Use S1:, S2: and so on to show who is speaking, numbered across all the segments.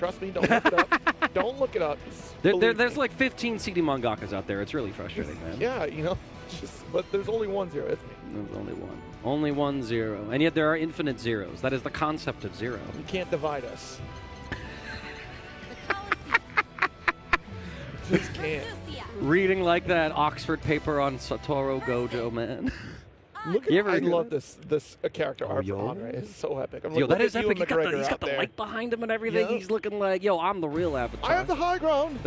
S1: Trust me, don't look it up. Don't look it up.
S2: There's like 15 CD mangakas out there. It's really frustrating, man.
S1: Yeah, you know, but there's only 1 0, isn't it?
S2: There's only one. Only 1 0. And yet there are infinite zeros. That is the concept of zero.
S1: You can't divide us. Just can't.
S2: Reading like that Oxford paper on Satoru Gojo, man.
S1: Look at, I love this character art for Andre. It's so epic. I'm
S2: Yo, that is
S1: epic.
S2: epic. He's got the light behind him and everything. Yeah. He's looking like, yo, I'm the real Avatar.
S1: I have the high ground.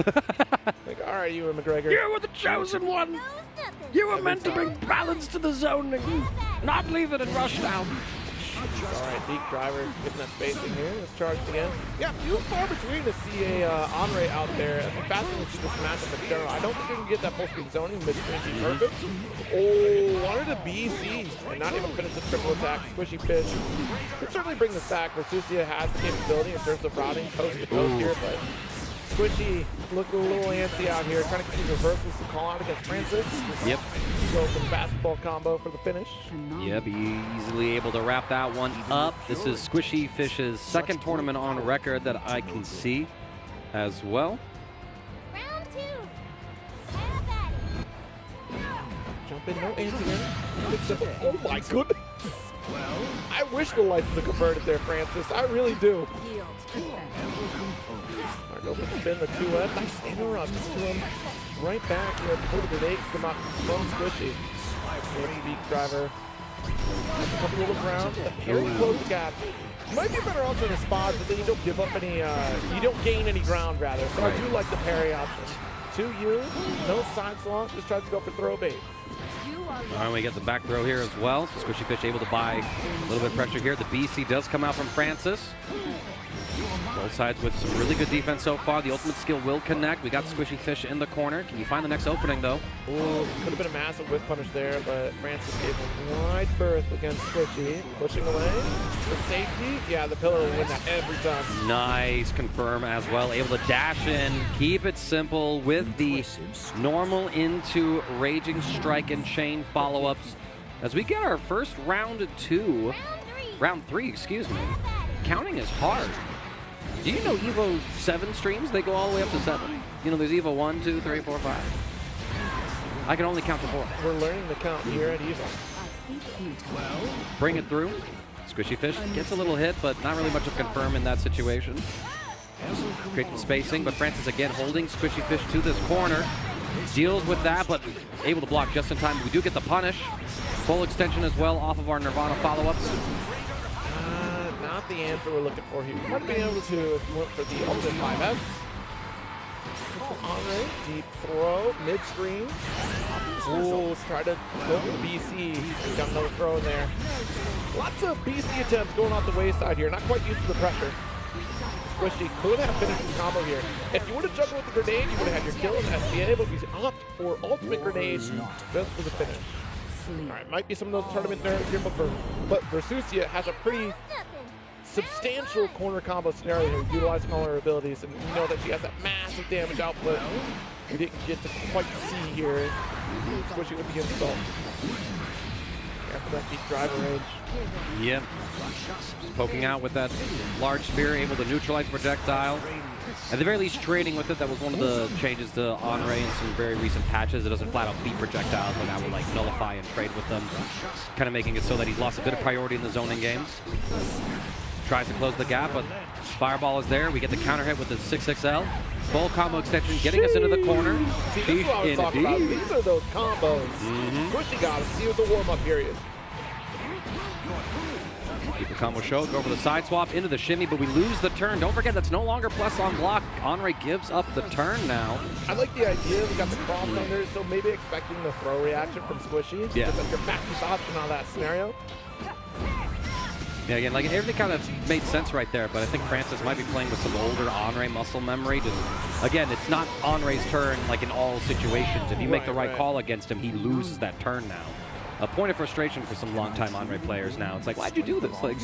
S1: Like, all right, you and McGregor.
S2: You were the chosen one. You were meant to bring balance to the zoning, not leave it in rushdown.
S1: All right, Beak Driver getting that spacing here. Let's charge again. Yeah, few and far between to see a Andre out there. It'd be fascinating to see this matchup in general. I don't think we can get that full speed zoning mid-screen be perfect. Oh, wanted a BC and not even finish the triple attack. Squishy Fish. Could certainly bring this back. Versusia has the capability in terms of routing coast to coast here, but Squishy looking a little antsy out here, trying to get these reversals to call out against Francis.
S2: Yep.
S1: Go for the basketball combo for the finish.
S2: Yep, easily able to wrap that one up. This is Squishy Fish's second tournament on record that I can see as well.
S3: Round 2.
S1: Jump in, no anti-air. Oh my goodness. I wish the lights would have converted there, Francis. I really do. Alright, go for the spin, the 2F. Nice interrupt to him. Right back here before the grenade come out from Squishy. Beak Driver. A couple little ground. Very close gap. Might be better off in a spot, but then you don't give up any, you don't gain any ground, rather. So I do like the parry option. 2U, no side slot, just tries to go for throw bait.
S2: All right, we get the back throw here as well. So Squishy Fish able to buy a little bit of pressure here. The BC does come out from Francis. Both sides with some really good defense so far. The ultimate skill will connect. We got Squishy Fish in the corner. Can you find the next opening, though?
S1: Ooh, could have been a massive whip punish there, but Francis gave him wide berth against Squishy. Pushing away for safety. Yeah, the pillar will win that every time.
S2: Nice confirm as well. Able to dash in, keep it simple with the normal into Raging Strike and Chain follow-ups. As we get our first round 2, round 3, excuse me. Counting is hard. Do you know Evo 7 streams? They go all the way up to 7. You know, there's Evo 1, 2, 3, 4, 5. I can only count to 4.
S1: We're learning to count here at Evo.
S2: Bring it through. Squishy Fish gets a little hit, but not really much of confirm in that situation. Great spacing, but Francis again holding Squishy Fish to this corner. Deals with that, but able to block just in time. We do get the punish. Full extension as well off of our Nirvana follow-ups.
S1: Not the answer we're looking for here. You might have been able to if you went for the ultimate 5F. Andre, deep throw, mid-screen. Ooh, try to go for BC. He's got another throw in there. Lots of BC attempts going off the wayside here. Not quite used to the pressure. Squishy could have finished the combo here. If you would have juggled with the grenade, you would have had your kill in the SBA, but we opt for ultimate grenade just for the finish. All right, might be some of those tournament nerves here, but Versusia has a pretty substantial corner combo scenario here, utilizing all her abilities, and you know that she has that massive damage output. We didn't get to quite see here. Squishy with the install. After that Beak Driver range.
S2: Yep. Just poking out with that large spear, able to neutralize projectile. At the very least, trading with it. That was one of the changes to Andre in some very recent patches. It doesn't flat out beat projectiles, but now will like nullify and trade with them. Kind of making it so that he's lost a bit of priority in the zoning game. Tries to close the gap, but Fireball is there. We get the counter hit with the 6XL. Full combo extension, getting us into the corner.
S1: See, this is what I was talking about. These are those combos. Squishy got us. See, it was a warm-up period.
S2: Keep the combo show, go for the side swap into the shimmy, but we lose the turn. Don't forget, that's no longer plus on block. Andre gives up the turn now.
S1: I like the idea. We got the cross under, so maybe expecting the throw reaction from Squishy.
S2: Yeah.
S1: That's your fastest option on that scenario.
S2: Yeah, again, like everything kind of made sense right there, but I think Francis might be playing with some older Andre muscle memory. Just again, it's not Andre's turn like in all situations. If you make the right call against him, he loses that turn now. A point of frustration for some longtime Andre players now. It's like, why'd you do this? Like,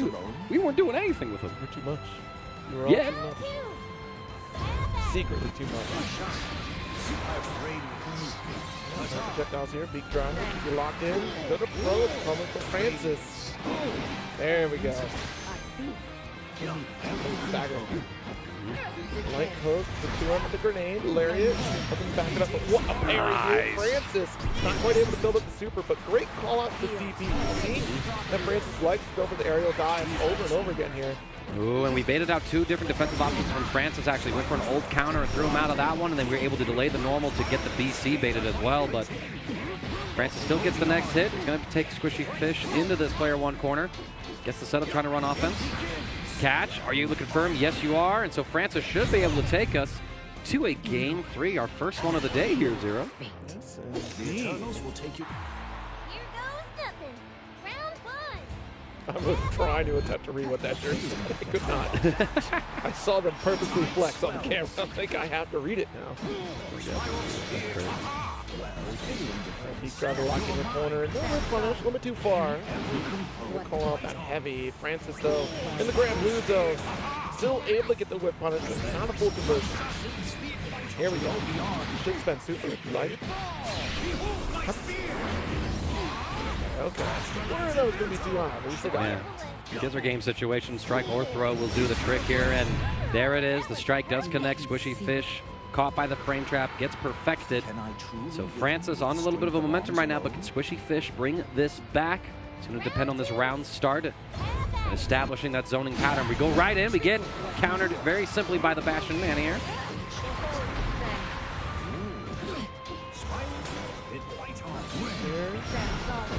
S2: we weren't doing anything with him.
S1: You're too much. You're all
S2: yeah.
S1: too much. Secretly too much. Projectiles here, Beak Driver. You're locked in. Good approach coming from Francis. There we go. Stagger. Light hook, the 2 on the grenade, lariat, looking back it up, but what a parry here. Francis, not quite able to build up the super, but great call out to this DP. See that Francis likes to go for the aerial dive over and over again here.
S2: Ooh, and we baited out 2 different defensive options from Francis. Actually went for an old counter and threw him out of that one, and then we were able to delay the normal to get the BC baited as well, but Francis still gets the next hit. He's going to take Squishy Fish into this player 1 corner. Gets the setup, trying to run offense. Catch, are you able to confirm? Yes, you are, and so Francis should be able to take us to a game 3, our first one of the day here, Zero.
S1: Yes, indeed.
S3: Here goes nothing. Round 1.
S1: I was trying to attempt to read what that shirt said. I could not. I saw them purposely flex on camera. I think I have to read it now. He's trying to lock in the corner. No, punish, a little bit too far. We'll call out that heavy. Francis, though, in the Granblue zone, still able to get the whip punish, but not a full conversion. Here we go. Should spend super if you like. Okay. One of those going to be too high, but we still got it.
S2: Gives our game situation. Strike or throw will do the trick here, and there it is. The strike does connect. Squishy Fish caught by the frame trap, gets perfected. So Francis on a little bit of a momentum right now, but can Squishy Fish bring this back? It's going to depend on this round start and establishing that zoning pattern. We go right in. We get countered very simply by the Bastion Man here.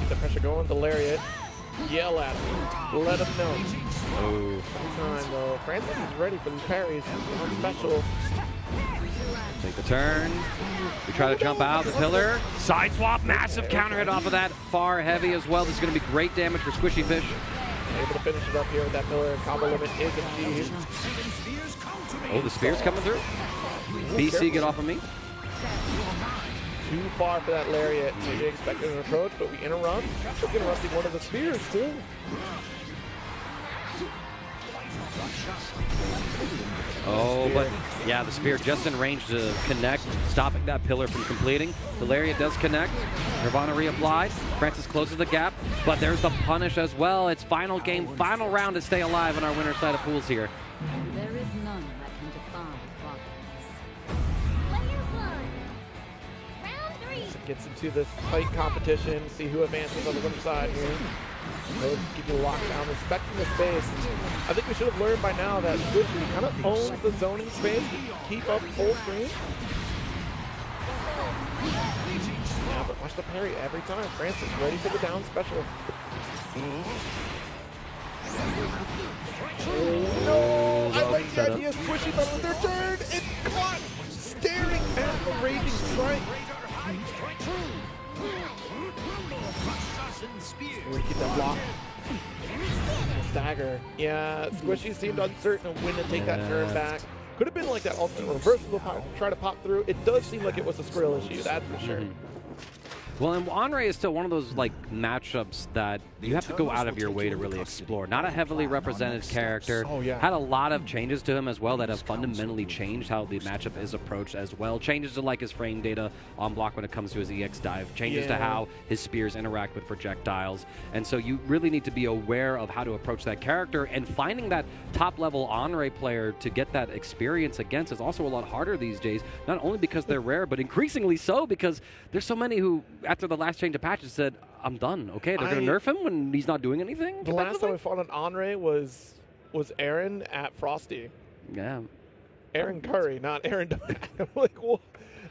S1: The pressure going, the lariat. Yell at him. Let him know.
S2: Oh.
S1: Time though. Francis is ready for these parries on special.
S2: Take the turn. We try to jump out the pillar. Side swap, massive counter hit off of that. Far heavy as well. This is going to be great damage for Squishy Fish.
S1: Able to finish it up here with that pillar. Combo limit is achieved.
S2: Oh, the spear's coming through. BC, get off of me.
S1: Too far for that lariat. Maybe expected an approach, but we interrupt. We're interrupting one of the spears too.
S2: Oh, but yeah, the spear just in range to connect, stopping that pillar from completing. The lariat does connect. Nirvana reapplied. Francis closes the gap, but there's the punish as well. It's final game, final round to stay alive on our winner's side of pools here.
S4: There is none that can define progress.
S3: Player 1. Round 3.
S1: Gets into this tight competition. See who advances on the winner's side here. Those keep you locked down, respecting the space. I think we should have learned by now that Squishy kind of owns the zoning space. Keep up full screen. Yeah, but watch the parry every time. Francis ready for the down special. Oh, no! I like the idea of Squishy, but with their turn, it's caught staring at the raging strike. We keep that block. Stagger. Yeah, Squishy seemed uncertain of when to take that turn back. Could have been like that ultimate reversible pop, try to pop through. It does seem like it was a Skrill issue, that's for sure.
S2: Well, and Onrey is still one of those like matchups that you have to go out of your way to really explore. Not a heavily represented character.
S1: Oh, yeah.
S2: Had a lot of changes to him as well that have fundamentally changed how the matchup is approached as well. Changes to like his frame data on block when it comes to his EX dive. Changes to how his spears interact with projectiles. And so you really need to be aware of how to approach that character, and finding that top level Onrey player to get that experience against is also a lot harder these days. Not only because they're rare, but increasingly so because there's so many who, after the last change of patches, said, I'm done. Okay, they're going to nerf him when he's not doing anything?
S1: The last time I fought an Onrey was Aaron at Frosty.
S2: Yeah.
S1: Aaron Curry, not Aaron. I'm like, well,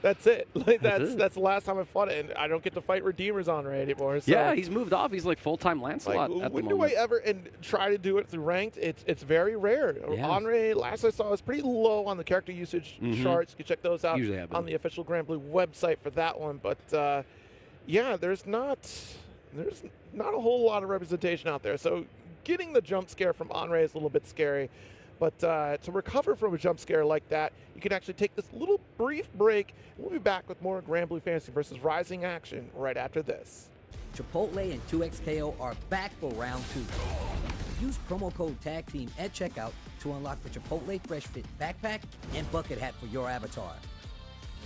S1: that's it. Like that's the last time I fought it, and I don't get to fight Redeemer's Onrey anymore. So.
S2: Yeah, he's moved off. He's like full-time Lancelot
S1: like,
S2: at the
S1: when
S2: moment.
S1: do I ever and try to do it through ranked? It's very rare.
S2: Yeah.
S1: Onrey, last I saw, is pretty low on the character usage charts. You can check those out on the official Granblue website for that one. But yeah, there's not a whole lot of representation out there. So getting the jump scare from Onrey is a little bit scary. But to recover from a jump scare like that, you can actually take this little brief break. We'll be back with more Granblue Fantasy versus Rising action right after this.
S5: Chipotle and 2XKO are back for round 2. Use promo code TAGTEAM at checkout to unlock the Chipotle Fresh Fit backpack and bucket hat for your avatar.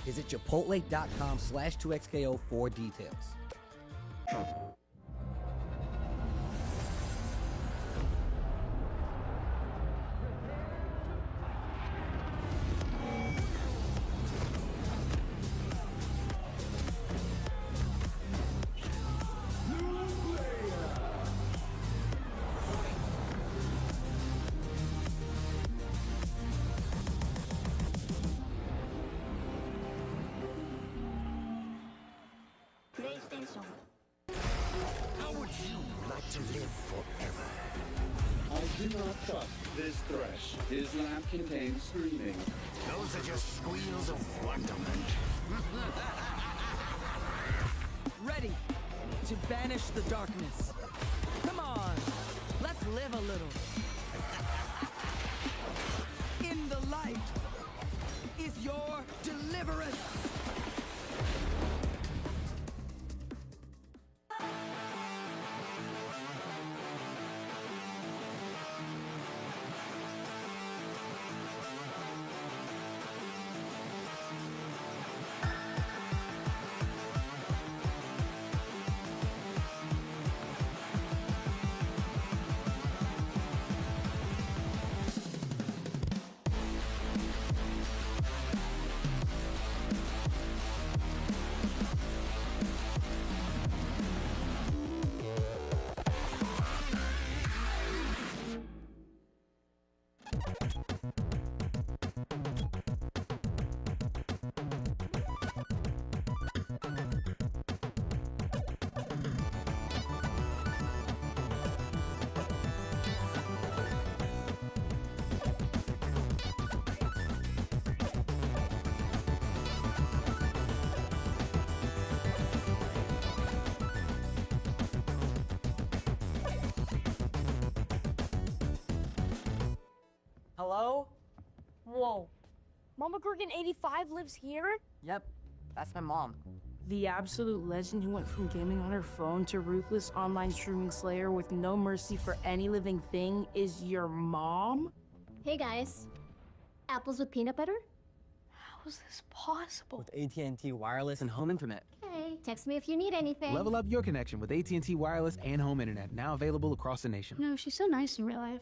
S5: Visit chipotle.com/2XKO for details.
S3: so much.
S6: How would you like to live forever?
S7: I do not trust this thresh. His lamp contains screaming.
S6: Those are just squeals of wonderment.
S8: Ready to banish the darkness. Come on, let's live a little. In the light is your deliverance.
S9: Hello?
S3: Whoa. Mama Gurgan 85 lives here?
S9: Yep, that's my mom.
S10: The absolute legend who went from gaming on her phone to ruthless online streaming slayer with no mercy for any living thing is your mom?
S3: Hey guys. Apples with peanut butter? How is this possible?
S9: With AT&T Wireless and Home Internet.
S3: Hey, text me if you need anything.
S11: Level up your connection with AT&T Wireless and Home Internet, now available across the nation.
S3: No, she's so nice in real life.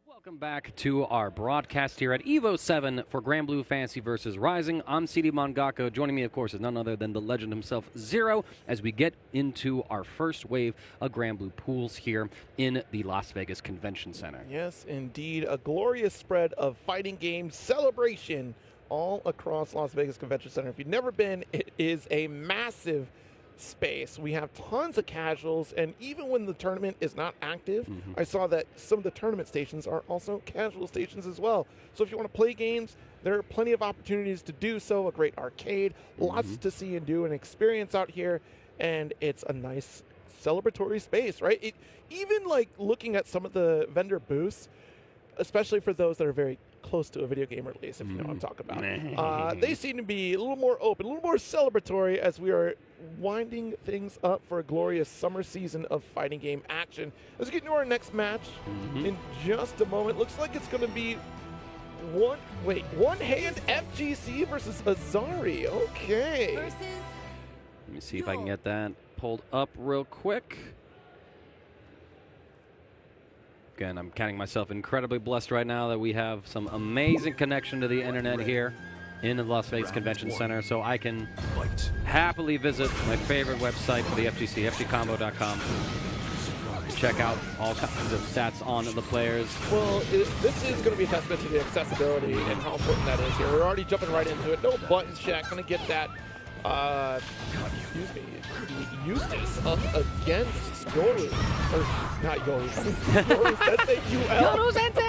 S2: Welcome back to our broadcast here at EVO 7 for Granblue Fantasy vs. Rising. I'm CD Mangako. Joining me, of course, is none other than the legend himself, Zero, as we get into our first wave of Granblue pools here in the Las Vegas Convention Center.
S1: Yes, indeed. A glorious spread of fighting games celebration all across Las Vegas Convention Center. If you've never been, it is a massive space. We have tons of casuals, and even when the tournament is not active, I saw that some of the tournament stations are also casual stations as well. So if you want to play games, there are plenty of opportunities to do so. A great arcade, lots to see and do and experience out here, and it's a nice celebratory space, right? Even like looking at some of the vendor booths, especially for those that are very close to a video game release, if you know what I'm talking about. They seem to be a little more open, a little more celebratory as we are winding things up for a glorious summer season of fighting game action. Let's get into our next match in just a moment. Looks like it's going to be one-hand FGC versus Azari. Okay.
S2: Let me see if I can get that pulled up real quick. Again, I'm counting myself incredibly blessed right now that we have some amazing connection to the internet here in the Las Vegas Convention Center, so I can happily visit my favorite website for the FGC, fgcombo.com. Check out all kinds of stats on the players.
S1: Well, this is going to be a testament to the accessibility and how important that is here. We're already jumping right into it. No button check. Going to get that, excuse me, Eustace up against Yoru. Or, not Yoru. Yoru Sensei, UL.
S2: Yoru Sensei!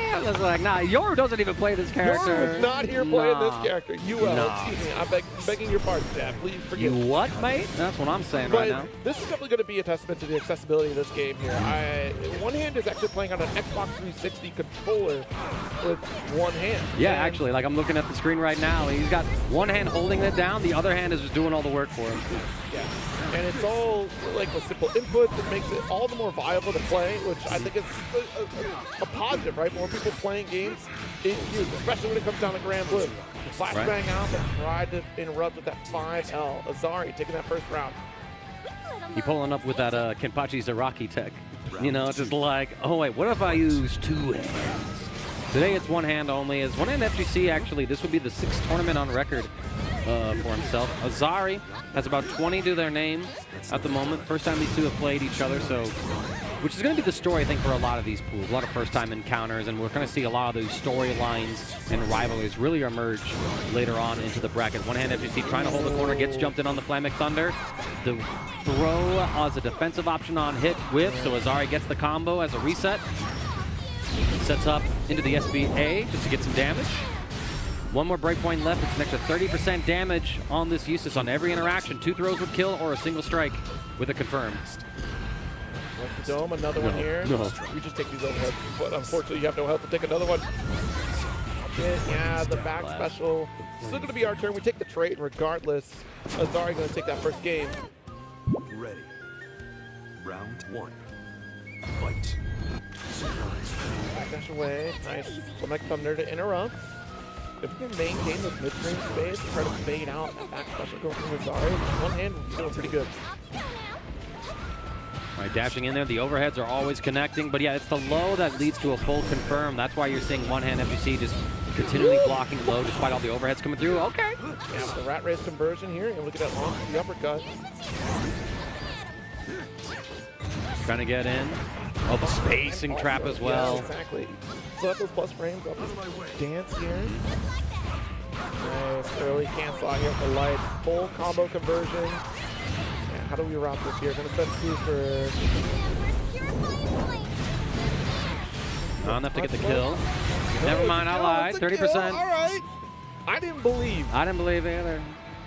S2: I was like, nah, Yoru doesn't even play this character.
S1: Yoru is not here playing this character. UL, excuse me. I'm begging your pardon, Dad. Please forgive me.
S2: You what, mate? That's what I'm saying right now.
S1: This is definitely going to be a testament to the accessibility of this game here. One hand is actually playing on an Xbox 360 controller with one hand.
S2: Yeah, actually, like I'm looking at the screen right now. He's got one hand holding it down, the other hand is just doing all the work for him.
S1: Yeah, and it's all like with simple inputs. It makes it all the more viable to play, which I think is a positive, right? More people playing games is huge, especially when it comes down to Granblue. Flashbang out, but tried to interrupt with that 5L. Azari taking that first round.
S2: He pulling up with that Kenpachi Zaraki tech. You know, just like, oh wait, what if I use two hands? Today it's one hand only. As one hand FGC, actually, this would be the 6th tournament on record for himself. Azari has about 20 to their name at the moment. First time these two have played each other, so which is going to be the story, I think, for a lot of these pools. A lot of first-time encounters, and we're going to see a lot of those storylines and rivalries really emerge later on into the bracket. One-hand FGC trying to hold the corner, gets jumped in on the Flammic Thunder. The throw as a defensive option on hit whip, so Azari gets the combo as a reset. Sets up into the SBA just to get some damage. One more breakpoint left. It's an extra 30% damage on this Eustace on every interaction. 2 throws would kill or a single strike with a confirm.
S1: What's the dome? Another one here.
S2: No.
S1: We just take these overheads, but unfortunately you have no health to take another one. Yeah, the back special. Still going to be our turn. We take the trade regardless. Azari going to take that first game.
S6: Ready. Round 1. Fight.
S1: Backdash away. Nice. Flammic Thunder to interrupt. If we can maintain this mid-range space, try to fade out that back special going from Azari, one hand, we're feeling pretty good.
S2: All right, dashing in there. The overheads are always connecting, but yeah, it's the low that leads to a full confirm. That's why you're seeing one-hand FGC just continually blocking low despite all the overheads coming through. Okay.
S1: Yeah, with the rat race conversion here, and look at that launch, the uppercut.
S2: Trying to get in. Oh, the spacing trap as well.
S1: Yeah, exactly. So at those plus frames, up this dance here. Nice, early cancel out here for light. Full combo conversion. Yeah, how do we route this here? Gonna spend super.
S2: Not enough to get the kill. Never mind, I lied. 30%.
S1: All right. I didn't believe.
S2: I didn't believe either.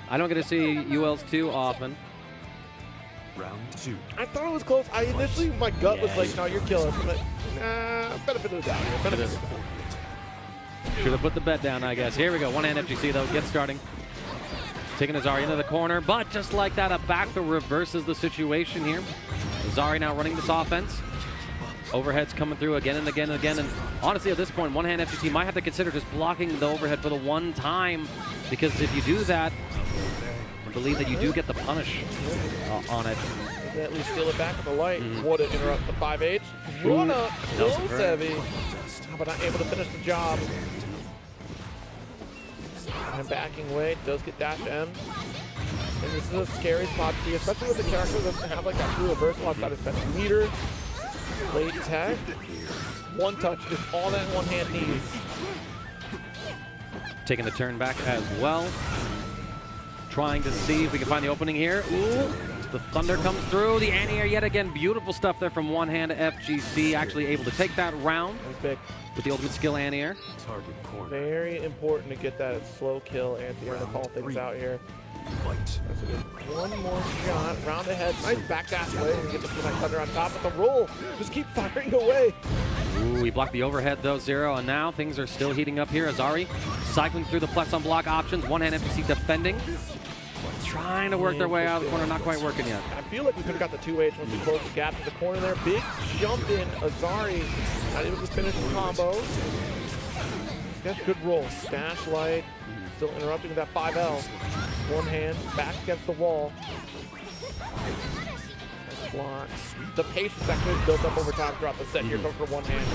S2: I don't get to see ULs too often.
S6: Round 2.
S1: I thought it was close. I initially, my gut was like, no, you're killing. But nah, benefit of the doubt here. Benefit of the doubt.
S2: Should have put the bet down, I guess. Here we go. One-hand FGC, though. Get starting. Taking Azari into the corner, but just like that, a back throw reverses the situation here. Azari now running this offense. Overheads coming through again and again and again. And honestly, at this point, one-hand FGC might have to consider just blocking the overhead for the one time, because if you do that, I believe that you do get the punish on it.
S1: At least steal it back with the light. Would it interrupt the 5H? Wanna close heavy, but not able to finish the job. And backing away, does get dash M. And this is a scary spot to be, especially with the character that doesn't have like that true reversal outside of special meter. Late tech. One touch is all that one hand needs.
S2: Taking the turn back as well. Trying to see if we can find the opening here. Ooh, the Thunder comes through. The anti-air yet again. Beautiful stuff there from one-hand FGC. Actually able to take that round
S1: big.
S2: With the ultimate skill anti-air.
S6: Target corner.
S1: Very important to get that slow kill anti-air to call things out here.
S6: Fight.
S1: That's a good one more shot. Round ahead. Nice backdash away and get the Flammic Thunder on top of the roll. Just keep firing away.
S2: Ooh, he blocked the overhead though, Zero, and now things are still heating up here. Azari cycling through the plus on block options. One-hand FGC defending. Trying to work their way out of the corner, not quite working yet.
S1: I feel like we could have got the 2H once we closed the gap to the corner there. Big jump in. Azari not able to finish the combo. He's got a good roll. Dash light. Still interrupting with that 5L. One hand back against the wall. Nice block. The patience that could build up over time throughout the set here comes from one hand.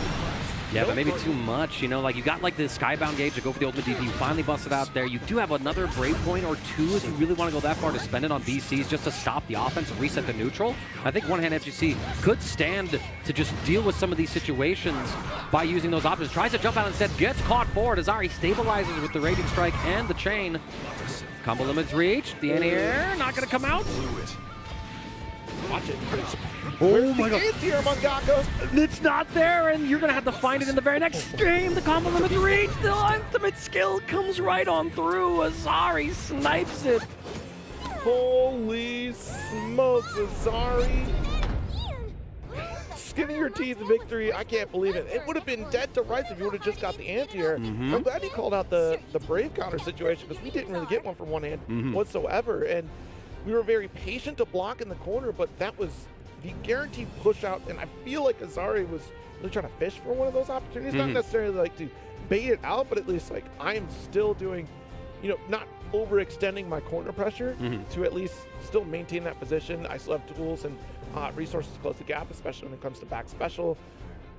S2: Yeah, but maybe too much, you know, like you got like the Skybound gauge to go for the ultimate DP. You finally busted out there. You do have another break point or two if you really want to go that far to spend it on BCs just to stop the offense and reset the neutral. I think one-hand FGC could stand to just deal with some of these situations by using those options. Tries to jump out instead, gets caught forward. Azari stabilizes with the Raging Strike and the chain. Combo limits reached. The anti-air not going to come out.
S1: Watch it.
S2: Oh my god.
S1: It's here, Mangaka.
S2: It's not there, and you're going to have to find it in the very next game. The combo limits reached. The ultimate skill comes right on through. Azari snipes it.
S1: Holy smokes, Azari. Skinning your teeth victory. I can't believe it. It would have been dead to rights if you would have just got the anti-air. I'm glad he called out the Brave counter situation because we didn't really get one from one hand whatsoever. And we were very patient to block in the corner, but that was the guaranteed push out. And I feel like Azari was really trying to fish for one of those opportunities. Not necessarily like to bait it out, but at least like I am still doing, you know, not overextending my corner pressure to at least still maintain that position. I still have tools and resources to close the gap, especially when it comes to back special.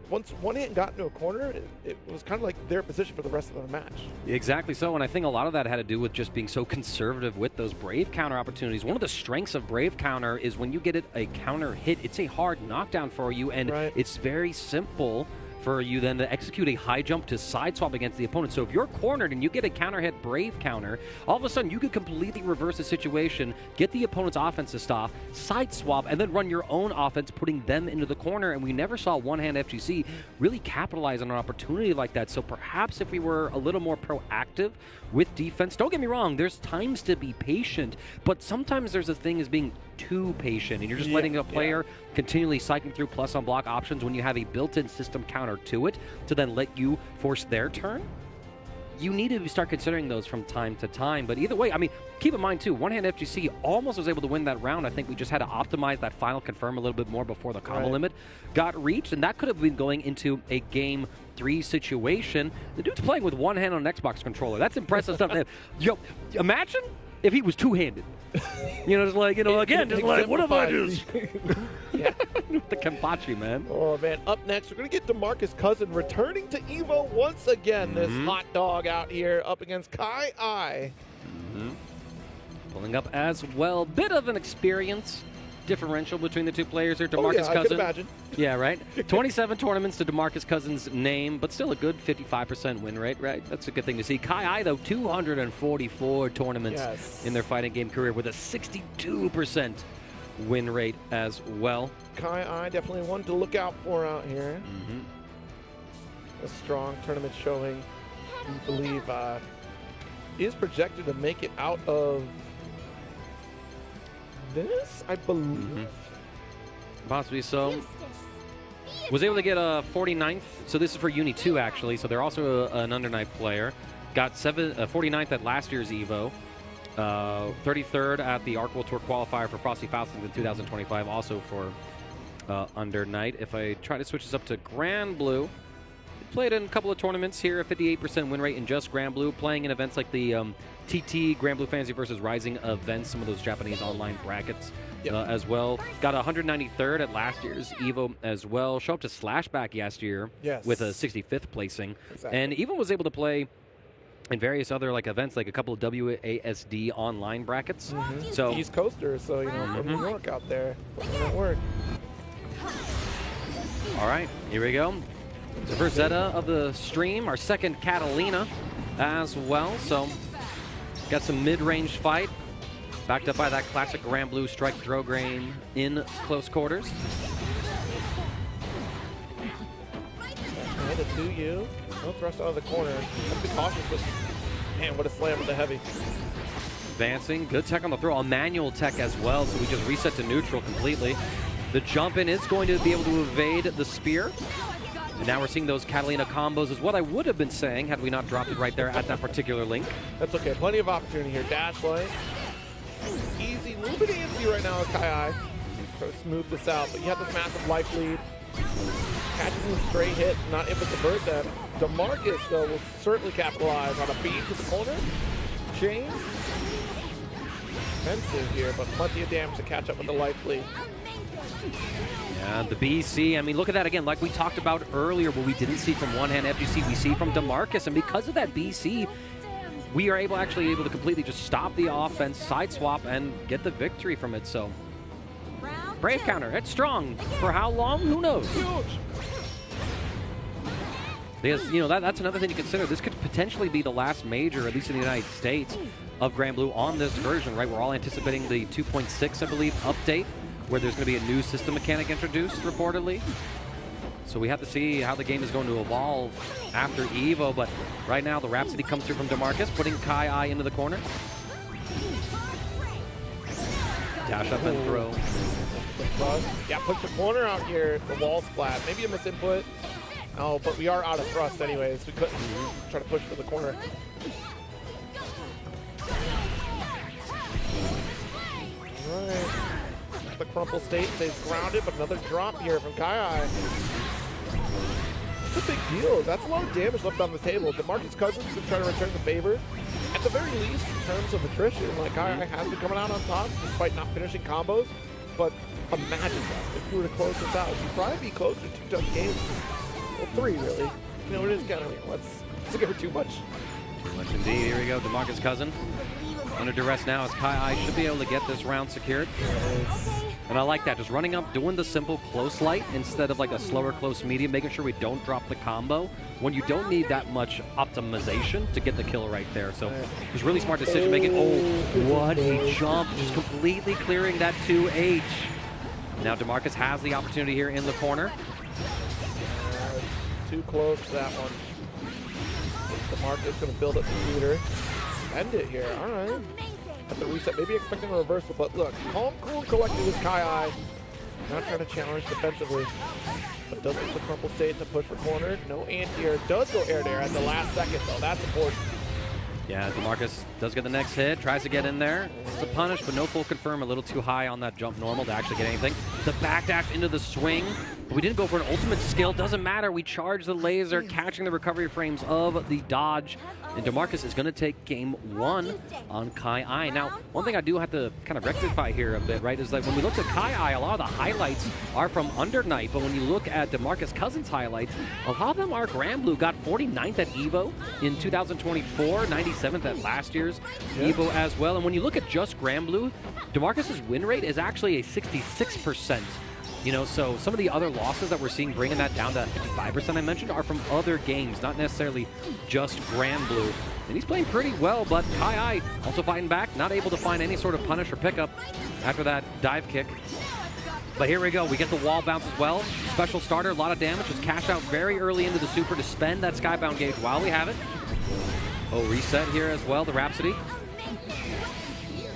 S1: once one hand got into a corner, it was kind of like their position for the rest of the match.
S2: Exactly so, and I think a lot of that had to do with just being so conservative with those Brave counter opportunities. One of the strengths of Brave counter is when you get a counter hit, it's a hard knockdown for you, and it's very simple for you then to execute a high jump to side swap against the opponent. So if you're cornered and you get a counter hit Brave counter, all of a sudden you could completely reverse the situation, get the opponent's offense to stop, side swap, and then run your own offense, putting them into the corner. And we never saw one-hand FGC really capitalize on an opportunity like that. So perhaps if we were a little more proactive with defense, don't get me wrong, there's times to be patient, but sometimes there's a thing as being too patient, and you're just letting a player continually cycling through plus on block options when you have a built-in system counter to it to then let you force their turn. You need to start considering those from time to time. But either way, I mean, keep in mind too, one-hand FGC almost was able to win that round. I think we just had to optimize that final confirm a little bit more before the combo limit got reached, and that could have been going into a game 3 situation. The dude's playing with one hand on an Xbox controller. That's impressive stuff. Yo, imagine if he was two-handed. You know, just like, you know, again, just like, what if I just... The Kenpachi, man.
S1: Oh, man. Up next, we're going to get DeMarcus Cousin returning to EVO once again. This hot dog out here up against Kai I.
S2: Pulling up as well. Bit of an experience differential between the two players here. DeMarcus Cousin.
S1: I could imagine.
S2: Yeah, right? 27 tournaments to DeMarcus Cousins' name, but still a good 55% win rate, right? That's a good thing to see. Kai I, though, 244 tournaments in their fighting game career with a 62% win rate as well.
S1: Kai I, definitely one to look out for out here. A strong tournament showing, I believe, is projected to make it out of this, I believe.
S2: Possibly so. Was able to get a 49th. So this is for Uni 2, actually. So they're also an Undernight player. Got 49th at last year's EVO. 33rd at the Arc World Tour qualifier for Frosty Faustings in 2025, also for Undernight. If I try to switch this up to Granblue, played in a couple of tournaments here, a 58% win rate in just Granblue, playing in events like the TT Granblue Fantasy versus Rising events, some of those Japanese online brackets as well. Got 193rd at last year's EVO as well. Show up to Slashback last year with a 65th placing. And even was able to play in various other like events, like a couple of WASD online brackets. So
S1: East Coaster, so you know, from New York out there, at work.
S2: All right, here we go. The first Zeta of the stream, our second Catalina as well. So got some mid-range fight, backed up by that classic Granblue strike throw grain in close quarters.
S1: And a 2U. No thrust out of the corner. Have to be cautious, but man, what a slam with the heavy.
S2: Advancing, good tech on the throw, a manual tech as well, so we just reset to neutral completely. The jump in is going to be able to evade the spear. And now we're seeing those Catalina combos is what I would have been saying had we not dropped it right there at that particular link.
S1: That's okay, plenty of opportunity here. Dash line. Easy, a little bit antsy right now with Kai I. Try to smooth this out, but you have this massive life lead. Catching the stray hit, not able to divert that. DeMarcus, though, will certainly capitalize on a beat to the corner. Chain. Expensive here, but plenty of damage to catch up with the life lead.
S2: Yeah, the BC, I mean, look at that again. Like we talked about earlier, what we didn't see from one-hand FGC, we see from DeMarcus. And because of that BC, we are actually able to completely just stop the offense, side swap, and get the victory from it. So, Brave counter, it's strong. For how long? Who knows?
S1: Huge.
S2: Because, you know, that's another thing to consider. This could potentially be the last major, at least in the United States, of Granblue on this version, right? We're all anticipating the 2.6, I believe, update, where there's going to be a new system mechanic introduced, reportedly. So we have to see how the game is going to evolve after EVO, but right now the Rhapsody comes through from DeMarcus, putting Kai I into the corner. Dash up and throw.
S1: Yeah, push the corner out here, the wall splat. Maybe a misinput. Oh, but we are out of thrust anyways. We couldn't try to push for the corner. Alright. The crumple state stays grounded, but another drop here from Kai I. It's a big deal. That's a lot of damage left on the table. DeMarcus Cousins can try to return the favor. At the very least, in terms of attrition, like Kai I has been coming out on top despite not finishing combos. But imagine that. If you were to close this out, you'd probably be closer to 2 games. Well, 3 really. You know, it is kind of, let's give her too much.
S2: Too much indeed. Here we go. DeMarcus Cousin under duress now as Kai should be able to get this round secured. And I like that. Just running up, doing the simple close light instead of like a slower close medium, making sure we don't drop the combo when you don't need that much optimization to get the kill right there. So just really smart decision making. Oh, what a jump. Just completely clearing that 2H. Now DeMarcus has the opportunity here in the corner.
S1: Too close to that one. DeMarcus going to build up the leader. End it here. All right. At the reset, maybe expecting a reversal, but look, calm, cool, and collected is Kai. Not trying to challenge defensively, but does get the crumple state to push for corner. No anti-air. Does go air there at the last second, though. That's important.
S2: Yeah, DeMarcus does get the next hit, tries to get in there. It's a punish, but no full confirm. A little too high on that jump normal to actually get anything. The backdash into the swing, but we didn't go for an ultimate skill. Doesn't matter. We charge the laser, catching the recovery frames of the dodge. And DeMarcus is going to take game 1 on Kai. Now, one thing I do have to kind of rectify here a bit, right, is that when we look at Kai, a lot of the highlights are from Under Night, but when you look at DeMarcus Cousins' highlights, a lot of them are Granblue. Got 49th at EVO in 2024, 97th at last year's EVO as well. And when you look at just Granblue, DeMarcus' win rate is actually a 66%. You know, so some of the other losses that we're seeing bringing that down to 55% I mentioned are from other games, not necessarily just Granblue. And he's playing pretty well, but Kai also fighting back, not able to find any sort of punish or pickup after that dive kick. But here we go. We get the wall bounce as well. Special starter, a lot of damage. Just cash out very early into the super to spend that skybound gauge while we have it. Oh, reset here as well, the Rhapsody.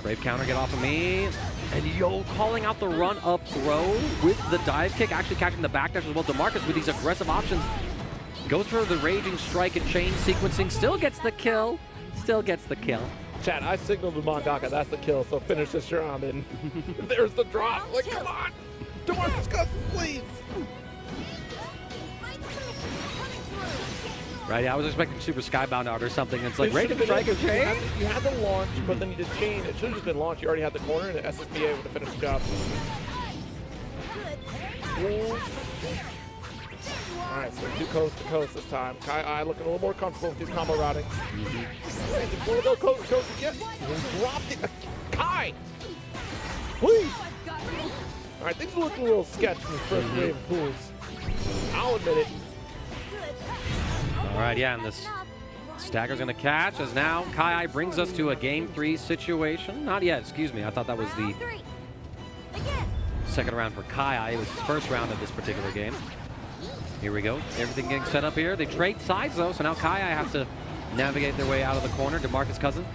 S2: Brave counter, get off of me. And yo, calling out the run-up throw with the dive kick, actually catching the backdash as well. DeMarcus with these aggressive options goes for the raging strike and chain sequencing. Still gets the kill. Still gets the kill.
S1: Chat, I signaled to Mondaka, that's the kill, so finish this round. And there's the drop. Like, come on. DeMarcus Cousins, please.
S2: Right, I was expecting Super Skybound out or something. It's like raging strike and chain.
S1: You had the launch, but then you did chain. It should have just been launch. You already had the corner, and the SSBA would have finished the job. All right, so 2 coast to coast this time. Kai looking a little more comfortable with his combo routing. Right, he's going to go coast to coast again. He dropped it. Kai! Please! All right, things are looking a little sketchy in the first wave of pools. I'll admit it.
S2: All right, yeah, and this stagger's going to catch as now Kai brings us to a game 3 situation. Not yet, excuse me. I thought that was the second round for Kai. It was his first round of this particular game. Here we go. Everything getting set up here. They trade sides, though, so now Kai has to navigate their way out of the corner. DeMarcus Cousins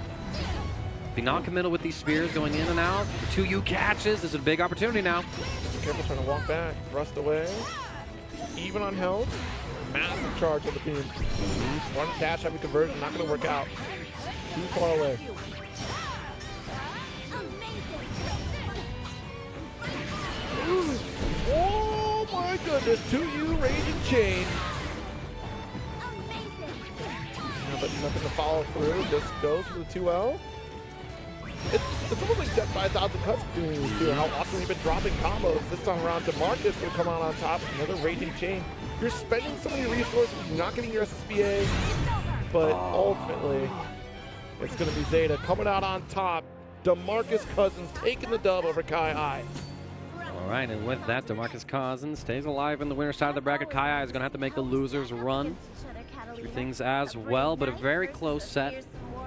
S2: be non-committal with these spears going in and out. The 2U catches. This is a big opportunity now.
S1: Be careful trying to walk back. Thrust away. Even on health. Massive charge of the beam. One dash heavy conversion, not going to work out. Too far away. Oh my goodness, 2U raging chain. Yeah, but nothing to follow through. Just goes for the 2L. It's almost like Death by 1,000 Cuts doing too. How often we've been dropping combos. This time around, DeMarcus will come out on top. Another raging chain. You're spending so many resources, you're not getting your SSBA, but ultimately, it's going to be Zeta coming out on top. DeMarcus Cousins taking the dub over Kai.
S2: All right, and with that, DeMarcus Cousins stays alive in the winner's side of the bracket. Kai is going to have to make the losers run through things as well, but a very close set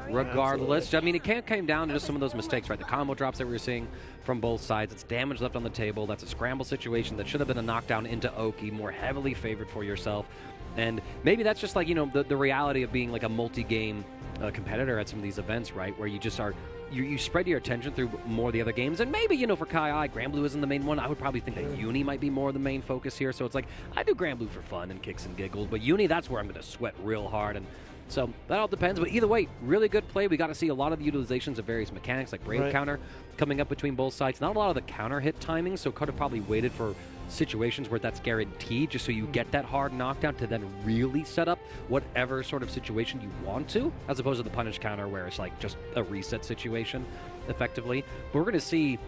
S2: regardless.
S1: Absolutely.
S2: I mean, it came down to just some of those mistakes, right? The combo drops that we were seeing from both sides. It's damage left on the table. That's a scramble situation that should have been a knockdown into Oki, more heavily favored for yourself. And maybe that's just like, you know, the reality of being like a multi-game competitor at some of these events, right? Where you just are, you spread your attention through more of the other games. And maybe, you know, for Kai, Granblue isn't the main one. I would probably think that Uni might be more the main focus here. So it's like, I do Granblue for fun and kicks and giggles. But Uni, that's where I'm going to sweat real hard. And so that all depends, but either way, really good play. We got to see a lot of the utilizations of various mechanics, like Brave Counter coming up between both sides. Not a lot of the counter hit timing, so could have probably waited for situations where that's guaranteed, just so you get that hard knockdown to then really set up whatever sort of situation you want to, as opposed to the punish counter where it's like just a reset situation, effectively. But we're going to see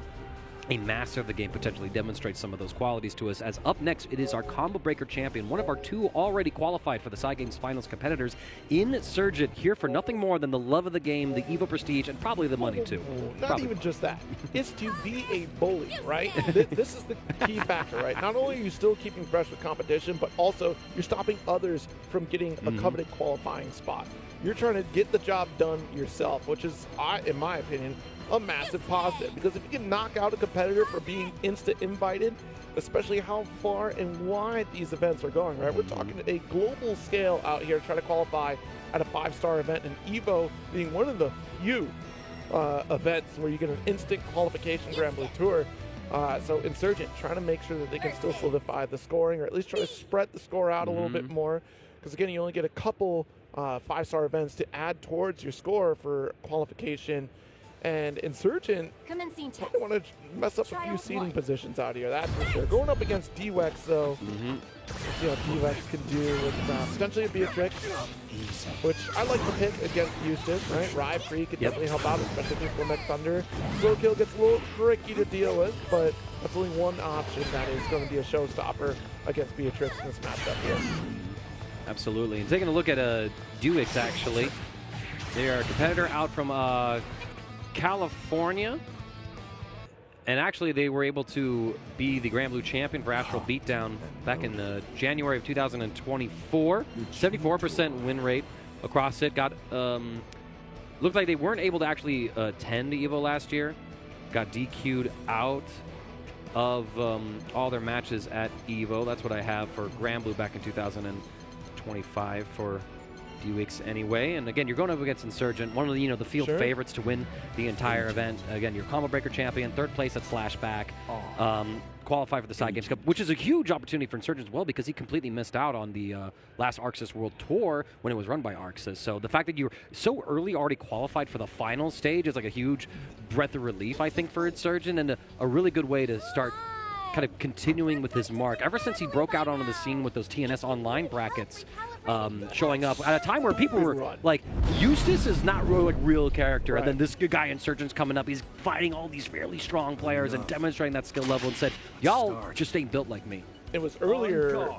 S2: a master of the game, potentially demonstrates some of those qualities to us. As up next, it is our Combo Breaker champion, one of our 2 already qualified for the Side Games Finals competitors, Insurgent, here for nothing more than the love of the game, the Evo prestige, and probably the money too.
S1: Not even just that. It's to be a bully, right? This is the key factor, right? Not only are you still keeping fresh with competition, but also you're stopping others from getting a coveted qualifying spot. You're trying to get the job done yourself, which is, in my opinion, a massive positive, because if you can knock out a competitor for being instant invited, especially how far and wide these events are going, right? We're talking a global scale out here trying to qualify at a 5-star event, and Evo being one of the few events where you get an instant qualification Granblue Tour. So Insurgent trying to make sure that they can still solidify the scoring, or at least try to spread the score out a little bit more, because again, you only get a couple 5-star events to add towards your score for qualification. And Insurgent probably want to mess up a few seating positions out here, that's for sure. Going up against DWEX, though, let's see how DWEX can do with potentially a Beatrix, which I like to pick against Eustace, right? Rive Free could definitely help out, especially with Mech Thunder. Slow Kill gets a little tricky to deal with, but that's only one option that is going to be a showstopper against Beatrix in this matchup here.
S2: Absolutely. And taking a look at DWEX, actually, they are a competitor out from California, and actually they were able to be the Granblue champion for Astral Beatdown back in January of 2024. 74% win rate across it. Got looked like they weren't able to actually attend EVO last year. Got DQ'd out of all their matches at EVO. That's what I have for Granblue back in 2025 for DWEX anyway. And again, you're going up against Insurgent, one of the the field favorites to win the entire event. Again, your Combo Breaker champion, 3rd place at Slashback, qualify for the Side Games Cup, which is a huge opportunity for Insurgent as well, because he completely missed out on the last ArcSys World Tour when it was run by ArcSys. So the fact that you were so early already qualified for the final stage is like a huge breath of relief, I think, for Insurgent, and a really good way to start kind of continuing with his mark. Ever since he broke out onto the scene with those TNS online brackets, showing up at a time where people were like, Eustace is not really real character, and then this guy Insurgent's coming up, he's fighting all these fairly strong players and demonstrating that skill level, and said, y'all just ain't built like me.
S1: It was earlier,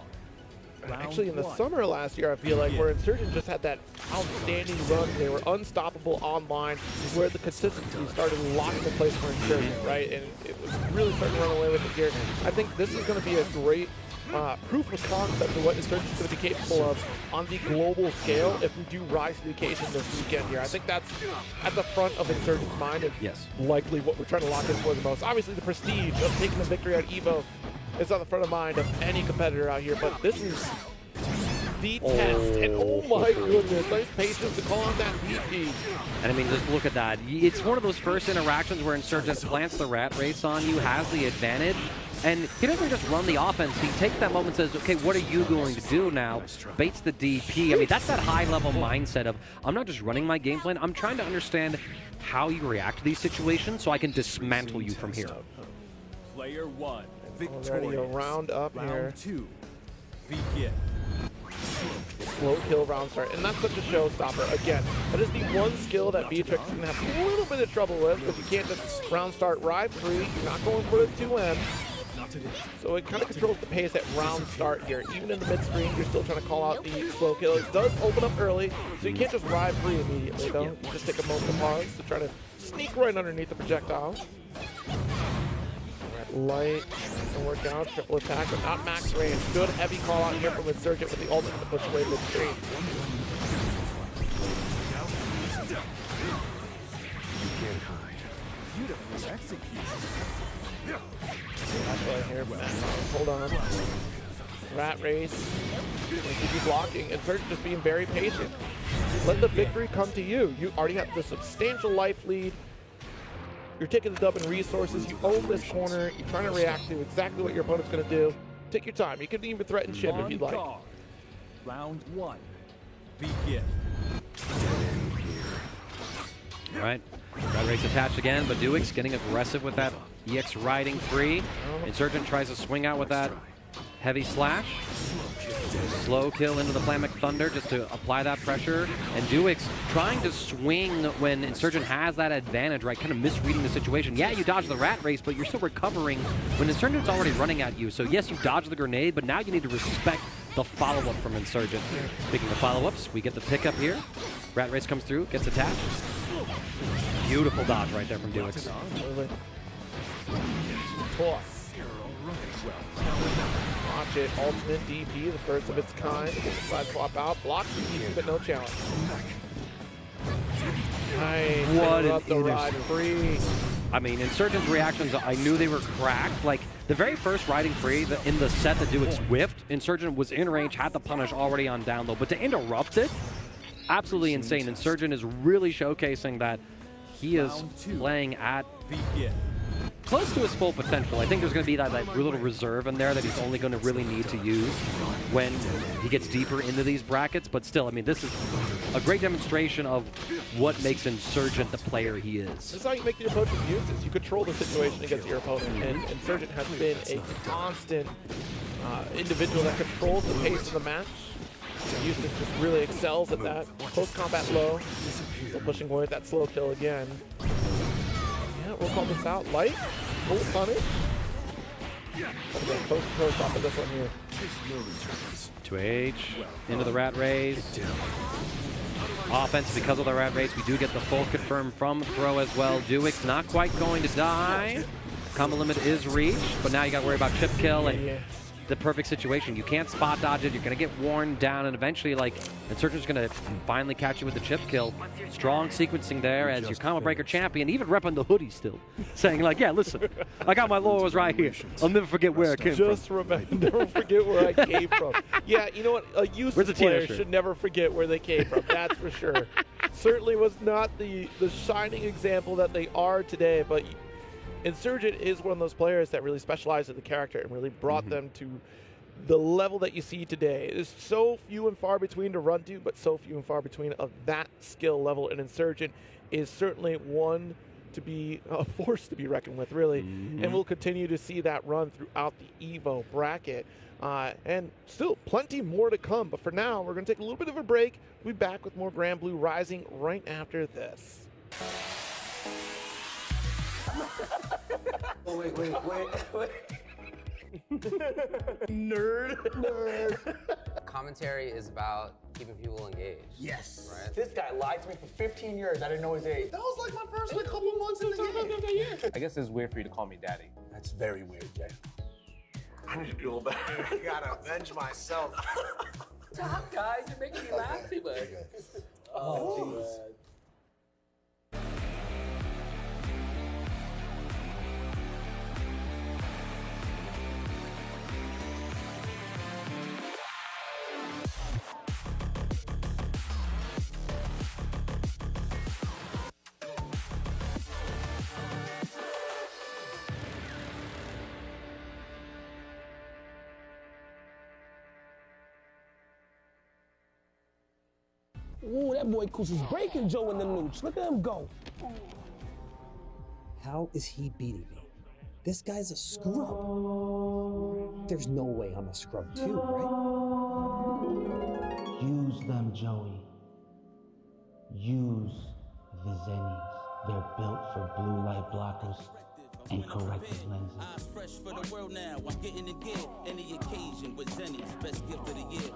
S1: actually in the summer last year, I feel like, where Insurgent just had that outstanding run. They were unstoppable online, where the consistency started locking the place for Insurgent, right? And it was really starting to run away with it here. I think this is going to be a great proof of concept of what Insurgent's going to be capable of on the global scale if we do rise to the occasion this weekend here. I think that's at the front of Insurgent's mind, and likely what we're trying to lock in for the most. Obviously, the prestige of taking the victory at EVO is on the front of mind of any competitor out here, but this is the test, and oh my goodness, nice patience to call out that VP.
S2: And I mean, just look at that. It's one of those first interactions where Insurgent plants the rat race on you, has the advantage, and he doesn't just run the offense. He takes that moment and says, okay, what are you going to do now? Baits the DP. I mean, that's that high-level mindset of, I'm not just running my game plan, I'm trying to understand how you react to these situations so I can dismantle you from here.
S7: Player 1.
S1: Already a round up here.
S7: Round 2. Begin.
S1: Slow kill round start, and that's such a showstopper. Again, that is the one skill that Beatrix is going to have a little bit of trouble with, because you can't just round start Rive Free. You're not going for the 2M. So it kind of controls the pace at round start here. Even in the mid-screen, you're still trying to call out the slow kill. It does open up early, so you can't just Rive Free immediately, though. You just take a moment to pause to try to sneak right underneath the projectile. Light can work out, triple attack, but not max range. Good heavy call out here from Insurgent with the ultimate to push away mid-screen.
S6: You can't hide.
S7: Beautifully executed.
S1: That's right here, man. Hold on. Rat race. They keep you blocking. Insurgent just being very patient. Let the victory come to you. You already have the substantial life lead. You're taking the dub in resources. You own this corner. You're trying to react to exactly what your opponent's going to do. Take your time. You can even threaten ship if you'd like.
S7: Round 1. Begin.
S2: All right. Red race attached again, but DWEX getting aggressive with that EX riding free. Insurgent tries to swing out with that heavy slash. Slow kill into the Thunder just to apply that pressure. And Duix trying to swing when Insurgent has that advantage, right? Kind of misreading the situation. Yeah, you dodge the rat race, but you're still recovering when Insurgent's already running at you. So yes, you dodge the grenade, but now you need to respect the follow-up from Insurgent. Speaking of follow-ups, we get the pickup here. Rat race comes through, gets attached. Beautiful dodge right there from Duix.
S1: Toss. Watch it. Ultimate DP, the first of its kind. Side swap out. Blocks easy, but no challenge. Nice.
S2: What an
S1: the ride free.
S2: I mean, Insurgent's reactions, I knew they were cracked. Like, the very first riding free in the set that Duix whiffed, Insurgent was in range, had the punish already on down low. But to interrupt it, absolutely insane. Insurgent is really showcasing that he is playing at close to his full potential. I think there's going to be that little reserve in there that he's only going to really need to use when he gets deeper into these brackets. But still, I mean, this is a great demonstration of what makes Insurgent the player he is.
S1: This is how you make the opponent use this. You control the situation against your opponent. And Insurgent has been a constant individual that controls the pace of the match. Eustace just really excels at that. Post-combat low. Still pushing away with that slow kill again. Yeah, we'll call this out. Light, full punish. Post off of this one here.
S2: 2H into the rat race. Offense because of the rat race. We do get the full confirm from throw as well. Duix not quite going to die. Combo limit is reached, but now you got to worry about chip kill and the perfect situation. You can't spot dodge it. You're going to get worn down, and eventually, like, Insurgent's going to finally catch you with the chip kill. Strong sequencing there as your combo breaker champion, even repping the hoodie still, saying like, yeah, listen, I got my laurels right here. I'll never forget where I came from.
S1: Just remember, never forget where I came from. Yeah, you know what? A Eustace player should never forget where they came from. That's for sure. Certainly was not the shining example that they are today, but Insurgent is one of those players that really specialized in the character and really brought them to the level that you see today. There's so few and far between to run to, but so few and far between of that skill level. And Insurgent is certainly one to be a force to be reckoned with, really. And we'll continue to see that run throughout the EVO bracket. And still plenty more to come. But for now, we're going to take a little bit of a break. We'll be back with more Granblue Rising right after this.
S6: Oh, wait.
S12: Nerd. Commentary is about keeping people engaged.
S6: Yes.
S12: Right?
S6: This guy lied to me for 15 years. I didn't know his age. That was like my first couple months in the game.
S13: I guess it's weird for you to call me daddy.
S6: That's very weird, Jay. I need to feel better. I gotta avenge myself.
S12: Stop, guys. You're making me laugh too much.
S6: Oh, jeez.
S14: Ooh, that boy Koos is breaking Joe in the nooch. Look at him go.
S5: How is he beating me? This guy's a scrub. There's no way I'm a scrub too, right?
S15: Use them, Joey. Use the Zennies. They're built for blue light blockers and corrective lenses.
S16: Eyes fresh for the world now. I'm getting it gear. Any occasion with Zennies. Best gift of the year.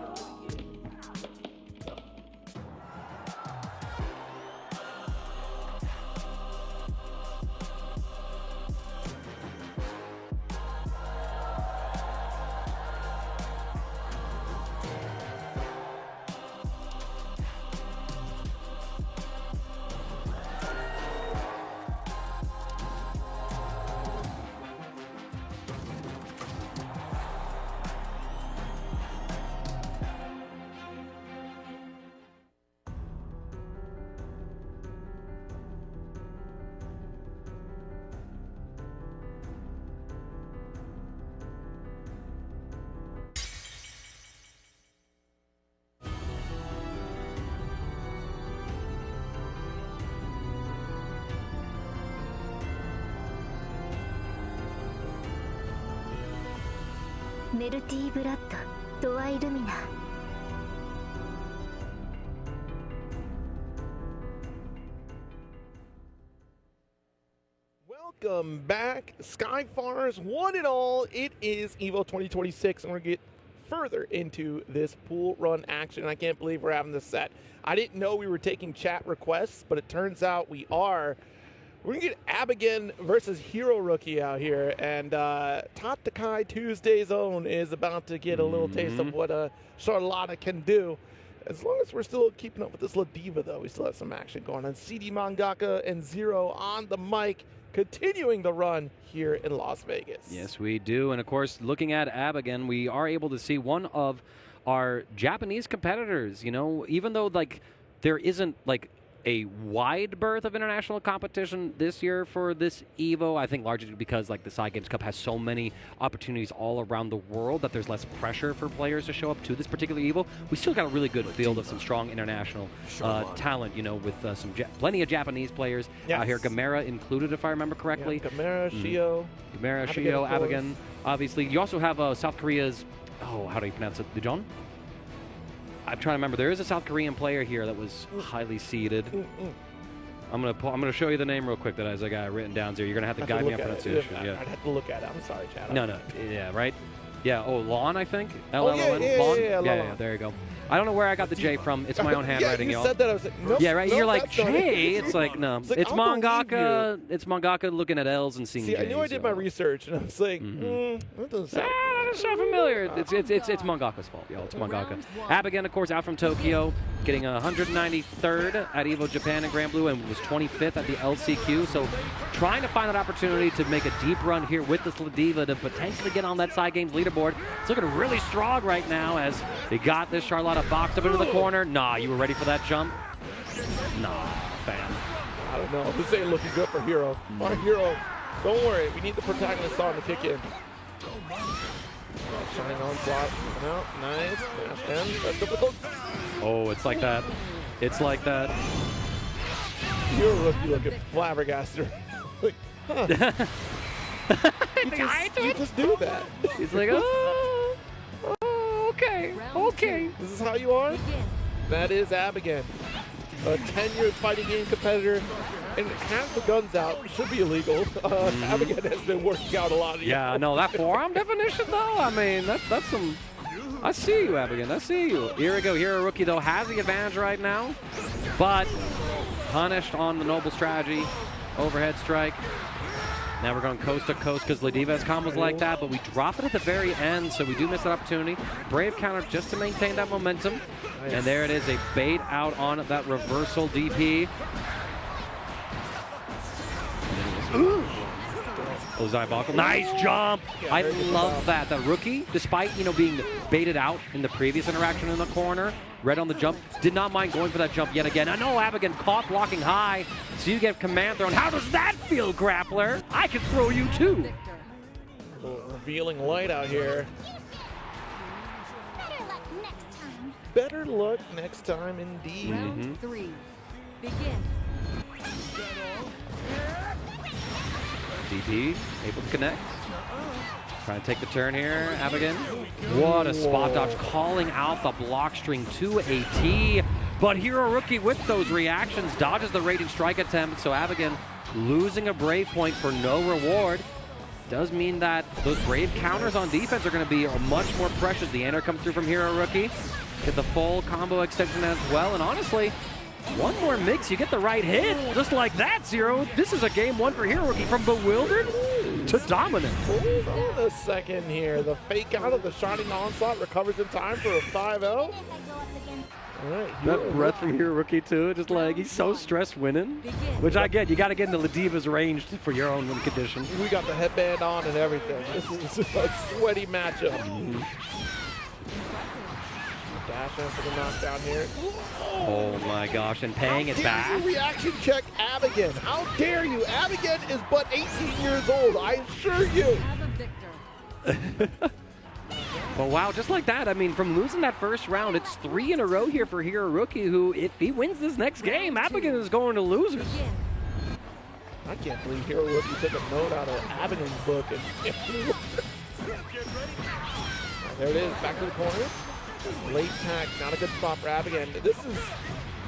S3: メルティーブラッド、ドアイルミナ。
S1: welcome back. Skyfarers, one and all. It is EVO 2026, and we're going to get further into this pool run action. I can't believe we're having this set. I didn't know we were taking chat requests, but it turns out we are. We're going to get Abigail versus Hero Rookie out here, and Tatakai Tuesday's own is about to get a little taste of what Charlotta can do. As long as we're still keeping up with this La Diva, though, we still have some action going on. CD Mangaka and Zero on the mic, continuing the run here in Las Vegas.
S2: Yes, we do. And, of course, looking at Abigail, we are able to see one of our Japanese competitors. You know, even though, like, there isn't, like, a wide berth of international competition this year for this EVO. I think largely because like the Side Games Cup has so many opportunities all around the world that there's less pressure for players to show up to this particular EVO. We still got a really good field of some strong international talent, you know, with plenty of Japanese players out here. Gamera included, if I remember correctly.
S1: Yeah, Gamera, Shio.
S2: Gamera, Shio, Abigail. Obviously, you also have South Korea's, how do you pronounce it? Dijon? I'm trying to remember. There is a South Korean player here that was highly seeded. I'm gonna show you the name real quick that as I got written down. You're gonna have to guide me on pronunciation.
S1: I'd have to look at it. I'm sorry, Chad.
S2: No. Yeah, right. Yeah. Oh, Lon, I think.
S1: L-L-O-N.
S2: Yeah. There you go. I don't know where I got the J from. It's my own handwriting,
S1: y'all.
S2: You
S1: said that. I was like, nope,
S2: yeah, right.
S1: Nope,
S2: You're like J.
S1: It's
S2: like no. It's mangaka. It's mangaka looking at L's and seeing.
S1: See,
S2: J's,
S1: I knew I did my research, and I was like, that doesn't sound.
S2: It's so familiar. It's mangaka's fault, y'all. It's mangaka. Abigail, of course, out from Tokyo, getting 193rd at EVO Japan and Granblue, and was 25th at the LCQ. So, trying to find that opportunity to make a deep run here with this La Diva to potentially get on that Side Games leaderboard. It's looking really strong right now as they got this Charlotta boxed up into the corner. Nah, you were ready for that jump? Nah, fam.
S1: I don't know. This ain't looking good for Hero. Our Hero, don't worry. We need the protagonist on to kick in. Shining onslaught. No, nice. Dash in. Let's go for those.
S2: Oh, it's like that. It's like that.
S1: Hero Rookie looking flabbergasted. Like, huh. you just do that.
S2: He's like, oh, okay.
S1: This is how you are? That is Abigail, a tenured fighting game competitor, and has the guns out. Should be illegal. Abigail has been working out a lot.
S2: Yeah, no, that forearm definition, though, I mean, that's some... I see you, Abigail. I see you. Here we go. Hero Rookie, though, has the advantage right now, but punished on the noble strategy. Overhead strike. Now we're going coast to coast because La Diva has combos like that, but we drop it at the very end, so we do miss that opportunity. Brave counter just to maintain that momentum. Nice. And there it is, a bait out on that reversal DP. Ozai Bakal. Nice jump! I love that. The Rookie, despite being baited out in the previous interaction in the corner, red on the jump, did not mind going for that jump yet again. I know Abigail caught blocking high, so you get command thrown. How does that feel, grappler? I can throw you too.
S1: A little revealing light out here. Better luck next time, indeed.
S4: Round 3. Begin.
S2: DP, able to connect. Trying to take the turn here, Abigail. What a spot dodge, calling out the block string to a T. But Hero Rookie with those reactions dodges the rating strike attempt, so Abigail losing a Brave point for no reward. Does mean that those Brave counters on defense are going to be much more precious. The enter comes through from Hero Rookie. Get the full combo extension as well, and honestly, one more mix, you get the right hit. Just like that, Zero. This is a game one for Hero Rookie from bewildered to dominant.
S1: Hold on a second here. The fake out of the Shining Onslaught recovers in time for a 5-0. All right,
S2: that breath from Hero Rookie, too. Just like, he's so stressed winning. Which I get. You got to get into La Diva's range for your own win condition.
S1: We got the headband on and everything. This is a sweaty matchup. Dash in for the knockdown here.
S2: Oh my gosh, and paying it back.
S1: How dare you reaction check Abigail? How dare you? Abigail is but 18 years old, I assure you.
S2: Well, wow, just like that. I mean, from losing that first round, it's 3 in a row here for Hero Rookie, who, if he wins this next game, Abigail is going to losers.
S1: I can't believe Hero Rookie took a note out of Abigail's book. And there it is, back to the corner. Late tack, not a good spot for Abigail. This is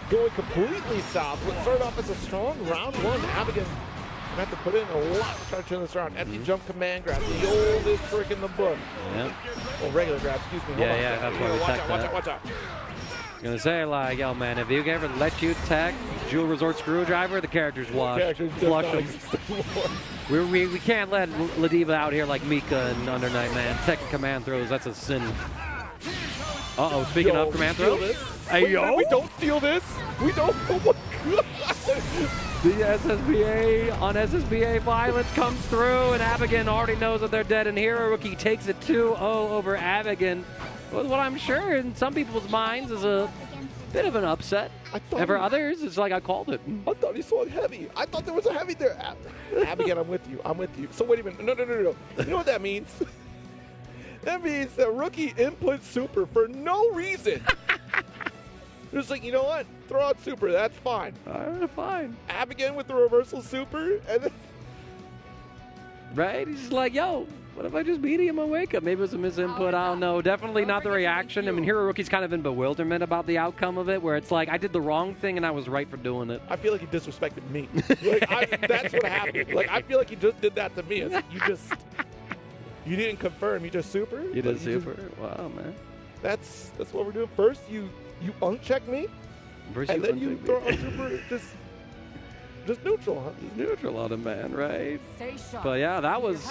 S1: going completely south. What started off as a strong round one, Abigail I have to put in a lot to try to turn this around. Empty jump command grab, the oldest trick in the book.
S2: Yep.
S1: Well, regular grab, excuse me. Hold on.
S2: That's why we tech that.
S1: Watch out.
S2: I was gonna say, like, yo, man, if you ever let you tech Jewel Resort Screwdriver, the character's washed. Flush them. We can't let Ladiva out here like Mika and Under Night, man. Tech and command throws, that's a sin. Uh-oh, speaking of command throws. Hey, yo.
S1: We don't steal this. We don't. Oh, my God.
S2: The SSBA on SSBA violence comes through, and Abigail already knows that they're dead, and Hero Rookie takes it 2-0 over Abigail. Well, what I'm sure in some people's minds is a bit of an upset. And for others, it's like I called it.
S1: I thought he swung heavy. I thought there was a heavy there. Abigail, I'm with you. So wait a minute. No. You know what that means? That means that Rookie input super for no reason. Just like, you know what? Throw out super. That's fine.
S2: Fine.
S1: Abigail with the reversal super. And then
S2: right? He's just like, yo, what if I just beat him and wake up? Maybe it was a misinput. I don't know. Definitely not the reaction. I mean, Hero Rookie's kind of in bewilderment about the outcome of it, where it's like, I did the wrong thing and I was right for doing it.
S1: I feel like he disrespected me. That's what happened. Like, I feel like he just did that to me. You didn't confirm. You just super?
S2: You did super? Wow, man.
S1: That's what we're doing. First, you uncheck me, and then you throw out super. Just neutral, huh?
S2: Neutral on him, man, right? But yeah, that was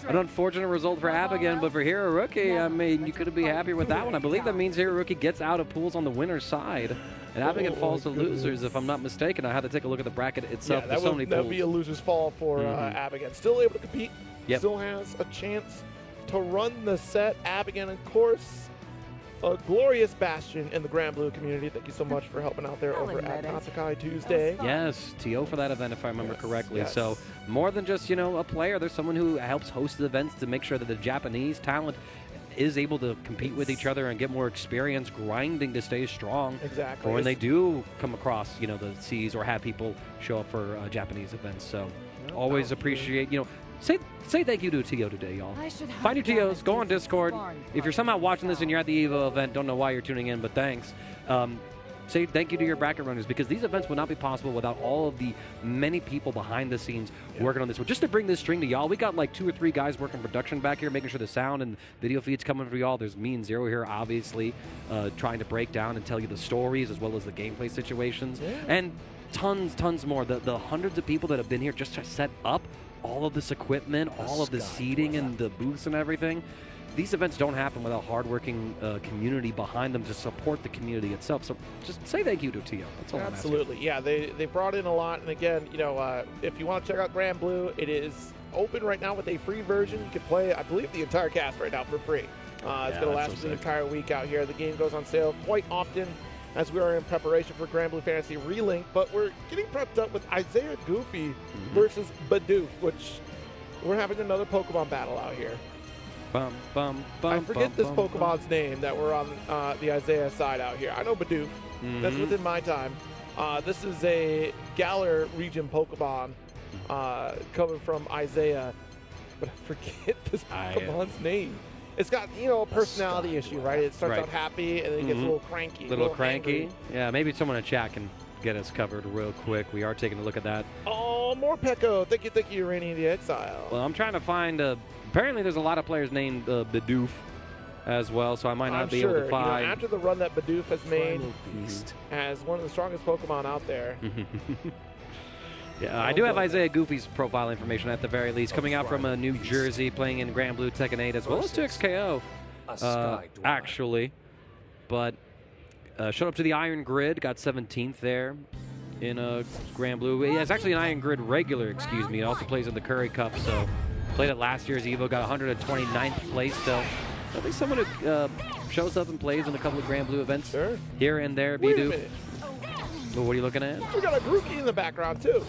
S2: an unfortunate result for Abigail, but for Hero Rookie, I mean, you couldn't be happier with that one. I believe that means Hero Rookie gets out of pools on the winner's side, and Abigail falls to losers, if I'm not mistaken. I had to take a look at the bracket itself.
S1: Yeah, that would be a loser's fall for Abigail. Still able to compete.
S2: Yep.
S1: Still has a chance to run the set. Abigail, of course, a glorious bastion in the Granblue community. Thank you so much for helping out there over at Natsukai Tuesday.
S2: Yes, TO for that event, if I remember correctly.
S1: Yes.
S2: So more than just, a player, there's someone who helps host the events to make sure that the Japanese talent is able to compete with each other and get more experience grinding to stay strong.
S1: Exactly.
S2: For when they do come across, the seas or have people show up for Japanese events. So always appreciate, Say thank you to a TO today, y'all. Find your TOs, go on Discord. If you're somehow watching this and you're at the EVO event, don't know why you're tuning in, but thanks. Say thank you to your bracket runners, because these events would not be possible without all of the many people behind the scenes working on this. Just to bring this string to y'all, we got like 2 or 3 guys working production back here, making sure the sound and video feed's coming for y'all. There's me and Zero here, obviously, trying to break down and tell you the stories as well as the gameplay situations.
S1: Yeah.
S2: And tons more. The hundreds of people that have been here just to set up all of this equipment, all of the seating and the booths and everything. These events don't happen without hardworking community behind them to support the community itself. So just say thank you to TO. That's all
S1: Absolutely. Yeah, they brought in a lot. And again, if you want to check out Granblue, it is open right now with a free version. You can play, I believe, the entire cast right now for free. It's going to last for the entire week out here. The game goes on sale quite often as we are in preparation for Granblue Fantasy Relink, but we're getting prepped up with Isaiah Goofy versus Bidoof, which we're having another Pokemon battle out here. I forget this Pokemon's name that we're on the Isaiah side out here. I know Bidoof. That's within my time. This is a Galar region Pokemon coming from Isaiah, but I forget this Pokemon's name. It's got, a personality issue, right? It starts out happy and then it gets a little cranky.
S2: Little cranky.
S1: Angry.
S2: Yeah, maybe someone in chat can get us covered real quick. We are taking a look at that.
S1: Oh, more Pekko. Thank you, Rainy the Exile.
S2: Well, I'm trying to find, apparently there's a lot of players named Bidoof as well, so I might not be able to find.
S1: After the run that Bidoof has made as one of the strongest Pokemon out there.
S2: Yeah, I do have Isaiah Goofy's profile information at the very least, coming out from New Jersey, playing in Granblue, Tekken 8, as well as 2XKO, actually. But showed up to the Iron Grid, got 17th there in Granblue. Yeah, it's actually an Iron Grid regular, excuse me. It also plays in the Curry Cup, so played at last year's EVO, got 129th place, so I think someone who shows up and plays in a couple of Granblue events here and there.
S1: Wait a minute.
S2: Well, what are you looking at?
S1: We got a Grookey in the background, too.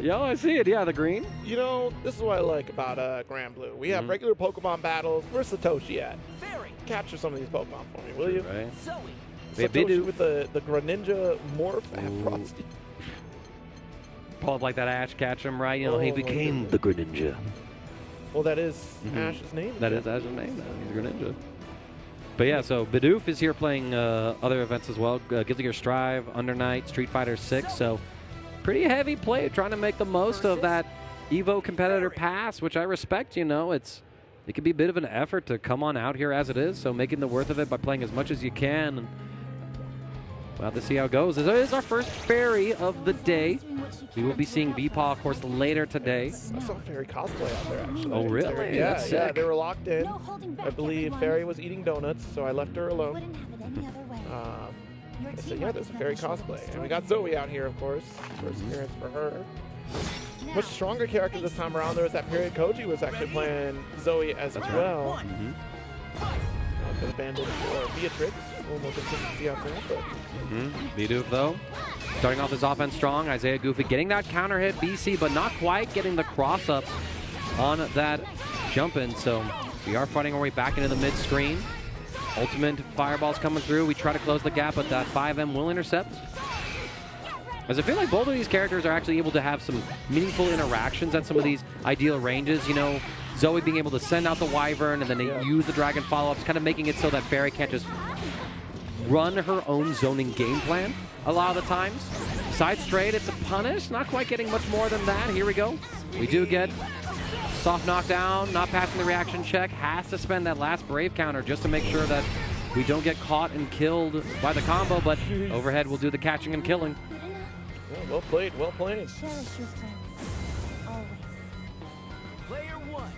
S2: Yo, I see it. Yeah, the green.
S1: This is what I like about Granblue. We have regular Pokemon battles. Where's Satoshi at? Capture some of these Pokemon for me, will you?
S2: Right.
S1: Satoshi with the Greninja morph and Frosty.
S2: Pull up like that Ash, catch him, right? He became the Greninja.
S1: Well, that is Ash's name.
S2: That is Ash's name now. He's Greninja. But yeah, so Bidoof is here playing other events as well. Guilty Gear Strive, Under Night, Street Fighter 6. So pretty heavy play, trying to make the most of that Evo competitor pass, which I respect. You know, it can be a bit of an effort to come on out here as it is, so making the worth of it by playing as much as you can. And we'll have to see how it goes. This is our first Fairy of the day. We will be seeing Beepaw, of course, later today.
S1: I saw Fairy cosplay out there, actually.
S2: Oh, really?
S1: Yeah,
S2: That's
S1: yeah,
S2: sick.
S1: they were locked in. I believe Fairy was eating donuts, so I left her alone. I said, yeah, there's a Fairy cosplay. And we got Zoe out here, of course. First appearance for her. Much stronger character this time around. There was that period Koji was actually playing Zoe as well. Been abandoned for Beatrix. A little more consistency out there. But
S2: Bidoof, though, starting off his offense strong. Isaiah Goofy getting that counter hit, BC, but not quite getting the cross up on that jump in. So we are fighting our way back into the mid screen. Ultimate fireballs coming through. We try to close the gap, but that 5M will intercept. As I feel like both of these characters are actually able to have some meaningful interactions at some of these ideal ranges. You know, Zoe being able to send out the Wyvern and then they use the Dragon follow-ups, kind of making it so that Fairy can't just run her own zoning game plan a lot of the times. Side straight, it's a punish. Not quite getting much more than that. Here we go. We do get soft knockdown, not passing the reaction check. Has to spend that last Brave counter just to make sure that we don't get caught and killed by the combo, but overhead will do the catching and killing.
S1: yeah, well played, well played.
S3: Cherish your friends. Always.
S8: Player one.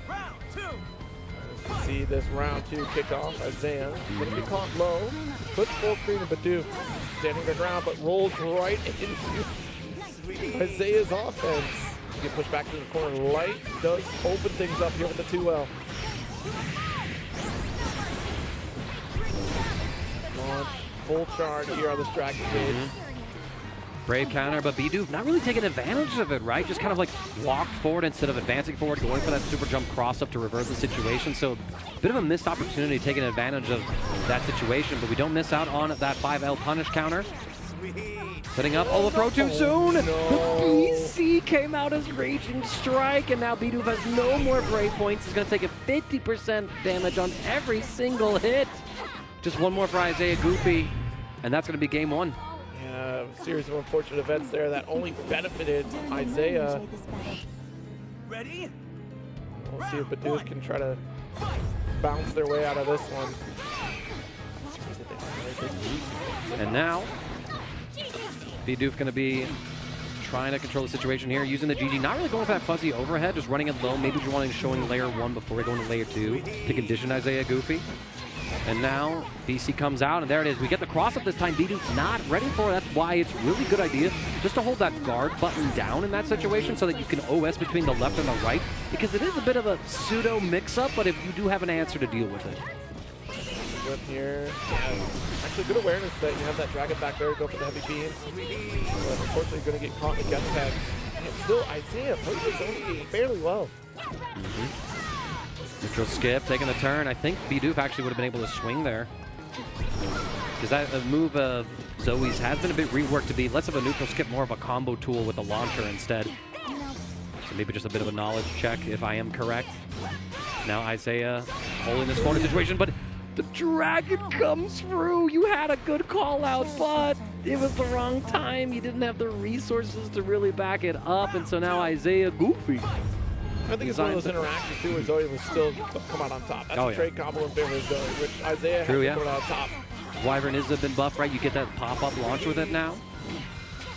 S8: Round two.
S1: Let's see this round 2 kick off. Isaiah going to be caught low. Puts full screen of Bidoof standing their ground, but rolls right into Isaiah's offense. Get pushed back to the corner. Light does open things up here with the 2L. Launch, full charge here on this Dragon Cage.
S2: Brave counter, but Bidoof not really taking advantage of it, right? Just kind of like walked forward instead of advancing forward, going for that super jump cross up to reverse the situation. So a bit of a missed opportunity taking advantage of that situation, but we don't miss out on that 5L punish counter. Setting up, oh, the throw too soon!
S1: No.
S2: The BC came out as Raging Strike, and now Bidoof has no more Brave points. He's going to take a 50% damage on every single hit. Just one more for Isaiah Goofy, and that's going to be game one.
S1: Yeah, series of unfortunate events there that only benefited Isaiah.
S8: Ready?
S1: We'll see if Bidoof can try to bounce their way out of this one.
S2: And now, Bidoof going to be trying to control the situation here, using the GG, not really going for that fuzzy overhead, just running it low, maybe just wanting showing layer 1 before we go into layer 2 to condition Isaiah Goofy. And now BC comes out, and there it is. We get the cross up this time. Bidoof's not ready for it. That's why it's really good idea just to hold that guard button down in that situation so that you can OS between the left and the right, because it is a bit of a pseudo mix-up, but if you do have an answer to deal with it.
S1: Good here. Yeah. Actually, good awareness that you have that dragon back there to go for the heavy beam. But unfortunately, going to get caught in the gun tag. And still, Isaiah plays his own game fairly well.
S2: Neutral skip, taking the turn. I think Bidoof actually would have been able to swing there. Because that move of Zoe's has been a bit reworked to be less of a neutral skip, more of a combo tool with the launcher instead. So maybe just a bit of a knowledge check, if I am correct. Now Isaiah holding this corner situation, but the dragon comes through. You had a good call out, but it was the wrong time. You didn't have the resources to really back it up, and so now Isaiah Goofy.
S1: I think it's one of those interactions too where Zoe will still come out on top. That's a trade combo in favor of Zoe, which Isaiah has to put out top.
S2: Wyvern is a been buffed, right? You get that pop-up launch with it now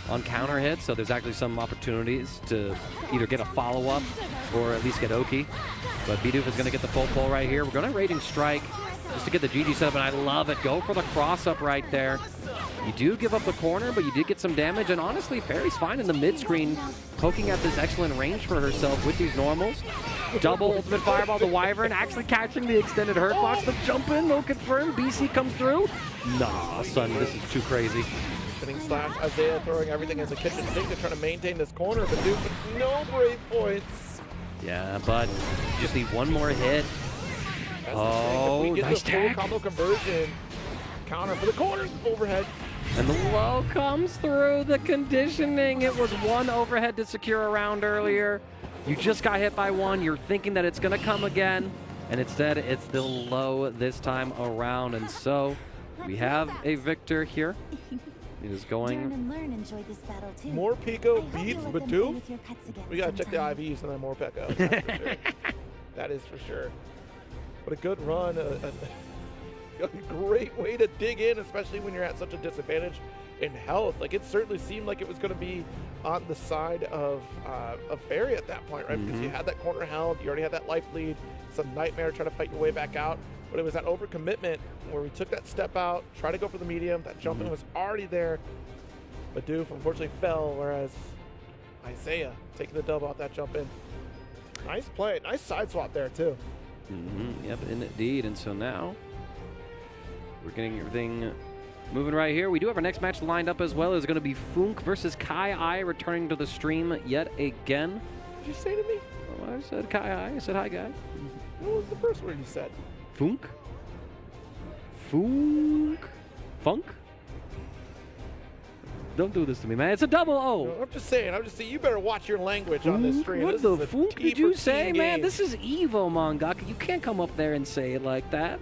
S2: on counter hits, so there's actually some opportunities to either get a follow-up or at least get Oki. But Bidoof is going to get the full pull right here. We're going to Raging Strike just to get the GG set up, and I love it. Go for the cross-up right there. You do give up the corner, but you did get some damage, and honestly, Fairy's fine in the mid-screen, poking at this excellent range for herself with these normals. Double ultimate fireball, the Wyvern actually catching the extended hurt box. The jump in, no confirm. BC comes through. Nah, son, this is too crazy.
S1: Spinning slash, Isaiah throwing everything as a kitchen sink to try to maintain this corner, but Duke with no Brave points.
S2: Yeah, but just need one more hit. Oh, nice tag.
S1: Combo conversion. Counter for the corner, overhead.
S2: And the low comes through the conditioning. It was one overhead to secure a round earlier. You just got hit by one. You're thinking that it's going to come again. And instead, it's still low this time around. And so we have a victor here. It is going.
S13: And learn enjoy this battle too.
S1: More Pico
S13: I hope
S1: beats
S13: you let them play
S1: Bidoof.
S13: with your pets again
S1: We gotta check the
S13: sometime.
S1: IVs and then more Pecco. That's for sure. That is for sure. But a good run. A great way to dig in, especially when you're at such a disadvantage in health. Like, it certainly seemed like it was going to be on the side of Fairy at that point, right? Because you had that corner held, you already had that life lead. It's a nightmare trying to fight your way back out. But it was that overcommitment where we took that step out, tried to go for the medium. That jumping was already there. But Doof unfortunately fell, whereas Isaiah taking the dub off that jump in. Nice play. Nice side swap there, too.
S2: Yep, indeed. And so now we're getting everything moving right here. We do have our next match lined up as well. It's going to be Funk versus Kai I returning to the stream yet again.
S1: What did you say to me?
S2: Oh, I said Kai I. I said hi, guy.
S1: What was the first word you said?
S2: Funk? Funk? Funk? Don't do this to me, man. It's a double O.
S1: No, I'm just saying. You better watch your language on this stream.
S2: What
S1: This
S2: the
S1: is a
S2: funk
S1: T
S2: did you
S1: for
S2: say,
S1: teen
S2: man?
S1: game.
S2: This is Evo, mangaka. You can't come up there and say it like that.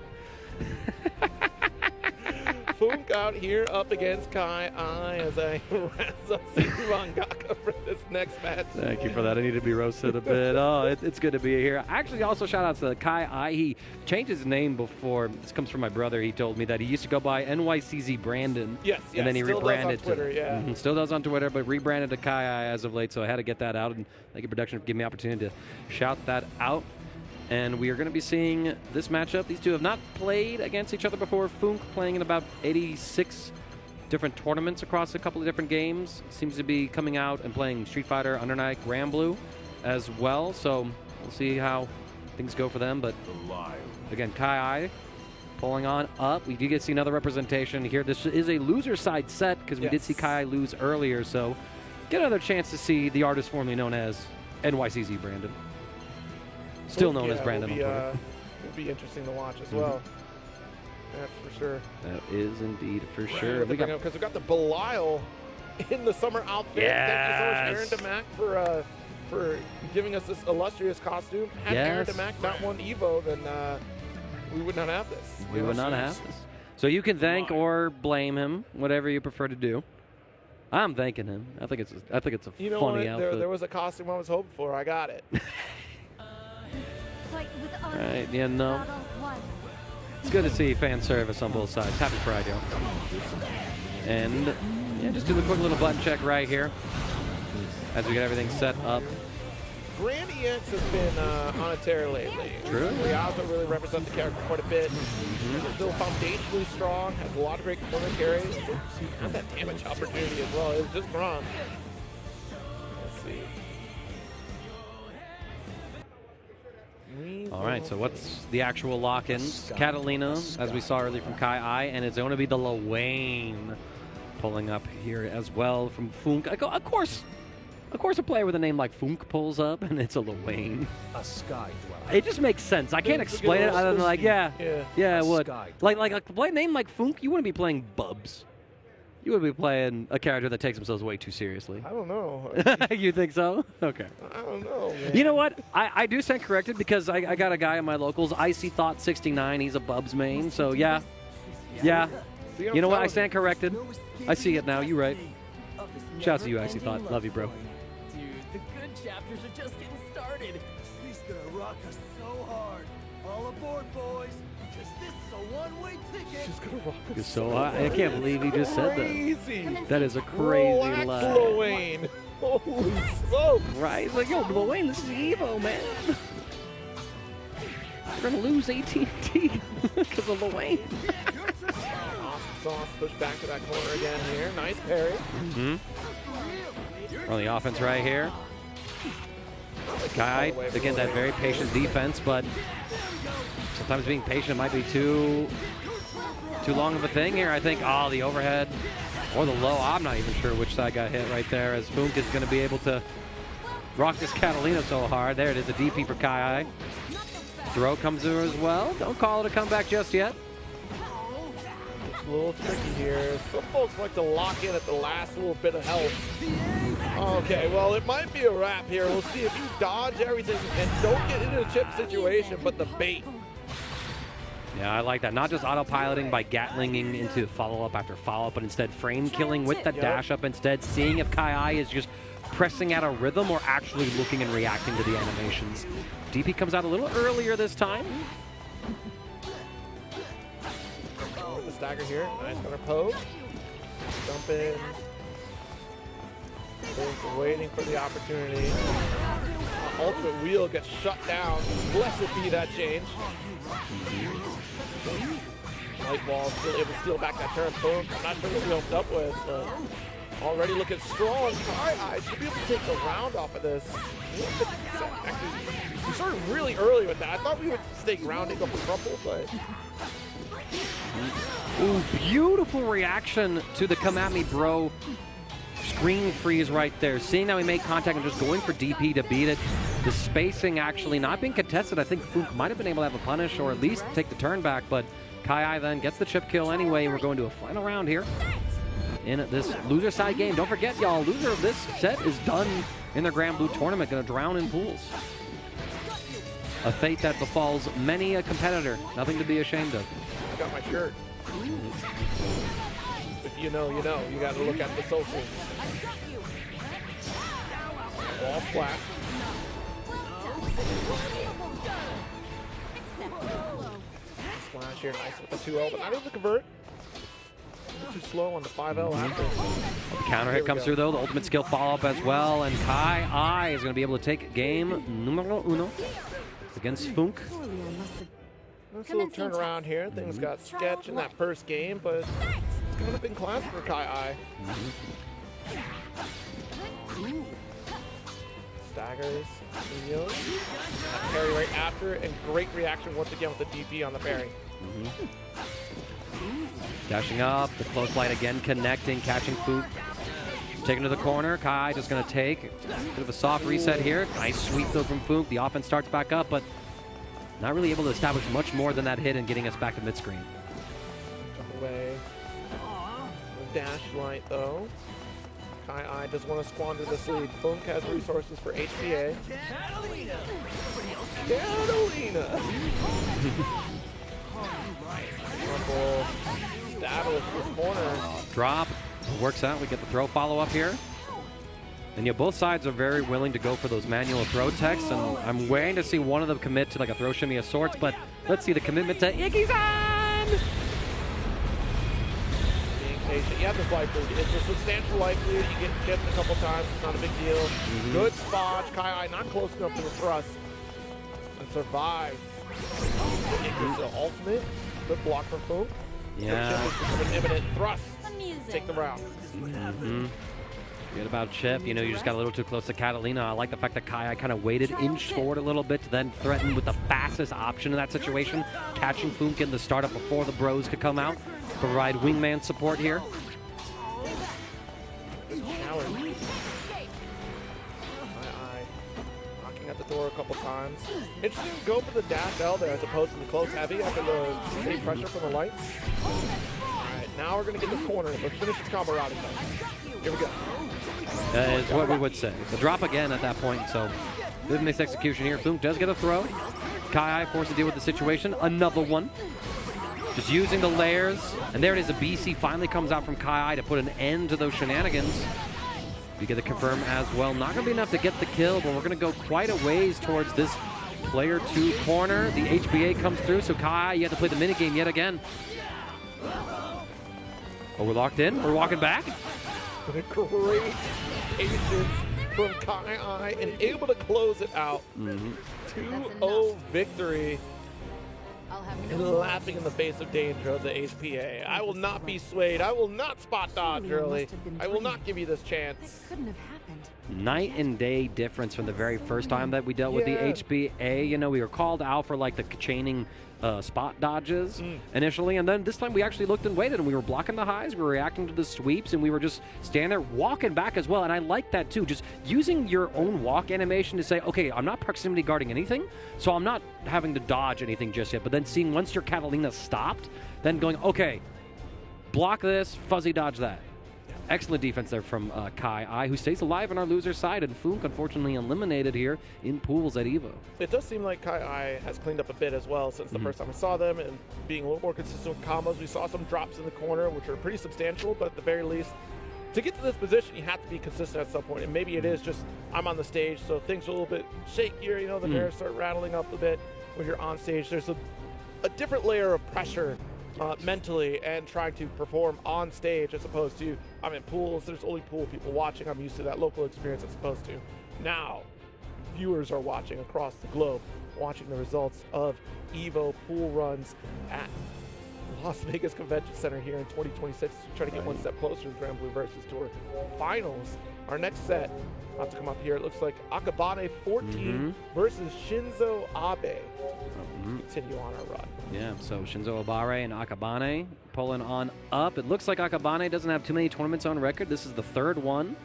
S1: Funk out here up against Kai I as I razz up mangaka for this next match.
S2: Thank you for that. I need to be roasted a bit. Oh, it's good to be here. Actually, also shout out to Kai I. He changed his name before. This comes from my brother. He told me that he used to go by NYCZ Brandon.
S1: Yes,
S2: and then he
S1: still
S2: rebranded
S1: does on Twitter,
S2: to
S1: yeah.
S2: Still does on Twitter, but rebranded to Kai I as of late. So I had to get that out, and thank you, production, for giving me the opportunity to shout that out. And we are going to be seeing this matchup. These two have not played against each other before. Funk playing in about 86 different tournaments across a couple of different games. Seems to be coming out and playing Street Fighter, Under Night, Granblue as well. So we'll see how things go for them. But again, Kai I pulling on up. We do get to see another representation here. This is a loser side set because we did see Kai I lose earlier. So get another chance to see the artist formerly known as NYCZ Brandon. Still known as Brandon on Twitter.
S1: Will be interesting to watch as well. That's for sure.
S2: That is indeed for sure.
S1: Because we got the Belial in the summer outfit. Thank you so much, Aaron DeMac, for giving us this illustrious costume. Had Aaron DeMac not won Evo, then we would not have this.
S2: We would not have this. So you can thank or blame him, whatever you prefer to do. I'm thanking him. I think it's a funny outfit.
S1: There was a costume I was hoping for. I got it.
S2: Right, yeah, no. It's good to see fan service on both sides. Happy Pride, yo. And, yeah, just do a quick little button check right here as we get everything set up.
S1: Grand EX has been on a tear lately.
S2: True.
S1: Riazo really represents the character quite a bit. Still foundationally strong, has a lot of great corner carries. Has that damage opportunity as well. It's just wrong. Let's see.
S2: All right, so what's the actual lock-ins? Catalina, as we saw earlier from Kai I, and it's going to be the Lawayne pulling up here as well from Funk. Of course, a player with a name like Funk pulls up, and it's a Lawayne.
S17: A sky dweller.
S2: It just makes sense. I can't explain it other than like, yeah, it would. Like a name like Funk, you wouldn't be playing Bubs. You would be playing a character that takes themselves way too seriously.
S1: I don't know.
S2: You think so? Okay.
S1: I don't know, man.
S2: You know what? I do stand corrected because I got a guy in my locals, Icy Thought 69. He's a Bubs main, so yeah. Yeah. You know what? I stand corrected. I see it now. You're right. Shouts to you, Icy Thought. Love you, bro.
S8: Dude, the good chapters are just getting started. He's gonna rock us so hard. All aboard, boys. Because this is a one-way ticket.
S1: She's gonna rock us
S2: You're so high. I can't believe he just said that. That is a crazy
S1: Relax,
S2: lie.
S1: Lawayne. Holy smokes.
S2: Right? He's like, yo, Lawayne, this is Evo, man. We're gonna lose AT&T because of Lawayne.
S1: Awesome sauce. Push back to that corner again here. Nice parry.
S2: On the offense right here. Guy, again, that very patient defense, but sometimes being patient might be too long of a thing here. I think, the overhead or the low. I'm not even sure which side got hit right there, as Funk is going to be able to rock this Catalina so hard. There it is, a DP for Kai I. Throw comes through as well. Don't call it a comeback just yet.
S1: It's a little tricky here. Some folks like to lock in at the last little bit of health. Okay, well, it might be a wrap here. We'll see if you dodge everything and don't get into a chip situation, but the bait.
S2: Yeah, I like that. Not just autopiloting by gatlinging into follow-up after follow-up, but instead frame killing with the dash up instead, seeing if Kai is just pressing out a rhythm or actually looking and reacting to the animations. DP comes out a little earlier this time.
S1: The stagger here. Nice counter poke. Jump in. Waiting for the opportunity. Ultimate wheel gets shut down. Blessed be that change. Light wall still able to steal back that turn. Boom. I'm not sure what we opened up with, but already looking strong. I should be able to take the round off of this. Actually, we started really early with that. I thought we would stay grounding up a crumple, but.
S2: Ooh, beautiful reaction to the come at me, bro. Screen freeze right there. Seeing how he made contact and just going for DP to beat it. The spacing actually not being contested. I think Funk might have been able to have a punish or at least take the turn back, but Kai then gets the chip kill anyway. We're going to a final round here in this loser side game. Don't forget, y'all, loser of this set is done in their Granblue tournament, going to drown in pools. A fate that befalls many a competitor. Nothing to be ashamed of.
S1: I got my shirt. If you know, you know. You got to look at the socials. Ball flat. Splash here, nice with the 2L, but not able to convert. Too slow on the 5L after.
S2: The counter hit comes through though, the ultimate skill follow-up as well, and Kai is going to be able to take game numero uno against Funk.
S1: Nice little turnaround here. Things got sketch in that first game, but it's kind of been class for Kai. Staggers, wheels, parry right after, and great reaction once again with the DP on the parry.
S2: Dashing up, the close light again connecting, catching Funk. Taking to the corner, Kai just going to take a bit of a soft reset here. Nice sweep though from Funk. The offense starts back up, but not really able to establish much more than that hit and getting us back to mid-screen.
S1: Jump away. Dash light though. Kai doesn't want to squander this lead. Funk has resources for HPA. Catalina! Rumble. Status this corner.
S2: Drop. Works out. We get the throw follow-up here. And yeah, both sides are very willing to go for those manual throw techs, and I'm waiting to see one of them commit to like a throw shimmy of sorts, but let's see the commitment to Iggy-san!
S1: Being patient. You have this life lead. It's a substantial life lead. You get chipped a couple times. It's not a big deal. Good spot. Kai not close enough to the thrust. And survives. The ultimate. Good block from Funk.
S2: Yeah.
S1: An imminent thrust. Take the round.
S2: Good about chip. You know, you just got a little too close to Catalina. I like the fact that Kai kind of waited, inched forward a little bit to then threaten with the fastest option in that situation, catching Funk in the startup before the bros could come out. Provide wingman support here.
S1: Knocking at the door a couple times. Interesting to go for the dash L there as opposed to the close heavy after the city pressure from the lights. Alright, now we're going to get this corner. Let's finish this combo routing though. Here we go.
S2: That is what we would say. The drop again at that point, so good missed execution here. Funk does get a throw. Kai forced to deal with the situation. Another one. Just using the layers. And there it is. A BC finally comes out from Kai to put an end to those shenanigans. We get the confirm as well. Not going to be enough to get the kill, but we're going to go quite a ways towards this player 2 corner. The HBA comes through, so Kai, you have to play the minigame yet again. Oh, we're locked in? We're walking back?
S1: What a great patience from Kai and able to close it out. 2-0 victory. And laughing in the face of danger of the HPA. I will not be swayed. I will not spot dodge early. I will not give you this chance.
S4: Couldn't have happened.
S2: Night and day difference from the very first time that we dealt with the HPA. You know, we were called out for like the chaining spot dodges initially, and then this time we actually looked and waited, and we were blocking the highs, we were reacting to the sweeps, and we were just standing there walking back as well. And I like that too, just using your own walk animation to say, okay, I'm not proximity guarding anything, so I'm not having to dodge anything just yet, but then seeing once your Catalina stopped, then going, okay, block this, fuzzy dodge that. Excellent defense there from Kai, who stays alive on our loser side, and Funk unfortunately eliminated here in pools at EVO.
S1: It does seem like Kai has cleaned up a bit as well since the first time we saw them, and being a little more consistent with combos. We saw some drops in the corner, which are pretty substantial, but at the very least, to get to this position, you have to be consistent at some point, and maybe it is just I'm on the stage, so things are a little bit shakier, you know, the nerves start rattling up a bit when you're on stage. There's a different layer of pressure mentally and trying to perform on stage as opposed to I'm in pools, there's only pool people watching, I'm used to that local experience as opposed to now viewers are watching across the globe, watching the results of EVO pool runs at Las Vegas Convention Center here in 2026. Trying to get one step closer to the Granblue Versus Tour Finals. Our next set, about to come up here, it looks like Akabane 14 versus Shinzo Abe. Continue on our run.
S2: Yeah, so Shinzo Abare and Akabane pulling on up. It looks like Akabane doesn't have too many tournaments on record. This is the third one,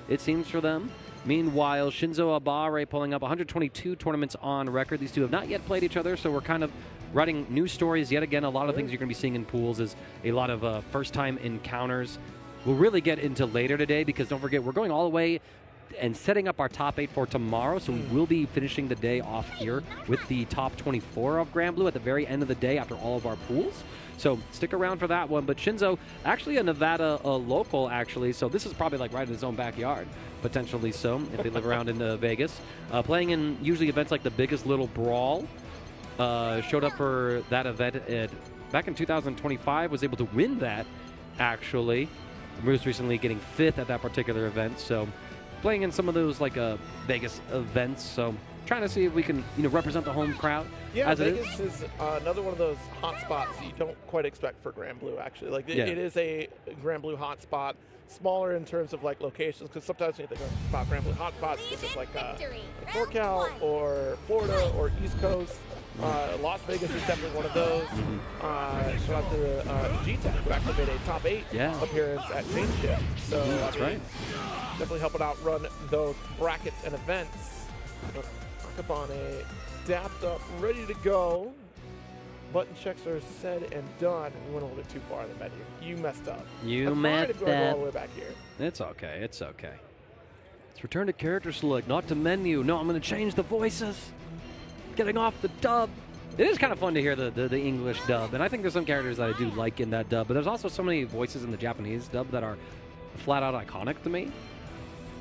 S2: it seems, for them. Meanwhile, Shinzo Abare pulling up 122 tournaments on record. These two have not yet played each other, so we're kind of writing new stories yet again. A lot of things you're going to be seeing in pools is a lot of first-time encounters. We'll really get into later today because don't forget, we're going all the way and setting up our top 8 for tomorrow, so we will be finishing the day off here with the top 24 of Granblue at the very end of the day after all of our pools. So stick around for that one. But Shinzo, actually a Nevada local, actually, so this is probably like right in his own backyard, potentially so, if they live around in Vegas. Playing in usually events like the Biggest Little Brawl. Showed up for that event back in 2025, was able to win that, actually. Most recently getting 5th at that particular event, so playing in some of those like Vegas events, so trying to see if we can represent the home crowd.
S1: Yeah,
S2: as
S1: Vegas is another one of those hot spots you don't quite expect for Granblue, actually. Like it is a Granblue hot spot, smaller in terms of like locations, because sometimes when you think about Granblue hot spots, it's just like NorCal or Florida or East Coast. Las Vegas is definitely one of those. Shout out to G-Tech, who actually made a top 8 appearance at Chain Shift. So
S2: that's right.
S1: Definitely helping out run those brackets and events. Akabane dapped up, ready to go. Button checks are said and done. We went a little bit too far in the menu. You messed up.
S2: You messed
S1: up. Go all the way back here.
S2: It's okay. It's okay. Let's return to character select, not to menu. No, I'm going to change the voices. Getting off the dub. It is kind of fun to hear the English dub, and I think there's some characters that I do like in that dub, but there's also so many voices in the Japanese dub that are flat out iconic to me.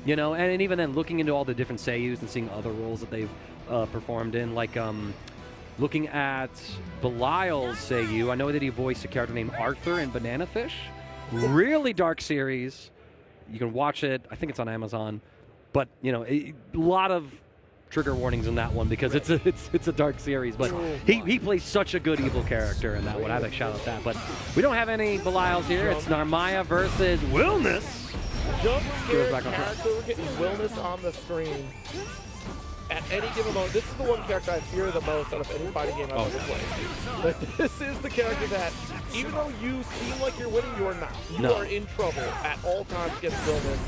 S2: And even then looking into all the different seiyus and seeing other roles that they've performed in, like looking at Belial's seiyu, I know that he voiced a character named Arthur in Banana Fish. Really dark series. You can watch it. I think it's on Amazon, but a lot of trigger warnings in that one because it's a dark series, but he plays such a good evil character in that one. I'd like to shout out that. But we don't have any Belials here. It's Narmaya versus Willness.
S1: Jump scared character. We're getting Willness on the screen at any given moment. This is the one character I fear the most out of any fighting game I've ever played. But this is the character that, even though you seem like you're winning, you are not. You are in trouble at all times against Willness.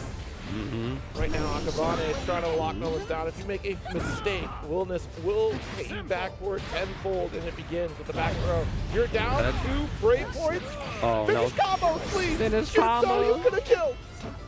S1: Right now, Akabane is trying to lock Willness down. If you make a mistake, Willness will pay you back for it tenfold, and it begins with the back throw. You're down 2 brave points. Finish combos, please.
S2: Finish combos.
S1: You could have killed.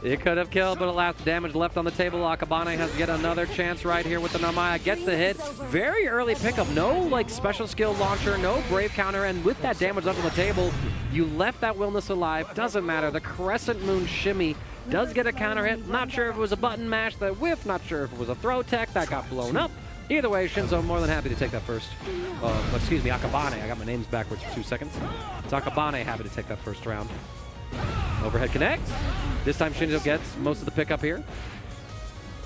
S2: It could have killed, but alas, damage left on the table. Akabane has yet another chance right here with the Narmaya. Gets the hit. Very early pickup. No special skill launcher, no brave counter, and with that damage left on the table, you left that Willness alive. Doesn't matter. The Crescent Moon shimmy does get a counter hit. Not sure if it was a button mash that whiff. Not sure if it was a throw tech that got blown up. Either way, Shinzo more than happy to take that first. Excuse me, Akabane. I got my names backwards for 2 seconds. It's Akabane happy to take that first round. Overhead connects. This time Shinzo gets most of the pickup here.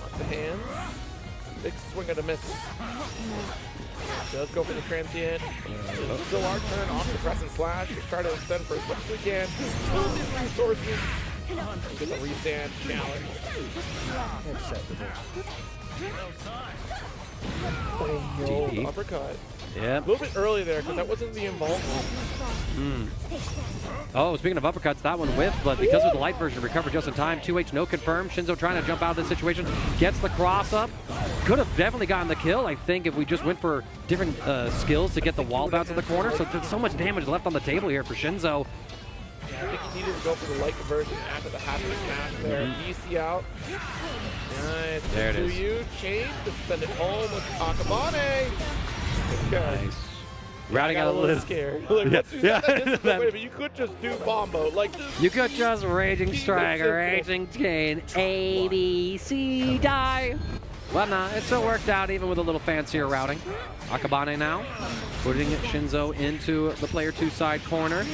S1: Lots of hands. Big swing and a miss. Does go for the transient. Still our turn off the press and slash. Just try to extend for as much as we can. Build these resources. Get the restand challenge. Oh no, the uppercut.
S2: Yeah.
S1: A little bit early there because that wasn't the involvement.
S2: Oh, speaking of uppercuts, that one whiffed, but because of the light version, recovered just in time. 2H no confirm. Shinzo trying to jump out of this situation. Gets the cross up. Could have definitely gotten the kill, I think, if we just went for different skills to get the wall bounce in the corner. So there's so much damage left on the table here for Shinzo.
S1: I think he needed to go for the light conversion after the half smash there. Easy out. Nice.
S2: There it is.
S1: You change to send it home with Akabane. Okay.
S2: Nice. Routing out
S1: a
S2: a
S1: little
S2: little
S1: scared. Like,
S2: yeah.
S1: wait a minute, you could just do Bombo. Like,
S2: you could just Raging Strike, Raging Chain, A, B, C, die. But nah, it still worked out even with a little fancier routing. Akabane now putting Shinzo into the player 2 side corner.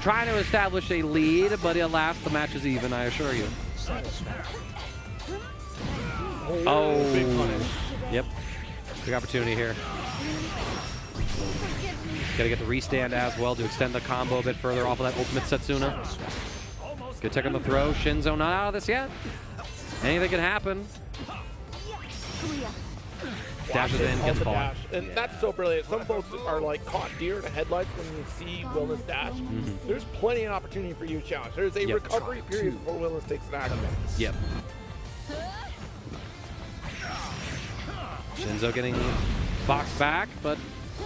S2: Trying to establish a lead, but alas, the match is even, I assure you. Oh,
S1: big punish.
S2: Yep. Big opportunity here. Got to get the restand as well to extend the combo a bit further off of that ultimate Setsuna. Good tech on the throw. Shinzo not out of this yet. Anything can happen. Dashes in, gets caught.
S1: And that's so brilliant. Some folks are like caught deer in the headlights when you see Willis dash. There's plenty of opportunity for you to challenge. There's a recovery period before Willis takes an action.
S2: Yep. Shinzo getting boxed back, but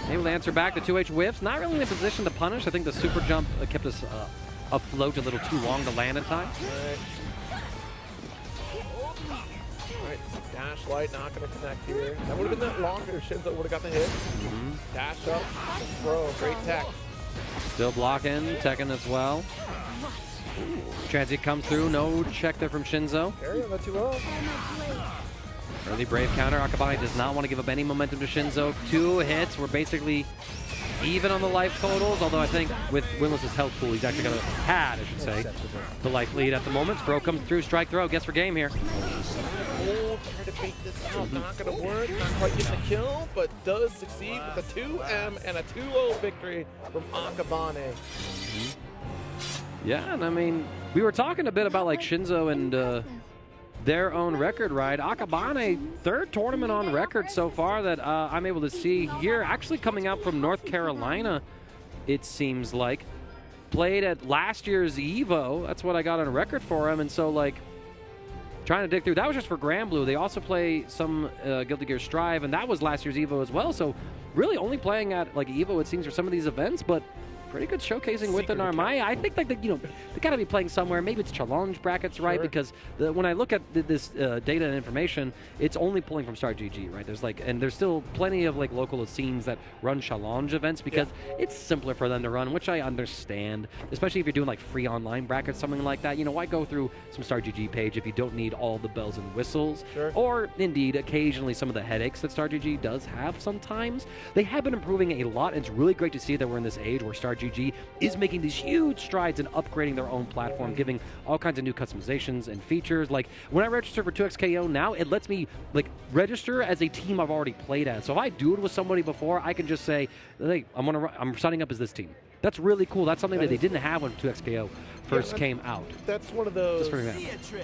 S2: able to answer back. The 2H whiffs. Not really in a position to punish. I think the super jump kept us afloat a little too long to land in time.
S1: Alright, dash light not going to connect here. That would have been that longer. Shinzo would have got the hit. Dash up, throw, great tech.
S2: Still blocking, teching as well. Transient comes through, no check there from Shinzo.
S1: Carry on the 2-0.
S2: Early brave counter. Akabane does not want to give up any momentum to Shinzo. 2 hits. We're basically even on the life totals, although I think with Willis' health pool, he's actually had, I should say, the life lead at the moment. Throw comes through, strike throw, gets for game here.
S1: Try to bait this out, not going to work, not quite getting the kill, but does succeed with a 2M and a 2-0 victory from Akabane.
S2: Yeah, and I mean, we were talking a bit about like Shinzo and their own record ride. Akabane, 3rd tournament on record so far that I'm able to see here. Actually coming out from North Carolina, it seems like. Played at last year's EVO. That's what I got on record for him. And so, like, trying to dig through. That was just for Granblue. They also play some Guilty Gear Strive, and that was last year's EVO as well. So really only playing at, like, EVO, it seems, for some of these events, but pretty good showcasing with the Narmai. I think like they gotta be playing somewhere. Maybe it's challenge brackets, right? Because when I look at this data and information, it's only pulling from Star GG, right? There's like, and there's still plenty of like local scenes that run challenge events because it's simpler for them to run, which I understand. Especially if you're doing like free online brackets, something like that. You know, why go through some Star GG page if you don't need all the bells and whistles? Or indeed, occasionally some of the headaches that Star GG does have sometimes. They have been improving a lot, and it's really great to see that we're in this age where Star GG is making these huge strides in upgrading their own platform, giving all kinds of new customizations and features. Like when I register for 2XKO now, it lets me like register as a team I've already played as. So if I do it with somebody before, I can just say, hey, I'm signing up as this team. That's really cool. That's something that they didn't have when 2XKO first came out.
S1: That's one of those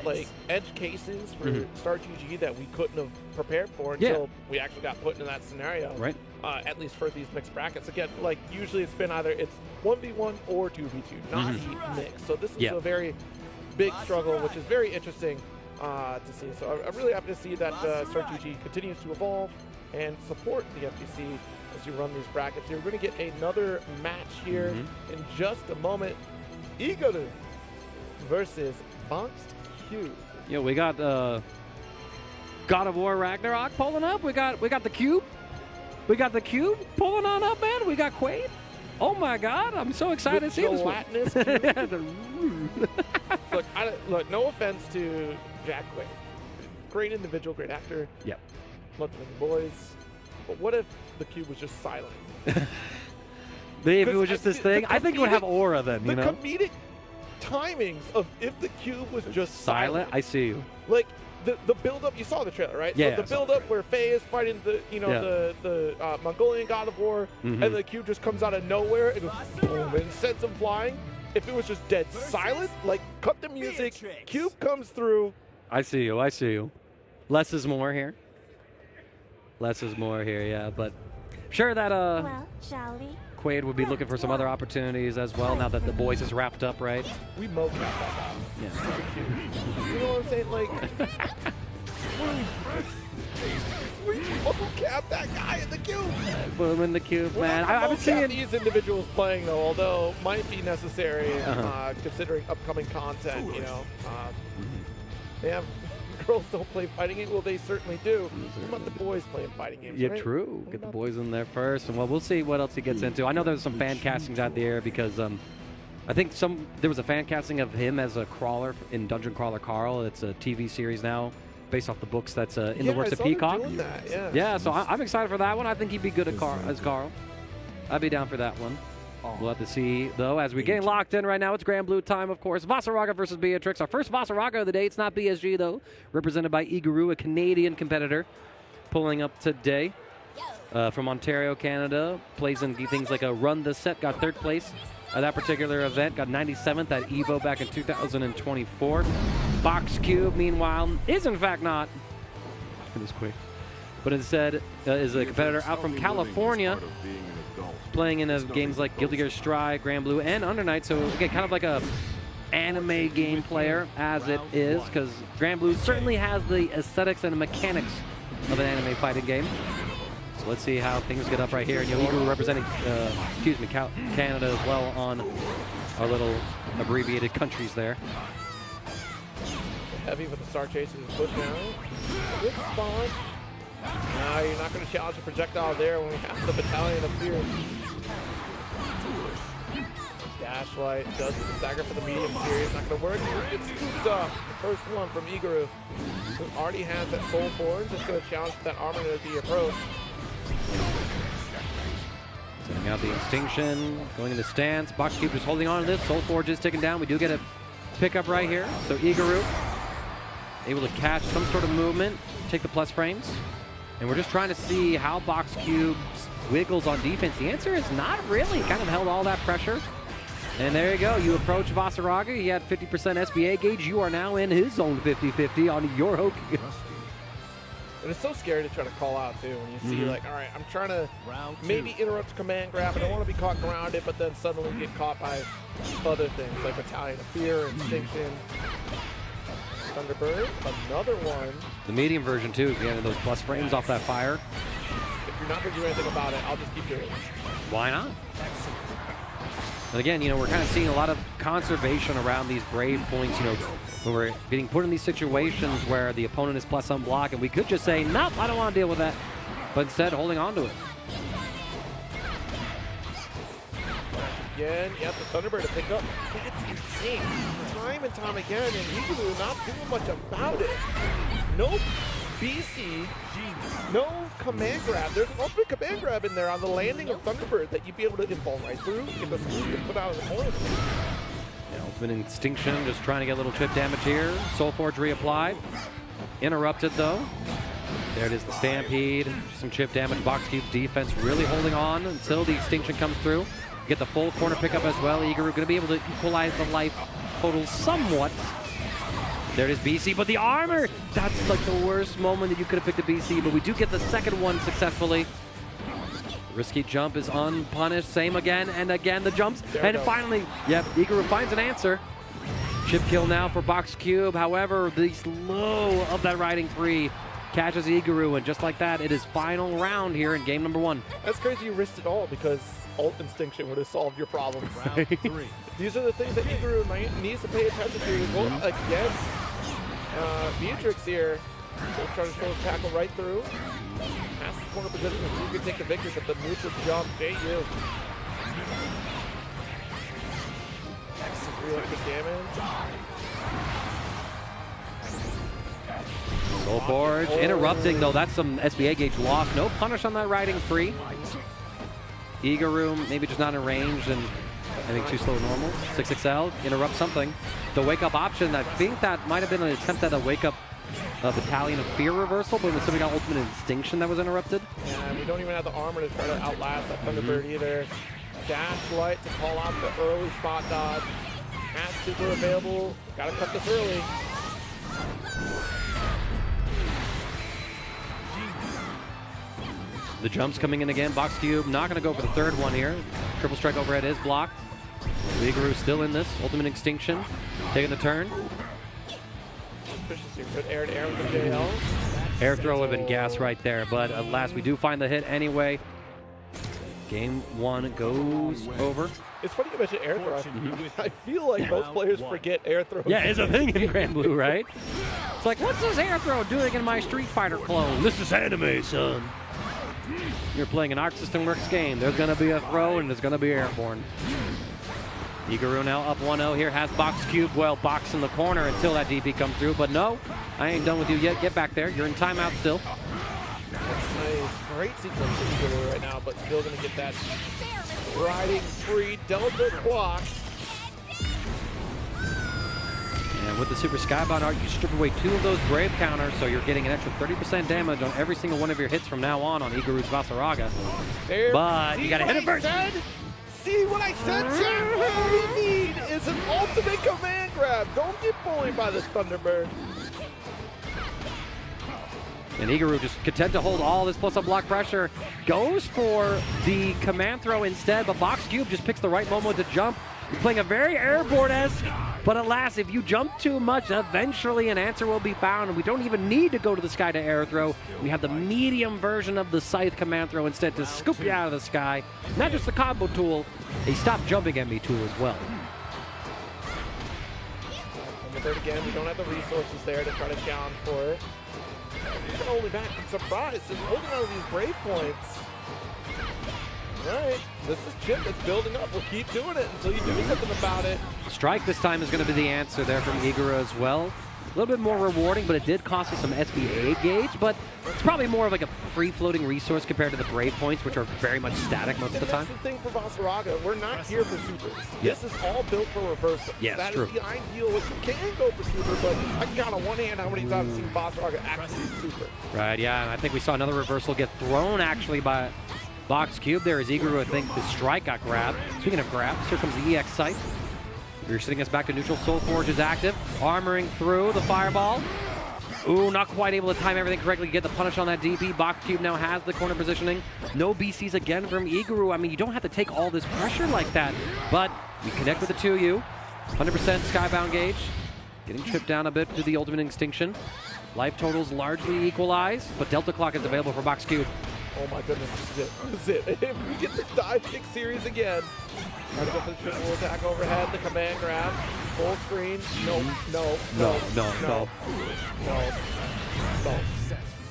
S1: like edge cases for Star GG that we couldn't have prepared for until we actually got put into that scenario.
S2: Right.
S1: At least for these mixed brackets. Again, like usually it's been either it's 1v1 or 2v2, not heat mix. So this is a very big struggle, which is very interesting to see. So I'm really happy to see that Star GG continues to evolve and support the FGC as you run these brackets. You're going to get another match here in just a moment. Igor versus Bonked Cube.
S2: Yeah, we got God of War Ragnarok pulling up. We got the Cube. We got the Cube pulling on up, man. We got Quaid. Oh my God, I'm so excited to see this one.
S1: Look, no offense to Jack Quaid. Great individual, great actor.
S2: Yep.
S1: Love the boys. But what if the Cube was just silent?
S2: If it was just this thing, I think it would have aura then, you know?
S1: The comedic timings of if the Cube was just silent.
S2: I see you.
S1: Like, the build-up, you saw the trailer, right?
S2: Yeah.
S1: So the build-up where Faye is fighting the Mongolian God of War, and the Cube just comes out of nowhere and goes boom and sends him flying. If it was just dead silent, like cut the music, Cube comes through.
S2: I see you. I see you. Less is more here. Less is more here, yeah. But sure that
S13: well, shall we?
S2: Quaid would be looking for some other opportunities as well now that the boys is wrapped up, right?
S1: We mocap that guy.
S2: Yeah.
S1: Super cute. You know what I'm saying? Like, we Cap that guy in the cube.
S2: Put him in the cube,
S1: Well,
S2: man.
S1: I
S2: I've been seeing
S1: these individuals playing though, although might be necessary considering upcoming content. You know, they have girls don't play fighting games. Well, they certainly do. What about the boys playing fighting games?
S2: Yeah,
S1: right?
S2: true. Get the boys in there first, and well, we'll see what else he gets into. I know there's some fan castings out there because I think there was a fan casting of him as a crawler in Dungeon Crawler Carl. It's a TV series now, based off the books that's in the works of Peacock. Yeah, so I'm excited for that one. I think he'd be good as Carl. I'd be down for that one. We'll have to see, though, as we get locked in right now. It's Granblue time, of course. Vasaraga versus Beatrix. Our first Vasaraga of the day. It's not BSG, though. Represented by Igaru, a Canadian competitor, pulling up today from Ontario, Canada. Plays in things like a Run the Set. Got third place at that particular event. Got 97th at EVO back in 2024. Box Cube, meanwhile, is in fact not. It was quick. But instead is a competitor out from California, playing in games like Guilty Gear Strive, Granblue, and Under Night. So again, kind of like a anime game player as it is, because Granblue certainly has the aesthetics and the mechanics of an anime fighting game. So let's see how things get up right here. And Igaru representing, Canada as well on our little abbreviated countries there.
S1: Heavy with the Star Chaser and push down. Good spawn. No, you're not going to challenge a projectile there when we have the Battalion of Fear. Dashlight does the stagger for the medium series. Not going to work. It's scooped up. The first one from Igaru, who already has that Soul Forge. Just going to challenge that armor as he approach.
S2: Setting out the Extinction, going into stance. Box Cube just holding on to this. Soul Forge is taken down. We do get a pickup right here. So Igaru able to catch some sort of movement, take the plus frames. And we're just trying to see how Box Cube wiggles on defense. The answer is not really. Kind of held all that pressure. And there you go. You approach Vasaraga. He had 50% SBA gauge. You are now in his own 50-50 on your hook.
S1: And it's so scary to try to call out, too, when you see, like, all right, I'm trying to maybe interrupt command grab. I don't want to be caught grounded, but then suddenly get caught by other things, like Battalion of Fear, Extinction, Thunderbird, another one.
S2: The medium version, too, getting those plus frames off that fire.
S1: If you're not going to do anything about it, I'll just keep doing it.
S2: Why not? And again, we're kind of seeing a lot of conservation around these brave points, when we're getting put in these situations where the opponent is plus on block, and we could just say, nope, I don't want to deal with that. But instead, holding on to it.
S1: Again, the Thunderbird to pick up. That's insane. Time and time again, and Igaru not doing much about it. No BC, no command grab. There's an ultimate command grab in there on the landing of Thunderbird that you'd be able to fall right through, get the scoop and put out of the corner.
S2: Yeah, ultimate Extinction, just trying to get a little chip damage here. Soul Forge reapplied. Interrupted, though. There it is, the Stampede. Some chip damage. Box Cube's defense really holding on until the Extinction comes through. Get the full corner pickup as well. Igaru going to be able to equalize the life total somewhat. There it is, BC, but the armor! That's like the worst moment that you could have picked a BC, but we do get the second one successfully. The risky jump is unpunished. Same again and again, the jumps. And finally, Igaru finds an answer. Chip kill now for Box Cube. However, the slow of that riding free catches Igaru, and just like that, it is final round here in game number 1.
S1: That's crazy you risked it all, because Ult Extinction would have solved your problems.
S8: Round 3.
S1: These are the things that Igaru needs to pay attention to go against Beatrix here. So trying to show a tackle right through. Pass the corner position so you can take the victory, but the neutral jump, JU. 300 damage.
S2: Soul Forge interrupting, though. That's some SBA gauge loss. No punish on that riding free. Igaru maybe just not in range, and I think too slow normal. 6XL interrupt something. The wake up option, I think that might have been an attempt at a wake up Battalion of Fear reversal, but when somebody got ultimate Extinction that was interrupted.
S1: Yeah, we don't even have the armor to try to outlast that Thunderbird either. Dash Light to call out the early spot dodge. Has super available. Gotta cut this early.
S2: The jumps coming in again. Box Cube not going to go for the third one here. Triple strike overhead is blocked. Igaru still in this. Ultimate Extinction. Taking the turn.
S1: Efficiency. Good air to air with the JL.
S2: Air throw would have been gas right there, but alas, we do find the hit anyway. Game 1 goes over.
S1: It's funny you mentioned air throw. I feel like most players forget air throw.
S2: Yeah, it's a thing in Granblue, right? It's like, what's this air throw doing in my Street Fighter clone? This is anime, son. You're playing an Arc System Works game. There's going to be a throw, and there's going to be airborne. Igaru now up 1-0 here, has Box Cube, well, box in the corner until that DP comes through, but no, I ain't done with you yet. Get back there. You're in timeout still.
S1: Nice. Great sequence from Igaru right now, but still going to get that riding free Delta block.
S2: And with the Super Skybound art, you strip away 2 of those Brave counters, so you're getting an extra 30% damage on every single one of your hits from now on Igaru's Vasaraga. But you got to hit it first.
S1: See what I said, chat? What we need is an ultimate command grab. Don't get bullied by this Thunderbird.
S2: And Igaru just content to hold all this plus-up block pressure. Goes for the command throw instead, but Box Cube just picks the right moment to jump. He's playing a very airborne-esque, but alas, if you jump too much, eventually an answer will be found, and we don't even need to go to the sky to air throw. We have the medium version of the Scythe command throw instead to scoop you out of the sky. Not just the combo tool, a stop jumping at me tool as well.
S1: Third again, we don't have the resources there to try to challenge for it. He's gonna hold it back. I'm surprised. He's holding out of these Brave points. All right, this is Chip. It's building up. We'll keep doing it until you do something about it.
S2: Strike this time is going to be the answer there from Igaru as well. A little bit more rewarding, but it did cost us some SBA gauge, but it's probably more of like a free-floating resource compared to the Brave points, which are very much static most of the time.
S1: That's the thing for Vasaraga. We're not here for supers.
S2: Yeah.
S1: This is all built for reversal.
S2: Yes,
S1: that
S2: true.
S1: is the ideal. You can go for super, but I can count on one hand how many times I've seen Vasaraga actually super.
S2: Right, yeah, and I think we saw another reversal get thrown actually by Box Cube there as Igaru, I think the strike got grabbed. Speaking of grabs, here comes the EX Scythe. You're sending us back to neutral. Soul Forge is active. Armoring through the fireball. Ooh, not quite able to time everything correctly to get the punish on that DP. Box Cube now has the corner positioning. No BCs again from Igaru. I mean, you don't have to take all this pressure like that, but you connect with the 2U. 100% Skybound gauge. Getting chipped down a bit to the ultimate extinction. Life totals largely equalized, but Delta Clock is available for Box Cube.
S1: Oh my goodness, this is it. This is it. If we get the dive kick series again, trying to go for the triple attack overhead, the command grab, full screen. No.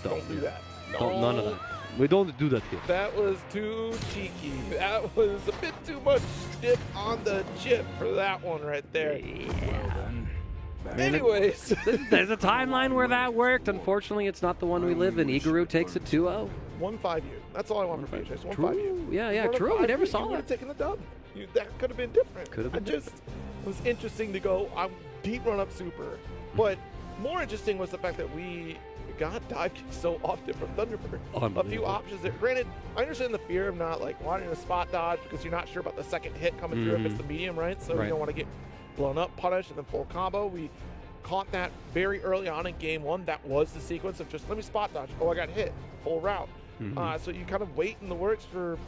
S1: Don't do that. No.
S2: None of that. We don't do that here.
S1: That was too cheeky. That was a bit too much dip on the chip for that one right there.
S2: Yeah.
S1: Anyways.
S2: There's a timeline where that worked. Unfortunately, it's not the one we live in. Igaru takes it 2-0.
S1: 1-5U. That's all I want for PHS. 1-5U.
S2: Yeah, true. I never saw
S1: that. You would have
S2: that.
S1: taken the dub. That could have been different.
S2: Could have been
S1: It was interesting to go, I'm deep run up super. But more interesting was the fact that we got dive kicked so often from Thunderbird. A few options there. Granted, I understand the fear of not like wanting to spot dodge because you're not sure about the second hit coming through if it's the medium, right? So you don't want to get blown up, punish, and then full combo. We caught that very early on in game 1. That was the sequence of just let me spot dodge. Oh, I got hit. Full route. So you kind of wait in the works for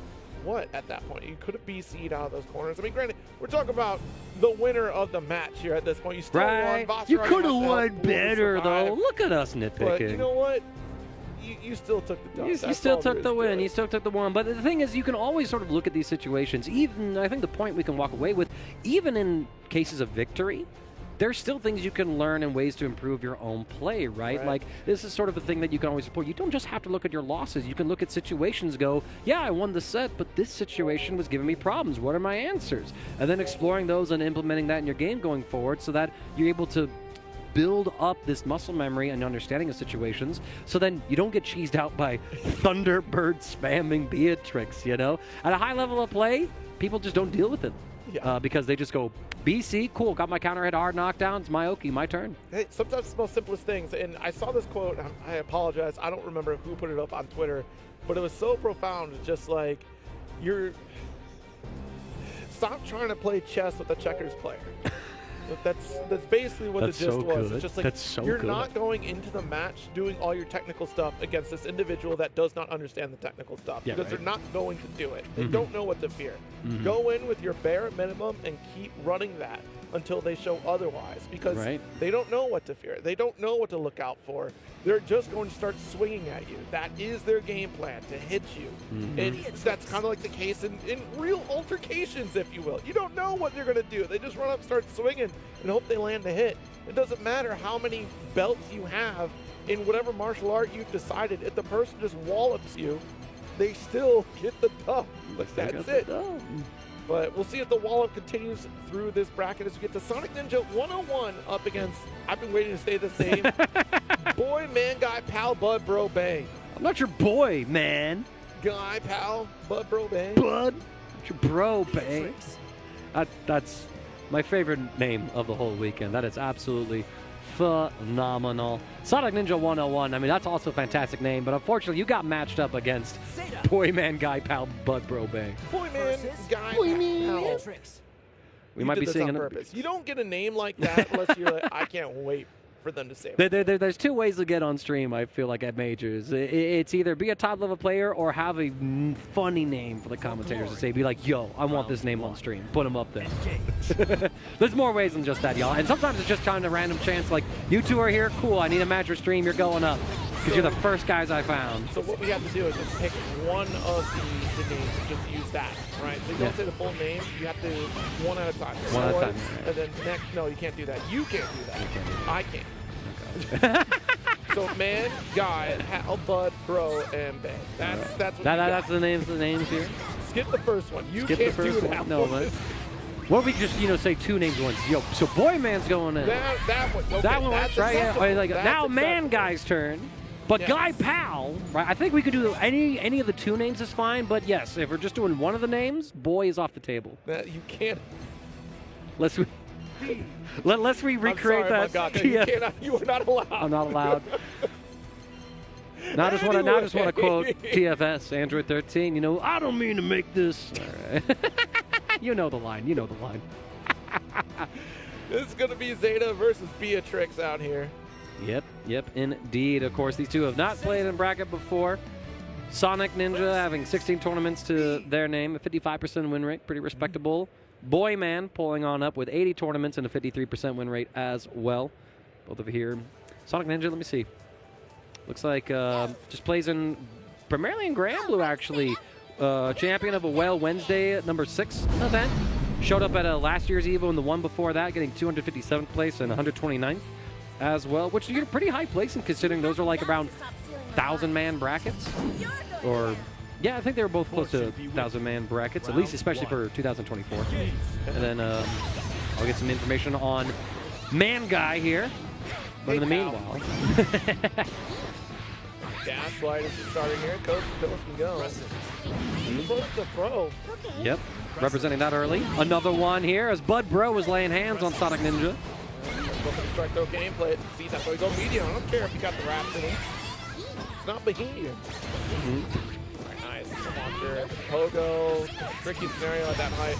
S1: what at that point? You could have BC'd out of those corners. I mean, granted, we're talking about the winner of the match here at this point. You still won.
S2: You could have won better, though. Look at us nitpicking.
S1: But you know what? You still took the dub.
S2: You still took the win. You still took the one. But the thing is, you can always sort of look at these situations. Even, I think the point we can walk away with, even in cases of victory, there's still things you can learn and ways to improve your own play, right? Like, this is sort of a thing that you can always support. You don't just have to look at your losses. You can look at situations, go, yeah, I won the set, but this situation was giving me problems. What are my answers? And then exploring those and implementing that in your game going forward so that you're able to build up this muscle memory and understanding of situations so then you don't get cheesed out by Thunderbird spamming Beatrix, you know? At a high level of play, people just don't deal with it. Because they just go, BC, cool, got my counter hit hard knockdown, it's my Oki, my turn.
S1: Hey, sometimes it's the most simplest things, and I saw this quote, I apologize, I don't remember who put it up on Twitter, but it was so profound, just like, stop trying to play chess with a checkers player. That's basically what the gist was. It's just like you're not going into the match doing all your technical stuff against this individual that does not understand the technical stuff because they're not going to do it. They don't know what to fear. Go in with your bare minimum and keep running that. until they show otherwise, because
S2: Right.
S1: they don't know what to fear. They don't know what to look out for. They're just going to start swinging at you. That is their game plan, to hit you. And that's kind of like the case in real altercations, if you will. You don't know what they're going to do. They just run up, start swinging, and hope they land a hit. It doesn't matter how many belts you have in whatever martial art you've decided. If the person just wallops you, they still get the dub. Like, that's it. But we'll see if the wallop continues through this bracket as we get to Sonic Ninja 101 up against, I've been waiting to say this name, Boy, Man, Guy, Pal, Bud, Bro, Bang.
S2: I'm not your boy, man.
S1: Guy, Pal, Bud, Bro, Bang.
S2: Bud, your bro, bang. That's my favorite name of the whole weekend. That is absolutely phenomenal. Sonic Ninja 101, I mean, that's also a fantastic name, but unfortunately, you got matched up against Boy, Man, Guy, Pal, Bud, Bro, Bang.
S1: Boy, Man, Guy,
S2: Boy,
S1: Pal.
S2: man. We might be seeing
S1: on purpose. You don't get a name like that unless you're like, I can't wait for them to say it.
S2: There's two ways to get on stream, I feel like, at majors. It's either be a top-level player or have a funny name for the commentators to say, be like, yo, I want this name on stream. Put them up there. There's more ways than just that, y'all. And sometimes it's just kind of random chance, like, you two are here, cool, I need a match for stream, you're going up. Because you're the first guys I found.
S1: So what we have to do is just pick one of the names and just use that, right? So you don't say the full name, you have to one at a time.
S2: One at a time.
S1: And then next, no, you can't do that. You can't do that. I can't. So man, guy, Hal, Bud, Bro, and Bang. That's what
S2: That's the names here.
S1: Skip the first one. You
S2: Skip
S1: can't
S2: the first
S1: do
S2: one.
S1: that
S2: No,
S1: one.
S2: man. What if we just, say two names at once? Yo, so Boy Man's going in.
S1: That one. Okay,
S2: that one
S1: that's
S2: works, right? Yeah.
S1: acceptable.
S2: Like,
S1: That's
S2: now Man
S1: acceptable.
S2: Guy's turn. But
S1: Yes.
S2: Guy Pal, right? I think we could do any of the two names is fine. But yes, if we're just doing one of the names, Boy is off the table.
S1: You can't.
S2: Let's recreate
S1: I'm sorry,
S2: that.
S1: my God, you cannot. You are not allowed.
S2: I'm not allowed. Now I just want to quote TFS Android 13. You know, I don't mean to make this. All right. You know the line.
S1: This is going to be Zeta versus Beatrix out here.
S2: Yep, indeed. Of course, these two have not played in bracket before. Sonic Ninja having 16 tournaments to their name, a 55% win rate, pretty respectable. Boy Man pulling on up with 80 tournaments and a 53% win rate as well. Both over here. Sonic Ninja, let me see. Looks like just plays primarily in Granblue, actually. Champion of a Whale Wednesday at number 6 event. Showed up at last year's EVO and the one before that, getting 257th place and 129th as well, which is a pretty high placing considering those are like around 1,000-man brackets. Or, yeah, I think they were both close to 1,000-man brackets, at least especially for 2024. And then I'll get some information on Man Guy here. But in the meanwhile...
S1: Gaslight is starting here. Coach, Phyllis can go. Look the throw.
S2: Yep, representing that early. Another one here as Bud Bro was laying hands on Sonic Ninja.
S1: Go for the strike throw gameplay. See, that's why we go medium. I don't care if you got the wraps in him. It's not Bohemian. Nice. Monster. Pogo. Tricky scenario at that height.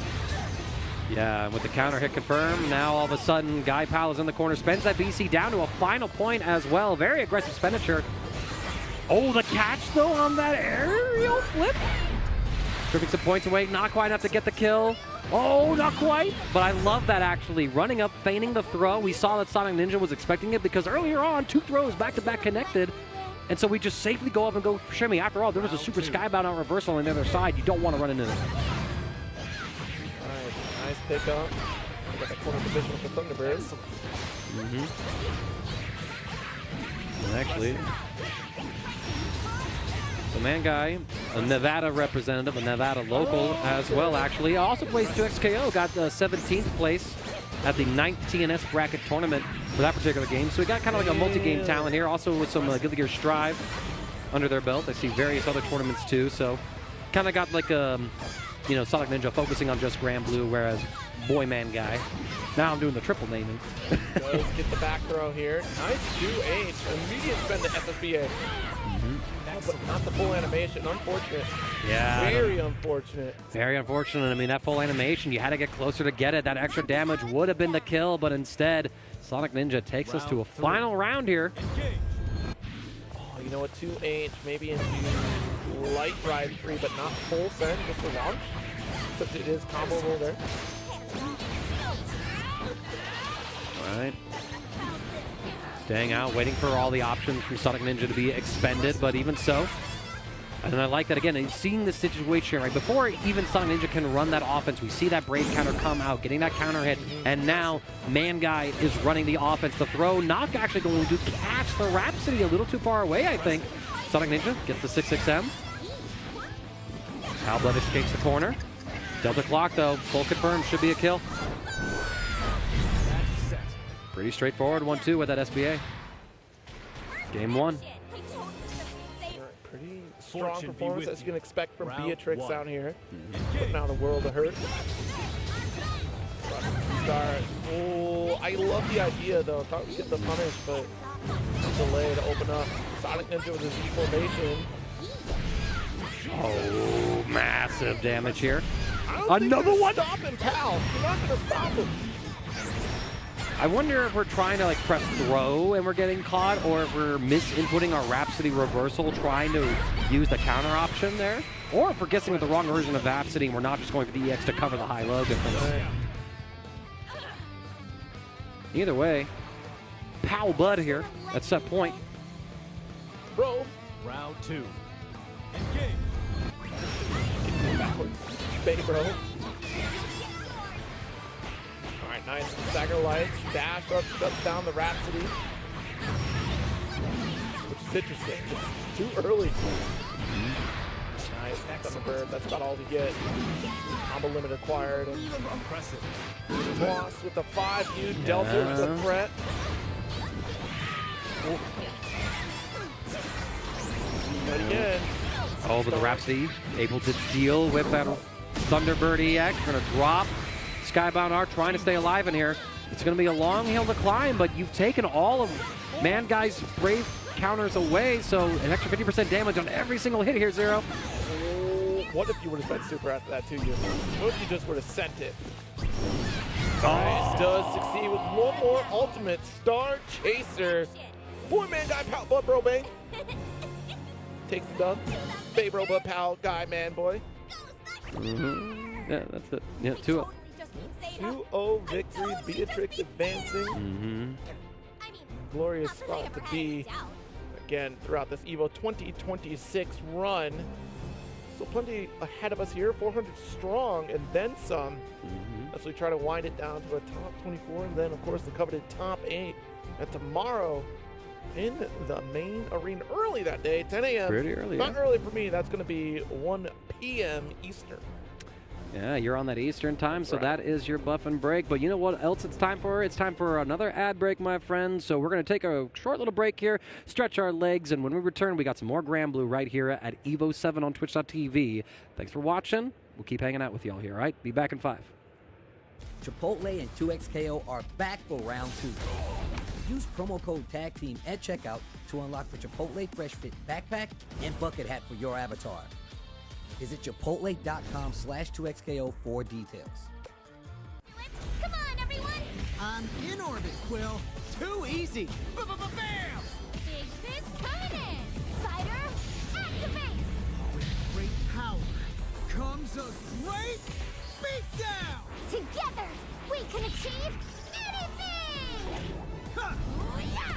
S2: Yeah, with the counter hit confirmed, now all of a sudden Guy Pal is in the corner, spends that BC down to a final point as well. Very aggressive expenditure. Oh, the catch though on that aerial flip. Stripping some points away, not quite enough to get the kill. Oh, not quite. But I love that actually. Running up, feigning the throw. We saw that Sonic Ninja was expecting it because earlier on, 2 throws back-to-back connected. And so we just safely go up and go for shimmy. After all, there was a super skybound out reversal on the other side. You don't want to run into it.
S1: Nice pick up. Got that corner position with the Thunderbird.
S2: And actually, so Man Guy, a Nevada representative, a Nevada local as well, actually. Also plays 2XKO, got 17th place at the 9th TNS bracket tournament for that particular game. So we got kind of like a multi-game talent here, also with some Guilty Gear Strive under their belt. I see various other tournaments too, so kind of got like a, Sonic Ninja focusing on just Granblue, whereas Boy Man Guy. Now I'm doing the triple naming.
S1: Does get the back throw here. Nice 2H. Immediate spend to SSBA. But not the full animation. Unfortunate.
S2: Yeah.
S1: Very unfortunate.
S2: Very unfortunate. I mean, that full animation, you had to get closer to get it. That extra damage would have been the kill, but instead, Sonic Ninja takes us to a final round here.
S1: Oh, you know what? 2H, maybe into light ride 3, but not full send, just the launch. Since it is comboable there.
S2: All right. Staying out, waiting for all the options from Sonic Ninja to be expended, but even so. And I like that, again, seeing the situation, right? Before even Sonic Ninja can run that offense, we see that Brave counter come out, getting that counter hit, and now Man Guy is running the offense. The throw not actually going to catch the Rhapsody, a little too far away, I think. Sonic Ninja gets the 6-6M. Halblood escapes the corner. Delta Clock, though, full confirmed, should be a kill. Pretty straightforward 1-2 with that SBA. Game 1.
S1: Pretty strong performance as you can expect from Beatrix down here. Putting out a world of hurt. Start. Oh, I love the idea though. Thought we get the punish, but delay to open up. Sonic Ninja with his E formation.
S2: Oh, massive damage here.
S1: Another one. Stop him, pal. You're not gonna stop him.
S2: I wonder if we're trying to like press throw and we're getting caught, or if we're misinputting our Rhapsody reversal, trying to use the counter option there, or if we're guessing with the wrong version of Rhapsody and we're not just going for the EX to cover the high-low difference. Right. Either way, Pow Bud here at set point.
S1: Bro.
S8: Round 2. Engage.
S1: Backwards. Bay, bro. Alright, nice. Stagger lights. Dash up, shuts down the Rhapsody. Which is interesting. It's too early. Nice. Thunderbird. That's about all we get. Combo limit acquired. Cross with the 5U. Delta with the threat. But again.
S2: Oh, but the Rhapsody able to deal with that Thunderbird EX. We're going to drop Skybound Arc, trying to stay alive in here. It's going to be a long hill to climb, but you've taken all of Man Guy's Brave counters away, so an extra 50% damage on every single hit here, Zero.
S1: Oh, what if you would have spent super after that too, you? What if you just would have sent it? Nice, does succeed with one more ultimate Star Chaser. Boy, Man Guy, pal, bud, bro, bang. Takes the dub. Bay, bro, bud, pal, guy, man, boy.
S2: Yeah, that's it. Yeah, 2-0.
S1: 2-0 victory. Beatrix advancing. Glorious spot to be again throughout this EVO 2026 run. So plenty ahead of us here. 400 strong and then some. As we try to wind it down to a top 24, and then of course the coveted top 8. And tomorrow in the main arena early that day, 10 a.m.
S2: Pretty early.
S1: Not early for me. That's going to be 1 p.m. Eastern.
S2: Yeah, you're on that Eastern time, so
S1: right.
S2: That is your buff and break. But you know what else it's time for? It's time for another ad break, my friends. So we're going to take a short little break here, stretch our legs, and when we return, we got some more Granblue right here at EVO 7 on Twitch.tv. Thanks for watching. We'll keep hanging out with y'all here, all right? Be back in 5.
S5: Chipotle and 2XKO are back for round 2. Use promo code TAGTEAM at checkout to unlock the Chipotle Fresh Fit backpack and bucket hat for your avatar. Visit chipotle.com/2XKO for details.
S17: Come on, everyone!
S8: I'm in orbit, Quill. Too easy. Bam!
S17: Big fist coming in! Fighter, activate!
S8: With great power comes a great beatdown!
S17: Together, we can achieve anything!
S8: Ha!
S17: Yeah!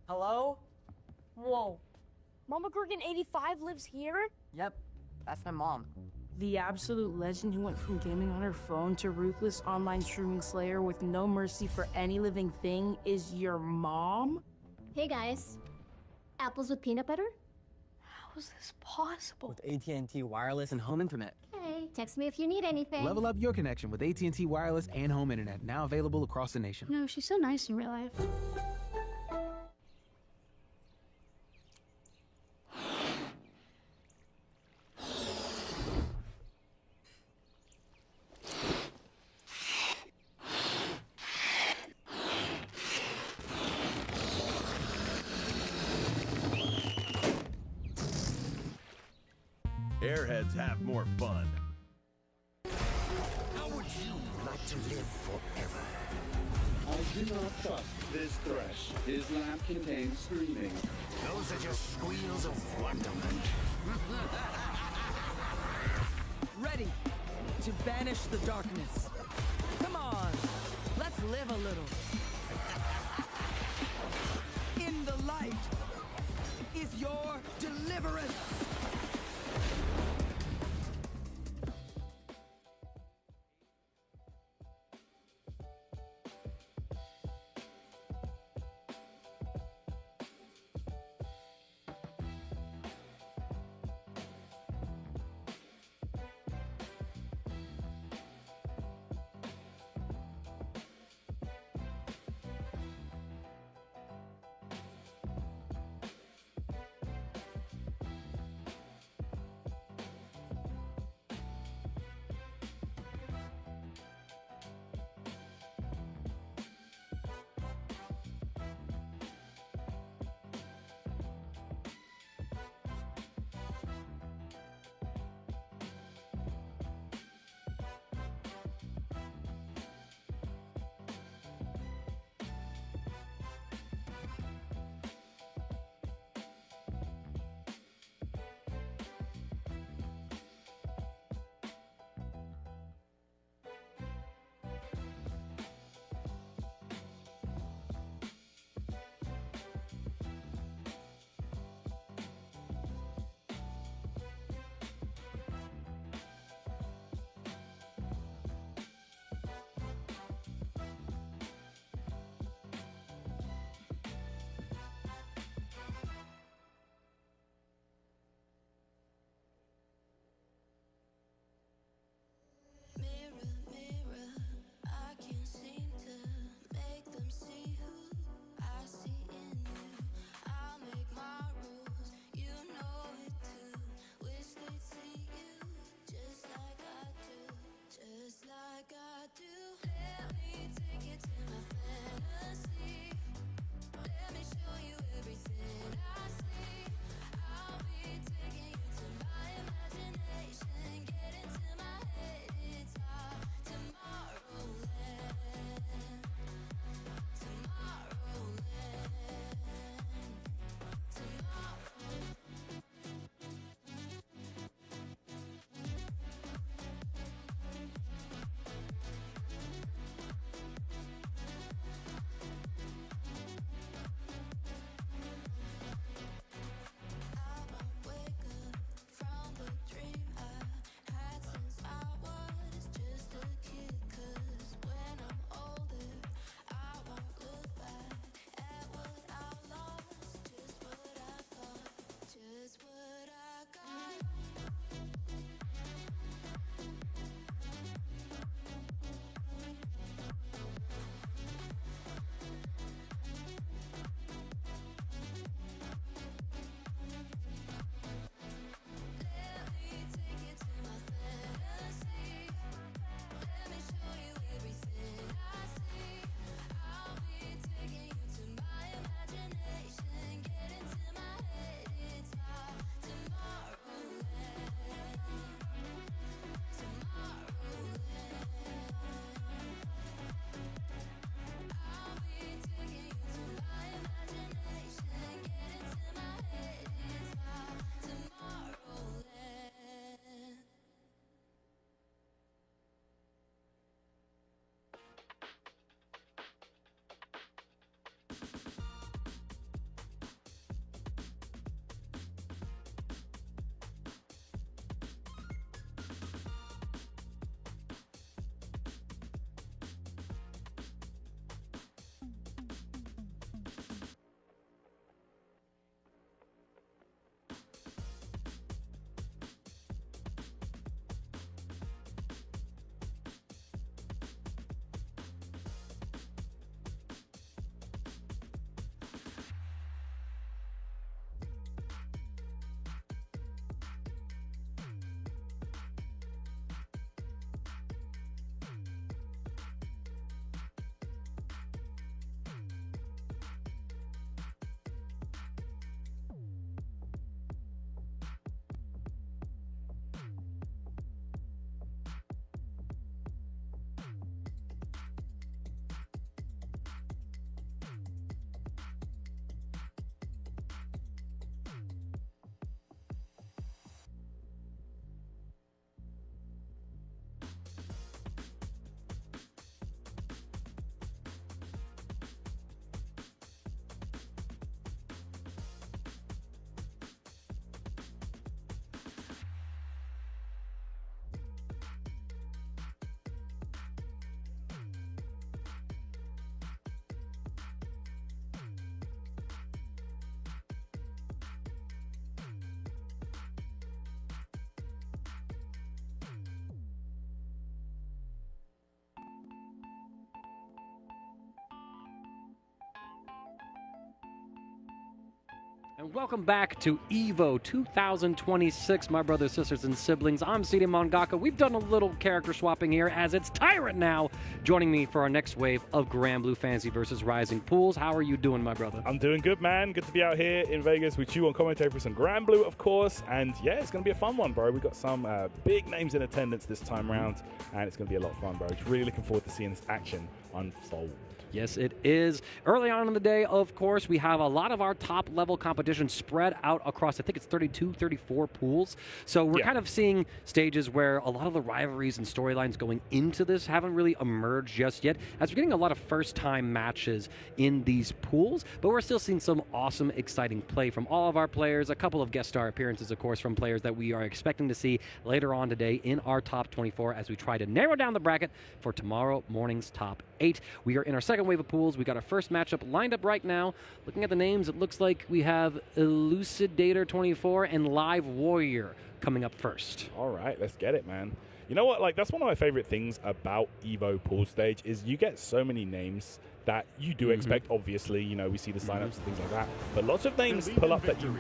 S9: Hello?
S10: Whoa. Mama Gorgon 85 lives here?
S9: Yep, that's my mom.
S10: The absolute legend who went from gaming on her phone to ruthless online streaming slayer with no mercy for any living thing is your mom?
S3: Hey guys. Apples with peanut butter?
S10: How is this possible?
S9: With AT&T Wireless and Home Internet.
S3: Hey, text me if you need anything.
S11: Level up your connection with AT&T Wireless and Home Internet, now available across the nation.
S3: No, she's so nice in real life.
S18: Airheads have more fun.
S8: How would you like to live forever?
S7: I do not trust this thresh. His lamp contains screaming.
S8: Those are just squeals of wonderment.
S19: Ready to banish the darkness. Come on, let's live a little. In the light is your deliverance.
S2: And welcome back to EVO 2026, my brothers, sisters, and siblings. I'm CD Mangaka. We've done a little character swapping here as it's Tyrant now joining me for our next wave of Granblue Fantasy versus Rising Pools. How are you doing, my brother?
S20: I'm doing good, man. Good to be out here in Vegas with you on commentary for some Granblue, of course. And yeah, it's going to be a fun one, bro. We've got some big names in attendance this time around, and it's going to be a lot of fun, bro. Just really looking forward to seeing this action unfold.
S2: Yes, it is. Early on in the day, of course, we have a lot of our top-level competition spread out across, I think it's 32, 34 pools. So we're kind of seeing stages where a lot of the rivalries and storylines going into this haven't really emerged just yet, as we're getting a lot of first-time matches in these pools. But we're still seeing some awesome, exciting play from all of our players, a couple of guest star appearances, of course, from players that we are expecting to see later on today in our top 24 as we try to narrow down the bracket for tomorrow morning's top 8. We are in our second wave of pools. We got our first matchup lined up right now. Looking at the names, it looks like we have Elucidator 24 and Live Warrior coming up first.
S20: All right, let's get it, man. You know what? Like, that's one of my favorite things about EVO pool stage is you get so many names that you do expect. Obviously, you know, we see the signups and things like that, but lots of names pull up that you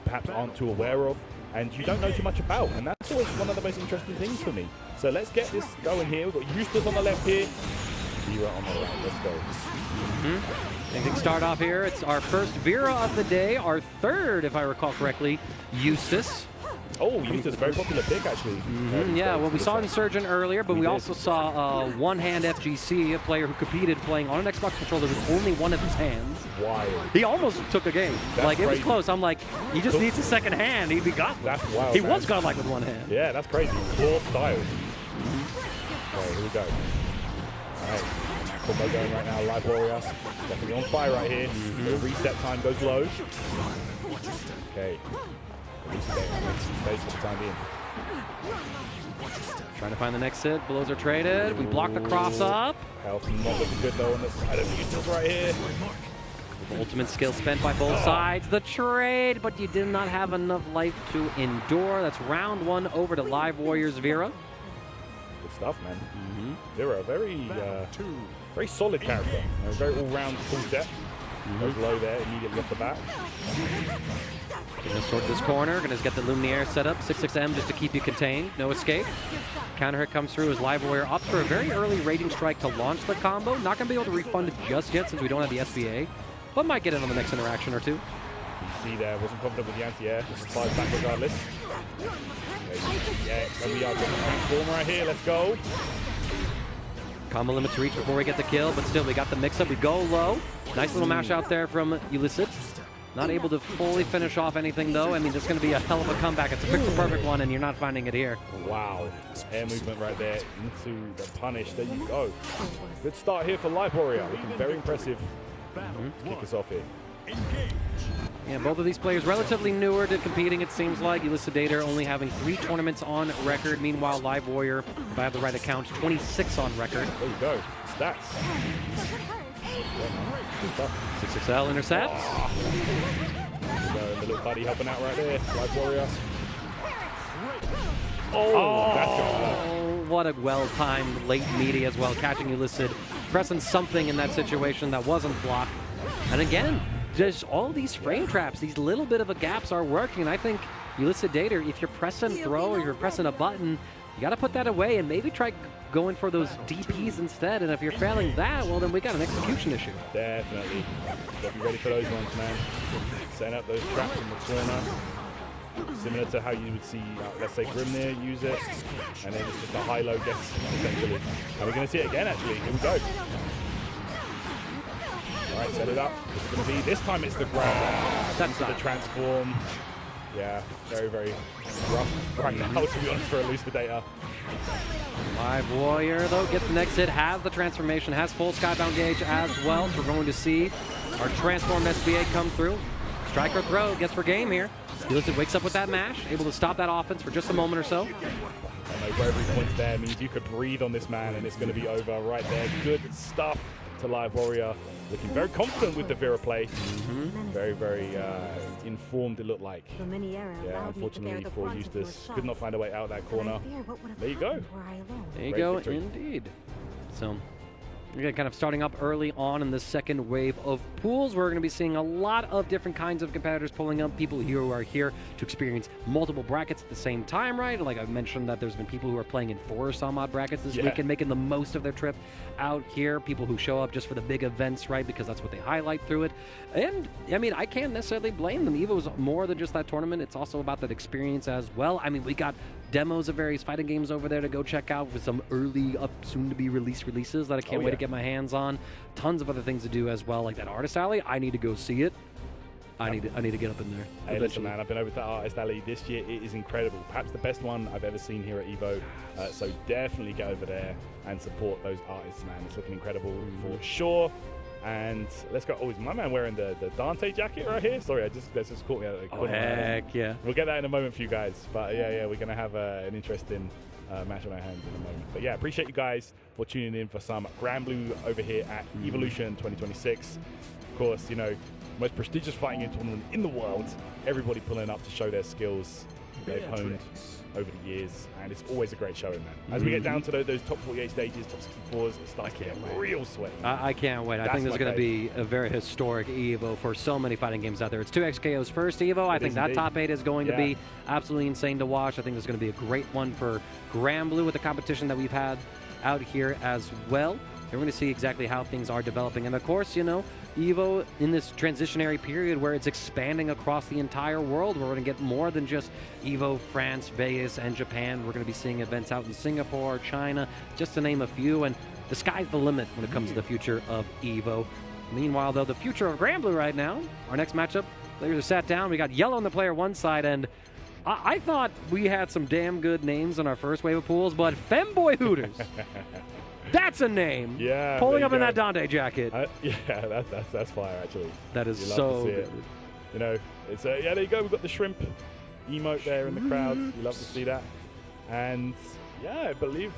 S20: perhaps aren't too aware of and you don't know too much about, and that's always one of the most interesting things for me. So let's get this going here. We've got Eustace on the left here, Vera on the right. Let's go.
S2: Anything start off here. It's our first Vera of the day, our third, if I recall correctly, Eustace.
S20: Oh, Eustace, very popular pick, actually.
S2: Yeah, well, we saw Insurgent earlier, but we also saw one-hand FGC, a player who competed playing on an Xbox controller with only one of his hands.
S20: Wild.
S2: He almost took a game.
S20: That's
S2: it was
S20: crazy.
S2: close. I'm like, he just needs a second hand. He'd be godlike.
S20: That's wild.
S2: He was godlike with one hand.
S20: Yeah, that's crazy. Raw style. Okay, here we go. All right. Combo going right now, Live Warrior. Definitely on fire right here. The reset time goes low. Okay. Makes some space for the time being.
S2: Trying to find the next hit. Blows are traded. We block the cross up.
S20: Health not looking good though on the side of Eustace right here.
S2: Ultimate skill spent by both sides. The trade, but you did not have enough life to endure. That's round one over to Live Warriors Vera.
S20: Good stuff, man. Vera, very solid character. Very all-round full set. Goes low there immediately off the bat.
S2: Gonna sort this corner. Gonna get the Lumiere set up. 6-6M just to keep you contained. No escape. Counter hit comes through as Live Warrior opts for a very early Raging Strike to launch the combo. Not gonna be able to refund it just yet since we don't have the SBA, but might get it on the next interaction or two.
S20: You see there, wasn't confident with the anti-air. Just flies back regardless. Yeah, and we are getting the transform right here. Let's go.
S2: Combo limit to reach before we get the kill, but still we got the mix-up. We go low. Nice little mash out there from Ulysses. Not able to fully finish off anything though. I mean, it's going to be a hell of a comeback. It's a pixel-perfect one, and you're not finding it here.
S20: Wow. Air movement right there into the punish. There you go. Good start here for Live Warrior. Looking very impressive. Kick us off here.
S2: Yeah, both of these players relatively newer to competing, it seems like. Elucidator only having 3 tournaments on record. Meanwhile, Live Warrior, if I have the right account, 26 on record.
S20: There you go. Stats.
S2: 6XL intercepts.
S20: There we go. The little buddy helping out right there. Live Warrior. Oh,
S2: what a well-timed late meaty as well. Catching Elucid, pressing something in that situation that wasn't blocked. And again, just all these frame traps, these little bit of a gaps are working. And I think Elucidator, if you're pressing throw or you're pressing a button, you got to put that away and maybe try going for those DPs instead. And if you're failing that, well, then we got an execution issue.
S20: Definitely. Got to be ready for those ones, man. Setting up those traps in the corner. Similar to how you would see, let's say, Grimnir use it. And then it's just a high-low guess, essentially. And we're going to see it again, actually. Here we go. All right, set it up. It's going to be, this time it's the grab. That's the transform. Yeah, very, very rough right now, to be honest, for Elucidator.
S2: Live Warrior, though, gets the next hit, has the transformation, has full Skybound gauge as well. So we're going to see our transformed SBA come through. Strike or throw, gets for game here. Elucid wakes up with that mash, able to stop that offense for just a moment or so.
S20: I know where every point there means you could breathe on this man and it's going to be over right there. Good stuff to Live Warrior. Looking very confident with the Vera play. Very, very informed it looked like. Yeah, unfortunately for Eustace, could not find a way out of that corner. There you go.
S2: There you go, indeed. So, Again, kind of starting up early on in the second wave of pools. We're going to be seeing a lot of different kinds of competitors pulling up, people here who are here to experience multiple brackets at the same time, right? Like I mentioned that there's been people who are playing in 4 or some odd brackets this week and making the most of their trip out here. People who show up just for the big events, right? Because that's what they highlight through it. And, I mean, I can't necessarily blame them. EVO is more than just that tournament. It's also about that experience as well. I mean, we got demos of various fighting games over there to go check out with some early soon-to-be releases that I can't wait to get my hands on. Tons of other things to do as well, like that Artist Alley. I need to go see it. I need to get up in there.
S20: Hey, listen, man, I've been over to that Artist Alley this year. It is incredible. Perhaps the best one I've ever seen here at EVO. So definitely get over there and support those artists, man. It's looking incredible for sure. And let's go. Oh, is my man wearing the Dante jacket right here? Sorry, that's just caught me out of the corner.
S2: Heck yeah.
S20: We'll get that in a moment for you guys. But yeah, we're going to have an interesting match on our hands in a moment. But yeah, appreciate you guys for tuning in for some Granblue over here at Evolution 2026. Of course, you know, most prestigious fighting game tournament in the world. Everybody pulling up to show their skills they've honed over the years, and it's always a great showing, man. As we get down to those top 48 stages, top 64s, it starts to get real sweaty.
S2: I can't wait. I think this is going to be a very historic EVO for so many fighting games out there. It's 2XKO's first EVO. I think that top 8 is going to be absolutely insane to watch. I think there's going to be a great one for Granblue with the competition that we've had out here as well. We're going to see exactly how things are developing. And of course, you know, EVO in this transitionary period where it's expanding across the entire world. We're going to get more than just EVO France, Vegas, and Japan. We're going to be seeing events out in Singapore, China, just to name a few. And the sky's the limit when it comes to the future of EVO. Meanwhile, though, the future of Granblue right now, our next matchup, players are sat down. We got Yellow on the player one side, and I thought we had some damn good names on our first wave of pools, but Femboy Hooters. That's a name.
S20: Yeah.
S2: Pulling up in that Dante jacket.
S20: Yeah, that's fire, actually.
S2: That is
S20: you love
S2: so
S20: to see
S2: good.
S20: it. You know, it's yeah, there you go. We've got the shrimp emote there in the crowd. You love to see that. And yeah, I believe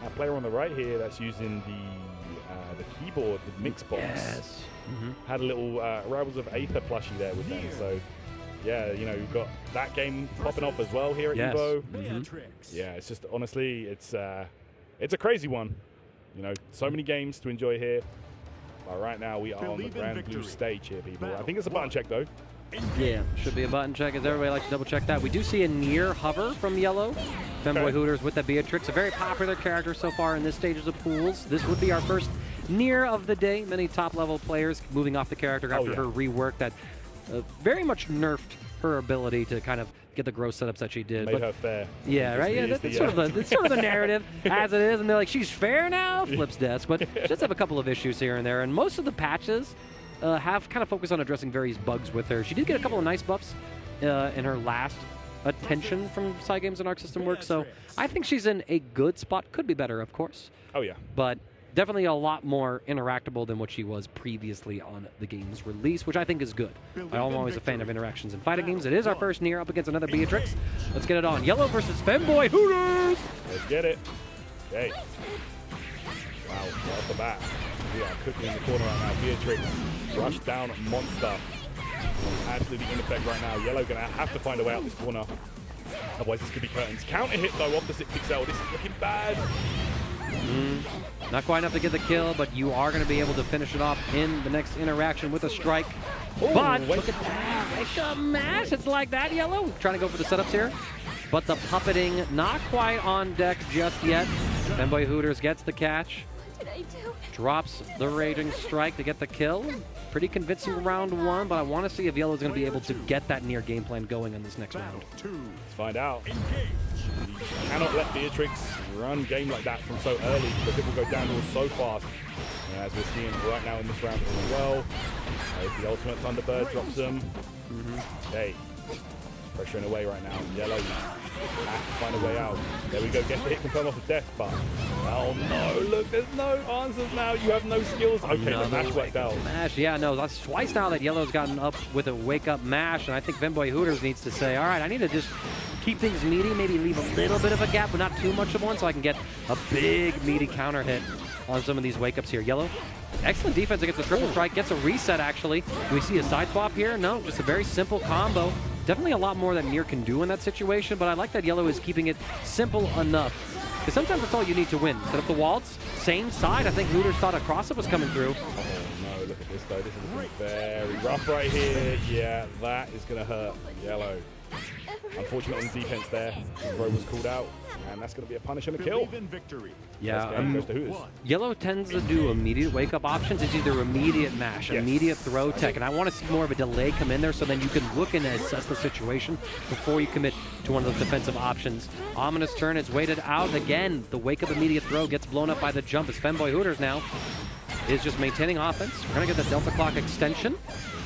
S20: our player on the right here that's using the keyboard, the mix box.
S2: Yes.
S20: Had a little Rivals of Aether plushie there with them. So yeah, you know, you've got that game popping off as well here at EVO. Yeah, it's just honestly, it's a crazy one. You know, so many games to enjoy here. But right now we are on the Granblue stage here, people. I think it's a button check though.
S2: Yeah, should be a button check, as everybody likes to double check that. We do see a near hover from Yellow. Femboy Hooters with the Beatrix, a very popular character so far in this stages of pools. This would be our first near of the day. Many top level players moving off the character after her rework that very much nerfed her ability to kind of get the gross setups that she did.
S20: Made her fair.
S2: Yeah, right? Yeah, that's sort of the narrative as it is. And they're like, she's fair now? Flips desk. But she does have a couple of issues here and there. And most of the patches have kind of focused on addressing various bugs with her. She did get a couple of nice buffs in her last attention from Side Games and Arc System Works. So I think she's in a good spot. Could be better, of course.
S20: Oh, yeah.
S2: But definitely a lot more interactable than what she was previously on the game's release, which I think is good. I'm always a fan of interactions in fighting games. It is our first near up against another Beatrix. Let's get it on. Yellow versus Femboy Hooters!
S20: Let's get it. Okay. Wow, right off the bat. We are cooking in the corner right now. Beatrix, rush down monster. Absolutely in effect right now. Yellow going to have to find a way out this corner. Otherwise, this could be curtains. Counter hit, though, off the 6XL. This is looking bad.
S2: Not quite enough to get the kill, but you are going to be able to finish it off in the next interaction with a strike.
S20: Ooh,
S2: but look at that. Wake up mash. It's like that, Yellow. Trying to go for the setups here. But the puppeting not quite on deck just yet. Femboy Hooters gets the catch.
S17: What did I do?
S2: Drops the Raging Strike to get the kill. Pretty convincing round one, but I want to see if Yellow's going to be able to get that near game plan going in this next round.
S20: Let's find out. You cannot let Beatrix run game like that from so early because it will go downhill so fast. And as we're seeing right now in this round as well. The ultimate Thunderbird drops them. Okay. Pressuring away right now. Yellow has to find a way out. There we go. Gets the hit confirm off of death, but oh no, look, there's no answers now. You have no skills. Okay, the mash worked out.
S2: Mash, yeah, no, that's twice now that Yellow's gotten up with a wake-up mash, and I think Femboy Hooters needs to say, all right, I need to just keep things meaty, maybe leave a little bit of a gap, but not too much of one, so I can get a big, meaty counter hit on some of these wake-ups here. Yellow, excellent defense against the triple strike, gets a reset, actually. Do we see a side swap here? No, just a very simple combo. Definitely a lot more that Nier can do in that situation, but I like that Yellow is keeping it simple enough Because sometimes that's all you need to win. Set up the waltz, same side. I think Hooters thought a cross-up was coming through.
S20: Oh no, look at this though. This is looking very rough right here. Yeah, that is going to hurt Yellow. Unfortunate on the defense there. The throw was called out, and that's going to be a punish and a kill.
S2: Yeah,
S20: goes to Hooters.
S2: Yellow tends to do immediate wake-up options. It's either immediate mash, immediate throw tech, and I want to see more of a delay come in there so then you can look and assess the situation before you commit to one of those defensive options. Ominous turn is waited out again. The wake-up immediate throw gets blown up by the jump as Femboy Hooters now is just maintaining offense. We're going to get the Delta Clock extension.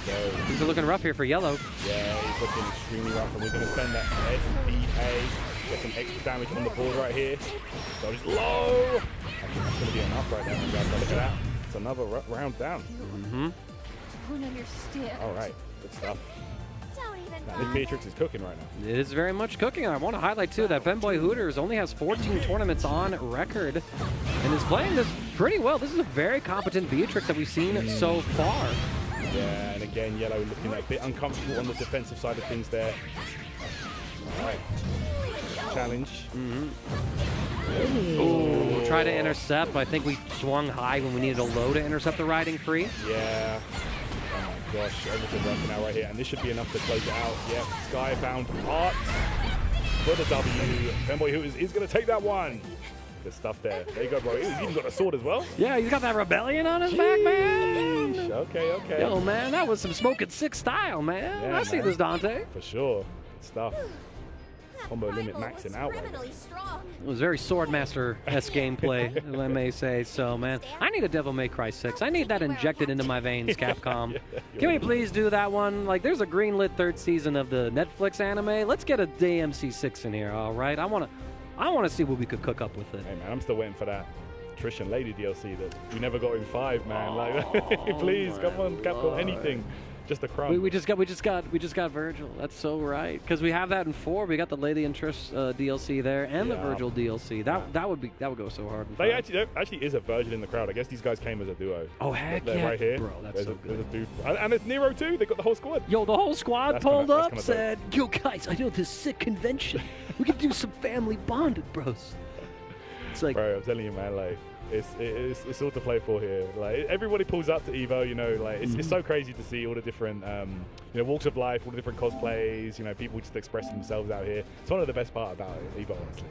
S2: Things are looking rough here for Yellow.
S20: Yeah, he's looking extremely rough, and we're going to spend that SBA. Get some extra damage on the board right here. Goes low. I think that's going to be enough right now, guys. Look at that. It's another round down.
S17: Don't understand.
S20: All right, good stuff.
S17: Don't even
S20: Now, this Beatrix is cooking right now.
S2: It is very much cooking. I want to highlight, too, that Femboy Hooters only has 14 tournaments on record and is playing this pretty well. This is a very competent Beatrix that we've seen so far.
S20: Yeah, and again, Yellow looking a bit uncomfortable on the defensive side of things there. All right. Challenge.
S2: Ooh, try to intercept. I think we swung high when we needed a low to intercept the riding free.
S20: Yeah. Oh my gosh, everything working out right here. And this should be enough to close it out. Yep, Skybound Arts for the W. Femboy Hooters is going to take that one. Good stuff there. There you go, bro. He's even got a sword as well.
S2: Yeah, he's got that rebellion on his back, man.
S20: Okay, okay.
S2: Yo, man, that was some Smoking Six style, man.
S20: Yeah,
S2: I see
S20: man.
S2: this, Dante.
S20: For sure. Good stuff. Combo limit maxing out right now.
S2: It was very Swordmaster-esque gameplay, if I may say so, man. I need a Devil May Cry 6. I need that injected into my veins, Capcom. Can we please do that one? Like, there's a greenlit third season of the Netflix anime. Let's get a DMC 6 in here, all right? I want to see what we could cook up with it.
S20: Hey, man, I'm still waiting for that Trish and Lady DLC that we never got in 5, man. Like, please, come on, Capcom, anything. Just a crumb.
S2: We just got Virgil. That's so right. Because we have that in 4. We got the Lady and Trish DLC there and the Virgil DLC. That would go so hard.
S20: There actually is a Virgil in the crowd. I guess these guys came as a duo.
S2: Oh heck
S20: They're
S2: yeah,
S20: right here.
S2: bro. That's so good.
S20: There's a dude, and it's Nero too. They got the whole squad.
S2: Yo, the whole squad pulled up, said,
S20: dope.
S2: "Yo, guys, I know this sick convention. We could do some family bonded, bros." It's like,
S20: bro, I'm telling you, man. Like, it's all to play for here. Like, everybody pulls up to Evo. You know, like it's so crazy to see all the different, walks of life, all the different cosplays. You know, people just expressing themselves out here. It's one of the best part about it, Evo, honestly.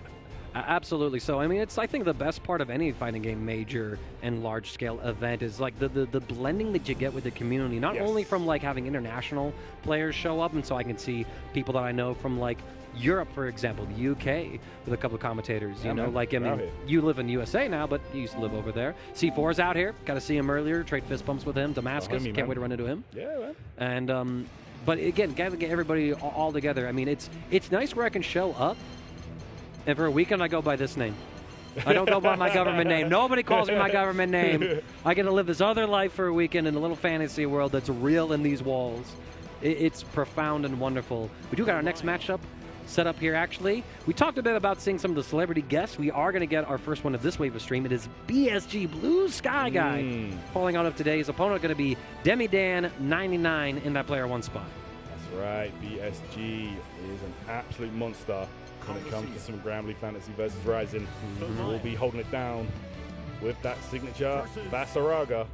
S2: Absolutely. So, I mean, I think the best part of any fighting game major and large-scale event is like the blending that you get with the community, not only from like having international players show up, and so I can see people that I know from like Europe, for example, the UK, with a couple of commentators, you know, like, I mean, you live in USA now, but you used to live over there. C4's out here. Got to see him earlier, trade fist bumps with him. Damascus, can't wait to run into him.
S20: Yeah, man.
S2: And, but again, gotta get everybody all together. I mean, it's nice where I can show up, and for a weekend I go by this name. I don't go by my government name. Nobody calls me my government name. I get to live this other life for a weekend in a little fantasy world that's real in these walls. It's profound and wonderful. We do got our next matchup set up here, actually. We talked a bit about seeing some of the celebrity guests. We are going to get our first one of this wave of stream. It is BSG Blue Sky Guy. Calling out of today's opponent going to be Demi Dan 99 in that player 1 spot.
S20: That's right. BSG is an absolute monster when it comes to some Granblue Fantasy versus Rising. We'll be holding it down with that signature Vasaraga.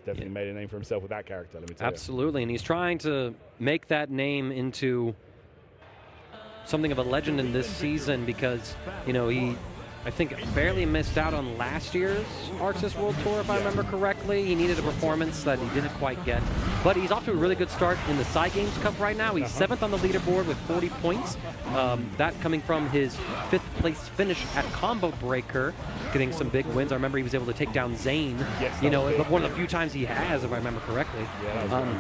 S20: Definitely made a name for himself with that character, let me tell you.
S2: Absolutely, and he's trying to make that name into something of a legend in this season because, you know, he, I think, barely missed out on last year's Arceus World Tour, if I remember correctly. He needed a performance that he didn't quite get. But he's off to a really good start in the Psy Games Cup right now. He's 7th on the leaderboard with 40 points. That coming from his 5th place finish at Combo Breaker, getting some big wins. I remember he was able to take down Zane, but one of the few times he has, if I remember correctly.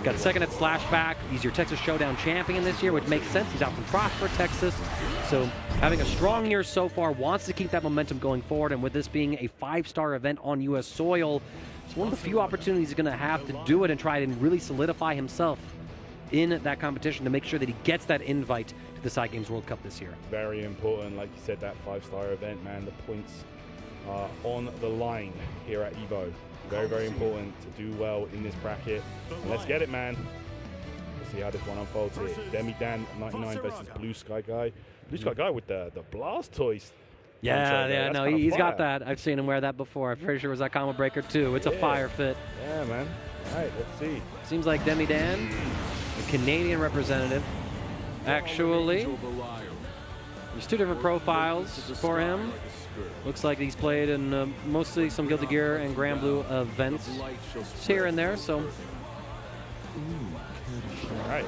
S2: Got 2nd at Slashback. He's your Texas Showdown champion this year, which makes sense. He's out from Prosper, Texas. So having a strong year so far, wants to keep that momentum going forward, and with this being a 5-star event on U.S. soil, it's one of the few opportunities he's going to have to do it and try and really solidify himself in that competition to make sure that he gets that invite to the Psy Games World Cup this year. Very important, like you said, that 5-star event, man. The points are on the line here at Evo. Very, very important to do well in this bracket. And let's get it, man. Let's see how this one unfolds here. Demi Dan 99 versus Blue Sky Guy. Blue Sky Guy with the Blast toys. Yeah, no, he's got that. I've seen him wear that before. I'm pretty sure it was that Combo Breaker too. It's a fire fit.
S20: Yeah, man. All right, let's see.
S2: Seems like Demi Dan, the Canadian representative, actually. There's two different profiles for him. Looks like he's played in mostly some Guilty Gear and Granblue events here and there, so.
S20: All right.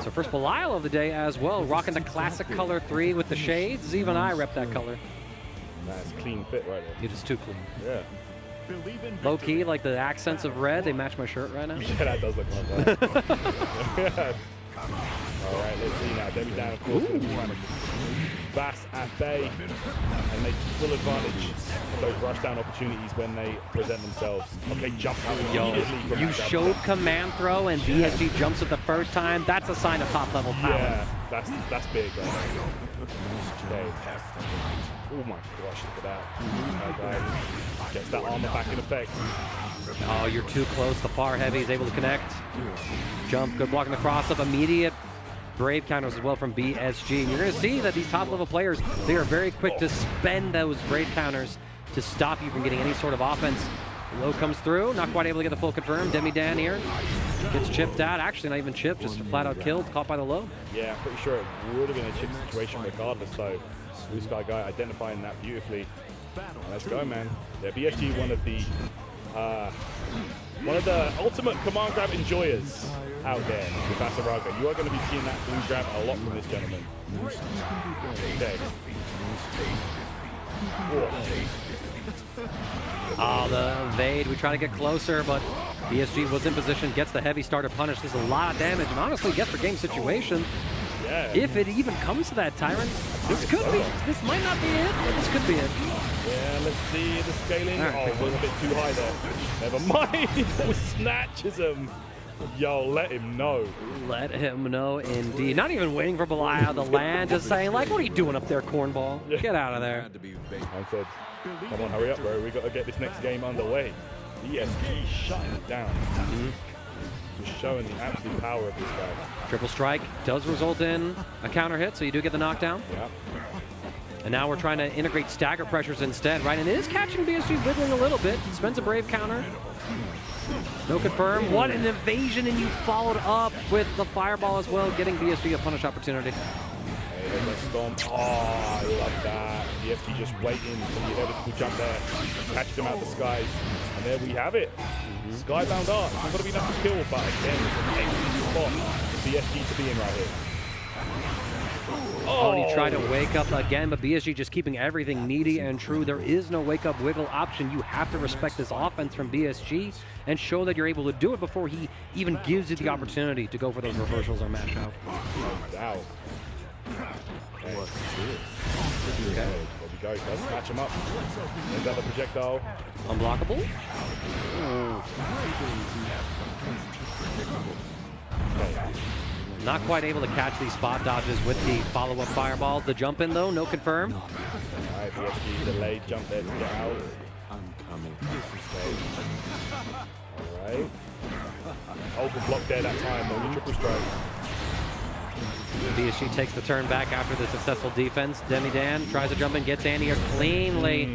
S2: So first Belial of the day as well, rocking the classic color 3 with the shades. Even I rep that color.
S20: Nice clean fit right there.
S2: It is too clean.
S20: Yeah.
S2: Low key, like the accents of red, they match my shirt right now.
S20: Yeah, that does look like that. All right, let's see now. Demi Dan, of course, going to be trying to bass at bay and make full advantage of those rushdown opportunities when they present themselves. Okay, jump out immediately.
S2: You showed command throw and BSG jumps it the first time. That's a sign of top level power.
S20: Yeah, that's big. Okay. Oh my gosh, look at that. Okay. Gets that armor back in effect.
S2: Oh, you're too close. The far heavy is able to connect. Jump, good blocking the cross up. Immediate brave counters as well from BSG. And you're going to see that these top level players, they are very quick to spend those brave counters to stop you from getting any sort of offense. Low comes through, not quite able to get the full confirm. Demi Dan here gets chipped out. Actually, not even chipped, just flat out killed, caught by the low.
S20: Yeah, I'm pretty sure it would have been a chip situation regardless, so Blue Sky Guy identifying that beautifully. Let's go, man. Yeah, BSG, one of the ultimate command grab enjoyers out there with Asaraga. You are going to be seeing that blue grab a lot from this gentleman. Okay.
S2: Oh, the evade. We try to get closer, but BSG was in position, gets the heavy starter punish. There's a lot of damage, and honestly, gets for game situation.
S20: Yeah.
S2: If it even comes to that, Tyrant, this could be. This might not be it, but this could be it.
S20: Yeah, let's see the scaling.
S2: Right.
S20: Oh, a little bit too high there. Never mind. Snatches him. Yo, let him know.
S2: Let him know, indeed. Not even waiting for Belial to land, just saying, like, what are you doing up there, cornball?
S20: Yeah.
S2: Get out of there.
S20: I said, come on, hurry up, bro. We got to get this next game underway. BSG shutting it down. Just showing the absolute power of this guy.
S2: Triple strike does result in a counter hit, so you do get the knockdown.
S20: Yeah.
S2: And now we're trying to integrate stagger pressures instead, right? And it is catching BSG wiggling a little bit. Spends a brave counter. No confirm. What an evasion, and you followed up with the fireball as well, getting BSG a punish opportunity.
S20: Hey, there's a stomp. Oh, I love that. BSG just waiting for the inevitable jump there. Catches him out the skies. And there we have it. Skybound Arc. It's not going to be enough to kill, but again, it's an excellent spot for BSG to be in right here.
S2: Oh, and he tried to wake up again, but BSG just keeping everything needy and true. There is no wake up wiggle option. You have to respect this offense from BSG and show that you're able to do it before he even gives you the opportunity to go for those reversals or mash out.
S20: No doubt. Okay. There we go. Let's snatch him up. Is that the projectile?
S2: Unblockable?
S20: Okay.
S2: Not quite able to catch these spot dodges with the follow-up fireballs. The jump in, though, no confirm.
S20: All right, BSG delayed jump there to get out.
S7: I'm coming.
S20: All right. Open block there that time, only triple strike.
S2: BSG takes the turn back after the successful defense. Demi Dan tries to jump in, gets Andy here cleanly.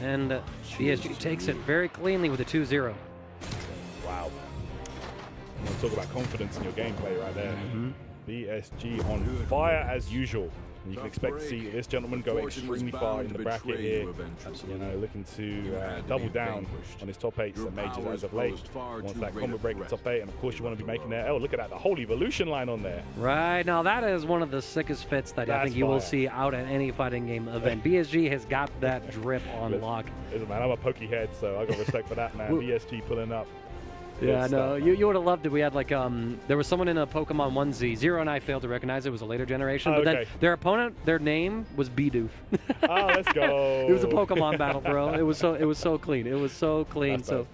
S2: And BSG takes it very cleanly with a 2-0.
S20: Wow. You want to talk about confidence in your gameplay right there. BSG on fire as usual. And you can expect to see this gentleman go extremely far in the bracket here. You know, looking to double down on his top 8s at majors as of late. Wants that combo break in top 8, and of course you want to be making that. Oh, look at that, the whole evolution line on there.
S2: Right, now that is one of the sickest fits that I think you will see out at any fighting game event. BSG has got that drip on lock.
S20: Listen, man, I'm a pokey head, so I got respect for that, man. BSG pulling up.
S2: Yeah, no, you would have loved it. We had like, there was someone in a Pokemon onesie. Zero and I failed to recognize it. It was a later generation. But then their opponent, their name was Bidoof.
S20: Oh, let's go.
S2: It was a Pokemon battle, bro. It was so clean. It was so clean.
S20: That's
S2: so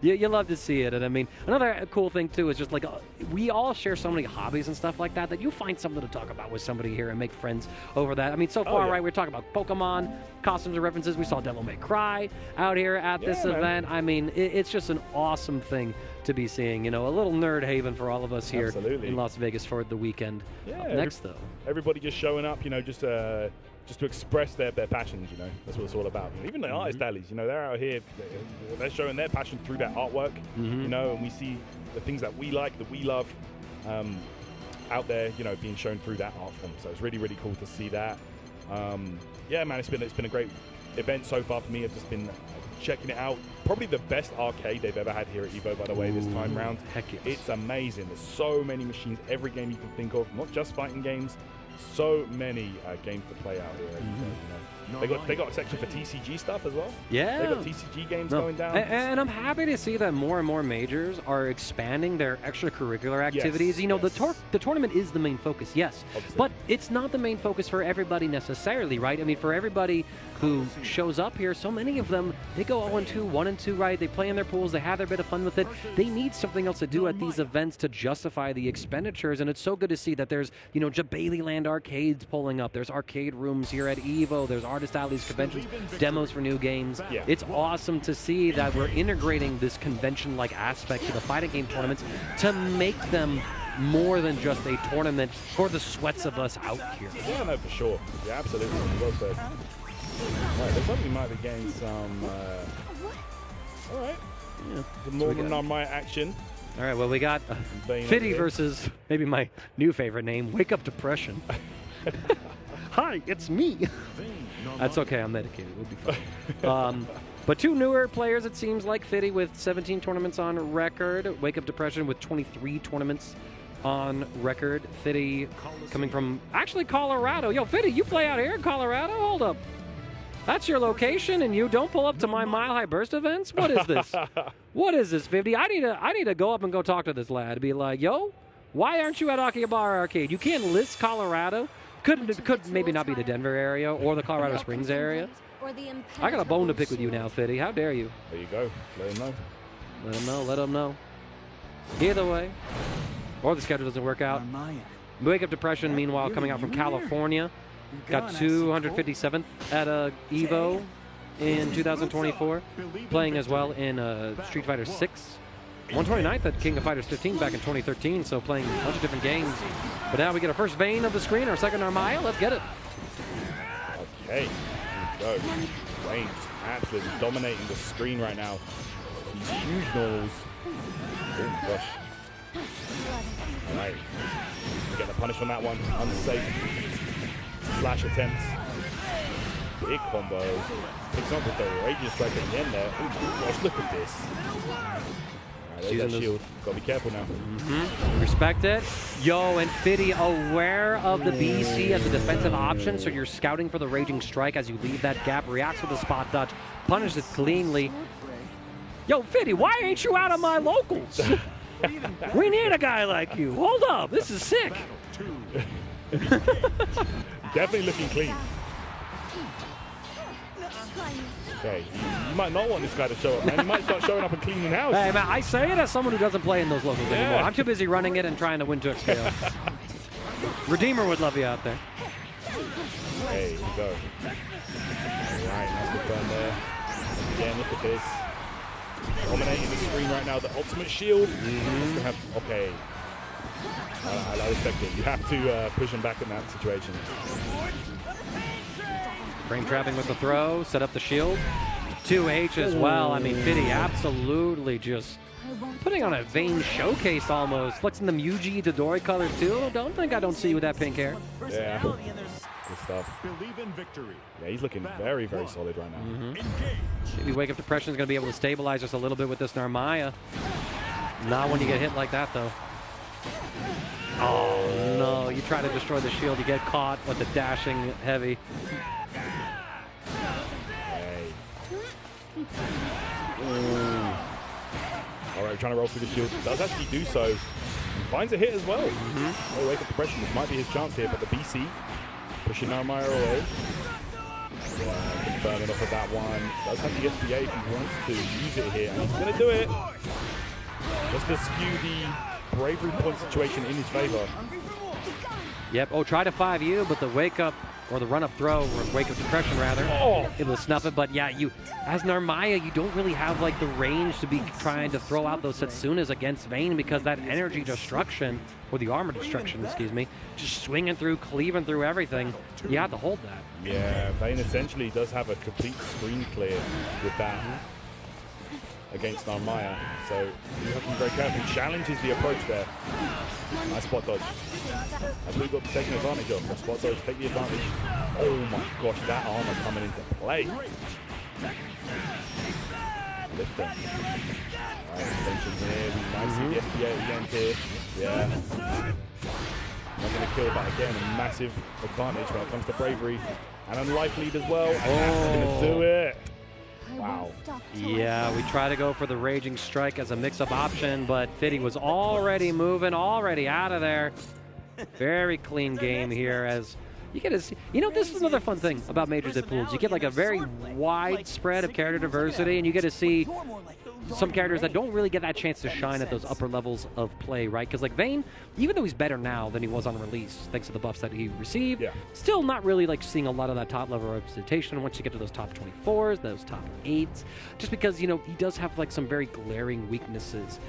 S2: you love to see it. And I mean, another cool thing too is just like we all share so many hobbies and stuff like that that you find something to talk about with somebody here and make friends over that. I mean, so far, right, we're talking about Pokemon, costumes and references. We saw Devil May Cry out here at this event. I mean, it's just an awesome thing to be seeing, you know, a little nerd haven for all of us here in Las Vegas for the weekend.
S20: Yeah,
S2: Up next, though.
S20: Everybody just showing up, you know, just just to express their passions, you know. That's what it's all about. And even the artist alleys, you know, they're out here, they're showing their passion through their artwork, you know, and we see the things that we like, that we love, out there, you know, being shown through that art form. So it's really, really cool to see that. Yeah, man, it's been a great event so far for me. I've just been checking it out. Probably the best arcade they've ever had here at EVO, by the way, this time round.
S2: Heck yes.
S20: It's amazing. There's so many machines, every game you can think of, not just fighting games. So many games to play out here. You know. They got a section for TCG stuff as well.
S2: Yeah,
S20: they got TCG games going down.
S2: And I'm happy to see that more and more majors are expanding their extracurricular activities. You know, the tournament is the main focus, yes,
S20: obviously.
S2: But it's not the main focus for everybody necessarily, right? I mean, for everybody who shows up here, so many of them, they go 0-2, 1-2, right? They play in their pools, they have their bit of fun with it. They need something else to do at these events to justify the expenditures, and it's so good to see that there's, you know, Jabali Land arcades pulling up. There's arcade rooms here at EVO. There's artist alleys, conventions, demos for new games.
S20: Yeah.
S2: It's awesome to see that we're integrating this convention-like aspect to the fighting game tournaments to make them more than just a tournament for the sweats of us out here.
S20: Yeah, no, for sure. Yeah, absolutely. Well said. All right, looks like we might be getting some. All right.
S2: Yeah.
S20: Some more Narmaya action.
S2: All right, well, we got Fitty versus maybe my new favorite name, Wake Up Depression. Hi, it's me. That's okay, I'm medicated. We'll be fine. But two newer players, it seems like. Fitty with 17 tournaments on record. Wake Up Depression with 23 tournaments on record. Fitty coming from, actually, Colorado. Yo, Fitty, you play out here in Colorado? Hold up. That's your location, and you don't pull up to my Mile High Burst events? What is this? What is this, 50? I need to go up and go talk to this lad. Be like, yo, why aren't you at Akihabara Arcade? You can't list Colorado. Could maybe not be the Denver area or the Colorado Springs area. I got a bone to pick with you now, Fitty. How dare you?
S20: There you go. Let him know.
S2: Let him know. Let him know. Either way, or the schedule doesn't work out. Wake Up Depression, meanwhile, coming out from California. Got 257th at EVO in 2024, playing as well in Street Fighter 6. 129th at King of Fighters 15 back in 2013, so playing a bunch of different games. But now we get our first vein of the screen, our second Narmaya. Let's get it.
S20: Okay, here we go. Wayne just absolutely dominating the screen right now. These huge normals. Oh, gosh. All right. We get the punish on that one. Unsafe. Slash attempts. Big combo. Picks up with the Raging Strike at the end there. Oh my gosh, look at this. Alright, there's that shield. Gotta be careful now.
S2: Respect it. Yo, and Fitty aware of the BC as a defensive option, so you're scouting for the Raging Strike as you leave that gap. Reacts with a spot dodge. Punishes cleanly. Yo, Fitty, why ain't you out of my locals? We need a guy like you. Hold up. This is sick.
S20: Definitely looking clean. Okay, you might not want this guy to show up, man. You might start showing up and cleaning house.
S2: Hey, man, I say it as someone who doesn't play in those locals anymore. I'm too busy running it and trying to win 2XKO. Redeemer would love you out there.
S20: Hey, here we go. Alright, nice confirm there. Again, look at this. Dominating the screen right now. The ultimate shield. Okay. I respect it. You have to push him back in that situation.
S2: Frame trapping with the throw, set up the shield. 2H as well. I mean, Fitty absolutely just putting on a Vayne showcase almost. Flexing the Yuji Dodori colors too. Don't think I don't see you with that pink hair.
S20: Yeah. Good stuff. Yeah, he's looking very, very solid right now.
S2: Maybe Wake Up Depression is going to be able to stabilize just a little bit with this Narmaya. Not when you get hit like that, though. Oh, no. You try to destroy the shield. You get caught with the dashing heavy.
S20: All right, trying to roll through the shield. Does actually do so. And finds a hit as well. Oh, Wake Up Depression. This might be his chance here, but the BC pushing Narmaya away. Yeah, confirming off of that one. Does have the SBA if he wants to use it here, and he's going to do it. Just to skew the bravery point situation in his favor.
S2: Yep. Oh, try to 5U, but the Wake Up or the run-up throw, or wake of suppression rather. Able to snuff it, but yeah, as Narmaya, you don't really have like the range to be trying to throw out those Setsunas against Vayne, because that energy destruction, or the armor destruction, excuse me, just swinging through, cleaving through everything, you have to hold that.
S20: Yeah, Vayne essentially does have a complete screen clear with that against Narmaya, so you have to be very careful. Challenges the approach there. Nice spot dodge. That's what we've got taking advantage of. The spot dodge, take the advantage. Oh my gosh, that armor coming into play. Lift them. Alright, extension here. We might see the SBA at the end here. Yeah. Not going to kill, but again, a massive advantage when it comes to bravery. And unlife lead as well. And that's going to do it. Wow.
S2: Yeah, we try to go for the Raging Strike as a mix-up option, but Fitty was already moving, already out of there. Very clean game here as you get to see. You know, this is another fun thing about Majors at Pools. You get like a very wide spread of character diversity, and you get to see some characters that don't really get that chance to shine at those upper levels of play, right? Because like Vayne, even though he's better now than he was on release, thanks to the buffs that he received, still not really like seeing a lot of that top level representation once you get to those top 24s, those top 8s, just because, you know, he does have like some very glaring weaknesses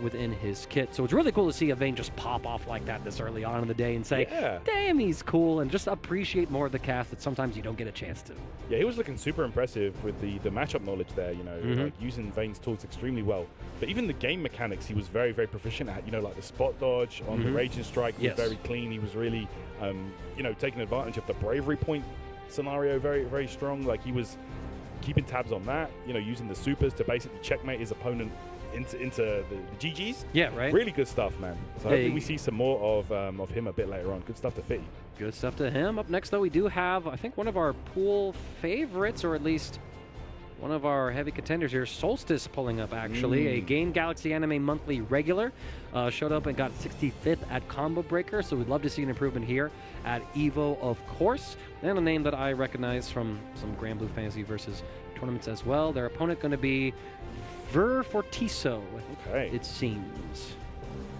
S2: within his kit. So it's really cool to see a Vayne just pop off like that this early on in the day and say, damn, he's cool, and just appreciate more of the cast that sometimes you don't get a chance to.
S20: Yeah, he was looking super impressive with the matchup knowledge there, you know, like using Vayne's tools extremely well. But even the game mechanics, he was very, very proficient at, you know, like the spot dodge on the Raging Strike was very clean. He was really, you know, taking advantage of the bravery point scenario very, very strong. Like he was keeping tabs on that, you know, using the supers to basically checkmate his opponent into the GGs.
S2: Yeah, right.
S20: Really good stuff, man. So hopefully we see some more of him a bit later on. Good stuff to Fitty.
S2: Good stuff to him. Up next, though, we do have, I think, one of our pool favorites, or at least one of our heavy contenders here, Solstice, pulling up, actually. A Game Galaxy Anime Monthly regular. Showed up and got 65th at Combo Breaker, so we'd love to see an improvement here at EVO, of course. And a name that I recognize from some Granblue Fantasy versus tournaments as well. Their opponent going to be Fortiso, it seems.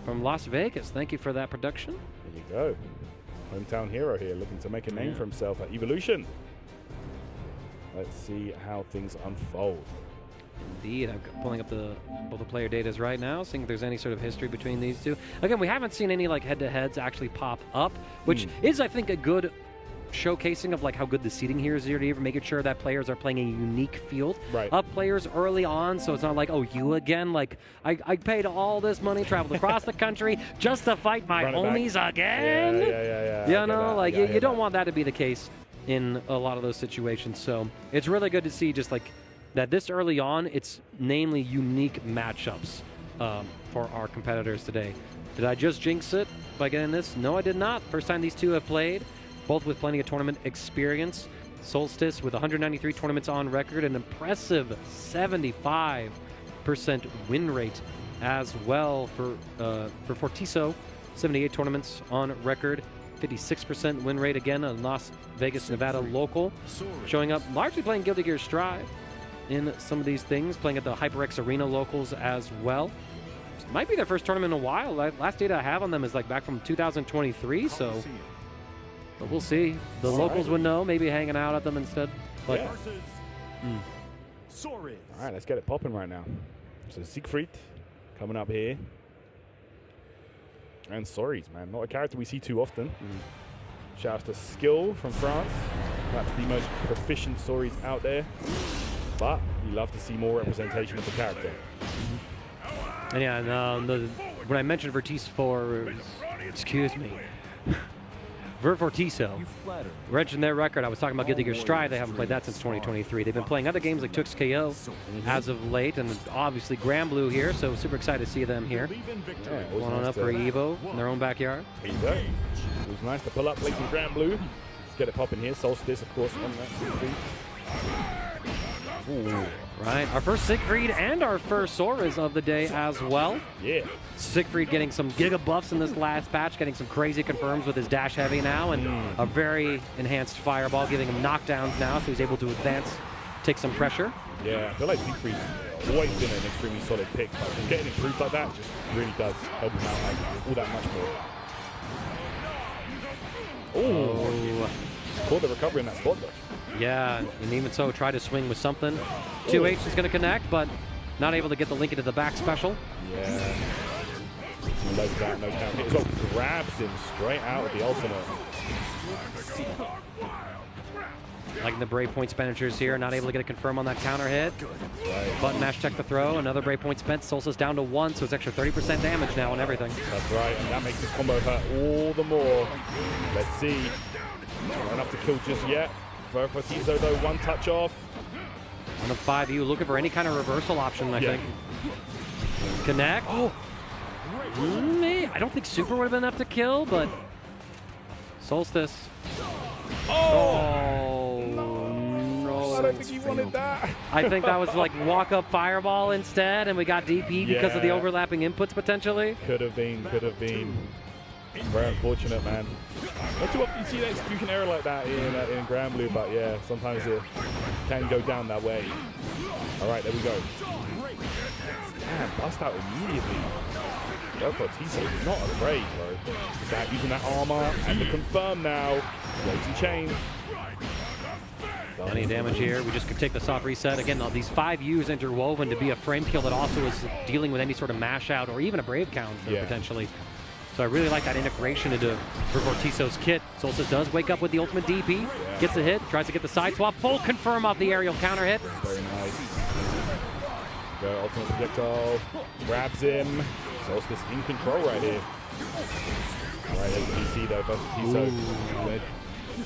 S2: From Las Vegas. Thank you for that production.
S20: There you go. Hometown hero here, looking to make a name for himself at Evolution. Let's see how things unfold.
S2: Indeed. I'm pulling up both the player datas right now, seeing if there's any sort of history between these two. Again, we haven't seen any like head-to-heads actually pop up, which is, I think, a good showcasing of like how good the seating here is year to year, making sure that players are playing a unique field. Up players early on, so it's not like, oh, you again? Like, I paid all this money, traveled across the country just to fight my homies again?
S20: Yeah.
S2: You know, like, you don't want that to be the case in a lot of those situations. So it's really good to see just like that this early on, it's namely unique matchups for our competitors today. Did I just jinx it by getting this? No, I did not. First time these two have played, both with plenty of tournament experience. Solstice with 193 tournaments on record, an impressive 75% win rate as well for Fortiso. 78 tournaments on record, 56% win rate, again, a Las Vegas, Nevada local. Showing up, largely playing Guilty Gear Strive in some of these things, playing at the HyperX Arena locals as well. Might be their first tournament in a while. Last data I have on them is like back from 2023, so... But we'll see. The locals would know, maybe hanging out at them instead. But,
S20: All right, let's get it popping right now. So Siegfried coming up here. And Soris, man. Not a character we see too often. Shout out to Skill from France. Perhaps the most proficient Soris out there. But you love to see more representation of the character.
S2: And yeah, when I mentioned Fortiso, Fortiso, mentioned their record. I was talking about Guilty Gear Strive. They haven't played that since 2023. They've been playing other games like Tux KO as of late, and obviously Granblue here, so super excited to see them here. Going on up for EVO in their own backyard.
S20: There you go. It was nice to pull up, play some Granblue. Let's get it popping here. Solstice, of course, on that Siegfried.
S2: Ooh, right, our first Siegfried and our first Soras of the day as well.
S20: Yeah.
S2: Siegfried getting some giga buffs in this last patch, getting some crazy confirms with his dash heavy now, and a very enhanced fireball, giving him knockdowns now, so he's able to advance, take some pressure.
S20: Yeah, I feel like Siegfried's always been an extremely solid pick, but getting improved like that just really does help him out like, all that much more.
S2: Oh,
S20: caught the recovery in that spot, though.
S2: Yeah, and even so, try to swing with something. 2H is going to connect, but not able to get the link into the back special.
S20: Yeah. Like that, no count hit as well. Grabs him straight out of the ultimate.
S2: Liking the Brave point expenditures here, not able to get a confirm on that counter hit.
S20: Right.
S2: Button mash check the throw, another Brave point spent. Solstice down to 1, so it's extra 30% damage now on everything.
S20: That's right, and that makes this combo hurt all the more. Let's see. Not enough to kill just yet. For Tiso though, one touch off.
S2: On the 5U, looking for any kind of reversal option, I think. Connect. Oh. I don't think Super would have been enough to kill, but Solstice.
S20: Oh no! I don't think he wanted that.
S2: I think that was like walk-up fireball instead, and we got DP because of the overlapping inputs potentially.
S20: Could have been. Very unfortunate, man. Not too often you see an execution error like that in Granblue, but yeah, sometimes it can go down that way. All right, there we go. Man, bust out immediately. Tiso not afraid, bro. That using that armor and the confirm now. Waiting chain.
S2: Any damage here? We just could take the soft reset. Again, these 5Us interwoven to be a frame kill that also is dealing with any sort of mash out or even a brave counter potentially. So I really like that integration into Tiso's kit. Solstice does wake up with the ultimate DP, gets a hit, tries to get the side swap, full confirm off the aerial counter hit.
S20: Very nice. Go ultimate projectile, grabs him. Solstice in control right here. All right, there's the PC though, versus Tiso.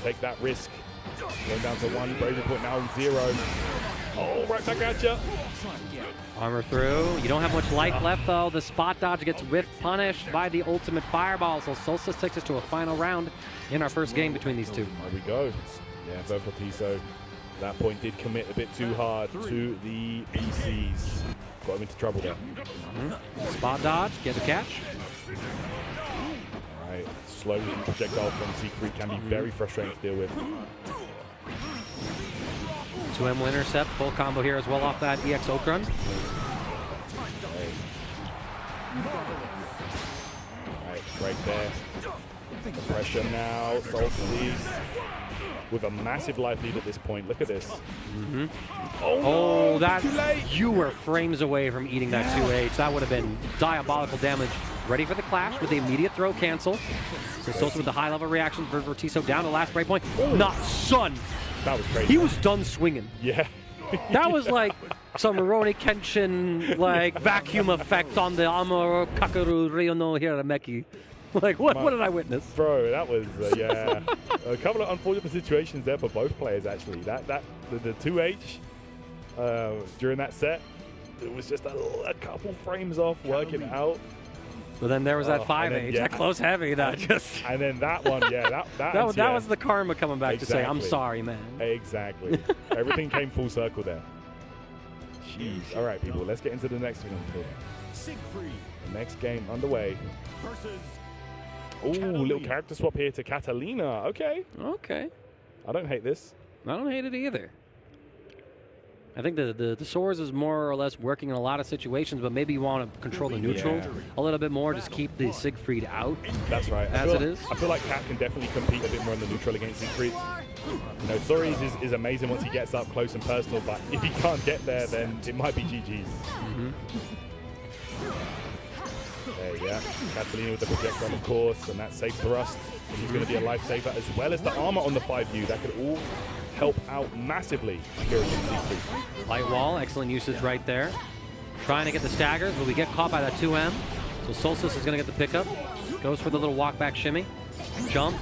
S20: Take that risk. Going down to 1, Bravery point now 0. Oh, right back at ya.
S2: Armor through. You don't have much life left though. The spot dodge gets whiff punished by the ultimate fireball. So Solstice takes us to a final round in our first game between these two.
S20: There we go. Yeah, Vertical Tiso at that point did commit a bit too hard to the PCs. Got him into trouble there.
S2: Spot dodge, get the catch.
S20: All right, slow projectile from Siegfried can be very frustrating to deal with.
S2: 2M will intercept, full combo here as well off that EX Oak Run.
S20: Right, right there. The pressure now, Solstice with a massive life lead at this point. Look at this.
S2: Oh, that
S20: too late.
S2: You were frames away from eating that 2H. That would have been diabolical damage. Ready for the clash with the immediate throw cancel. So Solstice with the high level reaction for Tiso down to last break point. Not son.
S20: That was crazy.
S2: He was done swinging.
S20: Yeah.
S2: That was like some Rurouni Kenshin like vacuum effect on the Amuro Kakaru Ryono Hirameki. Like, what did I witness?
S20: Bro, that was, yeah. A couple of unfortunate situations there for both players, actually. The 2H during that set, it was just a couple frames off working out.
S2: But then there was that 5H, that close heavy that just...
S20: And then that one,
S2: that was the karma coming back to say, I'm sorry, man.
S20: Exactly. Everything came full circle there. Jeez. All right, people, let's get into the next one.
S18: Siegfried.
S20: The next game underway. Ooh, little character swap here to Catalina. Okay.
S2: Okay.
S20: I don't hate this.
S2: I don't hate it either. I think the Soares is more or less working in a lot of situations, but maybe you want to control the neutral a little bit more, just keep the Siegfried out.
S20: That's right.
S2: As it is.
S20: I feel like Cat can definitely compete a bit more in the neutral against Siegfried. You know, Soares is amazing once he gets up close and personal, but if he can't get there, then it might be GG's. There, yeah. Catalina with the projectile, of course, and that safe thrust. She's going to be a lifesaver, as well as the armor on the 5U. That could all help out massively here against C3.
S2: Light wall, excellent usage right there. Trying to get the staggers, but we get caught by that 2M. So Solstice is going to get the pickup. Goes for the little walk back shimmy. Jump.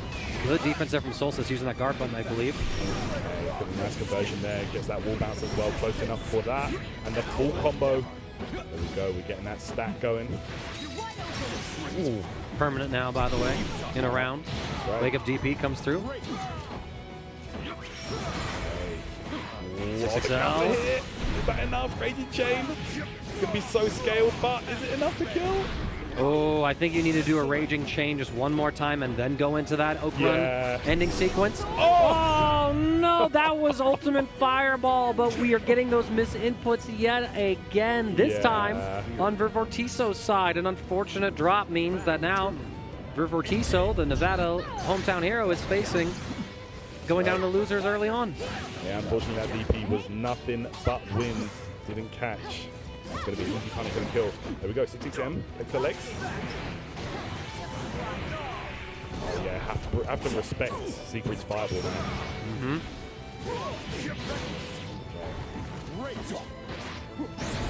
S2: Good defense there from Solstice using that guard button, I believe.
S20: Okay, nice conversion there. Gets that wall bounce as well. Close enough for that. And the full combo. There we go. We're getting that stack going.
S2: Ooh. Permanent now, by the way, in a round.
S20: Right.
S2: Wake up DP comes through.
S20: Is that enough? Raging Chain. It's going to be so scaled, but is it enough to kill?
S2: Oh, I think you need to do a Raging Chain just one more time and then go into that Oak Run ending sequence. Oh no, that was ultimate fireball, but we are getting those misinputs yet again. This time on Tiso's side. An unfortunate drop means that now Tiso, the Nevada hometown hero, is facing going down to losers early on.
S20: Yeah, unfortunately that DP was nothing but wind. Didn't catch. It's going to be an easy punish and kill. There we go, 6XM, takes the legs. Oh yeah, have to respect Siegfried's fireball now.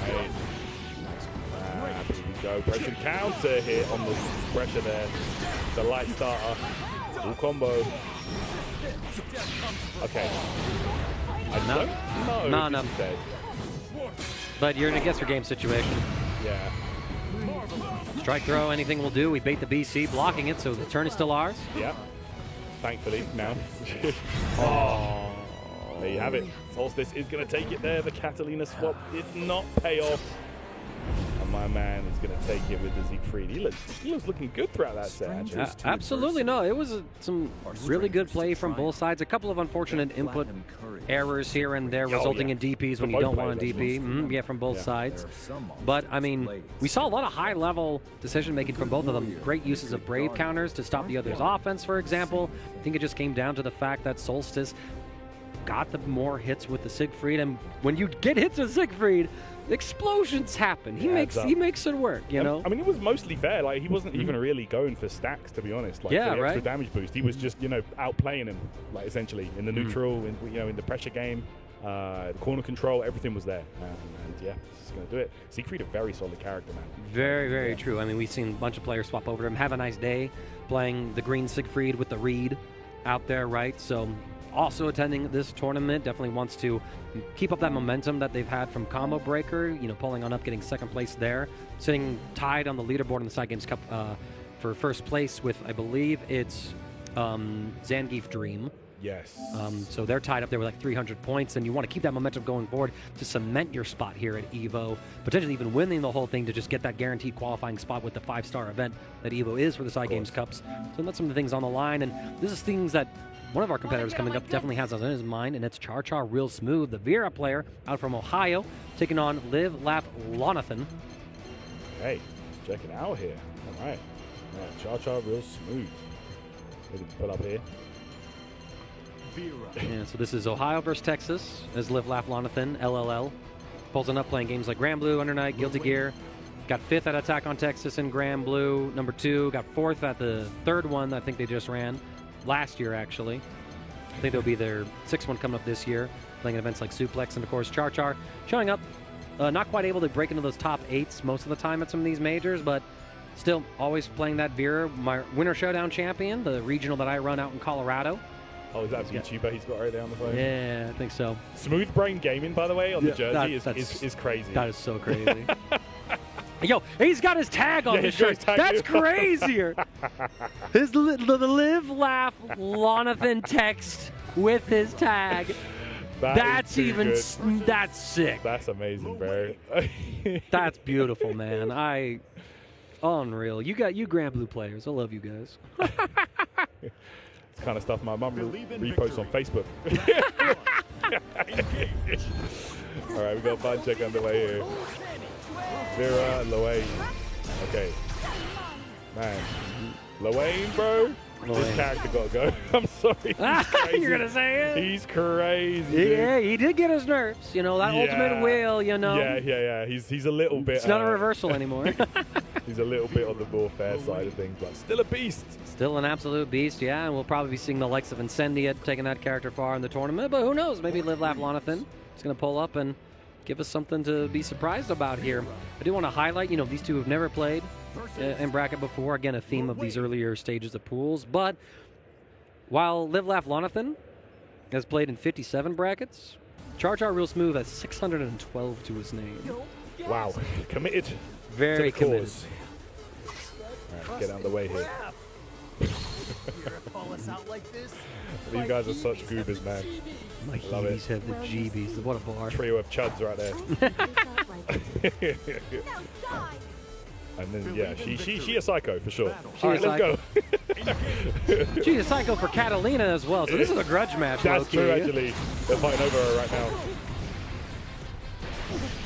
S20: Hey. Here we go, pressing counter hit on the pressure there. The light starter, full combo. Okay. I don't know.
S2: No. But you're in a guess your game situation.
S20: Yeah.
S2: Strike throw, anything will do. We bait the BC, blocking it, so the turn is still ours.
S20: Yeah. Thankfully, now. Oh. There you have it. Solstice is going to take it there. The Catalina swap did not pay off. And my man is going to take it with the Siegfried. He was looking good throughout that set, actually.
S2: Absolutely. No, it was some really good play from both sides. A couple of unfortunate input errors here and there resulting in DPs when you don't want a DP. Yeah, from both sides. But, I mean, we saw a lot of high-level decision-making from both of them. Great uses of Brave counters to stop the other's offense, for example. I think it just came down to the fact that Solstice got the more hits with the Siegfried. And when you get hits with Siegfried, explosions happen. He makes it work, you know?
S20: I mean, it was mostly fair. Like, he wasn't even really going for stacks, to be honest. Like,
S2: yeah,
S20: for the
S2: right.
S20: extra damage boost. He was just, you know, outplaying him, like, essentially, in the neutral, in the pressure game, the corner control, everything was there. And yeah, he's going to do it. Siegfried, a very solid character, man.
S2: Very, very true. I mean, we've seen a bunch of players swap over to him. Have a nice day playing the green Siegfried with the Reed out there, right? So also attending this tournament, definitely wants to keep up that momentum that they've had from Combo Breaker, you know, pulling on up, getting second place there, sitting tied on the leaderboard in the Side Games Cup for first place with, I believe it's Zangief Dream.
S20: Yes.
S2: So they're tied up there with like 300 points, and you want to keep that momentum going forward to cement your spot here at EVO, potentially even winning the whole thing to just get that guaranteed qualifying spot with the 5-star event that EVO is for the Side Games Cups. So that's some of the things on the line, and this is things that one of our competitors coming up definitely has on his mind, and it's Char Char Real Smooth, the Vera player out from Ohio, taking on Live Laugh Lonathan.
S20: Hey, check it out here. All right. Char Char Real Smooth. Maybe to put up here.
S2: Yeah, so this is Ohio versus Texas as Live Laugh Lonathan, LLL. Pulls up playing games like Granblue, Under Night, Guilty Gear. Got 5th at Attack on Texas in Granblue, number 2. Got 4th at the 3rd one that I think they just ran. Last year, actually. I think they'll be their 6th one coming up this year, playing events like Suplex, and of course Char Char showing up, not quite able to break into those top 8s most of the time at some of these majors, but still always playing that Vera, my Winter Showdown champion, the regional that I run out in Colorado.
S20: Oh, is that VTuber he's got right there on the phone?
S2: Yeah, I think so.
S20: Smooth Brain Gaming, by the way, on the jersey is crazy.
S2: That is so crazy. Yo, he's got his tag on his shirt. That's crazier. The Live Laugh Lonathan text with his tag. That's even good. That's sick.
S20: That's amazing, bro.
S2: That's beautiful, man. Unreal. You Granblue players. I love you guys.
S20: It's kind of stuff my mum reposts on Facebook. All right, we got a fun check underway here. Vera, Loane. Okay. Man. Loane, bro. This character got to go. I'm sorry.
S2: You're going to say it?
S20: He's crazy.
S2: Yeah, he did get his nerfs. You know, that ultimate will, you know.
S20: Yeah. He's a little bit.
S2: It's not a reversal anymore.
S20: He's a little bit on the more fair side of things, but still a beast.
S2: Still an absolute beast, yeah. And we'll probably be seeing the likes of Incendia taking that character far in the tournament. But who knows? Maybe Live Laugh Lonathan is going to pull up and give us something to be surprised about here. I do want to highlight, you know, these two have never played in bracket before. Again, a theme of these earlier stages of pools. But while Live Laugh Lonathan has played in 57 brackets, Char Char Real Smooth has 612 to his name.
S20: Wow. Committed.
S2: Very
S20: to the
S2: committed.
S20: Cause. All right, let's get out of the way here. These guys are such goobers, man.
S2: My heaties have the GBs. What a bar.
S20: Trio of chuds right there. And then, yeah, she a psycho for sure. All right, let's go.
S2: She's a psycho for Catalina as well, so this is a grudge match.
S20: That's true, actually. They're fighting over her right now.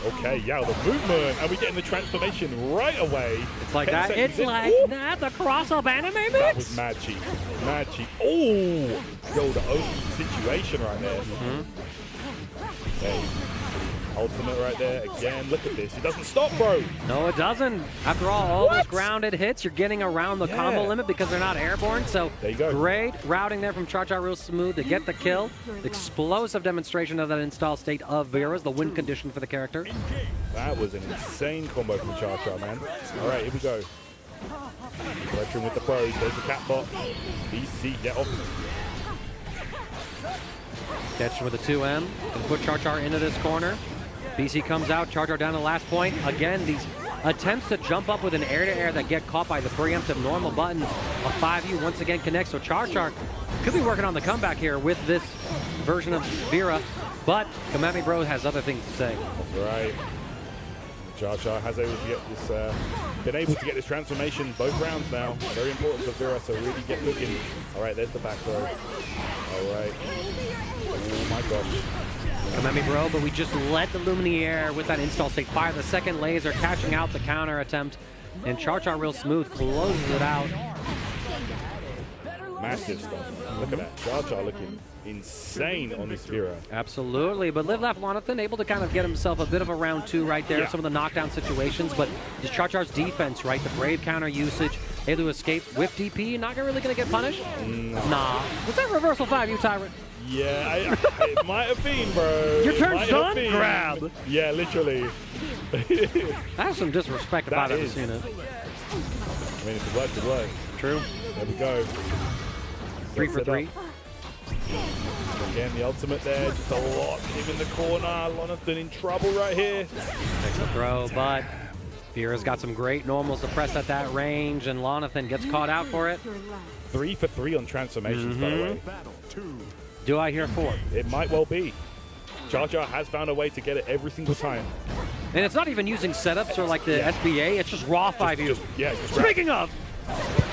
S20: Okay, yeah, the movement, and we're getting the transformation right away.
S2: It's like that. It's like that. The cross-up anime mix.
S20: That was mad cheap. Mad cheap. Oh, yo, the OP situation right there. Okay. Ultimate right there again. Look at this. It doesn't stop, bro.
S2: No, it doesn't. After all those grounded hits, you're getting around the combo limit because they're not airborne. So
S20: there you go.
S2: Great routing there from Char real smooth to get the kill. Explosive demonstration of that install state of Vera's, the win condition for the character.
S20: That was an insane combo from Char, man. All right, here we go. Lecturing with the pros. There's the cat bot. BC, get off.
S2: Catch with a 2M. Can put Char into this corner. BC comes out, Char down to the last point. Again, these attempts to jump up with an air-to-air that get caught by the preemptive normal button. A 5U once again connects, so Char could be working on the comeback here with this version of Vera, but Kamami Bro has other things to say.
S20: That's right. Char has able to get this, been able to get this transformation both rounds now. Very important for Vera, so really get cooking. All right, there's the back throw. All right. Oh my gosh.
S2: Kamami Bro, but we just let the Lumiere with that install state fire the second laser, catching out the counter attempt, and Char real smooth closes it out.
S20: Massive stuff. Look at that. Char looking insane on this Vera.
S2: Absolutely, but Live Laugh Lonathan able to kind of get himself a bit of a round 2 right there, some of the knockdown situations, but just Char's defense, right? The Brave counter usage, able to escape with DP, not really going to get punished? Nah. Was that reversal 5, you Tyrant?
S20: Yeah, it might have been, bro.
S2: Your turn's done? Grab.
S20: Yeah, literally.
S2: That's some disrespect if I've ever seen it.
S20: I mean, if it works, it works.
S2: True.
S20: There we go.
S2: 3 for 3.
S20: Again, the ultimate there, just a lot. Him in the corner. Lonathan in trouble right here.
S2: Takes the throw, but Vera's got some great normals to press at that range, and Lonathan gets caught out for it.
S20: 3 for 3 on transformations, by the way.
S2: Do I hear 4?
S20: It might well be. Char has found a way to get it every single time.
S2: And it's not even using setups or like the SBA, it's just raw 5U. Speaking of,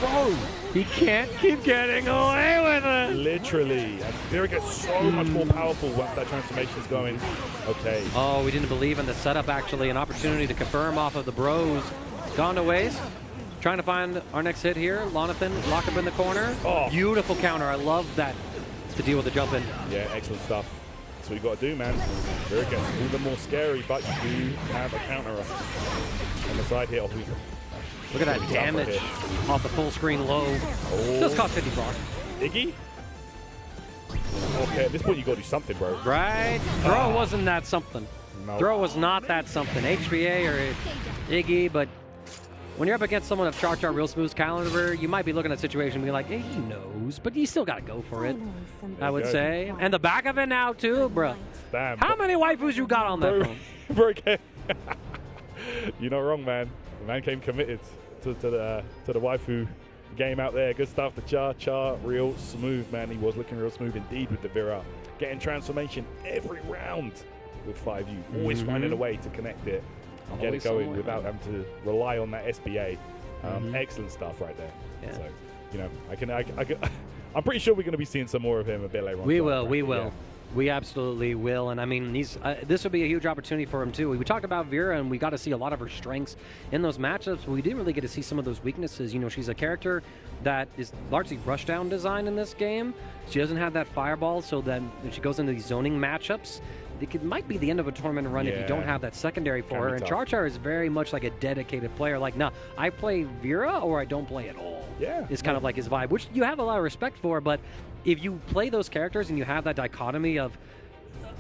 S2: bro, he can't keep getting away with it.
S20: Literally. And Vera gets so much more powerful once that transformation is going. Okay.
S2: Oh, we didn't believe in the setup, actually. An opportunity to confirm off of the bros. Gone to waste. Trying to find our next hit here. Lonathan locked up in the corner. Oh. Beautiful counter. I love that to deal with the jump in.
S20: Yeah, excellent stuff. That's what you got to do, man. Vera gets a little bit more scary, but you do have a counter on the side here.
S2: Look at that damage off the full screen low.
S20: Oh.
S2: Just cost 50 bucks.
S20: Iggy? Okay, at this point you gotta do something, bro.
S2: Right? Throw wasn't that something.
S20: No.
S2: Throw was not that something. HBA or Iggy, but when you're up against someone of Char real smooth's caliber, you might be looking at a situation and be like, hey, he knows, but you still gotta go for it, I would say. And the back of it now too, bro.
S20: Damn.
S2: How many waifus you got on that phone?
S20: Bro, you're not wrong, man. The man came committed to the waifu game out there. Good stuff. The Char real smooth, man. He was looking real smooth indeed with the Vera. Getting transformation every round with 5U. Always finding a way to connect it and get it going without having to rely on that SBA. Excellent stuff right there. Yeah. So, you know, I'm pretty sure we're going to be seeing some more of him a bit later on.
S2: We will. Yeah. We absolutely will, and I mean, this would be a huge opportunity for him too. We talked about Vera, and we got to see a lot of her strengths in those matchups, but we didn't really get to see some of those weaknesses. You know, she's a character that is largely rushdown design in this game. She doesn't have that fireball, so that when she goes into these zoning matchups, it might be the end of a tournament run if you don't have that secondary for her. And Char is very much like a dedicated player. Like, nah, I play Vera or I don't play at all.
S20: Yeah,
S2: it's kind of like his vibe, which you have a lot of respect for, but if you play those characters and you have that dichotomy of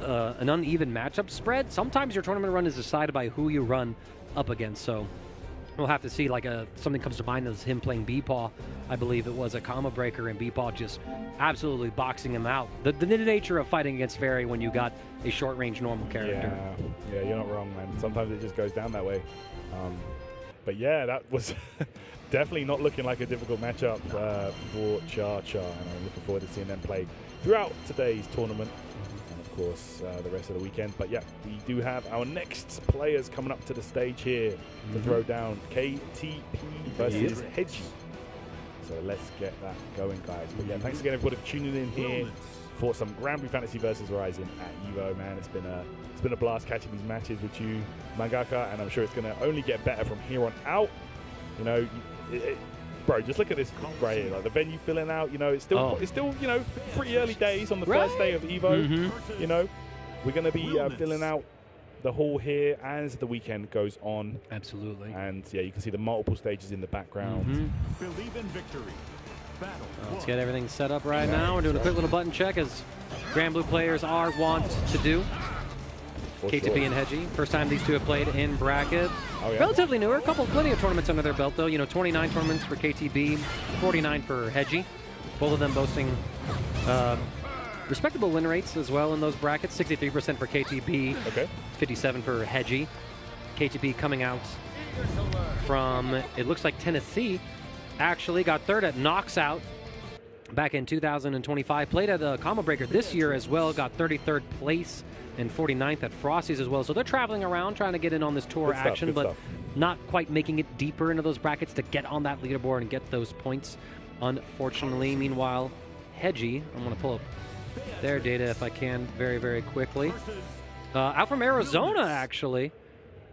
S2: an uneven matchup spread, sometimes your tournament run is decided by who you run up against. So we'll have to see. Like something comes to mind as him playing B-Paw. I believe it was a combo breaker, and B-Paw just absolutely boxing him out. The nature of fighting against Fairy when you got a short-range normal character.
S20: Yeah, you're not wrong, man. Sometimes it just goes down that way. But yeah, that was definitely not looking like a difficult matchup for Char, and I'm looking forward to seeing them play throughout today's tournament and, of course, the rest of the weekend. But yeah, we do have our next players coming up to the stage here to throw down KTP versus Hedgie. So let's get that going, guys. But yeah, thanks again, everybody, for tuning in here for some Granblue Fantasy versus Horizon at EVO, man. It's been a blast catching these matches with you, Mangaka, and I'm sure it's going to only get better from here on out. You know, bro, just look at this right here. Like the venue filling out. You know, it's still you know, pretty early days on the first day of EVO. You know, we're going to be filling out the hall here as the weekend goes on.
S2: Absolutely.
S20: And yeah, you can see the multiple stages in the background.
S18: Believe in victory. Battle.
S2: Let's get everything set up right now. We're doing a quick little button check as Granblue players are wont to do. KTP and Hedgie. First time these two have played in bracket.
S20: Oh, yeah.
S2: Relatively newer. Plenty of tournaments under their belt, though. You know, 29 tournaments for KTB, 49 for Hedgie. Both of them boasting respectable win rates as well in those brackets. 63% for KTB, 57 for Hedgie. KTB coming out from, it looks like Tennessee. Actually got third at Knocks Out back in 2025. Played at the Combo Breaker this year as well. Got 33rd place and 49th at Frosty's as well. So they're traveling around trying to get in on this tour action, but not quite making it deeper into those brackets to get on that leaderboard and get those points, unfortunately. Meanwhile, Hedgie, I'm going to pull up their data if I can very, very quickly. Out from Arizona, actually.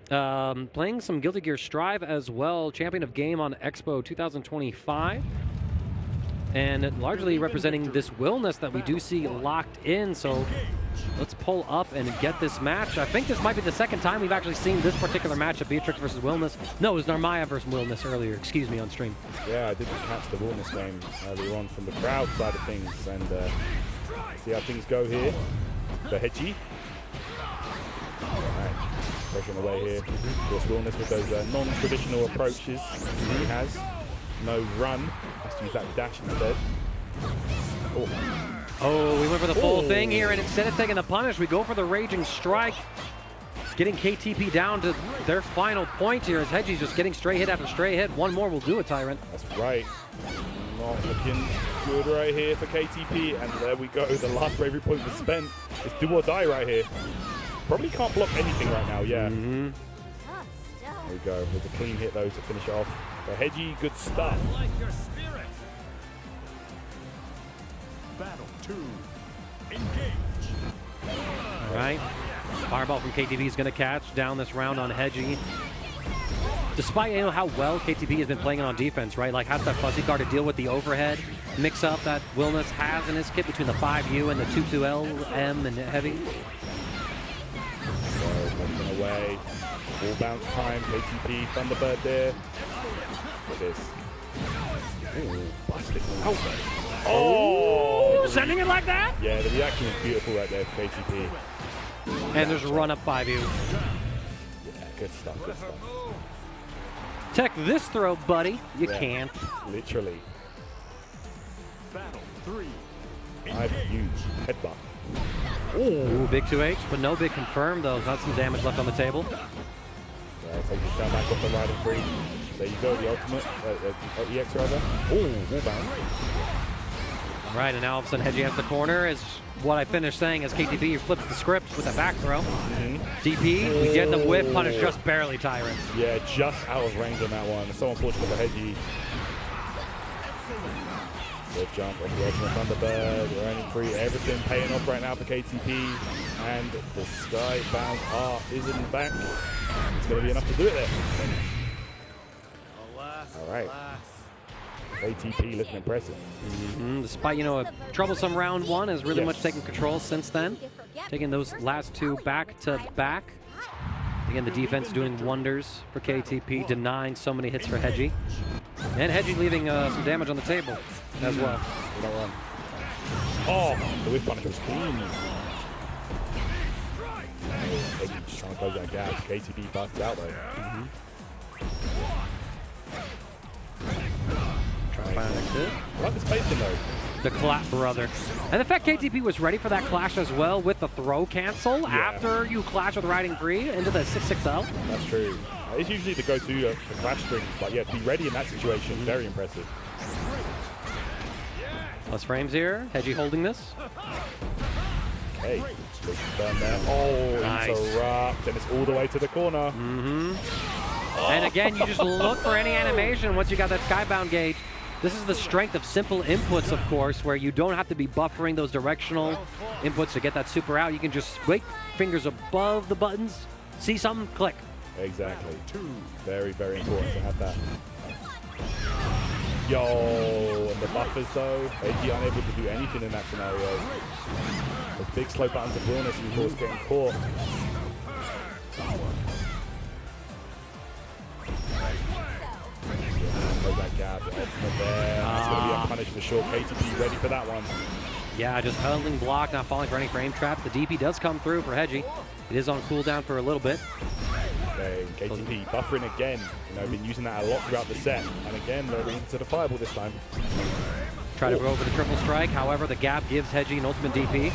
S2: Playing some Guilty Gear Strive as well. Champion of Game on Expo 2025. And largely representing this Willness that we do see locked in. So let's pull up and get this match. I think this might be the second time we've actually seen this particular match of Beatrix versus Willness. No, it was Narmaya versus Willness earlier. Excuse me, on stream.
S20: Yeah, I didn't catch the Willness game earlier on from the crowd side of things. And see how things go here. The Hedgie. Alright, pushing away here. Of course, Willness with those non-traditional approaches he has. No run. Has to use that dash instead.
S2: Oh, we went for the full thing here, and instead of taking the punish, we go for the Raging Strike. Getting KTP down to their final point here as Hedgie's just getting straight hit after straight hit. One more will do it, Tyrant.
S20: That's right. Not looking good right here for KTP, and there we go. The last bravery point was spent. It's do or die right here. Probably can't block anything right now, yeah. There we go. There's a clean hit, though, to finish it off. For Hedgie, good stuff.
S18: Like your spirit. Battle 2. Engage.
S2: All right. Fireball from KTP is going to catch down this round on Hedgie. Despite how well KTP has been playing on defense, right? Like has that fuzzy guard to deal with the overhead mix-up that Willness has in his kit between the 5U and the 2-2L, M, and Heavy.
S20: So, away. Ball bounce time. KTP, Thunderbird there. Look at this. Ooh, busted. Oh!
S2: Sending it like that?
S20: Yeah, the reaction is beautiful right there for KTP.
S2: And there's a run up 5U.
S20: Yeah, good stuff, good stuff.
S2: Tech this throw, buddy. You can't.
S20: Literally.
S18: Battle 3.
S20: I've used headbutt.
S2: Ooh, big 2H, but no big confirm, though. Not some damage left on the table.
S20: Yeah, take your sound back off the riding free. There you go, the ultimate, EX rather. Ooh, wall bound.
S2: All right, and now all of a sudden Hedgie has the corner. Is what I finished saying as KTP flips the script with a back throw. DP, we get the whip punish just barely, Tyrant.
S20: Yeah, just out of range on that one. It's so unfortunate for Hedgie. Good jump off the ultimate Thunderbird, running free, everything paying off right now for KTP. And the Skybound R isn't back. It's going to be enough to do it there. All right. KTP looking impressive.
S2: Despite, a troublesome round one, has really much taken control since then. Taking those last two back to back. Again, the defense doing wonders for KTP, denying so many hits for Hedgie. And Hedgie leaving some damage on the table as well.
S20: Oh, the whip punish was clean. Hedgie just trying to close that gap. KTP busts out though.
S2: Trying to find next hit.
S20: I like the spacing though.
S2: The clap, brother. And the fact KTP was ready for that clash as well with the throw cancel after you clash with Riding Free into the 6-6L.
S20: That's true. It's usually the go-to for clash strings, but yeah, to be ready in that situation, very impressive.
S2: Plus frames here. Hedgie holding this.
S20: Okay. Down there. Oh,
S2: nice.
S20: Interrupt, and it's all the way to the corner.
S2: And again, you just look for any animation once you got that Skybound gauge. This is the strength of simple inputs, of course, where you don't have to be buffering those directional inputs to get that super out. You can just wait, fingers above the buttons, see something, click.
S20: Exactly. Very, very important to have that. Yo, and the buffers though, AG unable to do anything in that scenario. Those big slow buttons of realness, and of course getting caught. That gap, the ultimate there. That's going to be a punish for sure. KTP ready for that one.
S2: Yeah, just huddling block, not falling for any frame traps. The DP does come through for Hedgie. It is on cooldown for a little bit.
S20: Okay, KTP buffering again. You know, been using that a lot throughout the set. And again, they're into the fireball this time.
S2: Try to go for the triple strike. However, the gap gives Hedgie an ultimate DP.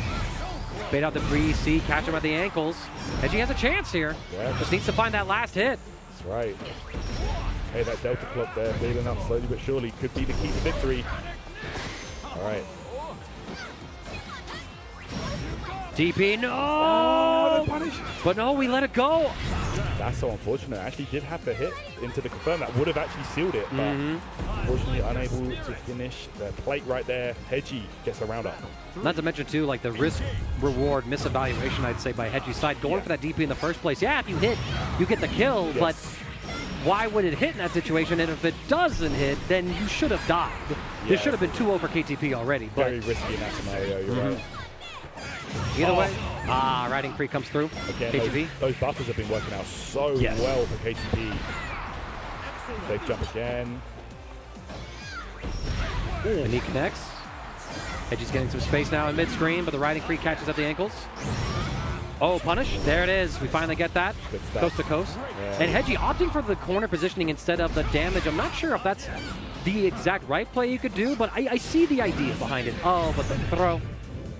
S2: Bait out the 3C, catch him at the ankles. Hedgie has a chance here.
S20: Yeah,
S2: just needs to find that last hit.
S20: That's right. Hey, that Delta clock there, building up slowly but surely, could be the key to victory. All right.
S2: DP, no! But no, we let it go.
S20: That's so unfortunate. Actually did have the hit into the confirm. That would have actually sealed it, but unfortunately unable to finish the plate right there. Hedgie gets the round up.
S2: Not to mention, too, like the risk-reward misevaluation, I'd say, by Hedgie's side. Going for that DP in the first place. Yeah, if you hit, you get the kill, but why would it hit in that situation? And if it doesn't hit, then you should have died. There should have been 2-0 for KTP already. But
S20: very risky in that scenario, you're right.
S2: Either way, riding free comes through.
S20: Again,
S2: KTP.
S20: Those buffers have been working out so well for KTP. Safe jump again.
S2: And he connects. Hedgie's getting some space now in mid-screen, but the riding free catches at the ankles. Oh, punish. There it is. We finally get that. Coast to coast. Yeah. And Hedgie opting for the corner positioning instead of the damage. I'm not sure if that's the exact right play you could do, but I see the idea behind it. Oh, but the throw.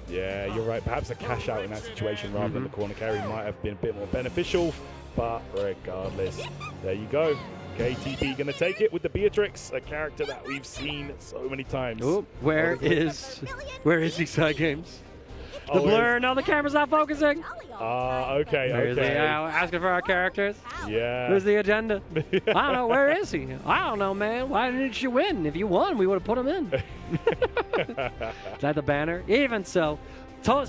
S20: Yeah, you're right. Perhaps a cash out in that situation rather than the corner carry might have been a bit more beneficial, but regardless, there you go. KTP gonna take it with the Beatrix, a character that we've seen so many times.
S2: Ooh, where is he, Side Games? The blur, no, the camera's not focusing.
S20: Okay,
S2: Where is he? Asking for our characters.
S20: Yeah.
S2: Where's the agenda? I don't know. Where is he? I don't know, man. Why didn't you win? If you won, we would have put him in. Is that the banner? Even so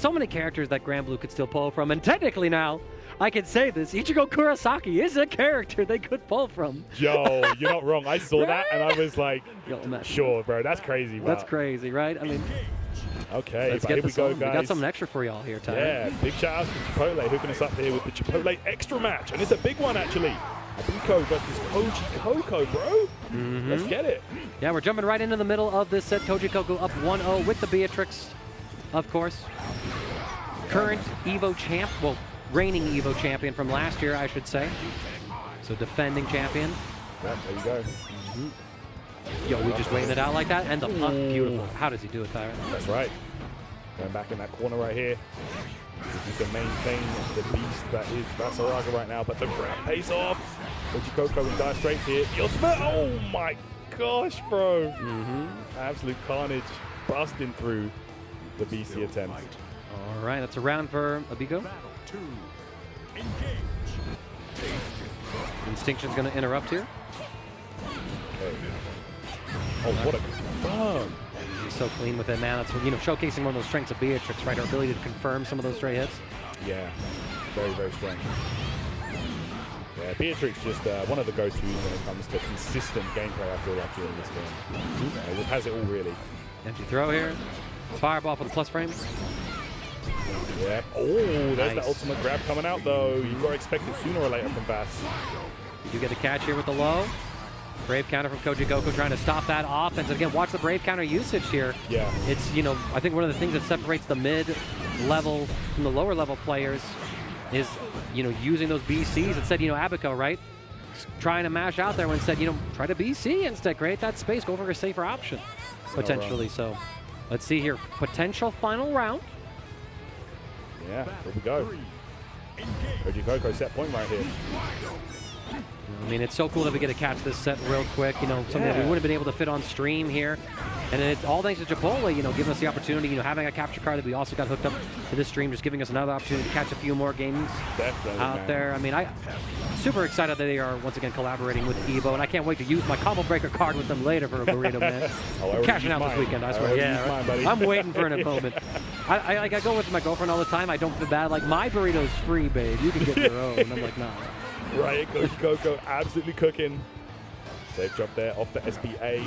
S2: many characters that Granblue could still pull from. And technically now, I can say this. Ichigo Kurosaki is a character they could pull from.
S20: Yo, you're not wrong. I saw that and I was like, sure, bro. That's crazy, bro.
S2: That's crazy, right? I mean...
S20: Okay,
S2: let's
S20: but
S2: get
S20: here we go, guys.
S2: We got something extra for y'all here, Ty.
S20: Yeah, big shout out to Chipotle hooking us up here with the Chipotle extra match. And it's a big one, actually. Abiko versus Koji Coco, bro. Let's get it.
S2: Yeah, we're jumping right into the middle of this set. Koji Coco up 1-0 with the Beatrix, of course. Current Evo champ, well, reigning Evo champion from last year, I should say. So defending champion.
S20: Yeah, there you go.
S2: Yo, we just waiting it out like that, and the puck, beautiful. How does he do it, Tyra?
S20: That's right. Going back in that corner right here. If you can maintain the beast that is Basaraga right now, but the grab pays off. Koji Coco in dire straits here. Oh my gosh, bro. Absolute carnage busting through the BC attempt.
S2: All right, that's a round for Abiko. Instinction's going to interrupt here.
S20: Okay. Oh, what a confirm.
S2: He's so clean with it, man. That's, showcasing one of those strengths of Beatrix, right? Her ability to confirm some of those straight hits.
S20: Yeah, very, very strong. Yeah, Beatrix just one of the go-tos when it comes to consistent gameplay, I feel like, here in this game. It just has it all, really.
S2: Empty throw here. Fireball for the plus frames.
S20: Yeah. Oh, there's the ultimate grab coming out, though. You've got to expect it sooner or later from Bass.
S2: You do get the catch here with the low. Brave counter from Koji Coco trying to stop that offense. And again, watch the Brave counter usage here.
S20: Yeah.
S2: It's, I think one of the things that separates the mid-level from the lower-level players is, using those BCs. Instead, Abiko, right? Trying to mash out there when instead, try to BC instead. Create that space. Go for a safer option, potentially. So, let's see here. Potential final round.
S20: Yeah, here we go. Koji Coco set point right here.
S2: I mean, it's so cool that we get to catch this set real quick. Something that we wouldn't have been able to fit on stream here. And it's all thanks to Chipotle, giving us the opportunity, having a capture card that we also got hooked up to this stream, just giving us another opportunity to catch a few more games out there. I mean, super excited that they are once again collaborating with Evo, and I can't wait to use my combo breaker card with them later for a burrito, man. I'm cashing out this weekend, I swear. Yeah,
S20: mine, buddy.
S2: I'm waiting for an moment. I go with my girlfriend all the time. I don't feel bad. Like, my burrito's free, babe. You can get your own. And I'm like, nah.
S20: Right, Coco absolutely cooking. Safe drop there off the SBA.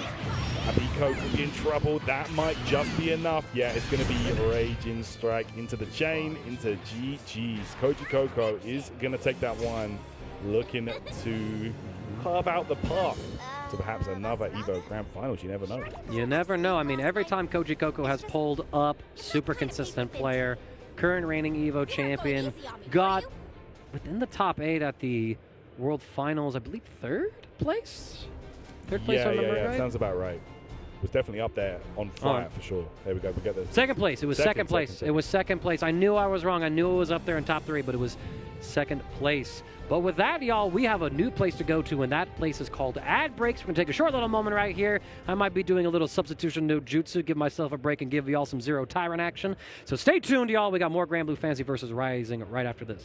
S20: Abiko could be in trouble. That might just be enough. Yeah, it's going to be Raging Strike into the chain, into GG's. Koji Coco is going to take that one, looking to carve out the path to perhaps another Evo Grand Finals. You never know.
S2: You never know. I mean, every time Koji Coco has pulled up, super consistent player, current reigning Evo champion, got within the top 8 at the World Finals, I believe third place? Third place, I remember right?
S20: Sounds about right. Was definitely up there on fire for sure. There we go. We get the
S2: second place. It was second place.
S20: Second.
S2: It was second place. I knew I was wrong. I knew it was up there in top 3, but it was second place. But with that, y'all, we have a new place to go to, and that place is called Ad Breaks. We're going to take a short little moment right here. I might be doing a little substitution no jutsu, give myself a break, and give y'all some Zero Tyrant action. So stay tuned, y'all. We got more Granblue Fantasy versus Rising right after this.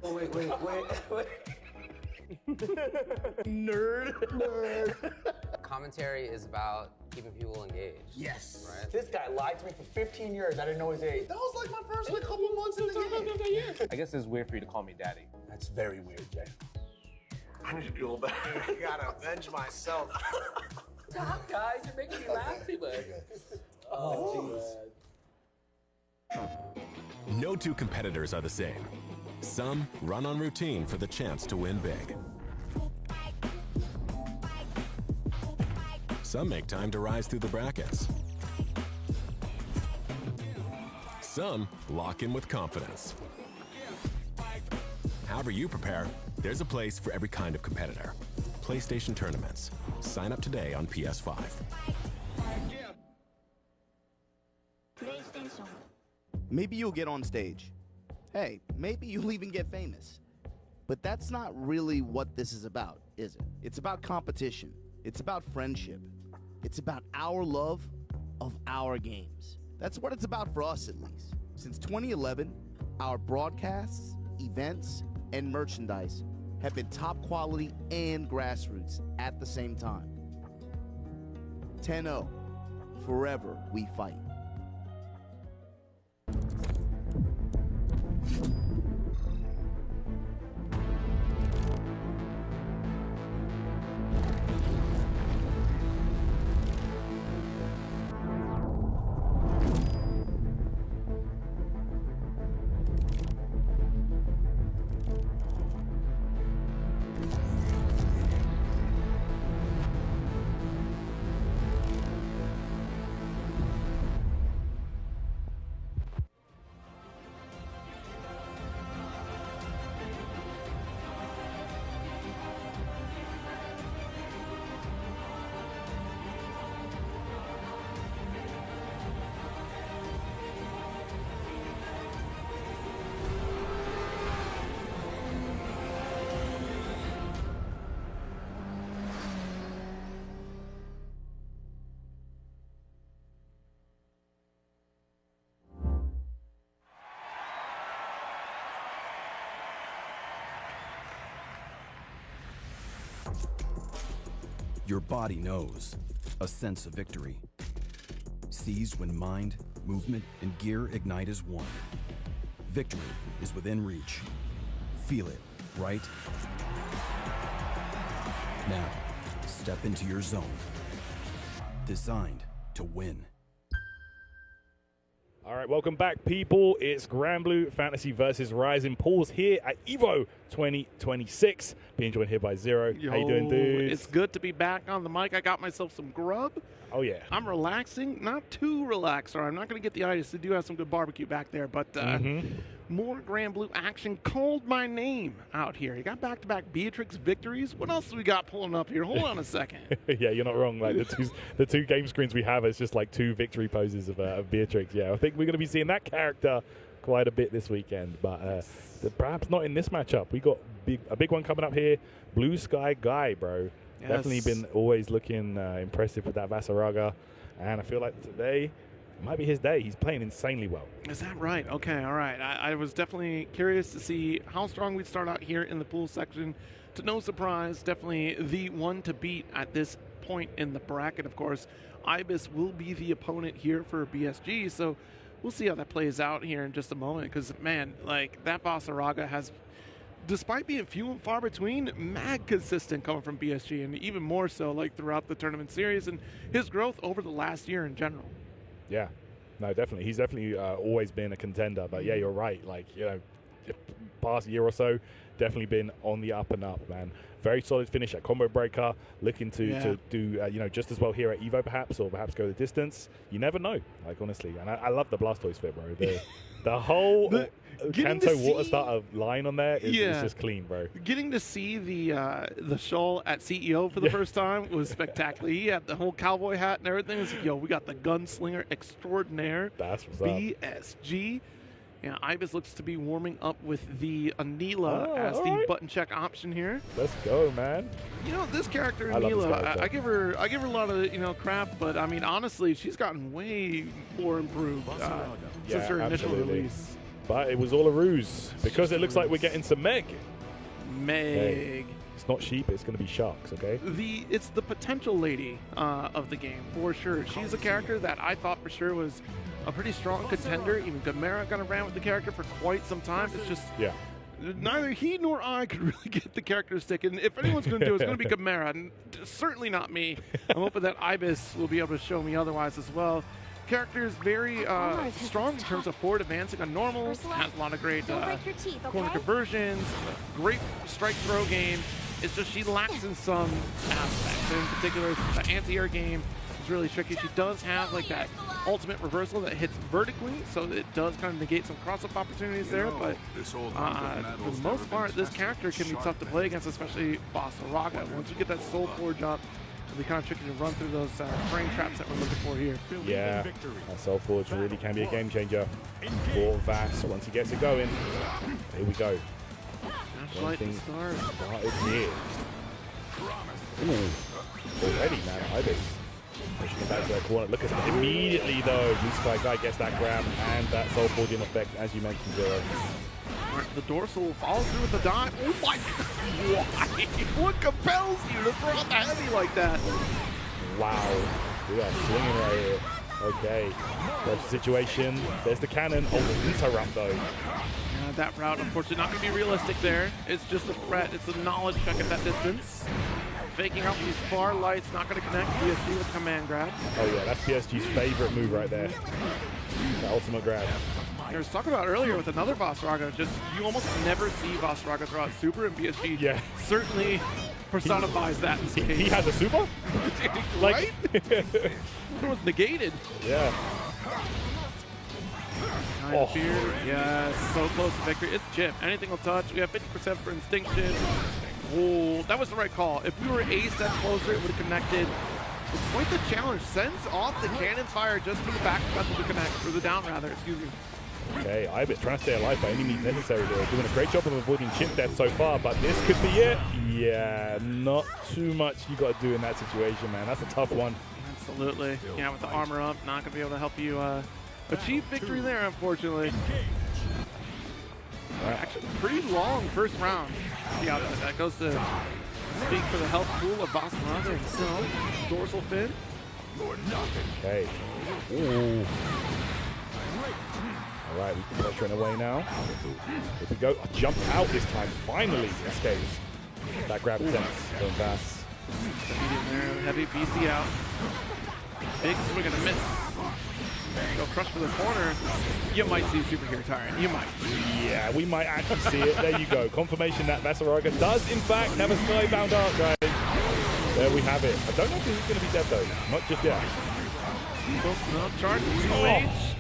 S6: Oh, wait. Nerd.
S12: Commentary is about keeping people engaged.
S6: Yes.
S12: Right?
S6: This guy lied to me for 15 years. I didn't know his age. That was like my first couple months in the game.
S21: I guess it's weird for you to call me daddy.
S6: That's very weird, Jay. I need to do all that. I gotta avenge myself.
S21: Stop, guys. You're making me laugh too much. Oh, jeez.
S22: No two competitors are the same. Some run on routine for the chance to win big. Some make time to rise through the brackets. Some lock in with confidence. However you prepare, there's a place for every kind of competitor. PlayStation Tournaments. Sign up today on PS5.
S23: Maybe you'll get on stage. Hey, maybe you'll even get famous. But that's not really what this is about, is it? It's about competition. It's about friendship. It's about our love of our games. That's what it's about for us, at least. Since 2011, our broadcasts, events, and merchandise have been top quality and grassroots at the same time. 10-0, forever we fight.
S24: Your body knows a sense of victory. Seized when mind, movement, and gear ignite as one. Victory is within reach. Feel it, right? Now, step into your zone. Designed to win.
S20: All right, welcome back, people. It's Granblue Fantasy versus Rising Pools here at EVO 2026. Being joined here by Zero.
S25: Yo,
S20: how you doing, dude?
S25: It's good to be back on the mic. I got myself some grub.
S20: Oh, yeah.
S25: I'm relaxing. Not too relaxed, or I'm not going to get the itis. They do have some good barbecue back there, but more Granblue action called my name out here. You got back-to-back Beatrix victories. What else do we got pulling up here? Hold on a second.
S20: Yeah, you're not wrong. Like the two game screens we have, it's just like two victory poses of Beatrix. Yeah, I think we're going to be seeing that character quite a bit this weekend, but perhaps not in this matchup. We got a big one coming up here. Blue Sky Guy, bro. Yes. Definitely been always looking impressive with that Vasaraga, and I feel like today might be his day. He's playing insanely well.
S25: Is that right? Okay, all right. I was definitely curious to see how strong we'd start out here in the pool section. To no surprise, definitely the one to beat at this point in the bracket. Of course, Ibis will be the opponent here for BSG, so we'll see how that plays out here in just a moment. Because, man, like, that Basaraga has, despite being few and far between, mad consistent coming from BSG, and even more so, like, throughout the tournament series and his growth over the last year in general.
S20: Yeah, no, definitely. He's definitely always been a contender. But yeah, you're right. Like, you know, past year or so, definitely been on the up and up, man. Very solid finish at Combo Breaker. Looking to do, you know, just as well here at EVO, perhaps, or perhaps go the distance. You never know, like, honestly. And I love the Blastoise fit, bro. The whole Kanto water starter line on there is just clean, bro.
S25: Getting to see the show at CEO for the first time was spectacular. He had the whole cowboy hat and everything. It was like, yo, we got the gunslinger extraordinaire.
S20: That's what's up.
S25: BSG. Yeah, Ibis looks to be warming up with the Anila as the button check option here.
S20: Let's go, man.
S25: You know, this character, Anila, I give her a lot of, you know, crap, but I mean, honestly, she's gotten way more improved since her initial release.
S20: But it was all a ruse, because it looks like we're getting some Meg. Hey, it's not sheep, it's going to be sharks, okay?
S25: It's the potential lady of the game, for sure. She's a character that I thought for sure was a pretty strong contender. Even Gamera kind of ran with the character for quite some time. It's just neither he nor I could really get the character to stick. And if anyone's going to do it, it's going to be Gamera, and certainly not me. I'm hoping that Ibis will be able to show me otherwise as well. Character is very strong in terms of forward advancing on normals, has a lot of great corner conversions, great strike throw game. It's just she lacks in some aspects. In particular, the anti-air game is really tricky. She does have like that ultimate reversal that hits vertically, so it does kind of negate some cross-up opportunities there, but for the most part, this character can be tough to play against, especially Basaraga. Once you get that Soul Forge up, it'll be kind of tricky to run through those frame traps that we're looking for here.
S20: Yeah, that Soul Forge really can be a game changer for Vass once he gets it going. Here we go.
S25: Flashlight started
S20: here. Already, man, Ibis. Pushing it back to that corner. Look at that. Immediately, though, Blue Sky Guy gets that grab and that Soul Forge in effect, as you mentioned, Zero.
S25: The dorsal follows through with the dive. Oh my! Why? What compels you to throw out the heavy like that?
S20: Wow. We are swinging right here. Okay. There's the situation. There's the cannon. Oh, the interrupt, though.
S25: Yeah, that route, unfortunately, not going to be realistic there. It's just a threat. It's a knowledge check at that distance. Faking out these far lights, not going to connect. PSG with command grab.
S20: Oh, yeah, that's PSG's favorite move right there. The ultimate grab.
S25: I was talking about earlier with another Basaraga, just you almost never see Basaraga throw out super, and PSG certainly personifies that in this case.
S20: He has a super?
S25: Right? It was negated.
S20: Yeah.
S25: Yeah, so close to victory. It's chip. Anything will touch. We have 50% for Instinction. Oh, that was the right call. If we were a step closer, it would have connected. It's quite the challenge. Sends off the cannon fire just for the back special to connect, or the down rather, excuse me.
S20: Okay, Ibis trying to stay alive by any means necessary there. Doing a great job of avoiding chip death so far, but this could be it. Yeah, not too much you got to do in that situation, man. That's a tough one.
S25: Absolutely. Yeah, with the armor up, not going to be able to help you achieve victory there, unfortunately. Actually, pretty long first round. Yeah, that goes to speak for the health pool of Basaraga himself. Dorsal fin.
S20: Okay. Ooh. All right, we can pressure it away now. Here we go. Jumped out this time. Finally escapes. That grab attempts from Vass.
S25: Heavy BC out. Big swing and a miss. Go crush for the corner. You might see Super here Tyrant. You might.
S20: Yeah, we might actually see it. There you go. Confirmation that Basaraga does, in fact, have a skybound arc, guys. There we have it. I don't know if this is going to be dead, though. Not just yet.
S25: Charge 2H.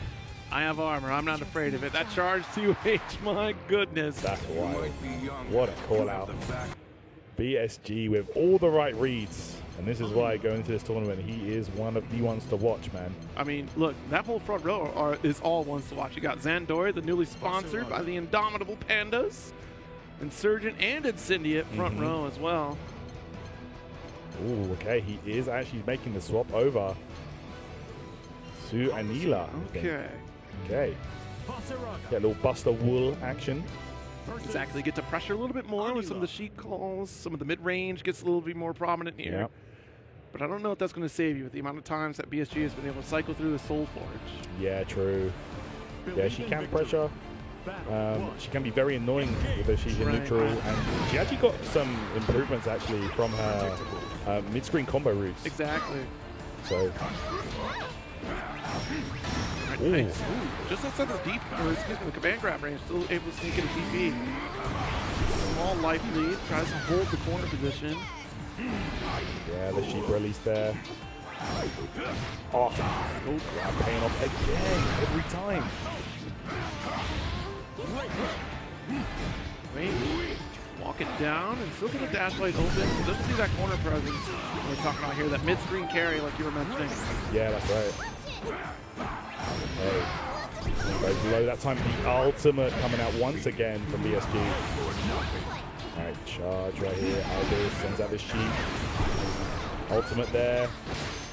S25: I have armor. I'm not afraid of it. That charge 2H, my goodness.
S20: That's wild. What a call out. BSG with all the right reads. And this is why going into this tournament, he is one of the ones to watch, man.
S25: I mean, look, that whole front row is all ones to watch. You got Zandori, the newly sponsored by the Indomitable Pandas. Insurgent and Incendiate front row as well.
S20: Ooh, okay. He is actually making the swap over. to Anila.
S25: Okay.
S20: Okay. Get a little Buster Wool action.
S25: Exactly. Get to pressure a little bit more with some of the sheet calls. Some of the mid-range gets a little bit more prominent here.
S20: Yep.
S25: But I don't know if that's going to save you with the amount of times that BSG has been able to cycle through the Soul Forge.
S20: Yeah, true. Yeah, she can pressure. She can be very annoying with her. She's in neutral, and she actually got some improvements actually from her mid-screen combo routes.
S25: Exactly.
S20: So.
S25: Nice. Just outside the deep, or excuse me, the command grab range, still able to sneak in a TP. Small life lead, tries to hold the corner position.
S20: Yeah, the sheep release there. Oh, grab paying off again, every time.
S25: Wait, walk it down and still get a dash light open. So doesn't see that corner presence we're talking about here, that mid-screen carry like you were mentioning.
S20: Yeah, that's right. Hey, goes low that time. The ultimate coming out once again from BSG. All right, charge right here. Aldous sends out the sheep. Ultimate there.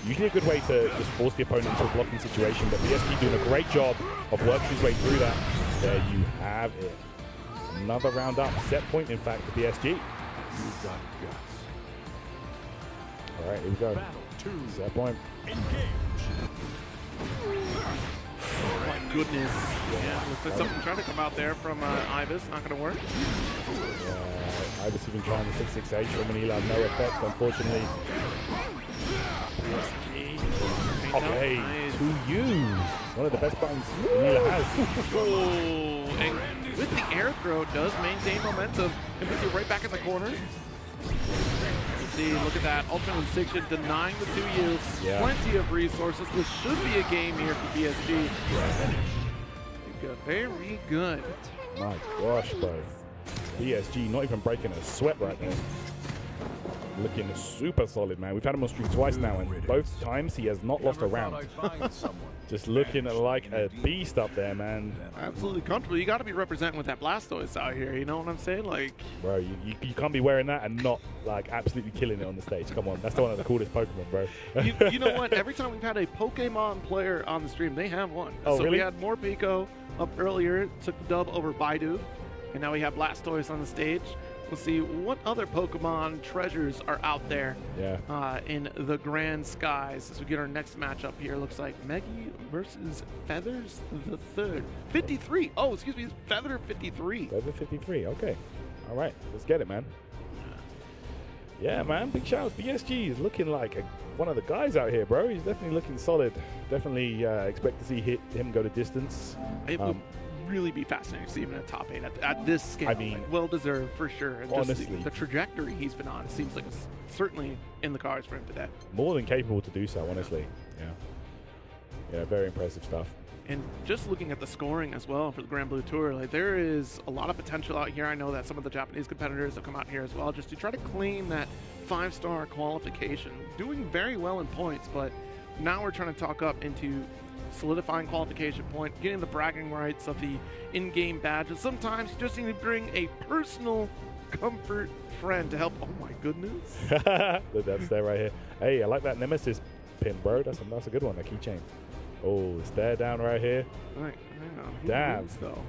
S20: Usually a good way to just force the opponent into a blocking situation, but BSG doing a great job of working his way through that. There you have it. Another round up. Set point, in fact, for BSG. All right, here we go. Set point.
S25: Oh my goodness. Yeah, looks like something trying to come out there from Ibis. Not going to work.
S20: Yeah, Ibis even trying the 668 from Manila. No effect, unfortunately. Okay,
S25: nice.
S20: to you. One of the best buttons Manila has.
S25: Oh, and with the air throw, does maintain momentum and puts you right back in the corner. You see, look at that. Ultimate Instinction denying the 2U.
S20: Yeah.
S25: Plenty of resources. This should be a game here for BSG. Very good.
S20: My gosh, bro. BSG not even breaking a sweat right now. Looking super solid, man. We've had him on stream twice now, and both times he has not lost a round. Just looking like a beast up there, man.
S25: Absolutely comfortable. You got to be representing with that Blastoise out here. You know what I'm saying? Like,
S20: bro, you can't be wearing that and not like absolutely killing it on the stage. Come on, that's one of the coolest Pokemon, bro.
S25: you know what? Every time we've had a Pokemon player on the stream, they have one.
S20: Oh,
S25: so
S20: really?
S25: We had Morpeko up earlier, took the dub over Baidu, and now we have Blastoise on the stage. We'll see what other Pokemon treasures are out there in the grand skies as we get our next matchup here. Looks like Meggy versus Feathers the Third. 53. Oh, excuse me, it's Feather 53.
S20: Feather 53. Okay. All right, let's get it, man. Yeah, man. Big shout out. BSG is looking like one of the guys out here, bro. He's definitely looking solid. Definitely expect to see him go the distance.
S25: It would really be fascinating to see him in a top 8 at this scale.
S20: I mean,
S25: like, well deserved for sure. And
S20: honestly,
S25: just the trajectory he's been on seems like it's certainly in the cards for him today.
S20: More than capable to do so, honestly. Yeah, very impressive stuff.
S25: And just looking at the scoring as well for the Granblue Tour, like there is a lot of potential out here. I know that some of the Japanese competitors have come out here as well just to try to claim that 5-star qualification. Doing very well in points, but now we're trying to talk up into solidifying qualification point, getting the bragging rights of the in-game badges. Sometimes you just need to bring a personal comfort friend to help. Oh my goodness.
S20: That's there right here. Hey, I like that Nemesis pin, bro. That's a good one, that keychain. Oh, it's there down right here.
S25: Right, hang on.
S20: Damn.
S25: Though.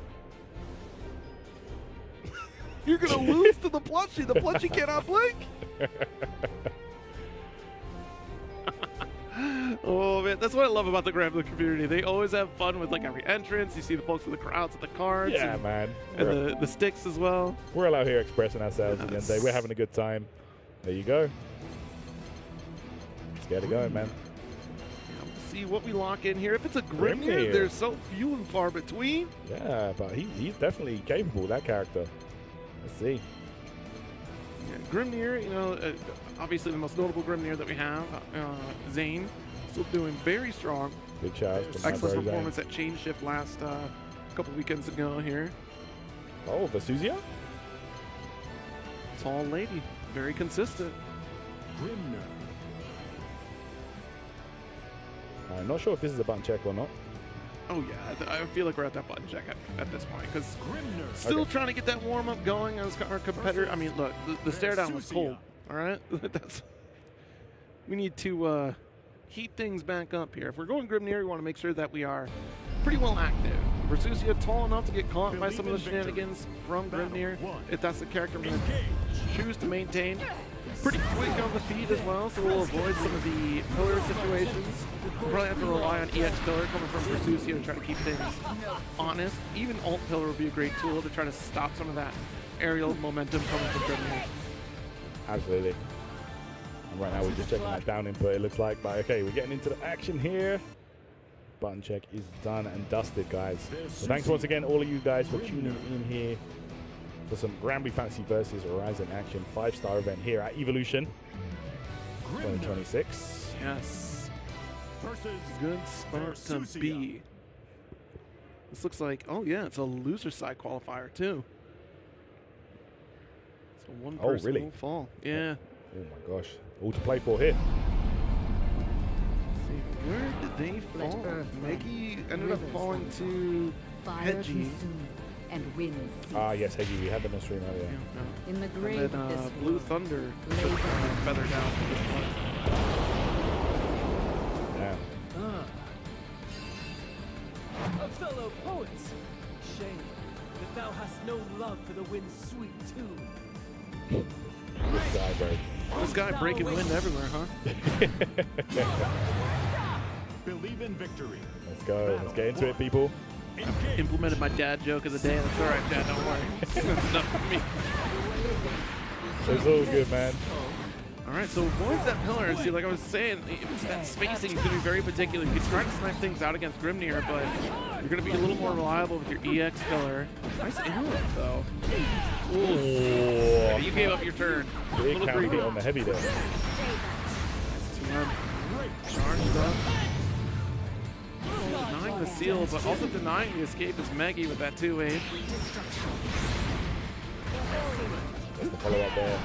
S25: You're going to lose to the plushie. The plushie cannot blink. Oh man, that's what I love about the Granblue community. They always have fun with like every entrance. You see the folks with the crowds at the cards.
S20: Yeah, man.
S25: And the sticks as well.
S20: We're all out here expressing ourselves again today. We're having a good time. There you go. Let's get it going, man.
S25: See what we lock in here. If it's a Grimnir, there's so few and far between.
S20: Yeah, but he's definitely capable, that character. Let's see.
S25: Yeah, Grimnir, you know, obviously the most notable Grimnir that we have, Zane, still doing very strong.
S20: Big shout out to
S25: excellent performance at Chain Shift last couple weekends ago here.
S20: Oh, Vesuzia?
S25: Tall lady, very consistent.
S18: Grimnir.
S20: I'm not sure if this is a button check or not.
S25: Oh yeah, I feel like we're at that button check at this point because still trying to get that warm up going as our competitor. I mean, look, the stare down was cold. All right, we need to heat things back up here. If we're going Grimnir, we want to make sure that we are pretty well active. Versusia tall enough to get caught by some of the shenanigans from Grimnir. If that's the character I'm going to choose to maintain. Pretty quick on the feet as well, so we'll avoid some of the pillar situations. We'll probably have to rely on EX pillar coming from Versusia to try to keep things honest. Even alt pillar would be a great tool to try to stop some of that aerial momentum coming from Grimnir.
S20: Absolutely. And right now we're just checking that down input, it looks like. But okay, we're getting into the action here. Button check is done and dusted, guys. So thanks once again, all of you guys, for tuning in here for some Granblue Fantasy versus Horizon action 5-star event here at Evolution 2026.
S25: Yes. Good spot to be. This looks like, oh yeah, it's a loser side qualifier too. So one person
S20: really?
S25: will fall. Yeah.
S20: Oh my gosh. All to play for here.
S25: See, where did they fall? Maggie ended up falling to Hedgie.
S4: And wind
S20: Ah, yes, Heggy, we had them on stream earlier.
S4: in the
S25: And
S4: grave
S25: then
S4: of this
S25: Blue
S4: world.
S25: Thunder took Feather down to this point.
S20: Damn.
S8: A fellow poet. Shame that thou hast no love for the wind's sweet tune.
S20: This guy, bro.
S25: This guy breaking wind everywhere, huh?
S18: Believe in victory.
S20: Let's go. Let's get into it, people.
S25: I've implemented my dad joke of the day. That's all right, Dad. Don't worry. That's enough for me.
S20: It's all good, man.
S25: All right, so avoids that pillar. See, like I was saying, that spacing is going to be very particular. You can try to snipe things out against Grimnir, but you're going to be a little more reliable with your EX pillar. Nice interrupt, though. Ooh. You gave up your turn.
S20: Big counter hit on the heavy there.
S25: Charged up. Denying the seal, but also denying the escape is Maggie with that 2H.
S20: That's the follow-up there.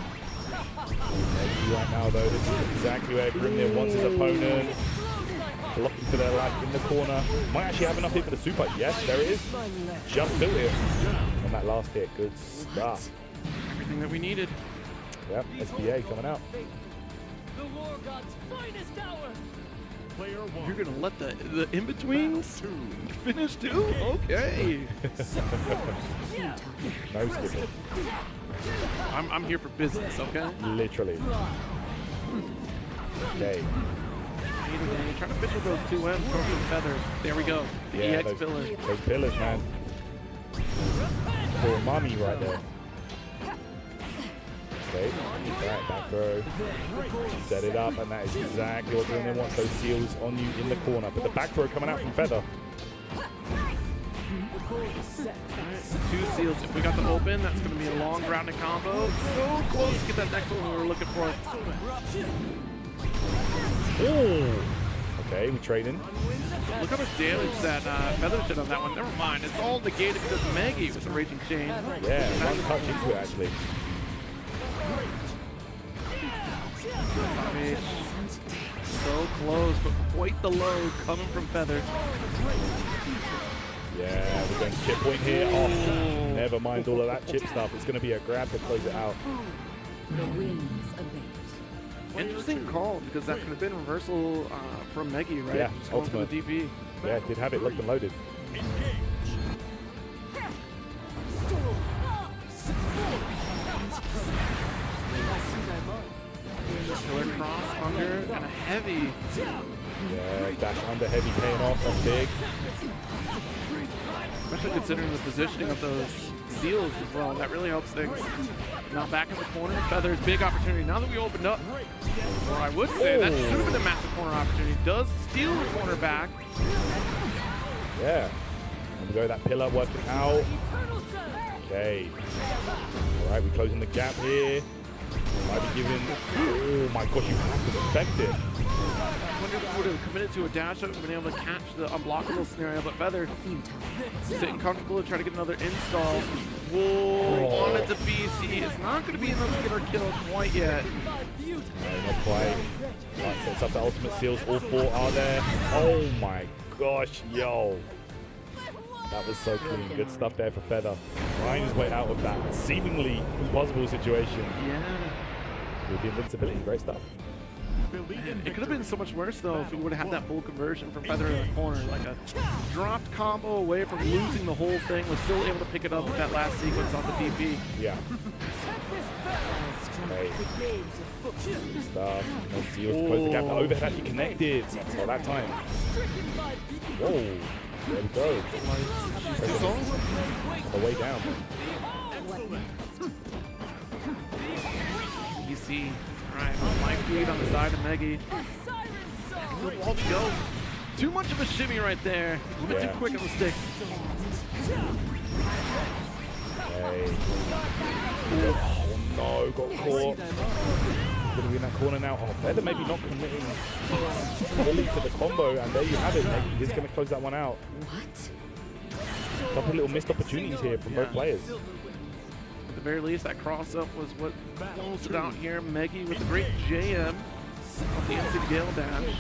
S20: Maggie right now, though, this is exactly where Grimnir wants his opponent. Blocking for their life in the corner. Might actually have enough hit for the super. Yes, there it is. Just built it on that last hit. Good stuff.
S25: Everything that we needed.
S20: Yep, SBA coming out.
S8: The war god's finest hour.
S25: You're gonna let the in-betweens finish too? Okay.
S20: No skipping.
S25: I'm here for business, okay?
S20: Literally. Okay.
S25: Trying to finish with those 2 M's from the feather. There we go. The
S20: Yeah,
S25: EX pillar.
S20: those pillars, man. For mommy right there. Okay, right, back throw. Set it up, and that is exactly what Grimnir wants. Those seals on you in the corner. But the back throw coming out from Feather.
S25: 2 seals. If we got them open, that's going to be a long grounded combo. So close to get that next one we were looking for.
S20: Oh! Okay, we trading.
S25: Look how much damage that Feather did on that one. Never mind. It's all negated because of Maggie with the Raging Chain.
S20: Yeah, one touch into it, actually.
S25: So close, but quite the load coming from Feather.
S20: Yeah, we're going chip point here. Oh, never mind all of that chip stuff. It's going to be a grab to close it out.
S4: The winds abate.
S25: Interesting call, because that could have been reversal from Meggy, right?
S20: Yeah,
S25: Just going for
S20: ultimate.
S25: the DP.
S20: Yeah, did have it locked and loaded.
S25: Killer cross under and a heavy.
S20: Yeah, dash under heavy paying off. That's big.
S25: Especially considering the positioning of those seals as well. That really helps things. Now back in the corner, Feather's big opportunity. Now that we opened up, or I would say that should have been a massive corner opportunity. Does steal the corner back.
S20: Yeah. And we go that pillar working out. Okay. All right, we're closing the gap here. Might be giving. Oh my gosh, you have to respect it.
S25: I wonder if he would have committed to a dash and been able to catch the unblockable scenario, but Feather sitting comfortable to try to get another install. Whoa, on it to BC. It's not going to be enough to get our kill quite yet.
S20: No, not quite. Right, sets up the ultimate seals. All 4 are there. Oh my gosh, yo. That was so clean. Good stuff there for Feather. Flying his way out of that seemingly impossible situation.
S25: Yeah.
S20: With the invincibility. Great stuff.
S25: It could have been so much worse though if we would have had that full conversion from Feather in the corner, like a dropped combo away from losing the whole thing, was still able to pick it up with that last sequence on the DP.
S20: Yeah. Hey. Stuff. No steals to close the gap. The overhead actually connected. Not that time. Whoa. There we go. On the way down.
S25: Easy. Alright, light feed on the side of Meggy. Wall to go. Too much of a shimmy right there. A little bit too quick on the stick.
S20: Hey. Oh no, got caught. Gonna be in that corner now. Oh, Feather maybe not committing fully to the combo, and there you have it. Meggy is going to close that one out. Couple little missed opportunities here from both players.
S25: At the very least, that cross-up was what closed it out here. Meggy with a great JM on the instant Gale dash.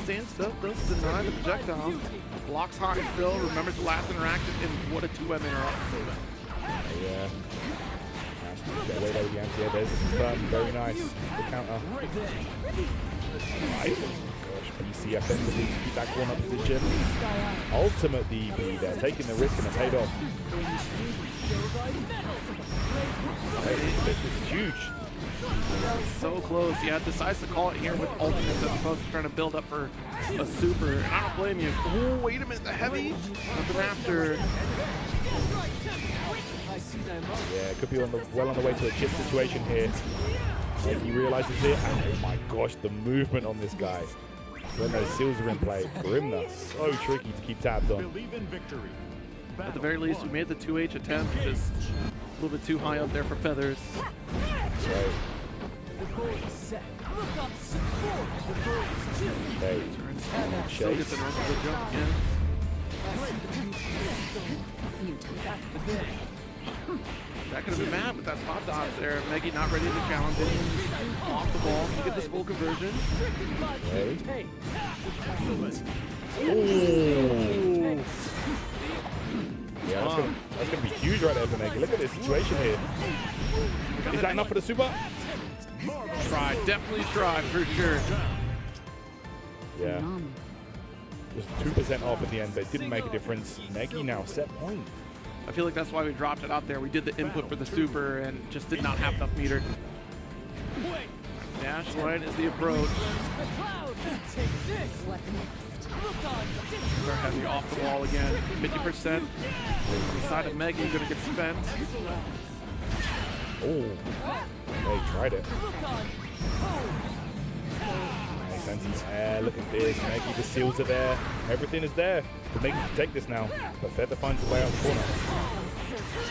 S25: Stands still, does deny the projectile. Blocks high still, remembers the last interaction, and what a 2M interrupt.
S20: Yeah. Get away there with the anti-air. There's the confirm. Very nice. The counter. Right. Gosh, BC offensively to keep that corner position. Ultimate DB there, taking the risk and it paid off. This is huge.
S25: So close. Yeah, decides to call it here with ultimates as opposed to trying to build up for a super. And I don't blame you. Oh, wait a minute, the heavy? Nothing after.
S20: Yeah, could be well on the way to a chip situation here. He realizes it, and oh my gosh, the movement on this guy. When those seals are in play, Grimna, so tricky to keep tabs on.
S25: At the very least, we made the 2H attempt, just a little bit too high up there for Feathers.
S20: That's right. Okay.
S25: Still gets another good jump again. That could have been bad with that spot dodge there. Meggy not ready to challenge it. Off the ball to get this full conversion.
S20: Okay.
S25: Ooh.
S20: Yeah, that's gonna be huge right there for Meggy. Look at this situation here. Is that enough for the super?
S25: Try, definitely try for sure.
S20: Yeah. Just 2% off at the end, but it didn't make a difference. Meggy now set point.
S25: I feel like that's why we dropped it out there. We did the input for the super and just did not have enough meter. Dash right is the approach. They're heavy off the wall again. 50%. The side of Meggy gonna get spent.
S20: Oh, they tried it. Nice anti-air, look at this. Meggy, the seals are there. Everything is there. But Meggy can take this now. But Feather finds a way out the corner.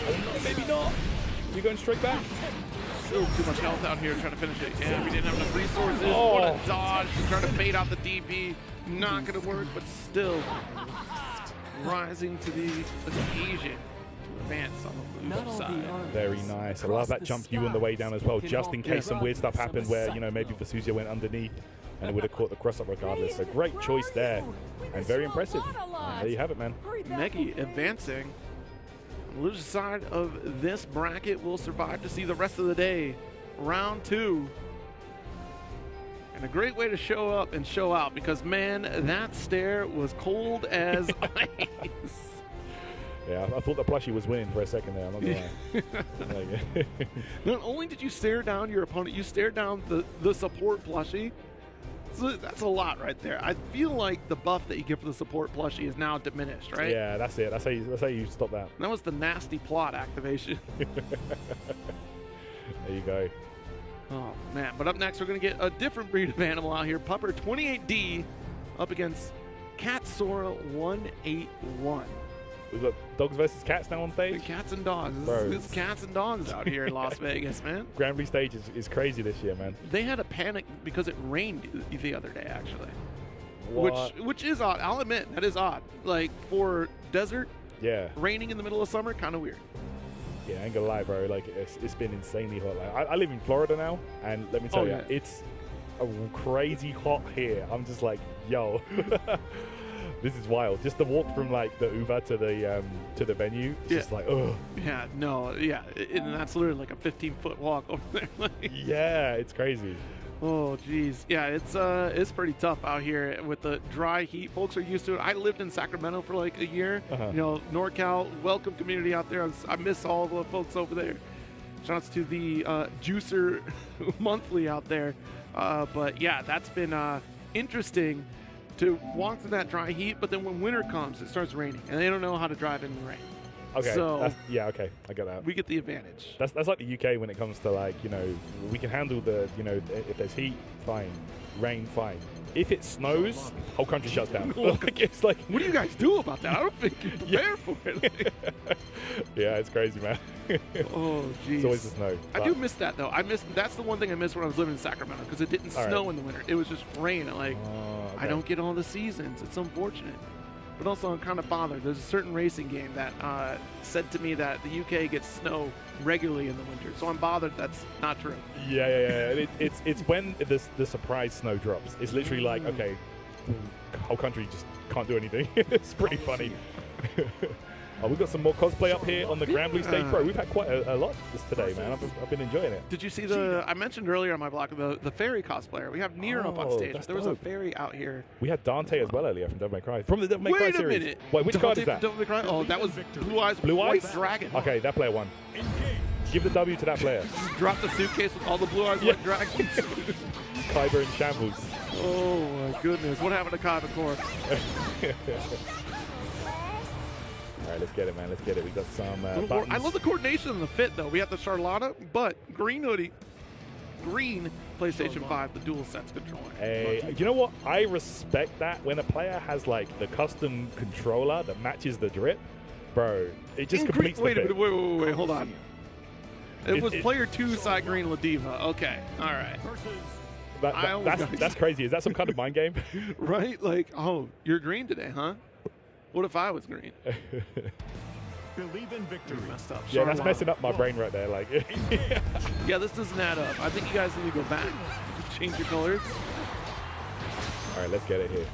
S20: Oh, no, maybe not. You're going straight back?
S25: Still too much health out here trying to finish it. Yeah, we didn't have enough resources.
S20: Oh.
S25: What a dodge. Trying to bait out the DP. Not going to work, but still rising to the occasion to advance on the blue side.
S20: Very nice. I love that jump you on the way down as well, just in case some weird stuff happened where, you know, maybe Vasuzia went underneath and it would have caught the cross-up regardless. So great choice there and very impressive. There you have it, man.
S25: Meggy advancing. Loser side of this bracket will survive to see the rest of the day. Round 2. And a great way to show up and show out because, man, that stare was cold as ice.
S20: Yeah, I thought the plushie was winning for a second there. I'm not gonna lie.
S25: Not only did you stare down your opponent, you stared down the support plushie. So that's a lot right there. I feel like the buff that you get for the support plushie is now diminished, right?
S20: Yeah, that's it. That's how you stop that.
S25: That was the nasty plot activation.
S20: There you go.
S25: Oh, man. But up next, we're going to get a different breed of animal out here. Pupper 28D up against Cat Sora 181.
S20: We've got dogs versus cats now on stage?
S25: Cats and dogs. It's cats and dogs out here in Las Vegas, man.
S20: Granblue stage is crazy this year, man.
S25: They had a panic because it rained the other day, actually.
S20: What?
S25: Which is odd. I'll admit, that is odd. Like, for desert,
S20: yeah,
S25: raining in the middle of summer, kind of weird.
S20: Yeah, I ain't gonna lie, bro. Like, it's been insanely hot. Like, I live in Florida now, and let me tell you, it's a crazy hot here. I'm just like, yo, this is wild. Just the walk from like the Uber to the venue, it's just like, ugh.
S25: Yeah, no, yeah, and that's literally like a 15-foot walk over there.
S20: Yeah, it's crazy.
S25: Oh, geez. Yeah, it's pretty tough out here with the dry heat. Folks are used to it. I lived in Sacramento for like a year. You know, NorCal, welcome community out there. I miss all the folks over there. Shouts to the Juicer Monthly out there. But yeah, that's been interesting to walk through that dry heat. But then when winter comes, it starts raining, and they don't know how to drive in the rain.
S20: Okay.
S25: So
S20: yeah. Okay. I get that.
S25: we get the advantage.
S20: That's like the UK when it comes to like, you know, we can handle the, you know, if there's heat, fine, rain, fine. If it snows, whole country shuts down. Like, it's like,
S25: What do you guys do about that? I don't think you're prepared for it.
S20: yeah, it's crazy, man.
S25: Oh, geez.
S20: It's always the snow.
S25: I do miss that, though. That's the one thing I miss when I was living in Sacramento, because it didn't snow in the winter. It was just rain. And, like, I don't get all the seasons. It's unfortunate. But also, I'm kind of bothered. There's a certain racing game that said to me that the UK gets snow regularly in the winter. So I'm bothered that's not true.
S20: Yeah. It's when the surprise snow drops. It's literally like, okay, whole country just can't do anything. It's pretty funny. Oh, we've got some more cosplay up here on the Granblue stage. Bro, we've had quite a lot this today, man. I've been enjoying it.
S25: Did you see I mentioned earlier on my blog, the fairy cosplayer. We have Nier up on stage. There was a fairy out here.
S20: We had Dante as well earlier from Devil May Cry. From the Devil May Cry series.
S25: Wait a minute.
S20: Wait, which card is that?
S25: Devil May Cry? Oh, that was Blue Eyes White Dragon.
S20: Okay, that player won. Give the W to that player.
S25: Drop the suitcase with all the Blue Eyes White Dragons.
S20: Kyber in shambles.
S25: Oh, my goodness. What happened to Kyber Core?
S20: All right, let's get it, man. Let's get it. We got some buttons.
S25: I love the coordination and the fit, though. We have the Charlotta, but green hoodie, green PlayStation 5, the dual sets controller.
S20: Hey, you know what? I respect that when a player has like the custom controller that matches the drip, bro. It just completes the fit.
S25: Wait, hold on. It was player 2 side green Ladiva. Okay, all right.
S20: That's crazy. Is that some kind of mind game?
S25: Right? Like, oh, you're green today, huh? What if I was green?
S18: Believe in victory.
S25: Messed up.
S20: Yeah, that's messing up my brain right there. Like,
S25: yeah, this doesn't add up. I think you guys need to go back. Change your colors.
S20: All right, let's get it here.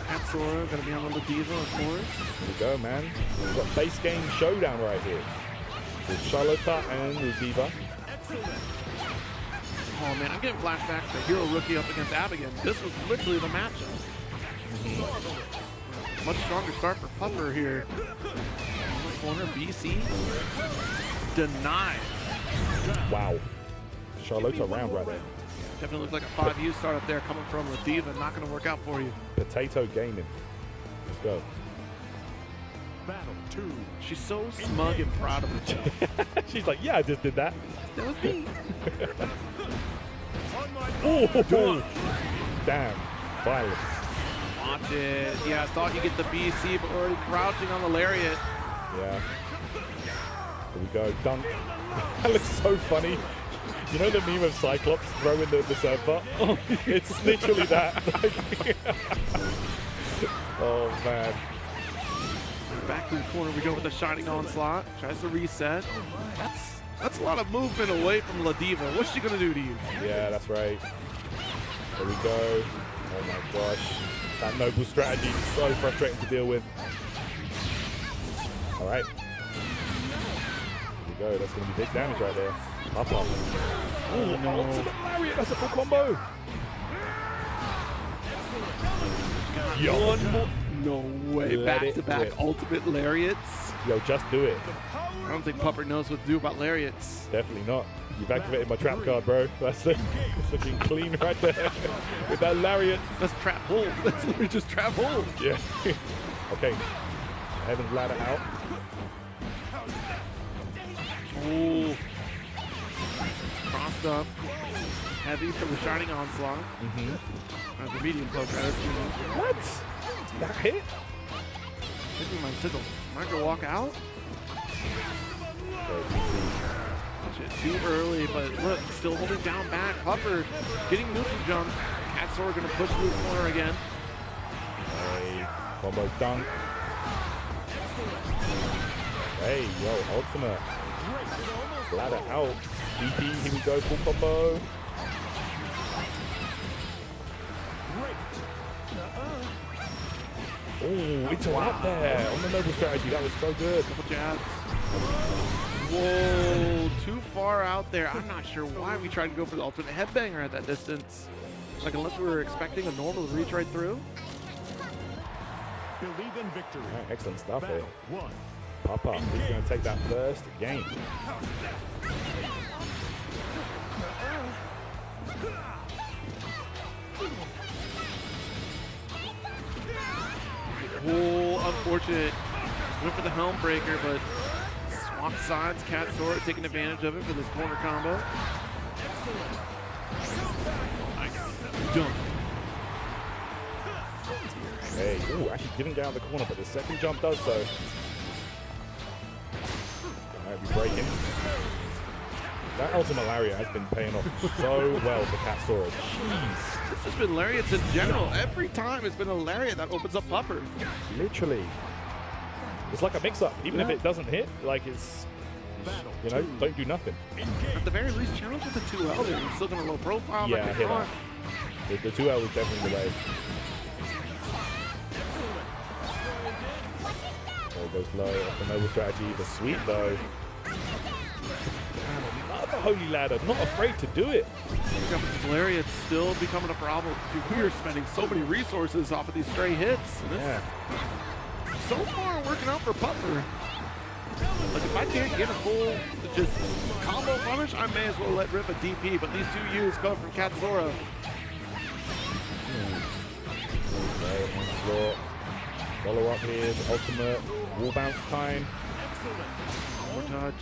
S25: Cat Sora gonna be on the Ladiva, of course.
S20: Here we go, man. We've got base game showdown right here with Charlotta and Ladiva.
S25: Oh man, I'm getting flashbacks to Hero Rookie up against Abigail. This was literally the matchup. Much stronger start for Pupper here. Corner, BC. Denied.
S20: Wow. Charlotta round right there.
S25: Definitely looks like a 5U start up there coming from Ladiva. Not going to work out for you.
S20: Potato Gaming. Let's go.
S18: Battle 2.
S25: She's so smug and proud of herself.
S20: She's like, yeah, I just did that.
S25: That was me.
S20: Oh, damn. Violence.
S25: Watch it. Yeah, I thought you get the BC, but already crouching on the lariat.
S20: Yeah. Here we go. Dunk. That looks so funny. You know the meme of Cyclops throwing the serve bot? Oh, it's literally that. Oh, man.
S25: Back to the corner we go with the Shining Onslaught. Tries to reset. That's a lot of movement away from Ladiva. What's she going to do to you?
S20: Yeah, that's right. There we go. Oh, my gosh. That noble strategy is so frustrating to deal with. All right. Here we go. That's going to be big damage right there. Up. Oh, no. Ultimate Lariat. That's a full combo.
S25: Yo. One more. No way. Back-to-back ultimate Lariats.
S20: Yo, just do it.
S25: I don't think Pupper knows what to do about Lariats.
S20: Definitely not. You've activated my trap card, bro. That's looking clean right there. With that Lariat.
S25: That's trap hold. That's literally just trap hold.
S20: Yeah. Okay. Heaven's Ladder out.
S25: Oh. Crossed up. Heavy from the Shining Onslaught. The medium poke.
S20: What? That hit?
S25: This is my tickle. Am I going to walk out? Too early, but look, still holding down back. Pupper getting neutral jump. Cat Sora going to push through the corner again.
S20: Hey, combo dunk. Hey, yo, ultimate. Ladder out. DP, here we go, full combo. Oh, it's right there on the noble strategy. That was so good.
S25: Couple jabs. Whoa, too far out there. I'm not sure why we tried to go for the alternate headbanger at that distance. Like, unless we were expecting a normal to reach right through.
S18: Believe in victory.
S20: All right, excellent stuff here.
S18: Battle 1.
S20: Papa, he's going to take that first game.
S25: Oh, unfortunate. Went for the helm breaker, but swap sides. Cat Sora taking advantage of it for this corner combo. Nice jump.
S20: Hey, ooh, actually didn't get out of the corner, but the second jump does so. Alright, we break it. That ultimate lariat has been paying off so well for Cat Sora. Jeez.
S25: It's just been lariats in general. Every time it's been a lariat that opens up Pupper.
S20: Literally. It's like a mix-up. Even if it doesn't hit, like it's, you know, don't do nothing.
S25: At the very least, challenge with the 2L there. He's still going to low profile.
S20: Yeah,
S25: like
S20: I hear that. The 2L is definitely the way. Oh, goes low off the noble strategy. The sweep though. Another holy ladder. Not afraid to do it.
S25: Lariat's still becoming a problem. We are spending so many resources off of these stray hits.
S20: Yeah.
S25: So far working out for Pupper. Like, if I can't get a full just combo punish, I may as well let rip a DP, but these two U's come from Cat Sora.
S20: Follow up here, the ultimate wall bounce time.
S25: More touch.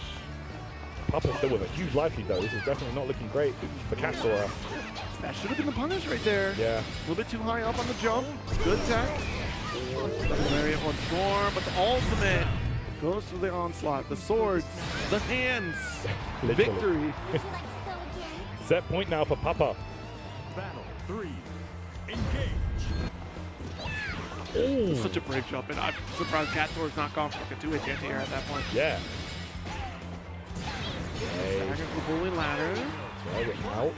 S20: Pupper still with a huge life lead though. This is definitely not looking great for Cat Sora.
S25: That should have been the punish right there.
S20: Yeah.
S25: A little bit too high up on the jump. Good tech. Lariat once more, but the ultimate goes to the onslaught. The swords, the hands, victory.
S20: Set point now for Papa.
S18: Battle 3. Engage.
S25: Ooh. Such a brave jump, and I'm surprised Cat Sora's not gone for like a 2-hit anti-air at that point.
S20: Yeah.
S25: Stagger for bully ladder.
S20: That's right, we're out.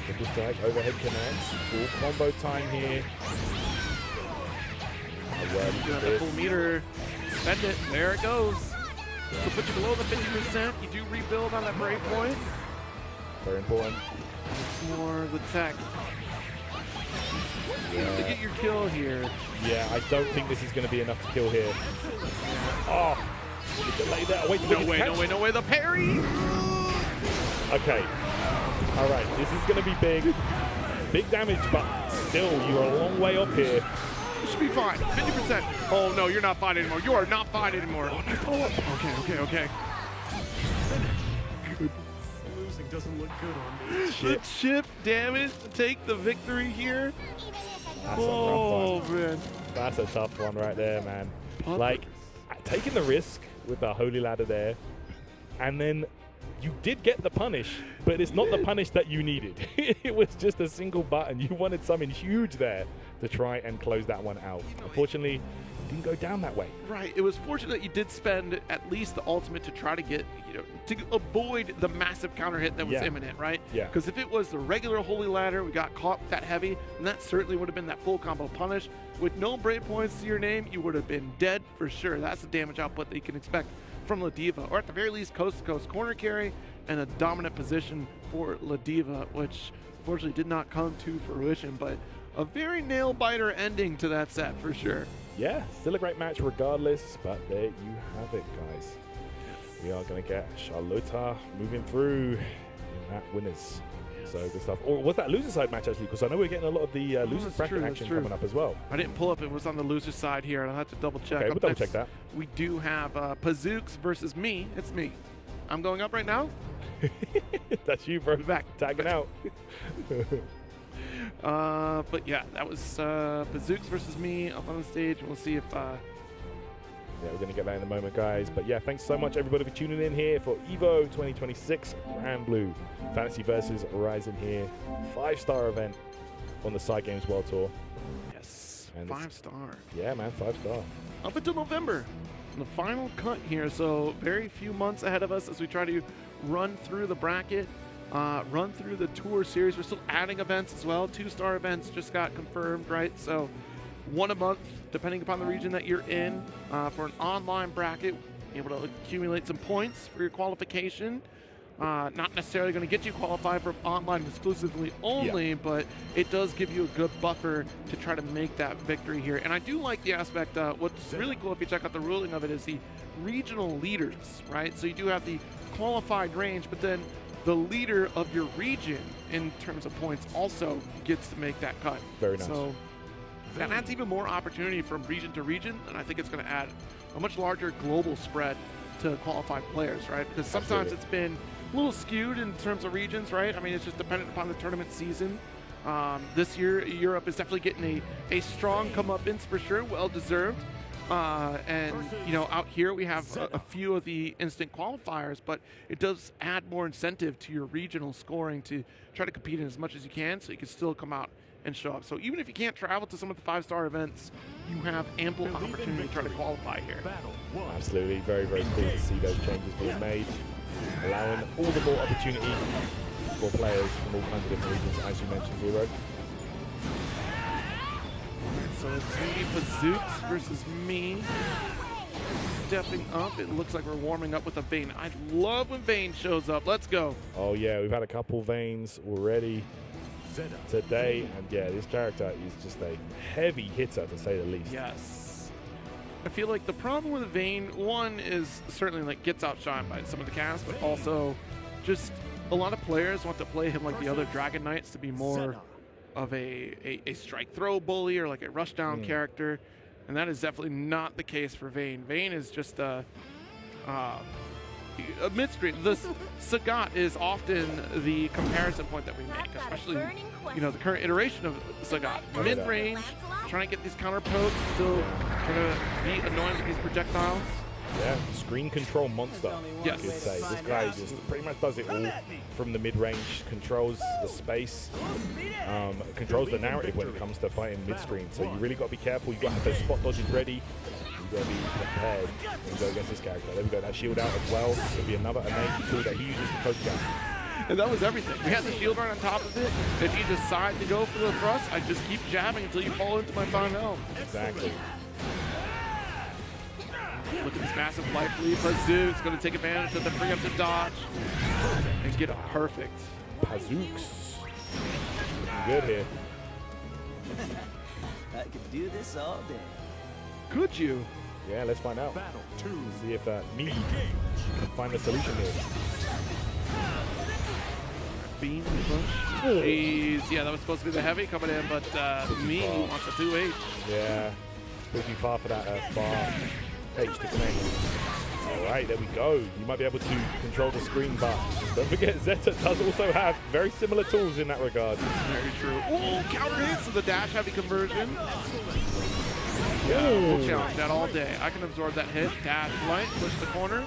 S20: Triple strike, overhead connects. Full combo time here.
S25: You got the full meter. Spend it. There it goes. So put you below the 50%. You do rebuild on that break point.
S20: Very important.
S25: It's more the tech.
S20: Yeah.
S25: To get your kill here.
S20: Yeah, I don't think this is going to be enough to kill here. Oh, the delay there. Wait,
S25: no way, no way, no way. The parry.
S20: Okay. All right, this is going to be big. Big damage, but still, you're a long way off here.
S25: You should be fine. 50%. Oh, no, you're not fine anymore. You are not fine anymore. Okay.
S18: Losing doesn't look good on me.
S25: The chip damage to take the victory here.
S20: That's
S25: a tough one. Man.
S20: That's a tough one right there, man. Like, taking the risk with the holy ladder there, and then you did get the punish, but it's not the punish that you needed. It was just a single button. You wanted something huge there to try and close that one out. Unfortunately, it didn't go down that way.
S25: Right. It was fortunate you did spend at least the ultimate to try to get, to avoid the massive counter hit that was imminent, right?
S20: Yeah.
S25: Because if it was the regular holy ladder, we got caught that heavy, and that certainly would have been that full combo punish. With no break points to your name, you would have been dead for sure. That's the damage output that you can expect from Ladiva, or at the very least coast-to-coast corner carry and a dominant position for Ladiva, which unfortunately did not come to fruition, but a very nail-biter ending to that set for sure.
S20: Yeah, still a great match regardless, but there you have it, guys. We are going to get Charlotta moving through in that winners. So good stuff. Or was that loser side match actually? Because I know we're getting a lot of the losers bracket action coming up as well.
S25: I didn't pull up. It was on the loser side here, and I'll have to double check.
S20: Okay, we'll double check that.
S25: We do have Pazooks versus me. It's me. I'm going up right now.
S20: That's you, bro.
S25: Back.
S20: Tagging out.
S25: But yeah, that was Pazooks versus me up on the stage. We'll see if...
S20: Yeah, we're going to get that in a moment, guys. But yeah, thanks so much, everybody, for tuning in here for EVO 2026 Granblue Fantasy versus Horizon here. 5-star event on the Side Games World Tour.
S25: Yes,
S20: and
S25: 5-star.
S20: Yeah, man, 5-star.
S25: Up until November, the final cut here. So very few months ahead of us as we try to run through the bracket, run through the tour series. We're still adding events as well. 2-star events just got confirmed, right? So one a month, depending upon the region that you're in, for an online bracket. able to accumulate some points for your qualification. Not necessarily going to get you qualified for online exclusively only, but it does give you a good buffer to try to make that victory here. And I do like the aspect, what's really cool if you check out the ruling of it is the regional leaders, right? So you do have the qualified range, but then the leader of your region in terms of points also gets to make that cut.
S20: Very nice.
S25: So that adds even more opportunity from region to region, and I think it's going to add a much larger global spread to qualified players, right? Because sometimes it's been a little skewed in terms of regions, right? I mean, it's just dependent upon the tournament season. This year, Europe is definitely getting a strong comeuppance for sure, well-deserved. And, you know, out here we have a few of the instant qualifiers, but it does add more incentive to your regional scoring to try to compete in as much as you can so you can still come out and show up. So even if you can't travel to some of the 5-star events, you have ample opportunity to try to qualify here.
S20: Absolutely. Very, very cool to see those changes being made, allowing all the more opportunity for players from all kinds of different regions, as you mentioned, Zero.
S25: So it's going to be Pazooks versus me. Stepping up, it looks like we're warming up with a Vayne. I love when Vayne shows up. Let's go.
S20: Oh yeah, we've had a couple Vaynes already today, and yeah, this character is just a heavy hitter to say the least.
S25: Yes. I feel like the problem with Vayne, one is certainly like gets outshined by some of the cast, but also just a lot of players want to play him like the other Dragon Knights to be more of a strike throw bully or like a rush down character, and that is definitely not the case for Vayne. Vayne is just a mid-screen. The Sagat is often the comparison point that we make, especially, you know, the current iteration of Sagat. Mid-range, trying to get these counter pokes, still trying to be annoying with these projectiles.
S20: Yeah, screen control monster.
S25: Yes.
S20: I could say. This guy just pretty much does it all from the mid-range, controls the space, controls the narrative when it comes to fighting mid-screen. So you really got to be careful. You've got to have those spot dodges ready. You've got to be prepared when you go against this character. There we go, that shield out as well. Could be another amazing tool that he uses to poke down.
S25: And that was everything. We had the shield right on top of it. If you decide to go for the thrust, I just keep jabbing until you fall into my final.
S20: Exactly.
S25: Look at this massive life lead. Pazooks going to take advantage of the preemptive dodge and get a perfect.
S20: Pazooks. Good here.
S8: I could do this all day.
S25: Could you?
S20: Yeah, let's find out. See if me can find the solution here.
S25: Beam push. Jeez, yeah, that was supposed to be the heavy coming in, but me wants a 2H.
S20: Yeah, still too far for that far H to connect. All right, there we go. You might be able to control the screen, but don't forget Zeta does also have very similar tools in that regard.
S25: Very true. Oh, counter hits to the dash heavy conversion. Yeah, we'll challenge that all day. I can absorb that hit. Dash light, push the corner.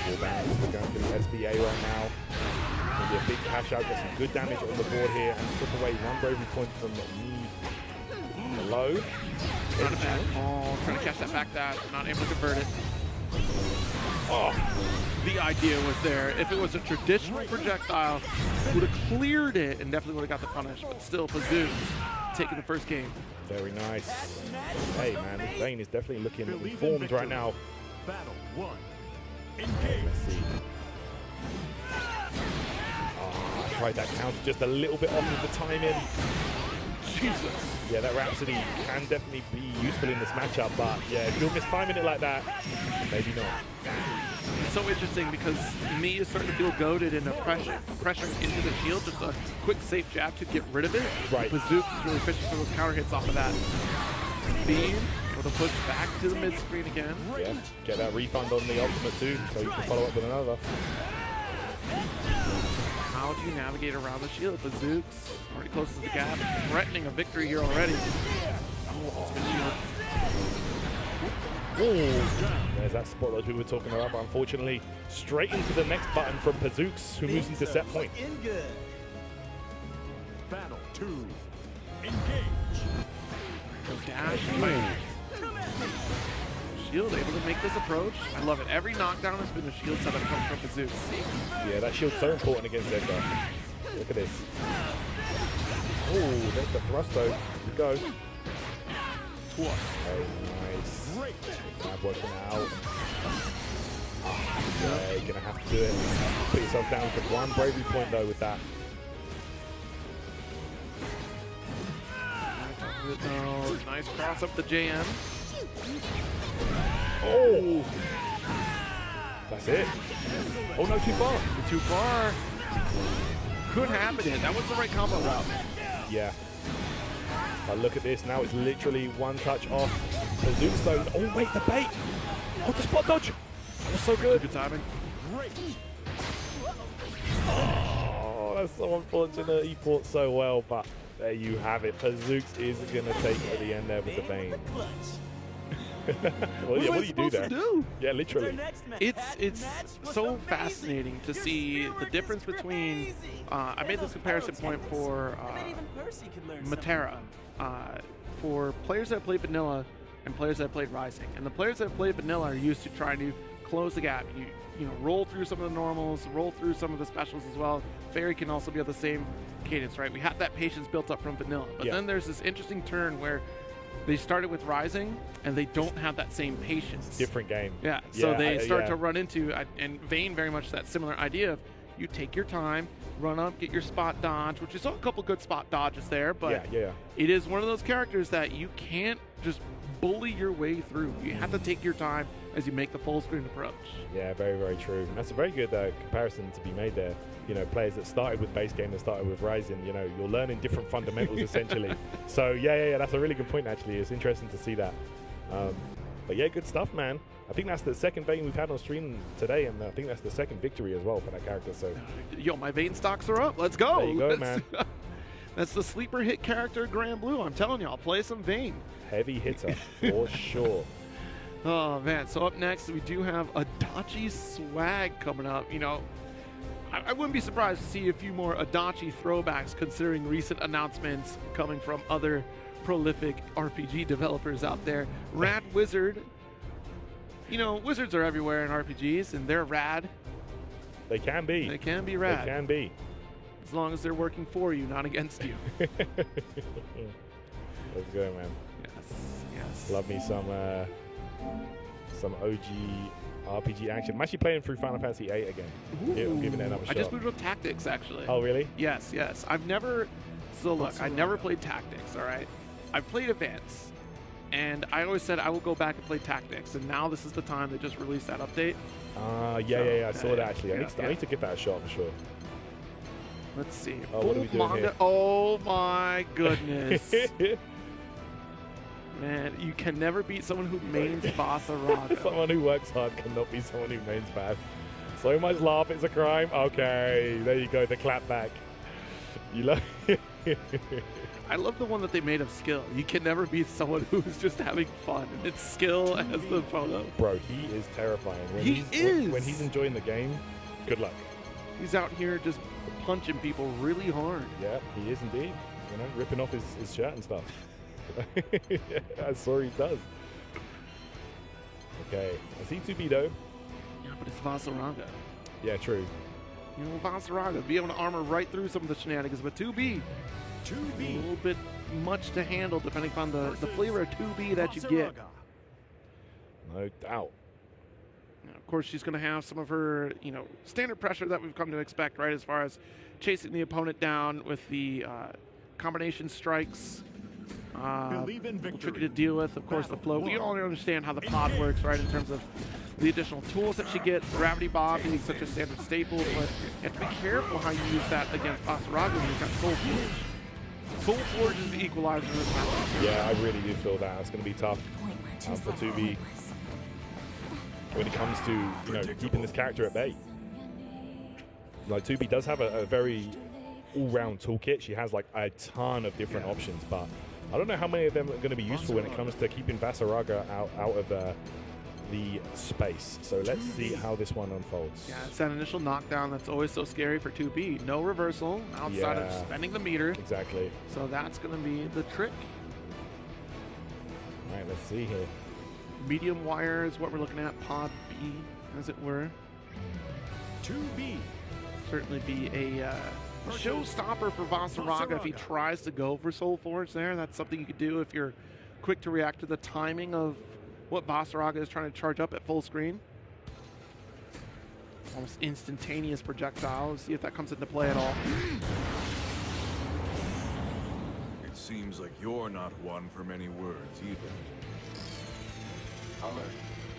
S20: Full bounce. We're going for the SBA right now. Maybe a big cash out, get some good damage on the board here, and strip away one bravery point from me. Low.
S25: Not a bad call. Trying to catch that back dash, but not able to convert it. Oh, the idea was there. If it was a traditional projectile, would have cleared it and definitely would have got the punish, but still Pazooks taking the first game.
S20: Very nice. Hey man, this Vayne is definitely looking informed right now.
S18: Battle 1.
S20: Let's see. Oh, I tried that counter just a little bit off with the timing.
S25: Jesus.
S20: Yeah, that Rhapsody can definitely be useful in this matchup, but yeah, if you're mistiming it like that, maybe not.
S25: It's so interesting because me is starting to feel goaded into pressuring into the shield, just a quick safe jab to get rid of it.
S20: Right.
S25: Pazooks is really fishing for those counter hits off of that. Beam, able to push back to the mid screen again.
S20: Yeah, get that refund on the ultimate too, so you can follow up with another.
S25: How do you navigate around the shield? Pazooks already close to the gap, threatening a victory here already. Oh, ultimate shield.
S20: There's that spot that we were talking about, but unfortunately, straight into the next button from Pazooks, who moves into set point.
S18: Battle 2. Engage.
S25: Go dash. Shield able to make this approach. I love it. Every knockdown has been a shield setup comes from Pazooks.
S20: Yeah, that shield's so important against Zeta. Look at this. Oh, there's the thrust though. Here we go.
S25: Twice.
S20: Oh, nice. Grab working out. Yeah, you're gonna have to do it. Put yourself down for one bravery point though with that.
S25: Oh, nice cross up the JM.
S20: Oh! That's it. Oh no, too far.
S25: Too far. Could happen it. That was the right combo route.
S20: Yeah. But look at this. Now it's literally one touch off the Zoom Stone. Oh wait, the bait. Oh, the spot dodge. That was so good.
S25: Good timing.
S20: Oh, that's so unfortunate. He fought so well, but there you have it. Pazooks is going to take it at the end there with the Bane. Well, yeah, what do you do there? Yeah, literally.
S25: It's so fascinating to see the difference between. I made this comparison point for Matera. For players that play vanilla and players that played Rising, and the players that play vanilla are used to trying to close the gap. You know, roll through some of the normals, roll through some of the specials as well. Fairy can also be at the same cadence, right? We have that patience built up from vanilla, but then there's this interesting turn where they started with Rising and they don't have that same patience.
S20: Different game.
S25: Yeah, so they start to run into, and Vayne very much that similar idea of you take your time, run up, get your spot dodge, which is a couple good spot dodges there, but it is one of those characters that you can't just bully your way through. You have to take your time as you make the full screen approach.
S20: Yeah, very, very true. That's a very good comparison to be made there. You know, players that started with base game, that started with Rising, you know, you're learning different fundamentals essentially. So yeah, that's a really good point actually. It's interesting to see that. But yeah, good stuff, man. I think that's the second Vayne we've had on stream today, and I think that's the second victory as well for that character. So,
S25: yo, my Vayne stocks are up. Let's go.
S20: There you go, man.
S25: That's the sleeper hit character, Granblue. I'm telling you, I'll play some Vayne.
S20: Heavy hitter for sure.
S25: Oh man! So up next, we do have Adachi swag coming up. You know, I wouldn't be surprised to see a few more Adachi throwbacks, considering recent announcements coming from other prolific RPG developers out there. Rad Wizard. You know, wizards are everywhere in RPGs, and they're rad.
S20: They can be.
S25: They can be rad.
S20: They can be.
S25: As long as they're working for you, not against you.
S20: Let's go, man.
S25: Yes.
S20: Love me some OG RPG action. I'm actually playing through Final Fantasy VIII again. I'm giving it another shot.
S25: I just moved up Tactics, actually.
S20: Oh, really?
S25: Yes. I've never... So, look, I never played Tactics, all right? I've played Advance, and I always said I will go back and play Tactics, and now this is the time they just released that update.
S20: I saw that, actually. I need to give that a shot, for sure.
S25: Let's see.
S20: Oh, what are we doing here?
S25: Oh, my goodness. Man, you can never beat someone who mains Vasaraga.
S20: Someone who works hard cannot be someone who mains Vass. So much laugh, it's a crime. Okay, there you go, the clap back. You love
S25: I love the one that they made of skill. You can never beat someone who's just having fun. It's skill as the photo.
S20: Bro, he is terrifying. When he's enjoying the game, good luck.
S25: He's out here just punching people really hard.
S20: Yeah, he is indeed. You know, ripping off his shirt and stuff. That's all he does. Okay, I see 2B though.
S25: Yeah, but it's Vasaraga.
S20: Yeah, true.
S25: You know, Vasaraga be able to armor right through some of the shenanigans, but 2B. A little bit much to handle depending upon the flavor of 2B that you get.
S20: No doubt.
S25: Now, of course, she's going to have some of her, standard pressure that we've come to expect, right, as far as chasing the opponent down with the combination strikes. Tricky to deal with, of course, the float. We all understand how the pod works, right, in terms of the additional tools that she gets, Gravity Bomb being such a standard staple, but you have to be careful how you use that against Vasaraga when you've got Soul Forge. Soul Forge is the equalizer in this match.
S20: Yeah, I really do feel that. It's going to be tough for 2B when it comes to, keeping this character at bay. Like, 2B does have a very all-round toolkit. She has, like, a ton of different options, but I don't know how many of them are going to be useful when it comes to keeping Vasaraga out of the space. So let's see how this one unfolds.
S25: Yeah, it's that initial knockdown that's always so scary for 2B. No reversal outside of spending the meter.
S20: Exactly.
S25: So that's going to be the trick.
S20: All right, let's see here.
S25: Medium wire is what we're looking at. Pod B, as it were.
S18: 2B.
S25: Certainly be a showstopper for Vasaraga if he tries to go for Soul Forge there. That's something you could do if you're quick to react to the timing of what Vasaraga is trying to charge up at full screen. Almost instantaneous projectile. Let's see if that comes into play at all.
S1: It seems like you're not one for many words either.
S13: Alert.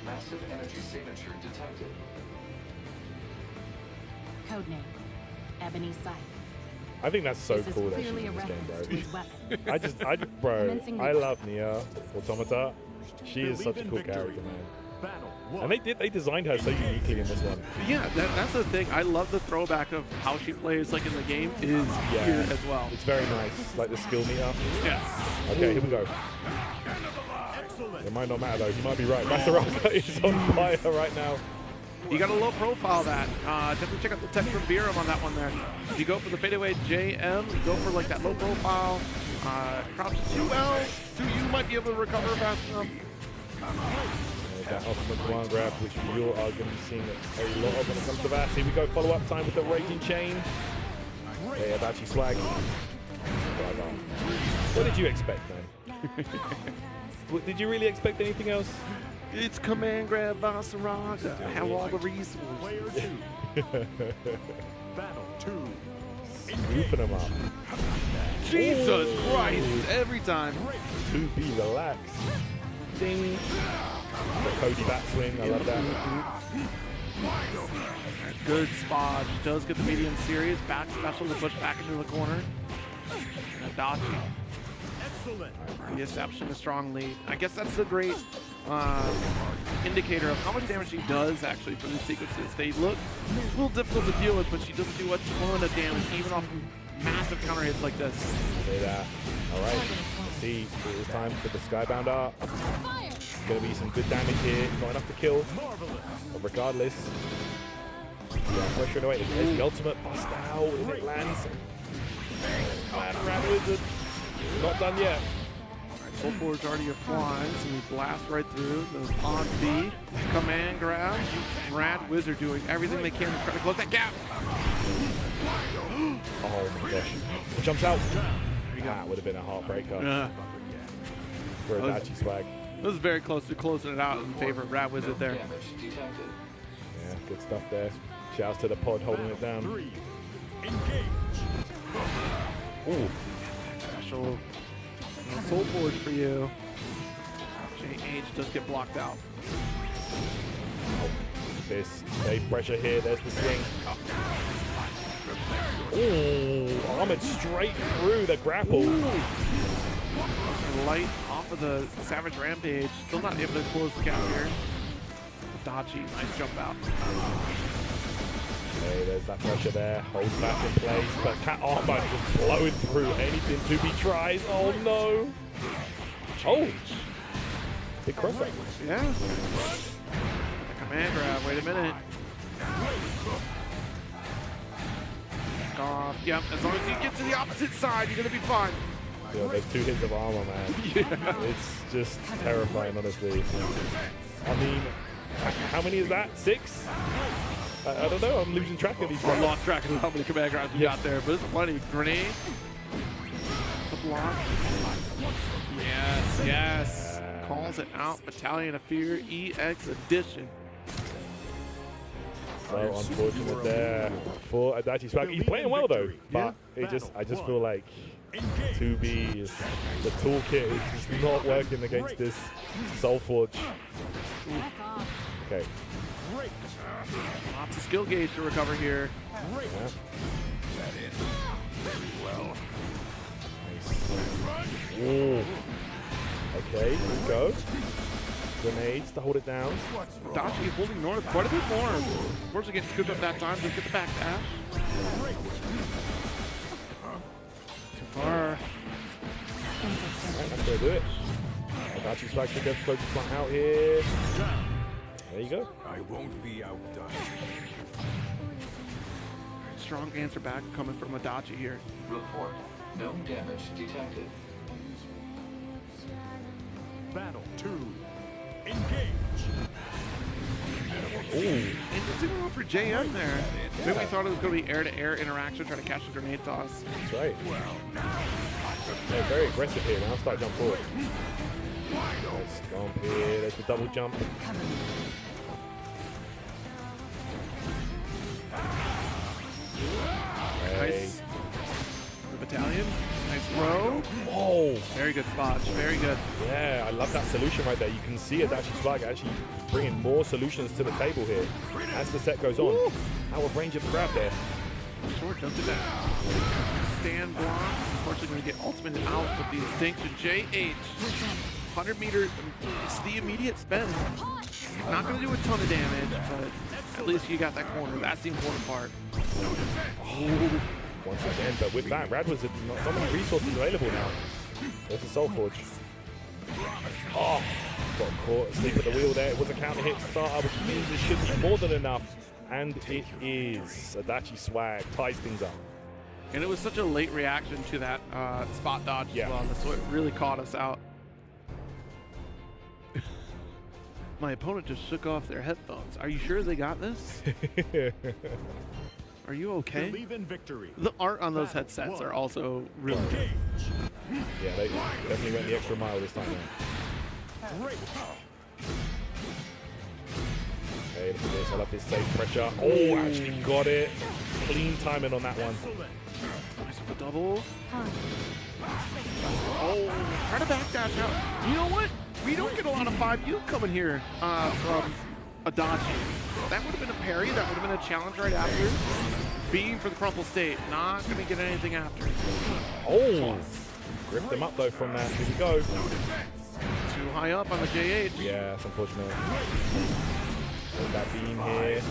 S13: Massive energy signature detected.
S10: Codename Ebony Sight.
S20: I think that's so
S10: This is
S20: cool that she's
S10: clearly
S20: in
S10: a
S20: this game,
S10: reference to his weapon.
S20: bro. Bro,
S10: Commencing
S20: I
S10: the-
S20: love Nia Automata. She is such a cool character, man. And they designed her so uniquely in this one.
S25: Yeah, that's the thing. I love the throwback of how she plays like in the game is here as well.
S20: It's very nice, like the skill meter.
S25: Yes.
S20: Okay, here we go. It might not matter though. You might be right. Masaraka is on fire right now.
S25: You got a low profile that. Definitely check out the tech from Biram on that one there. If you go for the fadeaway JM, you go for like that low profile. Crouch 2L, 2U might be able to recover fast enough.
S20: That ultimate command grab, which you are going to be seeing a lot of when it comes to that. Here we go, follow up time with the Raging Chain. Yeah, Adachi swag. What did you expect, man? Did you really expect anything else?
S25: It's command grab Vasaraga. Have all the resources.
S1: Battle 2.
S20: Scooping them up.
S25: Jesus Christ, every time.
S20: 2B, relax. Ding. The Cody bat swing, I love that.
S25: Good spot. Does get the medium series. Back special to push back into the corner. And Adachi. Reestablishing a strong lead. I guess that's the great indicator of how much damage she does actually for these sequences. They look a little difficult to deal with, but she doesn't do a ton of damage even off massive counter hits like this.
S20: Say that. All right. Let's see. It is time for the Skybound art. Going to be some good damage here. Not enough to kill. But regardless. Yeah, pressure away. There's the ultimate bust out. And it lands. Rad Wizard. Not done yet.
S25: Full forward's already applying, so we blast right through the on B. Command grab. Rad Wizard doing everything they can to try to close that gap.
S20: Oh my gosh. It jumps out. That would have been a heartbreaker. For Adachi swag.
S25: This was very close to closing it out in favor of Rad Wizard there.
S20: Yeah, good stuff there. Shouts to the pod holding it down. Ooh.
S25: Special soul forge for you. JH does get blocked out.
S20: This safe pressure here. There's the swing. Ooh, armored straight through the grapple.
S25: Light off of the Savage Rampage. Still not able to close the gap here. Adachi, nice jump out.
S20: Okay, there's that pressure there. Holds back in place, but Cat Armor just blowing through anything to be tries. Oh no! Oh! Big crossover.
S25: Yeah. The command grab. Wait a minute. Back off. Yep. As long as you get to the opposite side, you're gonna be fine.
S20: Yeah, there's 2 hits of armor, man.
S25: Yeah.
S20: It's just terrifying, honestly. I mean, how many is that? 6? I don't know. I'm losing track of these.
S25: I lost track of how many command grabs we got there, but it's plenty. Grenade. The block. Yes, yes. Calls it out. Battalion of Fear EX Edition.
S20: So unfortunate there for Adachi swag. He's playing well though, but I just feel like 2B is the toolkit is just not working against this Soul Forge. Okay.
S25: Lots of skill gauge to recover here.
S20: Yeah. Nice. Ooh. Okay, here we go. Grenades to hold it down.
S25: Adachi holding north quite a bit more. Unfortunately, getting scooped up that time. Just get the back dash. Too far.
S20: That's gonna do it. Adachi swag should get the closest one out here. There you go.
S1: I won't be outdone.
S25: Strong answer back coming from Adachi here.
S13: Report. No damage detected.
S1: Battle 2. Engage.
S25: Ooh. Interesting move for JM there. Maybe we thought it was going to be air-to-air interaction, trying to catch the grenade toss.
S20: That's right. Yeah, very aggressive here. Now start jump forward. Nice jump here. There's the double jump.
S25: Nice. The battalion. Nice throw.
S20: Oh,
S25: very good spot. Very good.
S20: Yeah, I love that solution right there. You can see Adachi Swag actually bringing more solutions to the table here as the set goes on.
S25: Woo.
S20: Out of range of the grab there.
S25: Short jump to that. Stand block. Unfortunately, going to get ultimate out with the extinction. JH. 100 meters. It's the immediate spend. Not going to do a ton of damage, but at least you got that corner. That's the important part.
S20: Oh. Once again, but with that, Rad was not many resources available now. There's the Soul Forge. Oh, got caught asleep at the wheel there. It was a counter hit starter, which means it should be more than enough. And it is. Adachi Swag ties things up.
S25: And it was such a late reaction to that spot dodge as well. That's what really caught us out. My opponent just shook off their headphones. Are you sure they got this? Are you okay?
S18: Believe in victory.
S25: The art on those headsets are also really good.
S20: Yeah, they definitely went the extra mile this time.
S18: Great.
S20: Okay, look at this. I love this safe pressure. Oh, actually got it. Clean timing on that one.
S25: Nice with the double. Oh, try to backdash out. You know what? We don't get a lot of 5U coming here from Adachi. That would have been a parry. That would have been a challenge right after. Beam for the crumple state. Not going to get anything after.
S20: Oh! Ripped them up though from that. Here we go.
S25: Too high up on the JH.
S20: Yeah, that's unfortunate. There's that beam here.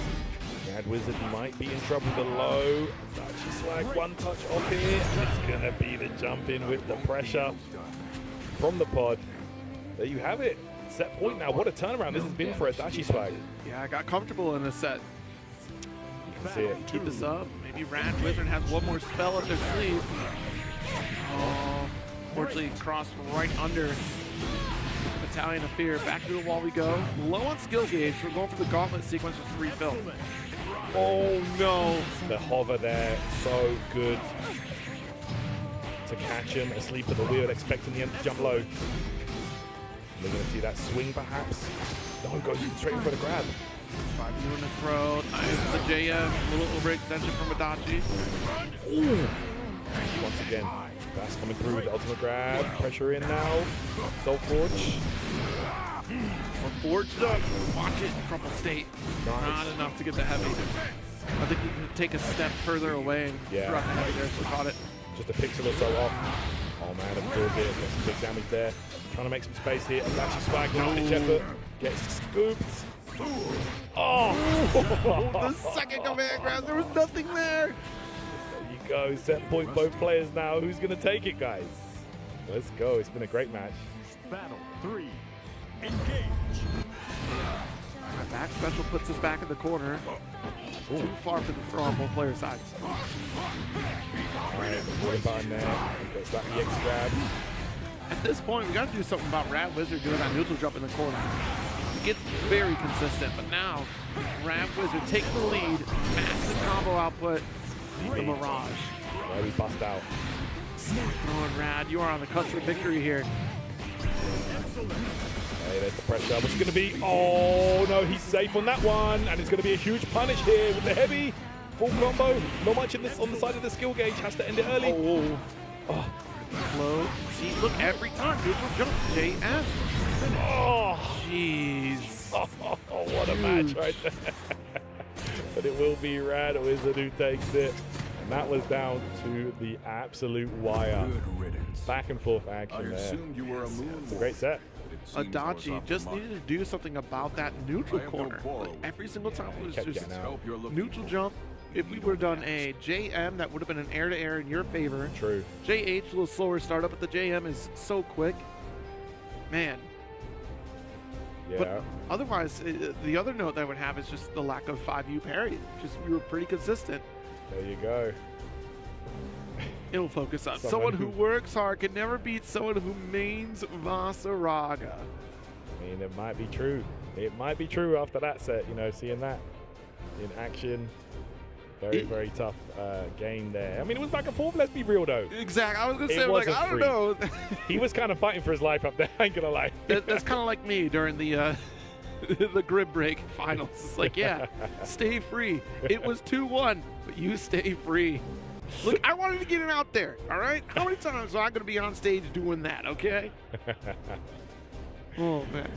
S20: Mad Wizard might be in trouble below. Adachi Swag one touch off here. It's going to be the jump in with the pressure from the pod. There you have it. Set point now. What a turnaround this has been for Adachi Swag.
S25: Yeah, I got comfortable in this set.
S20: You can see it.
S25: Keep this up. Maybe Rad Wizard has one more spell up their sleeve. Oh, fortunately crossed right under Battalion of Fear. Back to the wall we go. Low on skill gauge. We're going for the gauntlet sequence to refill. Oh no.
S20: The hover there, so good. To catch him asleep at the wheel, expecting the empty jump low. We're going to see that swing perhaps. No, goes straight for the grab.
S25: 5U in the throat. Nice. The JM. A little overextension from Adachi.
S20: Ooh. Once again, that's coming through with the ultimate grab. Pressure in now. Soul Forge.
S25: Forged up. Watch it. Crumple state.
S20: Nice.
S25: Not enough to get the heavy. I think you can take a step further away and throw out the heavy there, so caught it.
S20: Just a pixel or so off. Oh man, absorbed it. Got some big damage there. Trying to make some space here. Adachi Swag, no pitch effort. Gets scooped. Oh!
S25: The second command grab, there was nothing there.
S20: There you go. Set point both players now. Who's going to take it, guys? Let's go. It's been a great match.
S18: Battle 3. Engage.
S25: My back special puts us back in the corner. Ooh. Too far for the throw on both player sides.
S20: Alright, the button there. Gets that EX grab.
S25: At this point, we got to do something about Rad Wizard doing that neutral jump in the corner. It gets very consistent, but now Rad Wizard taking the lead. Massive combo output. The Mirage.
S20: There we bust out.
S25: Snap throwing Rad. You are on the cusp of victory here.
S20: Hey, there's the pressure. What's it going to be? Oh, no, he's safe on that one. And it's going to be a huge punish here with the heavy. Full combo. Not much in this on the side of the skill gauge. Has to end it early.
S25: Oh. Flow. See, look, every time. Neutral jump. JS.
S20: Oh,
S25: jeez.
S20: Oh, what a match right there. But it will be Rad Wizard who takes it. And that was down to the absolute wire.
S1: Good riddance.
S20: Back and forth action
S1: I
S20: there.
S1: assumed you were a moon.
S20: It's a great set.
S25: Adachi just needed to do something about that neutral corner. Like every single time it was just neutral jump. If we would have done a JM, that would have been an air-to-air in your favor.
S20: True.
S25: JH, a little slower startup, but the JM is so quick. Man.
S20: Yeah.
S25: But otherwise, the other note that I would have is just the lack of 5U parry. Just we were pretty consistent.
S20: There you go.
S25: It'll focus on someone who works hard can never beat someone who mains Vasaraga.
S20: I mean, it might be true. It might be true after that set, you know, seeing that in action. Very tough game there. I mean, it was back and forth. Let's be real, though.
S25: Exactly. I was going to say, like, I don't know.
S20: He was kind of fighting for his life up there. I ain't going to lie.
S25: That's kind of like me during the the Grid Break finals. It's like, yeah, stay free. It was 2-1, but you stay free. Look, I wanted to get it out there, all right? How many times am I going to be on stage doing that, okay? Oh, man.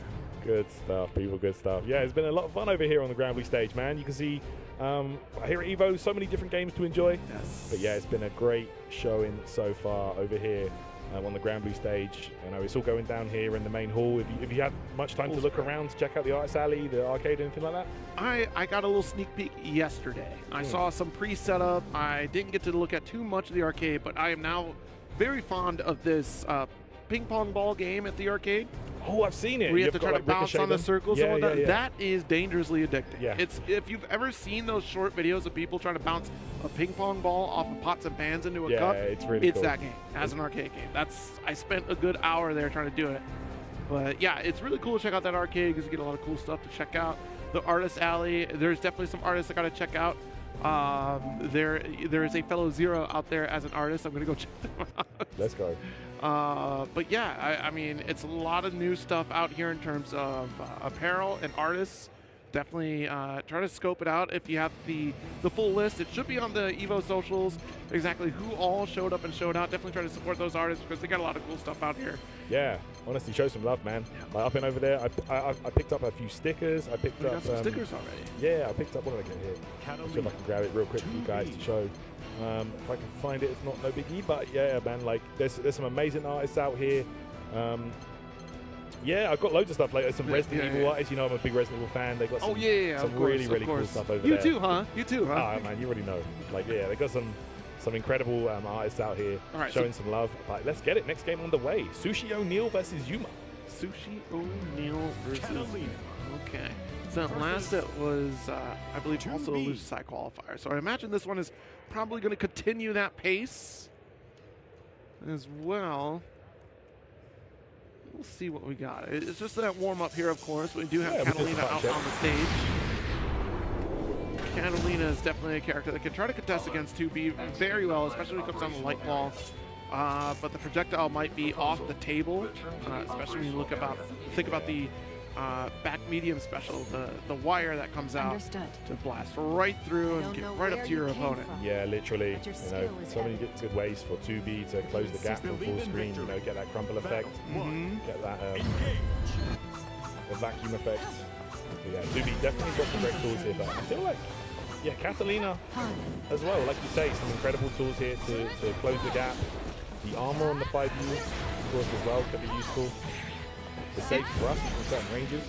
S20: Good stuff, people. Good stuff. Yeah, it's been a lot of fun over here on the Granblue stage, man. You can see here at EVO, so many different games to enjoy.
S25: Yes.
S20: But yeah, it's been a great showing so far over here on the Granblue stage. You know, it's all going down here in the main hall. If you had much time to look around, to check out the artist alley, the arcade, anything like that?
S25: I got a little sneak peek yesterday. I saw some pre-setup. I didn't get to look at too much of the arcade, but I am now very fond of this ping pong ball game at the arcade.
S20: Oh, I've seen it.
S25: Where you have to try to bounce on the circles and whatnot.
S20: Yeah.
S25: That is dangerously addicting.
S20: Yeah.
S25: If you've ever seen those short videos of people trying to bounce a ping pong ball off of pots and pans into a cup,
S20: it's really cool.
S25: That game as an arcade game. I spent a good hour there trying to do it. But yeah, it's really cool to check out that arcade because you get a lot of cool stuff to check out. The artist alley, there's definitely some artists I got to check out. There is a fellow Zero out there as an artist. I'm going to go check them out.
S20: Let's go.
S25: But yeah, I mean, it's a lot of new stuff out here in terms of apparel and artists. Definitely try to scope it out if you have the full list. It should be on the EVO socials, exactly who all showed up and showed out. Definitely try to support those artists because they got a lot of cool stuff out here.
S20: Yeah, honestly, show some love, man. Like up and over there, I picked up a few stickers. I picked up
S25: some stickers already.
S20: Yeah, I picked up, what did I get here? See if I can grab it real quick for you guys to show. If I can find it, it's not no biggie, but yeah, man, like there's some amazing artists out here. Yeah, I've got loads of stuff. Like some Resident Evil artists. You know, I'm a big Resident Evil fan. They got some, some really cool stuff over there.
S25: You too, huh?
S20: Oh man, you already know. Like yeah, they got some incredible artists out here showing some love. Like let's get it. Next game on the way. Sushi O'Neil versus Yuma.
S25: Sushi O'Neil versus Catalina. Okay. So last set was, I believe, also a Lucidai qualifier. So I imagine this one is probably going to continue that pace as well. We'll see what we got. It's just that warm-up here, of course. We do have Catalina out on the stage. Catalina is definitely a character that can try to contest against 2B very well, especially when it comes down the light wall. But the projectile might be off the table, especially when you think about the back medium special, the wire that comes out to blast right through and get right up to your opponent.
S20: Yeah, literally. You know, so many good ways for 2B to close the gap from full screen. You know, get that crumple effect, get that the vacuum effect. But yeah, 2B definitely got some great tools here. But I feel like, yeah, Catalina as well. Like you say, some incredible tools here to close the gap. The armor on the 5U, of course, as well, could be useful. The safe thrust from certain ranges.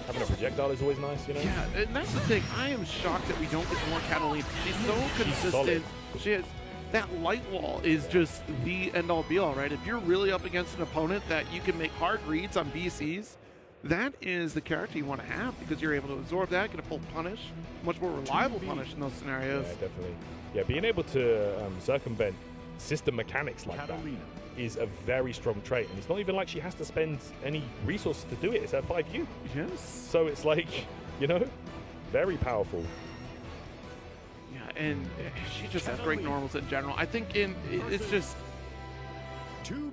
S20: Having a projectile is always nice, you know?
S25: Yeah, and that's the thing. I am shocked that we don't get more Catalina. She's so consistent. She has, that light wall is just the end-all be-all, right? If you're really up against an opponent that you can make hard reads on BCs, that is the character you want to have because you're able to absorb that, get a full punish, much more reliable punish in those scenarios.
S20: Yeah, definitely. Yeah, being able to circumvent system mechanics like that is a very strong trait, and it's not even like she has to spend any resources to do it. It's her 5U.
S25: Yes.
S20: So it's like, you know, very powerful.
S25: Yeah, and she just has great normals in general. I think it's just,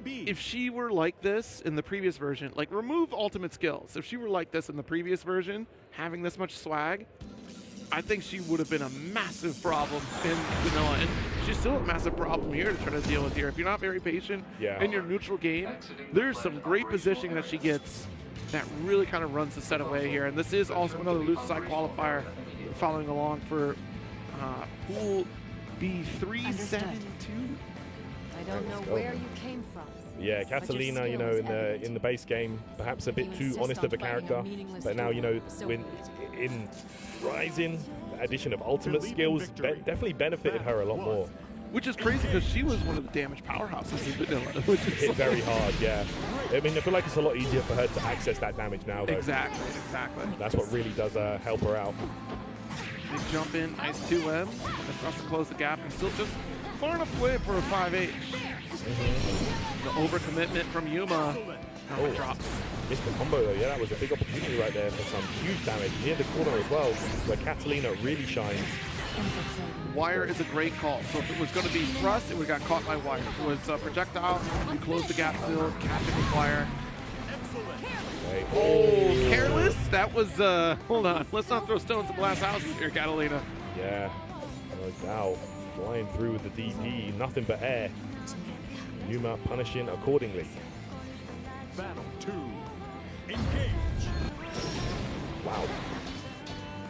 S25: if she were like this in the previous version, like remove ultimate skills. If she were like this in the previous version, having this much swag, I think she would have been a massive problem in vanilla, and she's still a massive problem here to try to deal with here. If you're not very patient in your neutral game, there's some great positioning that she gets that really kind of runs the set away here. And this is also another Lucidai qualifier following along for Pool B372.
S4: I don't know where you came from.
S20: Yeah, Catalina, you know, in the base game, perhaps a bit too honest of a character, but now, you know, when in Rising, the addition of ultimate skills definitely benefited her a lot more.
S25: Which is crazy because she was one of the damage powerhouses in vanilla. Which is
S20: hit very hard, yeah. I mean, I feel like it's a lot easier for her to access that damage now, though.
S25: Exactly.
S20: That's what really does help her out.
S25: Big jump in, nice 2M. That's to close the gap and still just far enough away for a 5H. The overcommitment from Yuma. It drops.
S20: Missed the combo though, yeah, that was a big opportunity right there for some huge damage near the corner as well, where Catalina really shines.
S25: Wire is a great call. So if it was going to be thrust, it would have got caught by wire. If it was projectile, you close the gap still, catch it with wire. Oh, careless. That was, hold on. Let's not throw stones at glass houses here, Catalina.
S20: Yeah, no doubt. Flying through with the DP, nothing but air. Yuma punishing accordingly.
S18: Battle 2. Engage.
S20: Wow.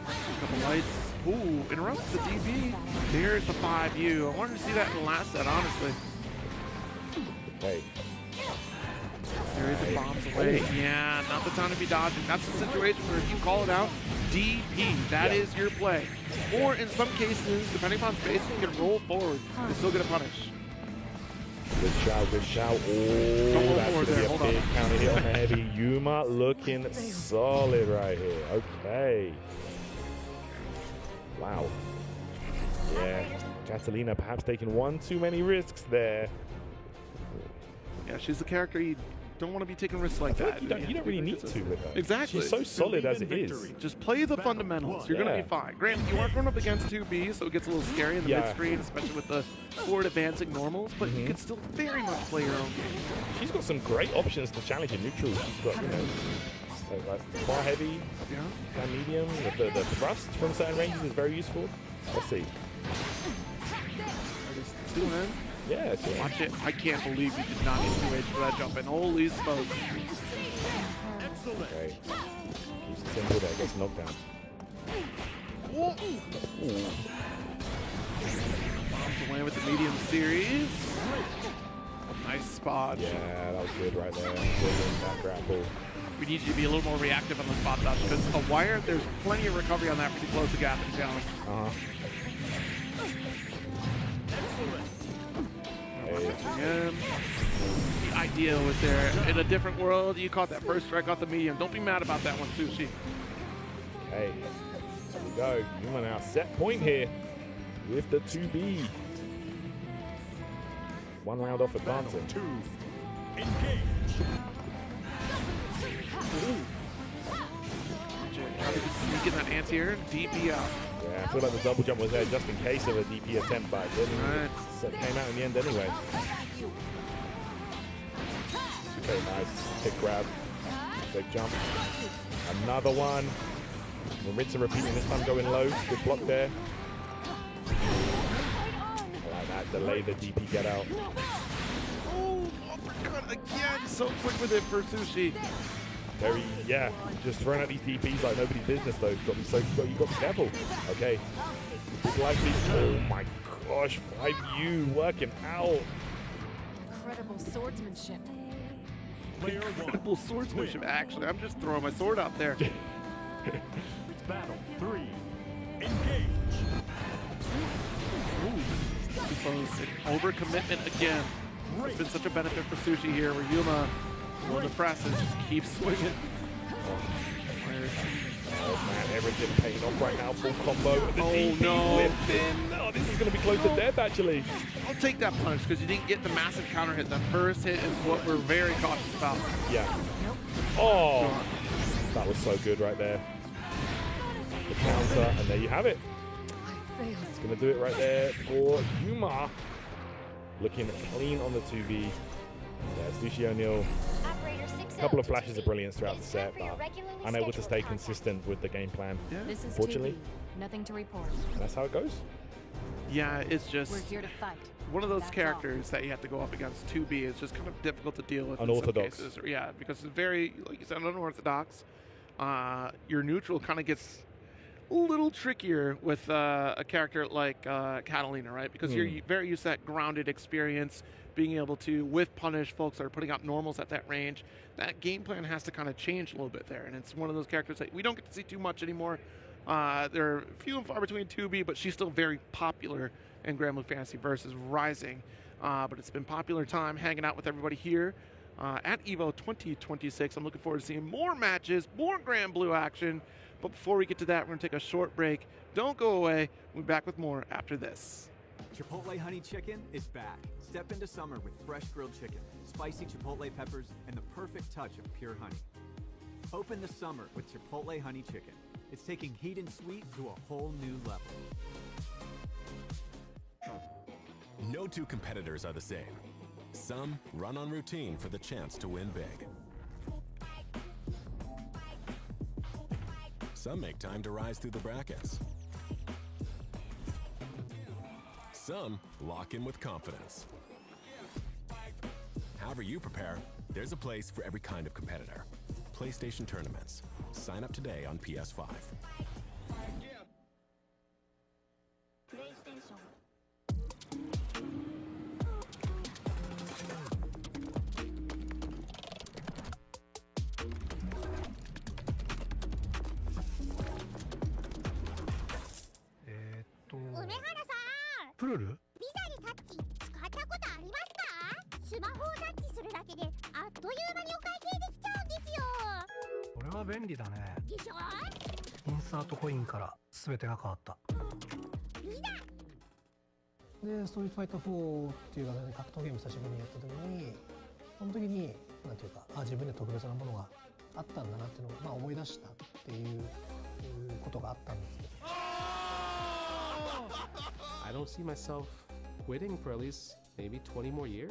S25: A couple lights. Ooh, interrupts the DP. There's the 5U. I wanted to see that in the last set, honestly.
S20: Hey.
S25: Series of bombs away. Yeah, not the time to be dodging. That's the situation where if you call it out, DP, that is your play. Or in some cases, depending upon spacing, you can roll forward and still get a punish.
S20: Good shout, good shout. Oh, that's going to be a big counter hit on the heavy. Yuma looking solid right here. Okay. Wow. Yeah. Catalina perhaps taking one too many risks there.
S25: Yeah, she's the character you don't want to be taking risks like that.
S20: You don't really need to with her.
S25: Exactly.
S20: She's so solid as it is.
S25: Just play the fundamentals. You're going to be fine. Granted, you are going up against 2B, so it gets a little scary in the mid-screen, especially with the forward advancing normals, but you can still very much play your own game.
S20: She's got some great options to challenge in neutral. She's got, you know, like far heavy, and medium. The thrust from certain ranges is very useful. Let's see. Yeah,
S25: watch it. I can't believe you did not get 2H for that jump, and holy smokes.
S20: Okay. Keeps it simple there, gets knocked down.
S25: Bombs away with the medium series. Nice spot.
S20: Yeah, that was good right there. Brilliant, that grapple.
S25: We need you to be a little more reactive on the spot dodge, because a wire, there's plenty of recovery on that for you to close the gap and challenge. Again. The idea was there. In a different world, you caught that first strike off the medium. Don't be mad about that one, Sushi.
S20: Okay, there we go. Yuma now set point here with the 2B. 1 round off advancing.
S18: 2. Engage.
S25: Trying to sneak in that anti-air, DP out.
S20: Yeah, I feel like the double jump was there just in case of a DP attempt, but it didn't. So it came out in the end anyway. Okay, nice. Kick grab. Big jump. Another one. Maritza repeating, this time going low. Good block there. I like that. Delay the DP get out.
S25: Oh, uppercut again. So quick with it for Sushi.
S20: Very, yeah, just throwing out these DPs like nobody's business though. You've got to be careful. Okay. Likely. Oh my gosh, 5U working out.
S4: Incredible swordsmanship.
S25: Incredible swordsmanship, actually. I'm just throwing my sword out there.
S18: Battle 3. Engage.
S25: Overcommitment again. It's been such a benefit for Sushi here where Yuma will depress and just keep swinging.
S20: Oh man, everything paying off right now. Full combo. The DP lifting. Oh, this is going to be close to death actually.
S25: I'll take that punch because you didn't get the massive counter hit. That first hit is what we're very cautious about.
S20: Yeah. Oh, that was so good right there. The counter, and there you have it. It's going to do it right there for Yuma. Looking clean on the 2B. There's Sushi O'Neal. A couple of flashes of brilliance throughout the set, but unable to stay consistent with the game plan, unfortunately.
S4: Nothing to report.
S20: And that's how it goes.
S25: Yeah, it's just
S4: we're here to fight.
S25: One of those characters that you have to go up against 2B is just kind of difficult to deal with.
S20: Unorthodox.
S25: In some cases. Yeah, because it's very, like you said, unorthodox. Your neutral kind of gets a little trickier with a character like Catalina, right? Because you're very used to that grounded experience, being able to, with punish folks that are putting out normals at that range. That game plan has to kind of change a little bit there, and it's one of those characters that we don't get to see too much anymore. They're few and far between 2B, but she's still very popular in Granblue Fantasy Versus Rising. But it's been popular time hanging out with everybody here at EVO 2026. I'm looking forward to seeing more matches, more Granblue action. But before we get to that, we're going to take a short break. Don't go away. We'll be back with more after this.
S5: Chipotle Honey Chicken is back. Step into summer with fresh grilled chicken, spicy chipotle peppers, and the perfect touch of pure honey. Open the summer with Chipotle Honey Chicken. It's taking heat and sweet to a whole new level.
S22: No two competitors are the same. Some run on routine for the chance to win big. Some make time to rise through the brackets. Some lock in with confidence. However you prepare, there's a place for every kind of competitor. PlayStation Tournaments. Sign up today on PS5.
S9: で、ストリートファイター4っていう形で格闘ゲーム久しぶりにやった時に、その時になんていうか、自分で特別なものがあったんだなっていうのを、思い出したっていうことがあったんですけど。
S11: I don't see myself quitting for at least maybe 20 more years.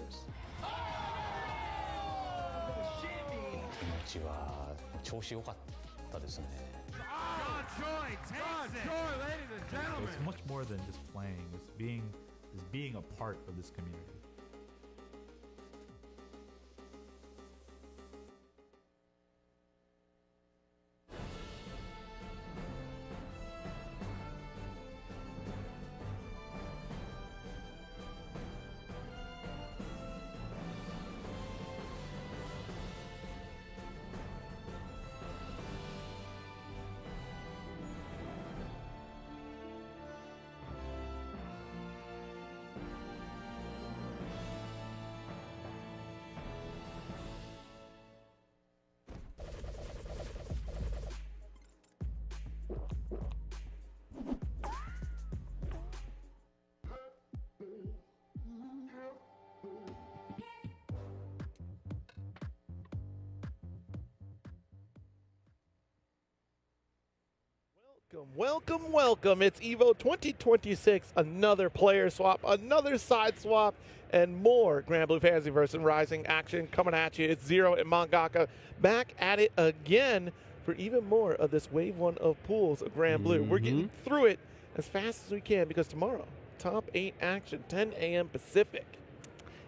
S14: 気持ちは調子良かったですね。
S15: It's much more than just playing. It's being a part of this community.
S25: Welcome, welcome. It's EVO 2026, another player swap, another side swap, and more Granblue Fantasy vs. Rising action coming at you. It's Zero and Mangaka back at it again for even more of this Wave 1 of pools of Granblue. We're getting through it as fast as we can because tomorrow, top 8 action, 10 a.m. Pacific.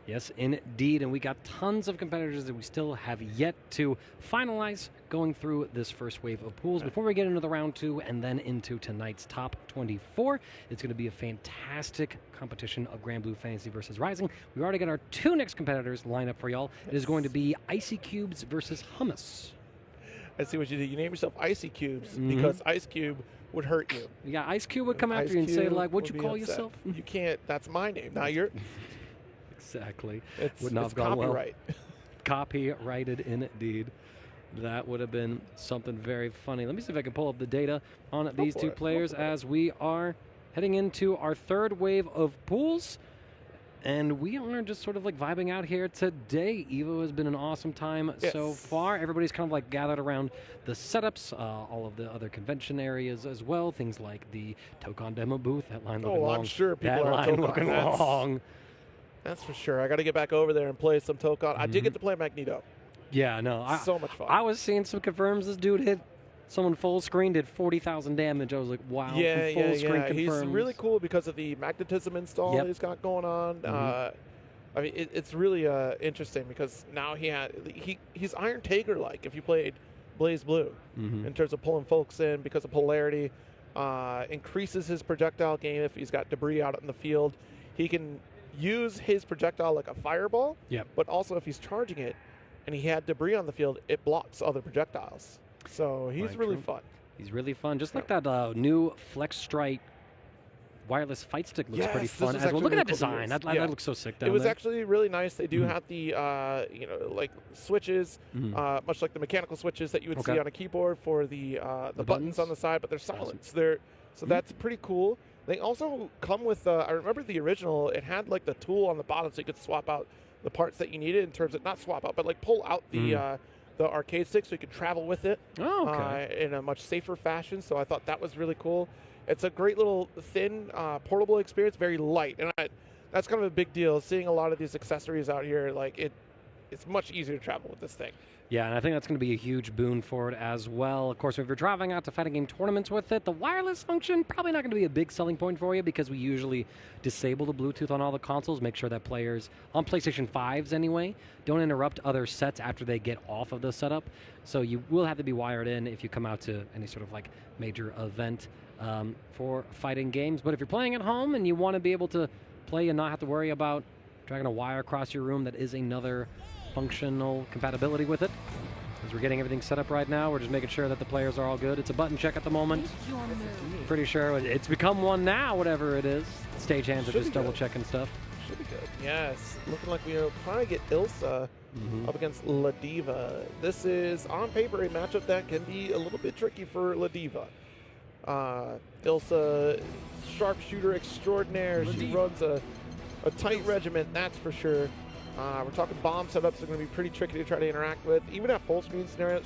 S2: Yes, indeed, and we got tons of competitors that we still have yet to finalize going through this first wave of pools. Before we get into the round 2 and then into tonight's top 24, it's going to be a fantastic competition of Granblue Fantasy versus Rising. We already got our 2 next competitors lined up for y'all. It is going to be Icy Cubes versus Hummus.
S25: I see what you did. You name yourself Icy Cubes because Ice Cube would hurt you.
S2: Yeah, Ice Cube would come after you and say, like, what'd you call yourself?
S25: You can't. That's my name. Now you're...
S2: Exactly.
S25: It's
S2: have gone
S25: copyright.
S2: Well. Copyrighted indeed. That would have been something very funny. Let me see if I can pull up the data on these 2 players as we are heading into our 3rd wave of pools. And we are just sort of like vibing out here today. EVO has been an awesome time so far. Everybody's kind of like gathered around the setups, all of the other convention areas as well. Things like the Tokon demo booth. That line looking long.
S25: I'm sure people
S2: that
S25: are
S2: line
S25: Tokon.
S2: looking long.
S25: That's for sure. I got to get back over there and play some Tokon. I did get to play Magneto.
S2: Yeah, no.
S25: So much fun.
S2: I was seeing some confirms. This dude hit someone full screen, did 40,000 damage. I was like, wow.
S25: Yeah.
S2: Confirms.
S25: He's really cool because of the magnetism install he's got going on. I mean, it's really interesting because now he's Iron Taker-like if you played Blaze Blue in terms of pulling folks in because of polarity. Increases his projectile game if he's got debris out in the field. He can use his projectile like a fireball, but also if he's charging it and he had debris on the field, it blocks other projectiles. So he's really fun.
S2: He's really fun. Just like that new Flex Strike wireless fight stick looks pretty fun as well. Look at that design. That looks so sick down there.
S25: It was actually really nice. They do have the, like switches, much like the mechanical switches that you would see on a keyboard for the buttons on the side, but they're silenced. So that's pretty cool. They also come with, I remember the original, it had like the tool on the bottom so you could swap out the parts that you needed in terms of, not swap out, but like pull out the arcade stick so you could travel with it in a much safer fashion. So I thought that was really cool. It's a great little thin portable experience, very light. And that's kind of a big deal. Seeing a lot of these accessories out here, like it's much easier to travel with this thing.
S2: Yeah, and I think that's going to be a huge boon for it as well. Of course, if you're traveling out to fighting game tournaments with it, the wireless function probably not going to be a big selling point for you because we usually disable the Bluetooth on all the consoles, make sure that players, on PlayStation 5s anyway, don't interrupt other sets after they get off of the setup. So you will have to be wired in if you come out to any sort of like major event for fighting games. But if you're playing at home and you want to be able to play and not have to worry about dragging a wire across your room, that is another functional compatibility with it. As we're getting everything set up right now, we're just making sure that the players are all good. It's a button check at the moment. Pretty sure it's become one now, whatever it is. Stagehands are just double checking stuff.
S25: Should be good. Yes, looking like we are trying to get Ilsa up against La Diva. This is, on paper, a matchup that can be a little bit tricky for La Diva. Ilsa, sharpshooter extraordinaire. She runs a tight regiment, that's for sure. We're talking bomb setups that are going to be pretty tricky to try to interact with. Even at full screen scenarios,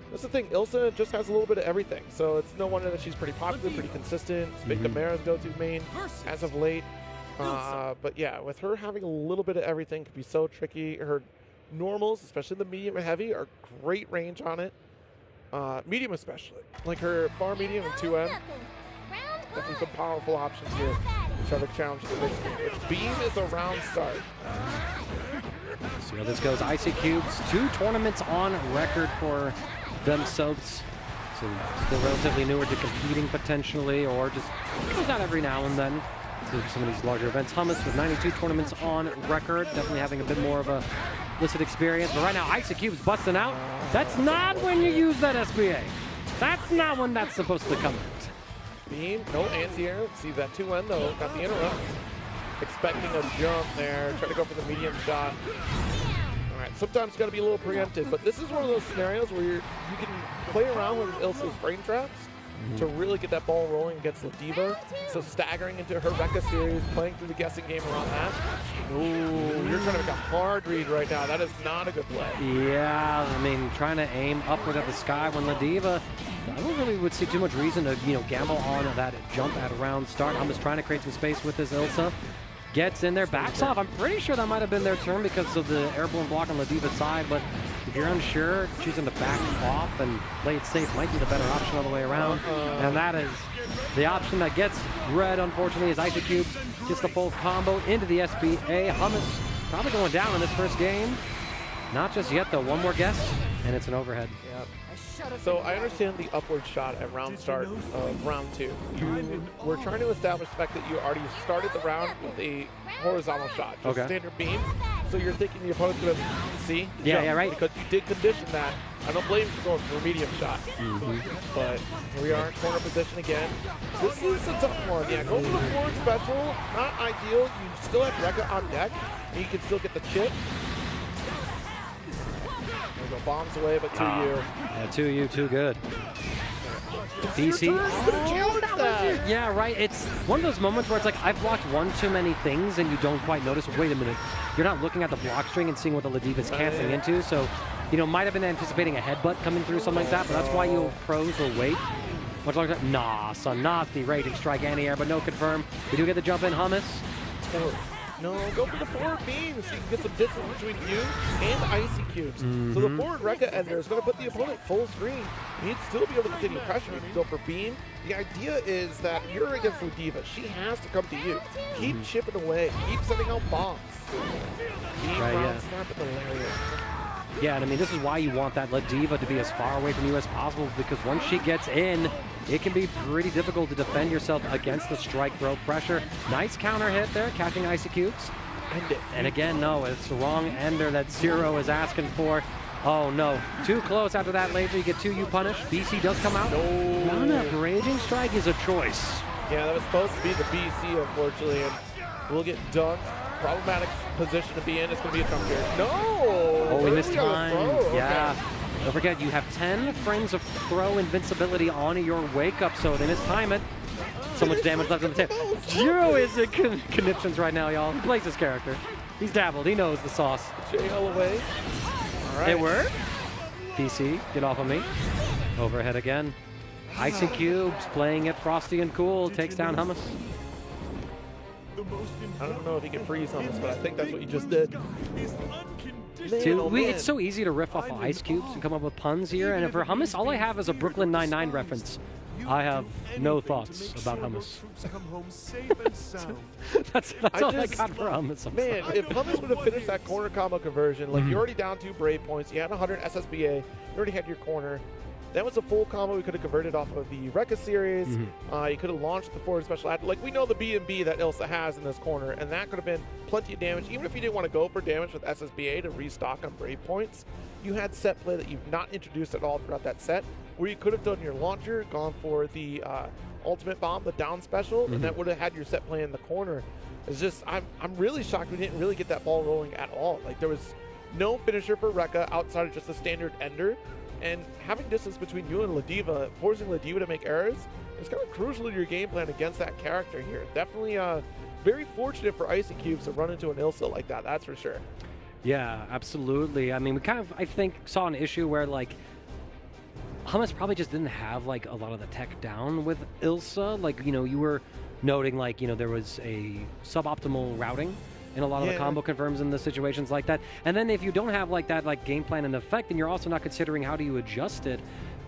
S25: that's the thing, Ilsa just has a little bit of everything. So it's no wonder that she's pretty popular, pretty consistent. It's been Camara's go-to main as of late. But yeah, with her having a little bit of everything can be so tricky. Her normals, especially the medium and heavy, are great range on it. Medium especially. Like her far medium and 2M. Definitely some powerful options here. Try to challenge the mix. Beam is a round start.
S2: See how this goes. Icy Cubes, 2 tournaments on record for themselves. So still relatively newer to competing potentially, or just comes out every now and then to some of these larger events. Hummus with 92 tournaments on record, definitely having a bit more of a listed experience. But right now, Icy Cubes busting out. That's not when you use that SBA. That's not when that's supposed to come out.
S25: Beam, no anti-air. See that 2N though, got the interrupt. Expecting a jump there, try to go for the medium shot. All right, sometimes it's got to be a little preemptive, but this is one of those scenarios where you can play around with Ilsa's frame traps to really get that ball rolling against La Diva. So staggering into her Rekka series, playing through the guessing game around that. Ooh, you're trying to make a hard read right now. That is not a good play.
S2: Yeah, I mean, trying to aim upward at the sky when La Diva, I don't really would see too much reason to, gamble on that jump at a round start. I'm just trying to create some space with this Ilsa. Gets in there, backs off. I'm pretty sure that might have been their turn because of the airborne block on La Diva's side, but if you're unsure, choosing to back off and play it safe might be the better option all the way around. And that is the option that gets red, unfortunately, is Icy Cubes. Just the full combo into the SBA. Hummus probably going down in this first game. Not just yet, though. One more guess, and it's an overhead.
S25: Yep. So I understand the upward shot at round start of round 2. You were trying to establish the fact that you already started the round with a horizontal shot, just standard beam. So you're thinking the opponent's going to see the jump,
S2: right.
S25: because you did condition that. I don't blame you for going for a medium shot. But here we are in corner position again. This is a tough one. Yeah, go for the forward special. Not ideal. You still have Rekka on deck, and you can still get the chip. There we go, bombs away, but 2U.
S2: Yeah, 2U, too good. DC. Yeah, right. It's one of those moments where it's like, I've blocked one too many things and you don't quite notice. Wait a minute. You're not looking at the block string and seeing what the La Diva's canceling into. So, might have been anticipating a headbutt coming through, something like that, but that's why you pros will wait. Much longer. Nah, son, not the Raging Strike anti-air, but no confirm. We do get the jump in, Hummus.
S25: No, go for the forward beam so you can get some distance between you and Icy Cubes. So the forward Rekka ender is going to put the opponent full screen. You'd still be able to continue pressure. You can go for beam. The idea is that you're against La Diva. She has to come to you. Keep chipping away. Keep sending out bombs. Beam round snap at the lariat.
S2: Yeah, and I mean, this is why you want that La Diva to be as far away from you as possible, because once she gets in, it can be pretty difficult to defend yourself against the strike throw pressure. Nice counter hit there, catching Icy Cubes. And again, no, it's the wrong ender that Zero is asking for. Oh no, too close after that laser. You get 2U punish. BC does come out. No, Raging Strike is a choice.
S25: Yeah, that was supposed to be the BC, unfortunately, and we'll get dunked. Problematic position to be in. It's going to be a jump here. No!
S2: Oh, we missed time. Yeah.
S25: Okay.
S2: Don't forget, you have 10 frames of throw invincibility on your wake-up, so they mistime it. So much damage left on the table. Zero is in conniptions right now, y'all. He plays his character. He's dabbled. He knows the sauce.
S25: JL away. All right.
S2: It worked. PC, get off of me. Overhead again. Icy Cubes playing it frosty and cool. Takes down Hummus.
S18: The
S25: I don't know if he can freeze on this, but I think that's what you just did.
S2: Dude, it's so easy to riff off of ice cubes and come up with puns here. And for Hummus, all I have is a Brooklyn Nine-Nine reference. I have no thoughts about Hummus. that's all I got for Hummus.
S25: Man, if Hummus would have finished that corner combo conversion, like you're already down 2 Brave points, you had 100 SSBA, you already had your corner. That was a full combo we could have converted off of the Rekka series. You could have launched the forward special attack. Like, we know the B&B that Ilsa has in this corner, and that could have been plenty of damage. Even if you didn't want to go for damage with SSBA to restock on Brave points, you had set play that you've not introduced at all throughout that set, where you could have done your launcher, gone for the ultimate bomb, the down special, and that would have had your set play in the corner. It's just, I'm really shocked we didn't really get that ball rolling at all. Like, there was no finisher for Rekka outside of just the standard ender. And having distance between you and Ladiva, forcing Ladiva to make errors, is kind of crucial to your game plan against that character here. Definitely very fortunate for Icy Cubes to run into an Ilsa like that, that's for sure.
S2: Yeah, absolutely. I mean, we kind of, I think, saw an issue where, like, Hummus probably just didn't have, like, a lot of the tech down with Ilsa. Like, you know, you were noting, like, you know, there was a suboptimal routing in a lot of the combo confirms in the situations like that. And then if you don't have like that like game plan in effect, then you're also not considering how do you adjust it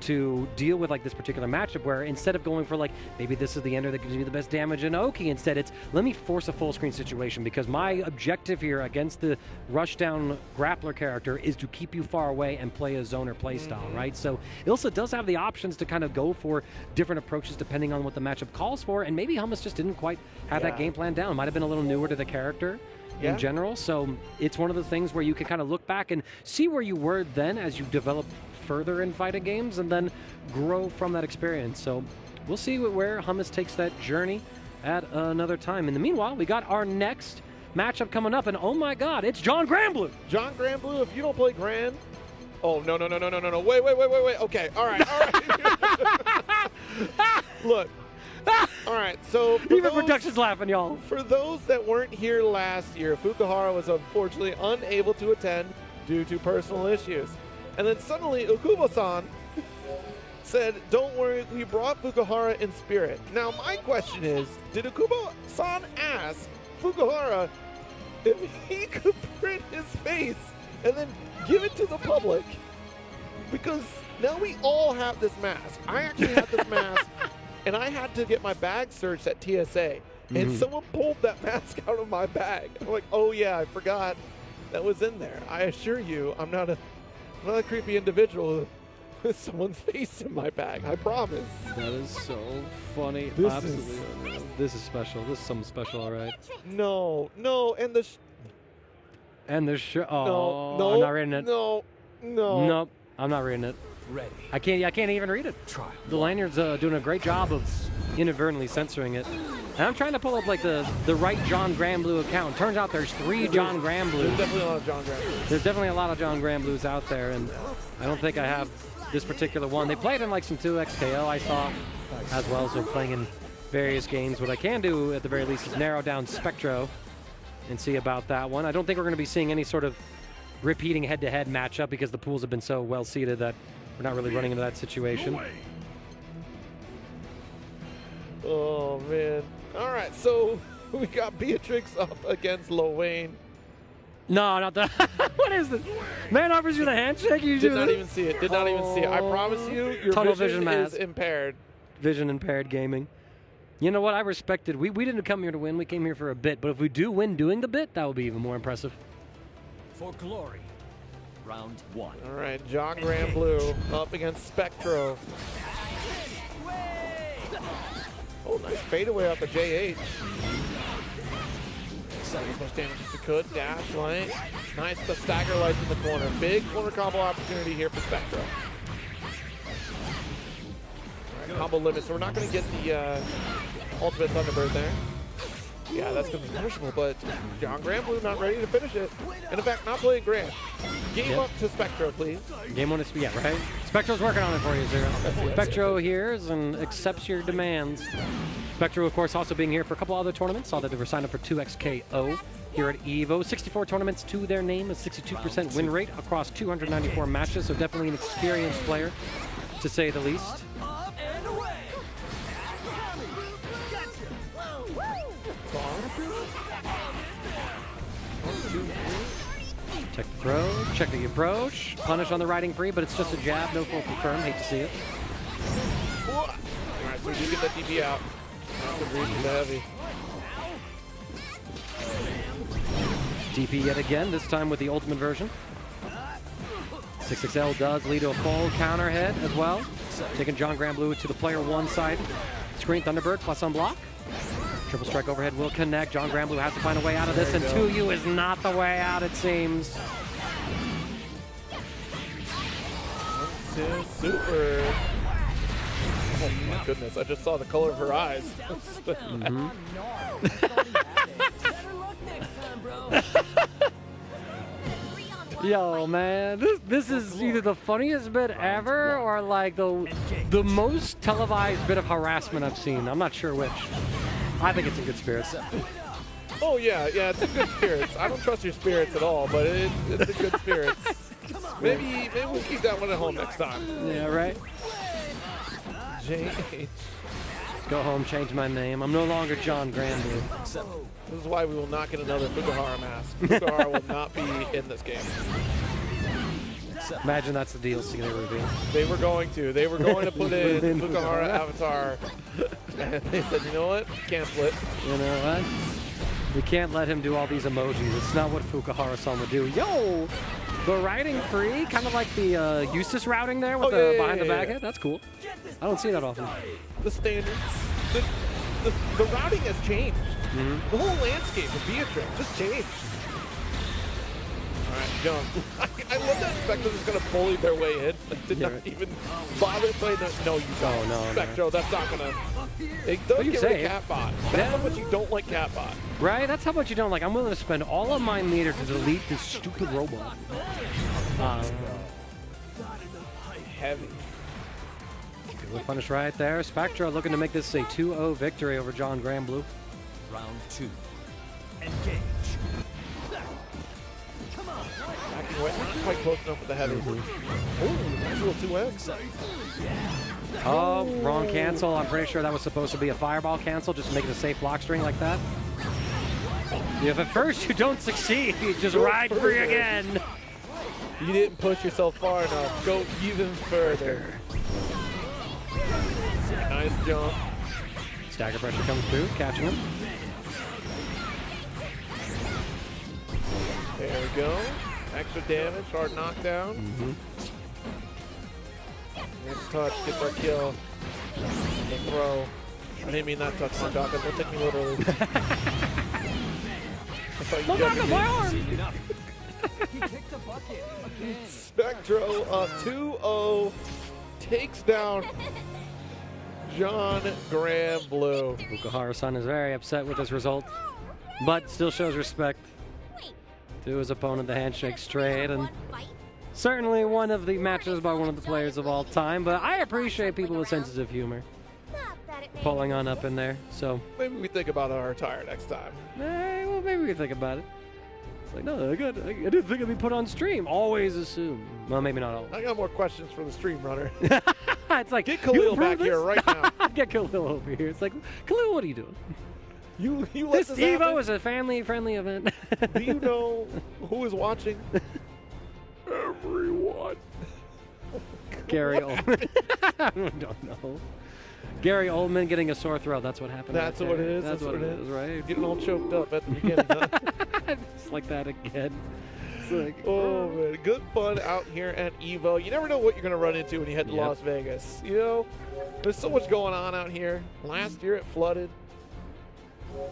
S2: to deal with like this particular matchup, where instead of going for like maybe this is the ender that gives me the best damage in Oki, instead it's let me force a full screen situation, because my objective here against the rush down grappler character is to keep you far away and play a zoner play style, right? So Ilsa does have the options to kind of go for different approaches depending on what the matchup calls for, and maybe Hummus just didn't quite have that game plan down. Might have been a little newer to the character in general, so it's one of the things where you can kind of look back and see where you were then as you develop further in fighting games and then grow from that experience. So we'll see where Hummus takes that journey at another time. In the meanwhile, we got our next matchup coming up, and oh my god, it's John Granblue.
S25: John Granblue, if you don't play Gran... Oh, no. Wait. Okay, all right. Look. All right, so
S2: even production's laughing, y'all.
S25: For those that weren't here last year, Fukuhara was unfortunately unable to attend due to personal issues. And then suddenly Ukubo-san said, don't worry, we brought Fukuhara in spirit. Now my question is, did Ukubo-san ask Fukuhara if he could print his face and then give it to the public? Because now we all have this mask. I actually have this mask. And I had to get my bag searched at TSA, and someone pulled that mask out of my bag. I'm like, oh yeah, I forgot that was in there. I assure you, I'm not a creepy individual with someone's face in my bag. I promise.
S2: That is so funny. Absolutely. This is special. This is something special, all right.
S25: No, and the.
S2: Oh, no, I'm not reading it.
S25: No.
S2: Nope, I'm not reading it.
S8: Ready.
S2: I can't even read it.
S8: Try.
S2: The lanyard's doing a great job of inadvertently censoring it. And I'm trying to pull up like the right John Granblue account. Turns out there's 3 John Granblues.
S25: There's definitely a lot of John Granblues.
S2: There's definitely a lot of John Granblues out there, and I don't think I have this particular one. They played in like some 2XKO I saw as well, so playing in various games. What I can do at the very least is narrow down Spectro and see about that one. I don't think we're going to be seeing any sort of repeating head-to-head matchup because the pools have been so well seeded that we're not really running into that situation.
S25: Oh, man. All right, so we got Beatrix up against Lowain.
S2: No, not that. What is this? Man offers you the handshake? You
S25: did not even see it. Did not even see it. I promise you, your
S2: Tunnel
S25: vision is
S2: mask.
S25: impaired.
S2: Vision impaired gaming. You know what? I respected. We didn't come here to win. We came here for a bit. But if we do win doing the bit, that would be even more impressive.
S18: For glory. Round 1.
S25: All right, John Granblue up against Spectro. Oh, nice fadeaway off the JH. Selling as much damage as you could. Dash lane. Nice, the stagger lights in the corner. Big corner combo opportunity here for Spectro. All right, combo limit, so we're not going to get the ultimate Thunderbird there. Yeah, that's going to be punishable, but John Granblue not ready to finish it. And in fact, not playing Gran. Game up to Spectro, please.
S2: Game 1 is, yeah, right? Spectro's working on it for you, Zero. Spectro hears and accepts your demands. Spectro, of course, also being here for a couple other tournaments. Saw that they were signed up for 2XKO here at EVO. 64 tournaments to their name, a 62% win rate across 294 matches, so definitely an experienced player, to say the least. Check the throw, check the approach, punish on the riding free, but it's just a jab, no full confirm. Hate to see it.
S25: All right, so we do get that DP out. That's the reason the heavy.
S2: DP yet again, this time with the ultimate version. 6XL does lead to a full counter hit as well. Taking John Granblue to the player 1 side. Screen Thunderbird plus on block. Triple strike overhead will connect. John Granblue has to find a way out of this, and 2U is not the way out, it seems.
S25: Super. Oh my goodness, I just saw the color of her eyes.
S2: Yo, man, this is either the funniest bit ever or like the most televised bit of harassment I've seen. I'm not sure which. I think it's in good spirits.
S25: Oh yeah, it's in good spirits. I don't trust your spirits at all, but it's in good spirits. Maybe we'll keep that one at home next time.
S2: Yeah, right.
S25: JH.
S2: Go home, change my name. I'm no longer John Granblue.
S25: This is why we will not get another Fukuhara mask. Fukuhara will not be in this game.
S2: Imagine that's the DLC they revealed.
S25: They were going to. They were going to put in Fukuhara avatar. And they said, you know what? Cancel it.
S2: You know what? We can't let him do all these emojis. It's not what Fukuhara-san would do. Yo! The riding free, kind of like the Eustace routing there with the behind the back hit. That's cool. I don't see that often.
S25: The standards. The routing has changed. The whole landscape of Beatrix just changed. All right, jump. I love that Spectre is going to bully their way in. Did not even bother playing the... No, you don't.
S2: No,
S25: Spectro, that's not going to... It does get rid of Catbot. That's how much you don't like Catbot.
S2: Right? That's how much you don't like. I'm willing to spend all of my meter to delete this stupid robot.
S25: Heavy.
S2: Good punish right there. Spectra looking to make this a 2-0 victory over John Granblue.
S18: Round 2. Engage.
S25: Backing away, not quite close enough with the heavy. Oh, nice little 2X.
S2: Oh, wrong cancel. I'm pretty sure that was supposed to be a fireball cancel, just to make it a safe block string like that. If at first you don't succeed, you just ride free again.
S25: You didn't push yourself far enough. Go even further. Nice jump.
S2: Stagger pressure comes through, catching him.
S25: There we go. Extra damage, hard knockdown. Next touch gets our kill. The throw. I didn't mean that touch, Mondaka. Don't take me literally.
S2: Look at my arm!
S25: Spectro up 2-0. Takes down John Granblue.
S2: Fukuhara-san is very upset with this result, but still shows respect to his opponent, the handshake straight, and certainly one of the matches by one of the players of all time, but I appreciate people with sensitive humor pulling on up in there, so.
S25: Maybe we think about our attire next time.
S2: Well, maybe we think about it. It's like, no, I didn't think it'd be put on stream. Always assume. Well, maybe not always.
S25: I got more questions for the stream runner.
S2: It's like,
S25: get Khalil back here right now.
S2: Get Khalil over here. It's like, Khalil, what are you doing?
S25: You
S2: this
S25: let
S2: Evo
S25: happen?
S2: is a family-friendly event.
S25: Do you know who is watching? Everyone.
S2: Gary Oldman. I don't know. Gary Oldman getting a sore throat. That's what happened.
S25: That's
S2: right
S25: what
S2: there.
S25: it is.
S2: That's what it is, right?
S25: Getting all choked up at the beginning. Huh?
S2: It's like that again. It's like,
S25: oh man, good fun out here at Evo. You never know what you're going to run into when you head to Las Vegas. You know, there's so much going on out here. Last year it flooded.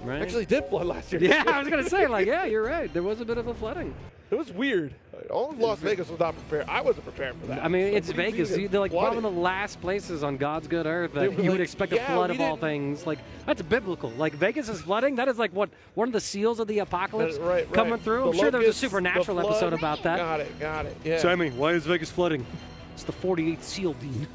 S2: Right.
S25: Actually, it did flood last year.
S2: Yeah, I was gonna say, like, yeah, you're right. There was a bit of a flooding.
S25: It was weird. All of Las Vegas was not prepared. I wasn't prepared for that.
S2: I mean,
S25: So
S2: it's
S25: what do you
S2: Vegas.
S25: mean?
S2: They're like one
S25: Flooded.
S2: of the last places on God's good earth that
S25: They were
S2: you would
S25: like,
S2: expect a
S25: yeah,
S2: flood
S25: we
S2: of all
S25: didn't-
S2: things. Like, that's biblical. Like, Vegas is flooding. That is like what one of the seals of the apocalypse
S25: Right.
S2: coming through.
S25: The
S2: I'm sure there was a
S25: locusts, the
S2: supernatural
S25: flood.
S2: episode about that.
S25: Got it. Yeah.
S2: Sammy, why is Vegas flooding? It's the 48th seal, Dean.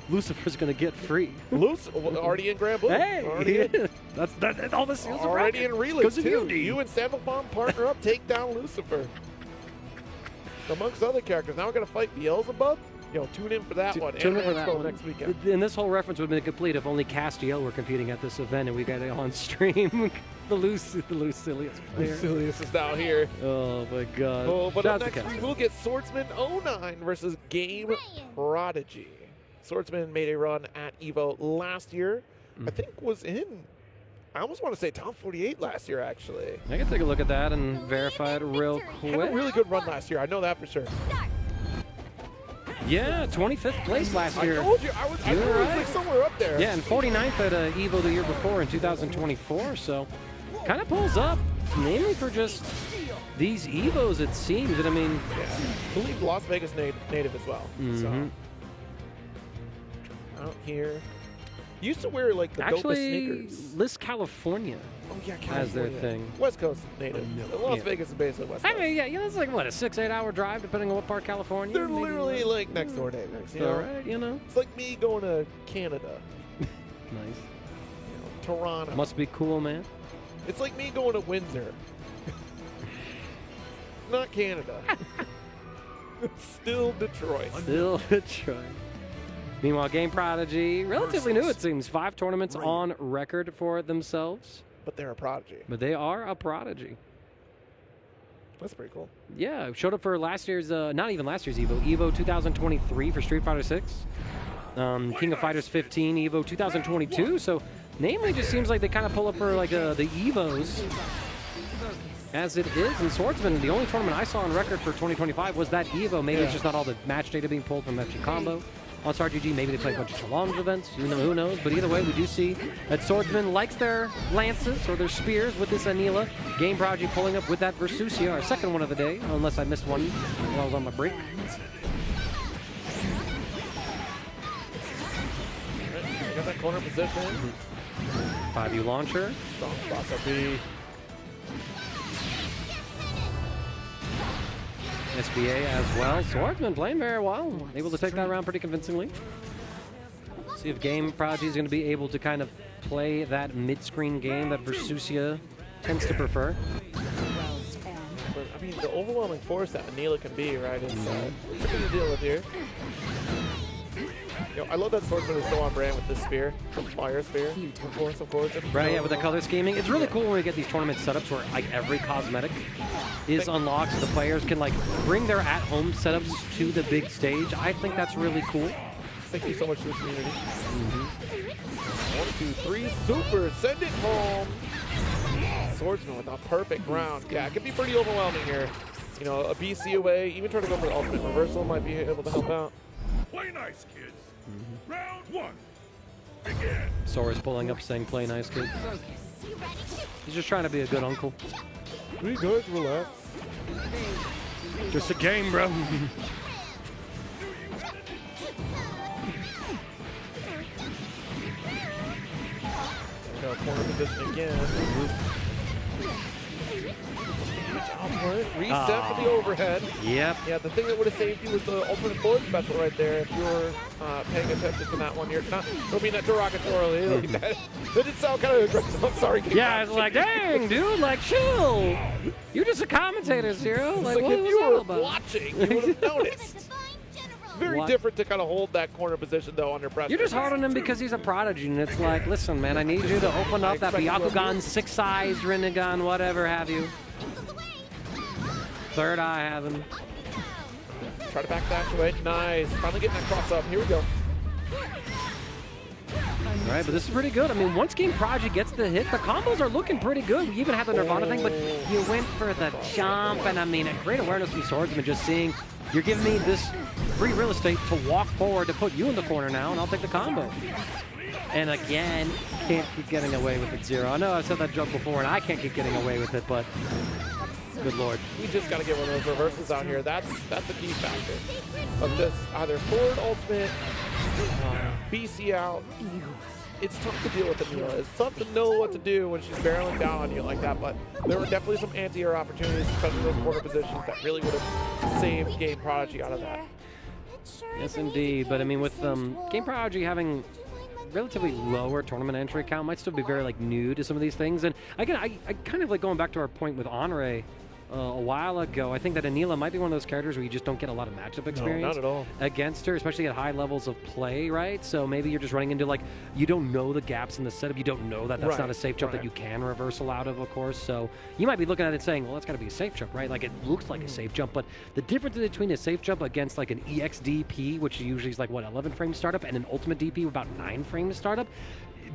S2: Lucifer's gonna get free.
S25: Already in Granblue.
S2: Hey,
S25: Already in.
S2: That's all the seals are
S25: Already in
S2: bracket.
S25: Relay
S2: Because of
S25: too.
S2: you, Dean.
S25: You and Sandalphon partner up, take down Lucifer. Amongst other characters. Now we're gonna fight Beelzebub. Yo, tune in for that one.
S2: Tune in
S25: And
S2: for that
S25: Expo
S2: one.
S25: next weekend.
S2: And this whole reference would have been complete if only Castiel were competing at this event and we got it on stream. the Lucilius player.
S3: Lucilius is now here.
S2: Oh my god.
S3: Oh, but
S2: Shout
S3: up
S2: out to
S3: next we
S2: Casper.
S3: will get Swordsman 09 versus Game Prodigy. Swordsman made a run at EVO last year. I think was in, I almost want to say top 48 last year, actually.
S2: I can take a look at that and verify it real quick.
S3: Had a really good run last year. I know that for sure.
S2: Yeah, 25th place last year.
S3: I told you. I was like somewhere up there.
S2: Yeah, and 49th at EVO the year before in 2024. So kind of pulls up, mainly for just these EVOs, it seems. And I mean,
S3: yeah, I believe Las Vegas native as well. So out here. Used to wear like the dopest sneakers.
S2: List California.
S3: Oh yeah,
S2: as their
S3: California.
S2: thing.
S3: West Coast native. Las Vegas is basically West Coast.
S2: I mean, yeah, it's like what, a 6-8 hour drive depending on what part of California.
S3: They're literally like next door neighbors. You know?
S2: Right, you know.
S3: It's like me going to Canada.
S2: Nice.
S3: Toronto.
S2: Must be cool, man.
S3: It's like me going to Windsor. Not Canada. It's still Detroit.
S2: Still Detroit. Meanwhile, Game Prodigy, relatively new, it seems. 5 tournaments on record for themselves.
S3: But they're a prodigy.
S2: But they are a prodigy.
S3: That's pretty cool.
S2: Yeah, showed up for last year's, not even last year's EVO, EVO 2023 for Street Fighter 6. King of Fighters 15, EVO 2022. So, namely, just seems like they kind of pull up for like the EVOs as it is. And Swordsman, the only tournament I saw on record for 2025 was that EVO. Maybe it's just not all the match data being pulled from FC Combo. On StarGG, maybe they play a bunch of challenge events. Who knows? But either way, we do see that Swordsman likes their lances or their spears with this Anila. Game Prodigy pulling up with that Versusia, our second one of the day, unless I missed one while I was on my break.
S3: Got that corner position.
S2: 5U launcher.
S3: Strong cross up B.
S2: SBA as well. Swordsman playing very well. Able to take that round pretty convincingly. See if Game Prodigy is going to be able to kind of play that mid-screen game that Versusia tends to prefer.
S3: But, I mean, the overwhelming force that Anila can be, right, is something to deal with here. You know, I love that Swordsman is so on brand with this spear, the fire spear. Of course.
S2: Right, yeah, with the color scheming. It's really cool when we get these tournament setups where like every cosmetic is unlocked so the players can like bring their at-home setups to the big stage. I think that's really cool.
S3: Thank you so much to the community. 1, 2, 3, super, send it home. Swordsman with a perfect round. Yeah, it can be pretty overwhelming here. You know, a BC away, even trying to go for the ultimate reversal might be able to help out.
S1: Play nice, kids. Round 1. Begin.
S2: Sora's pulling up saying play nice, kid. He's just trying to be a good uncle.
S3: We good, relax.
S2: Just a game, bro.
S3: There we go, corner position again. Reset for the overhead.
S2: Yep.
S3: Yeah, the thing that would have saved you was the ultimate forward special right there. If you were paying attention to that one, you're not. Don't mean that derogatorily. Like that did sound kind of aggressive. I'm sorry.
S2: Yeah, it's like, dang, dude, like, chill. You're just a commentator, Zero. Like, what
S3: if
S2: was
S3: you
S2: that
S3: were
S2: about?
S3: watching, you would have noticed. Very different to kind of hold that corner position, though, under pressure.
S2: You're just hard on him because he's a prodigy, and it's like, listen, man, I need you to open up that Byakugan, 6-eyes, Rinnegan, whatever have you. Third eye have him.
S3: Try to backdash away. Nice. Finally getting that cross up. Here we go.
S2: All right, but this is pretty good. I mean, once Game Prodigy gets the hit, the combos are looking pretty good. We even have the Nirvana thing, but you went for the jump, and I mean, a great awareness from Swordsman, just seeing you're giving me this free real estate to walk forward to put you in the corner now, and I'll take the combo. And again, can't keep getting away with it, Zero. I know I've said that joke before, and I can't keep getting away with it, but good lord.
S3: You just got to get one of those reversals out here. That's the key factor of this either forward ultimate, BC out. It's tough to deal with Anila. It's tough to know what to do when she's barreling down on you like that, but there were definitely some anti-air opportunities, especially those corner positions, that really would have saved Game Prodigy out of that.
S2: Yes, indeed. But I mean, with Game Prodigy having relatively lower tournament entry count, might still be very like new to some of these things. And again, I kind of like going back to our point with Honore. a while ago, I think that Anila might be one of those characters where you just don't get a lot of matchup experience
S3: not at all.
S2: against her, especially at high levels of play, right? So maybe you're just running into, like, you don't know the gaps in the setup. You don't know that that's not a safe jump that you can reversal out of course. So you might be looking at it saying, well, that's got to be a safe jump, right? Like, it looks like a safe jump, but the difference between a safe jump against, like, an EXDP, which usually is, like, what, 11 frame startup, and an ultimate DP with about 9 frames startup,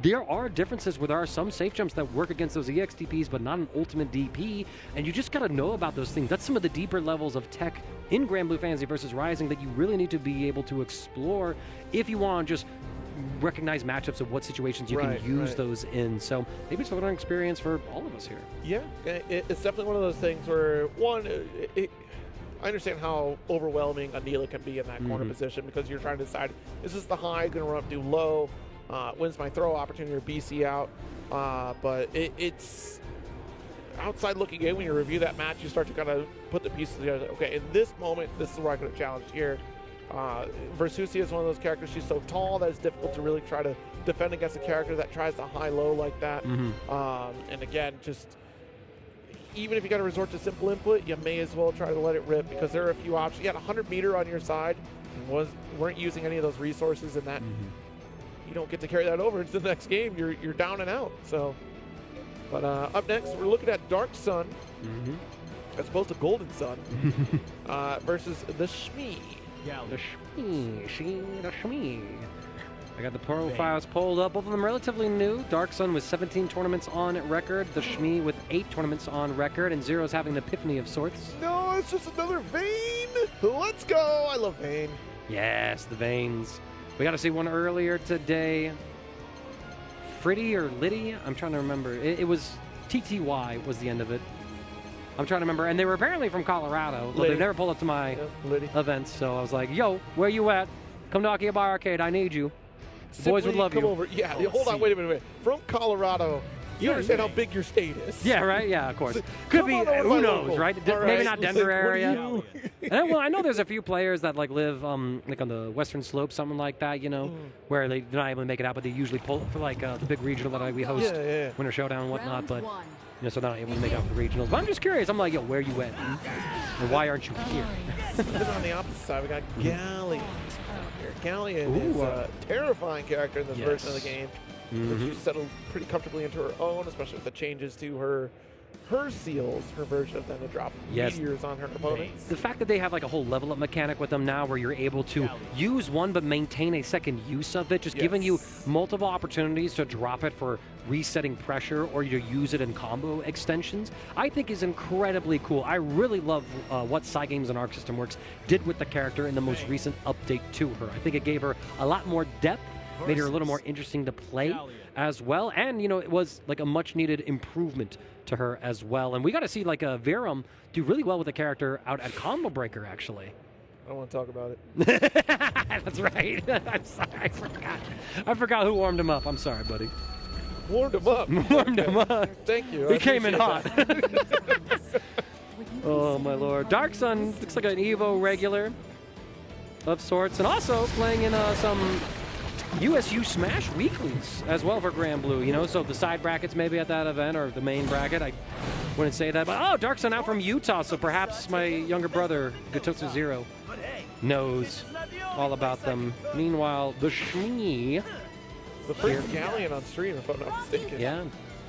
S2: there are differences where there are some safe jumps that work against those EXDPs, but not an ultimate DP, and you just got to know about those things. That's some of the deeper levels of tech in Granblue Fantasy versus Rising that you really need to be able to explore if you want to just recognize matchups of what situations you can use those in. So maybe it's a learning experience for all of us here.
S3: Yeah, it's definitely one of those things where, one, I understand how overwhelming Anila can be in that corner position because you're trying to decide, is this the high, going to run up, do low, when's my throw opportunity or BC out, but it's outside looking in. When you review that match, you start to kind of put the pieces together. Okay, in this moment, this is where I could have challenged here. Versusia is one of those characters. She's so tall that it's difficult to really try to defend against a character that tries to high-low like that. And again, just even if you got to resort to simple input, you may as well try to let it rip because there are a few options. You had 100 meter on your side and weren't using any of those resources in that. You don't get to carry that over into the next game. You're down and out. So, but up next, we're looking at Dark Sun as opposed to Golden Sun versus the Shmee.
S2: The Shmee. I got the profiles pulled up. Both of them relatively new. Dark Sun with 17 tournaments on record. The Shmee with 8 tournaments on record. And Zero's having an epiphany of sorts.
S3: No, it's just another Vayne. Let's go. I love Vayne.
S2: Yes, the Veins. We got to see one earlier today. Fritty or Liddy? I'm trying to remember. It was TTY was the end of it. I'm trying to remember. And they were apparently from Colorado. But they've never pulled up to my events. So I was like, yo, where you at? Come to Akihabara Arcade. I need you. Boys would love
S3: come
S2: you.
S3: Over. Yeah, hold on. Wait a minute. From Colorado. You understand how big your state is.
S2: Yeah, right? Yeah, of course. Could be, who knows, right? Maybe not Denver area. And well, I know there's a few players that like live like on the western slope, something like that, you know, where they're not able to make it out, but they usually pull for like the big regional that we host, Winter Showdown and whatnot, but you know, so they're not able to make it out for the regionals. But I'm just curious. I'm like, yo, where you at? And why aren't you here?
S3: Then on the opposite side, we got Galleon. Galleon is a terrifying character in this version of the game. She's settled pretty comfortably into her own, especially with the changes to her seals, her version of them to drop meteors on her opponents.
S2: The fact that they have like a whole level up mechanic with them now where you're able to use one but maintain a second use of it, just giving you multiple opportunities to drop it for resetting pressure or to use it in combo extensions, I think is incredibly cool. I really love what Cygames and Arc System Works did with the character in the most recent update to her. I think it gave her a lot more depth, made her a little more interesting to play as well, and you know, it was like a much needed improvement to her as well. And we got to see like a Verum do really well with the character out at Combo Breaker actually.
S3: I don't want to talk about it.
S2: That's right. I'm sorry, I forgot who warmed him up. I'm sorry, buddy.
S3: Warmed him up.
S2: Warmed him up.
S3: Thank you.
S2: He came in hot. Oh my lord. Dark Sun looks like an Evo regular of sorts, and also playing in some USU Smash weeklies as well for Granblue, you know, so the side brackets maybe at that event or the main bracket, I wouldn't say that, but oh, Dark Sun out from Utah, so perhaps my younger brother, Gatotsu Zero, knows all about them. Meanwhile, the Shmee.
S3: The first Galleon on stream, if I'm not mistaken.
S2: Yeah,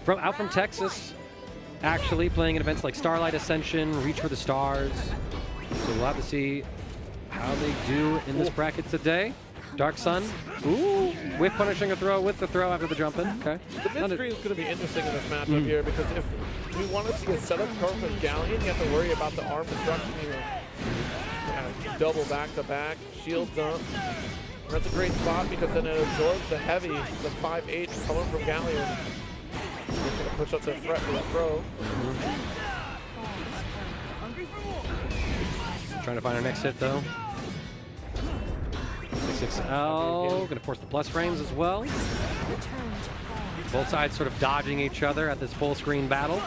S2: out from Texas, actually playing in events like Starlight Ascension, Reach for the Stars, so we'll have to see how they do in this bracket today. Dark Sun, with punishing a throw with the throw after the jump in. Okay.
S3: The mid-screen is going to be interesting in this matchup here because if we want to see a setup card from Galleon, you have to worry about the arm destruction. Double back-to-back, shields up. That's a great spot because then it absorbs the heavy, the 5-8 coming from Galleon. It's going to push up the threat for the throw.
S2: Trying to find our next hit though. 6L, gonna force the plus frames as well. Both sides sort of dodging each other at this full screen battle.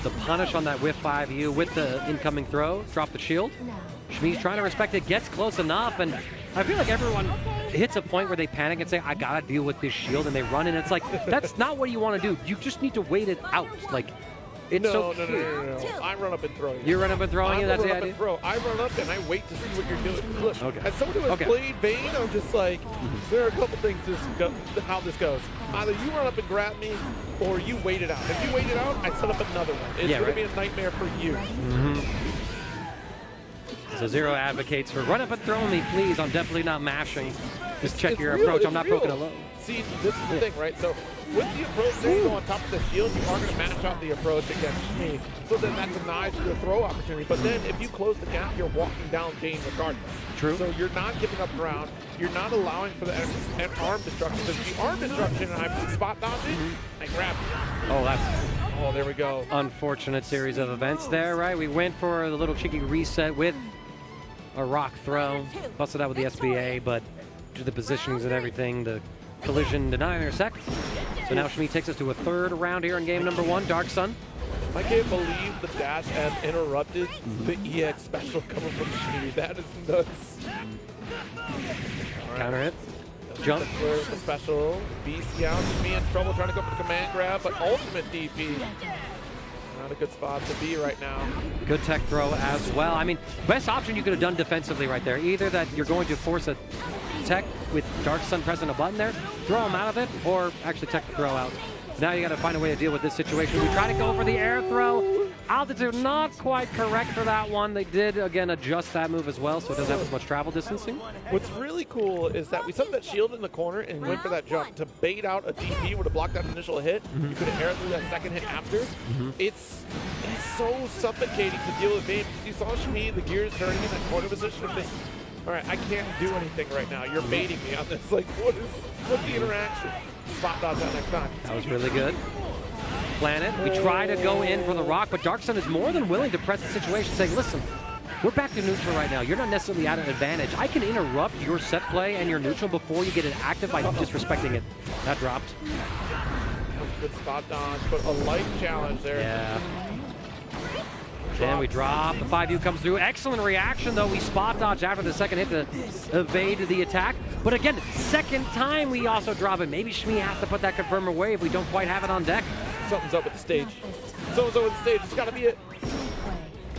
S2: The punish on that whiff 5U with the incoming throw, drop the shield. Shmee's trying to respect it, gets close enough, and I feel like everyone hits a point where they panic and say, I gotta deal with this shield, and they run in. It's like, that's not what you want to do. You just need to wait it out. Like, It's
S3: no,
S2: so
S3: no. I run up and throw you.
S2: You run up and throwing you? That's the idea?
S3: I run up and I wait to see what you're doing. Look,
S2: Okay.
S3: as someone who has played Vayne, I'm just like, there are a couple things how this goes. Either you run up and grab me, or you wait it out. If you wait it out, I set up another one. It's going to be a nightmare for you.
S2: So Zero advocates for run up and throw me, please. I'm definitely not mashing. Just check
S3: It's
S2: your
S3: real,
S2: approach.
S3: it's
S2: I'm not
S3: real.
S2: poking a low.
S3: See, this is the thing, right? So with the approach, there you go on top of the shield, you are going to match out the approach against me. So then that denies you a throw opportunity. But then if you close the gap, you're walking down Jane regardless.
S2: True.
S3: So you're not giving up ground. You're not allowing for the arm destruction. Because the arm destruction, and I'm spot dodging, I grab you.
S2: Oh,
S3: there we go.
S2: Unfortunate series of events there, right? We went for the little cheeky reset with a rock throw. Busted out with the SBA, but due to the positionings and everything, the collision did not intersect. So now Shmi takes us to a third round here in game number 1, Dark Sun.
S3: I can't believe the dash and interrupted the EX special coming from Shmi. That is nuts.
S2: Counter hit. Jump.
S3: The special. BC out. Shmi in trouble trying to go for the command grab, but ultimate DP. Not a good spot to be right now.
S2: Good tech throw as well. I mean, best option you could have done defensively right there. Either that you're going to force a tech with Dark Sun pressing a button there, throw him out of it, or actually tech throw out. Now you got to find a way to deal with this situation. We try to go for the air throw. Altitude not quite correct for that one. They did, again, adjust that move as well, so it doesn't have as much travel distancing.
S3: What's really cool is that we set that shield in the corner and went for that jump to bait out a DP would have blocked that initial hit. You could have air through that second hit after. It's so suffocating to deal with Vayne. You saw Shmi, the gears turning in that corner position of this. All right, I can't do anything right now. You're baiting me on this. Like, what's the interaction? Spot dodge that next time.
S2: That was really good. Planet. We try to go in for the rock, but Dark Sun is more than willing to press the situation, saying, listen, we're back to neutral right now. You're not necessarily at an advantage. I can interrupt your set play and your neutral before you get it active by disrespecting it. That dropped.
S3: Good spot dodge, but a light challenge there.
S2: Yeah. And we drop. The 5U comes through. Excellent reaction, though. We spot dodge after the second hit to evade the attack. But again, second time we also drop it. Maybe Shmi has to put that confirmer wave if we don't quite have it on deck.
S3: Something's up with the stage. Something's up with the stage. It's got to be it.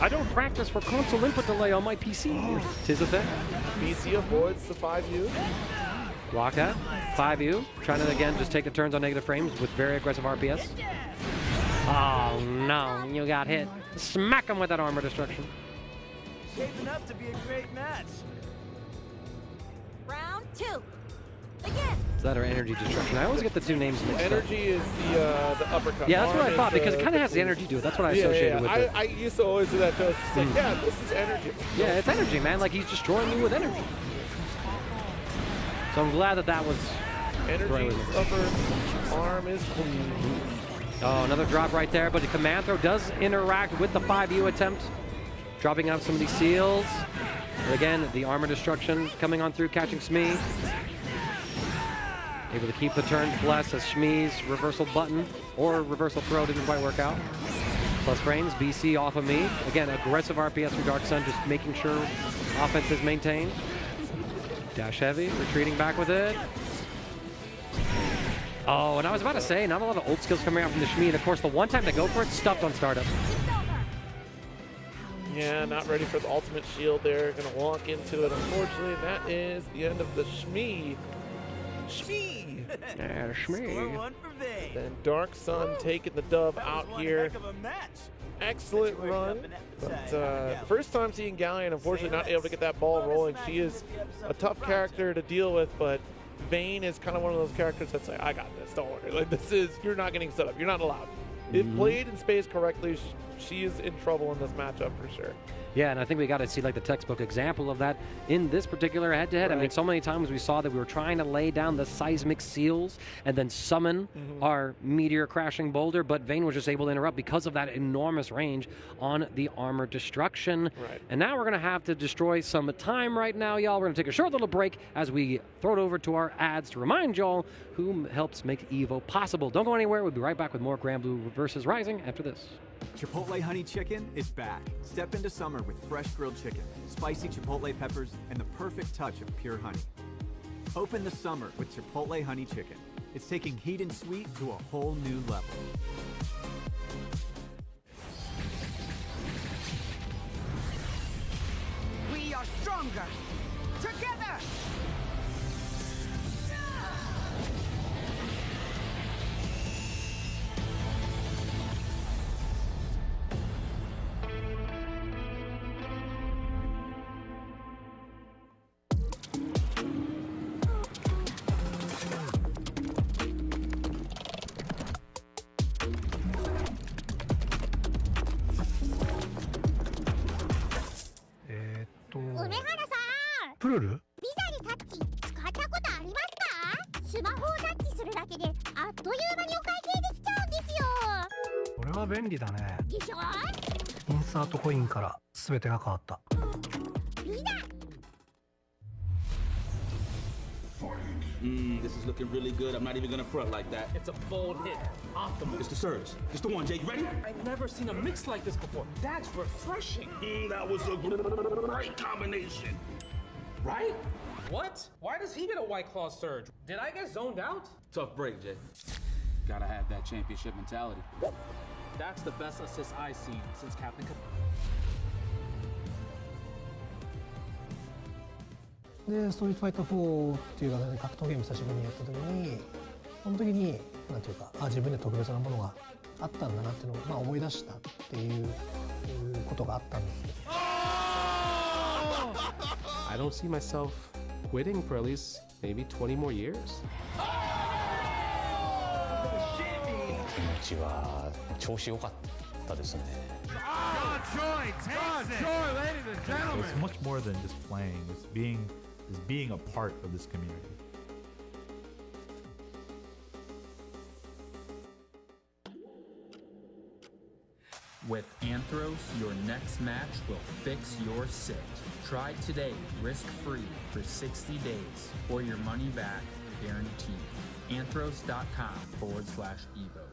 S2: I don't practice for console input delay on my PC. Tis a thing.
S3: PC avoids the 5U.
S2: Walk out. 5U. Trying to, again, just take the turns on negative frames with very aggressive RPS. Oh, no. You got hit. Smack him with that armor destruction.
S8: Shaping up to be a great match.
S4: Round 2. Again.
S2: Is that our energy destruction? I always get the two names mixed up.
S3: Energy is the uppercut.
S2: Yeah, that's what
S3: Arm
S2: I thought,
S3: is
S2: because it kind of has the energy to it. That's what I associated with it.
S3: I used to always do that, too. It's just like, yeah, this is energy.
S2: Yeah, it's energy, man. Like, he's destroying me with energy. So I'm glad that was...
S3: Energy upper arm is clean.
S2: Oh, another drop right there, but the command throw does interact with the 5U attempt. Dropping out some of these seals. But again, the armor destruction coming on through, catching Shmi. Able to keep the turn plus as Shmi's reversal button or reversal throw didn't quite work out. Plus frames, BC off of me. Again, aggressive RPS from Dark Sun, just making sure offense is maintained. Dash heavy, retreating back with it. Oh, and I was about to say, not a lot of old skills coming out from the Shmi, and of course the one time they go for it, stuffed on startup.
S3: Yeah, not ready for the ultimate shield there. Gonna walk into it, unfortunately. That is the end of the Shmi. Shmi!
S2: Yeah, Shmi.
S3: Then Dark Sun taking the dub out here. Excellent run. But first time seeing Galleon, unfortunately not able to get that ball rolling. She is a tough character to deal with, but Vayne is kind of one of those characters that's like, I got this, don't worry. Like, this is, you're not getting set up, you're not allowed. If played in space correctly, she is in trouble in this matchup for sure.
S2: Yeah, and I think we got to see like the textbook example of that in this particular head-to-head.
S3: Right.
S2: I mean, so many times we saw that we were trying to lay down the seismic seals and then summon our meteor crashing boulder, but Vayne was just able to interrupt because of that enormous range on the armor destruction.
S3: Right.
S2: And now we're going to have to destroy some time right now, y'all. We're going to take a short little break as we throw it over to our ads to remind y'all who helps make EVO possible. Don't go anywhere. We'll be right back with more Granblue versus Rising after this.
S5: Chipotle Honey Chicken is back. Step into summer with fresh grilled chicken, spicy chipotle peppers, and the perfect touch of pure honey. Open the summer with Chipotle Honey Chicken. It's taking heat and sweet to a whole new level.
S8: stronger. Together!
S9: プルル
S7: ビザにタッチ使ったことありますか？スマホをタッチするだけであっという間にお会計できちゃうんですよ。
S9: これは便利だね。
S7: でしょ？
S9: インサートコインから全てが変わった。
S7: ビザ
S12: This is looking really good. I'm not even gonna front like that.
S8: It's a bold hit. Optimal.
S12: It's the surge. It's the one, Jay. You ready?
S8: I've never seen a mix like this before. That's refreshing.
S12: That was a great combination.
S8: Right? What? Why does he get a White Claw surge? Did I get zoned out?
S12: Tough break, Jay. Gotta have that championship mentality.
S8: That's the best assist I've seen since Captain Cup.
S9: でストリートファイター4っていう形で格闘ゲーム久しぶりにやった時にその時になんていうか自分で特別なものがあったんだなっていうのを、思い出したっていうことがあったんです。
S11: I don't see myself quitting for at least maybe 20 more years.
S14: うちは調子良かったですね。
S15: It's much more than just playing. It's being a part of this community.
S16: With Anthros, your next match will fix your sit. Try today, risk-free, for 60 days, or your money back guaranteed. Anthros.com/Evo.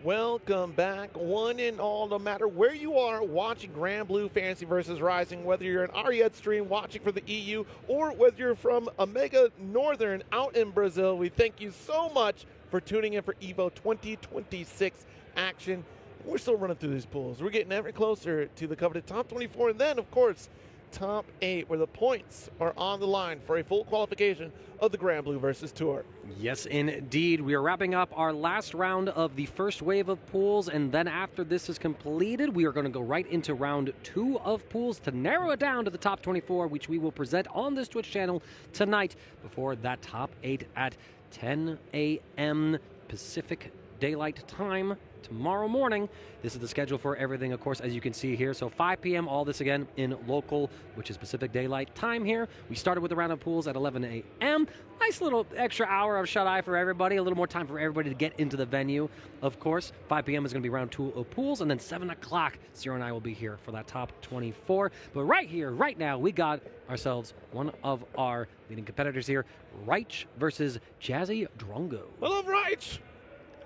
S3: Welcome back, one and all, no matter where you are watching Granblue Fantasy vs. Rising, whether you're an Ariad stream watching for the EU or whether you're from Omega Northern out in Brazil, we thank you so much for tuning in for EVO 2026 action. We're still running through these pools. We're getting ever closer to the coveted top 24 and then, of course, top 8, where the points are on the line for a full qualification of the Granblue versus Tour.
S2: Yes, indeed. We are wrapping up our last round of the first wave of pools, and then after this is completed, we are going to go right into round 2 of pools to narrow it down to the top 24, which we will present on this Twitch channel tonight before that top 8 at 10 a.m. Pacific Daylight Time tomorrow morning. This is the schedule for everything, of course, as you can see here. So 5 p.m., all this again in local, which is Pacific Daylight Time here. We started with the round of pools at 11 a.m. Nice little extra hour of shut-eye for everybody. A little more time for everybody to get into the venue, of course. 5 p.m. is going to be round 2 of pools, and then 7 o'clock, Zero and I will be here for that top 24. But right here, right now, we got ourselves one of our leading competitors here, Reich versus Jazzy Drongo.
S3: I love Reich!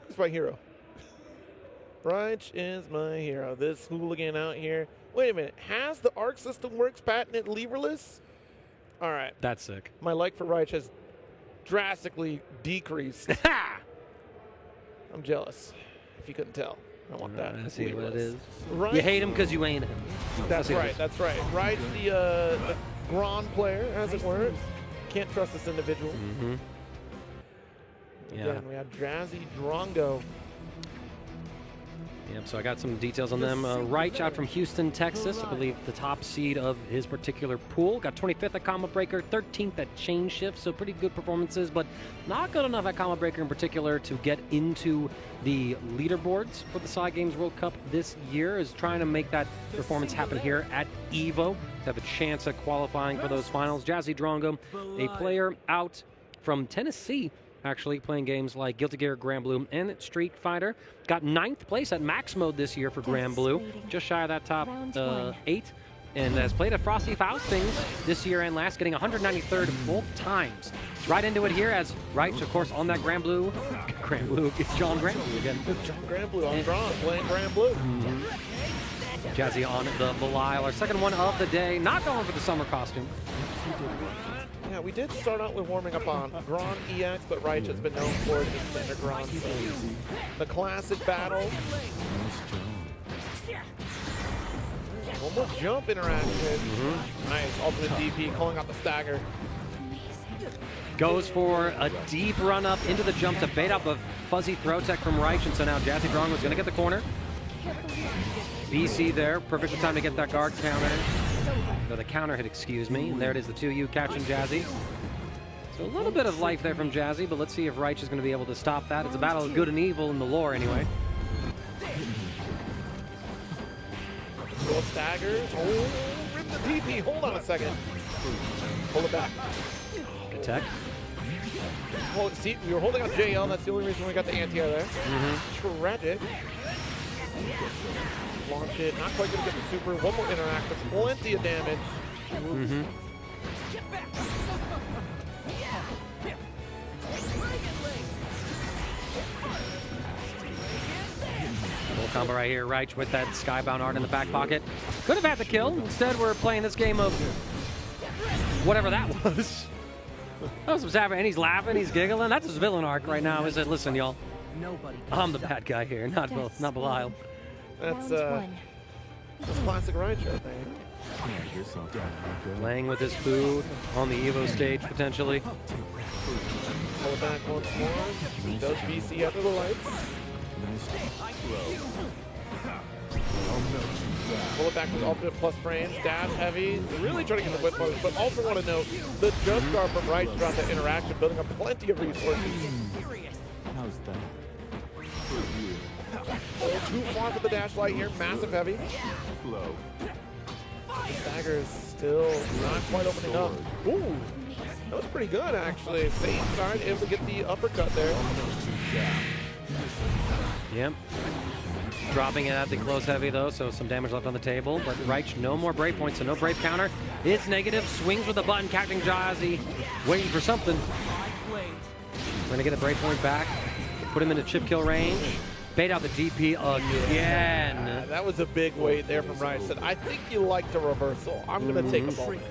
S3: He's my hero. Reich is my hero. This hooligan out here. Wait a minute. Has the Arc System Works patented leverless? All right.
S2: That's sick.
S3: My like for Reich has drastically decreased. I'm jealous. If you couldn't tell. I want that.
S2: I see what it is.
S3: Reich,
S2: you hate him because you ain't him.
S3: That's right. That's right. Reich, the Grand player, as it were. Can't trust this individual.
S2: Mm-hmm. Yeah.
S3: Again, we have Jazzy Drongo.
S2: Yep, so I got some details on them. Reich out from Houston, Texas. I believe the top seed of his particular pool. Got 25th at Combo Breaker, 13th at Chain Shift, so pretty good performances, but not good enough at Combo Breaker in particular to get into the leaderboards for the Side Games World Cup this year. Is trying to make that performance happen here at EVO to have a chance at qualifying for those finals. Jazzy Drongo, a player out from Tennessee, actually playing games like Guilty Gear, Granblue, and Street Fighter. Got 9th place at Max Mode this year for Granblue, just shy of that top 8, and has played at Frosty Faustings this year and last, getting 193rd both times. It's right into it here as Reich, of course, on that Granblue. It's John Granblue again.
S3: John Granblue on Braun, playing Granblue.
S2: Jazzy on the Belial, our second one of the day, not going for the summer costume.
S3: Yeah, we did start out with warming up on Gron EX, but Reich has been known for the standard Gron. So the classic battle. One more jump interaction. Nice, ultimate DP calling out the stagger.
S2: Goes for a deep run up into the jump to bait out the fuzzy throw tech from Reich, and so now Jazzy Drongo's going to get the corner. BC there, perfect time to get that guard counter. Or the counter hit, excuse me. And there it is, the 2U catching Jazzy. So a little bit of life there from Jazzy, but let's see if Reich is going to be able to stop that. It's a battle of good and evil in the lore anyway.
S3: Go stagger. Oh, rip the DP. Hold on a second. Pull it back.
S2: Good tech.
S3: Well, see, we were holding on JL. That's the only reason we got the anti-air there. Tragic. Launch it. Not quite going to get the super. One more interaction. Plenty of damage.
S2: Full combo right here. Reich with that Skybound art in the back pocket. Could have had the kill. Instead, we're playing this game of whatever that was. That was what's happening. And he's laughing. He's giggling. That's his villain arc right now. He said, listen, y'all. I'm the bad guy here, not Belial.
S3: That's classic Reich, I think.
S2: Playing with his food on the Evo stage, potentially.
S3: Pull it back once more. Does BC after the lights. Pull it back with ultimate plus frames. Dash heavy. Really trying to get the whip punish, but also want to note the just guard from Reich throughout the interaction, building up plenty of resources. Too far for the dash light here. Massive heavy. The stagger is still not quite opening up. Ooh, that was pretty good actually. Same side, able to get the uppercut there.
S2: Yep. Dropping it at the close heavy though, so some damage left on the table. But Reich, no more brave points, so no brave counter. It's negative. Swings with the button, catching Jazzy. Waiting for something. We're gonna get a brave point back. Put him into chip kill range. Bait out the DP again.
S3: That was a big weight there from Reich. Said, I think you liked the reversal. I'm going to take a moment.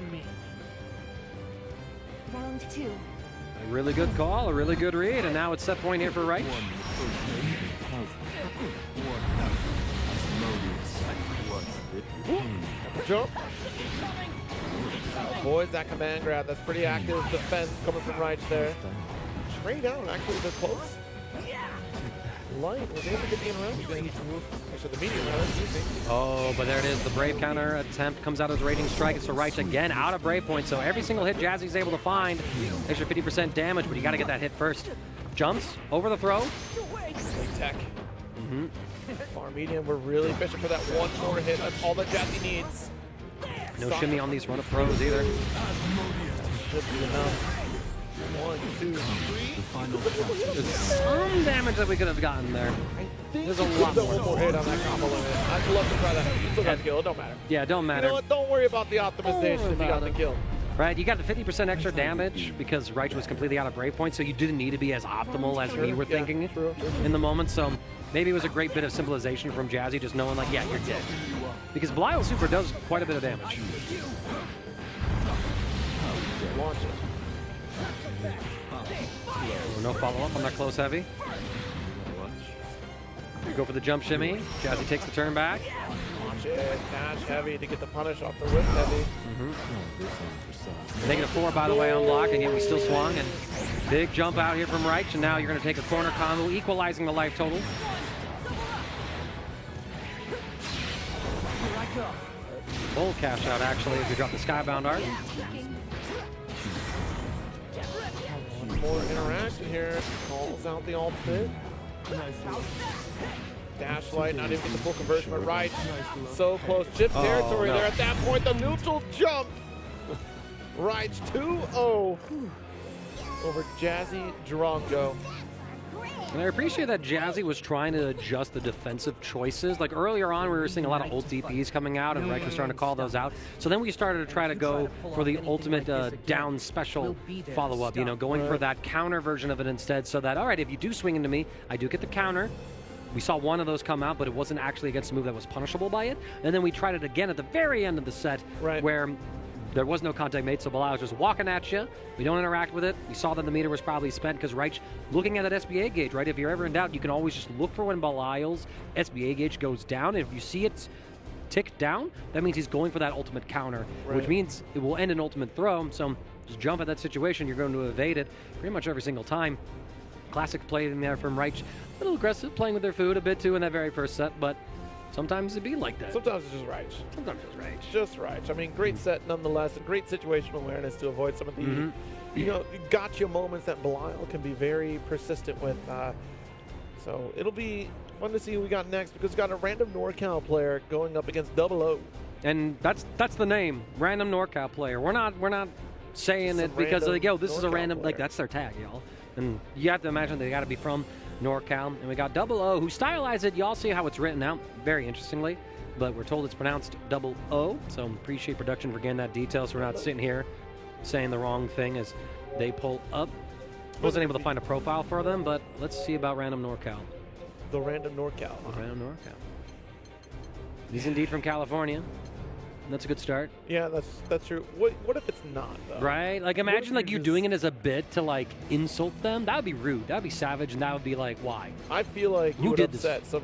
S7: Round 2.
S2: A really good call, a really good read, and now it's set point here for Reich.
S3: Jump. Boys, that command grab. That's pretty active defense coming from Reich there. Straight down, actually, they're close. Light was able to get the interaction. Actually, the medium rather, excuse me.
S2: Oh, but there it is. The brave counter attempt comes out as rating strike. It's a Reich again out of brave point. So every single hit Jazzy's able to find. Extra 50% damage, but you got to get that hit first. Jumps over the throw.
S3: Big tech. Far medium. We're really fishing for that one more hit. That's all that Jazzy needs.
S2: No shimmy on these run-up throws either.
S3: Should be enough. 1, 2, 3.
S2: There's some damage that we could have gotten there. There's a lot more.
S3: One more hit on that combo limit. I'd love to try that. You still got the kill. It don't matter.
S2: Yeah, it don't matter.
S3: You know what? Don't worry about the optimization if you got the kill.
S2: Right, you got the 50% extra damage because Reich was completely out of brave points, so you didn't need to be as optimal as we were thinking in the moment. So maybe it was a great bit of symbolization from Jazzy, just knowing like, yeah, you're dead. Because Belial Super does quite a bit of damage.
S3: Launch it.
S2: No follow-up on that close heavy. You go for the jump shimmy. Jazzy takes the turn back.
S3: Launch it. Dash heavy to get the punish off the whip heavy.
S2: -4, by the way, on block, and yet we still swung. And big jump out here from Reich, and now you're going to take a corner combo, equalizing the life total. Full cash out, actually, if you drop the Skybound art.
S3: More interaction here. Calls out the ultimate. Dash light, not even get the full conversion, but Reich so close. Chip territory there. At that point, the neutral jump. Reich 2-0 over Jazzy Drongo.
S2: And I appreciate that Jazzy was trying to adjust the defensive choices. Like earlier on, we were seeing a lot of ult DPs coming out, and Reich was starting to call those out. So then we started to try to go for the ultimate down special follow-up, you know, going for that counter version of it instead, so that, all right, if you do swing into me, I do get the counter. We saw one of those come out, but it wasn't actually against a move that was punishable by it. And then we tried it again at the very end of the set, where There was no contact made, so Belial was just walking at you. We don't interact with it. You saw that the meter was probably spent because Reich, looking at that SBA gauge, right? If you're ever in doubt, you can always just look for when Belial's SBA gauge goes down. And if you see it's tick down, that means he's going for that ultimate counter, which means it will end an ultimate throw. So just jump at that situation. You're going to evade it pretty much every single time. Classic play in there from Reich. A little aggressive, playing with their food a bit too in that very first set, but sometimes it'd be like that.
S3: Sometimes it's just Reich.
S2: Sometimes it's Reich.
S3: Just Reich. I mean, great set nonetheless, and great situational awareness to avoid some of the, you know, gotcha moments that Belial can be very persistent with. So it'll be fun to see who we got next, because we got a random NorCal player going up against Double O.
S2: And that's the name, random NorCal player. We're not saying it because like, yo, this is a random player. Like that's their tag, y'all. And you have to imagine they got to be from NorCal. And we got Double O, who stylized it. Y'all see how it's written out, very interestingly. But we're told it's pronounced Double O. So appreciate production for getting that detail, so we're not sitting here saying the wrong thing as they pull up. Wasn't able to find a profile for them, but let's see about random NorCal.
S3: The random NorCal.
S2: The random NorCal. He's indeed from California. That's a good start.
S3: Yeah, that's true. What if it's not, though?
S2: Right? Like, imagine like you doing it as a bit to like insult them. That would be rude. That would be savage, and that would be like, why?
S3: I feel like you would
S2: did
S3: upset some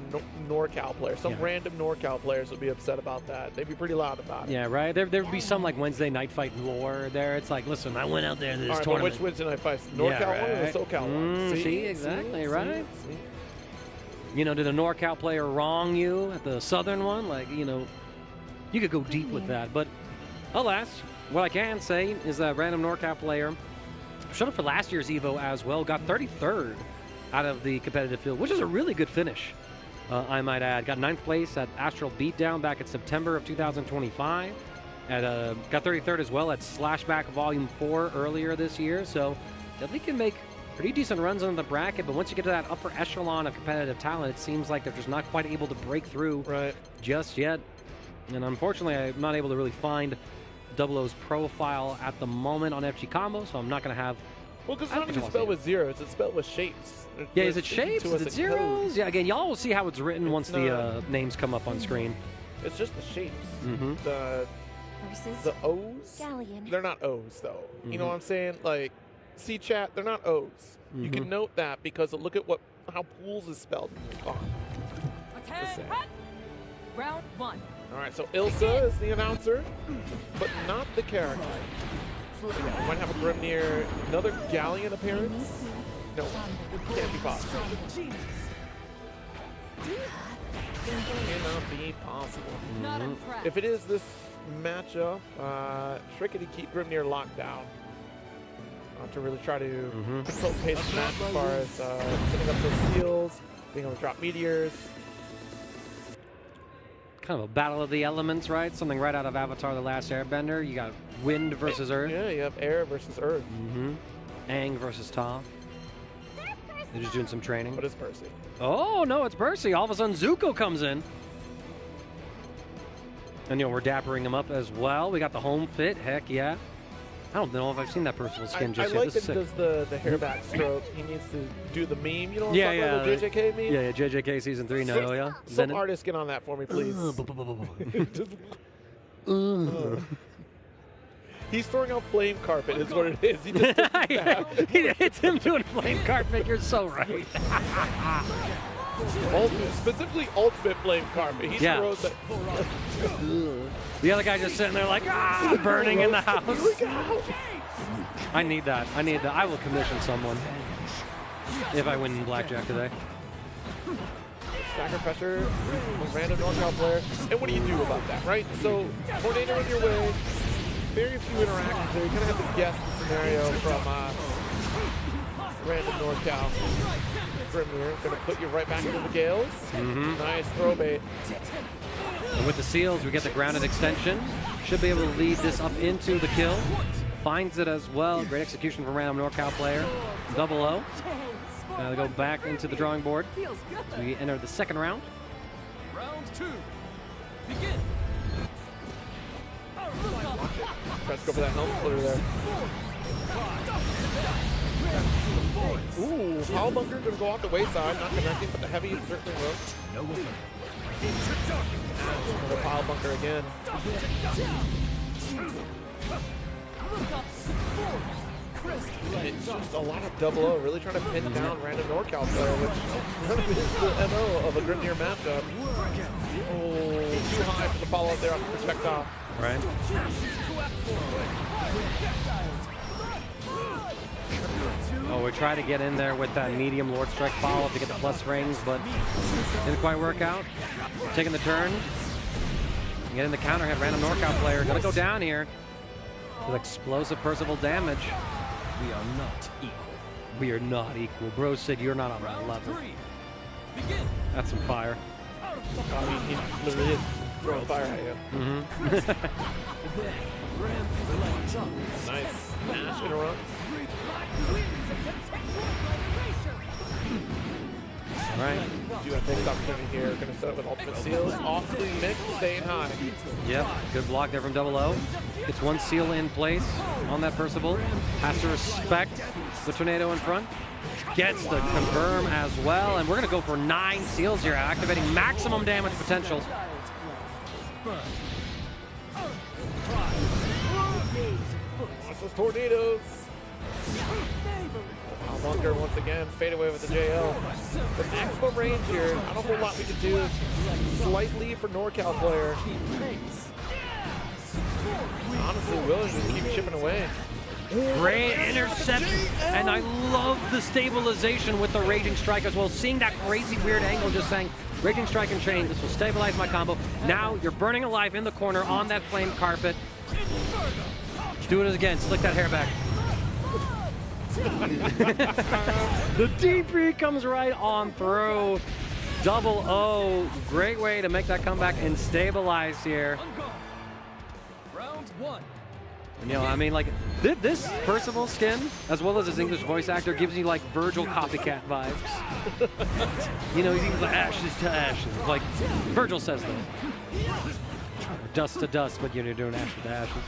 S3: NorCal players. Some random NorCal players would be upset about that. They'd be pretty loud about it.
S2: Yeah, right. There would be some like Wednesday night fight lore there. It's like, listen, I went out there to this tournament.
S3: Which Wednesday night fights? NorCal one or the SoCal one?
S2: See, exactly, right? You know, did a NorCal player wrong you at the Southern one? Like, you know, you could go deep with that, but alas, what I can say is that random NorCal player showed up for last year's Evo as well, got 33rd out of the competitive field, which is a really good finish, I might add. Got 9th place at Astral Beatdown back in September of 2025. Got 33rd as well at Slashback Volume 4 earlier this year, so definitely can make pretty decent runs on the bracket, but once you get to that upper echelon of competitive talent, it seems like they're just not quite able to break through just yet. And unfortunately, I'm not able to really find Double O's profile at the moment on FG Combo, so I'm not going to have...
S3: Well, because it's not even spelled with zeros, it's spelled with shapes.
S2: Yeah, is it shapes? Is it zeros? Yeah, again, y'all will see how it's written once the names come up on screen.
S3: It's just the shapes. The O's? They're not O's, though. You know what I'm saying? Like, see chat, they're not O's. You can note that because look at how pools is spelled in your font.
S4: Round 1.
S3: All right, so Ilsa is the announcer, but not the character. We might have a Grimnir, another Galleon appearance. No, can't be possible. Cannot be possible. If it is this matchup, Shrickety keep Grimnir locked down to really try to control the pace of the match as far as setting up those seals, being able to drop meteors.
S2: Kind of a battle of the elements, right? Something right out of Avatar: The Last Airbender. You got wind versus earth.
S3: Yeah, you have air versus earth.
S2: Aang versus Toph. They're just doing some training.
S3: But it's Percy.
S2: Oh, no, it's Percy. All of a sudden, Zuko comes in. And, you know, we're dappering him up as well. We got the home fit. Heck yeah. I don't know if I've seen that personal skin just yet.
S3: I like that he does the hair back stroke. He needs to do the meme. You know what I'm talking about? The JJK meme?
S2: Yeah, JJK Season 3. No, yeah.
S3: Some artists get on that for me, please. He's throwing out flame carpet is what it is. He just
S2: it's him doing flame carpet. You're so right.
S3: Specifically ultimate flame carpet. He throws that.
S2: The other guy just sitting there like, burning in the house. I need that. I will commission someone if I win in blackjack today.
S3: Stacker pressure, random NorCal player. And what do you do about that, right? So, Tornado in your way. Very few interactions there. You kind of have to guess the scenario from random NorCal. Grimnir going to put you right back into the Gales. Nice throw bait.
S2: And with the seals, we get the grounded extension. Should be able to lead this up into the kill. Finds it as well. Great execution from random NorCal player. Double O. Now they go back into the drawing board. So we enter the second round.
S8: Round 2. Begin.
S3: Tries to go for that helm splitter there. Ooh, Pile Bunker going to go off the wayside, not connecting, but the heavy is certainly will. Another Pile Bunker again. It's just a lot of 00, really trying to pin down random NorCal player, which is the MO of a Grimnir matchup. Oh, too high for the follow-up there on the projectile.
S2: Right. Oh, we tried to get in there with that medium Lord Strike follow-up to get the plus rings, but didn't quite work out. Taking the turn. Getting the counter hit, random NorCal player. Gonna go down here with explosive Percival damage.
S18: We are not equal.
S2: We are not equal. Bro said you're not on my level. That's some fire.
S3: He literally is throwing fire at you. Nice. Nash in a run.
S2: All right.
S3: Do have next opportunity here. Going to set up with ultimate seals. Off the mix, staying high.
S2: Yep, good block there from 00. Gets one seal in place on that Percival. Has to respect the tornado in front. Gets the confirm as well. And we're going to go for 9 seals here, activating maximum damage potential.
S3: Watch those tornadoes. Bunker once again, fade away with the JL. The maximum range here, not a whole lot we can do. Slight lead for NorCal player. Honestly, willing to keep chipping away.
S2: Great interception, and I love the stabilization with the Raging Strike as well. Seeing that crazy weird angle, just saying, Raging Strike and Chain, this will stabilize my combo. Now you're burning alive in the corner on that flame carpet. Do it again, slick that hair back. The DP comes right on through. 00, great way to make that comeback and stabilize here.
S8: Round 1.
S2: You know, I mean, like, this Percival skin, as well as his English voice actor, gives you, like, Virgil copycat vibes. You know, he's like, ashes to ashes. Like, Virgil says that. Dust to dust, but you're doing ashes to ashes.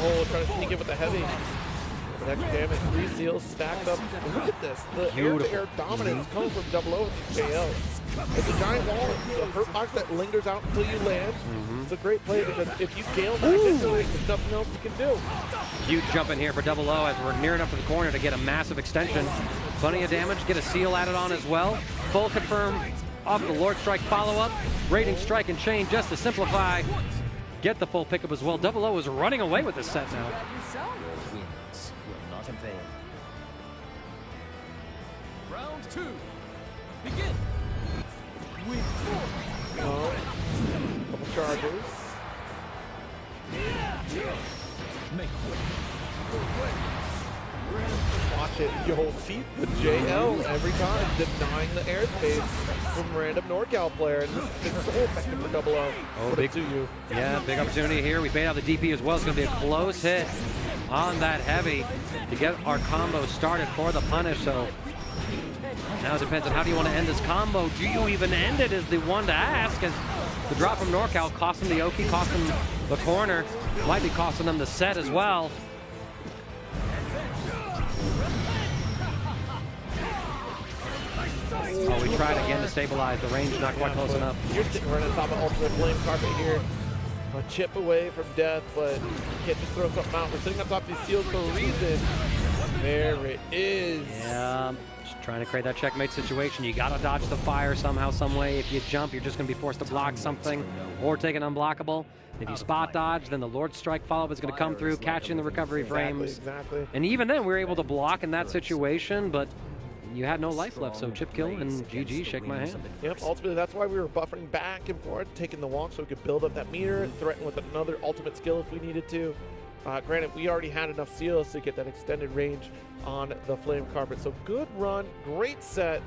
S3: Oh, trying to sneak in with the heavy. Extra damage, 3 seals stacked up. Look at this. The air-to-air dominance coming from 00 with the JL. It's a giant wall. It's a hurt box that lingers out until you land. It's a great play because if you scale back into it, there's nothing else you can do.
S2: Huge jump in here for 00 as we're near enough to the corner to get a massive extension. Plenty of damage, get a seal added on as well. Full confirm off the Lord Strike follow-up. Raging Strike and Chain just to simplify. Get the full pickup as well. 00 is running away with this set now.
S18: Not in vain.
S8: Round 2. Begin. Week 4.
S3: Couple charges.
S8: Make
S3: Watch it. You'll see the JL every time denying the airspace from random NorCal player. And it's so effective for 00.
S2: Oh, big to you. Yeah, big opportunity here. We bait out the DP as well. It's going to be a close hit on that heavy to get our combo started for the punish. So now it depends on how do you want to end this combo. Do you even end it is the one to ask, as the drop from NorCal cost them the Oki, cost them the corner, might be costing them the set as well. Oh, we tried again to stabilize. The range not quite close enough.
S3: You're sitting right on top of ultimate flame carpet here. A chip away from death, but you can't just throw something out. We're sitting on top of these seals for a reason. There it is.
S2: Yeah, just trying to create that checkmate situation. You got to dodge the fire somehow, some way. If you jump, you're just going to be forced to block something or take an unblockable. If you spot dodge, then the Lord Strike follow-up is going to come through, catch you in the recovery frames.
S3: Exactly.
S2: And even then, we were able to block in that situation, but you had no life left, so chip kill and GG, shake my hand.
S3: Yep, ultimately that's why we were buffering back and forth, taking the walk so we could build up that meter, threaten with another ultimate skill if we needed to. Granted, we already had enough seals to get that extended range on the flame carpet. So good run, great set.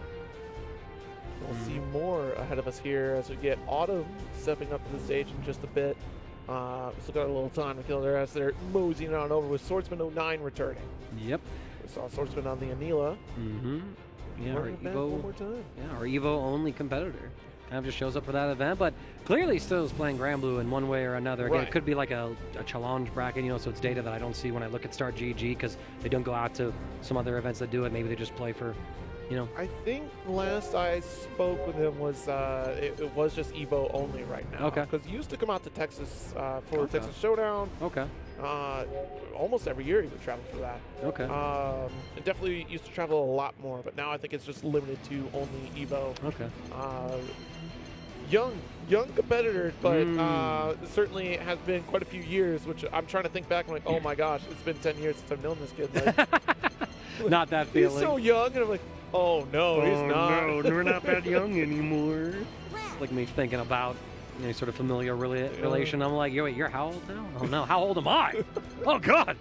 S3: We'll see more ahead of us here as we get Autumn stepping up to the stage in just a bit. Still got a little time to kill their ass. They're moseying on over with Swordsman 09 returning.
S2: Yep.
S3: We saw Swordsman on the Anila.
S2: Yeah, our
S3: One
S2: Evo,
S3: more time.
S2: yeah, our Evo only competitor. Kind of just shows up for that event, but clearly still is playing Granblue in one way or another. Again, it could be like a challenge bracket, you know, so it's data that I don't see when I look at Start GG because they don't go out to some other events that do it. Maybe they just play for you know.
S3: I think last I spoke with him was it was just Evo only right now.
S2: Okay.
S3: Because he used to come out to Texas for Texas Showdown.
S2: Okay.
S3: Almost every year he would travel for that.
S2: Okay.
S3: It definitely used to travel a lot more, but now I think it's just limited to only Evo.
S2: Okay.
S3: Young competitor, but certainly has been quite a few years, which I'm trying to think back. I'm like, oh my gosh, it's been 10 years since I've known this kid. Like,
S2: not that feeling.
S3: He's so young, and I'm like, oh no, he's not.
S2: No, we're not that young anymore. It's like me thinking about any sort of familiar relation. I'm like, wait, you're how old now? Oh no, how old am I? Oh God.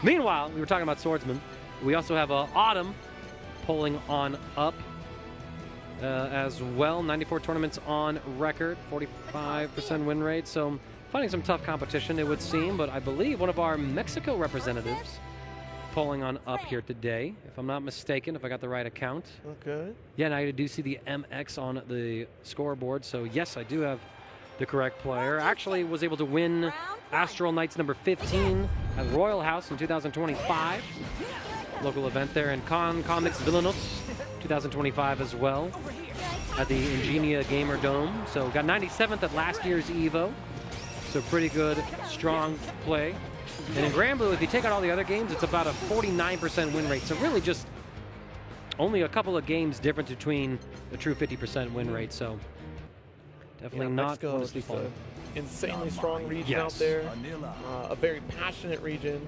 S2: Meanwhile, we were talking about swordsman. We also have Autumn pulling on up as well. 94 tournaments on record, 45% win rate. So finding some tough competition, it would seem. But I believe one of our Mexico representatives pulling on up here today, if I'm not mistaken, if I got the right account.
S3: Okay.
S2: Yeah, and I do see the MX on the scoreboard. So yes, I do have the correct player. Actually was able to win Astral Knights number 15 at Royal House in 2025. Local event there in Comics Villanos 2025 as well at the Ingenia Gamer Dome. So got 97th at last year's Evo. So pretty good, strong play. And in Granblue, if you take out all the other games, it's about a 49% win rate. So really just only a couple of games difference between the true 50% win rate. So definitely not
S3: Mexico is just an insanely strong region out there. A very passionate region.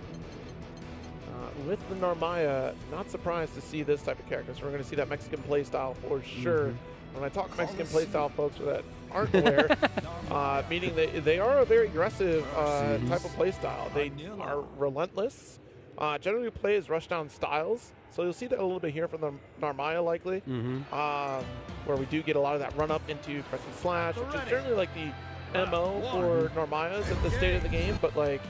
S3: With the Narmaya, not surprised to see this type of characters. We're going to see that Mexican playstyle for sure. When I talk Mexican playstyle, folks that aren't aware, meaning they are a very aggressive type of playstyle. They are relentless. Generally play as rushdown styles. So you'll see that a little bit here from the Narmaya likely, where we do get a lot of that run up into press and slash, which is generally like the MO for Narmayas at the state of the game, but like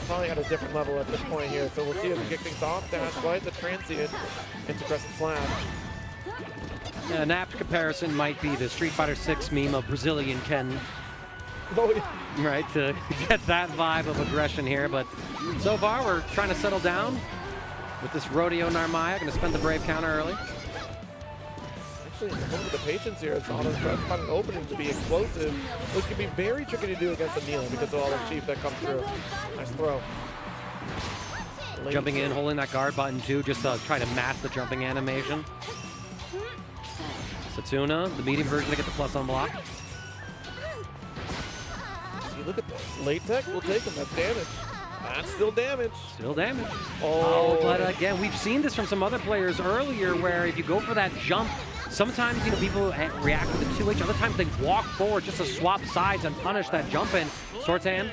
S3: probably at a different level at this point here. So we'll see if we kick things off. Dash quite the transient into press and slash.
S2: Yeah, an apt comparison might be the Street Fighter 6 meme of Brazilian Ken.
S3: Oh, yeah.
S2: Right, to get that vibe of aggression here. But so far, we're trying to settle down with this Rodeo Narmaya. Going to spend the Brave counter early.
S3: Actually, look at the patience here. It's Autumn trying to find an opening to be explosive, which can be very tricky to do against a Neela because of all the cheap that comes through. Nice throw.
S2: Jumping in, holding that guard button too, just to try to mask the jumping animation. Satsuna, the medium version to get the plus on block.
S3: See, look at this. Late tech will take him. That's damage. That's still damage.
S2: Still damage.
S3: Oh,
S2: but again, we've seen this from some other players earlier where if you go for that jump, sometimes, you know, people react with the 2H. Other times they walk forward just to swap sides and punish that jump in. Swords hand.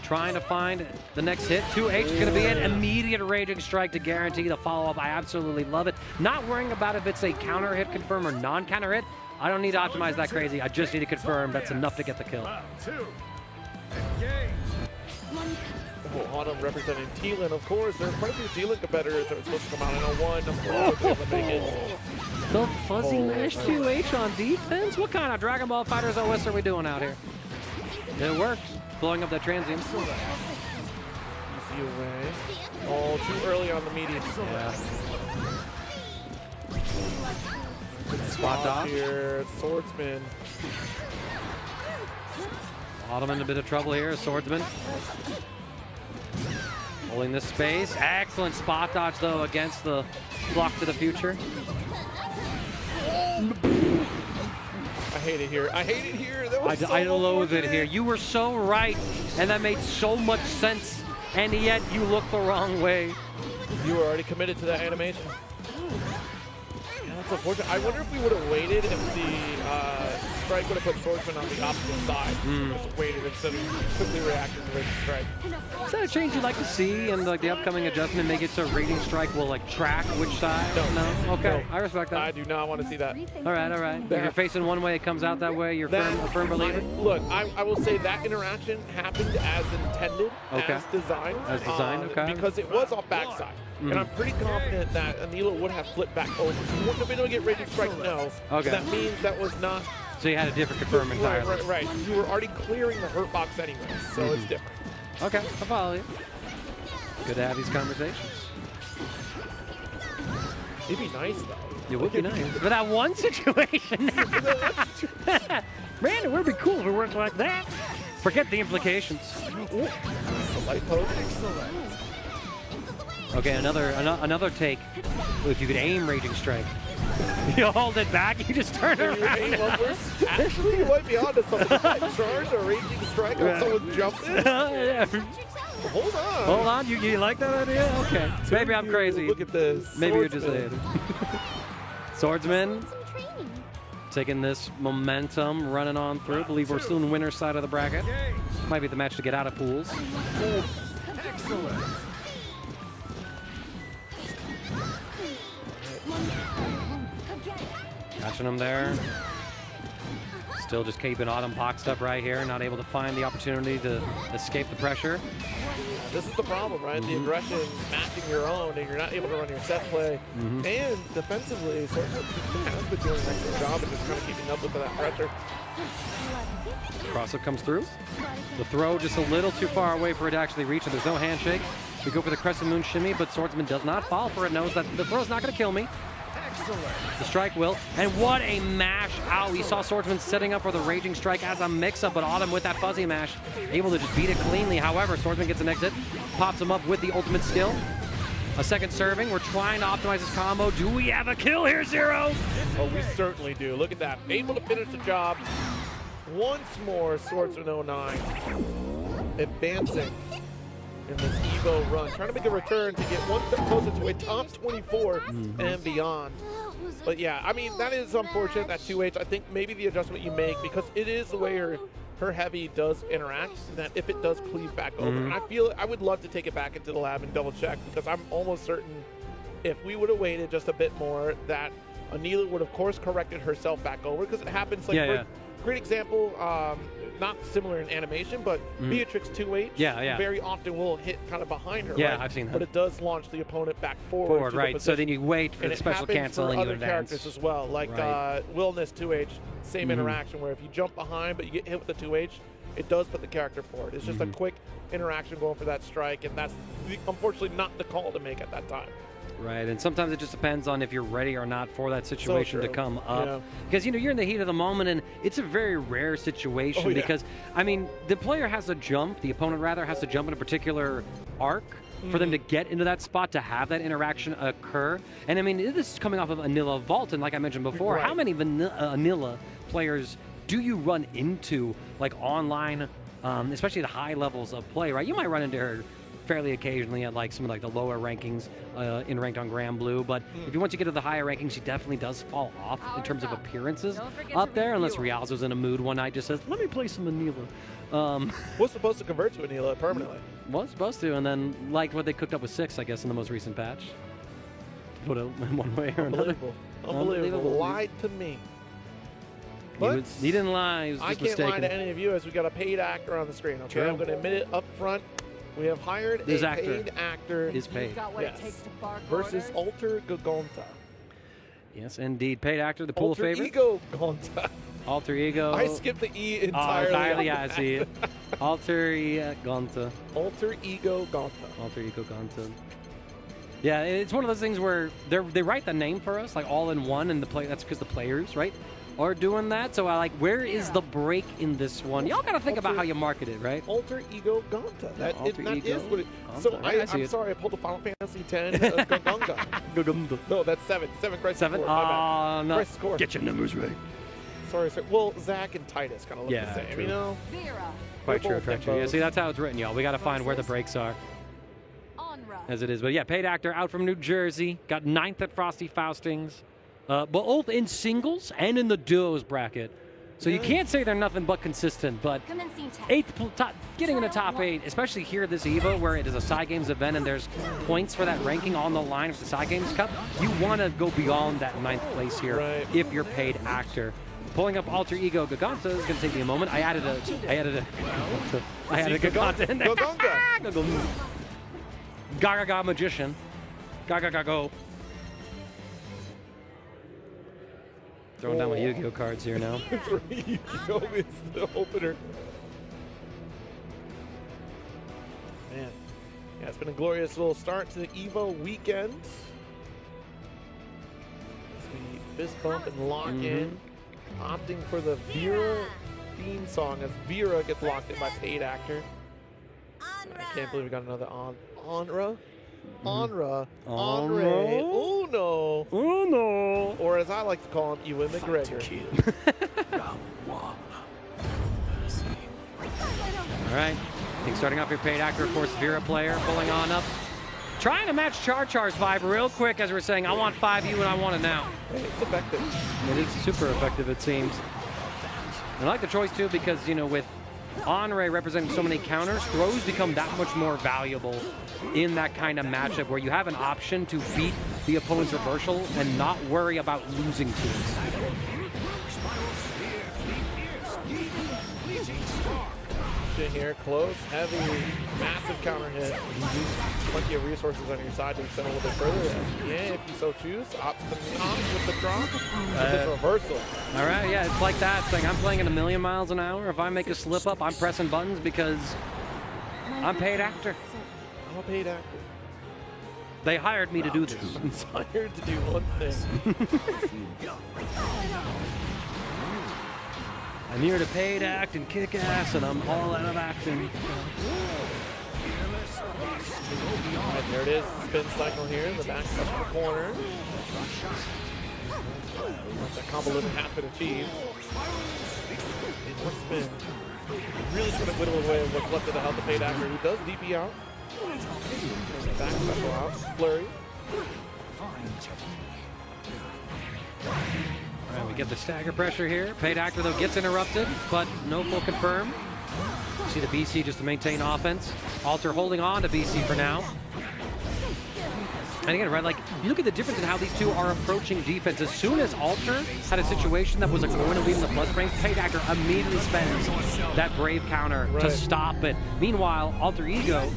S2: Trying to find the next hit. 2H is going to be an immediate raging strike to guarantee the follow-up. I absolutely love it. Not worrying about if it's a counter hit confirm or non-counter hit. I don't need to optimize that crazy. I just need to confirm. That's enough to get the kill.
S3: Oh, Autumn representing Teelan, of course. There are quite a few Teelan competitors that are supposed to come out in a 1. Of course, make it.
S2: The fuzzy mesh 2H on defense? What kind of Dragon Ball Fighters OS are we doing out here? It worked. Blowing up that transient.
S3: Easy away. Oh, too early on the medium.
S2: Yeah. Spot off
S3: here. Swordsman.
S2: Autumn in a bit of trouble here. Swordsman. Holding this space. Excellent spot dodge, though, against the block to the future.
S3: I hate it here. I hate it here. That was
S2: I loathe it here. You were so right, and that made so much sense, and yet you looked the wrong way.
S3: You were already committed to that animation. Yeah, that's unfortunate. I wonder if we would have waited if the strike would have put Swordsman on the opposite side. Just waited instead of quickly reacting to the strike.
S2: Is that a change you'd like to see in like the upcoming adjustment? Make it so rating strike will like track which side? No? Okay, no. I respect that.
S3: I do not want to see that.
S2: All right. If you're facing one way, it comes out that way. You're a firm believer?
S3: Look, I will say that interaction happened as intended, as designed.
S2: As designed, okay.
S3: Because it was off backside. And I'm pretty confident that Anila would have flipped back over. You wouldn't have been able to get rating strike, no.
S2: Okay.
S3: So that means that was not...
S2: So you had a different confirm entirely.
S3: Right. You were already clearing the hurt box anyway, so it's different.
S2: Okay, I follow you. Good to have these conversations.
S3: It'd be nice though.
S2: It would be nice. For that one situation. Man, it would be cool if it worked like that. Forget the implications.
S3: Ooh. Light post.
S2: Okay, another take. If you could aim Raging Strike. You hold it back, you just turn around.
S3: Aim upwards. Actually, you might be onto something. Charge or Raging Strike on someone's jumping.
S2: Yeah.
S3: Hold on.
S2: Hold on, you like that idea? Okay. Maybe I'm crazy.
S3: Look at this.
S2: Maybe you're just saying. Swordsman taking this momentum, running on through. I believe we're still in the winner's side of the bracket. Might be the match to get out of pools.
S8: Excellent.
S2: Catching him there. Still just keeping Autumn boxed up right here, not able to find the opportunity to escape the pressure.
S3: This is the problem, right? The aggression matching your own, and you're not able to run your set play. And defensively, Swordsman has been doing an excellent job of just kind of keeping up with that pressure.
S2: Cross-up comes through. The throw just a little too far away for it to actually reach, and there's no handshake. We go for the Crescent Moon shimmy, but Swordsman does not fall for it, knows that the throw's not going to kill me. The strike will, and what a mash out. We saw Swordsman setting up for the Raging Strike as a mix-up, but Autumn with that fuzzy mash, able to just beat it cleanly. However, Swordsman gets an exit, pops him up with the ultimate skill. A second serving, we're trying to optimize this combo. Do we have a kill here, Zero?
S3: Oh, we certainly do. Look at that, able to finish the job. Once more, Swordsman 09 advancing in this Evo run, trying to make a return to get one step closer to a top 24 and beyond. But yeah, I mean, that is unfortunate, that 2H. I think maybe the adjustment you make, because it is the way her heavy does interact, that if it does cleave back over, and I would love to take it back into the lab and double check, because I'm almost certain if we would have waited just a bit more, that Anila would of course corrected herself back over, because it happens like great example, not similar in animation, but Beatrix 2H very often will hit kind of behind her.
S2: Yeah,
S3: right?
S2: I've seen that.
S3: But it does launch the opponent back forward.
S2: Right. So then you wait for the special cancel and you
S3: other
S2: advance.
S3: Characters as well, like Willness 2H, same interaction where if you jump behind but you get hit with the 2H, it does put the character forward. It's just a quick interaction going for that strike, and that's unfortunately not the call to make at that time.
S2: Right, and sometimes it just depends on if you're ready or not for that situation to come up. Because, you're in the heat of the moment, and it's a very rare situation because, I mean, the player has to jump, the opponent rather, has to jump in a particular arc for them to get into that spot to have that interaction occur. And, I mean, this is coming off of Anila Vault, and like I mentioned before, how many Anila players do you run into, like, online, especially at high levels of play, right? You might run into her fairly occasionally at like some of like the lower rankings in ranked on Granblue, but if you once you get to the higher rankings, she definitely does fall off in terms of appearances up there, unless Riaz was in a mood one night, just says, let me play some Anila.
S3: Was supposed to convert to Anila permanently.
S2: Was supposed to, and then liked what they cooked up with 6, I guess, in the most recent patch. Put it in one way or another.
S3: Unbelievable. Lied to me. But
S2: he didn't lie, he was just
S3: I can't
S2: mistaken.
S3: lie to any of you, as we got a paid actor on the screen, okay? I'm going to admit it up front. We have hired a paid actor.
S2: Is paid.
S3: Versus Alter Gagonta.
S2: Yes, indeed. Paid actor, the pool
S3: Alter
S2: favorite.
S3: Ego Gonta.
S2: Alter Ego.
S3: I skipped the E entirely.
S2: Entirely, I see it. Alter Gonta.
S3: Alter Ego Gonta.
S2: Alter Ego Gonta. Yeah, it's one of those things where they write the name for us, like all in one, and that's because the players, right, are doing that. So I like, where is the break in this one? Y'all gotta think about how you market it, right?
S3: Alter Ego Gonta. That is what it.
S2: Gonta.
S3: So
S2: I'm
S3: sorry, I pulled the Final Fantasy X Gagonga. No, that's 7. 7 Crisis
S2: 7?
S3: Core.
S2: No.
S3: Crisis Core.
S2: Get your numbers right.
S3: Sorry. Well, Zach and Titus kind of look the same,
S2: true.
S3: you know?
S2: Quite true. Yeah, see, that's how it's written, y'all. We gotta find where the breaks are. As it is. But yeah, paid actor out from New Jersey. Got 9th at Frosty Faustings. Both in singles and in the duos bracket. So you can't say they're nothing but consistent, but 8th, getting in the top 8, especially here at this EVO where it is a Side Games event and there's points for that ranking on the line for the Side Games Cup, you want to go beyond that 9th place here if you're paid actor. Pulling up Alter Ego Gaganta is going to take me a moment. I added a Gaganta in there. Gaga Magician. Gaga. Throwing down my Yu-Gi-Oh cards here now.
S3: Yu-Gi-Oh is the opener. Man. Yeah, it's been a glorious little start to the EVO weekend. fist bump and lock in, opting for the Vera theme song as Vera gets locked in by paid actor. I can't believe we got another Onra. Onra. Andre. Uno.
S2: Uno.
S3: Or as I like to call him, Ewan McGregor.
S2: All right. I think starting off your paid actor, of course, Vera player, pulling on up. Trying to match Char Char's vibe real quick as we're saying, I want 5U and I want it now.
S3: It's effective.
S2: It is super effective, it seems. I like the choice, too, because, you know, with Onray representing so many counters, throws become that much more valuable in that kind of matchup where you have an option to beat the opponent's reversal and not worry about losing to it.
S3: Here, close, heavy, massive counter hit. Plenty of resources on your side to extend a little bit further. Yeah, if you so choose, opts to knock with the drop, with this reversal.
S2: All right, yeah, it's like that. It's like I'm playing at 1,000,000 miles an hour. If I make a slip up, I'm pressing buttons because I'm paid actor.
S3: I'm a paid actor.
S2: They hired me to do this.
S3: I'm hired to do one thing.
S2: I'm here to paid act and kick ass, and I'm all out of action.
S3: And there it is, spin cycle here in the back of the corner. Once that combo limit has been achieved. More spin. Really trying to whittle away what's left of the health of paid actor, who does DP out. Back special out, flurry.
S2: All right, we get the stagger pressure here. Paid actor, though, gets interrupted, but no full confirm. See the BC just to maintain offense. Alter holding on to BC for now. And again, right, like, you look at the difference in how these two are approaching defense. As soon as Alter had a situation that was a going to leave in the plus range, paid actor immediately spends that brave counter to stop it. Meanwhile, Alter Ego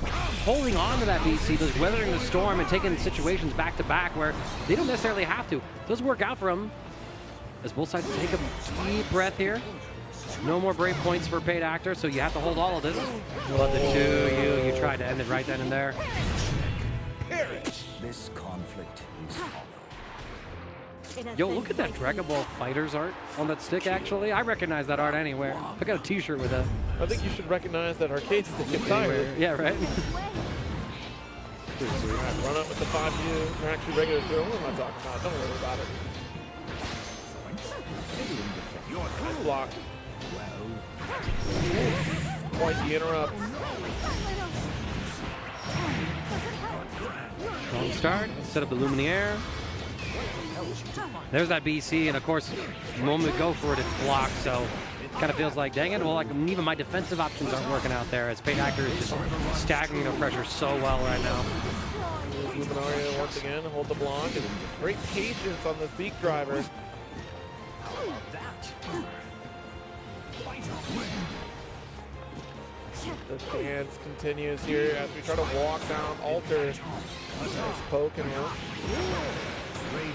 S2: holding on to that BC, just weathering the storm and taking situations back to back where they don't necessarily have to. It does work out for them. As both sides take a deep breath here. No more brave points for paid actor, so you have to hold all of this. Love the two. You tried to end it right then and there.
S18: This conflict is hollow.
S2: Yo, look at that Dragon Ball Fighters art on that stick, actually. I recognize that art anywhere. I got a t-shirt with that.
S3: I think you should recognize that arcade stick entirely.
S2: Yeah, right?
S3: Run up with the 5U. They're actually regular throw. What am I talking about? Don't worry about it. Nice block. Quite the interrupt.
S2: Strong start. Set up the Luminaire. There's that BC, and of course, the moment we go for it, it's blocked. So it kind of feels like, dang it, well, like even my defensive options aren't working out there as paid actor is just staggering the pressure so well right now.
S3: Luminaria once again, hold the block, and great patience on this beak driver. The dance continues here as we try to walk down Alter. Nice poke and work.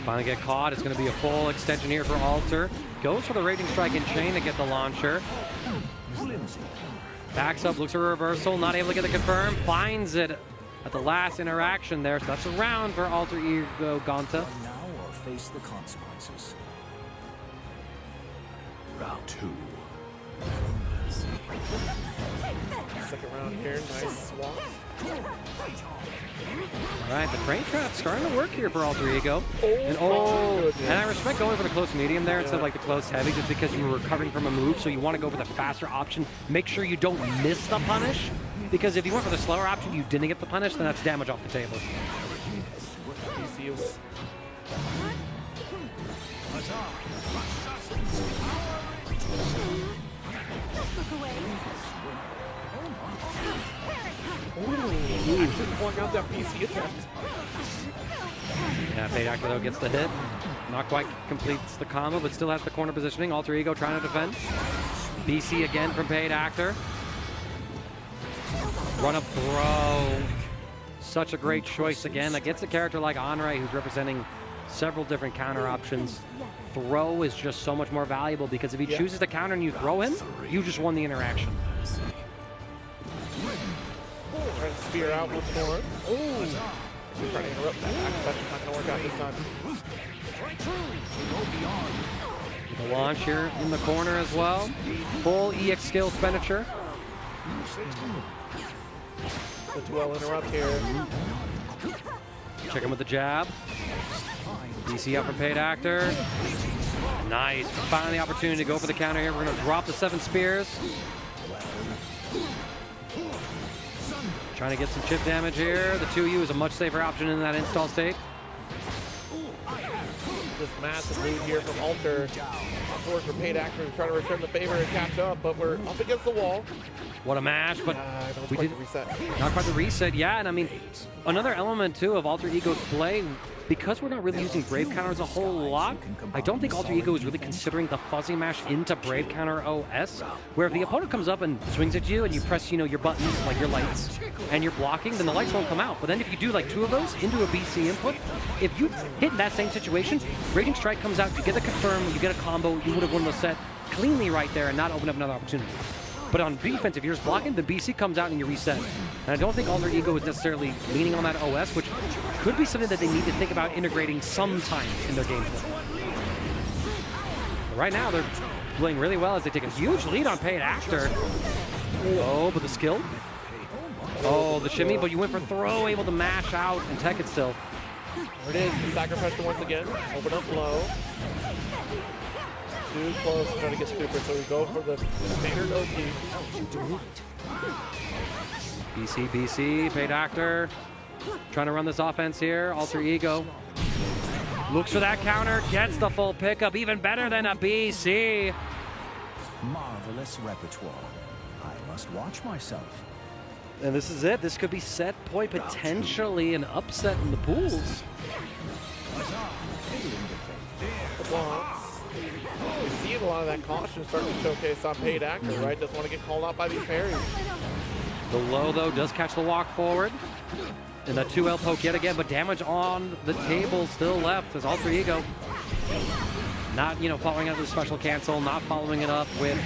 S2: Finally get caught. It's going to be a full extension here for Alter. Goes for the Raging Strike and Chain to get the launcher. Backs up, looks for a reversal. Not able to get the confirm. Finds it at the last interaction there. So that's a round for Alter Ego Gonta.
S18: Now or face the consequences.
S1: Round 2.
S3: Second round here, nice swap.
S2: All right, the frame trap's starting to work here for Alter Ego. And I respect going for the close medium there instead of like the close heavy just because you were recovering from a move, so you want to go for the faster option. Make sure you don't miss the punish, because if you went for the slower option, you didn't get the punish, then that's damage off the table.
S3: Pulling out that PC attempt.
S2: Yeah, paid actor though gets the hit. Not quite completes the combo, but still has the corner positioning. Alter Ego trying to defend. BC again from paid actor. Run up throw. Such a great choice again against a character like Onray, who's representing several different counter options. Throw is just so much more valuable because if he chooses to counter and you throw him, you just won the interaction.
S3: Trying to spear out once more. Ooh. He's trying to interrupt that. That's not going to work out this time.
S2: The launch here in the corner as well. Full EX skill expenditure.
S3: The 2L interrupt here.
S2: Check him with the jab. DC up for Paid Actor. Nice. Finally the opportunity to go for the counter here. We're going to drop the 7 spears. Trying to get some chip damage here. The 2U is a much safer option in that install state.
S3: This massive lead here from Alter. Forward for Paid Actor to try to return the favor and catch up, but we're up against the wall.
S2: What a mash, but we did
S3: reset.
S2: Not quite the reset, yeah, and I mean, another element too of Alter Ego's play, because we're not really using Brave Counters a whole lot, I don't think Alter Ego is really considering the fuzzy mash into Brave Counter OS, where if the opponent comes up and swings at you and you press, your buttons, like your lights, and you're blocking, then the lights won't come out. But then if you do like 2 of those into a BC input, if you hit in that same situation, Raging Strike comes out, you get a confirm, you get a combo, you would have won the set cleanly right there and not open up another opportunity. But on defense, if you're just blocking, the BC comes out and you reset. And I don't think Alter Ego is necessarily leaning on that OS, which could be something that they need to think about integrating sometimes in their gameplay. But right now, they're playing really well as they take a huge lead on Paid Actor. Oh, but the skill. Oh, the shimmy, but you went for throw, able to mash out and tech it still.
S3: There it is, the sacrifice once again. Open up low. Too close to trying to get super, so we go for the standard OT.
S2: BC, Paid Actor. Trying to run this offense here. Alter Ego. Looks for that counter, gets the full pickup, even better than a BC.
S18: Marvelous repertoire. I must watch myself.
S2: And this is it. This could be set point, potentially an upset in the pools.
S3: You're seeing a lot of that caution starting to showcase on Paid Actor, right? Doesn't want to get called out by these parries.
S2: The low, though, does catch the walk forward. And that 2L poke yet again, but damage on the table still left as Alter Ego. Not, following up with the special cancel, not following it up with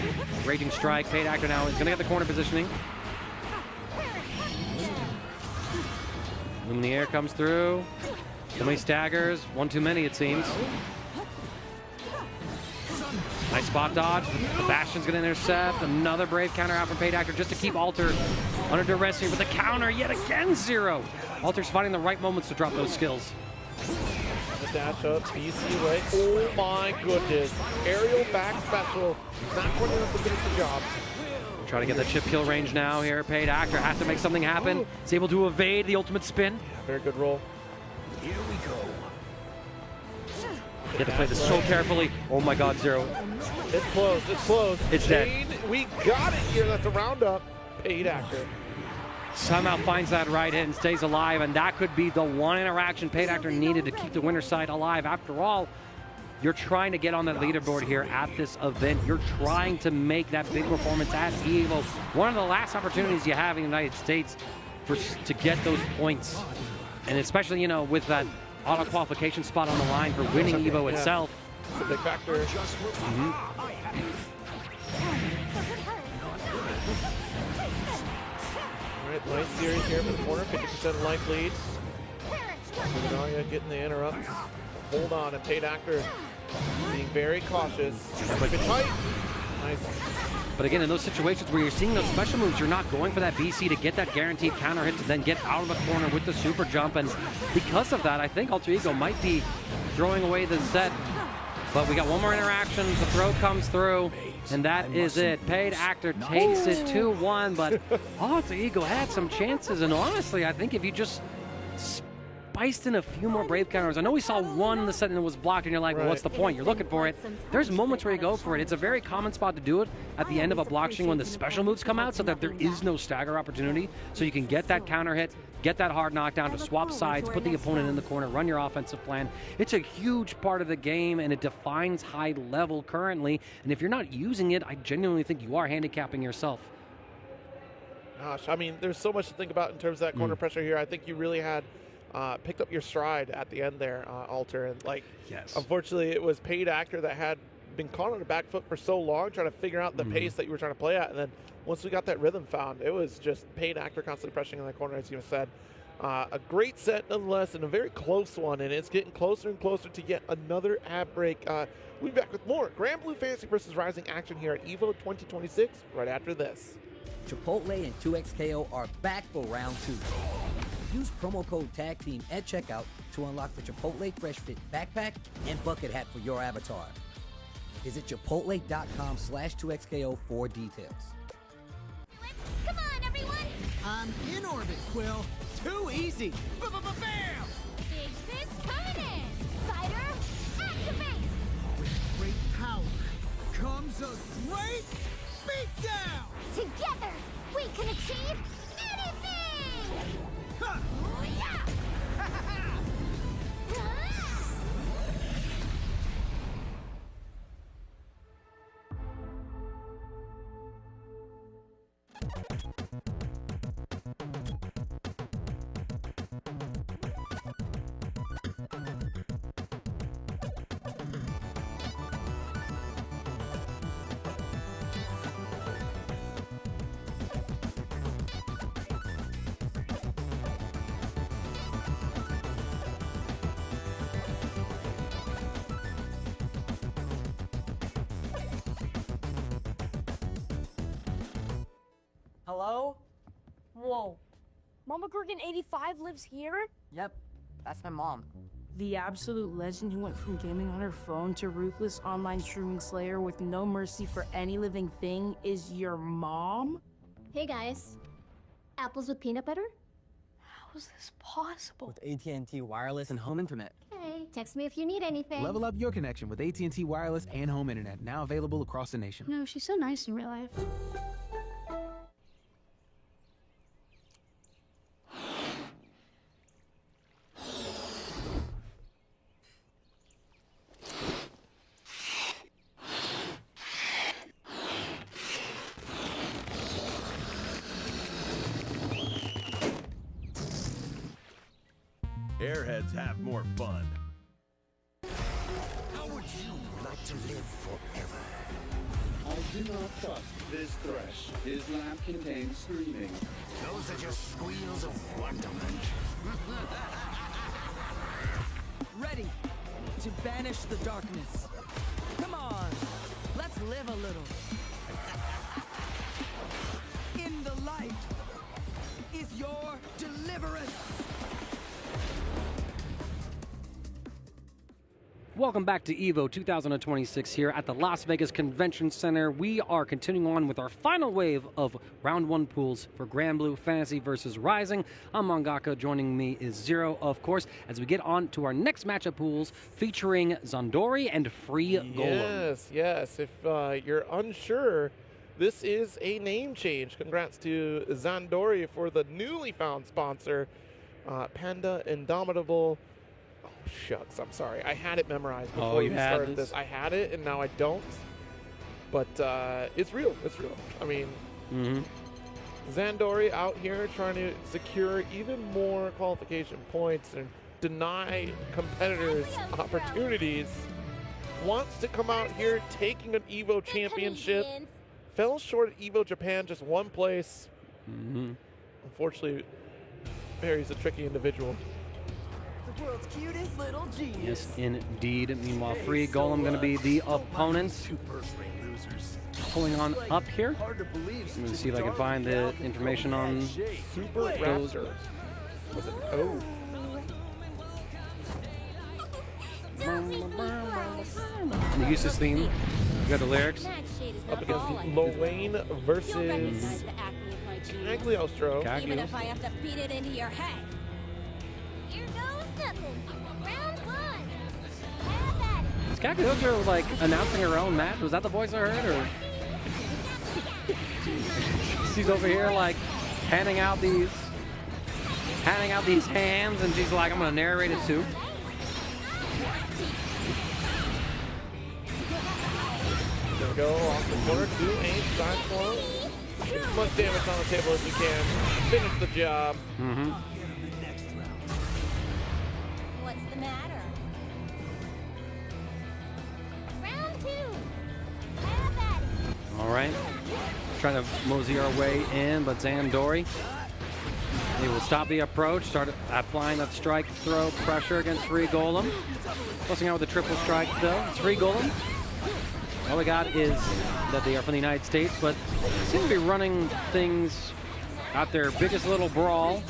S2: Raging Strike. Paid Actor now is going to get the corner positioning. Luminaire comes through. So many staggers. One too many, it seems. Nice spot dodge. The Bastion's going to intercept. Another Brave counter out from Paid Actor just to keep Alter under duress here. But the counter yet again, 0. Alter's finding the right moments to drop those skills.
S3: The dash up, BC right. Oh my goodness. Aerial back special. Not quite enough to finish the job.
S2: Trying to get the chip kill range now here. Paid Actor has to make something happen. He's able to evade the ultimate spin.
S3: Very good roll.
S18: Here we go.
S2: You have to play this so carefully. Oh my god, 0.
S3: It's close, it's close.
S2: It's
S3: Jane,
S2: dead.
S3: We got it here. That's a roundup. Paid Actor.
S2: Somehow finds that right hit and stays alive, and that could be the one interaction Paid Actor needed to keep the winner's side alive. After all, you're trying to get on that leaderboard here at this event. You're trying to make that big performance at EVO. One of the last opportunities you have in the United States to get those points. And especially, with that auto qualification spot on the line for winning EVO itself.
S3: It's a big factor. All right, nice series here from the corner, 50% life lead. Luminaria getting the interrupt. Hold on, and Paid Actor being very cautious. Keep it tight. Nice.
S2: But again, in those situations where you're seeing those special moves, you're not going for that BC to get that guaranteed counter hit to then get out of the corner with the super jump. And because of that, I think Alter Ego might be throwing away the set. But we got one more interaction. The throw comes through, and that is it. Paid Actor takes it 2-1, but Alter Ego had some chances. And honestly, I think if you just spiced in a few more Brave counters. I know we saw one in the set and it was blocked, and you're like, well, what's the point? You're looking for it. There's moments where you go for it. It's a very common spot to do it at the end of a block string when the special moves come out so that there is no stagger opportunity. So you can get that counter hit, get that hard knockdown to swap sides, put the opponent in the corner, run your offensive plan. It's a huge part of the game, and it defines high level currently. And if you're not using it, I genuinely think you are handicapping yourself.
S3: Gosh, I mean, there's so much to think about in terms of that corner pressure here. I think you really had picked up your stride at the end there, Alter. And unfortunately, it was Paid Actor that had been caught on the back foot for so long, trying to figure out the pace that you were trying to play at. And then once we got that rhythm found, it was just Paid Actor constantly pressing in the corner, as you said. A great set nonetheless, and a very close one, and it's getting closer and closer to yet another ad break. We'll be back with more Granblue Fantasy vs. Rising action here at EVO 2026 right after this.
S6: Chipotle and 2XKO are back for round 2. Use promo code TAGTEAM at checkout to unlock the Chipotle Fresh Fit backpack and bucket hat for your avatar. Visit chipotle.com/2XKO for details.
S7: Come on, everyone!
S8: I'm in orbit, Quill. Too easy. Bam!
S7: Big fist coming in! Fighter, activate!
S8: With great power comes a great beatdown!
S7: Together, we can achieve anything!
S8: Ha!
S7: Yeah!
S10: Hello? Whoa. Mama Kurgan 85 lives here?
S17: Yep, that's my mom.
S10: The absolute legend who went from gaming on her phone to ruthless online streaming slayer with no mercy for any living thing is your mom?
S7: Hey guys. Apples with peanut butter?
S10: How is this possible?
S17: With AT&T Wireless and Home Internet.
S7: Hey, text me if you need anything.
S19: Level up your connection with AT&T Wireless and Home Internet, now available across the nation.
S7: No, she's so nice in real life.
S1: Airheads have more fun.
S18: How would you like to live forever?
S12: I do not trust this thresh. His lamp contains screaming.
S18: Those are just squeals of wonderment.
S17: Ready to banish the darkness. Come on, let's live a little. In the light is your deliverance.
S2: Welcome back to EVO 2026 here at the Las Vegas Convention Center. We are continuing on with our final wave of Round 1 pools for Granblue Fantasy versus Rising. I'm Mangaka. Joining me is Zero, of course, as we get on to our next matchup pools featuring Zandori and Free Golem.
S3: Yes. If you're unsure, this is a name change. Congrats to Zandori for the newly found sponsor, Panda Indomitable. Oh, shucks, I'm sorry. I had it memorized before we started this. I had it, and now I don't. But it's real. It's real. I mean, Zandori out here trying to secure even more qualification points and deny competitors opportunities. Wants to come out here taking an EVO championship. Fell short at EVO Japan, just one place. Unfortunately, Barry's a tricky individual.
S8: The world's cutest little genius.
S2: Yes, indeed. Meanwhile, Free Golem going to be the opponent. Pulling on up here. I'm going to see if I can find the information on
S3: Super Raptor. Was it? Oh.
S2: The Usus theme. You got the lyrics.
S3: Up against Lorraine versus Cagliostro.
S7: Even if I have to beat it into your head. Here goes nothing. Round 1. Have at it.
S2: Is Cagliostro like announcing her own match? Was that the voice I heard, or she's over here like handing out these hands, and she's like, I'm gonna narrate it too.
S3: There we go, off the corner, 2-8, side slow. Get as much damage on the table as you can. Finish the job.
S7: What's the matter? Round 2. Have at it.
S2: All right, trying to mosey our way in, but Zandori He will stop the approach, start applying that strike throw pressure against Free Golem. Closing out with a triple strike though. It's Free Golem. All we got is that they are from the United States, but seem to be running things at their biggest little brawl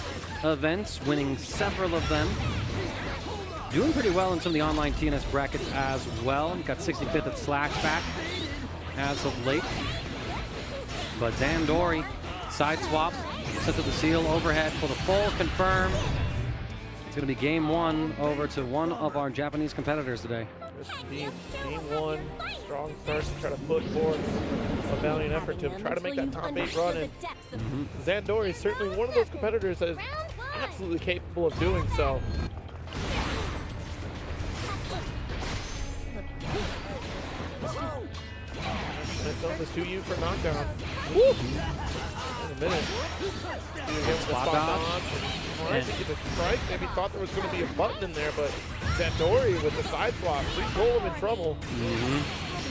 S2: events, winning several of them. Doing pretty well in some of the online TNS brackets as well. Got 65th at Slashback as of late. But Zandori, side swap, sets up the seal overhead for the full confirm. It's going to be game one over to one of our Japanese competitors today.
S3: Game one, strong start to try to put forth a valiant effort to try to make that top 8 run. And Zandori is certainly one of those competitors that is absolutely capable of doing so. It's on the 2U for knockdown. Woo! In a minute. Spot dodge. Trying to get a strike. Maybe thought there was going to be a button in there, but Zandori with the side swap. Free Golem in trouble.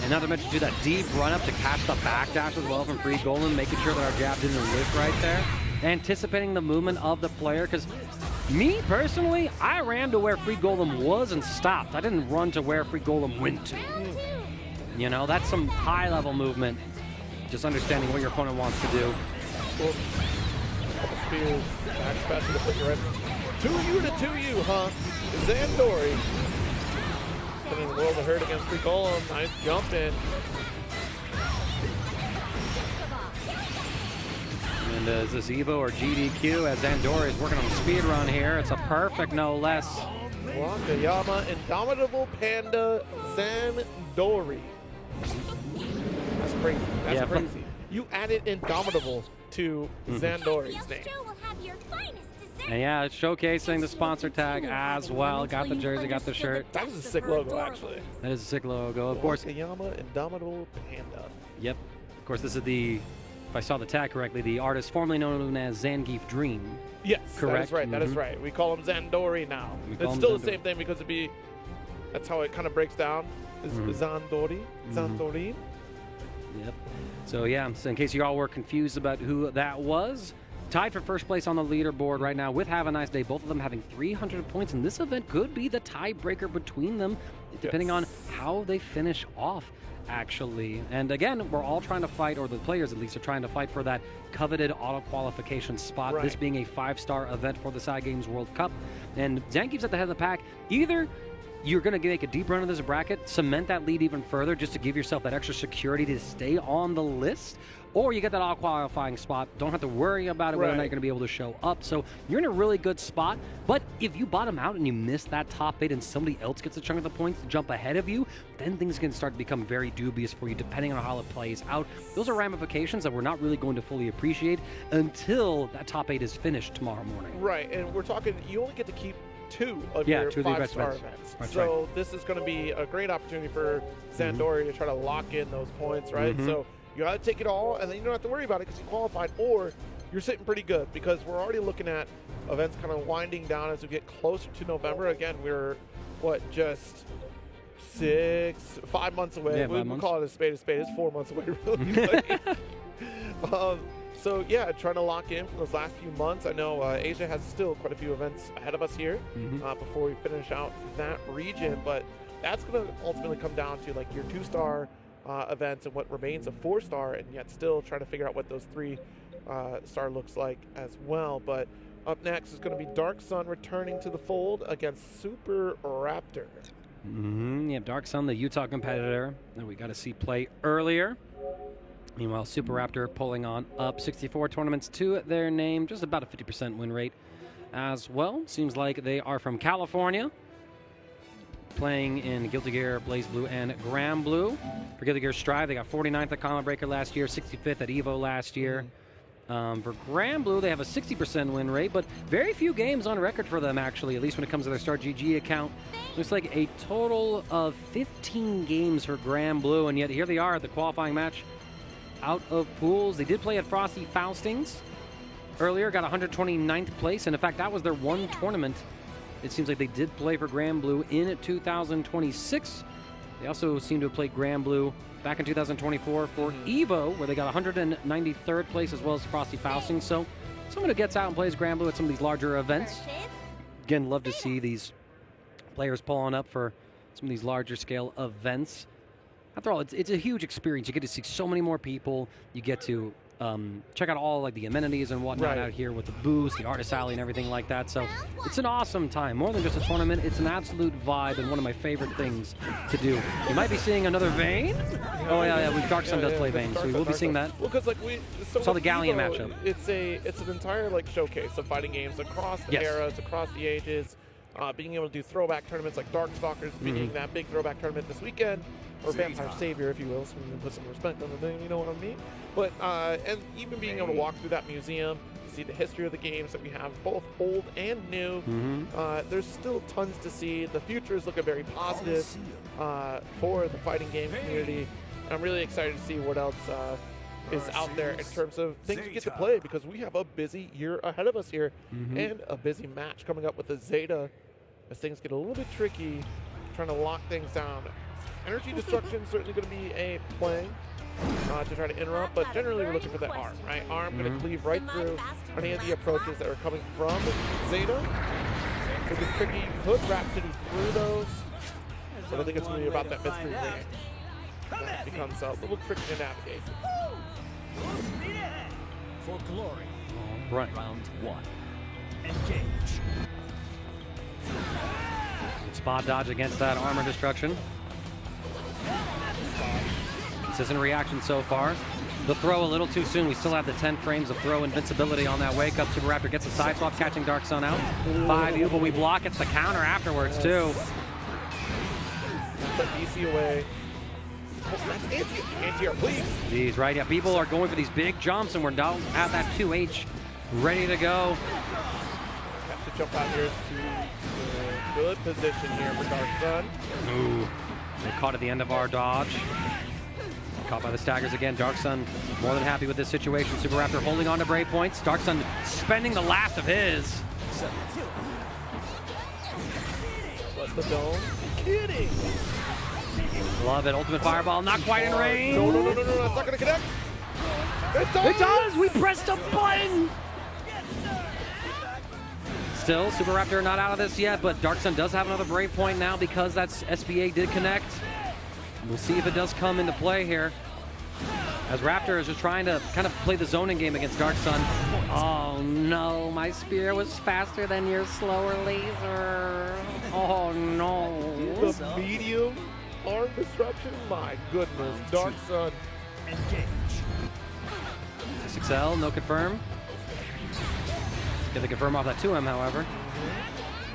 S2: And not to mention, do that deep run up to catch the backdash as well from Free Golem, making sure that our jab didn't lift right there. Anticipating the movement of the player, because me personally, I ran to where Free Golem was and stopped. I didn't run to where Free Golem went to. You know, that's some high-level movement. Just understanding what your opponent wants to do.
S3: Couple spears, back special to put you right. 2U to 2U, huh? Zandori. Putting the world of hurt against Free Golem. Nice jump in.
S2: And is this Evo or GDQ as Zandori is working on the speed run here? It's a perfect no less.
S3: Wakayama, Indomitable Panda, Zandori. That's crazy. That's crazy. You added Indomitable to Zandori's name.
S2: And yeah, it's showcasing the sponsor tag as well. Got the jersey, got the shirt.
S3: That is a sick logo, actually.
S2: That is a sick logo. Of course.
S3: Wakayama, Indomitable Panda.
S2: Yep. Of course, this is the, if I saw the tag correctly, the artist formerly known as Zangief Dream.
S3: Yes,
S2: correct.
S3: That is right. That is right. We call him Zandori now. It's still the same thing because that's how it kind of breaks down. Is Zandori. Zandori.
S2: Yep. So yeah, so in case you all were confused about who that was, tied for first place on the leaderboard right now with Have a Nice Day, both of them having 300 points, and this event could be the tiebreaker between them, depending on how they finish off, actually. And again, we're all trying to fight, or the players at least are trying to fight for that coveted auto-qualification spot, this being a 5-star event for the Side Games World Cup. And Zangief's at the head of the pack. Either you're going to make a deep run of this bracket, cement that lead even further just to give yourself that extra security to stay on the list, or you get that auto-qualifying spot, don't have to worry about it whether or not you're going to be able to show up. So you're in a really good spot, but if you bottom out and you miss that top 8 and somebody else gets a chunk of the points to jump ahead of you, then things can start to become very dubious for you depending on how it plays out. Those are ramifications that we're not really going to fully appreciate until that top 8 is finished tomorrow morning.
S3: Right, and we're talking, you only get to keep 2 of your 5-star events. So this is going to be a great opportunity for Zandori to try to lock in those points, right? So you got to take it all, and then you don't have to worry about it because you qualified, or you're sitting pretty good because we're already looking at events kind of winding down as we get closer to November. Again, we're, just 5 months away. We call it a spade. It's 4 months away, really. So yeah, trying to lock in for those last few months. I know Asia has still quite a few events ahead of us here before we finish out that region, but that's going to ultimately come down to like your 2-star events and what remains a 4-star, and yet still trying to figure out what those 3-star looks like as well. But up next is going to be Dark Sun returning to the fold against Super Raptor.
S2: Yeah, Dark Sun, the Utah competitor that we got to see play earlier. Meanwhile, Super Raptor pulling on up 64 tournaments to their name, just about a 50% win rate as well. Seems like they are from California, playing in Guilty Gear, BlazBlue, and Granblue. For Guilty Gear Strive, they got 49th at Combat Breaker last year, 65th at EVO last year. For Granblue, they have a 60% win rate, but very few games on record for them, actually, at least when it comes to their StarGG account. Looks like a total of 15 games for Granblue, and yet here they are at the qualifying match out of pools. They did play at Frosty Faustings earlier, got 129th place, and in fact, that was their one tournament. It seems like they did play for Granblue in 2026. They also seem to have played Granblue back in 2024 for EVO, where they got 193rd place as well as Frosty Faustings. So someone who gets out and plays Granblue at some of these larger events. Again, love to see these players pulling up for some of these larger scale events. After all, it's a huge experience. You get to see so many more people. You get to check out all like the amenities and whatnot out here with the booths, the artist alley, and everything like that. So it's an awesome time. More than just a tournament, it's an absolute vibe and one of my favorite things to do. You might be seeing another Vayne. Oh yeah, Dark Sun does play Vayne, so we will be seeing that.
S3: Well, because like
S2: saw the Galleon matchup.
S3: It's an entire like showcase of fighting games across the eras, across the ages. Being able to do throwback tournaments like Darkstalkers, being that big throwback tournament this weekend, or Vampire Savior, if you will, so we can put some respect on the name, you know what I mean? But, and even being able to walk through that museum, see the history of the games that we have, both old and new. There's still tons to see. The future is looking very positive for the fighting game community. I'm really excited to see what else is out there in terms of things we get to play, because we have a busy year ahead of us here and a busy match coming up with the Zeta as things get a little bit tricky, trying to lock things down. Energy Destruction is certainly going to be a play to try to interrupt, but generally we're looking for that arm, right? Arm going to cleave right through any of the approaches that are coming from Zeta. So it's tricky. You could Rhapsody through those, but I think it's going to be about that mid-screen range. That becomes a little tricky to navigate.
S8: For glory.
S2: Right.
S8: Round 1. Engage.
S2: Spot dodge against that armor destruction. Consistent reaction so far. The throw a little too soon. We still have the 10 frames of throw invincibility on that wake up. Super Raptor gets a side swap, catching Dark Sun out. 5U, but we block. It's the counter afterwards too.
S3: Put DC away. That's anti-air, please.
S2: Jeez, right? Yeah, people are going for these big jumps, and we're down at that 2H, ready to go.
S3: Have to jump out here to good position here for Dark Sun.
S2: Ooh, they caught at the end of our dodge. Caught by the staggers again. Dark Sun more than happy with this situation. Super Raptor holding on to break points. Dark Sun spending the last of his.
S3: What's the dome? Kidding.
S2: Love it. Ultimate Fireball, not quite in range.
S3: No, that's not going to connect.
S2: It does! We pressed a button! Still, Super Raptor not out of this yet, but Dark Sun does have another break point now because that SBA did connect. We'll see if it does come into play here. As Raptor is just trying to kind of play the zoning game against Dark Sun. Oh no, my spear was faster than your slower laser. Oh no.
S3: The medium arm disruption? My goodness. Dark Sun.
S8: Engage.
S2: 6XL, no confirm. Get the confirm off that 2M, however.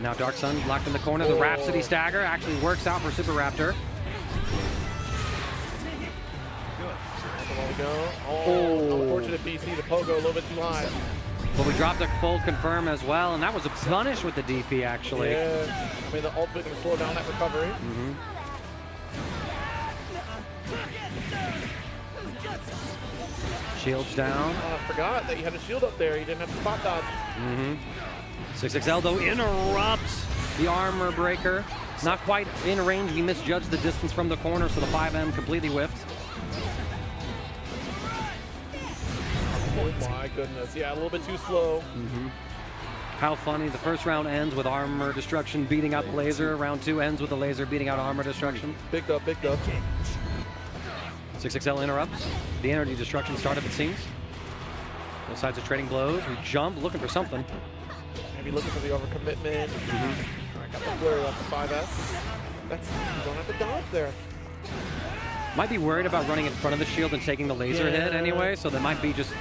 S2: Now Dark Sun locked in the corner. The Rhapsody stagger actually works out for Super Raptor.
S3: Unfortunate BC to Pogo, a little bit too high.
S2: But we dropped a full confirm as well, and that was a punish with the DP, actually.
S3: Yeah, I mean, the ultimate going to slow down that recovery.
S2: Shields down.
S3: I forgot that you had a shield up there. You didn't have to spot dodge.
S2: 6XL, though, interrupts the armor breaker. Not quite in range. He misjudged the distance from the corner, so the 5M completely whiffed.
S3: Oh my goodness. Yeah, a little bit too slow.
S2: How funny. The first round ends with armor destruction beating out the laser. Round 2 ends with the laser beating out armor destruction.
S3: Big dub, big dub.
S2: 6XL interrupts. The energy destruction startup, it seems. Both sides are trading blows. We jump, looking for something.
S3: Maybe looking for the overcommitment. Got the flurry off the 5S. You don't have to dodge there.
S2: Might be worried about running in front of the shield and taking the laser hit anyway, so that might be just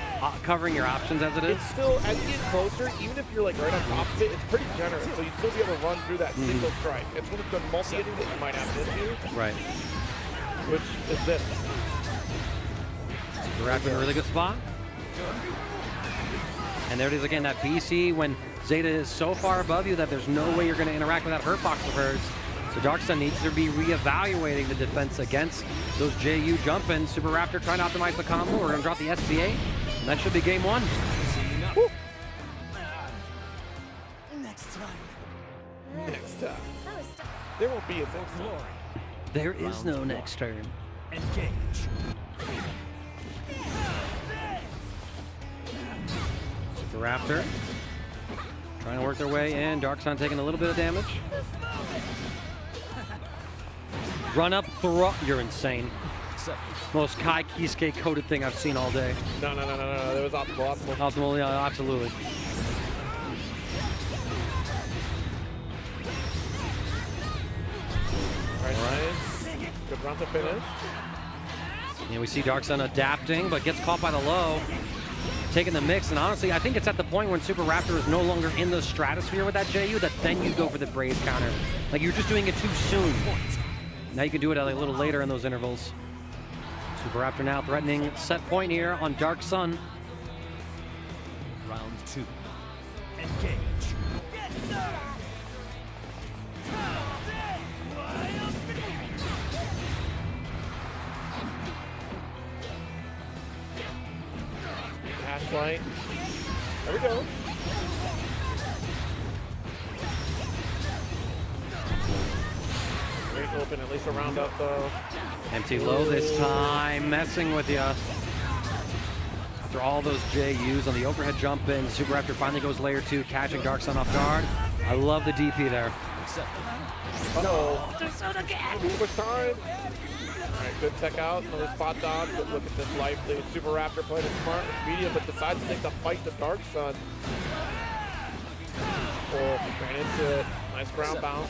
S2: covering your options as it is.
S3: It's still, as you get closer, even if you're like right on top of it, it's pretty generous, so you'd still be able to run through that single strike. It's one of the multi-hitting that you might have an issue.
S2: Right.
S3: Which is this.
S2: Super Raptor in a really good spot. And there it is again, that BC when Zeta is so far above you that there's no way you're going to interact with that hurt box of hers. So Dark Sun needs to be reevaluating the defense against those JU jump-ins. Super Raptor trying to optimize the combo. We're going to drop the SBA. And that should be game 1.
S3: Woo.
S8: Next time.
S3: Next time. There won't be a next time.
S2: There is no next turn.
S8: Engage.
S2: Super Super Raptor trying to work their way in. Dark Sun taking a little bit of damage. Run up, throw. You're insane. Most Kai Kisuke coded thing I've seen all day.
S3: No. That was optimal.
S2: Optimal, yeah, absolutely.
S3: Nice. Good run to finish.
S2: And we see Dark Sun adapting, but gets caught by the low. Taking the mix, and honestly, I think it's at the point when Super Raptor is no longer in the stratosphere with that JU that then you go for the Brave counter. Like, you're just doing it too soon. Now you can do it a little later in those intervals. Super Raptor now threatening set point here on Dark Sun.
S8: Round 2. Engage.
S3: Dash light. There we go. Great open, at least a round up though.
S2: Empty low this time, messing with you. After all those JUs on the overhead jump in, Super Raptor finally goes layer 2, catching Dark Sun off guard. I love the DP there.
S3: Uh-oh. Too much time. All right, good tech out, another spot dodge, but look at this life lead. Super Raptor played it smart with medium, but decides to take the fight to Dark Sun. Oh, ran into it. Nice ground bounce.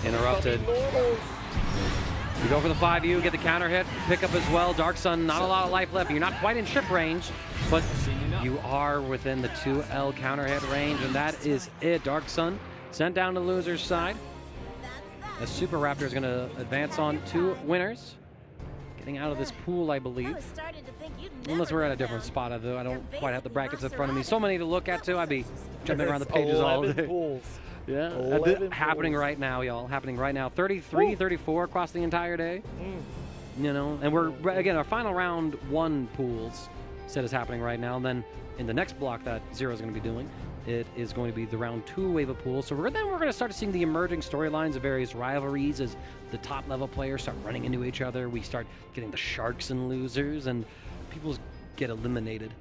S2: Interrupted. You go for the 5U, get the counter hit, pick up as well. Dark Sun, not a lot of life left. You're not quite in chip range, but you are within the 2L counter hit range, and that is it. Dark Sun sent down to loser's side. As Super Raptor is going to advance on 2 winners. Getting out of this pool, I believe. Unless we're at a different spot, though. I don't quite have the brackets in front of me. So many to look at, too. I'd be jumping around the pages all day.
S3: Pools.
S2: Yeah, happening right now, y'all. Happening right now. 33, 34 across the entire day. You know, and we're, again, our final round 1 pools set is happening right now. And then in the next block that Zero is going to be doing, it is going to be the round 2 wave of pools. So we're going to start seeing the emerging storylines of various rivalries as the top level players start running into each other. We start getting the sharks and losers, and people get eliminated.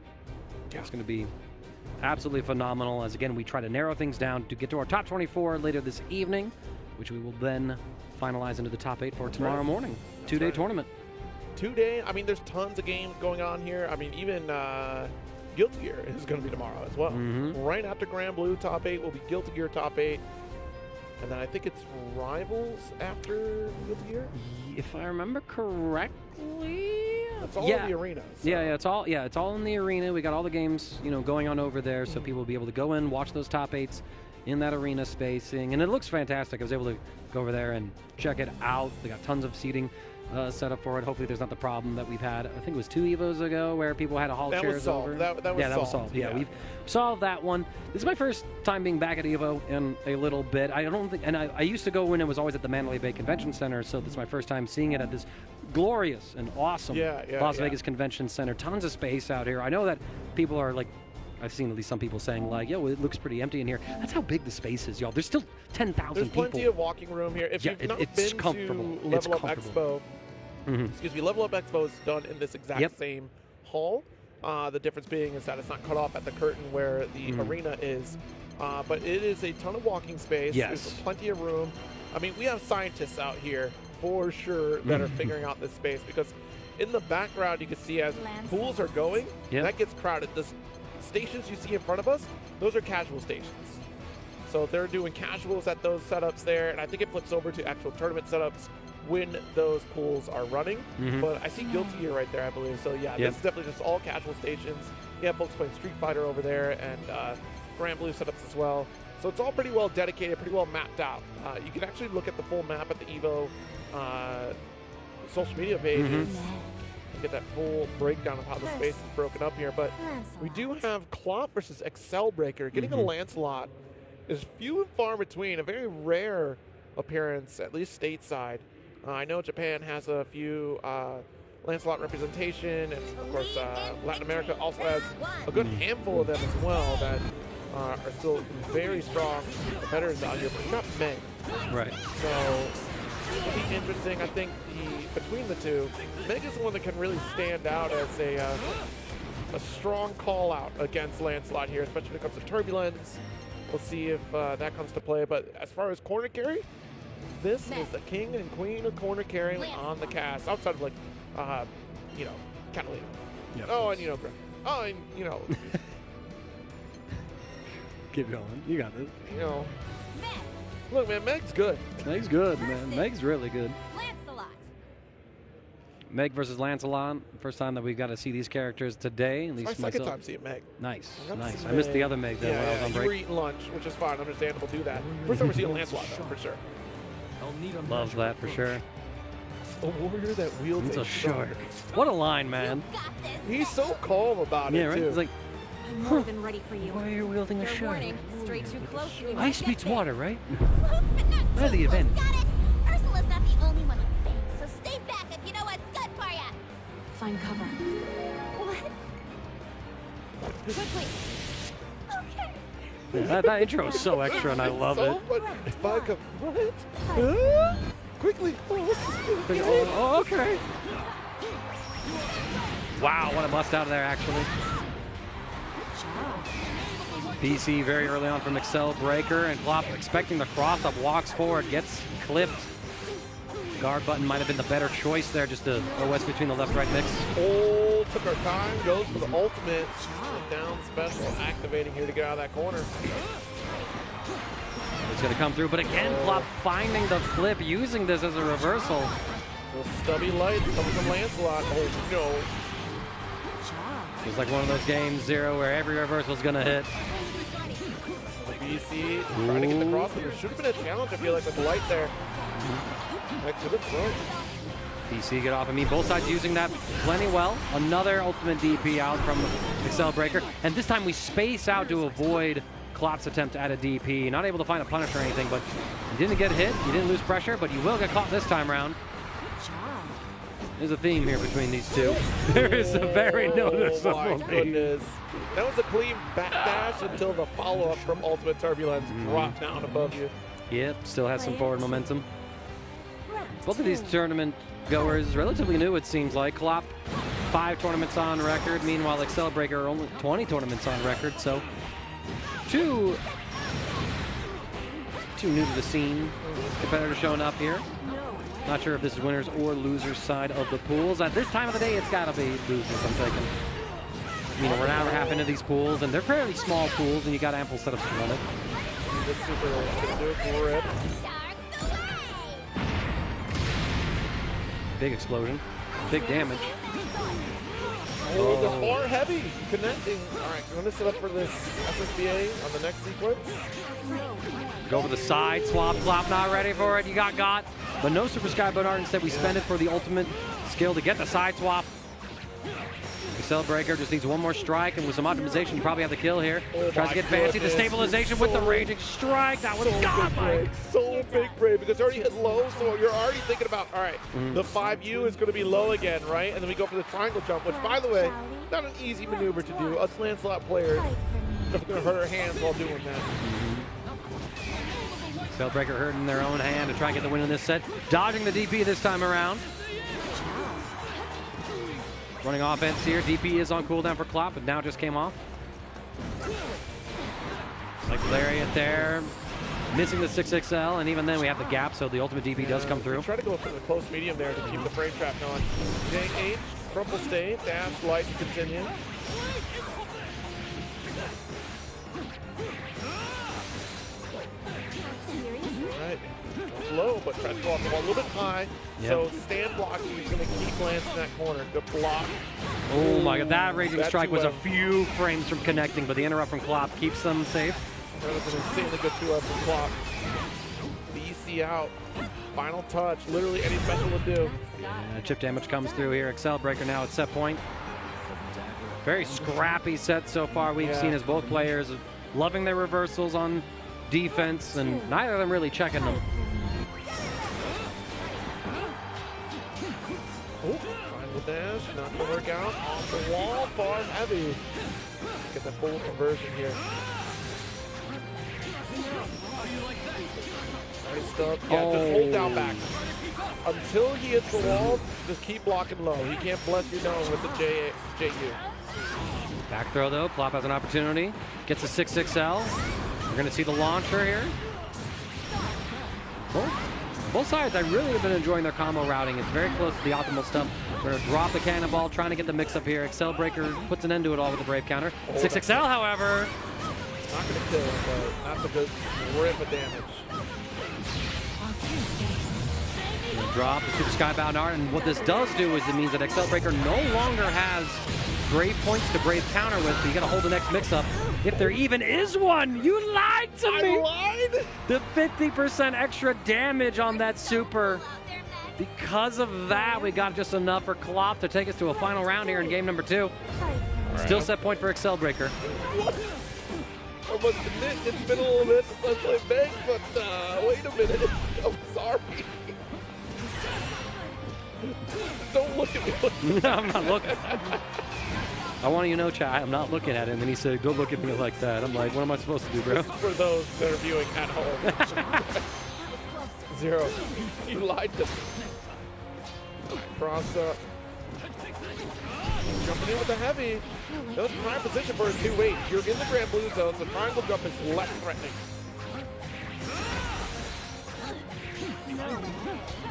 S2: Yeah. It's going to be absolutely phenomenal as, again, we try to narrow things down to get to our top 24 later this evening, which we will then finalize into the top 8 for tomorrow morning. 2-day tournament.
S3: 2-day. I mean, there's tons of games going on here. I mean, even Guilty Gear is going to be tomorrow as well. Right after Granblue top 8 will be Guilty Gear top 8. And then I think it's Rivals after Guilty Gear?
S2: If I remember correctly.
S3: It's all in the arena. So.
S2: Yeah, it's all in the arena. We got all the games, going on over there, so people will be able to go in, watch those top 8s in that arena spacing. And it looks fantastic. I was able to go over there and check it out. They got tons of seating set up for it. Hopefully there's not the problem that we've had. I think it was 2 EVOs ago where people had to haul chairs over.
S3: That was solved.
S2: Yeah, we've solved that one. This is my first time being back at EVO in a little bit. I don't think, and I used to go when it was always at the Mandalay Bay Convention Center, so this is my first time seeing it at this glorious and awesome Las Vegas Convention Center. Tons of space out here. I know that people are like, I've seen at least some people saying like, yo, it looks pretty empty in here. That's how big the space is, y'all. There's still 10,000 people.
S3: There's plenty of walking room here. If you've not been to Level Up Expo, excuse me, Level Up Expo is done in this exact same hall. The difference being is that it's not cut off at the curtain where the arena is. But it is a ton of walking space.
S2: Yes.
S3: There's plenty of room. I mean, we have scientists out here for sure that are figuring out this space, because in the background you can see as pools are going, that gets crowded. The stations you see in front of us, those are casual stations. So they're doing casuals at those setups there, and I think it flips over to actual tournament setups when those pools are running. But I see Guilty Gear right there, I believe. So yeah, this is definitely just all casual stations. You have folks playing Street Fighter over there, and Granblue setups as well. So it's all pretty well dedicated, pretty well mapped out. You can actually look at the full map at the EVO social media pages and get that full breakdown of how the space is broken up here. But we do have Clop versus Excel Breaker. Getting a Lancelot is few and far between, a very rare appearance, at least stateside. I know Japan has a few Lancelot representation, and of course Latin America also has a good handful of them as well that are still very strong competitors out here, but not many.
S2: Right.
S3: So it'll be interesting. I think between the two, Meg is the one that can really stand out as a strong call out against Lancelot here, especially when it comes to turbulence. We'll see if that comes to play. But as far as corner carry, this is the king and queen of corner carrying on the cast. Outside of like, you know, Catalina.
S2: Yep.
S3: Oh, and you know, oh, and you know.
S2: Keep going. You got this.
S3: You know. Look, man, Meg's good.
S2: Meg's good, man. Meg's really good.
S7: Lancelot.
S2: Meg versus Lancelot. First time that we've got to see these characters today. At least
S3: It's my second
S2: myself.
S3: time seeing Meg.
S2: Nice,
S3: I
S2: nice. I missed the other Meg though when I was on
S3: you
S2: break.
S3: were eating lunch, which is fine. Understandable. Do that. First time we're seeing Lancelot, though, for sure.
S2: Love that for sure.
S3: A warrior that wields
S2: It's a
S3: sword.
S2: shark. What a line, man.
S3: He's so calm about
S2: Yeah,
S3: it,
S2: right?
S3: too.
S2: It's like,
S4: I'm more than ready for you.
S2: why are you wielding a
S4: Fair
S2: shark?
S4: warning, stray too close and we might
S2: Ice
S4: get
S2: meets
S4: bit.
S2: water, right?
S7: Not
S2: At the event.
S7: Got it. Ursula's not the only one with fangs, so stay back if you know what's good for ya.
S4: Find cover.
S7: What? Quickly. Okay.
S2: Yeah, that intro is so extra, and I love it.
S3: Vodka. What? Huh? Quickly.
S2: Oh, okay. Wow, what a bust out of there, actually. BC very early on from Excel Breaker, and Klopp expecting the cross-up, walks forward, gets clipped. Guard button might have been the better choice there, just to OS between the left-right mix.
S3: Oh, took our time, goes for the ultimate. Down special, activating here to get out of that corner.
S2: It's going to come through, but again, Klopp finding the flip, using this as a reversal.
S3: Those stubby lights coming from Lancelot. Oh, no.
S2: It's like one of those games, Zero, where every reversal is going to hit.
S3: The BC trying to get the cross. There should have been a challenge, I feel like, with the light there. Back to the front.
S2: BC get off of me. Both sides using that plenty well. Another ultimate DP out from Excel Breaker. And this time we space out to avoid Klopp's attempt at a DP. Not able to find a punish or anything, but you didn't get hit. You didn't lose pressure, but you will get caught this time around. There's a theme here between these two. There is a very noticeable
S3: my
S2: theme.
S3: goodness. That was a clean backdash until the follow-up from Ultimate Turbulence dropped down above you.
S2: Yep, still has some forward momentum. Both of these tournament goers relatively new, it seems like. Klopp, 5 tournaments on record. Meanwhile, Excel Breaker only 20 tournaments on record. So, too new to the scene. Competitor showing up here. Not sure if this is winners or losers side of the pools. At this time of the day, it's got to be losers, I'm taking. You know, we're an hour and a half into these pools, and they're fairly small pools, and you got ample setups to run it.
S3: The super gonna do a grip.
S2: Big explosion. Big damage.
S3: Oh, the far heavy connecting. All right, going to set up for this SSBA on the next sequence.
S2: Go for the side swap. Klopp not ready for it. You got. But no Super Sky Bernard. Instead, we spend it for the ultimate skill to get the side swap. Excel Breaker just needs one more strike, and with some optimization, you probably have the kill here. Tries to get fancy. The stabilization with the raging strike. That was godlike.
S3: So big break because it already hit low, so you're already thinking about, all right, the 5U is going to be low again, right? And then we go for the triangle jump, which, by the way, not an easy maneuver to do. Us Lancelot players are going to hurt our hands while doing that.
S2: Excel Breaker hurting their own hand to try and get the win in this set. Dodging the DP this time around. Running offense here. DP is on cooldown for Klopp, but now just came off. Like Lariat there. Missing the 6XL, and even then we have the gap, so the ultimate DP does come through.
S3: Try to go for the close medium there to keep the frame trap going. JH, crumple stay, dash, light, continue. Alright, it's low, but tries to go off the wall a little bit high.
S2: Yep.
S3: So stand blocking is going to keep Lance in that corner. Good block.
S2: Oh my god, that raging
S3: That's
S2: strike was a
S3: 2-0.
S2: few frames from connecting, but the interrupt from Klopp keeps them safe.
S3: That was an insanely good 2-up from Klopp. BC out. Final touch. Literally any special would do.
S2: Chip damage comes through here. Excel Breaker now at set point. Very scrappy set so far we've seen as both players loving their reversals on defense, and neither of them really checking them.
S3: Oh, final dash. Not going to work out. Off the wall. Far heavy. Get the full conversion here. Nice stuff. Yeah, just hold down back. Until he hits the wall, just keep blocking low. He can't bless you down with the JU.
S2: Back throw, though. Klopp has an opportunity. Gets a 6XL. We're going to see the launcher here. Both sides, I really have been enjoying their combo routing. It's very close to the optimal stuff. We're going to drop the cannonball, trying to get the mix-up here. Excel Breaker puts an end to it all with the Brave counter. 6XL, however.
S3: Not going to kill him, but that's a good rip of damage.
S2: Drop the Super Skybound Art, and what this does do is it means that Excel Breaker no longer has Brave points to Brave counter with, so you gotta hold the next mix-up. If there even is one! You lied to me!
S3: I lied?
S2: The 50% extra damage on that Super. Because of that, we got just enough for Klopp to take us to a final round here in game number 2. Still set point for Excel Breaker.
S3: I must admit, it's been a little bit since I played Bank, but wait a minute. I'm sorry. Don't look at me.
S2: No, I'm not looking. I want you to know, chat, I'm not looking at him. And he said, don't look at me like that. I'm like, what am I supposed to do, bro?
S3: This is for those that are viewing at home. Zero. You lied to me. Cross up. Jumping in with the heavy. That's prime position for a 2-8. You're in the Granblue zone, so triangle jump is less threatening.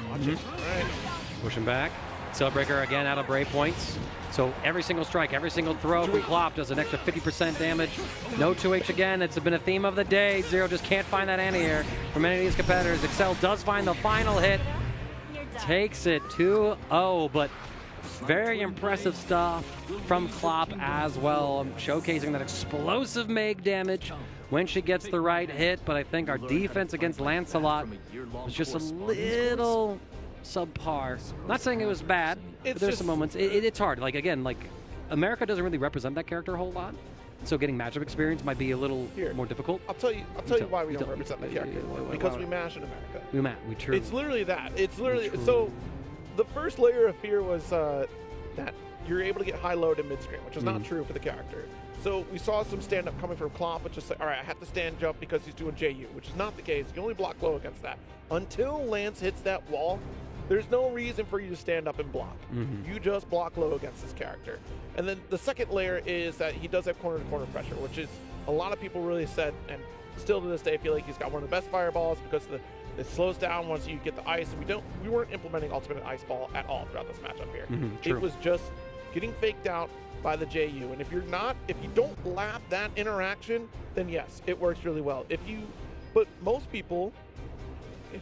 S3: Watch it. All right.
S2: Pushing back. Cellbreaker again out of Brave points. So every single strike, every single throw from Klopp does an extra 50% damage. No 2H again. It's been a theme of the day. Zero just can't find that anti-air from any of these competitors. Excel does find the final hit. Takes it 2-0, but very impressive stuff from Klopp as well. Showcasing that explosive Meg damage when she gets the right hit, but I think our defense against Lancelot was just a little subpar. Not saying it was bad, but there's some moments. It's hard. Like, again, like, America doesn't really represent that character a whole lot, so getting matchup experience might be a little more difficult.
S3: I'll tell you why we don't represent the character. Because we mash in America.
S2: We truly.
S3: It's literally that. It's literally so. The first layer of fear was that you're able to get high load in mid-screen, which is not true for the character. So we saw some stand-up coming from Klopp, which is like, all right, I have to stand jump because he's doing JU, which is not the case. You only block low against that. Until Lance hits that wall, there's no reason for you to stand up and block. You just block low against this character. And then the second layer is that he does have corner-to-corner pressure, which is a lot of people really said, and still to this day feel like he's got one of the best fireballs because it slows down once you get the ice. We weren't implementing ultimate ice ball at all throughout this matchup here. It was just getting faked out by the JU. And if you don't lap that interaction, then yes, it works really well. But most people,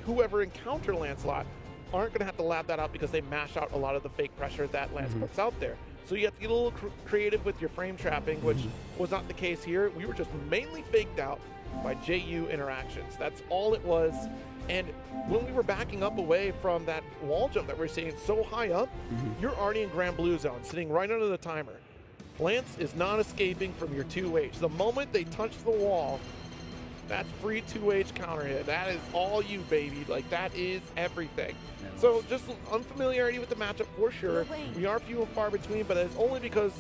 S3: whoever encounter Lancelot, aren't going to have to lap that out because they mash out a lot of the fake pressure that Lance puts out there. So you have to get a little creative with your frame trapping, which was not the case here. We were just mainly faked out by JU interactions. That's all it was. And when we were backing up away from that wall jump that we're seeing so high up, you're already in Granblue zone, sitting right under the timer. Lance is not escaping from your 2H. The moment they touch the wall, that's free 2H counter hit. That is all you, baby. Like, that is everything. So just unfamiliarity with the matchup for sure. We are few and far between, but it's only because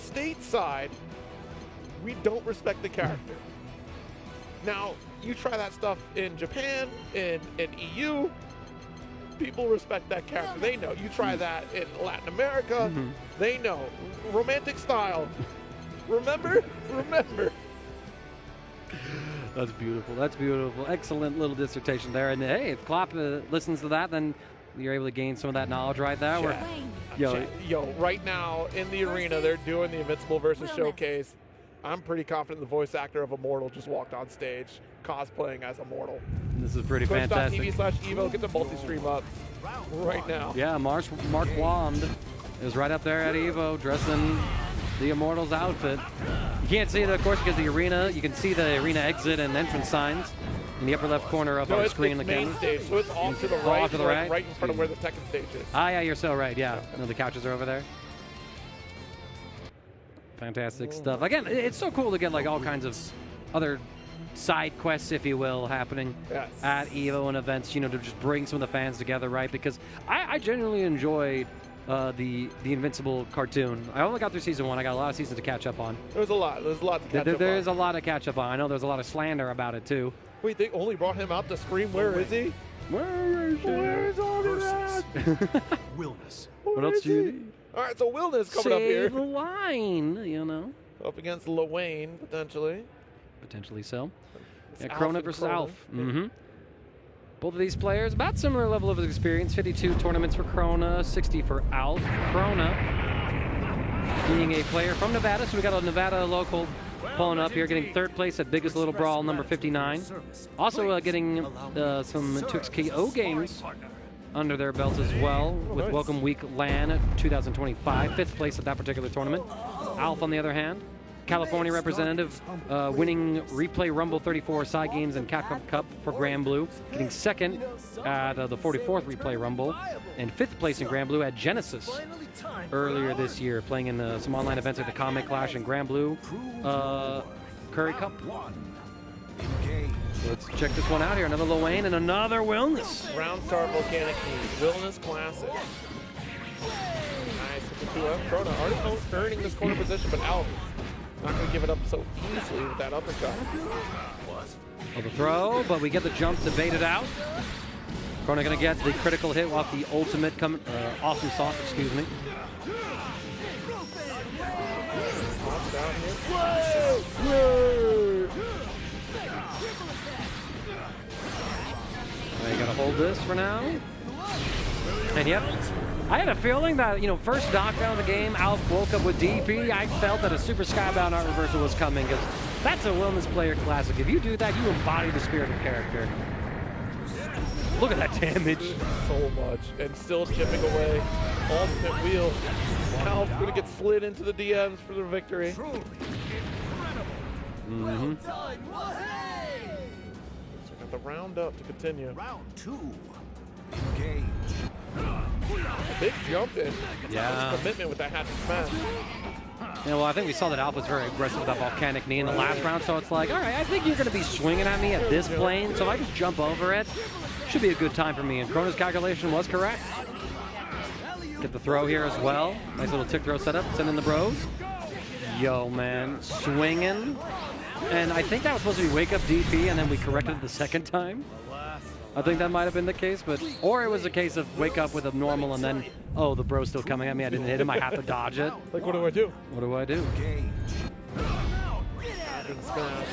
S3: stateside, we don't respect the character. Now, you try that stuff in Japan, in EU, people respect that character. They know. You try that in Latin America, they know. Romantic style. Remember? Remember.
S2: That's beautiful. That's beautiful. Excellent little dissertation there. And hey, if Klopp listens to that, then you're able to gain some of that knowledge right there.
S3: Yo, right now in the arena, they're doing the Invincible versus Showcase. I'm pretty confident the voice actor of Immortal just walked on stage cosplaying as Immortal.
S2: This is pretty fantastic.
S3: Twitch.tv/Evo, get the multi-stream up right now.
S2: Yeah, Mark Wand is right up there at Evo dressing the Immortal's outfit. You can't see it, of course, because the arena, you can see the arena exit and entrance signs in the upper left corner of our screen.
S3: It's main stage, so it's off to the right,
S2: off to the
S3: right in front of where the Tekken stage is.
S2: Ah, yeah, you're so right, yeah. No, the couches are over there. Fantastic stuff. Again, it's so cool to get like all kinds of other side quests, if you will, happening at EVO and events, you know, to just bring some of the fans together, right? Because I genuinely enjoyed the Invincible cartoon. I only got through season 1. I got a lot of seasons to catch up on.
S3: There's a lot to catch up on.
S2: There's a lot to catch up on. I know there's a lot of slander about it, too.
S3: Wait, they only brought him out to scream, where is he?
S2: Where is he?
S3: Where's all that?
S1: Willness.
S2: What else do you need?
S3: All right, so Willness coming up here.
S2: Save the line, you know.
S3: Up against Lewayne, potentially.
S2: Potentially so.
S3: It's
S2: Yeah,
S3: Alf
S2: Krona
S3: and
S2: versus
S3: Krona.
S2: Alf. Both of these players, about similar level of experience. 52 tournaments for Krona, 60 for Alf. Krona being a player from Nevada, so we got a Nevada local pulling up here, getting third place at Biggest Little Brawl, number 59. Also getting some 2XKO games under their belts as well, with
S3: nice.
S2: Welcome Week LAN 2025, fifth place at that particular tournament. Alf, on the other hand, California representative, winning Replay Rumble 34 side games and Capcom Cup for Granblue, getting second at the 44th Replay Rumble, and fifth place in Granblue at Genesis earlier this year, playing in some online events like the Comic Clash and Granblue Curry Cup. Let's check this one out here. Another Lewayne and another Wellness.
S3: Round Star Volcanic Knee, Wellness Classic. Nice with the 2F. Krona already earning this corner position, but Alf not going to give it up so easily with that uppercut.
S2: The throw, but we get the jump to bait it out. Krona going to get the critical hit off the ultimate, awesome sauce, excuse me. You got to hold this for now. And yep, I had a feeling that, first knockdown of the game, Alf woke up with DP. I felt that a Super Skybound Art Reversal was coming, because that's a Wellness Player classic. If you do that, you embody the spirit of character. Look at that damage.
S3: So much. And still chipping away. Ultimate wheel. Alf's going to get slid into the DMs for the victory. So got the round up to continue.
S18: Round 2. Engage.
S3: A big jump in.
S2: Yeah.
S3: Commitment with that hat and smash.
S2: Yeah, well, I think we saw that Alf was very aggressive with that volcanic knee in the last round, so it's like, all right, I think you're going to be swinging at me at this plane, so if I just jump over it, should be a good time for me. And Krona's calculation was correct. Get the throw here as well. Nice little tick throw setup, sending the bros. Yo, man, swinging. And I think that was supposed to be wake up DP, and then we corrected it the second time. I think that might have been the case, or it was a case of wake up with a normal and then, oh, the bro's still coming at me. I didn't hit him. I have to dodge it.
S3: Like, what do I do?
S2: What do I do?
S3: It's going to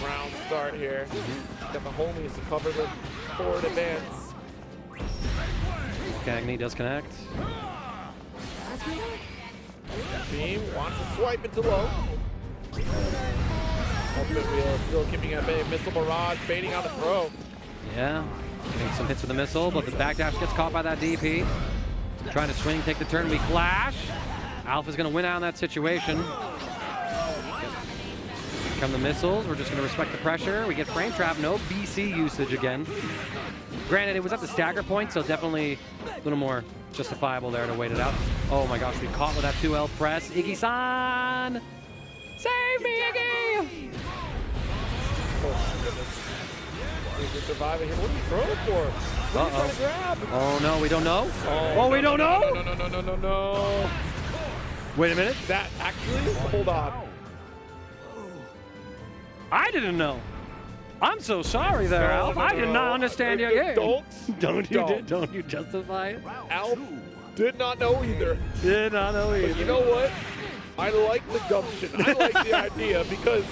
S3: round start here. Got the homies to cover the forward advance.
S2: Cagney does connect.
S3: Beam wants to swipe into low. Ultimate wheel still keeping at bay. Missile barrage baiting out a throw.
S2: Yeah, getting some hits with the missile, but the backdash gets caught by that DP. Trying to swing, take the turn, we flash. Alpha's going to win out in that situation. Here come the missiles. We're just going to respect the pressure. We get frame trap, no BC usage again. Granted, it was at the stagger point, so definitely a little more justifiable there to wait it out. Oh my gosh, we caught with that 2L press. Iggy-san! Save me, Iggy!
S3: Oh my goodness. He's surviving here. What are you throwing for? What are you trying to grab?
S2: Oh no, we don't know? Oh, we don't know?
S3: No.
S2: Wait a minute.
S3: That actually, hold on.
S2: I didn't know. I'm so sorry there, Alf. I did not understand your game. Don't you justify it?
S3: Alf did not know either.
S2: Did not know either.
S3: But you know what? I like the gumption. I like the idea, because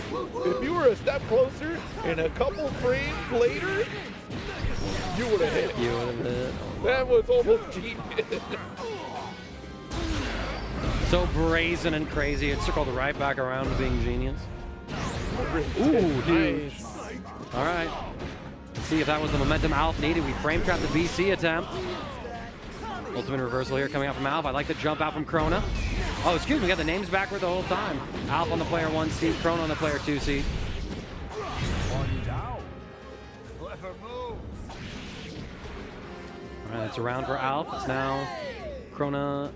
S3: if you were a step closer and a couple frames later, you would have hit.
S2: You would have hit.
S3: That was almost genius.
S2: So brazen and crazy. It circled right back around to being genius. Ooh, huge.
S3: Nice.
S2: All right. Let's see if that was the momentum Alf needed. We frame trapped the BC attempt. Ultimate reversal here coming out from Alf. I like the jump out from Krona. Oh, excuse me, we got the names backward the whole time. Alf on the player 1 seat, Krona on the player 2 seat.
S18: One down. Clever moves.
S2: All right, it's a round for Alf. It's now Krona.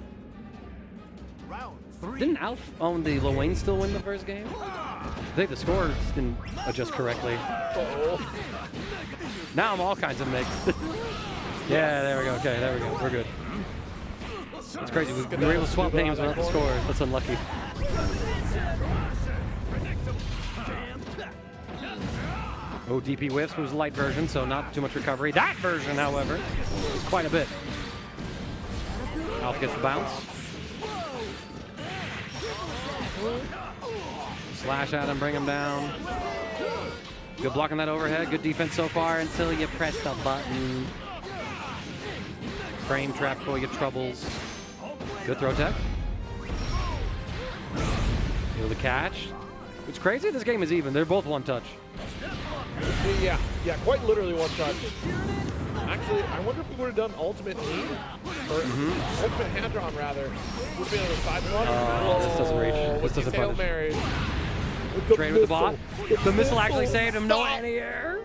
S18: Round 3.
S2: Didn't Alf own the Lewayne still win the first game? I think the score didn't adjust correctly. Now I'm all kinds of mixed. Yeah, there we go. Okay, there we go. We're good. It's crazy. We were able to swap names without the score. That's unlucky. Oh, DP whiffs was the light version, so not too much recovery. That version, however, is quite a bit. Alf gets the bounce. Slash at him, bring him down. Good blocking that overhead. Good defense so far until you press the button. Frame trap before you get troubles. Good throw tech. Able to catch. What's crazy, this game is even. They're both one touch.
S3: Yeah, quite literally one touch. Actually, I wonder if we would have done ultimate knee, or ultimate hand drawn rather. Would have been on the side one.
S2: This doesn't reach. This doesn't
S3: Hail
S2: punish.
S3: Mary.
S2: Trade with the bot. The missile actually saved him. No anti-air.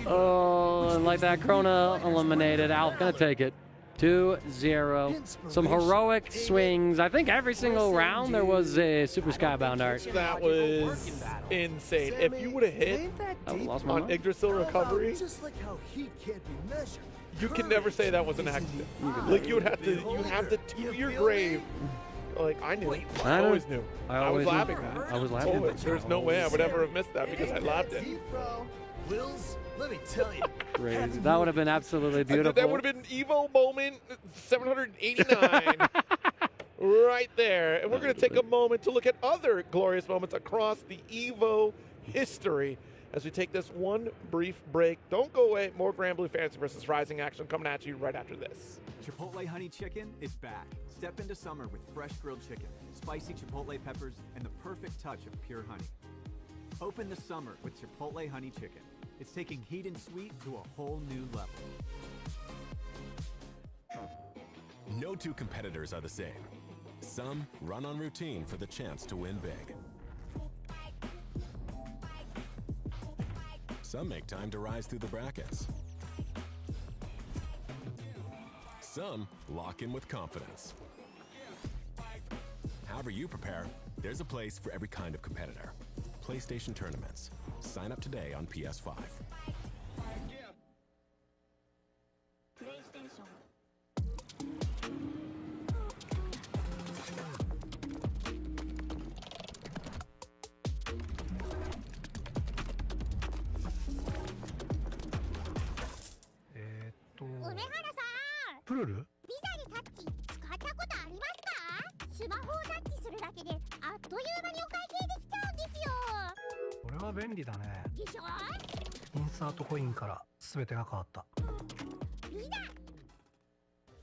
S2: Oh, and like that, Krona eliminated. Alf gonna take it. 2-0. Some heroic swings. I think every single round there was a Super Skybound art.
S3: That was insane. If you would have hit on Yggdrasil recovery, you can never say that was an accident. Like you have to your grave. Like I knew. I always knew. I was laughing at it.
S2: I was laughing.
S3: Always. There's no way I would ever have missed that because I laughed it.
S8: Wills, let me tell you.
S2: Crazy. That would have been absolutely beautiful.
S3: That would have been Evo moment 789 right there. And we're going to take a moment to look at other glorious moments across the Evo history as we take this one brief break. Don't go away. More Granblue Fantasy versus Rising action coming at you right after this.
S5: Chipotle Honey Chicken is back. Step into summer with fresh grilled chicken, spicy chipotle peppers, and the perfect touch of pure honey. Open the summer with Chipotle Honey Chicken. It's taking heat and sweet to a whole new level.
S22: No two competitors are the same. Some run on routine for the chance to win big. Some make time to rise through the brackets. Some lock in with confidence. However you prepare, there's a place for every kind of competitor. PlayStation Tournaments. Sign up today on PS5.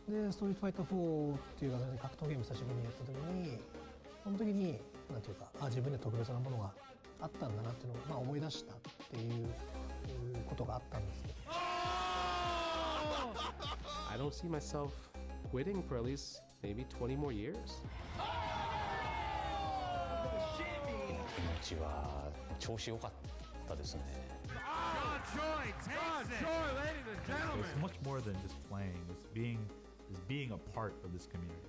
S9: でストリートファイター4っていう形で格闘ゲーム久しぶりにやった時にその時になんていうか自分で特別なものがあったんだなっていうのを、思い出したっていうことがあったんですけど
S11: I don't see myself quitting for at least maybe 20 more years.
S14: 気持ちは調子良かったですね。
S15: It's much more than just playing. It's being a part of this community.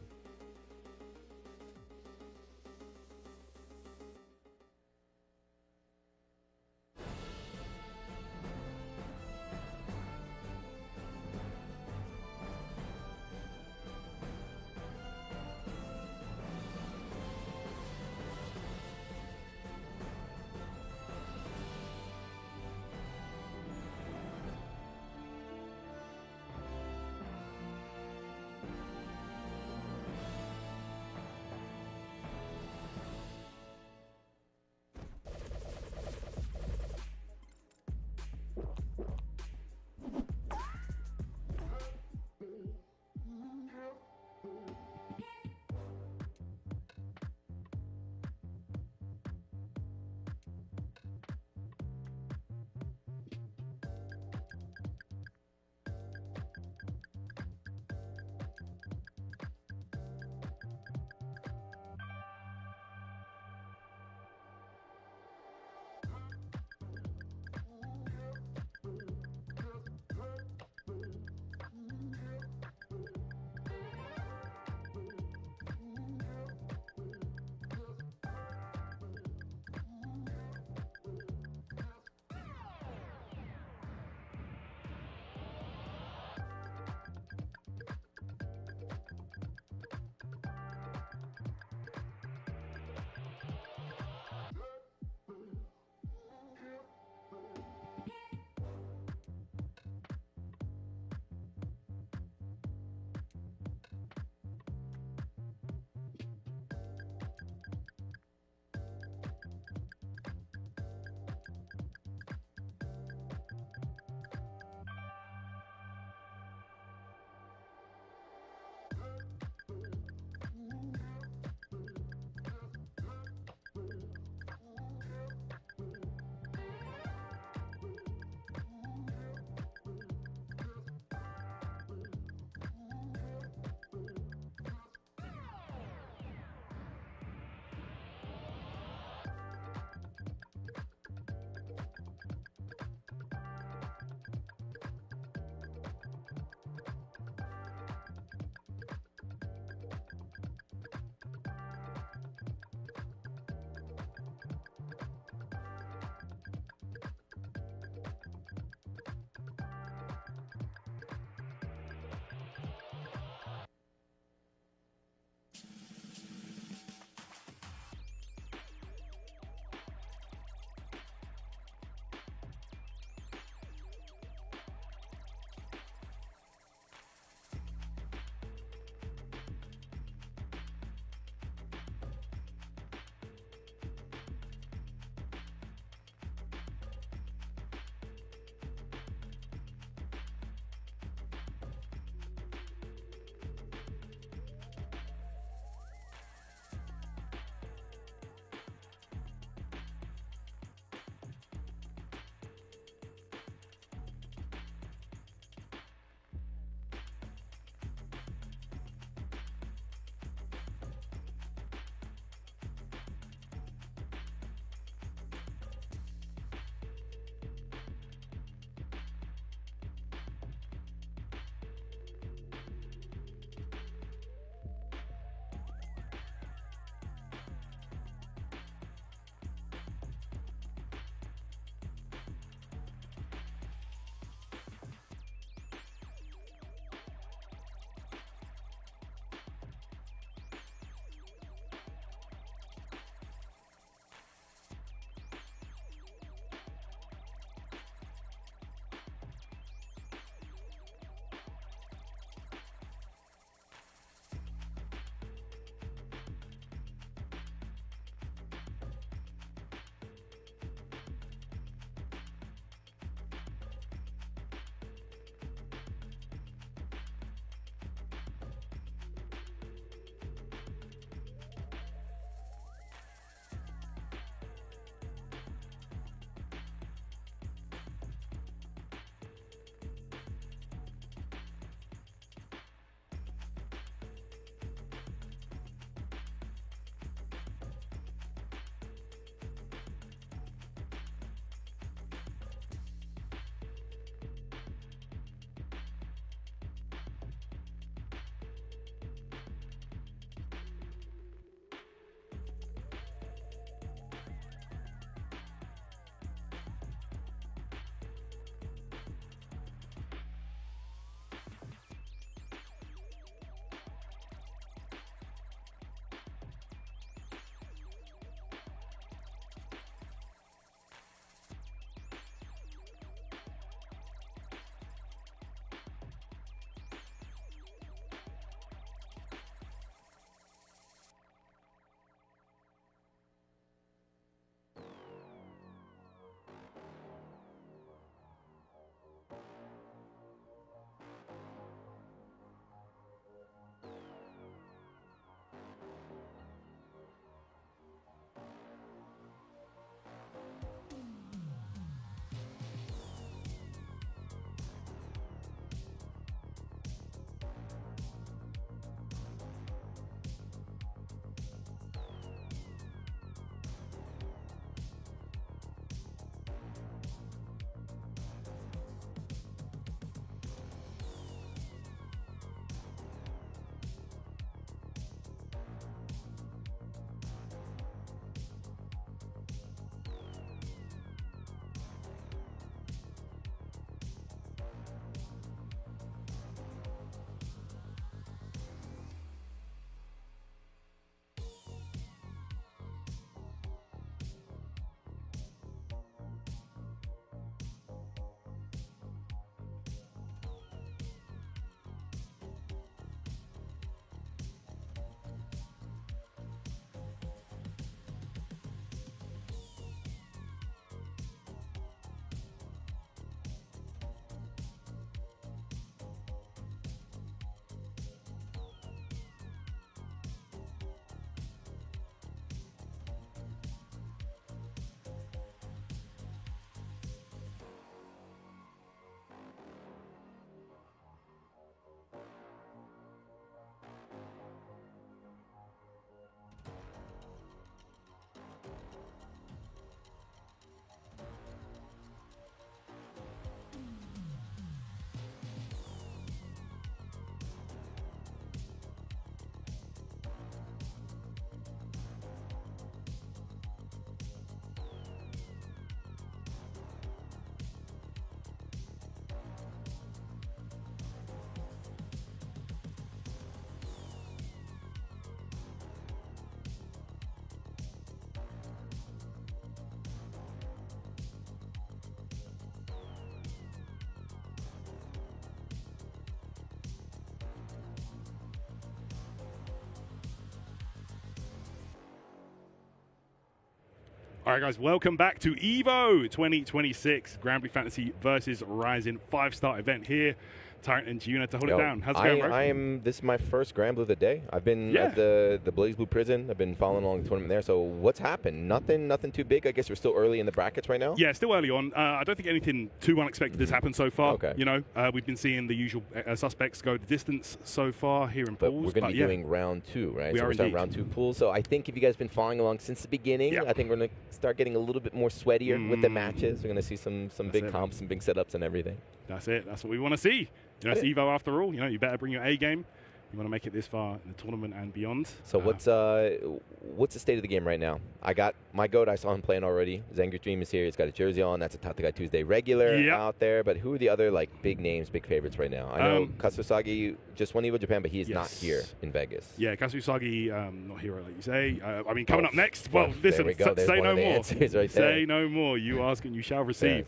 S13: All right, guys, welcome back to EVO 2026, Granblue Fantasy versus Rising 5-star event here. Tyrant and Giuna to hold it down. How's it going, bro?
S20: This is my first Granblue of the day. I've been at the BlazBlue prison. I've been following along the tournament there. So what's happened? Nothing too big. I guess we're still early in the brackets right now.
S13: Yeah, still early on. I don't think anything too unexpected has happened so far.
S20: Okay.
S13: You know, we've been seeing the usual suspects go the distance so far here in pools.
S20: We're going to be doing round 2, right?
S13: We
S20: so
S13: are
S20: we're starting round 2 pools. So I think if you guys have been following along since the beginning, I think we're going to start getting a little bit more sweatier with the matches. We're going to see some big comps, some big setups and everything.
S13: That's it. That's what we want to see. You know, it's EVO after all. You know, you better bring your A game. You want to make it this far in the tournament and beyond.
S20: So what's the state of the game right now? I got my GOAT. I saw him playing already. Zenger Dream is here. He's got a jersey on. That's a Tatagai Tuesday regular out there. But who are the other big names, big favorites right now? I know Kasusagi just won EVO Japan, but he is not here in Vegas.
S13: Yeah, Kasusagi, not here, like you say. I mean, coming up next. Well, listen,
S20: there we go.
S13: say no more.
S20: Right
S13: say no more. You ask and you shall receive.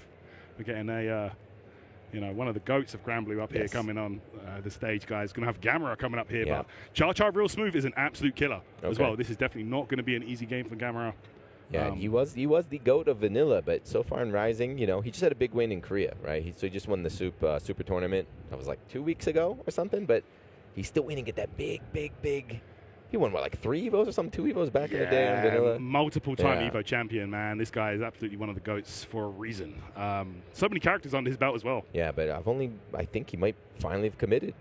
S13: We're getting a. You know, one of the goats of Granblue up here coming on the stage, guys. Going to have Gamera coming up here. But Char Real Smooth is an absolute killer as well. This is definitely not going to be an easy game for Gamera.
S20: Yeah, he was the GOAT of Vanilla, but so far in Rising, you know, he just had a big win in Korea, right? So he just won the Super Tournament. That was like 2 weeks ago or something, but he's still waiting at that big. He won, what, like 3 EVOs or something? 2 EVOs back in the day on Vanilla?
S13: Multiple-time EVO champion, man. This guy is absolutely one of the GOATs for a reason. So many characters under his belt as well.
S20: Yeah, but I think he might finally have committed.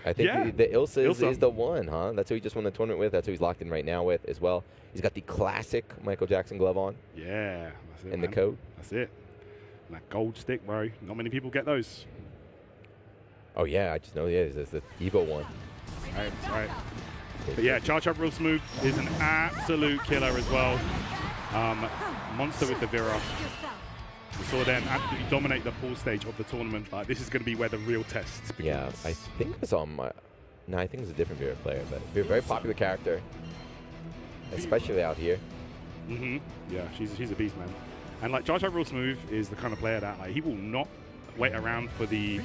S20: I think the Ilsa is the one, huh? That's who he just won the tournament with. That's who he's locked in right now with as well. He's got the classic Michael Jackson glove on.
S13: Yeah, that's it,
S20: and the coat.
S13: That's it. And that gold stick, bro. Not many people get those.
S20: Oh, yeah, I just know, there's the EVO one.
S13: All right. But yeah, Char Real Smooth is an absolute killer as well. Monster with the Vera. We saw them absolutely dominate the pool stage of the tournament. This is going to be where the real tests begin.
S20: Yeah, I think I saw him. No, I think it was a different Vera player, but a very popular character, especially out here.
S13: Yeah, she's a beast, man. And like Char Real Smooth is the kind of player that he will not wait around for the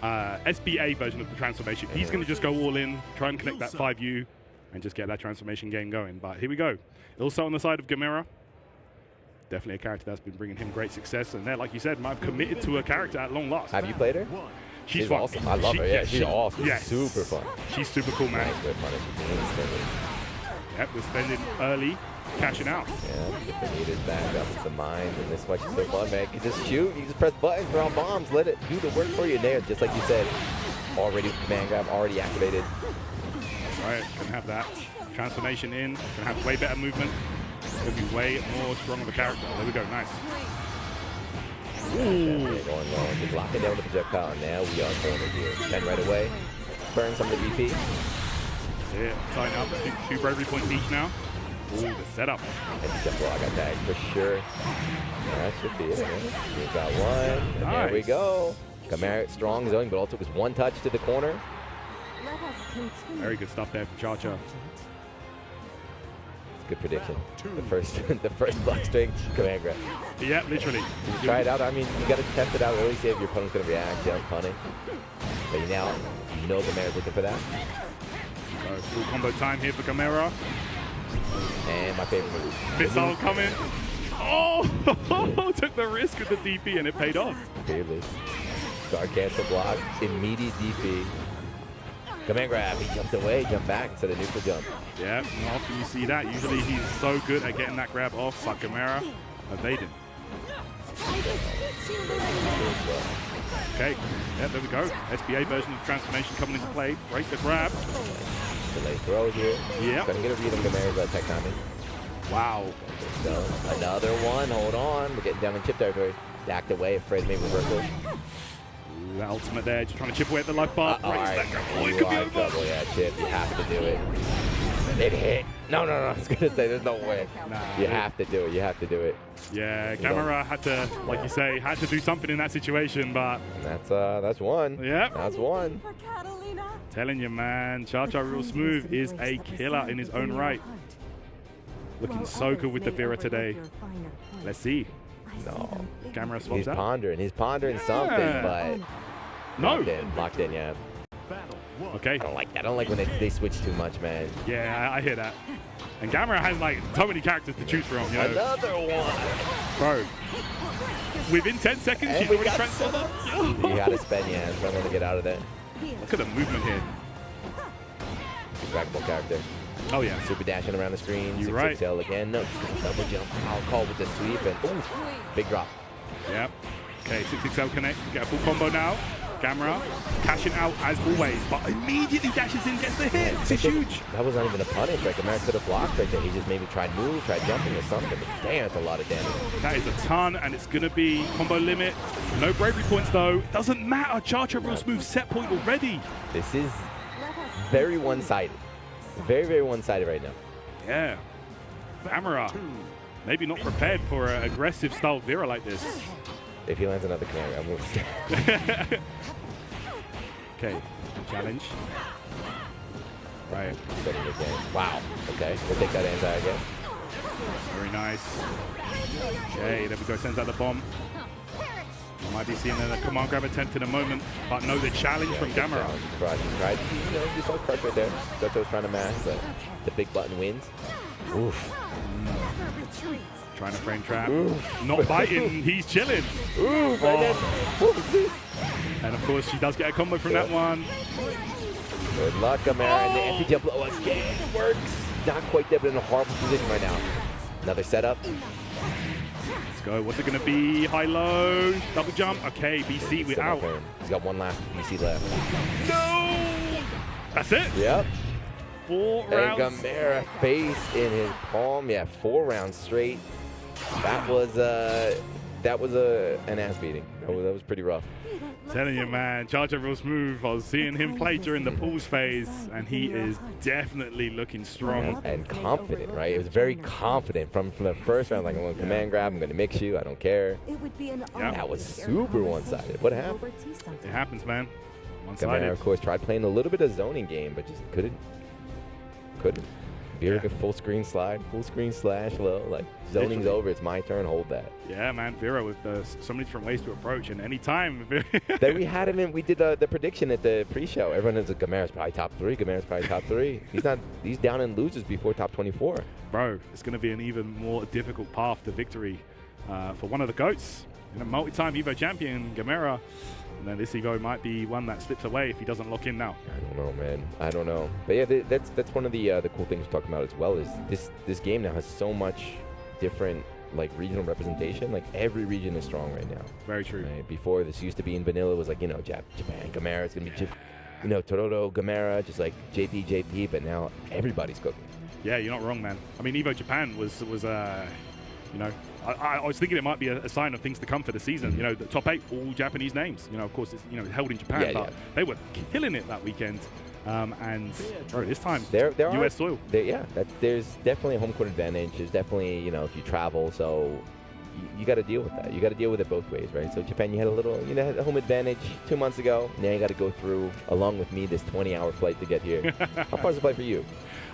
S13: SBA version of the transformation. He's going to just go all in, try and connect that 5U, and just get that transformation game going. But here we go. Also on the side of Gamera, definitely a character that's been bringing him great success. And there, like you said, might have committed to a character at long last.
S20: Have you played her?
S13: She's fun.
S20: Awesome. I love her. Yeah, she's awesome.
S13: Yes.
S20: Super fun.
S13: She's super cool, man. Yep, we're spending early, cashing out.
S20: Yeah, get the meters back up with some mines, and this is why she's so fun, man. You can just shoot, you just press buttons, throw on bombs, let it do the work for you there, just like you said. Already command grab, already activated.
S13: All right, gonna have that transformation in, gonna have way better movement. Gonna be way more strong of a character. There we go, nice.
S20: Ooh. Going long, just locking down the projectile, and now we are cornered here. 10 right away, burn some of the DP.
S13: That's it, tying up two bravery points each now. Ooh, the setup.
S20: And the block attack for sure. That should be it, man. We've got one, and there we go. Gamera strong zone, but all took was one touch to the corner.
S13: Very good stuff there from Cha-Cha.
S20: Good prediction. The first block string command grab.
S13: Yeah, literally.
S20: Try it out. I mean, you got to test it out early, see if your opponent's going to react, jump, punting. But now you know Gamera's looking for that.
S13: So full combo time here for Gamera.
S20: And my favorite move.
S13: Missile coming. Oh! Took the risk with the DP and it paid off.
S20: Fearless. Guard cancel block. Immediate DP. Command grab. He jumped away, jumped back instead of neutral jump.
S13: Yeah, often you see that. Usually he's so good at getting that grab off, but Gamera evading. Okay, yeah, there we go. SBA version of transformation coming into play. Break the grab.
S20: Delay throw here.
S13: Yeah.
S20: Couldn't get a read on Gamera's tech timing.
S13: Wow.
S20: So another one. Hold on. We're getting down in chip territory. Backed away. Afraid maybe reversal.
S13: Ooh, ultimate there. Just trying to chip away at the life bar.
S20: All right. You are in trouble. Yeah, Chip. You have to do it. It hit. No. I was going to say there's no way.
S13: Nah,
S20: you have to do it. You have to do it.
S13: Yeah, Gamera had to, like you say, had to do something in that situation, but...
S20: That's one.
S13: Yep.
S20: That's one.
S13: Telling you, man, Char Real Smooth is a killer in his own right. Looking so good with the Vera today. Let's see.
S20: No.
S13: Gamera swaps out.
S20: He's pondering something, but...
S13: No.
S20: Locked in, yeah.
S13: Okay.
S20: I don't like that. I don't like when they switch too much, man.
S13: Yeah, I hear that. And Gamera has like so many characters to choose from. You know?
S20: Another one.
S13: Bro. Within 10 seconds, she's already transformed.
S20: You gotta spend, yeah, so I'm gonna get out of there.
S13: Look at the movement here.
S20: Dragon Ball character.
S13: Oh yeah.
S20: Super dashing around the screen.
S13: You're right.
S20: Tail again. No, double jump. I'll call with the sweep and oof, big drop.
S13: Yep. Okay, 6XL connects. We get a full combo now. Gamera cashing out as always, but immediately dashes in, gets the hit. This is huge.
S20: That was not even a punish. Like, Gamera could have blocked right there. He just maybe tried move, tried jumping or something. But damn, that's a lot of damage.
S13: That is a ton, and it's going to be combo limit. No bravery points, though. Doesn't matter. Cha-Cha real smooth set point already.
S20: This is very one-sided. Very, very one-sided right now.
S13: Yeah. Gamera, maybe not prepared for an aggressive style Vera like this.
S20: If he lands another command, I'm going to
S13: Okay, challenge. Right.
S20: Setting the game. Wow. Okay, we'll take that anti again.
S13: Very nice. Okay, there we go. Sends out the bomb. I might be seeing a command grab attempt in a moment, but no, the challenge from Gamera.
S20: Tried. You know, you saw crush right there. That's what I was trying to mash, but the big button wins. Oof.
S13: Trying to frame trap.
S20: Oof.
S13: Not biting. He's chilling.
S20: Oof. Oh.
S13: And of course, she does get a combo from that one.
S20: Good luck, Gamera. And the empty jump blow again works. Not quite there, but in a horrible position right now. Another setup.
S13: Let's go. What's it going to be? High-low. Double jump. Okay, BC, we're out.
S20: He's got one last BC left.
S13: No! That's it?
S20: Yep.
S13: 4 rounds.
S20: And Gamera face in his palm. Yeah, 4 rounds straight. That was an ass beating. That was pretty rough.
S13: Telling you, man, Cha-Cha real smooth. I was seeing him play during the pools phase, and he is definitely looking strong.
S20: And confident, right? It was very confident from the first round. Like, I'm going to command grab, I'm going to mix you, I don't care. That was super one-sided. What happened?
S13: It happens, man.
S20: One-sided. Gamera, of course, tried playing a little bit of zoning game, but just couldn't. Vera could full screen slide, full screen slash low. Like, zoning's over. It's my turn. Hold that.
S13: Yeah, man. Vera with so many different ways to approach, and any time.
S20: Then we had him in. We did the prediction at the pre-show. Everyone is like, Gamera's probably top 3. Gamera's probably top 3. He's not. He's down in losers before top 24.
S13: Bro, it's going to be an even more difficult path to victory for one of the GOATs. You know, multi-time Evo champion Gamera. And then this Evo might be one that slips away if he doesn't lock in now.
S20: I don't know, man. I don't know. But yeah, that's one of the cool things we're talking about as well. Is this game now has so much different like regional representation. Like, every region is strong right now.
S13: Very true.
S20: Right? Before, this used to be in vanilla, it was like, you know, Japan, Gamera. It's gonna be, you know, Toroto, Gamera, just like JP. But now everybody's cooking.
S13: Yeah, you're not wrong, man. I mean, Evo Japan was you know, I was thinking it might be a sign of things to come for the season. You know, the top 8, all Japanese names. You know, of course, it's, you know, held in Japan, but they were killing it that weekend. And bro, this time,
S20: there
S13: US soil.
S20: There's definitely a home court advantage. There's definitely, you know, if you travel, so you got to deal with that. You got to deal with it both ways, right? So Japan, you had had a home advantage 2 months ago. Now you got to go through, along with me, this 20-hour flight to get here. How far is the flight for you?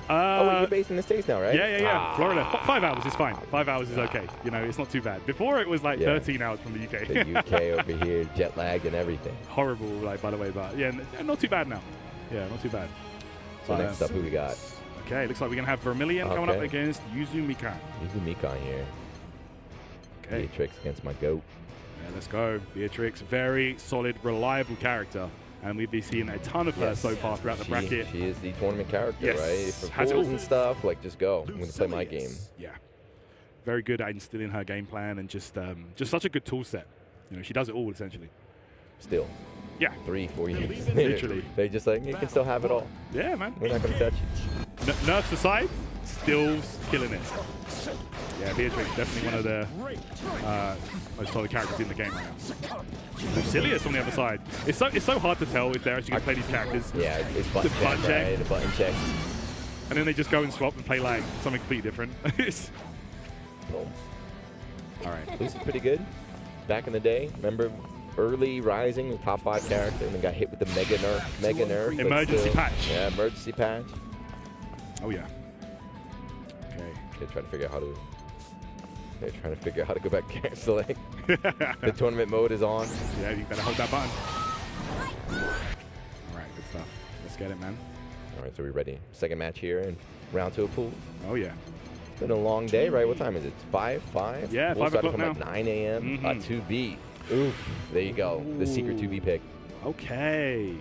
S20: Oh, wait, you're based in the States now, right?
S13: Yeah. Florida. 5 hours is fine. 5 hours is okay. You know, it's not too bad. Before, it was like 13 hours from the UK.
S20: The UK over here, jet lagged and everything.
S13: Horrible, like, by the way, but yeah, not too bad now. Yeah, not too bad.
S20: So next up, who we got?
S13: Okay, looks like we're going to have Vermilion coming up against Yuzu Mikan.
S20: Yuzu Mikan here. Okay. Beatrix against my GOAT.
S13: Yeah, let's go. Beatrix, very solid, reliable character. And we've been seeing a ton of her so far throughout the bracket.
S20: She is the tournament character, right? For pools and stuff, like, just go. I'm going to play my game.
S13: Yeah. Very good at instilling her game plan and just such a good tool set. You know, she does it all, essentially.
S20: Still.
S13: Yeah.
S20: 3-4 years.
S13: Literally.
S20: They just like, you can still have it all.
S13: Yeah, man.
S20: We're not going to touch you.
S13: Nerfs aside, still killing it. Yeah, Beatrix definitely one of the most solid characters in the game right now. Lucilius on the other side. It's so hard to tell if they're actually going to play these characters.
S20: Yeah, it's button check, right? The button check.
S13: And then they just go and swap and play like something completely different.
S20: Boom.
S13: All right.
S20: This is pretty good. Back in the day, remember early Rising, the top 5 character, and then got hit with the mega nerf.
S13: Emergency patch.
S20: Yeah, emergency patch.
S13: Oh yeah. Okay.
S20: They're trying to figure out how to. They're trying to figure out how to go back canceling. The tournament mode is on.
S13: Yeah, you better hold that button. All right, good stuff. Let's get it, man.
S20: All right, so we're ready. Second match here, and round 2 of pool.
S13: Oh, yeah.
S20: It's been a long day, right? What time is it? 5?
S13: Yeah,
S20: Pool
S13: 5
S20: started
S13: o'clock
S20: from
S13: now.
S20: like 9 a.m. 2B. Oof. There you go. The secret 2B pick.
S13: Okay.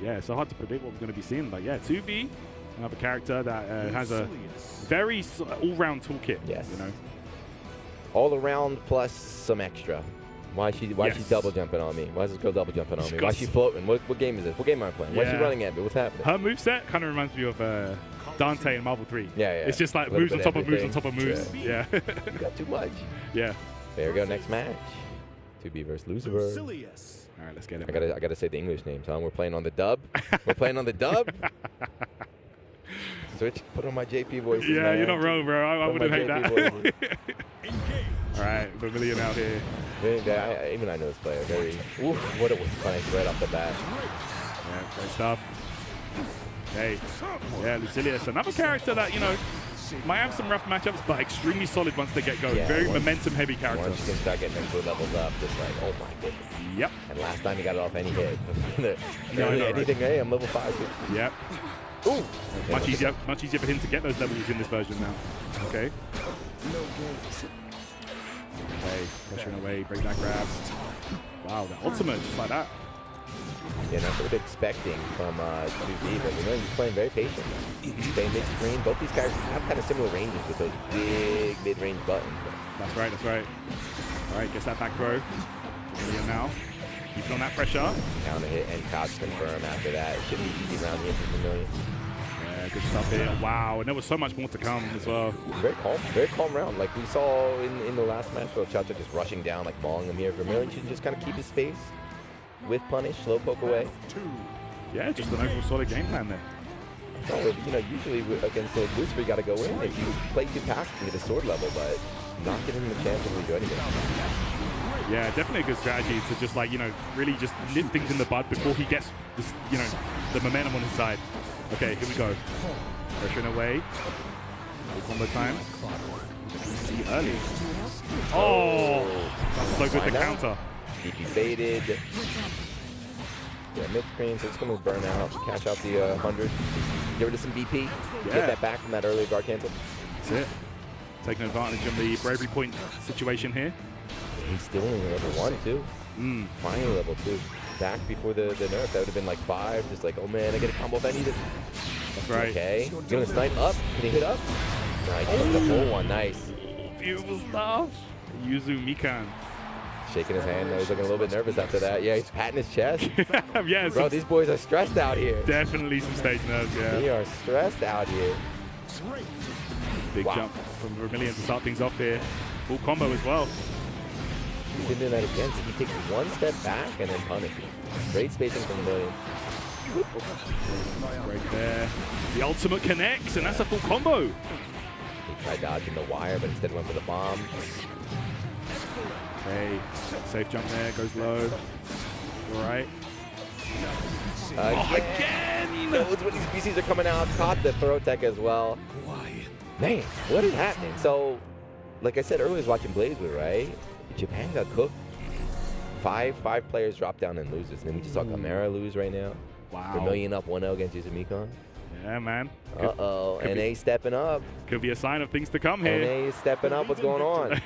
S13: Yeah, so hard to predict what we're going to be seeing. But yeah, 2B, another character that has a very all-round toolkit.
S20: Yes.
S13: You know?
S20: All around plus some extra. Why is she double jumping on me? Why is this girl double jumping on me? Why is she floating? What game is this? What game am I playing? Why is she running at me? What's happening?
S13: Her moveset kind of reminds me of Dante in Marvel 3.
S20: Yeah.
S13: It's just like moves on top of moves on top of moves. Yeah.
S20: You got too much.
S13: Yeah.
S20: There we go. Next match. 2B versus Lucifer.
S13: All right, let's get it.
S20: I gotta say the English name, Tom. We're playing on the dub. We're playing on the dub. Switch. Put on my JP voices.
S13: Yeah,
S20: man.
S13: you're not wrong, bro. I wouldn't hate that. All right, Vermilion out here.
S20: Even I know this player. Oof, what it was punished right off the bat.
S13: Yeah, great stuff. Okay. Yeah, Lucilius, another character that, you know, might have some rough matchups, but extremely solid once they get going.
S20: Yeah,
S13: Very momentum-heavy character.
S20: Once you can start getting into levels up, just like, oh my goodness.
S13: Yep.
S20: And last time he got it off any hit.
S13: No, I know,
S20: anything,
S13: right?
S20: hey, I'm level 5.
S13: Yep.
S20: Ooh.
S13: Much easier for him to get those levels in this version now. Okay. Okay, pressuring away, break that grab. Wow, the ultimate, just like that.
S20: Yeah, that's what we're expecting from 2B, but he's playing very patient. Staying mid-screen. Both these guys have kind of similar ranges with those big mid-range buttons.
S13: That's right, that's right. All right, gets that back throw. Vermilion now. Keeping on that pressure.
S20: Counter hit and couch confirm after that. It should be easy round here for Vermilion.
S13: Yeah, good stuff here. Wow, and there was so much more to come as well.
S20: Very calm round. Like we saw in the last match, where Chacha just rushing down, like mauling him here. Vermilion should just kind of keep his space with punish, slow poke away.
S13: Yeah, just an overall solid game plan there.
S20: So, you know, usually against Lucifer, you got to go in. If you play too fast, you get a sword level, but not giving him a chance to really do anything.
S13: Yeah, definitely a good strategy to just like, you know, really just nip things in the bud before he gets this, you know, the momentum on his side. Okay, here we go. Pressuring away. Combo time. See early. Oh, that's so good, the counter.
S20: DP baited. Yeah, mid-screen, so it's going to burn out. Cash out the 100. Get rid of some BP.
S13: Yeah.
S20: Get that back from that earlier guard cancel.
S13: That's it. Taking advantage of the bravery point situation here.
S20: He's still only level 1, too. Finally level 2. Back before the nerf, that would have been like 5. Just like, oh man, I get a combo if I need it.
S13: That's right.
S20: Okay. Gonna snipe up. Can he hit up? Nice. The full one. Nice.
S13: Beautiful stuff. Yuzu Mikan.
S20: Shaking his hand. He's looking a little bit nervous after that. Yeah, he's patting his chest.
S13: Yeah,
S20: bro, these boys are stressed out here.
S13: Definitely some stage nerves, yeah.
S20: They are stressed out here.
S13: Big jump from Vermilion to start things off here. Full combo as well.
S20: He's been doing that again. So he takes one step back and then punishes. Great spacing from Vermilion.
S13: Right there. The ultimate connects, and that's a full combo.
S20: He tried dodging the wire, but instead went for the bomb.
S13: Okay, safe jump there, goes low. All right.
S20: Again! Knows when these PCs are coming out. Caught the throw tech as well. Man, what is happening? So, like I said earlier, I was watching BlazBlue, right? Japan got cooked. Five players drop down and loses. And then we just saw Gamera lose right now.
S13: Wow.
S20: Vermilion up 1-0 against Yuzumikon.
S13: Yeah, man.
S20: Uh-oh. NA stepping up.
S13: Could be a sign of things to come here.
S20: NA is stepping up. What's going on?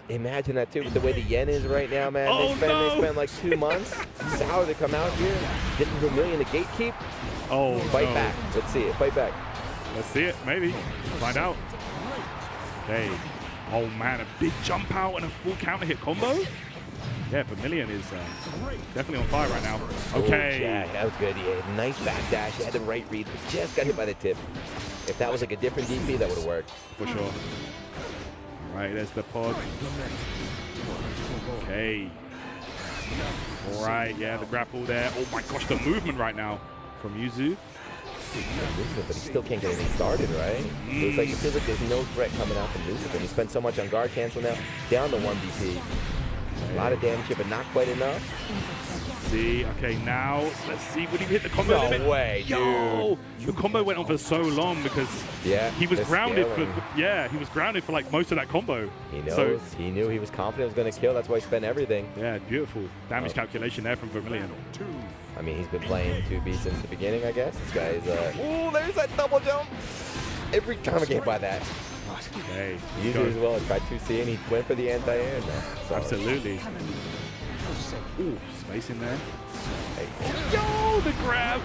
S20: Imagine that, too, with the way the yen is right now, man.
S13: Oh,
S20: they spend like 2 months. Sour to come out here. Getting Vermilion to gatekeep.
S13: Oh,
S20: Fight
S13: no.
S20: back. Let's see it. Fight back.
S13: Let's see it, maybe. Find out. Okay. Oh, man, a big jump out and a full counter hit combo? Yeah, Vermilion is definitely on fire right now. Okay.
S20: Oh, yeah, that was good. Yeah, nice backdash. He had the right read, but just got hit by the tip. If that was like a different DP, that would have worked.
S13: For sure. All right, there's the pod. Okay. All right, yeah, the grapple there. Oh my gosh, the movement right now from Yuzu.
S20: But he still can't get anything started, right? It's like, it feels like there's no threat coming out from Lucifer. He spent so much on guard cancel now. Down to 1 DP. A lot of damage here, but not quite enough.
S13: see. Okay, now let's see. Would he hit the combo
S20: No
S13: limit?
S20: way,
S13: Yo, the combo went on for so long because he was
S20: they're
S13: grounded
S20: scaling.
S13: he was grounded for like most of that combo.
S20: He knows.
S13: So,
S20: He knew he was confident he was going to kill. That's why he spent everything.
S13: yeah, beautiful damage calculation there from Vermilion.
S20: I mean, he's been playing 2B since the beginning, I guess. This guy is, oh, there's that double jump. Every time I get by that.
S13: Okay.
S20: Usually as well, tried 2C and he went for the anti-air. No,
S13: Absolutely. Ooh, space in there. Yo, the grab.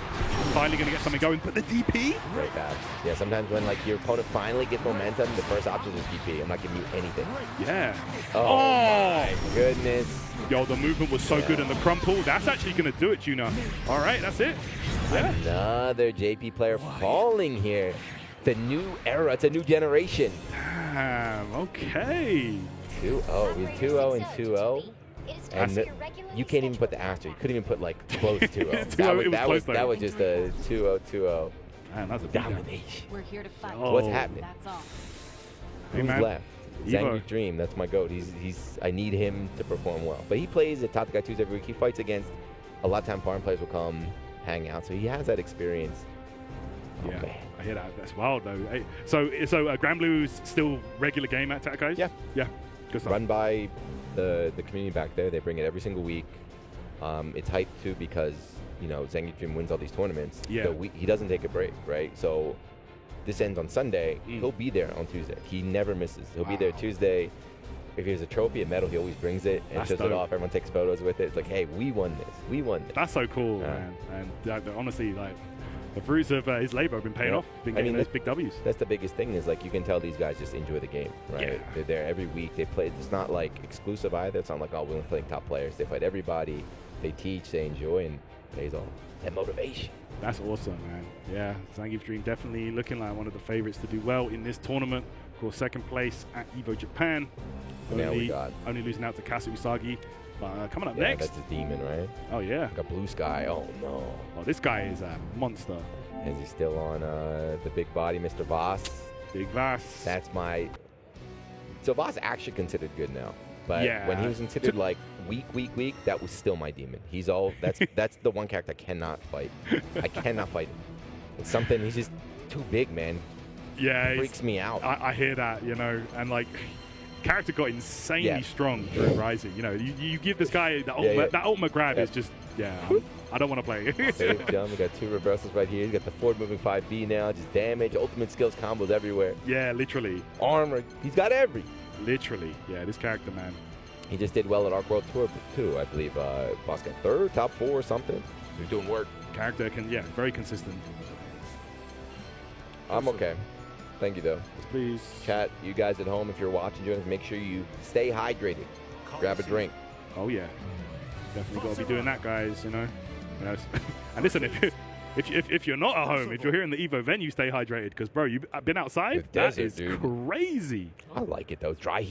S13: Finally going to get something going, but the DP?
S20: Very bad. Yeah, sometimes when like your opponent finally gets momentum, the first option is DP. I'm not giving you anything.
S13: Yeah.
S20: Oh, my goodness.
S13: Yo, the movement was so good in the crumple. That's actually going to do it, Juna. All right, that's it. Yeah.
S20: Another JP player falling here. It's a new era. It's a new generation.
S13: Damn, okay.
S20: 2-0. He's 2-0 and 2-0. And you can't even put the asterisk. You couldn't even put like close 2-0. That was just a 2-0-2-0.
S13: Man, that's a
S20: domination.
S4: We're here to fight.
S20: What's happening?
S4: That's all.
S20: Who's
S13: man.
S20: left? Zangief Dream. That's my goat. I need him to perform well. But he plays at Tatakai 2s every week. He fights against a lot of time foreign players will come hang out. So he has that experience. Oh,
S13: Yeah,
S20: man.
S13: I hear that. That's wild, though. Hey, so Granblue is still regular game at Tatakai?
S20: Yeah.
S13: Yeah. Good stuff.
S20: Run by the community back there. They bring it every single week. It's hyped too because Zangief Dream wins all these tournaments.
S13: Yeah.
S20: He doesn't take a break, right? So this ends on Sunday. He'll be there on Tuesday. He never misses. He'll be there Tuesday. If there's a trophy, a medal, he always brings it and
S13: That's
S20: shows it
S13: dope.
S20: off. Everyone takes photos with it. It's like, hey, we won this. We won this.
S13: That's so cool, man. And honestly, like, the fruits of his labor have been paying off. Been getting those big W's.
S20: That's the biggest thing is like you can tell these guys just enjoy the game, right?
S13: Yeah.
S20: They're there every week. They play. It's not like exclusive either. It's not like, oh, we're only playing top players. They fight everybody. They teach. They enjoy, and pays off. That motivation.
S13: That's awesome, man. Yeah, Zangief Dream definitely looking like one of the favorites to do well in this tournament. Of course, second place at EVO Japan.
S20: Now we got
S13: only losing out to Kazu Usagi. But coming up
S20: yeah,
S13: next.
S20: that's his demon, right?
S13: Oh yeah.
S20: Got Blue Sky. Oh no.
S13: Oh, this guy is a monster.
S20: Is he still on the big body, Mr. Voss?
S13: Big Voss.
S20: That's my. So Voss actually considered good now, but
S13: Yeah.
S20: when he was considered like weak, that was still my demon. He's all that's the one character I cannot fight. I cannot fight him. It's something. He's just too big, man.
S13: Yeah,
S20: It freaks me out.
S13: I hear that, and like, character got insanely strong during Rising. You give this guy the ultimate, that ultimate grab is just, I don't want to play.
S20: Safe jump. We got two reversals right here. He's got the forward moving 5B now. Just damage, ultimate skills, combos everywhere.
S13: Yeah, literally.
S20: Armor. He's got every.
S13: Literally. Yeah, this character, man.
S20: He just did well at Arc World Tour too, I believe. Boss got third, top 4 or something. He's doing work.
S13: Character very consistent.
S20: I'm okay. Thank you, though.
S13: Yes, please.
S20: Chat, you guys at home, if you're watching, join us, make sure you stay hydrated. Grab a drink.
S13: Oh, yeah. Definitely got to be doing that, guys, And listen, if you're not at home, if you're here in the EVO venue, stay hydrated. Because, bro, you've been outside?
S20: Desert,
S13: that is
S20: dude.
S13: Crazy.
S20: I like it, though. Dry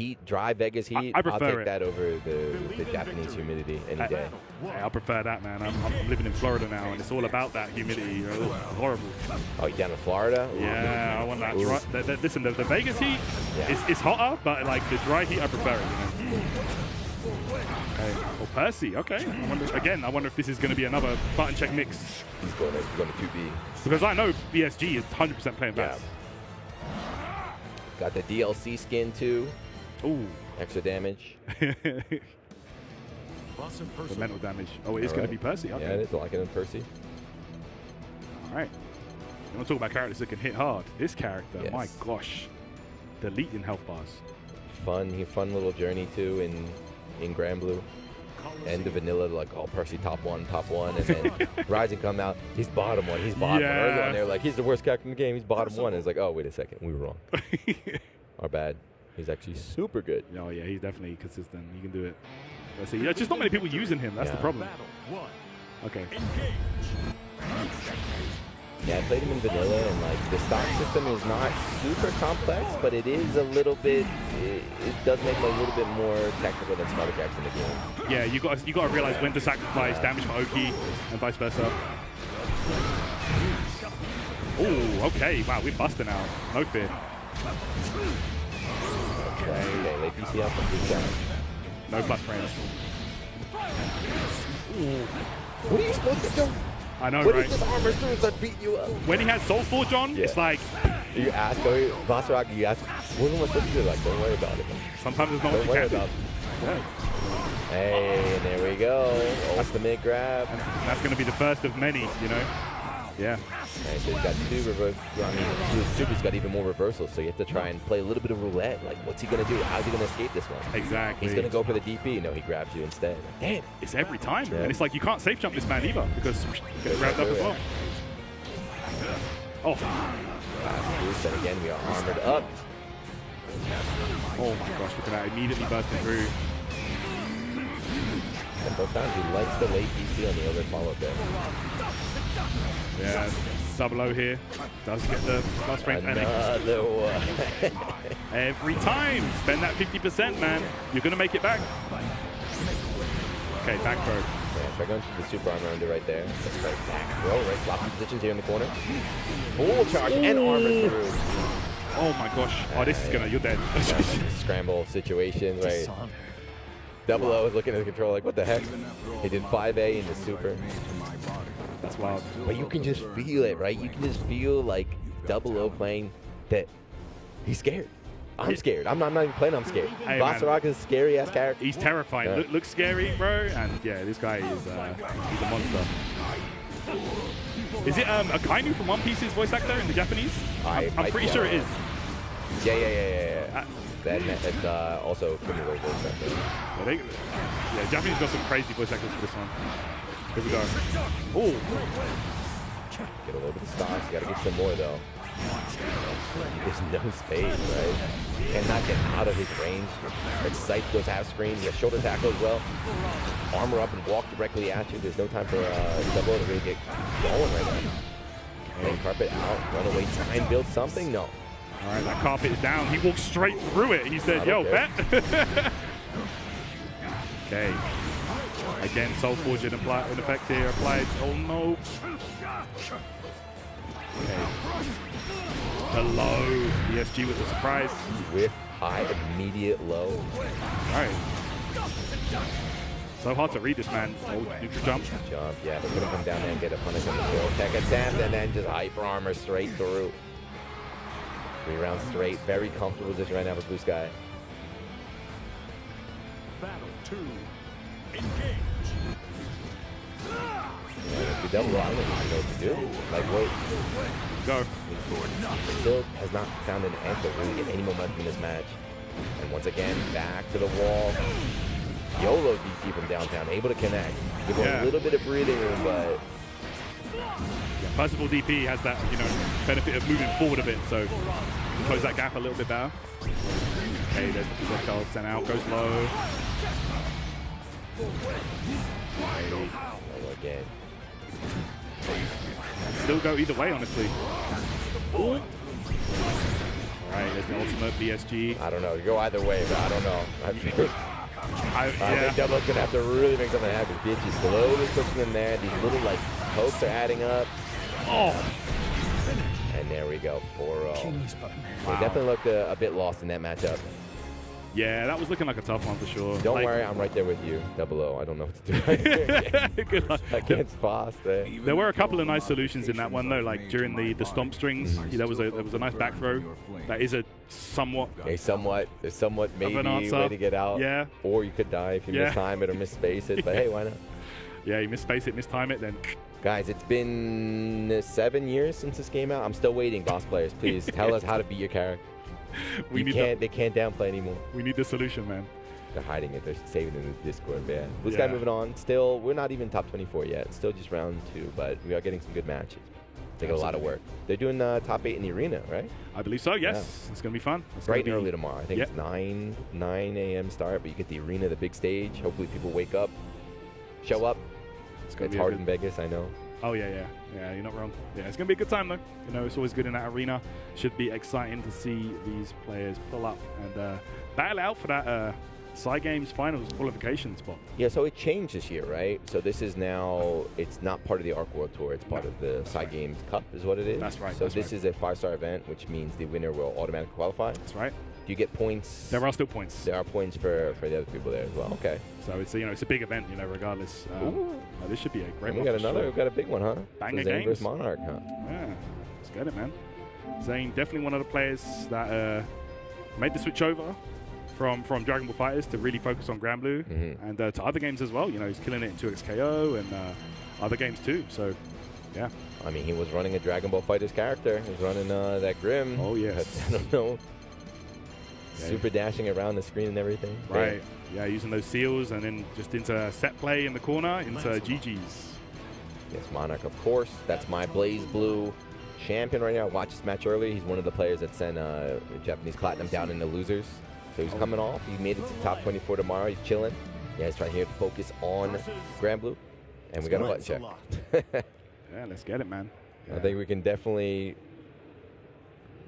S20: Vegas heat.
S13: I prefer
S20: I'll take
S13: it.
S20: that over the Japanese humidity any day.
S13: I prefer that, man. I'm living in Florida now, and it's all about that humidity. It's horrible.
S20: Oh, you down in Florida?
S13: Yeah, I want that dry. Listen, the Vegas heat is hotter, but like the dry heat, I prefer it. Okay. Oh, Percy. Okay. I wonder if this is going to be another button check mix.
S20: He's going to 2B.
S13: Because I know BSG is 100% playing fast.
S20: Got the DLC skin too.
S13: Ooh.
S20: Extra damage.
S13: The mental damage. Oh, it is going to be Percy. Okay.
S20: Yeah, it is. I like it in Percy.
S13: All right. You want to talk about characters that can hit hard? This character, my gosh. Deleting health bars.
S20: Fun little journey too in Granblue. End of vanilla, like, oh, Percy top one, and then Rising come out, he's bottom one. Early on, they're like, he's the worst character in the game, he's bottom one. And it's like, oh, wait a second, we were wrong. Our bad. He's actually super good.
S13: Oh, yeah, he's definitely consistent. He can do it. Let's see. Just not many people using him. That's the problem. Okay.
S20: Yeah, I played him in vanilla, and like the stock system is not super complex, but it is a little bit. It does make it a little bit more technical than some other characters in the game.
S13: Yeah, you got to realize when to sacrifice damage for Oki and vice versa. Oh, okay. Wow, we're busting out. No fear.
S20: Okay, late PC out from this guy.
S13: No plus frames. Ooh.
S20: What are you supposed to do?
S13: I know,
S20: What
S13: right?
S20: is this armor through start beating you up?
S13: When he has Soul Forge on, it's like...
S20: You ask, Basarok, you ask, what am I supposed to do? Like, don't worry about it.
S13: Sometimes there's not
S20: Don't
S13: what you
S20: worry
S13: can
S20: about
S13: do.
S20: it. Hey, and there we go. Ultimate grab.
S13: And that's going to be the first of many, you know? Yeah.
S20: Right, so he's got 2 reverse. I mean, Super's got even more reversals, so you have to try and play a little bit of roulette. Like, what's he going to do? How's he going to escape this one?
S13: Exactly.
S20: He's going to go for the DP. No, he grabs you instead.
S13: Damn, it's every time.
S20: Yeah.
S13: And it's like you can't safe jump this man either because he gets grabbed up as well. Oh.
S20: Fast boost, and again, we are armored up.
S13: Oh my gosh, look at that. Immediately bursting through.
S20: And both times he likes the late DC on the other follow-up there.
S13: Yeah, double O here. Does get the plus strength.
S20: Another one.
S13: Every time. Spend that 50%, man. You're going to make it back. Okay, back throw.
S20: Yeah, try going to the super armor under right there. That's right, back throw, right? Swapping positions here in the corner. Full charge and armor through.
S13: Oh my gosh. Oh, this is gonna, you're dead.
S20: Scramble situation, right? Double O is looking at the controller like, what the heck? He did 5A in the super.
S13: That's wild.
S20: But you can just feel it, right? You can just feel like Double O playing that he's scared. I'm scared. I'm not even playing, I'm scared.
S13: Hey,
S20: Basarok is a scary ass character.
S13: He's terrifying.
S20: Yeah.
S13: Looks scary, bro. And yeah, this guy is he's a monster. Is it Akainu from One Piece's voice actor in the Japanese? I'm pretty sure it is.
S20: Yeah. That's also Kumuro voice actor.
S13: Yeah, Japanese got some crazy voice actors for this one. Here we go. Oh.
S20: Get a little bit of stocks. You gotta get some more though. There's no space, right? Cannot get out of his range. That sight goes half screen. He has shoulder tackle as well. Armor up and walk directly at you. There's no time for Double to really get going right now. And carpet out, runaway time, build something? No.
S13: All right, that carpet is down. He walked straight through it. He said, yo, bet. Okay. Again, Soul Forge in effect here applied. Oh no. Okay. The low. ESG with the surprise.
S20: With high, immediate low.
S13: All right. So hard to read this, man. Oh, neutral jump.
S20: Jump, yeah, but gonna come down there and get a punish on the kill. Tech attempt and then just hyper armor straight through. 3 rounds straight. Very comfortable position right now for Blue Sky.
S18: Battle 2. Engage.
S20: If you double, I don't even know what to do. Like, what?
S13: Go.
S20: He still has not found an answer to really get any momentum in this match. And once again, back to the wall. YOLO DP from downtown, able to connect. Give him a little bit of breathing room, but...
S13: Possible DP has that, you know, benefit of moving forward a bit, so close that gap a little bit better. Okay, there's the projectile sent out, goes low.
S20: Again.
S13: Still go either way, honestly. All right, there's the ultimate BSG.
S20: I don't know. You go either way, but I don't know. I think Double's going to have to really make something happen. BSG slowly pushing them there. These little, like, pokes are adding up.
S13: Oh!
S20: And there we go, 4-0. They definitely looked a bit lost in that matchup.
S13: Yeah, that was looking like a tough one for sure.
S20: Don't worry, I'm right there with you. Double O. I don't know what to do right here.
S13: Good luck.
S20: Against Fast, man.
S13: There were a couple of nice solutions in that one though, like during the stomp strings. There was a nice back throw. That is a somewhat maybe way to get out.
S20: Yeah. Or you could die if you mistime it or misspace it. But hey, why not?
S13: Yeah, you misspace it, mistime it, then.
S20: Guys, it's been 7 years since this came out. I'm still waiting, boss players. Please tell us how to beat your character. They can't downplay anymore.
S13: We need the solution, man.
S20: They're hiding it. They're saving it in the Discord, man. Blue Sky moving on. Still, we're not even top 24 yet. Still just round 2, but we are getting some good matches. Taking a lot of work. They're doing top 8 in the arena, right?
S13: I believe so, yes. Yeah. It's going to be fun.
S20: It's bright and early tomorrow. I think it's 9 a.m. start, but you get the arena, the big stage. Hopefully people wake up, show up. It's hard in Vegas, I know.
S13: Oh, yeah, you're not wrong. Yeah, it's going to be a good time, though. You know, it's always good in that arena. Should be exciting to see these players pull up and battle out for that Psy Games Finals qualification spot.
S20: Yeah, so it changed this year, right? So this is now, it's not part of the ARC World Tour. It's part of the Psy Games Cup is what it is.
S13: That's right.
S20: So this is a 5-star event, which means the winner will automatically qualify.
S13: That's right.
S20: Do you get points?
S13: There are still points.
S20: There are points for the other people there as well. Okay.
S13: So it's it's a big event, regardless. This should be a great
S20: We
S13: one.
S20: got
S13: for
S20: another.
S13: sure.
S20: We got a big one, huh?
S13: Banger
S20: So Zane
S13: games.
S20: versus Monarch, huh?
S13: Yeah, let's get it, man. Zane, definitely one of the players that made the switch over from Dragon Ball FighterZ to really focus on Granblue and to other games as well. He's killing it in 2XKO and other games too. So, yeah.
S20: I mean, he was running a Dragon Ball FighterZ character. He was running that Grim.
S13: Oh, yes.
S20: I don't know.
S13: Yeah.
S20: Super dashing around the screen and everything.
S13: Right. Yeah, using those seals and then just into set play in the corner, into GG's.
S20: Yes, Monarch, of course. That's my Blaze Blue champion right now. Watched this match earlier. He's one of the players that sent Japanese Platinum down in the losers. So he's coming off. He made it to top 24 tomorrow. He's chilling. Yeah, he's trying here to focus on Granblue. And we got a button check.
S13: Yeah, let's get it, man.
S20: I think we can definitely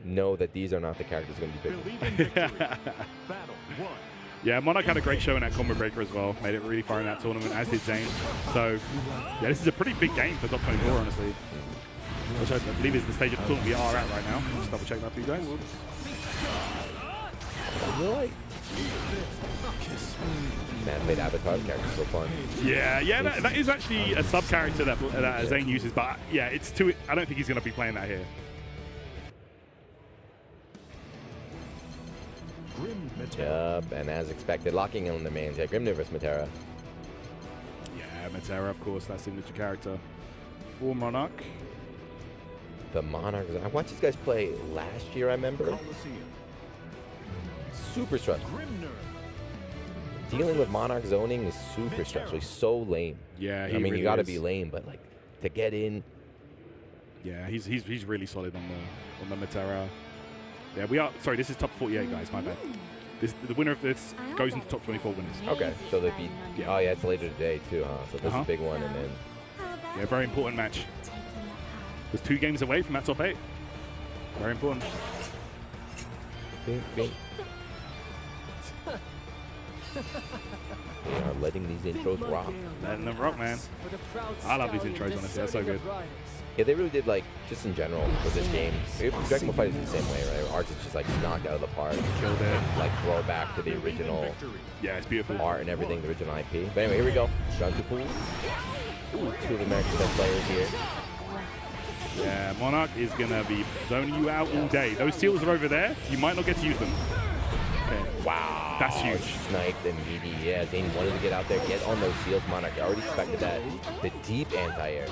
S20: know that these are not the characters going to be picking.
S13: Yeah, Monarch had a great showing at Combo Breaker as well. Made it really far in that tournament, as did Zane. So, yeah, this is a pretty big game for top 24, honestly. Which I believe is the stage of the tournament we are at right now. Just double check that for you guys.
S20: Man, played Avatar character so fun.
S13: Yeah, that is actually a sub character that Zane uses, but yeah, it's too. I don't think he's going to be playing that here.
S20: Yup, and as expected, locking in on the mains. Yeah, Grimnir versus Matera.
S13: Yeah, Matera, of course, that signature character for Monarch.
S20: The Monarchs. I watched these guys play last year, I remember. Super stressful. Dealing with Monarch zoning is super stressful. He's so lame.
S13: Yeah,
S20: I mean,
S13: really
S20: you got to
S13: is.
S20: be lame, but like to get in.
S13: Yeah, he's really solid on the Matera. Yeah, we are. Sorry, this is top 48, guys. My bad. The winner of this goes into top 24 winners.
S20: Okay, so they'd be.
S13: Yeah.
S20: Oh yeah, it's later today too, huh? So this is a big one, and then.
S13: Yeah, very important match. There's 2 games away from that top 8. Very important.
S20: Bing, bing. They are letting these intros rock.
S13: Letting them rock, man. I love these intros, honestly. They're so good.
S20: Yeah, they really did, like, just in general with this game. Dragon Ball FighterZ is the same way, right? Art is just, like, knocked out of the park.
S13: Killed it.
S20: Like, throw back to the original.
S13: Yeah, it's beautiful.
S20: Art and everything, the original IP. But anyway, here we go. Round 2 pools. Ooh, 2 of America's best players here.
S13: Yeah, Monarch is going to be zoning you out all day. Those seals are over there. You might not get to use them. Okay.
S20: Wow.
S13: That's huge.
S20: Sniped and meaty. Yeah, Zane wanted to get out there, get on those seals. Monarch already expected that. The deep anti-air.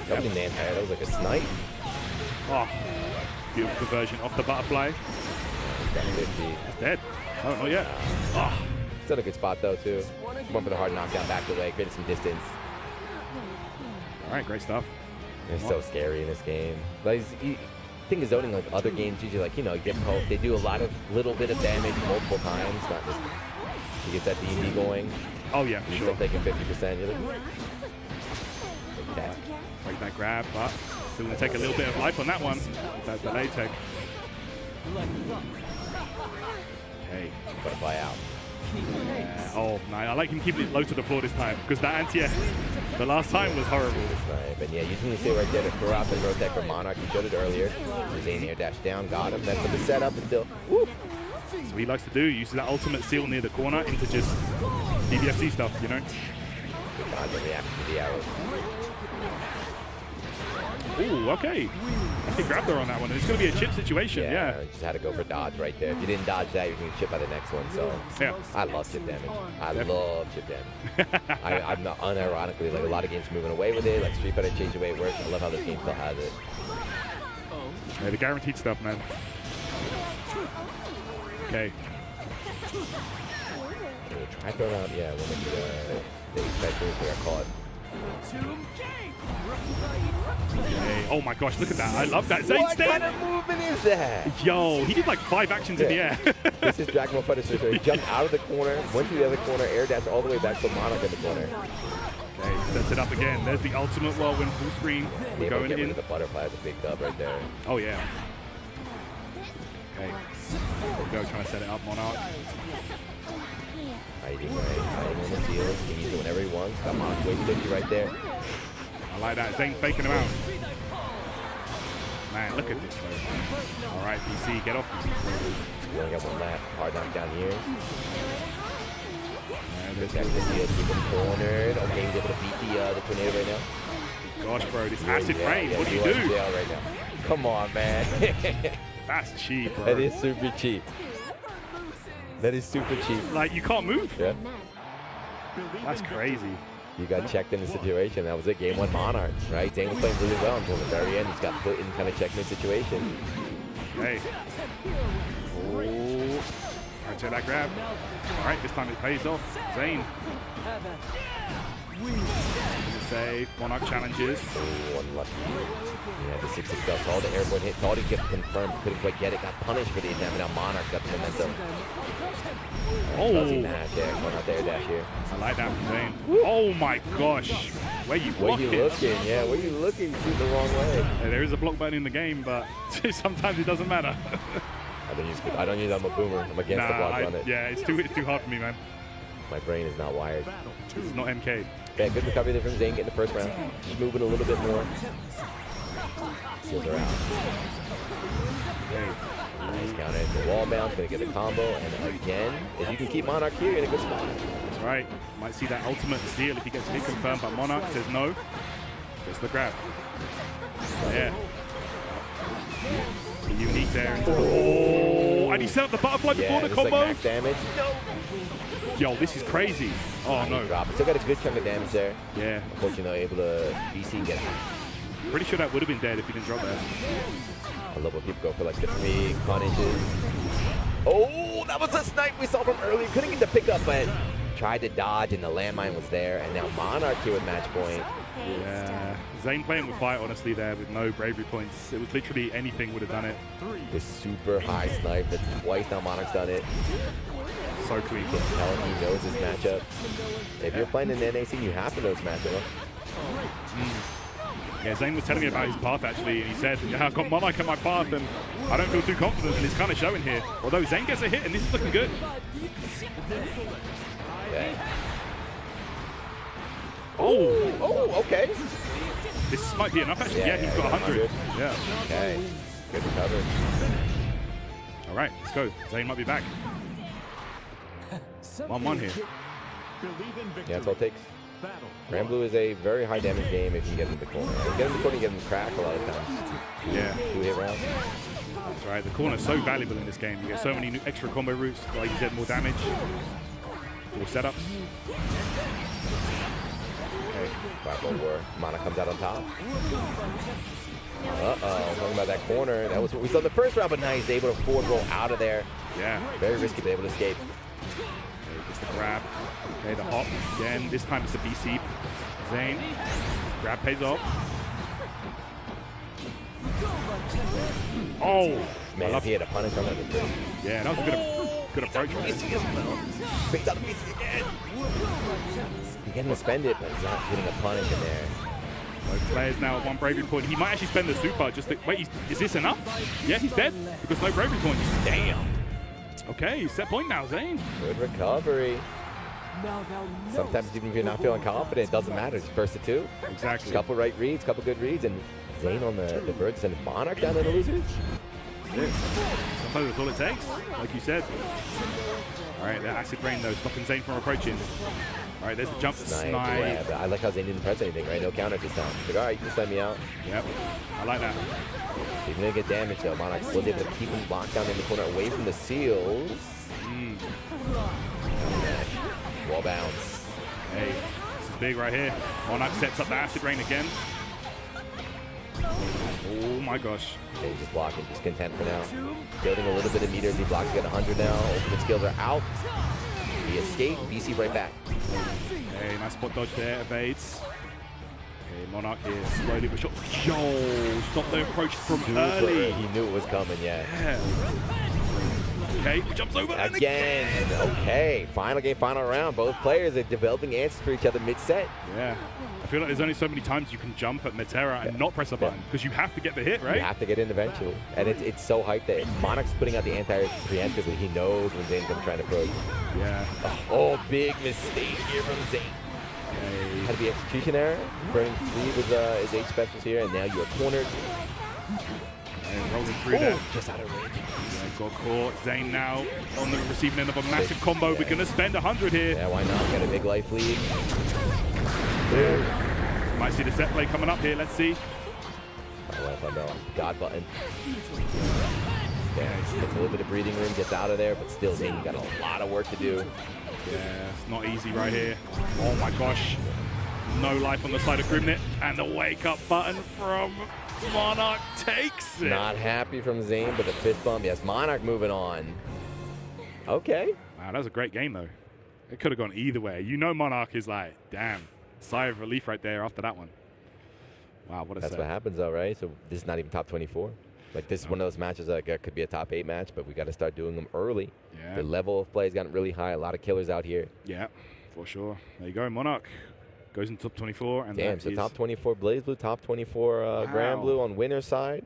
S20: That wasn't the anti-air, that was like a snipe.
S13: Oh, beautiful conversion off the butterfly. It's dead. Oh, not yet. Oh.
S20: Still a good spot though, too. Went for the hard knockdown back away, created some distance.
S13: All right, great stuff.
S20: It's so scary in this game. Like, thing is zoning, like other games, usually like, you get poked. They do a lot of little bit of damage multiple times, not just to get that D&D going.
S13: Oh yeah, for sure.
S20: Still taking 50%. You're like, okay.
S13: Break that grab, but still going to take a little bit of life on that one. That delay tech. Okay.
S20: Butterfly out.
S13: Oh, man. I like him keeping it low to the floor this time, because that anti-air the last time was horrible.
S20: Right, and yeah, using the stay right there to throw out the road tech for Monarch. He showed it earlier. Zane air dash down, got him. That's the setup until. Woo.
S13: So he likes to do, uses that ultimate seal near the corner into just DBFC stuff,
S20: God, the reaction to the arrows.
S13: Ooh, okay. I can grab her on that one. It's going to be a chip situation, yeah.
S20: Just had to go for dodge right there. If you didn't dodge that, you're going to chip by the next one. So
S13: yeah.
S20: I love chip damage. I love chip damage. I'm not unironically, like a lot of games moving away with it, like Street Fighter changed the way it works. I love how this game still has it.
S13: Yeah, the guaranteed stuff, man. Okay.
S20: Try throwing out, yeah, one of the expectations we are caught.
S13: Okay. Oh my gosh, look at that. I love that. Zane
S20: What kind of movement is that?
S13: Yo, he did like 5 actions in the air.
S20: This is Dragon Ball FighterZ. He jumped out of the corner, went to the other corner, air dash all the way back to Monarch in the corner.
S13: Okay, sets it up again. There's the ultimate whirlwind full screen. We're going in.
S20: The butterfly is a big dub right there.
S13: Oh yeah. Okay. There we go, trying to set it up, Monarch.
S20: Hiding on the seals. He can use it whenever he wants. Got Monarch way 50 right there.
S13: I like that. Zane faking him out. Man, look at this, though. All right, PC, get off.
S20: You only got one left. Hard knockdown here. Protect the seal, keep him cornered. Okay, he's able to beat the tornado right now.
S13: Gosh, bro, this acid rain. What do you
S20: he was
S13: do?
S20: in jail right now. Come on, man.
S13: That's cheap, bro.
S20: That is super cheap. That is super cheap.
S13: Like, you can't move.
S20: Yeah.
S13: That's crazy.
S20: You got checked in the situation. That was it. Game 1 Monarch, right? Zane was playing really well until the very end. He's got put in kind of checkmate situation.
S13: Okay. Oh. Right, take that grab. All right, this time it pays off. Zane. Save. Monarch challenges.
S20: Oh, unlucky. Yeah, the 6-6 bell saw the airborne hit. Thought he'd get confirmed. Couldn't quite get it. Got punished for the attempt. Now Monarch got the momentum.
S13: Oh.
S20: Fuzzy mash there. Going out there, dash here.
S13: I like that from Zane. Oh my gosh. Where you blocking?
S20: Yeah, where you looking? Shoot the wrong way.
S13: Yeah, there is a block button in the game, but sometimes it doesn't matter.
S20: I don't use I'm a boomer. I'm against the block on it.
S13: Yeah, it's too hard for me, man.
S20: My brain is not wired.
S13: This is not MK.
S20: Yeah, good recovery there from Zane getting the first round. Just moving a little bit more. Seals are out. Nice counter into wall bounce, gonna get the combo, and again, if you can keep Monarch here, you're in a good spot.
S13: That's right. Might see that ultimate steal if he gets hit confirmed, but Monarch says no. Gets the grab. Yeah. Unique there. Oh, and he set up the butterfly before the combo.
S20: Like max damage.
S13: Yo, this is crazy. Oh no.
S20: Drop. Still got a good chunk of damage there.
S13: Yeah.
S20: Unfortunately, able to BC get out.
S13: Pretty sure that would have been dead if he didn't drop that.
S20: I love when people go for like the 3 punishes. Oh, that was a snipe we saw from earlier. Couldn't get the pickup, but tried to dodge, and the landmine was there. And now Monarch here with match point.
S13: Yeah. Zane playing with fight, honestly, there with no bravery points. It was literally anything would have done it.
S20: This super high snipe. That's twice now Monarch's done it.
S13: So clean.
S20: You can tell he knows his matchup. If you're playing in the NA scene, you have to know his matchup.
S13: Yeah, Zane was telling me about his path actually, and he said, yeah, I've got Monarch in my path, and I don't feel too confident, and it's kind of showing here. Although Zane gets a hit, and this is looking good.
S20: Okay.
S13: Oh,
S20: okay.
S13: This might be enough actually. Yeah, he's got 100. Yeah.
S20: Okay. Good recovery.
S13: All right, let's go. Zane might be back. 1-1 here.
S20: Yeah, that's all it takes. Granblue is a very high damage game if you get in the corner. If you get in the corner, you get him crack a lot of times.
S13: Yeah.
S20: 2-hit rounds.
S13: That's right. The corner is so valuable in this game. You get so many new extra combo routes. Like you said, more damage, more setups.
S20: Okay. 5-4 war. Mana comes out on top. Uh-oh. Talking about that corner. That was what we saw in the first round, but now he's able to forward roll out of there.
S13: Yeah.
S20: Very risky, but able to escape.
S13: Gets the grab. Okay, the hop. Again, this time it's a BC. Zane. Grab pays off. Oh!
S20: Man, if he had a punish on that.
S13: Yeah, that was a good approach.
S20: Brings out the BC again. He can spend it, but he's not getting a punish in there.
S13: Both players now at 1 bravery point. He might actually spend the super just to, wait, is this enough? Yeah, he's dead because no bravery points. Damn. Okay, set point now, Zane.
S20: Good recovery. Sometimes even if you're not feeling confident, it doesn't matter. It's first to 2.
S13: Exactly.
S20: Couple right reads, couple good reads, and Zane on the birds and Monarch down to the losers.
S13: Yeah. Sometimes that's all it takes, like you said. All right, that acid rain though, stopping Zane from approaching. All right, there's the jump snipe.
S20: Yeah, but I like how Zane didn't press anything, right? No counter this time. He's like, all right, you can send me out.
S13: Yep, I like that.
S20: He's gonna get damage though. Monarch was able to keep him locked down in the corner away from the seals. Wall bounce.
S13: Hey, this is big right here. Monarch sets up the acid rain again. Oh my gosh.
S20: Okay, he's just blocking, just content for now. Building a little bit of meter as he blocks, get 100 now. Ultimate skills are out. He escaped, BC right back.
S13: Hey, nice spot dodge there, evades. Okay, Monarch here, slowly but sure. Yo, stop the approach from early.
S20: He knew it was coming, yeah.
S13: Okay, jumps over
S20: again. Okay, final game, final round. Both players are developing answers for each other mid-set.
S13: Yeah. I feel like there's only so many times you can jump at Metera and not press a button because you have to get the hit, right?
S20: You have to get in eventually. And it's so hyped that Monarch's putting out the anti preemptively. He knows when Zane's going to try to approach.
S13: Yeah.
S20: Oh, big mistake here from Zane.
S13: Okay.
S20: Had to be execution error. Burning 3 with his H specials here, and now you're cornered.
S13: And rolling through there.
S20: Just out of range.
S13: Yeah, got caught. Zane now on the receiving end of a massive combo. We're going to spend 100 here.
S20: Yeah, why not? Got a big life lead.
S13: Might see the set play coming up here. Let's see.
S20: God button. Yeah, gets a little bit of breathing room, gets out of there, but still, Zane got a lot of work to do.
S13: Yeah, it's not easy right here. Oh my gosh. No life on the side of Grimnit. And the wake up button from Monarch takes it.
S20: Not happy from Zane, but the fist bump. Yes, Monarch moving on. Okay.
S13: Wow, that was a great game, though. It could have gone either way. You know Monarch is like, damn, sigh of relief right there after that one. Wow, what a
S20: That's
S13: set.
S20: what happens, though, right? So this is not even top 24. Like, this is one of those matches that could be a top 8 match, but we got to start doing them early.
S13: Yeah.
S20: The level of play has gotten really high. A lot of killers out here.
S13: Yeah, for sure. There you go, Monarch. Goes into top 24. And
S20: Damn, so top 24 BlazBlue, top 24 Granblue on winner's side.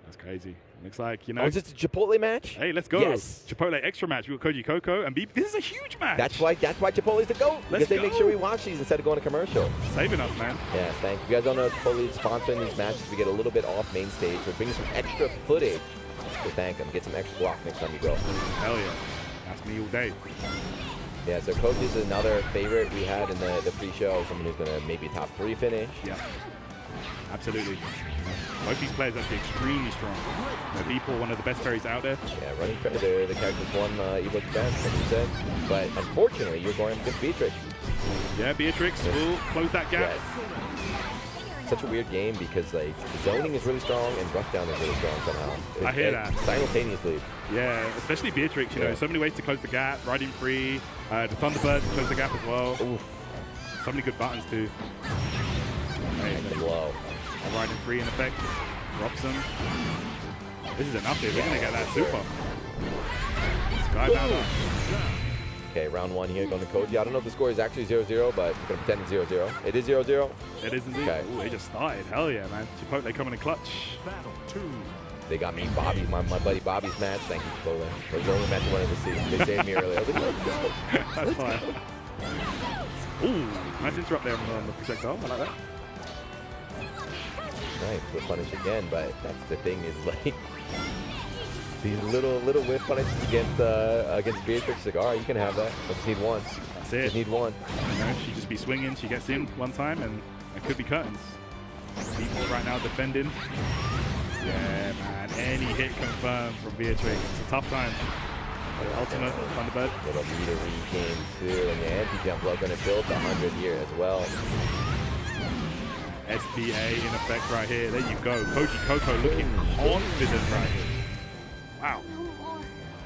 S13: That's crazy. Looks like, you know.
S20: Oh, is this a Chipotle match?
S13: Hey, let's go.
S20: Yes.
S13: Chipotle extra match. We got Koji Coco and This is a huge match.
S20: That's why Chipotle's the GOAT. Because they make sure we watch these instead of going to commercial.
S13: Saving us, man.
S20: Yeah, thank you. If you guys don't know, Chipotle is sponsoring these matches. We get a little bit off main stage. We're bringing some extra footage to thank them. Get some extra block next time you go.
S13: Hell yeah. That's me all day.
S20: Yeah, so Coach is another favorite we had in the pre-show. Someone who's going to maybe top 3 finish.
S13: Yeah, absolutely. Both these players are actually extremely strong. Beeple, one of the best fairies out there.
S20: Yeah, running the characters won Evo Japan, like you said. But unfortunately, you're going against Beatrix.
S13: Yeah, Beatrix will close that gap.
S20: Yes. Such a weird game because like zoning is really strong and rushdown is really strong somehow.
S13: I hear that.
S20: Simultaneously.
S13: Yeah, especially Beatrix, you know, so many ways to close the gap, riding free, the Thunderbird to close the gap as well.
S20: Oof.
S13: So many good buttons too. Hey,
S20: the blow.
S13: Riding free in effect, drops him. This is enough here, we're going to get that super. Skybound.
S20: Okay, round 1 here going to Koji. I don't know if the score is actually 0-0, but we're going to pretend it's 0-0. It is 0-0?
S13: It is indeed.
S20: Okay.
S13: Ooh, they just started. Hell yeah, man. Chipotle coming in clutch.
S18: Battle 2.
S20: They got me Bobby, my buddy Bobby's match. Thank you, Chipotle. It was the only match I wanted to see. They saved me earlier. I was like, let's go.
S13: That's fine. Ooh, nice interrupt there on the projectile. I like that.
S20: Nice, whip punish again, but that's the thing is like these little whip punishes against Beatrix. Like, all right, you can have that. I just need one.
S13: That's it.
S20: Just need one.
S13: You know, she just be swinging. She gets in one time, and it could be curtains. People right now defending. Yeah, man. Any hit confirmed from Beatrix. It's a tough time. Ultimate Thunderbird.
S20: Little meter came too, and the anti-jump blow going to build the 100 here as well.
S13: SBA in effect right here. There you go. Koji Coco looking confident right here. Wow.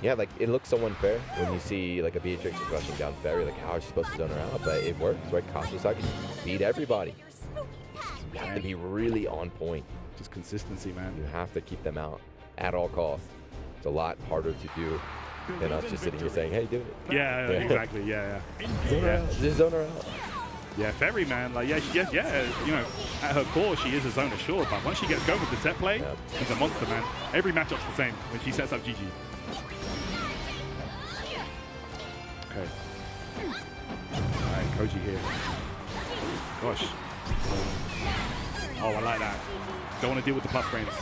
S20: Yeah, like it looks so unfair when you see like a Beatrix rushing down Ferry. Like, how is she supposed to zone her out? But it works, right? Kasusaki beat everybody. You have to be really on point.
S13: Just consistency, man.
S20: You have to keep them out at all costs. It's a lot harder to do than us just sitting here saying, hey, do it.
S13: Yeah, exactly. Yeah.
S20: Zone her out. Just zone her out.
S13: Yeah, Ferry, man. Like, yeah, you know, at her core, she is a zoner, sure, but once she gets going with the set play, she's a monster, man. Every matchup's the same when she sets up GG. Okay. All right, Koji here. Gosh. Oh, I like that. Don't want to deal with the plus frames.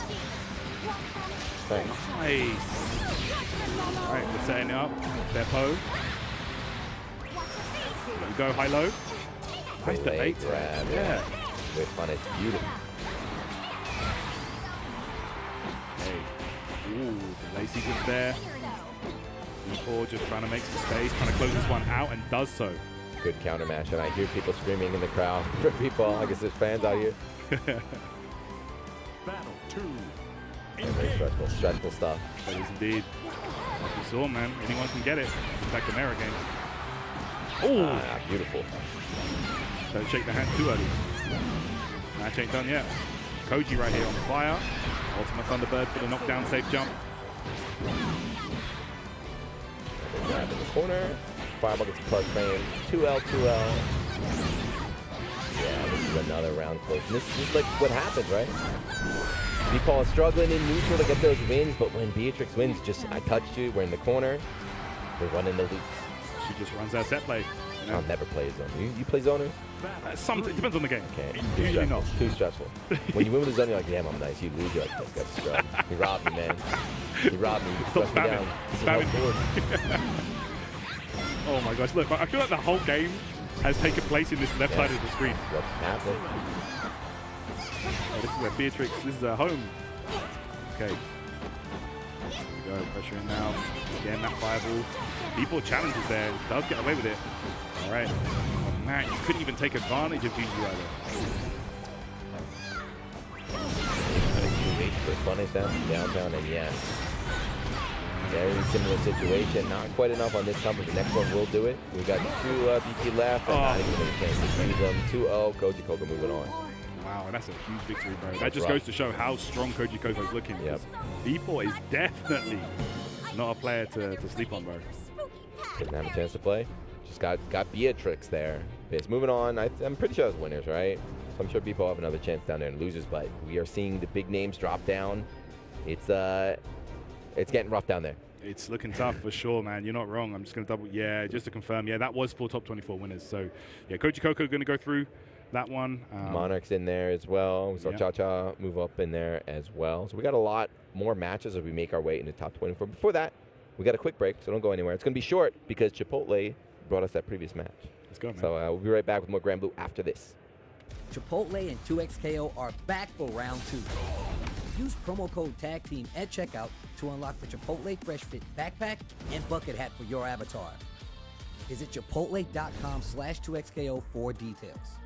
S20: Thanks.
S13: Nice. All right, we're setting it up. Their Poe. There we go, high-low. Nice to 8 grab. Yeah.
S20: With fun, it's beautiful.
S13: Hey. Ooh, the Lacey gets there. E4 just trying to make some space, trying to close this one out, and does so.
S20: Good counter match, and I hear people screaming in the crowd for people. I guess there's fans out here.
S18: Battle 2.
S20: Yeah, very stressful stuff.
S13: That is indeed. Like we saw, man. Anyone can get it. It's back to Mera game. Oh,
S20: beautiful.
S13: Don't shake the hand too early. Match ain't done yet. Koji right here on fire. Ultimate Thunderbird for the knockdown safe jump.
S20: Grab in the corner. Fireball gets plus frame. 2L, 2L. Yeah, this is another round close. And this is like what happens, right? People are struggling in neutral to get those wins, but when Beatrix wins, just I touched you, we're in the corner, we're running the loops.
S13: She just runs her set play. You know?
S20: I'll never play Zoner. You play Zoner?
S13: It depends on the game.
S20: Okay.
S13: Usually not.
S20: Too stressful. When you win with the Zoner, you're like, damn, I'm nice. You lose, you're like, this guy's scrub. He robbed me, man. He robbed me. He
S13: Stop
S20: stressed me down. This is how it's
S13: spamming. Oh my gosh, look, I feel like the whole game has taken place in this left side of the screen.
S20: What's happening?
S13: Oh, this is where Beatrix, this is her home. Okay. Here we go, pressure in now. Again, that fireball. People challenges there, does get away with it. All right. Oh man, you couldn't even take advantage of GG right
S20: there. For punish them downtown, and yes. Very similar situation. Not quite enough on this time, but the next one will do it. We got 2 BP left, and not even a chance to use them. 2-0, Koji Koko moving on.
S13: Wow, and that's a huge victory, bro. That just goes to show how strong Koji Koko's looking. Yep. Beeple is definitely not a player to sleep on, bro.
S20: Didn't have a chance to play. Just got Beatrix there. It's moving on. I'm pretty sure it's winners, right? So I'm sure Beeple will have another chance down there and losers, but we are seeing the big names drop down. It's getting rough down there.
S13: It's looking tough for sure, man. You're not wrong. I'm just going to double, just to confirm. Yeah, that was 4 top 24 winners. So, yeah, Koji Koko going to go through that one.
S20: Monarch's in there as well. We saw Cha-Cha move up in there as well. So we got a lot more matches as we make our way into top 24. Before that, we got a quick break, so don't go anywhere. It's going to be short because Chipotle brought us that previous match.
S13: Let's go, man.
S20: So we'll be right back with more Granblue after this.
S6: Chipotle and 2XKO are back for round 2. Use promo code Tag Team at checkout to unlock the Chipotle Fresh Fit backpack and bucket hat for your avatar. Visit chipotle.com/2XKO for details.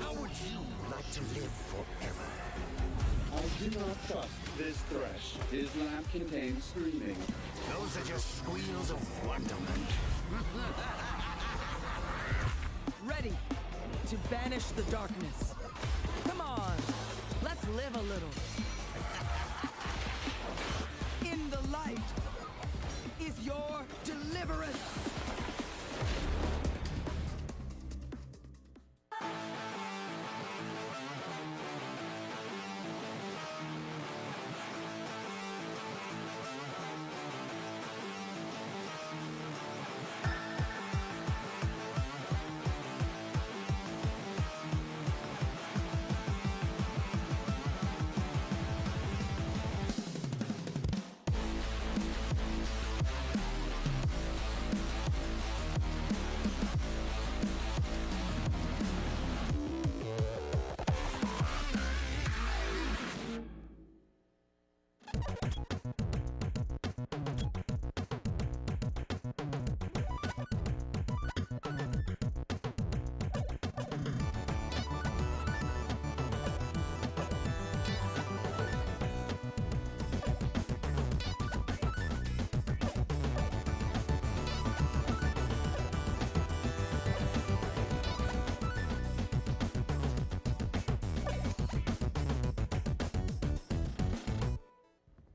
S12: How would you like to live forever? I do not trust this thresh. His lamp contains screaming. Those are just squeals of wonderment.
S17: Ready to banish the darkness. Come on, let's live a little. In the light is your deliverance.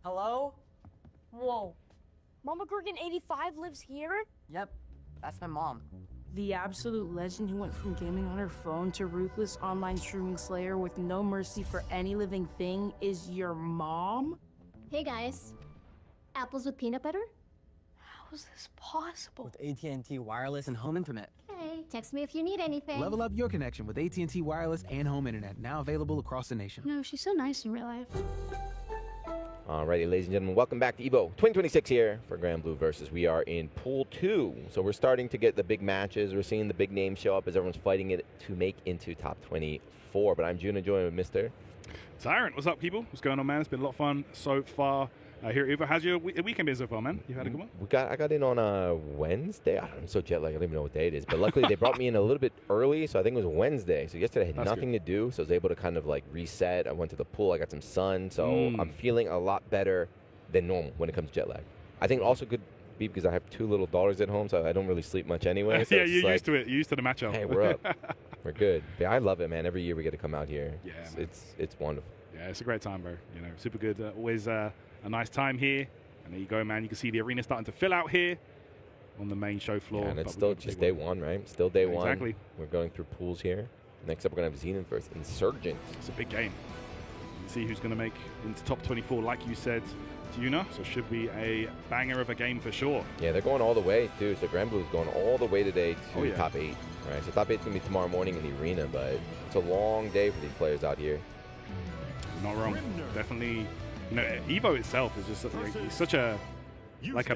S10: Hello? Whoa. Mama Gurgan 85 lives here?
S16: Yep, that's my mom.
S10: The absolute legend who went from gaming on her phone to ruthless online streaming slayer with no mercy for any living thing is your mom?
S7: Hey guys. Apples with peanut butter?
S10: How is this possible?
S16: With AT&T Wireless and Home Internet.
S7: Hey, text me if you need anything.
S19: Level up your connection with AT&T Wireless and Home Internet, now available across the nation.
S10: No, she's so nice in real life.
S20: Alrighty, ladies and gentlemen, welcome back to EVO 2026 here for Granblue versus. We are in Pool 2, so we're starting to get the big matches. We're seeing the big names show up as everyone's fighting it to make into top 24. But I'm Juna, joined with Mr.
S13: Tyrant. What's up, people? What's going on, man? It's been a lot of fun so far here at EVO. How's your weekend been so far, man? You had a good one?
S20: I got in on a Wednesday. I'm so jet lagged, I don't even know what day it is. But luckily, they brought me in a little bit early, so I think it was Wednesday. So yesterday I had nothing to do, so I was able to kind of like reset. I went to the pool. I got some sun, so I'm feeling a lot better than normal when it comes to jet lag. I think also good beat because I have 2 little daughters at home, so I don't really sleep much anyway. So
S13: yeah,
S20: it's
S13: you're
S20: like,
S13: used to it. You're used to the matchup.
S20: Hey, we're up. We're good. But I love it, man. Every year we get to come out here.
S13: Yeah,
S20: it's wonderful.
S13: Yeah, it's a great time, bro. You know, super good. Always a nice time here. And there you go, man. You can see the arena starting to fill out here on the main show floor.
S20: Yeah, and it's still just day one, right? Still day one.
S13: Exactly.
S20: We're going through pools here. Next up, we're going to have Zenith versus Insurgent.
S13: It's a big game. Let's see who's going to make into top 24, like you said, Yuna. So should be a banger of a game for sure.
S20: Yeah, they're going all the way, too. So Granblue is going all the way today to top 8. All right, so top 8 is going to be tomorrow morning in the arena, but it's a long day for these players out here.
S13: Not wrong. Definitely. You know, Evo itself is just it's such a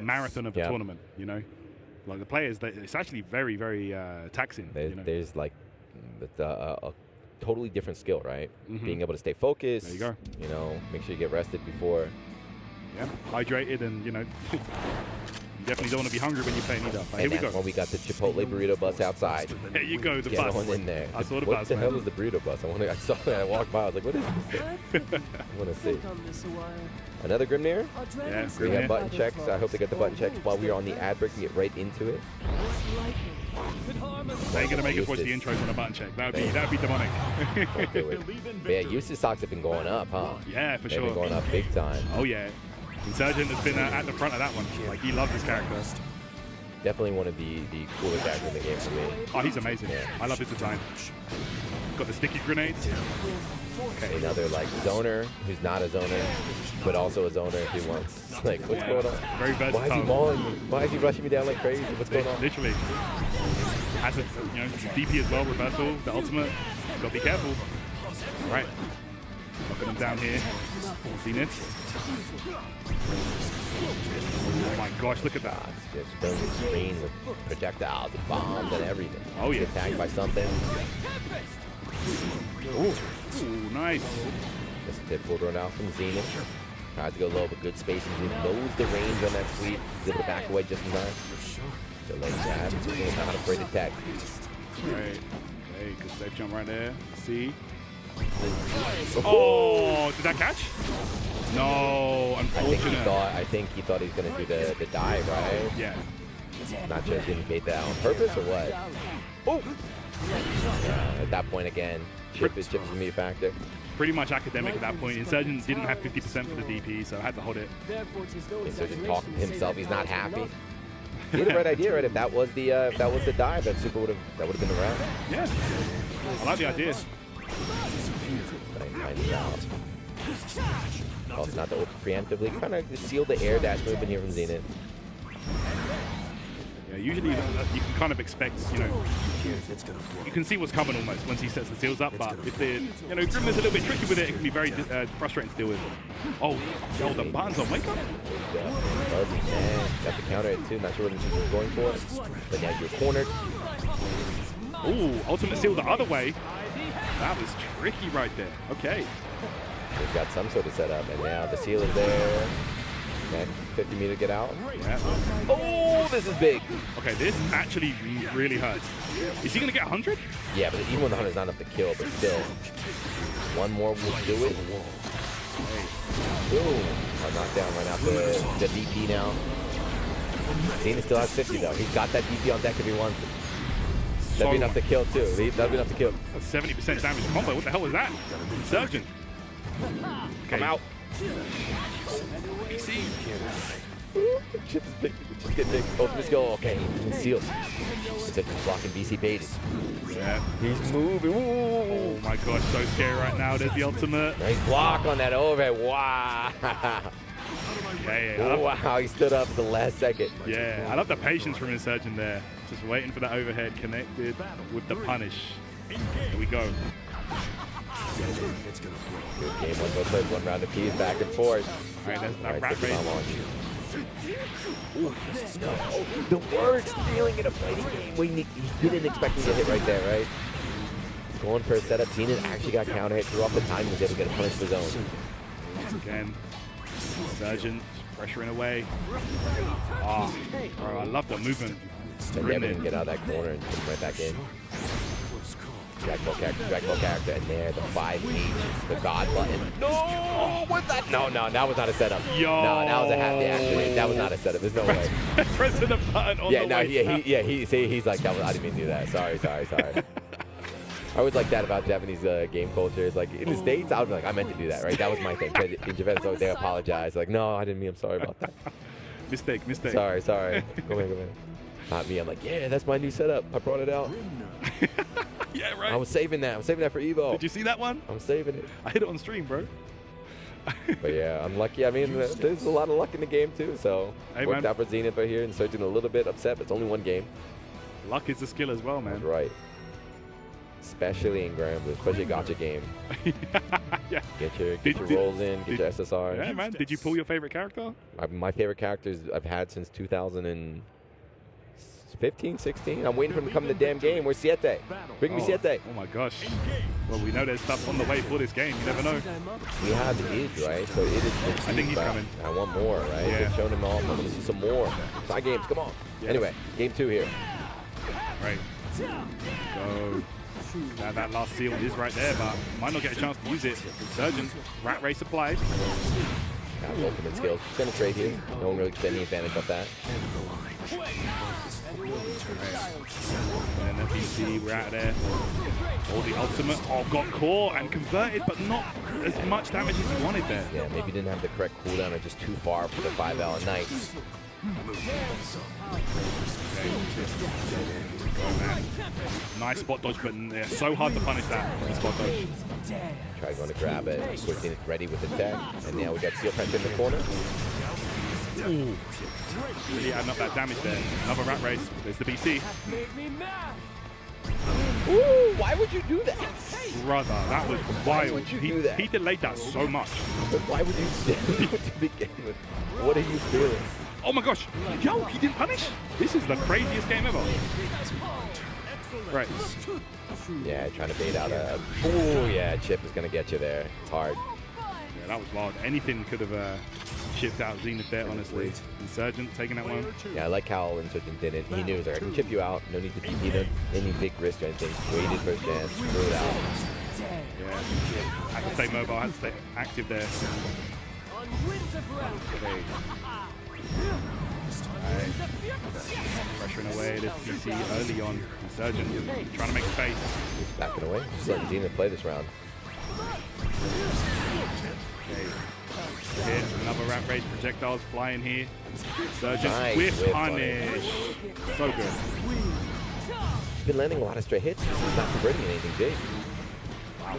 S13: marathon of a tournament. You know, like the players, it's actually very, very taxing.
S20: There's like a totally different skill, right? Being able to stay focused.
S13: There you go.
S20: You know, make sure you get rested before.
S13: Yeah, hydrated, and you know, you definitely don't want to be hungry when you're playing either. But
S20: And
S13: here we
S20: that's
S13: go.
S20: why we got the Chipotle burrito bus outside.
S13: There you go, the
S20: Get
S13: bus.
S20: on in there.
S13: I saw the
S20: what
S13: bus.
S20: the
S13: man.
S20: hell is the burrito bus? I saw it. I walked by. I was like, what is this? I want to see. Another Grimnir?
S13: Yeah,
S20: We have button checks. I hope they get the button checks while we are on the ad break and get right into it.
S13: They ain't gonna make us watch the intros on a button check. That'd be demonic.
S20: Don't do it. But yeah, Eustace stocks have been going up, huh?
S13: Yeah, for
S20: They've
S13: sure.
S20: been going up big time.
S13: Oh yeah, Insurgent has been at the front of that one. Like he loves his character.
S20: Definitely one of the cooler characters in the game for me.
S13: Oh, he's amazing.
S20: Yeah.
S13: I love his design. Got the sticky grenades.
S20: Okay. Another like zoner who's not a zoner, but also a zoner if he wants. Like, what's going on?
S13: Very versatile.
S20: Why is he mauling me? Why is he rushing me down like crazy? What's going on?
S13: Literally. Has a DP as well, reversal, the ultimate. Gotta be careful. Right. Knocking him down here. Zenith. Oh my gosh, look at that.
S20: Just filling the screen with projectiles and bombs and everything.
S13: Oh yeah.
S20: Get tagged by something.
S13: Ooh, nice.
S20: Just a tip pulled run out from Zenith. Tries to go low, but good spacing. He knows the range on that sweep. He's able to back away just in time. So late jab. He's not afraid to tag.
S13: Right. Okay, good safe jump right there. See. Oh, did that catch? No, unfortunate.
S20: I think he thought he was gonna do the dive, right?
S13: Yeah.
S20: Not sure if he bait that on purpose or what. Oh! Yeah, at that point again, chip is gonna be a factor.
S13: Pretty much academic at that point. Insurgent didn't have 50% for the DP, so I had to hold it.
S20: Insurgent talking to himself. He's not happy. He had the right idea, right? If that was the dive, that Super would have been around.
S13: Yeah. I like the idea.
S20: Also, not to preemptively kind of seal the air dash movement here from Zenith.
S13: Yeah, usually you can kind of expect, you can see what's coming almost once he sets the seals up, but if the, Grimner's a little bit tricky with it, it can be very frustrating to deal with. Oh, yo, the buttons on wake up.
S20: Got the counter hit too, not sure what he's going for, but now you're cornered.
S13: Ooh, ultimate seal the other way. That was tricky right there. Okay.
S20: He's got some sort of setup, and now the seal is there. Okay, 50 meter get out.
S13: Yeah.
S20: Oh, this is big.
S13: Okay, this actually really hurts. Is he going to get 100?
S20: Yeah, but even when the 100 is not enough to kill, but still. One more will do it. Boom. A knockdown right after the DP now. Zenith still has 50 though. He's got that DP on deck if he wants it. That'd be enough to kill too. That'd be enough to kill.
S13: That's 70% damage combo. What the hell was that? Insurgent. Okay.
S20: I'm out.
S13: BC.
S20: Chip's big. Just get big. Ultimate skill. Okay, he's sealed. He's blocking BC baited.
S13: Yeah.
S20: He's moving. Ooh.
S13: Oh my gosh, so scary right now. There's the ultimate.
S20: Nice block on that overhead. Wow.
S13: Yeah.
S20: Wow, he stood up at the last second.
S13: Yeah, I love the patience from Insurgent there. Just waiting for that overhead connected with the punish. Here we go.
S20: Good game. Both players one round apiece, back and forth.
S13: All right, that's that rat race.
S20: No, the worst feeling in a fighting game. He didn't expect me to hit right there, right? He's going for a setup. Zenith actually got counter hit, threw off the time, was able to get a punish of his own.
S13: Once again, Insurgent pressuring away. Oh, bro, I love the movement.
S20: And Devin can get out of that corner and put him right back in. Dragon Ball character, and there, the 5H, the God button. No, what's that? No, that was not a setup.
S13: Yo.
S20: No, that was a happy accident. That was not a setup. There's no way.
S13: Pressing the button on the way.
S20: He's like, I didn't mean to do that. Sorry. I always like that about Japanese game culture. It's like, in the States, I was like, I meant to do that, right? That was my thing. But in Japan, so they apologize. Like, no, I didn't mean, I'm sorry about that.
S13: Mistake.
S20: Sorry. Go ahead. Not me. I'm like, yeah, that's my new setup. I brought it out.
S13: Yeah, right.
S20: I was saving that for Evo.
S13: Did you see that one?
S20: I'm saving it.
S13: I hit it on stream, bro.
S20: But yeah, I'm lucky. I mean, there's a lot of luck in the game, too. So, worked out for Zenith right here. And Surgeon a little bit upset, but it's only one game.
S13: Luck is a skill as well, man.
S20: That's right. Especially in Granblue, especially a gacha game.
S13: Yeah.
S20: Get your rolls in, get your SSR.
S13: Yeah, man. Did you pull your favorite character?
S20: My favorite characters I've had since 2015, 16. I'm waiting for him to come to the damn game. Where's Siete? Bring me Siete.
S13: Oh my gosh. Well, we know there's stuff on the way for this game. You never know.
S20: We have Id, right? So Id is.
S13: I think he's coming.
S20: I want more, right?
S13: Yeah.
S20: They've shown him all. I want to see some more. Side games, come on.
S13: Yes.
S20: Anyway, game 2 here.
S13: Right. Go. That last seal is right there, but might not get a chance to use it. Surgeon, Rat Race applied.
S20: Got ultimate skills. She's going to trade here. No one really gets any advantage of that.
S13: And then the PC, we're out of there. Oh, the ultimate. Oh, got caught and converted, but not as much damage as he wanted there.
S20: Yeah, maybe didn't have the correct cooldown or just too far for the 5L at night.
S13: Nice spot dodge, but yeah, so hard to punish that from the spot dodge.
S20: Try going to grab it. Of course, it's ready with the tech. And now we got Seal Punch in the corner.
S13: Ooh. Really adding up that damage there. Another Rat Race. There's the BC.
S20: Ooh, why would you do that?
S13: Brother, that was wild.
S20: Why would you do that?
S13: He delayed that so much.
S20: But why would you do it to begin with? What are you feeling?
S13: Oh my gosh. Yo, he didn't punish? This is the craziest game ever. Right.
S20: Yeah, trying to bait out a... Ooh, yeah, Chip is going to get you there. It's hard.
S13: Yeah, that was wild. Anything could have chipped out Zenith there, honestly. Insurgent taking that one.
S20: Yeah, I like how Insurgent did it. He knew, I can chip you out. No need to DP any big risk or anything. Waited for his chance. Threw it out.
S13: Yeah. Had to stay mobile, had to stay active there. Okay. Right. Pressuring away this PC early on. Insurgent trying to make space.
S20: Just backing away. Just letting Zenith play this round.
S13: Okay. Hit. Another Rat Race projectiles flying here. Insurgent
S20: Nice
S13: with punish. So good.
S20: He's been landing a lot of straight hits. He's not converting anything big.
S13: Wow.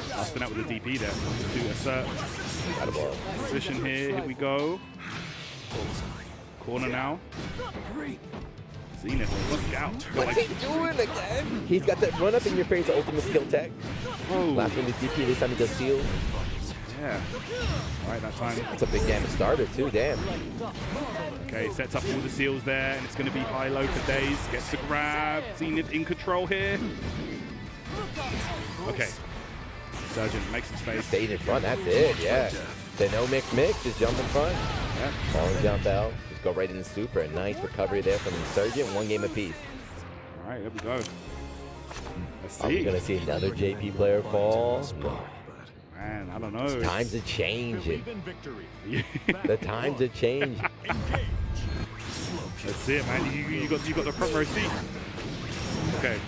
S13: Busting out with the DP there to assert. Position here we go. Corner now. Zenith, look out.
S20: What's he doing again? He's got that run up in your face ultimate skill tech.
S13: Whoa.
S20: Last one is DP, this time he does seal.
S13: Yeah. Alright, that time.
S20: That's a big damage starter too, damn.
S13: Okay, sets up all the seals there, and it's going to be high-low for days. Gets the grab. Zenith in control here. Okay. Surgeon, make some space.
S20: Stayed in front, that's it, yeah. Say no mix, just jump in front.
S13: Yeah.
S20: Falling jump out. Just go right in the super. Nice recovery there from Insurgent. One game apiece.
S13: Alright, there we go. Let's see.
S20: Are we going to see another JP player fall? No.
S13: Man, I don't know.
S20: Times are changing. The times are changing.
S13: Let's see it, man. You got the front row seat. Okay.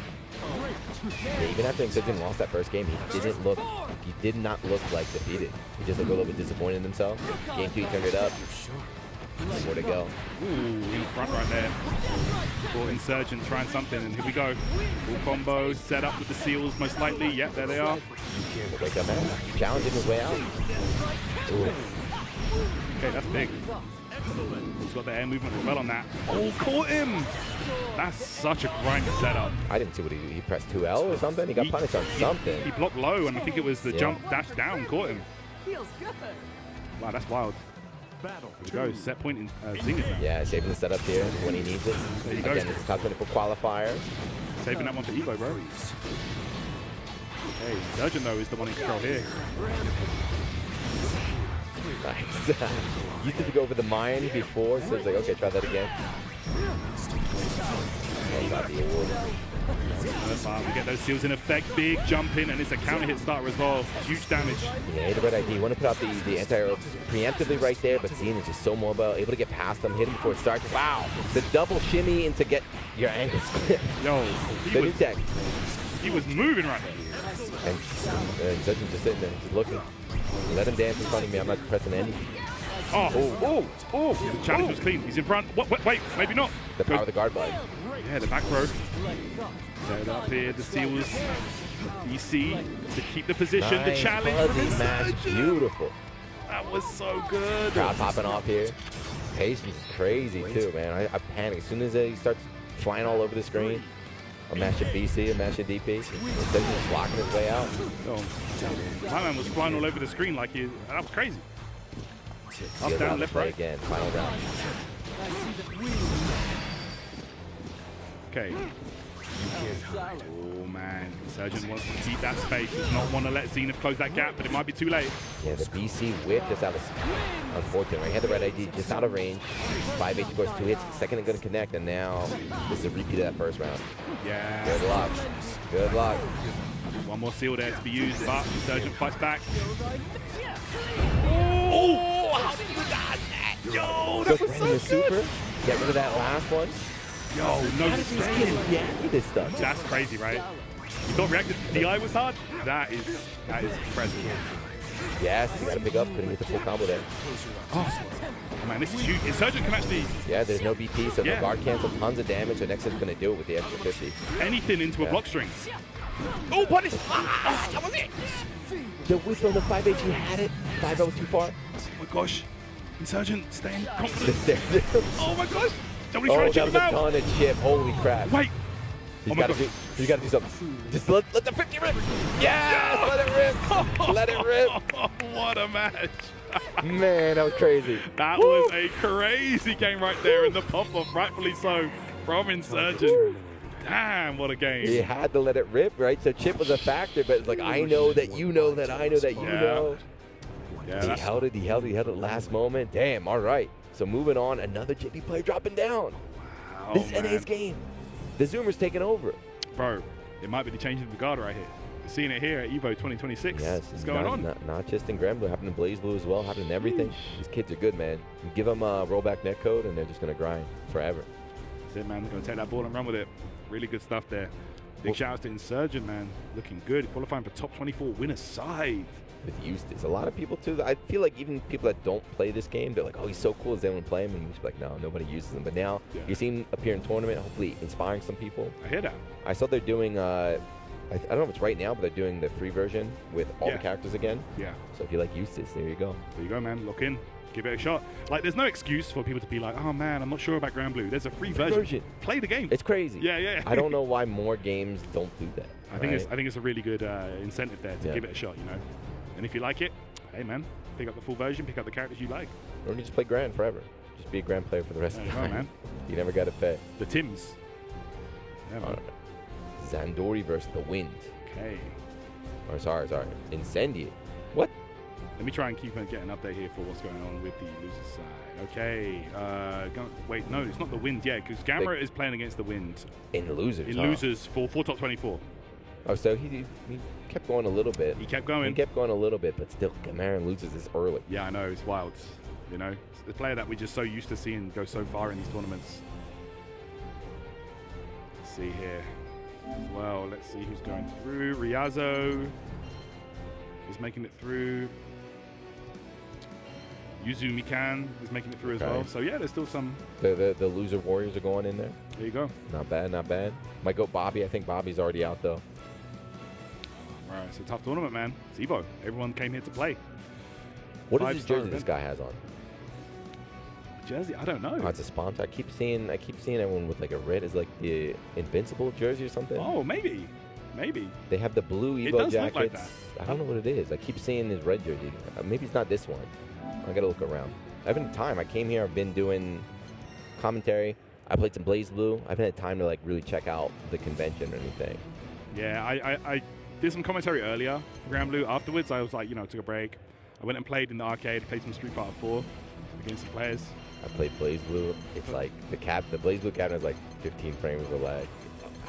S20: Yeah, even after Insurgent lost that first game, he did not look like defeated. He just looked a little bit disappointed in himself. Game 2, he turned it up. More to go.
S13: Ooh, in front right there. For Insurgent trying something, and here we go. Full combo, set up with the seals most likely. Yep, there they are.
S20: Wake up, man. Challenging his way out. Ooh.
S13: Okay, that's big. He's got the air movement as well on that. Oh, caught him! That's such a grind setup.
S20: I didn't see what he pressed 2L or something. He got punished on something.
S13: He blocked low, and I think it was the jump dash down caught him.
S17: Feels good.
S13: Wow, that's wild. Here we go, set point in Zenith now.
S20: Yeah, saving the setup here when he needs it.
S13: There you go.
S20: Again, it's top 24 qualifier.
S13: Saving that one for Evo, bro. Okay, Surgeon though is the one in control here.
S20: Nice. Used to go over the mine before, so it's like, okay, try that again. Yeah, you got the award.
S13: But we get those seals in effect, big jump in, and it's a counter hit starter as well. Huge damage.
S20: Yeah, hit the red ID. You want to put out the anti-air preemptively right there, but Zen is just so mobile, able to get past him, hit him before it starts. Wow, the double shimmy into get your angles.
S13: Yo,
S20: he
S13: was moving right there.
S20: And Zed's just sitting there, just looking. Let him dance in front of me. I'm not pressing anything.
S13: Oh, the challenge was clean. He's in front. Wait, maybe not.
S20: The power of the guard blade.
S13: Yeah, the back throw. Set up here, the seals. EC to keep the position.
S20: Nice,
S13: the challenge from
S20: fuzzy match.
S13: Insurgent.
S20: Beautiful.
S13: That was so good.
S20: Crowd popping off here. Patience is crazy too, man. I panic as soon as he starts flying all over the screen. A mash at BC, a mash at DP. Instead of just blocking his way out.
S13: Oh, my man was flying all over the screen like that was crazy. Up, down, left, right.
S20: Again, final round.
S13: Okay. Oh man, Insurgent wants to keep that space. Does not want to let Zenith close that gap, but it might be too late.
S20: Yeah, the BC whip just out of unfortunate. Right? He had the red ID just out of range. 5H scores 2 hits. Second and going to connect, and now this is a repeat of that first round.
S13: Yeah.
S20: Good luck. Good luck.
S13: One more seal there to be used, but Insurgent fights back.
S20: Oh! How did you dodge that? Yo, that was so good. Super. Get rid of that last one.
S13: Yo, no
S20: How did these kids react to this stuff?
S13: That's crazy, right? You thought reacted to DI was hard? That is impressive.
S20: Yes, you got to pick up. Couldn't get the full combo there.
S13: Oh man, this is huge. Insurgent can actually...
S20: Yeah, there's no BP, so no guard cancel. Tons of damage, so Nexus is going to do it with the extra 50.
S13: Anything into a block string. Oh, punish! That was it!
S20: The whip on the 5H, he had it. 5-0 too far.
S13: Oh my gosh. Insurgent staying confident. Oh my gosh. Somebody trying to chip him out.
S20: That was a ton of chip. Holy crap.
S13: Wait.
S20: He's got to do something. Just let the 50 rip. Yes, let it rip. Let it rip.
S13: What a match.
S20: Man, that was crazy.
S13: That was a crazy game right there, and the pump off, rightfully so, from Insurgent. Damn, what a game.
S20: He had to let it rip, right? So chip was a factor, but it's like, I know that you know that I know that you know.
S13: Yeah,
S20: he held it last moment. Damn, all right. So moving on, another JP player dropping down.
S13: Wow,
S20: this is NA's game. The Zoomer's taking over.
S13: Bro, it might be the change of the guard right here. We're seeing it here at EVO 2026.
S20: Yes,
S13: what's going on?
S20: Not just in Granblue, happening in BlazBlue as well, happening in everything. These kids are good, man. You give them a rollback netcode, and they're just going to grind forever.
S13: That's it, man. They're going to take that ball and run with it. Really good stuff there. Big shout out to Insurgent, man. Looking good. Qualifying for top 24 winner side.
S20: With Eustace. A lot of people, too. I feel like even people that don't play this game, they're like, oh, he's so cool. Is they want to play him? And we're just like, no, nobody uses him. But now you see him appear in tournament, hopefully inspiring some people.
S13: I hear that.
S20: I saw they're doing, I don't know if it's right now, but they're doing the free version with all the characters again.
S13: Yeah.
S20: So if you like Eustace, there you go.
S13: There you go, man. Lock in. Give it a shot. Like, there's no excuse for people to be like, oh, man, I'm not sure about Granblue. There's a free version. Play the game.
S20: It's crazy.
S13: Yeah.
S20: I don't know why more games don't do that.
S13: I think it's a really good incentive there to give it a shot, you know. And if you like it, hey, man, pick up the full version, pick up the characters you like.
S20: Or you just play Grand forever. Just be a Grand player for the rest of the time.
S13: Man.
S20: You never got to pay.
S13: The Tims. Yeah, man.
S20: Zandori versus the Wind.
S13: Okay.
S20: Or sorry. Incendiate. What?
S13: Let me try and get an update here for what's going on with the loser side. Okay. Wait, no, it's not the Wind yet, because Gamera is playing against the Wind.
S20: In losers.
S13: In losers for top 24.
S20: Oh, so he kept going a little bit.
S13: He kept going.
S20: He kept going a little bit, but still, Gamera loses this early.
S13: Yeah, I know. It's wild. You know, it's the player that we're just so used to seeing go so far in these tournaments. Let's see here. As well, let's see who's going through. Riazo is making it through. Yuzu Mikan is making it through as well. So yeah, there's still some.
S20: The loser warriors are going in there.
S13: There you go.
S20: Not bad, not bad. Might go Bobby. I think Bobby's already out though.
S13: All right, it's a tough tournament, man. It's EVO. Everyone came here to play.
S20: What is this jersey this guy has on?
S13: Jersey? I don't know.
S20: Oh, it's a sponsor. I keep seeing everyone with like a red. Is like the Invincible jersey or something.
S13: Oh, maybe.
S20: They have the blue Evo
S13: it does
S20: jackets.
S13: Look like that.
S20: I don't know what it is. I keep seeing his red jersey. Maybe it's not this one. I gotta look around. I haven't had time. I came here. I've been doing commentary. I played some BlazBlue. I haven't had time to like really check out the convention or anything.
S13: Yeah, I did some commentary earlier for Granblue. Afterwards, I was like, took a break. I went and played in the arcade. Played some Street Fighter 4 against some players.
S20: I played BlazBlue. It's like the BlazBlue cabinet is like 15 frames of lag.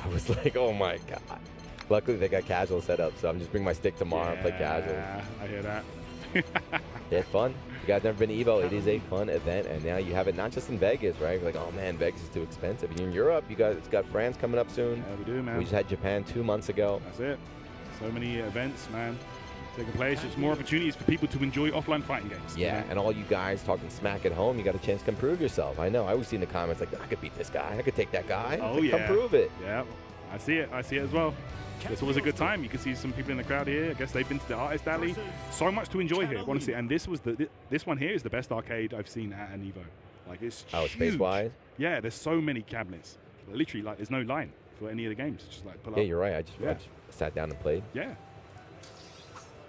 S20: I was like, oh my god. Luckily, they got casual set up, so I'm just bringing my stick tomorrow and play casual.
S13: Yeah, I hear that.
S20: It's fun. If you guys never been to Evo, it is a fun event, and now you have it not just in Vegas, right? You're like, oh man, Vegas is too expensive. And you're in Europe, it's got France coming up soon.
S13: Yeah, we do, man.
S20: We just had Japan 2 months ago.
S13: That's it. So many events, man, taking place. Just more opportunities for people to enjoy offline fighting games.
S20: Yeah, and all you guys talking smack at home, you got a chance to improve yourself. I know. I always see in the comments like, I could beat this guy. I could take that guy.
S13: Oh,
S20: like,
S13: yeah.
S20: Come prove it.
S13: Yeah, I see it. I see it as well. It's always a good time. You can see some people in the crowd here. I guess they've been to the Artist Alley. So much to enjoy here, honestly. And this one here is the best arcade I've seen at an Evo. Like, it's huge.
S20: Space-wise?
S13: Yeah, there's so many cabinets. Literally, like, there's no line for any of the games. It's just like pull up.
S20: Yeah, you're right. I just sat down and played.
S13: Yeah.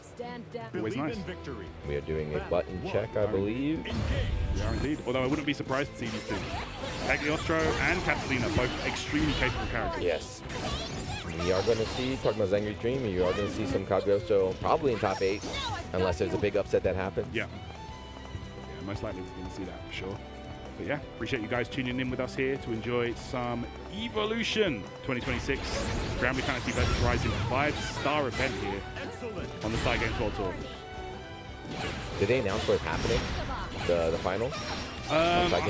S4: Stand down.
S13: Always nice.
S20: We are doing a button check, I believe.
S13: We are indeed. Although I wouldn't be surprised to see these two. Cagliostro and Catalina, both extremely capable characters.
S20: Yes. We are going to see, talking about Zangief Dream, you are going to see some Cagliostro probably in top 8, unless there's a big upset that happens.
S13: Yeah. Most likely we're going to see that for sure. But yeah, appreciate you guys tuning in with us here to enjoy some Evolution 2026 Granblue Fantasy vs. Rising 5-star event here on the Side Games World Tour.
S20: Did they announce where it's happening? The finals?
S13: I'm not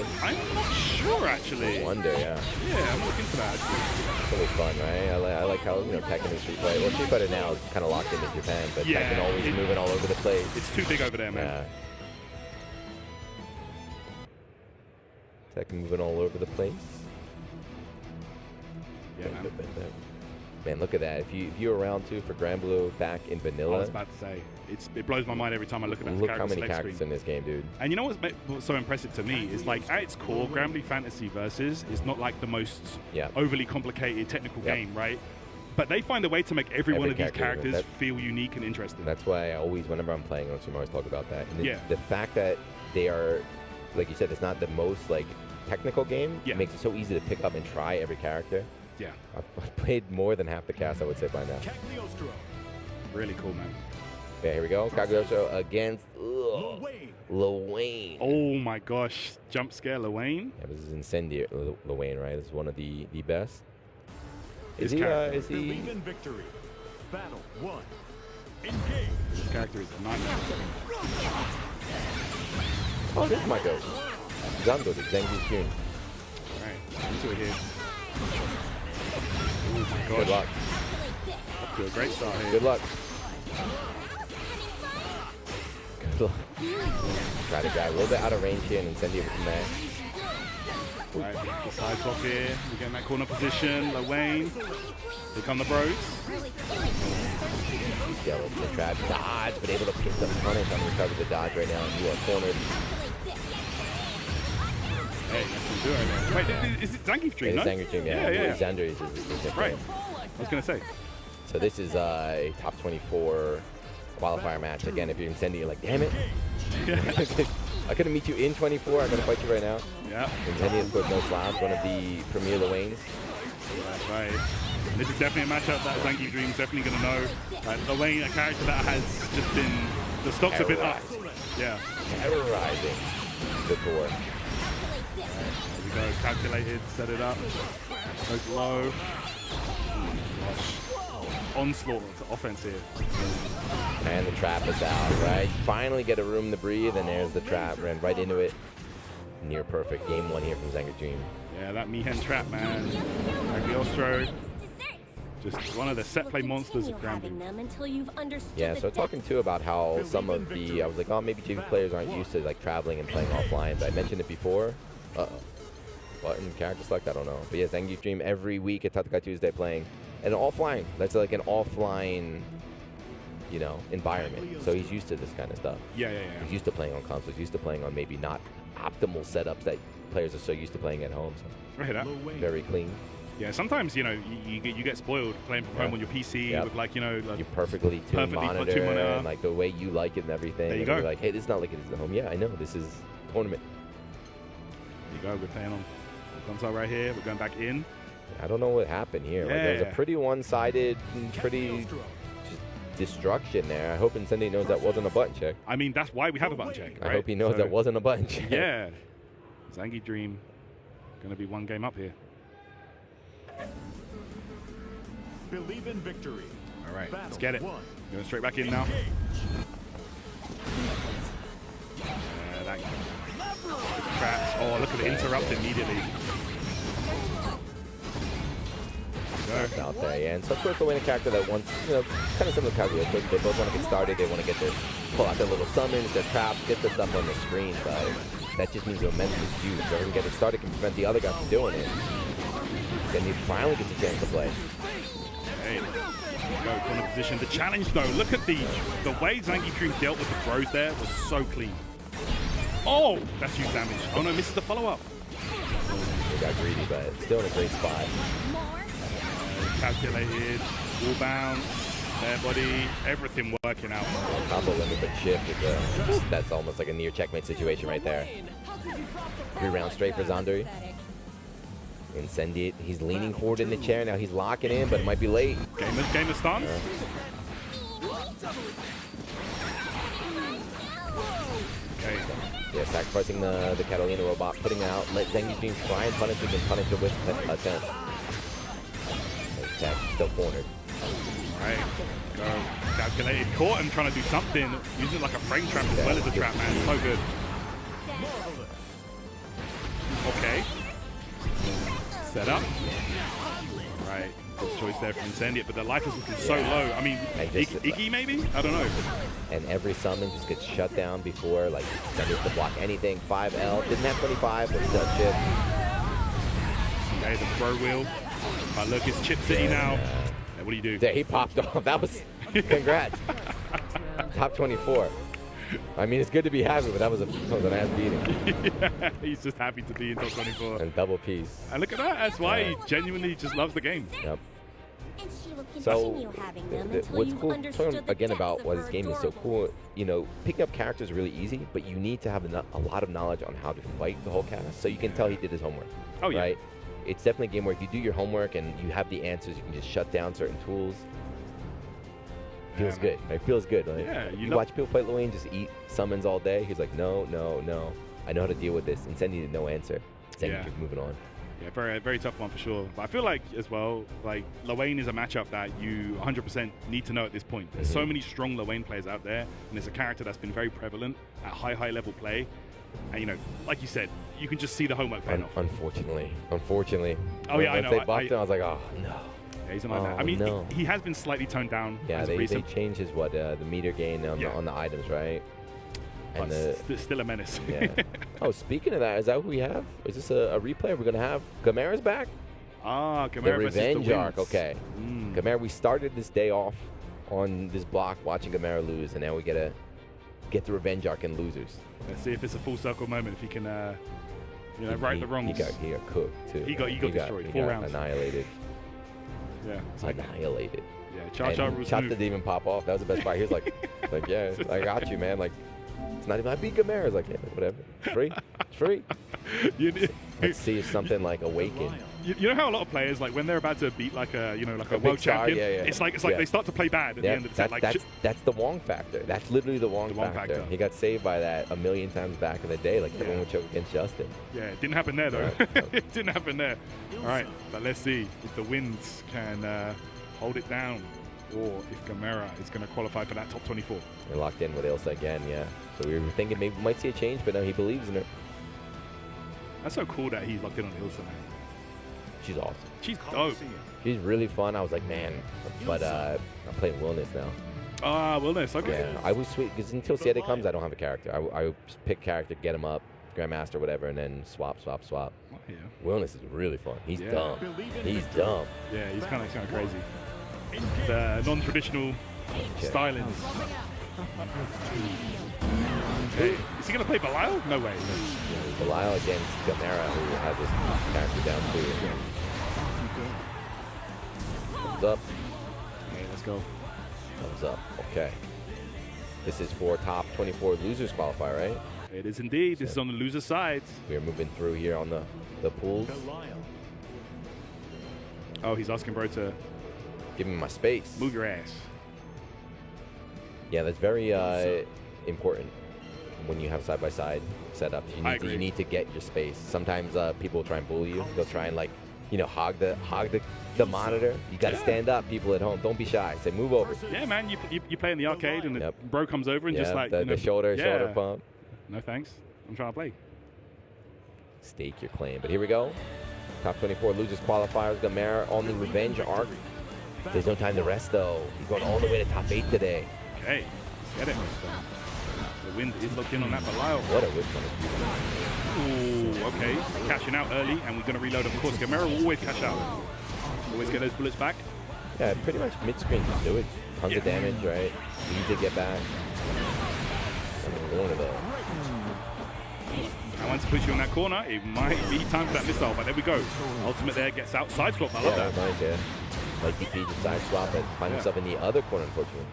S13: sure actually.
S20: I wonder, yeah.
S13: Yeah, I'm looking for that actually.
S20: It's always fun, right? I like how, Tekken and Street Fighter. Well, Street Fighter now is kind of locked into Japan, but
S13: yeah,
S20: Tekken always moving all over the place.
S13: It's too big over there, man.
S20: Yeah. Tekken moving all over the place.
S13: Yeah,
S20: man, look at that. If you're around too for Granblue back in vanilla.
S13: I was about to say, it blows my mind every time I look at that.
S20: Look how many characters in this game, dude.
S13: And you know what's so impressive to me is, like, at its core, Granblue Fantasy Versus is not like the most overly complicated technical game, right? But they find a way to make every one of these characters feel unique and interesting.
S20: That's why I always, whenever I'm playing on Stream, I always talk about that. And the fact that they are, like you said, it's not the most like technical game. It makes it so easy to pick up and try every character.
S13: Yeah.
S20: I've played more than half the cast, I would say, by now.
S13: Really cool, man.
S20: Yeah, here we go. Cagliostro against Luane.
S13: Oh my gosh. Jump scare Luane.
S20: Yeah, this is Incendiary Luane, right? This is one of the best.
S18: Is he believe in victory. Battle 1. Engage.
S13: This character is a nightmare.
S20: Oh, this is my goat. Zando, the Zangief Dream.
S13: Alright, into it here. Oh my gosh.
S20: Good luck.
S13: Off to a great start here.
S20: Good luck. Good luck. Try to grab a little bit out of range here and send you from there.
S13: Right, the side swap here. We're getting that corner position. Luane. Here come the bros.
S20: Yellow the trap. Dodge, but able to pick the punish on the recover the dodge right now. And you are cornered.
S13: Hey, that's what we're doing right now. Wait, is it Zangief Dream, no?
S20: It's Zangief Dream, yeah.
S13: Yeah.
S20: Xander is his
S13: right. I was going to say.
S20: So this is a top 24 qualifier match. Again, if you're Incendiary, you're like, damn it. I couldn't meet you in 24. I'm going to fight you right now.
S13: Yeah.
S20: Incendiary, of course, no slouch. One of the premier Luanes.
S13: That's right. And this is definitely a matchup that Zangief Dream is definitely going to know. Luane, a character that has just been, the stocks have been up. Yeah.
S20: Terrorizing the tour.
S13: There we go, calculated, set it up. Goes low. Gosh. Onslaught of offense here.
S20: And the trap is out, right? Finally get a room to breathe, and there's the trap. Ran right into it. Near perfect. Game 1 here from Zangief Dream.
S13: Yeah, that Mihen trap, man. Cagliostro. Just one of the set play monsters of Granblue.
S20: Yeah, so talking too about how some of the, I was like, oh, maybe JV players aren't used to like traveling and playing offline, but I mentioned it before. Button, character select, I don't know. But yeah, Zangief Dream every week at Tatakai Tuesday playing an offline. That's like an offline, environment. So he's used to this kind of stuff.
S13: Yeah.
S20: He's used to playing on consoles, used to playing on maybe not optimal setups that players are so used to playing at home. So
S13: right,
S20: very clean.
S13: Yeah, sometimes, you get spoiled playing from home on your PC with like,
S20: your perfectly tuned monitor and like the way you like it and everything.
S13: There you go.
S20: You're like, hey, this is not like it is at home. Yeah, I know. This is tournament.
S13: There you go. We're playing on console right here. We're going back in.
S20: I don't know what happened here.
S13: Yeah.
S20: Like, there was a pretty one-sided, pretty just destruction there. I hope Incendiary knows that wasn't a button check.
S13: I mean, that's why we have a button check, right?
S20: I hope he knows that wasn't a button check.
S13: Yeah. Zangief Dream going to be one game up here.
S18: Believe in victory.
S13: All right, let's get it. Going straight back in now. That traps. Oh, look at the interrupt immediately.
S20: That's out there, yeah. And so, of course, the winning character that wants, kind of similar to Kaguya, they both want to get started. They want to get their, pull out their little summons, their traps, get the stuff on the screen. But that just means the momentum is huge. Whoever can get it started can prevent the other guy from doing it. Then he finally gets a chance to play.
S13: Hey, go corner position. The challenge, though, look at the way Zangief Dream dealt with the throws there was so clean. Oh, that's huge damage. Oh no, misses the follow-up.
S20: They got greedy, but still in a great spot.
S13: Calculated, wall bounce, their body, everything working out.
S20: Combo limit, but shift is that's almost like a near checkmate situation right there. 3 rounds straight for Zandori. Incendiate, he's leaning forward in the chair, now he's locking in, but it might be late.
S13: Game of stance. Okay.
S20: Yeah, sacrificing the Catalina robot, putting it out, let Zangief Dream try and punish it, and punish it with attempt. Attack still cornered.
S13: Alright, go. Calculated, caught him trying to do something, using like a frame trap as well as a trap, man. So good. Okay. Set up. Right, good choice there from Incendiate, but the life is looking so low. I mean, Iggy maybe? I don't know.
S20: And every summon just gets shut down before, like, Zangief to block anything. 5L, didn't have 25, but does shit.
S13: Okay, the throw wheel. Look, it's Chip City now. What do you do?
S20: Yeah, he popped off. That was, congrats. Top 24. I mean, it's good to be happy, but that was an ass beating.
S13: Yeah, he's just happy to be in top 24.
S20: And double piece.
S13: And look at that. That's why he genuinely just loves the game.
S20: Yep. So, what's cool, again, about why this game is so cool, picking up characters is really easy, but you need to have a lot of knowledge on how to fight the whole cast, so you can tell he did his homework.
S13: Oh, yeah.
S20: Right? It's definitely a game where if you do your homework and you have the answers, you can just shut down certain tools. Feels good. It feels good. Like,
S13: yeah,
S20: you watch people fight Lil Wayne just eat summons all day. He's like, no. I know how to deal with this. And Sandy no answer. Sandy keeps moving on.
S13: Yeah, very, very tough one for sure. But I feel like, as well, like, Lil Wayne is a matchup that you 100% need to know at this point. There's so many strong Lil Wayne players out there, and it's a character that's been very prevalent at high level play. And, like you said, you can just see the homework paying off.
S20: Unfortunately.
S13: Oh, yeah, I know.
S20: Once they buffed him, I was like, oh, no.
S13: Yeah, he's not like that. I mean, he has been slightly toned down.
S20: Yeah, they changed his, the meter gain on the items, right? And
S13: still a menace.
S20: Yeah. Oh, speaking of that, is that who we have? Is this a replay we're going to have? Gamera's back?
S13: Ah, Gamera
S20: the revenge arc, okay. Gamera, we started this day off on this block watching Gamera lose, and now we get the revenge arc in losers.
S13: Let's see if it's a full circle moment, if he can right the wrongs.
S20: He got cooked, too.
S13: He got destroyed. 4 rounds.
S20: Annihilated.
S13: Yeah.
S20: Annihilated.
S13: Yeah, Cha rules
S20: Chop didn't even pop off. That was the best part. He was like, yeah, I got you, man. Like, it's not even, I beat Gamera. It's like, yeah, whatever. It's free. It's free. Let's see if something like awaken.
S13: You know how a lot of players, like when they're about to beat like a world champion, it's like they start to play bad at the end of the set. Like,
S20: that's the Wong factor. That's literally the Wong factor. He got saved by that a million times back in the day. Like everyone would choke against Justin.
S13: Yeah, it didn't happen there though. It didn't happen there. All right, but let's see if the Winds can hold it down, or if Gamera is going to qualify for that top 24.
S20: We're locked in with Ilsa again, yeah. So we were thinking maybe we might see a change, but now he believes in her.
S13: That's so cool that he's locked in on Ilsa, man.
S20: She's awesome.
S13: She's dope.
S20: She's really fun. I was like, man, but I'm playing Wellness now.
S13: Ah, Wellness, okay.
S20: Yeah, I was sweet, because until Siete comes, I don't have a character. I just pick character, get him up, Grandmaster, whatever, and then swap.
S13: Oh, yeah.
S20: Wellness is really fun. He's dumb. He's dumb.
S13: Yeah, he's kind of crazy. The non-traditional stylings. Okay. Is he going to play Belial? No way.
S20: Belial against Gamera, who has this character down too. Thumbs up.
S13: Okay, let's go.
S20: Thumbs up. Okay. This is for top 24 losers qualifier, right?
S13: It is indeed. This is on the loser side.
S20: We are moving through here on the pools.
S13: Oh, he's asking bro to
S20: give me my space.
S13: Move your ass.
S20: Yeah, that's very important when you have side-by-side setups. You need to get your space. Sometimes people will try and bully you. They'll try and you know, hog the monitor. You got to stand up, people at home. Don't be shy. Say, move over.
S13: Yeah, man, you play in the arcade and the bro comes over and just like
S20: the shoulder pump.
S13: No thanks. I'm trying to play.
S20: Stake your claim. But here we go. Top 24 loses qualifiers. Gamera on the revenge arc. There's no time to rest though. He's going all the way to top 8 today.
S13: Okay, let's get it. The wind is locked in on that Belial.
S20: What a whip on his
S13: Ooh, okay. Cashing out early, and we're going to reload, of course. Gamera will always cash out. Always get those bullets back.
S20: Yeah, pretty much mid-screen. Just do it. Tons of damage, right? Easy to get back. I'm in the corner though.
S13: And once it puts you in that corner, it might be time for that missile, but there we go. Ultimate there gets out. Side swap, I love that.
S20: Nice, yeah. Like DP just side swap and find himself in the other corner, unfortunately.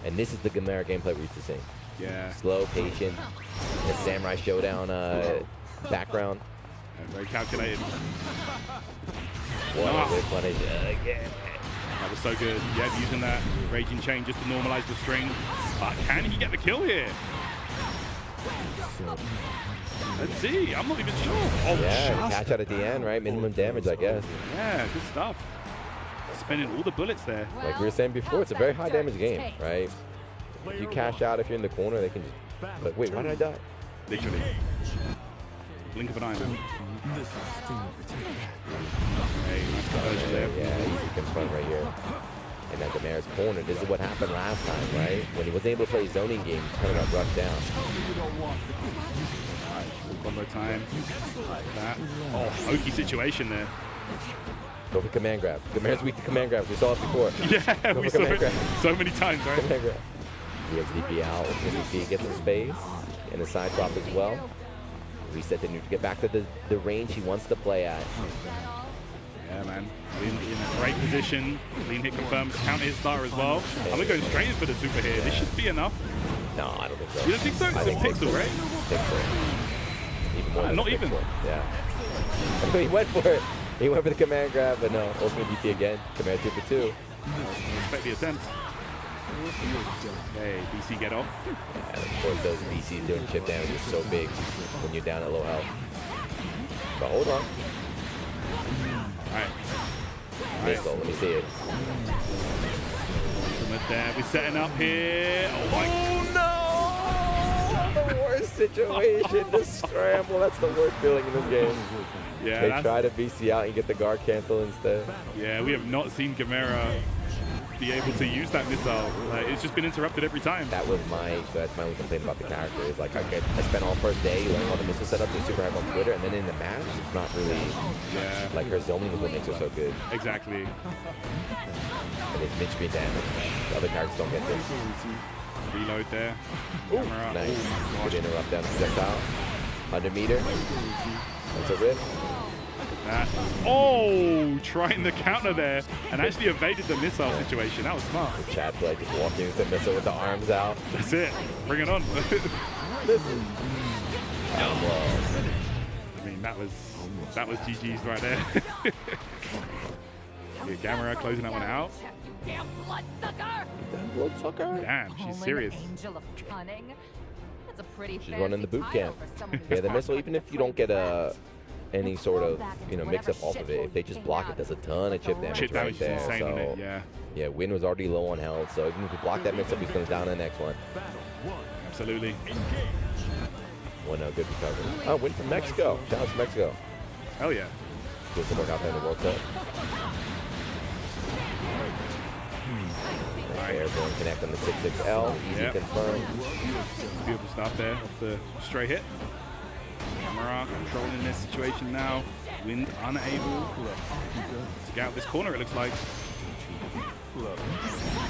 S20: And this is the Gamera gameplay we're used to seeing.
S13: Yeah.
S20: Slow, patient, the Samurai Showdown background.
S13: Very calculated.
S20: What a whip punish again.
S13: That was so good. Yeah, using that Raging Chain just to normalize the string. But can he get the kill here? Let's see. I'm not even sure. Oh,
S20: yeah, catch out at the end, right? Minimum damage, I guess.
S13: Yeah, good stuff. Spending all the bullets there.
S20: Like we were saying before, it's a very high damage game, right? If you cash out, if you're in the corner, they can just... Like, wait, why did I die?
S13: Literally. Blink of an eye, man. Hey, nice conversion there.
S20: Yeah, easy confront right here. And now Gamera's corner. This is what happened last time, right? When he wasn't able to play zoning game, he kind of got rushed down.
S13: Alright, combo time. Like that. Oh, hokey situation there.
S20: Go for command grab. Gamera's weak to command grabs. We saw it before.
S13: Yeah, we saw it so many times, right?
S20: Command grab. DP out. DP gets some space. And a side drop as well. Reset the neutral. Get back to the range he wants to play at.
S13: Yeah, man. In a great position. Clean hit confirms. Counter hit star as well. I'm going to go straight in for the super here. Yeah. This should be enough.
S20: No, I don't think so.
S13: You don't think so? It's a pixel, right?
S20: Pixel. Even more than
S13: not
S20: pixel.
S13: even.
S20: Yeah. He went for it. He went for the command grab, but no. Ultimate DP again. Command 2 for 2.
S13: Respect the attempt. Hey, BC get off.
S20: Yeah, of course, those BCs doing chip damage is so big when you're down at low health. But hold on.
S13: Alright.
S20: Missile, let me see it.
S13: Ultimate there. We're setting up here.
S20: Oh no! The worst situation. The scramble. That's the worst feeling in this game.
S13: Yeah,
S20: they try to BC out and get the guard cancel instead.
S13: Yeah, we have not seen Gamera be able to use that missile. It's just been interrupted every time.
S20: That's my only complaint about the character. Is like I spent all first day learning all the missile setups and super hype on Twitter, and then in the match, it's not really.
S13: Yeah.
S20: Like her zoning is what makes her so good.
S13: Exactly.
S20: And it's mid-screen damage. The other characters don't get this.
S13: Reload there.
S20: Gamera. Nice. Ooh, good interrupt down projectile. 100 meter. That's a rip.
S13: That. Oh, trying the counter there and actually evaded the missile situation. That was smart.
S20: The chat play just walking into the missile with the arms out.
S13: That's it. Bring it on. I mean, that was GG's right there. Yeah, Gamera closing that one out.
S7: Damn bloodsucker!
S20: Bloodsucker?
S13: Damn, she's serious.
S7: Angel of cunning. That's a pretty
S20: She's running the boot camp. Yeah, the missile, even if you don't get any sort of mix-up off of it, if they just block it, does a ton of chip damage right there. So yeah, Win was already low on health, so even if you block that mix-up, he's going to down the next one.
S13: Absolutely.
S20: Good recovery. Oh, Win from Mexico. Shout out to Mexico.
S13: Hell yeah.
S20: Good to work out there in the World Cup. Airborne connect on the 6XL. Easy confirmed.
S13: Beautiful stop there off the stray hit. Gamera controlling this situation now. Wind unable to get out this corner, it looks like.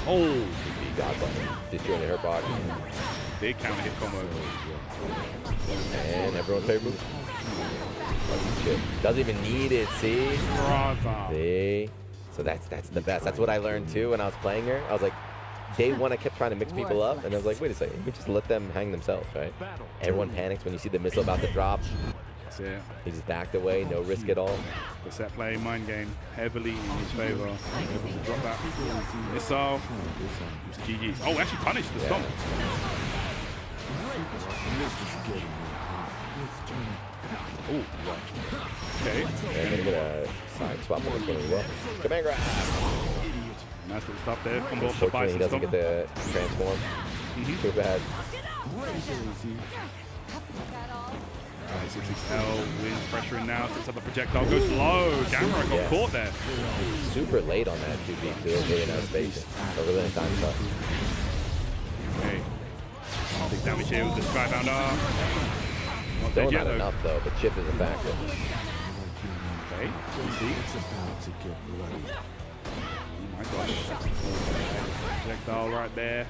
S13: Oh!
S20: He got button. Destroying her body.
S13: Big counter hit combo.
S20: And everyone's favorite. Doesn't even need it, see?
S13: Bravo.
S20: See? So that's the best. That's what I learned too when I was playing her. I was like, day one I kept trying to mix people up, and I was like, wait a second, we just let them hang themselves, right? Everyone panics when you see the missile about to drop.
S13: That's it.
S20: He just backed away, no risk at all.
S13: The set play mind game heavily in his favor. Able to drop that missile. It was GG's. Oh, actually punished the stomp. Ooh, okay.
S20: And then get a side swap on this one as well. Command grab.
S13: Nice little stuff there. Combo off the
S20: Unfortunately, he
S13: bison
S20: doesn't
S13: stomp.
S20: get the transform. Too bad.
S13: 66L wins pressure in now. Sets up the projectile. Goes low. Gamera got caught there.
S20: Super late on that 2B too. Getting out of space. Over the time shot.
S13: Okay. Big damage here with the Skybounder.
S20: Still not enough though, but chip is a factor.
S13: Okay. It's about to get bloody. Oh my gosh. Projectile right there.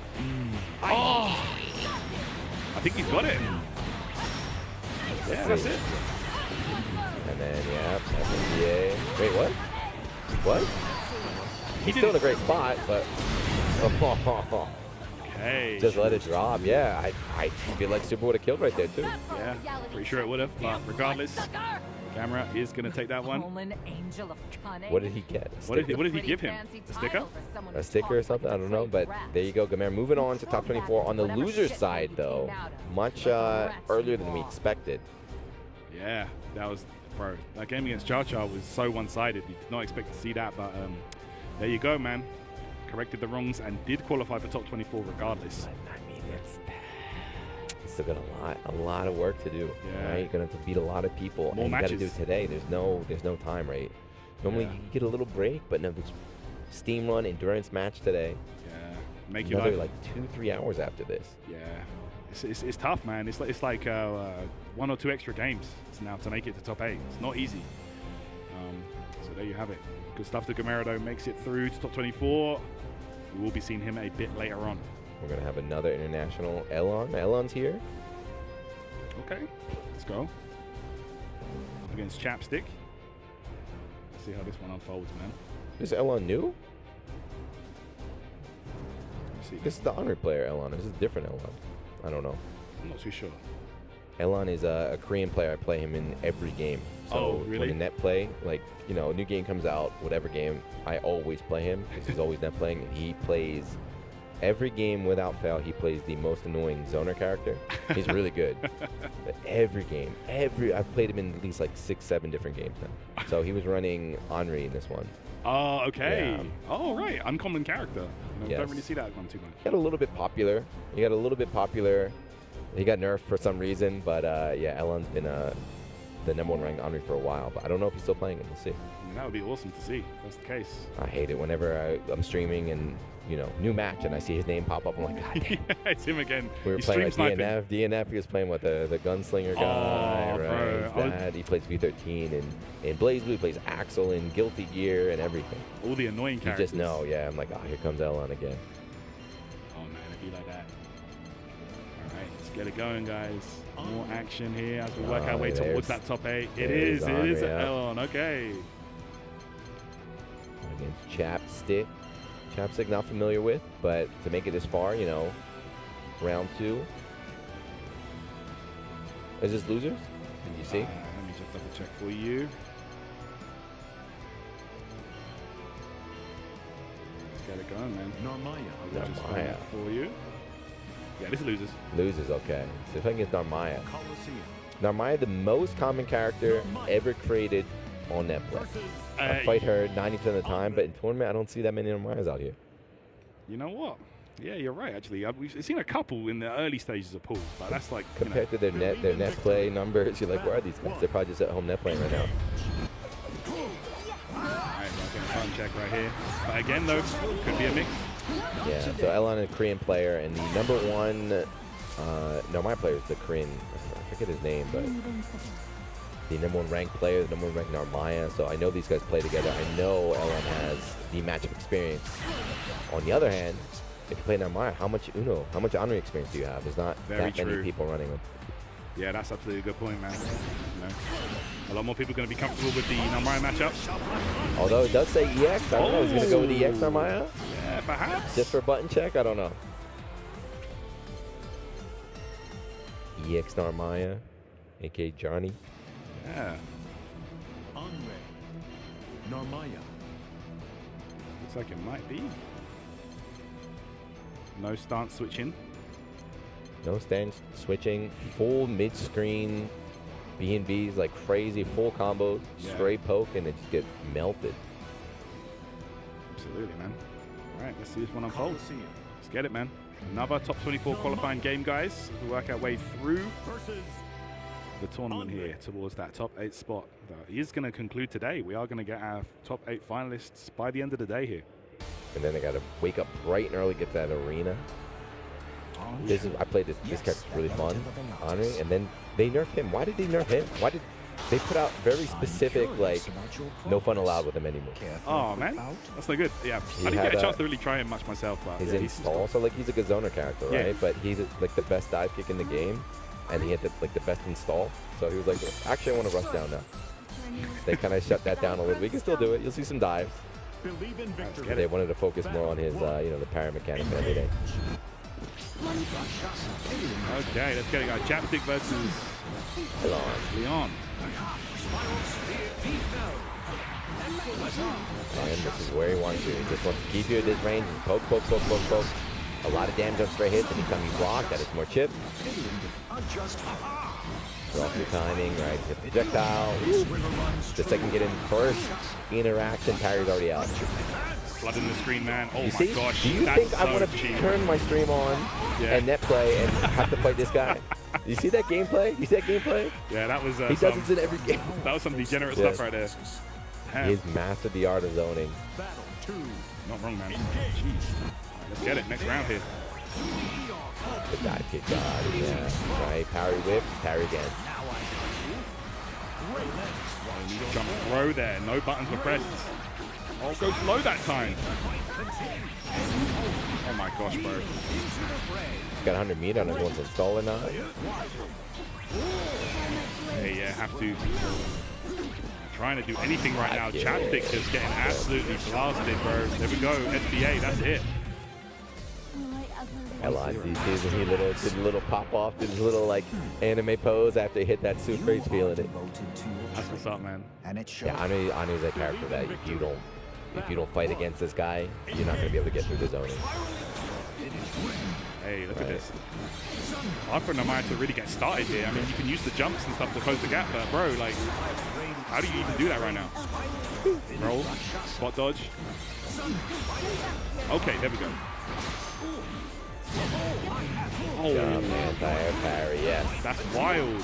S13: Oh! I think he's got it. Yeah, that's it.
S20: And then, yeah, FNBA. Wait, what? What? He's still in a great spot, but...
S13: Okay.
S20: Just let it drop. Yeah, I feel like Super would have killed right there, too.
S13: Yeah, pretty sure it would have. But regardless, Gamera is going to take that one.
S20: What did he get?
S13: What did he give him? A sticker?
S20: A sticker or something? I don't know. But there you go, Gamera. Moving on to top 24. On the loser's side, though, much earlier than we expected.
S13: Yeah, that was, bro. That game against Cha-Cha was so one-sided. You did not expect to see that, but there you go, man. Corrected the wrongs and did qualify for top 24 regardless.
S20: I mean, it's still got a lot of work to do.
S13: Yeah.
S20: Right? You're gonna have to beat a lot of people.
S13: More
S20: and
S13: matches.
S20: You gotta do it today. There's no time, right? Normally you get a little break, but no, this steam run endurance match today.
S13: Yeah. Make
S20: Another
S13: your life
S20: like 2-3 hours after this.
S13: Yeah. It's tough, man. It's like 1 or 2 extra games now to make it to top 8. It's not easy. So there you have it. Good stuff to Gamera, though. Makes it through to top 24. We will be seeing him a bit later on.
S20: We're gonna have another international Elon. Elon's here.
S13: Okay, let's go. Against Chapstick. Let's see how this one unfolds, man.
S20: Is Elon new?
S13: Let's see.
S20: This is the honorary player Elon. This is a different Elon. I don't know.
S13: I'm not too sure.
S20: Elon is a Korean player. I play him in every game. So
S13: really?
S20: when the net play, like, you know, a new game comes out, whatever game, I always play him because he's always net playing. And he plays every game without fail. He plays the most annoying zoner character. He's really good. But every game, I've played him in at least like 6-7 different games now. So he was running Henri in this one.
S13: Oh, okay.
S20: Yeah.
S13: Oh, right. Uncommon character.
S20: Yes.
S13: Don't really see that one too much.
S20: He got a little bit popular. He got nerfed for some reason, but yeah, Elon's been the #1 ranked Henri for a while, but I don't know if he's still playing him. We'll see.
S13: I mean, that would be awesome to see if that's the case.
S20: I hate it whenever I'm streaming and, you know, new match and I see his name pop up. I'm like, God damn.
S13: It's him again.
S20: We were
S13: He's
S20: playing like
S13: stream
S20: DNF. He was playing with the gunslinger guy, right?
S13: bro.
S20: That. He plays V13 and in BlazBlue he plays Axel in Guilty Gear and everything.
S13: All the annoying
S20: You
S13: characters.
S20: just know, yeah. I'm like, oh, here comes Elon again.
S13: Oh man, it'd be like that. All right, let's get it going, guys. More action here as we work our way towards that top 8. It is Elon. Okay.
S20: Against Chapstick. Chapstick, not familiar with, but to make it this far, you know, round 2. Is this losers? Did you see?
S13: Let me just double check for you. Let's get it going, man.
S20: Narmaya.
S13: For you. Yeah, this is losers.
S20: Losers, okay. So if I can get Narmaya. Narmaya, the most common character ever created on Netflix. I fight her 90% of the time, but in tournament, I don't see that many Narmayas out here.
S13: You know what? Yeah, you're right, actually. We've seen a couple in the early stages of pools, but that's like...
S20: Compared to their net play numbers, you're like, where are these guys? They're probably just at home net playing right now.
S13: Alright, we're going to fun check right here. But again, though, could be a mix.
S20: Yeah, so Elon is a Korean player, and the #1, no, my player is the Korean, I forget his name, but the #1 ranked player, the #1 ranked Narmaya, so I know these guys play together. I know Elon has the matchup experience. On the other hand, if you play Narmaya, how much Henri experience do you have? There's not that many people running them.
S13: Yeah, that's absolutely a good point, man. You know, a lot more people are going to be comfortable with the Narmaya matchup.
S20: Although it does say EX, I don't know, he's going to go with EX Narmaya?
S13: Yeah, perhaps.
S20: Just for a button check? I don't know. EX Narmaya, aka Johnny.
S13: Yeah.
S18: Narmaya.
S13: Looks like it might be. No stance switching.
S20: No stance switching, full mid-screen B&B's like crazy full combos,
S13: Yeah.
S20: straight poke, and it just get melted.
S13: Absolutely, man. All right, let's see this one unfold. Let's get it, man. Another top 24 qualifying game, guys. We work our way through the tournament here towards that top 8 spot. That is going to conclude today. We are going to get our top 8 finalists by the end of the day here.
S20: And then they got to wake up bright and early, get to that arena. I played this character's really fun, Henri, and then they nerfed him. Why did they nerf him? Why did they put out very specific, like, no fun allowed with him anymore?
S13: Oh, man. That's no good. Yeah. I didn't get a chance to really try him much myself. But
S20: his
S13: yeah,
S20: install, so like he's a good zoner character, right?
S13: Yeah.
S20: But he's like the best dive kick in the game, and he had the best install. So he was like, actually, I want to rush down now. They kind of shut that down a little. We can still do it. You'll see some dives. They wanted to focus more on his, the para mechanic and everything.
S13: Okay, let's get it, guys. Chapstick versus Leon.
S20: And this is where he wants you. He just wants to keep you at this range and poke, poke, poke, poke, poke. A lot of damage on straight hits. Anytime you block, that is more chip. Off your timing, right? Hit the projectile. The second get in first. Interaction, parry's already out.
S13: Flooding the screen, man. Oh
S20: You
S13: my
S20: see?
S13: gosh.
S20: Do you
S13: that's
S20: think I
S13: so
S20: want to
S13: cheap.
S20: turn my stream on and net play and have to fight this guy? You see that gameplay? You see that gameplay?
S13: Yeah, that was.
S20: He does this in every game.
S13: That was some degenerate
S20: Yeah.
S13: stuff right there. Damn.
S20: He's mastered the art of zoning.
S13: Not wrong, man. Jeez. Let's get it. Next round here.
S20: The dive kick god, yeah. Right, parry whip, parry again.
S13: Jump throw there. No buttons were pressed. Oh, goes low that time. Oh my gosh, bro.
S20: He's got 100 meter on everyone's install or not.
S13: Hey, yeah, have to. Trying to do anything right now. Chapstick just getting absolutely blasted, bro. There we go. SBA, that's it.
S20: I lied. He did a little pop off, did his little like anime pose after he hit that super. He's feeling it.
S13: That's what's up, man.
S20: Yeah, Anu's a character that if you don't fight against this guy, you're not gonna be able to get through the zoning.
S13: Hey, look at this. Hard for Namaya to really get started here. I mean, you can use the jumps and stuff to close the gap, but bro, like, how do you even do that right now? Roll, spot dodge. Okay, there we go. Oh,
S20: anti-air parry, yes.
S13: That's wild.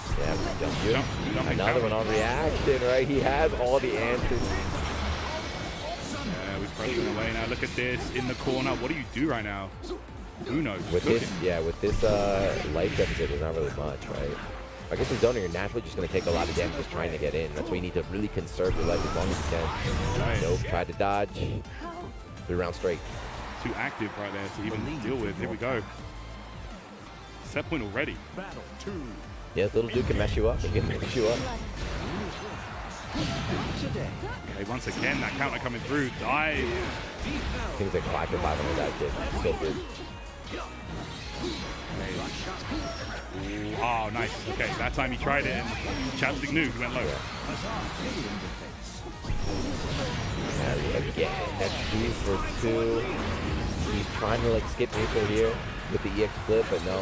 S20: Yeah, another one on reaction, right? He has all the answers.
S13: Yeah, we're pressing away now. Look at this in the corner. What do you do right now? Who knows?
S20: With this life deficit, there's not really much, right? I guess in zoning, you're naturally just going to take a lot of damage just trying to get in. That's why you need to really conserve your life as long as you can.
S13: Right.
S20: Nope, tried to dodge. 3 rounds straight.
S13: Too active right there to even deal with. Here we go. Set point already.
S18: Battle 2.
S20: Yeah, this little dude can mess you up. He can mess you up.
S13: Okay, once again, that counter coming through. Dive.
S20: Things like 5 to 5 on that kid. So good.
S13: Ooh, oh, nice. Okay, that time he tried it and Chapstick knew. He went low.
S20: Again, that's 2 for 2. He's trying to like skip neutral here with the EX flip, but no.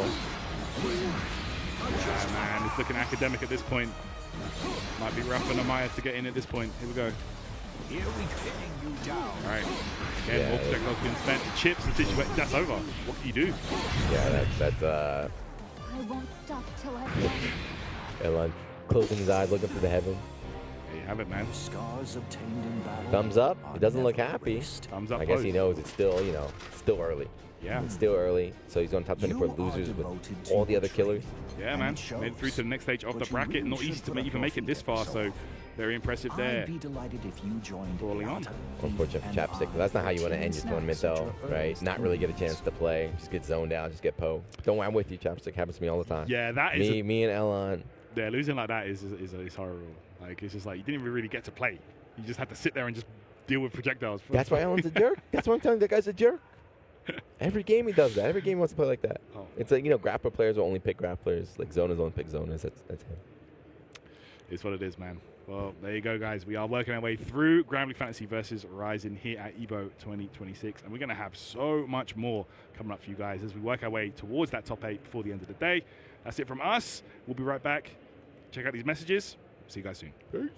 S13: Yeah, man, it's looking academic at this point. Might be rough for Namaya to get in at this point. Here we go. All right. Again, more projectiles being spent. Chips the situation. That's over. What can you do?
S20: Yeah, that's
S7: I won't stop till I've done.
S20: Elon closing his eyes, looking for the heaven.
S13: There you have it, man.
S20: Thumbs up. He doesn't look happy.
S13: Thumbs up.
S20: I guess he knows it's still, still early.
S13: Yeah.
S20: It's still early, so he's on top 24 losers with all the other killers.
S13: Yeah, man. Made it through to the next stage of the bracket. Not easy to even make it this far, so very impressive there.
S1: I'd be delighted if you joined
S13: Falling on.
S20: Unfortunate for Chapstick. That's not how you want to end your tournament, though, right? Not really get a chance to play. Just get zoned out. Just get po. Don't worry, I'm with you, Chapstick. Happens to me all the time.
S13: Yeah, that is
S20: me and Elon.
S13: Yeah, losing like that is horrible. Like, it's just like you didn't even really get to play. You just had to sit there and just deal with projectiles.
S20: That's why Elon's a jerk. That's why I'm telling you, that guy's a jerk. Every game he does that. Every game he wants to play like that.
S13: Oh.
S20: It's like, grappler players will only pick grapplers. Like zoners only pick zoners. That's him.
S13: It's what it is, man. Well, there you go, guys. We are working our way through Granblue Fantasy versus Ryzen here at EVO 2026. And we're going to have so much more coming up for you guys as we work our way towards that top 8 before the end of the day. That's it from us. We'll be right back Check out these messages. See you guys soon. Peace.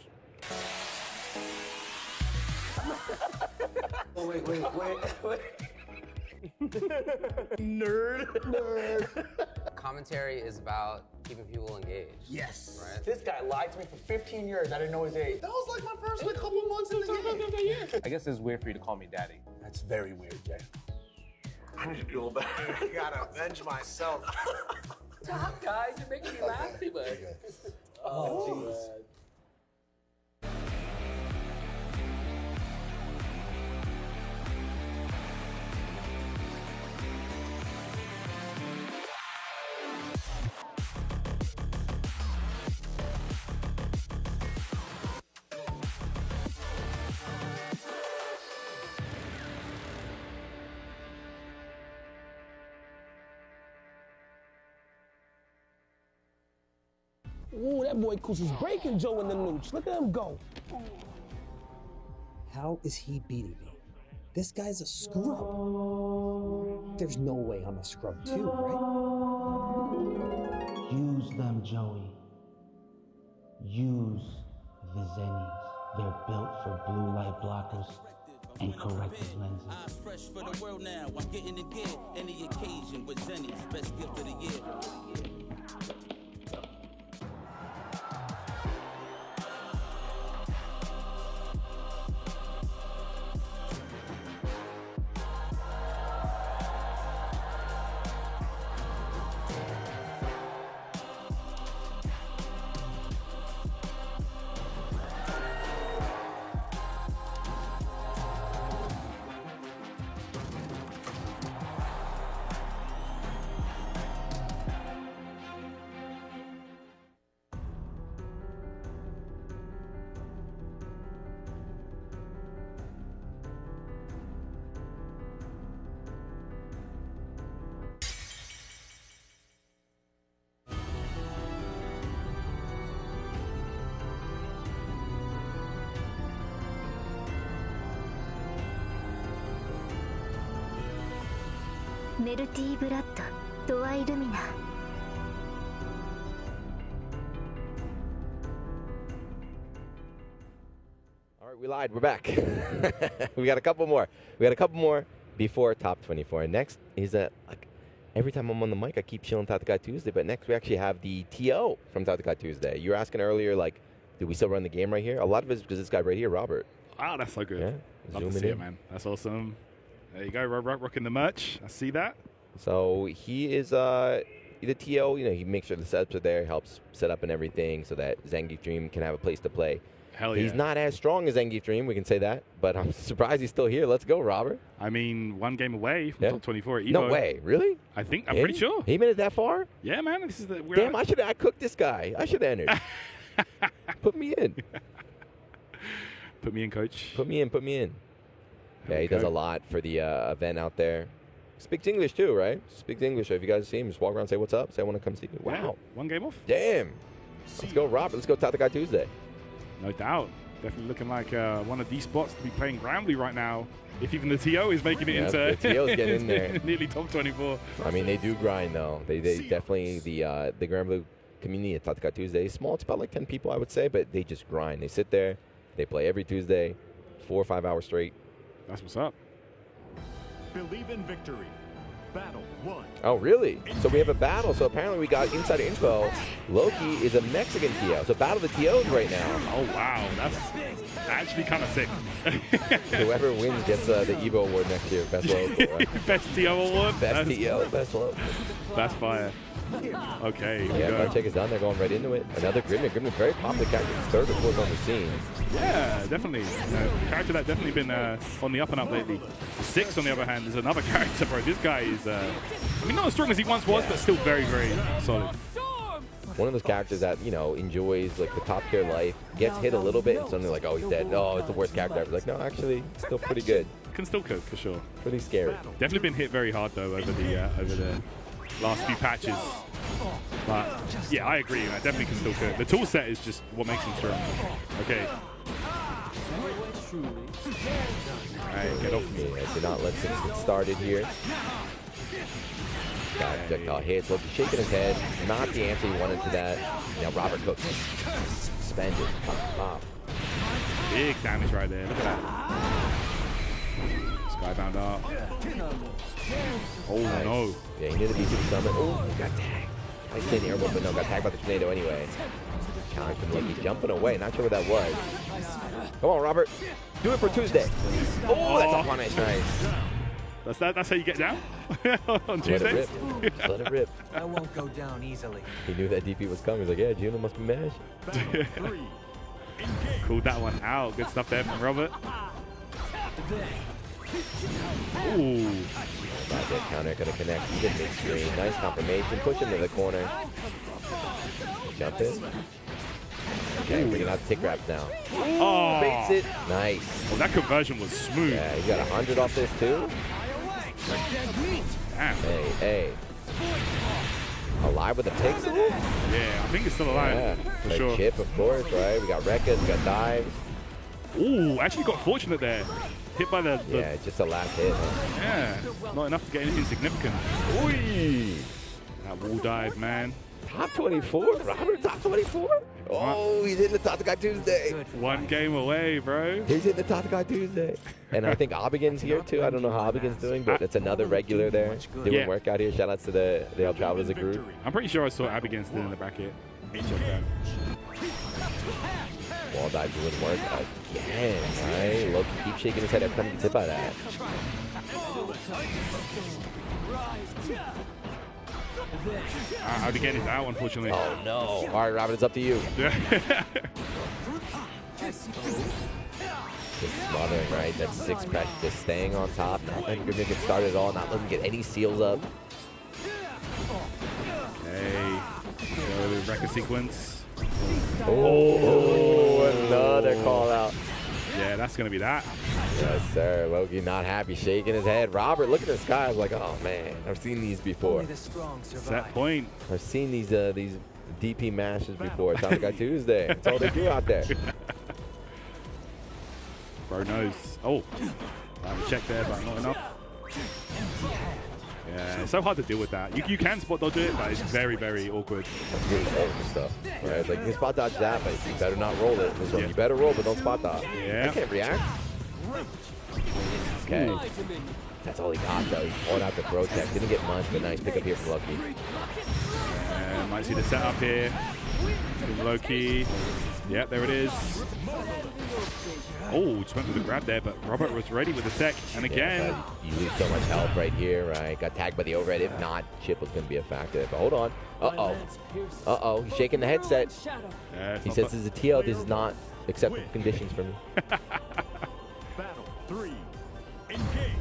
S8: Oh, wait. Nerd.
S16: Commentary is about keeping people engaged.
S8: Yes.
S16: Right?
S8: This guy lied to me for 15 years. I didn't know his age. That was like my first couple months in the game.
S11: I guess it's weird for you to call me daddy.
S8: That's very weird, Jay. I need to feel better. I gotta avenge myself.
S17: Stop, guys. You're making me laugh too much.
S8: Oh, jeez.
S1: Ooh, that boy Coos is breaking Joe in the nooch. Look at him go.
S6: How is he beating me? This guy's a scrub. There's no way I'm a scrub too, right?
S21: Use them, Joey. Use the Zennies. They're built for blue light blockers and corrective lenses.
S23: Eyes fresh for the world now. I'm getting to get any occasion with Zennies. Best gift of the year.
S7: Melty Blood, Toa Illumina.
S20: All right, we lied. We're back. We got a couple more. We got a couple more before top 24. And next is every time I'm on the mic, I keep shilling Tatakai Tuesday. But next we actually have the TO from Tatakai Tuesday. You were asking earlier, like, do we still run the game right here? A lot of it is because this guy right here, Robert.
S13: Wow, that's so good.
S20: Yeah.
S13: Love to see it, man. That's awesome. There you go, Robert, rocking the merch. I see that.
S20: So he is the TO. You know, he makes sure the setups are there, helps set up and everything, so that Zangief Dream can have a place to play.
S13: Hell yeah.
S20: He's not as strong as Zangief Dream, we can say that, but I'm surprised he's still here. Let's go, Robert.
S13: I mean, one game away from top 24 at Evo.
S20: No way, really?
S13: I'm pretty sure.
S20: He made it that far?
S13: Yeah, man. This is
S20: Damn, I cooked this guy. I should have entered. Put me in.
S13: Put me in, coach.
S20: Put me in. Yeah, he does a lot for the event out there. Speaks English too, right? Speaks English. So if you guys see him, just walk around and say what's up. Say I want to come see you. Wow.
S13: Yeah, one game off.
S20: Damn. Let's go, Robert. Let's go Tatakai Tuesday.
S13: No doubt. Definitely looking like one of these spots to be playing Granblue right now. If even the TO is making it into
S20: the TO's getting in there.
S13: Nearly top 24.
S20: I mean, they do grind though. They definitely the Granblue community at Tatakai Tuesday is small. It's about like 10 people, I would say, but they just grind. They sit there. They play every Tuesday, 4 or 5 hours straight.
S13: That's what's up.
S18: Believe in victory. Battle 1.
S20: Oh, really? So we have a battle. So apparently we got insider info. Loki is a Mexican TO. So battle of the TOs right now.
S13: Oh, wow. That's actually kind of sick.
S20: Whoever wins gets the Evo award next year. Best local, right?
S13: Best TO award?
S20: Best TO, best local.
S13: That's fire. Okay,
S20: yeah, check is done. They're going right into it. Another Grimnir. Grimnir, very popular character. Third or fourth on the scene.
S13: Yeah, definitely. Character that's definitely been on the up and up lately. 6, on the other hand, is another character, bro. This guy is, I mean, not as strong as he once was, but still very, very solid.
S20: One of those characters that, you know, enjoys like the top tier life, gets hit a little bit, and suddenly like, oh, he's dead. No, it's the worst character ever. Like, no, actually, still pretty good.
S13: Can still cook for sure.
S20: Pretty scary.
S13: Definitely been hit very hard though over the last few patches. But yeah, I agree. I definitely can still cook. The tool set is just what makes him strong. Okay. Alright, get off me.
S20: Do not let things get started here. Got projectile hits. Loki shaking his head. Not the answer he wanted to that. Now Robert Cook. Suspended. Pop.
S13: Big damage right there. Look at that. Skybound up. Oh,
S20: nice.
S13: no.
S20: Yeah, he knew the BC was coming. Oh, he got tagged. I said airborne, but no, got tagged by the tornado anyway. Challenge from Loki. Jumping away. Not sure what that was. Come on, Robert. Do it for Tuesday. Oh, that's a punish. Nice.
S13: That's how you get down on
S20: Let it
S13: Tuesdays?
S20: rip. Let it rip.
S17: I won't go down easily.
S20: He knew that DP was coming. He's like, yeah, Juno must be mashed.
S13: Called that one out. Good stuff there from Robert. Ooh.
S20: About that counter, gonna connect. Good mid screen. Nice confirmation. Push him to the corner. Jump in. Okay, bringing out the tick wraps now.
S13: Oh.
S20: Baits it. Nice.
S13: Well, that conversion was smooth.
S20: Yeah, he got 100 off this too.
S13: Damn.
S20: Hey. Alive with a pixel?
S13: Yeah, I think it's still alive.
S20: Yeah.
S13: For
S20: Like
S13: sure.
S20: Chip, of course, right? We got Rekkas, we got dives.
S13: Ooh, actually got fortunate there. Hit by the
S20: Yeah, just the last hit. Huh?
S13: yeah, not enough to get anything significant.
S20: Ooh.
S13: That wall dive, man.
S20: Top 24? Robert, top 24? Oh, he's hitting the Tatakai Tuesday.
S13: One game away, bro.
S20: He's hitting the Tatakai Tuesday. And I think Obigen's here too. I don't know how Obigen's doing, but it's another regular there doing work out here. Shout outs to the El Travelers group.
S13: I'm pretty sure I saw Abigail still in the bracket. Check that.
S20: Wall dive doing work again, right? Loki keeps shaking his head every time he gets hit by that.
S13: Abigail is out, unfortunately.
S20: Oh no. All right, Robert, it's up to you. Just smothering, right? That six pressure, just staying on top, not letting him get started at all, not letting him get any seals up.
S13: Okay. So, record sequence.
S20: Oh, another call out.
S13: Yeah, that's going to be that.
S20: Yes, sir. Loki not happy, shaking his head. Robert, look at this guy. I was like, oh, man, I've seen these before.
S13: Set point.
S20: I've seen these DP mashes before. Tatakai Tuesday. That's all they do out there.
S13: Bro knows. Oh, I have a check there, but not enough. Yeah, it's so hard to deal with that. You can spot dodge it, but it's very, very awkward.
S20: That's really awkward stuff. Right? It's like, you can spot dodge that, but you better not roll it. This one, you better roll, but don't spot dodge.
S13: Yeah.
S20: I can't react. Okay. That's all he got, though. He pulled out the throw tech. Didn't get much, but nice pickup here from Loki.
S13: Might see the setup here from Loki. Yep, there it is. Oh, just went for the grab there, but Robert was ready with the sec. And again.
S20: Yeah, you lose so much health right here, right? Got tagged by the overhead. If not, Chip was going to be a factor. But hold on. Uh-oh. Uh-oh. He's shaking the headset.
S13: Yeah,
S20: he says this is a TL. This is not acceptable conditions for me.
S18: Battle 3. Engage.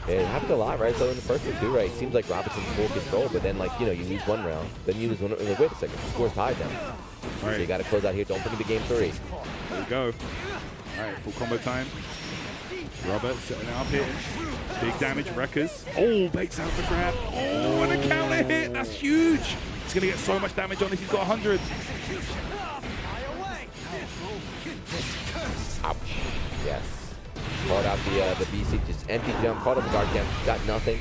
S20: Yeah, it happens a lot, right? So in the first one too, right? It seems like Robertson's full control, but then, like, you know, you lose one round, then you lose one. Like, wait a second, the score's tied now.
S13: Right.
S20: So you got to close out here. Don't bring me to game 3.
S13: There we go. All right, full combo time. Robert setting it up here. Big damage, Wreckers. Oh, baits out the grab. Oh, and a counter hit. That's huge. He's going to get so much damage on this. He's got 100.
S20: Ouch. Yes. Caught out the BC, just empty jump. Caught him guard camp. Got nothing.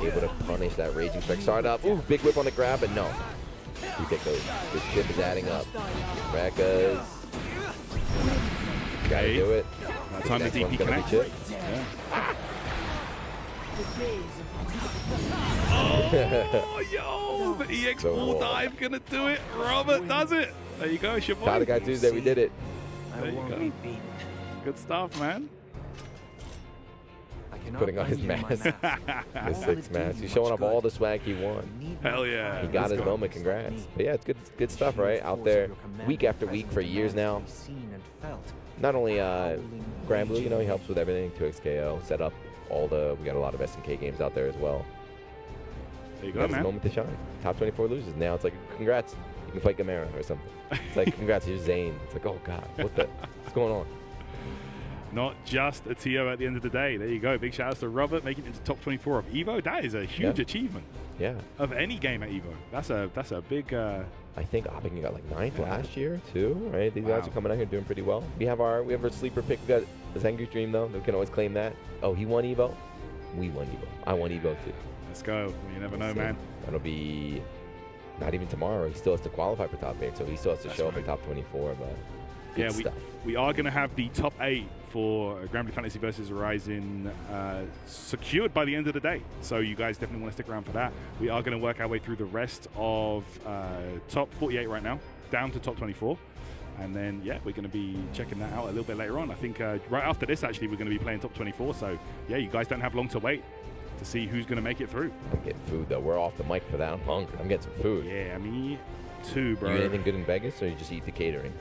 S20: Able to punish that raging strike. Start up. Ooh, big whip on the grab, but no. You take those. This chip is adding up. Wreckers. Gotta do it.
S13: That time the DP connect. Yeah. Oh, yo! The EX wall dive gonna do it. Robert does it. There you go, it's your boy.
S20: Tatakai Tuesday, we did it.
S13: There you go. Good stuff, man.
S20: Putting on his mask. His 6 mask. He's showing off all the swag he won.
S13: Hell yeah.
S20: He got his moment. Congrats. But yeah, it's good stuff, right? Out there week after week for years now. Not only Granblue, you know, he helps with everything. 2XKO, set up all we got a lot of SNK games out there as well.
S13: There you go,
S20: That's
S13: man.
S20: his moment to shine. Top 24 loses. Now it's like, congrats. You can fight Gamera or something. It's like, congrats, here's Zane. It's like, oh God, what's going on?
S13: Not just a TO at the end of the day. There you go. Big shout out to Robert making it into top 24 of EVO. That is a huge achievement.
S20: Yeah.
S13: Of any game at EVO. That's a big.
S20: I think Obigen got like 9th last year too, right? These guys are coming out here doing pretty well. We have our sleeper pick. We got the Zengu Dream though. We can always claim that. Oh, he won EVO. We want Evo. I want Evo too.
S13: Let's go. You never know, man.
S20: That'll be not even tomorrow. He still has to qualify for top 8, so he still has to show up in top 24. But
S13: yeah, we are going to have the top 8 for Granblue Fantasy versus Horizon secured by the end of the day. So you guys definitely want to stick around for that. We are going to work our way through the rest of top 48 right now, down to top 24. And then, yeah, we're going to be checking that out a little bit later on. I think right after this, actually, we're going to be playing top 24. So, yeah, you guys don't have long to wait to see who's going to make it through.
S20: I'm getting food, though. We're off the mic for that. I'm hungry. I'm getting some food.
S13: Yeah, me too, bro.
S20: You eat anything good in Vegas, or you just eat the catering?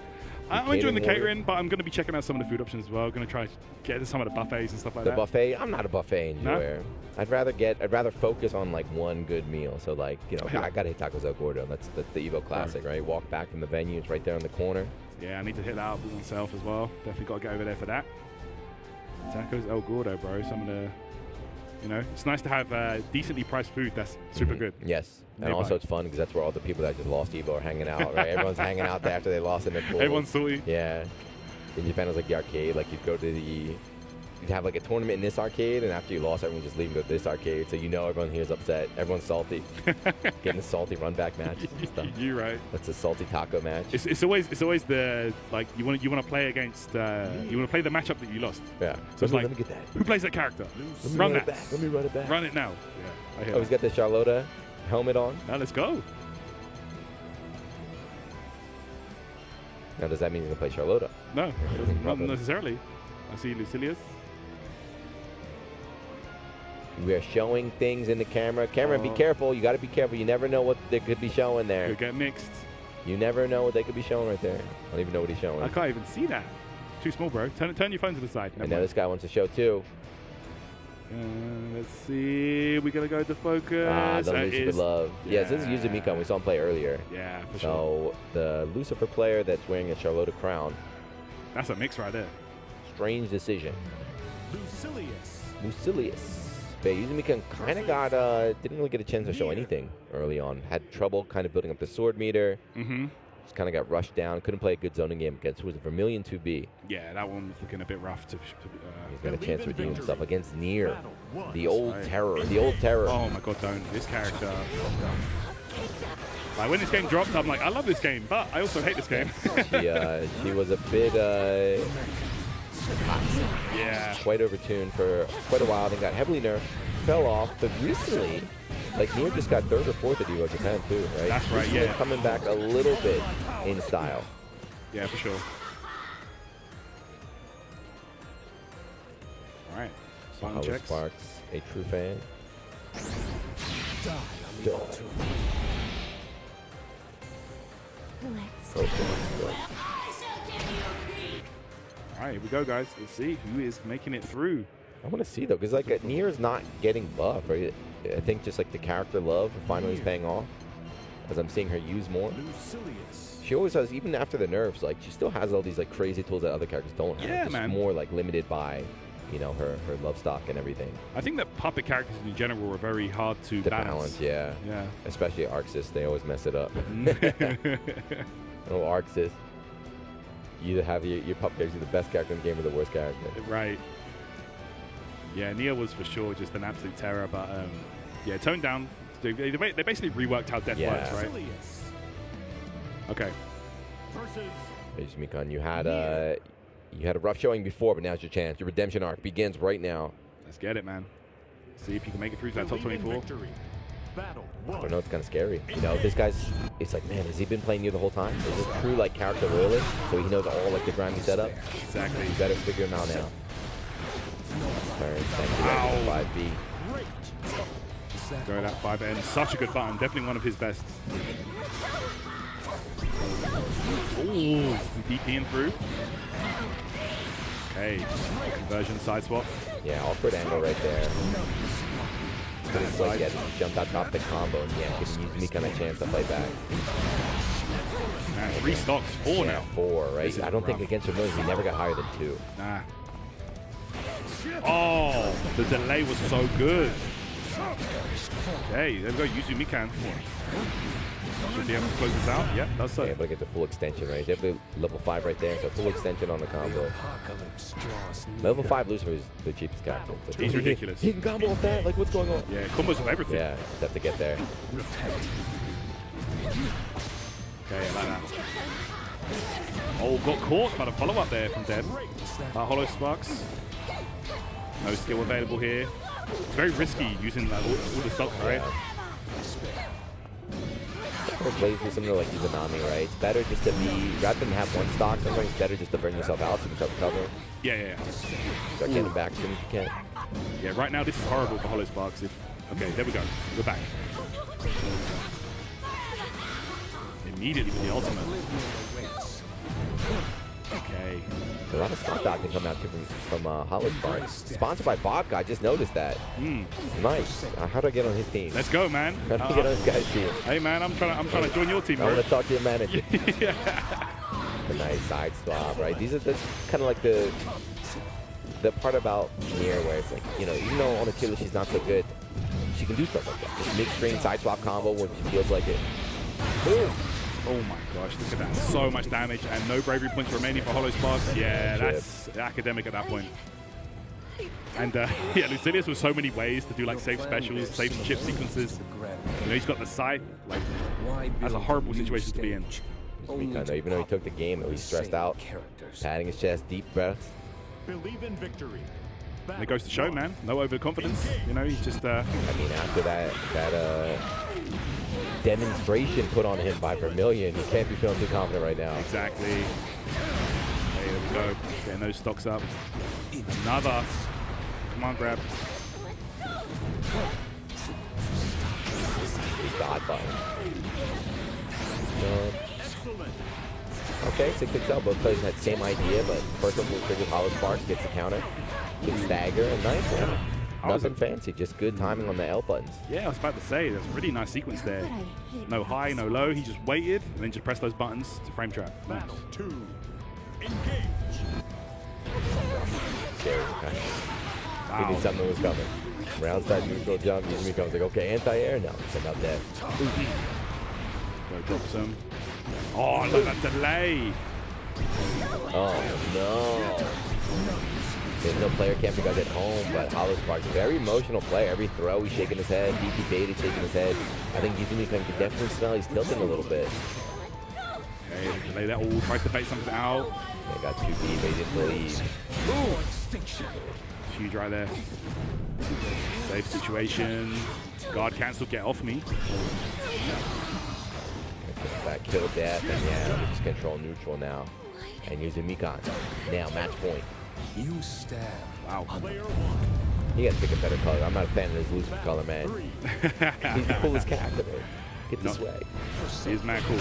S13: I'm enjoying the catering, but I'm going to be checking out some of the food options as well. I'm going to try to get to some of the buffets and stuff like that.
S20: The buffet, I'm not a buffet enjoyer. No? I'd rather focus on like one good meal. So like, you know, I got to hit Tacos El Gordo. That's the Evo Classic, right? Walk back from the venue. It's right there in the corner.
S13: Yeah, I need to hit that up with myself as well. Definitely got to get over there for that. Tacos El Gordo, bro. Some of the, you know, it's nice to have decently priced food that's super good.
S20: Yes. And also it's fun because that's where all the people that just lost Evo are hanging out, right? Everyone's hanging out there after they lost in their pool.
S13: Everyone's salty.
S20: Yeah. In Japan, it was like the arcade. Like you'd go to you'd have like a tournament in this arcade, and after you lost, everyone just leave and go to this arcade. So you know everyone here is upset. Everyone's salty. Getting a salty run back matches and stuff.
S13: You're right.
S20: That's a salty taco match.
S13: It's always the like you want to play against you want to play the matchup that you lost.
S20: Yeah.
S13: So it's like,
S20: let me get that.
S13: Who plays that character?
S20: Run that. Let me run it back.
S13: Run it now. Yeah.
S20: He's got the Charlotta helmet on.
S13: Now let's go.
S20: Now does that mean he's gonna play Charlotta?
S13: No, not necessarily. I see Lucilius.
S20: We are showing things in the camera. Cameron, be careful. You got to be careful. You never know what they could be showing there.
S13: Could get mixed.
S20: You never know what they could be showing right there. I don't even know what he's showing.
S13: I can't even see that. It's too small, bro. Turn your phone to the side.
S20: And now this guy wants to show too.
S13: Let's see. We're gonna go to focus.
S20: Ah, the Lucifer love.
S13: Yeah.
S20: Yes, this is Yuzumika. We saw him play earlier.
S13: Yeah, for sure.
S20: So the Lucifer player that's wearing a Charlotta crown.
S13: That's a mix right there.
S20: Strange decision. Lucilius. But Yuzumika kind of got, didn't really get a chance to show anything early on. Had trouble kind of building up the sword meter. Just kind of got rushed down. Couldn't play a good zoning game against, who was a Vermilion 2B.
S13: Yeah, that one was looking a bit rough.
S20: He's got a chance to redeem himself against Nier. The old terror. The old terror.
S13: Oh my god, don't. This character. Like when this game dropped, I'm like, I love this game, but I also hate this game.
S20: She was a bit,
S13: yeah,
S20: quite overtuned for quite a while, then got heavily nerfed, fell off, but recently, like Nier just got 3rd or 4th at Evo Japan too, right?
S13: That's right,
S20: recently
S13: yeah.
S20: Coming back a little bit in style.
S13: Yeah, for sure. All right. Song checks.
S20: Sparks, a true fan.
S13: All right, here we go, guys. Let's see who is making it through.
S20: I want to see, though, because like Nier's not getting buff, right? I think just like the character love finally is paying off, as I'm seeing her use more. She always has, even after the nerfs, like she still has all these like crazy tools that other characters don't have.
S13: Yeah,
S20: just
S13: man.
S20: More like limited by, you know, her love stock and everything.
S13: I think that puppet characters in general are very hard to balance.
S20: Yeah.
S13: Yeah.
S20: Especially Arxis, they always mess it up. Oh, Arxis. You either have your puppet character, the best character in the game or the worst character.
S13: Right. Yeah, Nia was for sure just an absolute terror, but yeah, toned down. They basically reworked how death works, right? Okay.
S20: Mikon, you had a rough showing before, but now's your chance. Your redemption arc begins right now.
S13: Let's get it, man. See if you can make it through to that top 24.
S20: I don't know, it's kind of scary. You know, this guy's, it's like, man, has he been playing you the whole time? Is this true, like, character loyalist? So he knows all, like, the grimy setup?
S13: Exactly.
S20: You better figure him out now. Turn, thank you, 5B.
S13: Go that 5N. Such a good button. Definitely one of his best. Ooh, DPing through. Okay. Conversion side swap.
S20: Yeah, awkward angle right there. But it's like, yeah, jumped out top the combo, and yeah, giving Yuzumika a chance to fight back.
S13: Man, 3 stocks, 4 now.
S20: 4, right? I don't think against Vermilion he never got higher than 2.
S13: Nah. Oh, the delay was so good. Okay, there we go. Yuzu Mikan. Should be able to close this out. Yep, that's so.
S20: Able to get the full extension, right? Definitely level 5 right there. So full extension on the combo. Level 5 Lucifer is the cheapest character. So
S13: He's ridiculous.
S20: He can combo with that? Like, what's going on?
S13: Yeah, combos with everything.
S20: Yeah, just have to get there.
S13: Okay, I like that. Oh, got caught by the follow-up there from Dev. Hollow Sparks. No skill available here. It's very risky using like, all the stocks, right?
S20: Or plays with something like Izanami, right? It's better just to be, rather than have one stock, sometimes it's better just to bring yourself out so you can start recovering.
S13: Yeah.
S20: Start getting back as soon as you can.
S13: Yeah, right now this is horrible for Hollow Sparks. Okay, there we go. We're back. Immediately with the ultimate. Okay.
S20: A lot of stock dodging come out from Hollow Sparks. Sponsored by Vodka, I just noticed that. Nice. How do I get on his team?
S13: Let's go, man.
S20: How do I get on this guy's team?
S13: Hey, man, I'm trying to join your team,
S20: I
S13: bro.
S20: want to talk to your manager. A nice side swap, right? These are kind of like the part about Nier where it's like, you know, even though on Achilles she's not so good, she can do stuff like that. Just mid-screen side swap combo when she feels like it. Boom.
S13: Oh my gosh, look at that. So much damage and no bravery points remaining for Hollow Sparks. Yeah, that's academic at that point. And yeah, Lucilius with so many ways to do like safe specials, safe chip sequences. You know, he's got the scythe. Like, that's a horrible situation to be in.
S20: Even though he took the game, he's stressed out, patting his chest, deep breaths.
S18: Believe in victory.
S13: And it goes to show, man. No overconfidence. You know, he's just. I
S20: mean, after that demonstration put on him by Vermilion, he can't be feeling too confident right now.
S13: Exactly. Okay, there we go. Getting those stocks up. Another. Come on, grab.
S20: God button. Okay, 6XL, both players had the same idea, but first one will trigger Hollow Sparks, gets the counter, gets stagger, and nice one. Nothing fancy, just good timing on the L buttons.
S13: Yeah, I was about to say, there's a really nice sequence there. No high, no low, he just waited, and then just pressed those buttons to frame trap. Nice.
S18: Battle 2. Engage.
S20: Scary. He knew something was coming. Round start, neutral jump, Yuzumi comes like, okay, anti-air? No, send out that.
S13: Go drop some. Oh, look at that delay.
S20: Oh, no. There's no player cam because at home, but Hollow Sparks, very emotional player. Every throw, he's shaking his head. DP bait is shaking his head. I think Yuzumi can definitely smell he's tilting a little bit.
S13: Okay, delay that. Oh, tries to bait something out.
S20: They got too deep, they didn't believe.
S13: Huge right there. Safe situation. Guard cancel, get off me.
S20: That kill death, and yeah, let me just control neutral now. And using Mikan. Now, match point.
S12: You stab.
S13: Wow.
S20: He got to pick a better color. I'm not a fan of his Lucifer color, man. He's the coolest character, man. Get the swag.
S13: He's mad cool.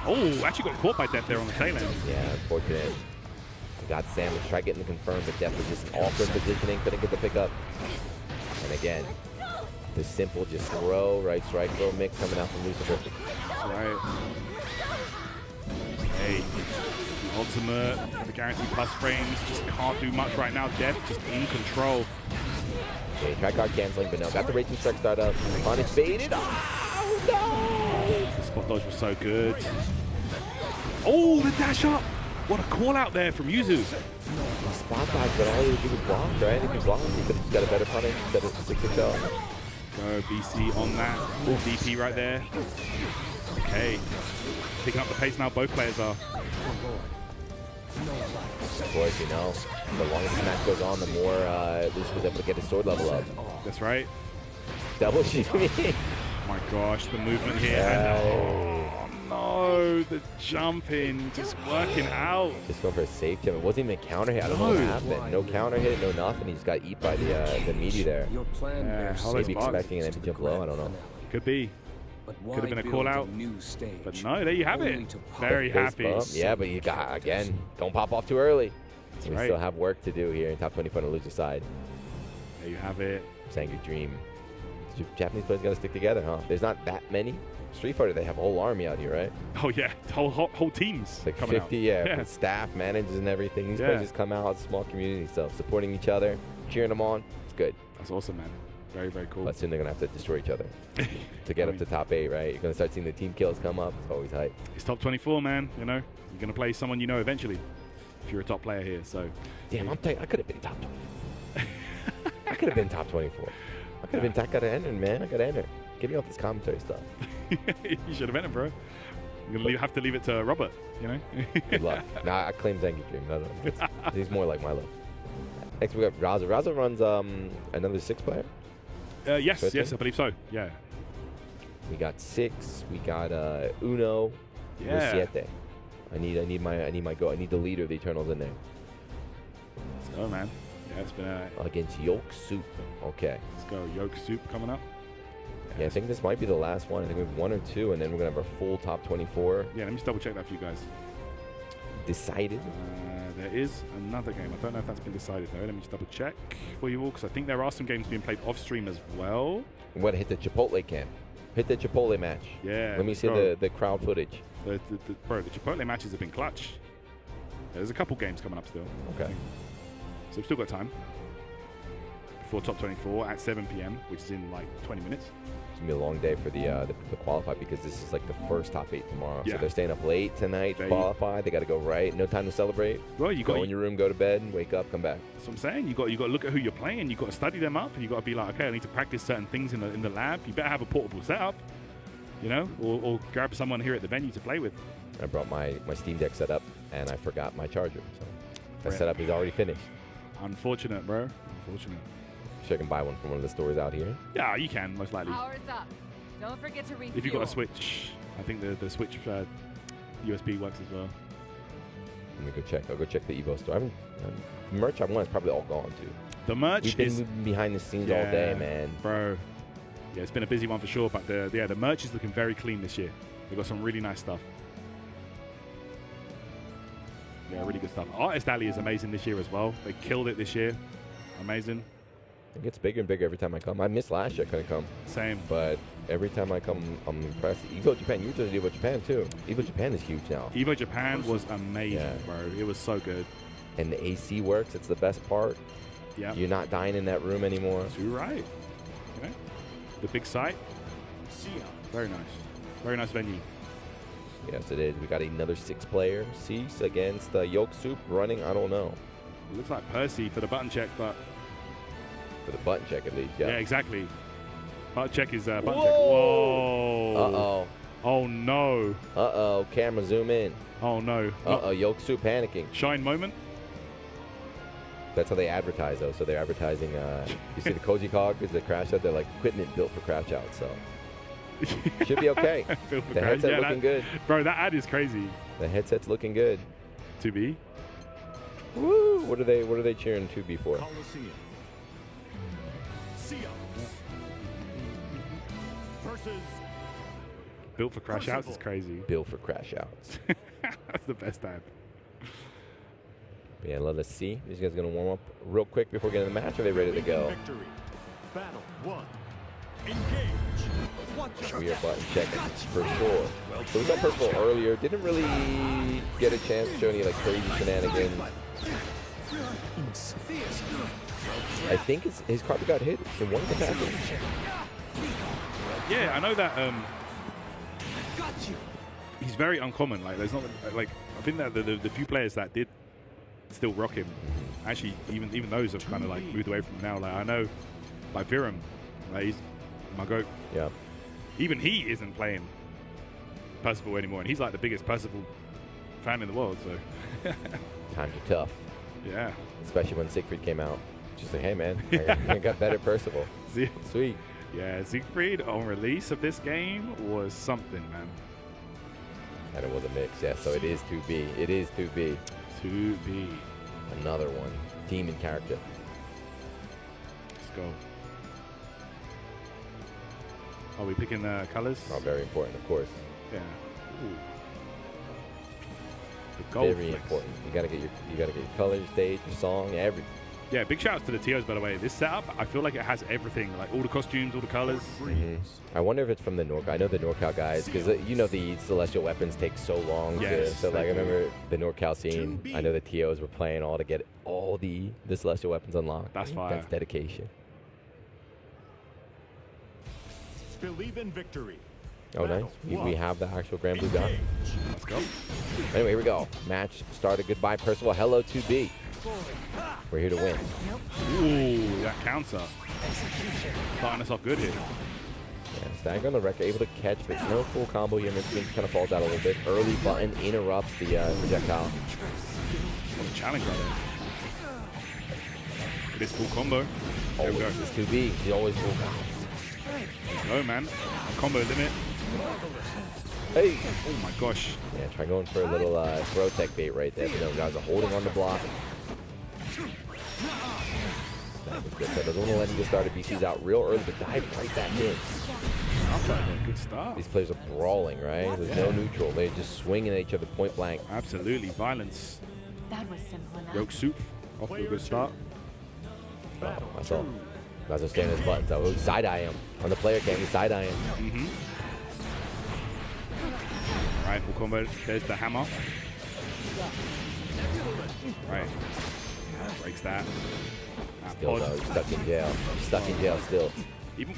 S13: Oh, actually got caught by Death there on the tail end.
S20: Yeah, unfortunate. Got sandwich, tried getting the confirm, but Death was just awkward positioning, couldn't get the pickup. And again, the simple just throw, right strike, throw mix coming out from Lucifer.
S13: That's right. Hey, the ultimate, the guaranteed plus frames, just can't do much right now. Death just in control.
S20: Okay, try card canceling, but no, got the Raging Strike start up. On its baited. Oh, no!
S13: The spot dodge was so good. Oh, the dash up! What a call out there from Yuzu.
S20: Spot dodge, but all he would do was block, right? If he blocked, he could have just got a better punish instead of 6XL.
S13: Go BC on that. Ooh, DP right there. Okay. Picking up the pace now, both players are.
S20: Of course, you know, the longer the match goes on, the more Lucifer's able to get his sword level up.
S13: That's right.
S20: Double shooting.
S13: Oh my gosh, the movement here. And, oh no, the jumping, just working out.
S20: Just going for a safe jump. It wasn't even a counter hit. I don't know what happened. No counter hit, no nothing. He just got eat by the meaty there.
S13: Yeah,
S20: maybe expecting an empty jump low. I don't know.
S13: Could be. Could have been a call out. But no, there you have it. Very happy.
S20: Yeah, but you got, again, don't pop off too early.
S13: That's
S20: we
S13: right.
S20: still have work to do here in top 24 on the loser side.
S13: There you have it.
S20: Sang your dream. Japanese players got to stick together, huh? There's not that many. Street Fighter, they have a whole army out here, right?
S13: Oh yeah, whole teams.
S20: It's like
S13: coming
S20: 50,
S13: out.
S20: yeah, with staff, managers, and everything. These players just come out, small community, so supporting each other, cheering them on. It's good.
S13: That's awesome, man. Very, very cool.
S20: But soon they're going to have to destroy each other to get up to top 8, right? You're going to start seeing the team kills come up. It's always hype.
S13: It's top 24, man. You know, you're going to play someone you know eventually if you're a top player here. So,
S20: damn, I could have been top 20. I could have been top 24. I could have been. I got to enter, man. I got to enter. Get me off this commentary stuff.
S13: You should have entered, bro. You're going to have to leave it to Robert, you know?
S20: Good luck. Nah, I claim Zangy Dream. No. He's more like Milo. Next we got Raza. Raza runs another 6-player.
S13: Yes, I believe so. Yeah.
S20: We got 6. We got Uno.
S13: Yeah.
S20: Siete. I need my go. I need the leader of the Eternals in there.
S13: Let's go, man. Yeah, it's been
S20: against Yolk Soup. Okay.
S13: Let's go. Yolk Soup coming up.
S20: Yeah, I think this might be the last one. I think we have 1 or 2, and then we're gonna have our full top 24.
S13: Yeah, let me just double check that for you guys.
S20: Decided.
S13: There is another game. I don't know if that's been decided though. Let me just double check for you all, because I think there are some games being played off stream as well.
S20: I'm gonna hit the Chipotle camp. Hit the Chipotle match.
S13: Yeah.
S20: Let me see the crowd footage.
S13: Bro, the Chipotle matches have been clutch. Yeah, there's a couple games coming up still.
S20: Okay.
S13: So we've still got time before top 24 at 7 p.m., which is in like 20 minutes.
S20: It's gonna be a long day for the qualify, because this is like the first top 8 tomorrow.
S13: Yeah.
S20: So they're staying up late tonight to qualify. They got to go right. No time to celebrate.
S13: Well, you
S20: go in your room, go to bed, wake up, come back.
S13: That's what I'm saying. You got to look at who you're playing. You got to study them up, and you got to be like, okay, I need to practice certain things in the lab. You better have a portable setup, you know, or grab someone here at the venue to play with.
S20: I brought my Steam Deck set up, and I forgot my charger. So that setup is already finished.
S13: Unfortunate, bro. Unfortunate.
S20: Sure, I can buy one from one of the stores out here.
S13: Yeah, you can, most likely.
S4: Power's up. Don't forget to refuel.
S13: If you've got a Switch, I think the Switch USB works as well.
S20: Let me go check. I'll go check the Evo store. Merch I want is probably all gone too.
S13: The merch
S20: We've been moving behind the scenes all day, man.
S13: Bro. Yeah, it's been a busy one for sure, but the merch is looking very clean this year. They've got some really nice stuff. Yeah, really good stuff. Artist Alley is amazing this year as well. They killed it this year. Amazing.
S20: It gets bigger and bigger every time I come. I missed last year, I couldn't come.
S13: Same.
S20: But every time I come, I'm impressed. Evo Japan, you were doing Evo Japan too. Evo Japan is huge now.
S13: Evo Japan was amazing, bro. It was so good.
S20: And the AC works. It's the best part.
S13: Yeah.
S20: You're not dying in that room anymore.
S13: You're right. You know, the big site. Very nice. Very nice venue.
S20: Yes, it is. We got another 6-player. Cease against Yolk Soup running. I don't know.
S13: It looks like Percy for the button check, but
S20: for the button check at least. Yeah.
S13: Yeah, exactly. Button check is button check. Whoa.
S20: Uh-oh.
S13: Oh no.
S20: Uh-oh. Camera zoom in.
S13: Oh no.
S20: Uh-oh. Yolk Soup panicking.
S13: Shine moment.
S20: That's how they advertise though. So they're advertising. You see the Koji Cog is the crash out. They're like equipment built for crash out. So should be okay. The headset looking good.
S13: Bro, that ad is crazy.
S20: The headset's looking good.
S13: 2B.
S20: Woo! What are they cheering 2B for?
S18: Coliseum. Versus
S13: Built for crash outs is crazy.
S20: Built for crash outs.
S13: That's the best ad.
S20: Yeah, let us see. These guys are gonna warm up real quick before getting the match. Are they ready to go?
S18: victory. Battle 1. Engage.
S20: We are button checking for sure. So we got purple earlier. Didn't really get a chance to show any like crazy shenanigans. I think his carpet got hit in one of the matches.
S13: Yeah, I know that. He's very uncommon. Like, there's not like I think that the few players that did still rock him, actually, even those have kind of like moved away from him now. Like I know, like Viram, like he's my goat.
S20: Yeah.
S13: Even he isn't playing Percival anymore, and he's like the biggest Percival fan in the world. So
S20: times are tough.
S13: Yeah.
S20: Especially when Siegfried came out. Just like, hey man, I got better Percival. Sweet.
S13: Yeah, Siegfried on release of this game was something, man.
S20: And it was a mix, yeah. So it is 2B. It is 2B.
S13: 2B.
S20: Another one. Demon character.
S13: Let's go. Are we picking colors?
S20: Oh, very important, of course.
S13: Yeah. Ooh. The gold
S20: very
S13: flicks.
S20: important. You gotta get your colors, stage, your song, everything.
S13: Yeah, big shout outs to the TOs, by the way. This setup, I feel like it has everything, like all the costumes, all the colors.
S20: Mm-hmm. I wonder if it's from the NorCal. I know the NorCal guys, because you know the Celestial Weapons take so long.
S13: Yes,
S20: so like I remember the NorCal scene. I know the TOs were playing all to get all the Celestial Weapons unlocked.
S13: That's fire.
S20: That's dedication.
S18: believe in victory.
S20: Oh, nice. We have the actual Granblue gun.
S13: Let's go.
S20: Anyway, here we go. Match started. Goodbye, Percival. Hello, 2B. We're here to win.
S13: Ooh, that counter. Starting us off good here.
S20: Yeah, Stagger on the record, able to catch, but no full combo here. Michigan kind of falls out a little bit. Early button interrupts the projectile.
S13: What a challenge right there. Look at this full combo. There we go.
S20: It's 2B. He's always full combo.
S13: Go, man. Combo limit.
S20: Hey.
S13: Oh my gosh.
S20: Yeah, try going for a little throw tech bait right there. You know, guys are holding on the block. Doesn't want to let him get started. BC's out real early, but dive right back in.
S13: Good stuff.
S20: These players are brawling, right? There's no neutral. They're just swinging at each other point blank.
S13: Absolutely. Violence.
S4: That was simple enough.
S13: Yoke Soup. Off to a good start.
S20: Oh, I saw. Guys are standing his buttons. So side-eye him. On the player cam, he's side-eye him.
S13: Right, full combo. There's the hammer. Right. Breaks that.
S20: Still though, he's stuck in jail. He's stuck in jail still.
S13: Even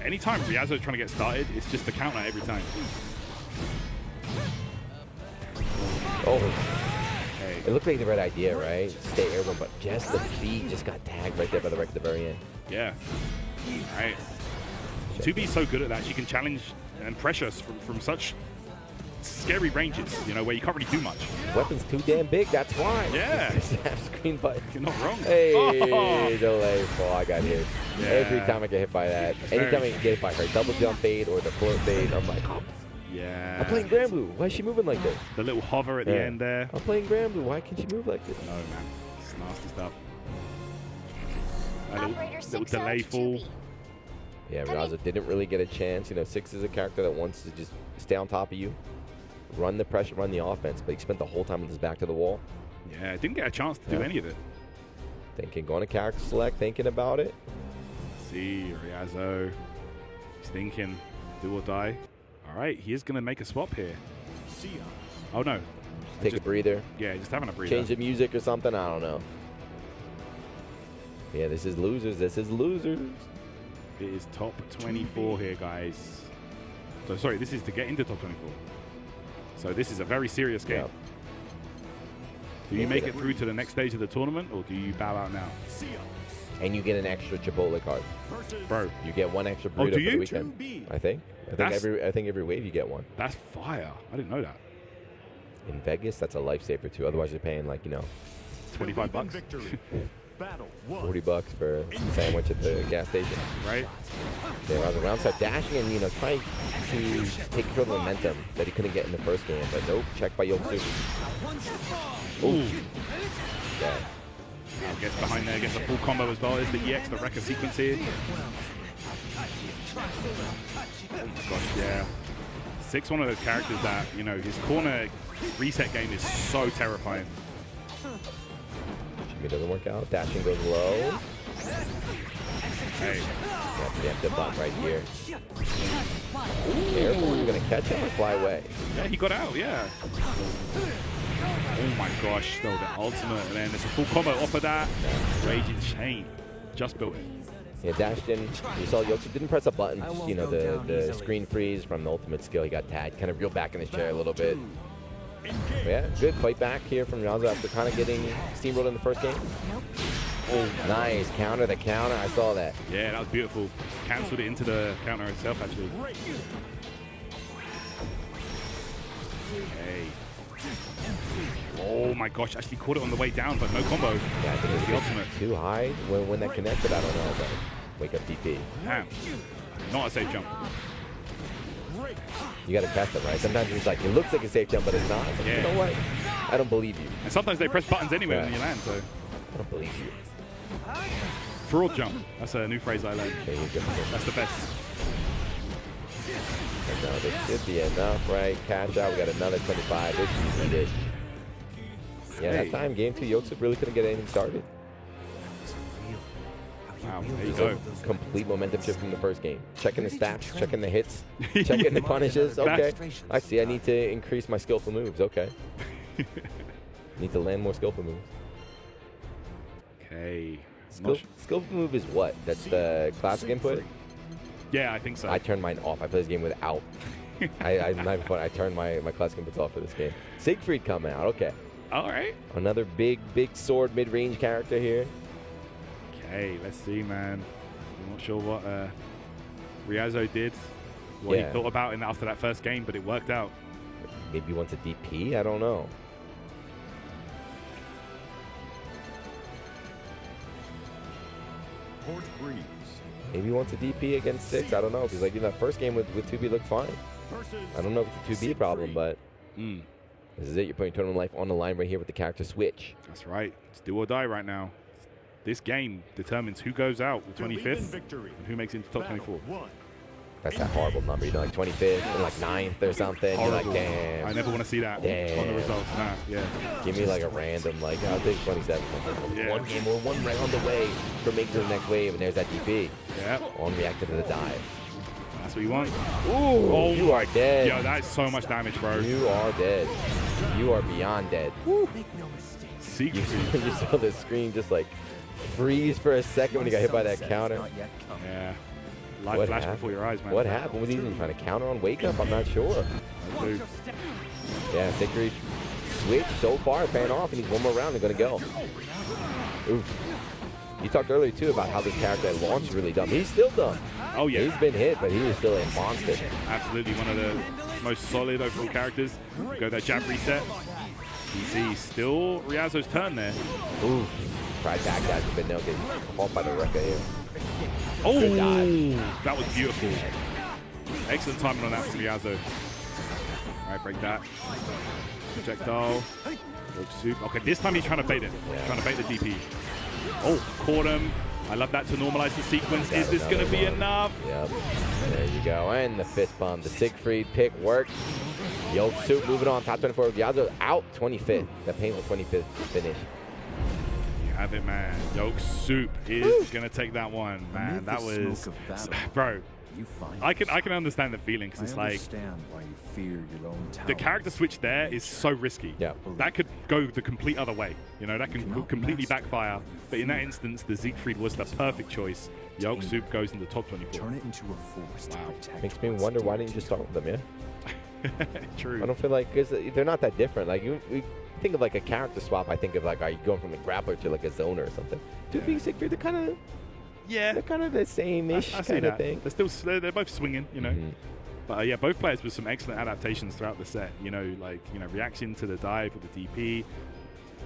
S13: anytime Riazzo's trying to get started, it's just the counter every time.
S20: Oh.
S13: Hey.
S20: It looked like the right idea, right? Stay airborne, but just the feet just got tagged right there by the wreck at the very end.
S13: Yeah. All right. 2B's so good at that. She can challenge and pressure us from such scary ranges, you know, where you can't really do much.
S20: Weapon's too damn big, that's why.
S13: Yeah.
S20: Screen button.
S13: You're not wrong.
S20: Hey, delay. Oh, I got hit.
S13: Yeah.
S20: Every time I get hit by that. Anytime I get hit by her double jump bait or the float bait, I'm like, oh.
S13: Yeah.
S20: I'm playing Granblue. Why is she moving like this?
S13: The little hover at the end there.
S20: I'm playing Granblue. Why can't she move like this?
S13: No, man. It's nasty stuff. A
S7: Operator
S13: little delay fall.
S20: Yeah, Riazzo didn't really get a chance. You know, 6 is a character that wants to just stay on top of you, run the pressure, run the offense, but he spent the whole time with his back to the wall.
S13: Yeah, didn't get a chance to do any of it.
S20: Thinking, going to character select, thinking about it.
S13: See, Riazzo. He's thinking, do or die. All right, he is going to make a swap here. Oh, no.
S20: Take a breather.
S13: Yeah, just having a breather.
S20: Change the music or something. I don't know. Yeah, this is losers. This is losers.
S13: It is top 24 here, guys. So, sorry, this is to get into top 24. So this is a very serious game. Do you make it through to the next stage of the tournament, or do you bow out now?
S20: And you get an extra Chipotle card.
S13: Bro.
S20: You get one extra burrito
S13: do you?
S20: for the weekend. I think every wave you get one.
S13: That's fire. I didn't know that.
S20: In Vegas, that's a lifesaver too. Otherwise, you're paying like, you know,
S13: $25.
S20: $40 for a sandwich at the gas station.
S13: Right.
S20: Yeah, Riazzo round start dashing and, you know, trying to take control of the momentum that he couldn't get in the first game. But nope, checked by Yoke Soup.
S13: Ooh.
S20: Okay.
S13: Now gets behind there, gets a full combo as well. There's the EX, the wrecker sequence here. Oh my gosh, yeah. 6, one of those characters that, you know, his corner reset game is so terrifying.
S20: It doesn't work out. Dashing goes low.
S13: Hey.
S20: Yeah, the bump right here. Airborne, you're going to catch him or fly away?
S13: Yeah, he got out, yeah. Oh my gosh, no, the ultimate, and then there's a full combo off of that. Raging Chain. Just built it.
S20: Yeah, dashed in. You saw Yoke didn't press a button. You know, the screen freeze from the ultimate skill. He got tagged, kind of reeled back in his chair a little bit. Yeah, good fight back here from Riazzo after kind of getting steamrolled in the first game. Oh, nice. Counter the counter. I saw that.
S13: Yeah, that was beautiful. Cancelled it into the counter itself, actually. Okay. Oh my gosh, actually caught it on the way down, but no combo.
S20: Yeah, I think it was
S13: the ultimate.
S20: Too high when that connected. I don't know, but wake up DP.
S13: Damn. Not a safe jump.
S20: You got to test it, right? Sometimes it's like, it looks like a safe jump, but it's not. Like,
S13: Yeah.
S20: You know what? I don't believe you.
S13: And sometimes they press buttons anyway when you land, so.
S20: I don't believe you.
S13: Fraud jump. That's a new phrase I learned.
S20: There you go.
S13: That's the best.
S20: And now this should be enough, right? Cash out. We got another 25. This is needed. Yeah,
S13: Hey.
S20: that time, game 2, Yoke really couldn't get anything started.
S13: Wow, there you go.
S20: Complete momentum shift from the first game. Checking the stats, checking the hits, checking the punishes. Okay, I see. I need to increase my skillful moves. Okay. Need to land more skillful moves.
S13: Okay.
S20: Skillful move is what? That's the classic input?
S13: Yeah, I think so.
S20: I turned mine off. I play this game without. I turned my classic inputs off for this game. Siegfried coming out. Okay.
S13: All right.
S20: Another big sword mid-range character here.
S13: Okay, let's see, man. I'm not sure what Riazo did, what he thought about it after that first game, but it worked out.
S20: Maybe he wants a DP? I don't know.
S18: Port Breeze.
S20: Maybe he wants a DP against 6. I don't know, because like in that first game with 2B looked fine. I don't know if it's a 2B problem, but this is it. You're putting tournament life on the line right here with the character switch.
S13: That's right. It's do or die right now. This game determines who goes out the 25th and who makes it into top 24.
S20: That's that horrible number, you know, like 25th and like 9th or something.
S13: Horrible.
S20: You're like, damn.
S13: I never want to see that on the results. Nah, yeah.
S20: Give me like a random, like, I'll take 27.
S13: Yeah.
S20: One game or one right on the way for making the next wave, and there's that DP.
S13: Yeah.
S20: On reacted to the dive.
S13: That's what you want.
S20: Ooh,
S13: oh,
S20: you are dead.
S13: Yo, that is so much damage, bro.
S20: You are dead. You are beyond dead. Woo.
S13: Siegfried.
S20: You saw the screen just like freeze for a second when he got hit by that counter.
S13: Yeah. Light flash before your eyes, man.
S20: What happened? Was he even trying to counter on wake up? I'm not sure. Yeah, Siegfried switch so far paying off, and he's one more round and gonna go. Oof. You talked earlier too about how this character at launch is really dumb. He's still dumb.
S13: Oh yeah.
S20: He's been hit, but he is still a monster.
S13: Absolutely one of the most solid overall characters. Go that jab reset. Easy. Still Riazo's turn there.
S20: Ooh. Tried back that, but no, get caught by the Rekka here.
S13: Oh, that was beautiful. Excellent timing on that from Riazo. All right, break that. Projectile. Soup. Okay, this time he's trying to bait it. Trying to bait the DP. Oh, caught him. I love that to normalize the sequence. Is this going to be enough?
S20: Yep. There you go. And the fist bomb. The Siegfried pick worked. Yolk Soup moving on. Top 24. Riazo out 25th. That painful 25th finish.
S13: Have it, man. Yolk Soup is gonna take that one, man. That was, bro. I can understand the feeling because it's like
S18: why you fear your own talent.
S13: The character switch there is so risky.
S20: Yeah,
S13: that could go the complete other way. You know, that can completely backfire. But in that instance, the Siegfried was the perfect choice. Yolk Soup goes into the top 24.
S18: Turn it into a force.
S13: Wow.
S20: Makes me wonder why didn't you just start with them, yeah?
S13: True.
S20: I don't feel like because they're not that different. Like we think of like a character swap. I think of like, are you going from a grappler to like a zoner or something? 2B Siegfried, they're kind of they're kind of the same-ish kind of thing.
S13: They're both swinging, you know. But yeah, both players with some excellent adaptations throughout the set. You know, like reaction to the dive with the DP.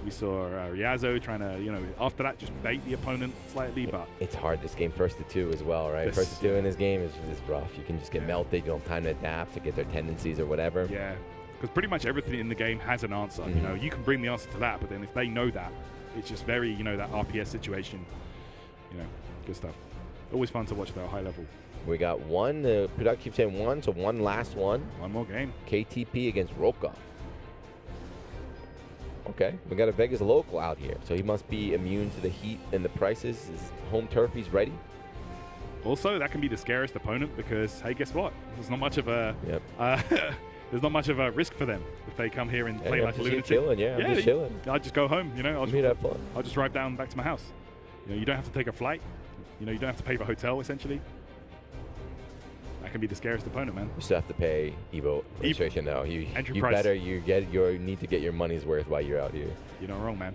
S13: We saw Riazo trying to, after that just bait the opponent slightly, but
S20: it's hard this game, 1st to 2 as well, right? 1st to 2 in this game is rough. You can just get melted. You don't have time to adapt to get their tendencies or whatever.
S13: Yeah, because pretty much everything in the game has an answer. You know, you can bring the answer to that, but then if they know that, it's just very, that RPS situation. Good stuff. Always fun to watch though, high level.
S20: We got one. Product keeps saying one, so one last one.
S13: One more game.
S20: KTP against Roka. Okay, we got a Vegas local out here, so he must be immune to the heat and the prices. His home turf, he's ready.
S13: Also, that can be the scariest opponent because, hey, guess what? There's not much of a there's not much of a risk for them if they come here and play like a lunatic.
S20: Chilling, I'm just chilling.
S13: I just go home, I'll just drive down back to my house. You don't have to take a flight. You don't have to pay for a hotel essentially. That can be the scariest opponent, man.
S20: You still have to pay Evo registration though. You
S13: price.
S20: Better you need to get your money's worth while you're out here.
S13: You're not wrong, man.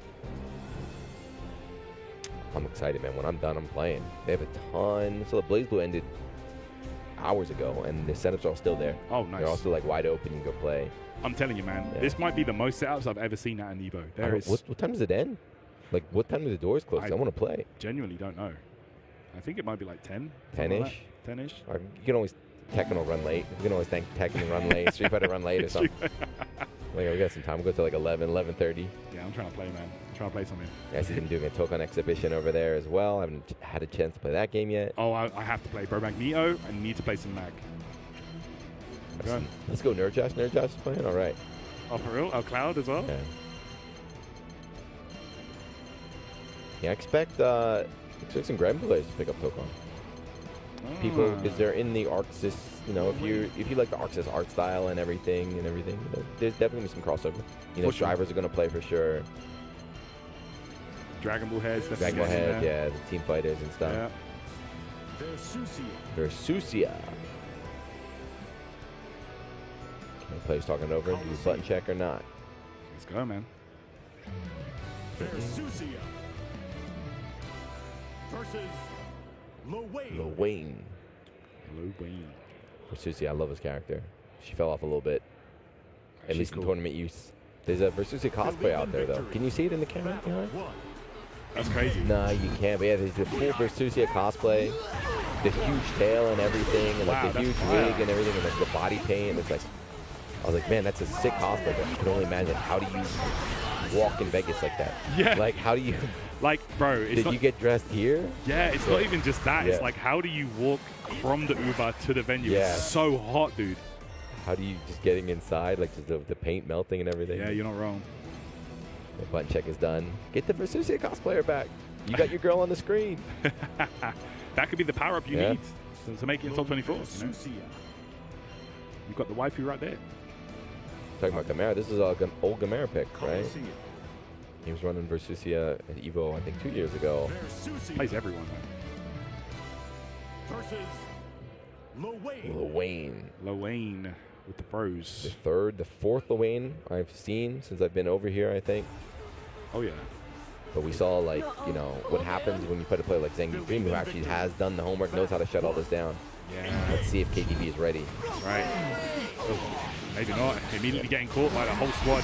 S20: I'm excited, man. When I'm done, I'm playing. They have a ton. So the BlazBlue ended hours ago, and the setups are all still there.
S13: Oh, nice.
S20: They're all still like wide open. You can go play.
S13: I'm telling you, man. This might be the most setups I've ever seen at an Evo.
S20: What time does it end? Like, what time do the doors close? I want to play.
S13: Genuinely don't know. I think it might be like 10.
S20: 10-ish?
S13: 10-ish.
S20: Or you can always Tekken run late. You can always thank Tekken run late. Street Fighter run late or something. We got some time. We'll go to like 11, 11:30.
S13: Yeah, I'm trying to play, man. I'm trying to play something.
S20: Yeah, I see them doing a Tokon exhibition over there as well. I haven't had a chance to play that game yet.
S13: Oh, I have to play Bro Magneto. I need to play some Mag.
S20: Let's go Nerdjosh. Nerdjosh is playing? All right.
S13: Oh, for real? Oh, Cloud as well?
S20: Yeah, I expect some Granblue players to pick up Tokon. People, because they're in the Arxis, if you like the Arxis art style and everything, there's definitely some crossover. Drivers are going to play for sure.
S13: Dragon Ball heads.
S20: Dragon Ball heads, yeah, the team fighters and stuff. Versusia. Okay, player's talking over. Do you button check or not?
S13: Let's go, man.
S12: Versusia versus
S20: Luwayne. Versusia, I love his character. She fell off a little bit. At least in tournament use. There's a Versusia cosplay out there, though. Can you see it in the camera behind?
S13: That's crazy.
S20: Nah, you can't. But yeah, there's a full Versusia cosplay. The huge tail and everything, and like the huge wig and everything, and like the body paint. It's like, I was like, man, that's a sick cosplay. But I can only imagine, how do you walk in Vegas like that?
S13: Yeah.
S20: Like, how do you?
S13: Like, bro, it's
S20: did
S13: not,
S20: you get dressed here?
S13: Yeah, it's not even just that.
S20: Yeah.
S13: It's like, how do you walk from the Uber to the venue?
S20: Yeah.
S13: It's so hot, dude.
S20: How do you just getting inside, like just the paint melting and everything?
S13: Yeah, you're not wrong.
S20: The button check is done. Get the Versusia cosplayer back. You got your girl on the screen.
S13: That could be the power up you need to make it in top 24. You know? You've got the waifu right there.
S20: Talking about Gamera, this is an old Gamera pick, right? He was running Versusia at Evo, I think 2 years ago.
S13: Plays everyone,
S12: versus
S20: Luwayne.
S13: Luwayne with the bros.
S20: The fourth Luwayne I've seen since I've been over here, I think.
S13: Oh, yeah.
S20: But we saw, like, you know, what happens when you try to play like Zangief Dream, who actually has done the homework, knows how to shut all this down.
S13: Yeah.
S20: Let's see if KTB is ready.
S13: That's right. Oh, maybe not. Immediately getting caught by the whole squad.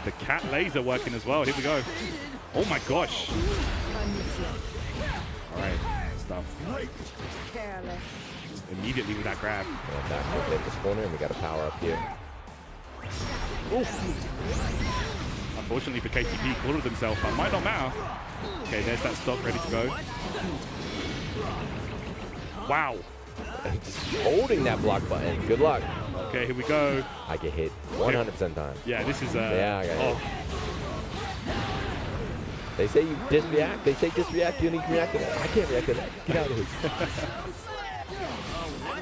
S13: The cat laser working as well. Here we go. Oh my gosh. All right. Stuff.
S4: Careless.
S20: Immediately with that grab. And back in this corner, and we got a power up here.
S13: Oof. Unfortunately for KTP, cornered themselves, but might not matter. Okay, there's that stock ready to go. Wow.
S20: Just holding that block button. Good luck.
S13: Okay, here we go.
S20: I get hit 100% time.
S13: Yeah, this is
S20: yeah, I got hit. They say you disreact. They say disreact. You need to react to that. I can't react to that. Get out of here.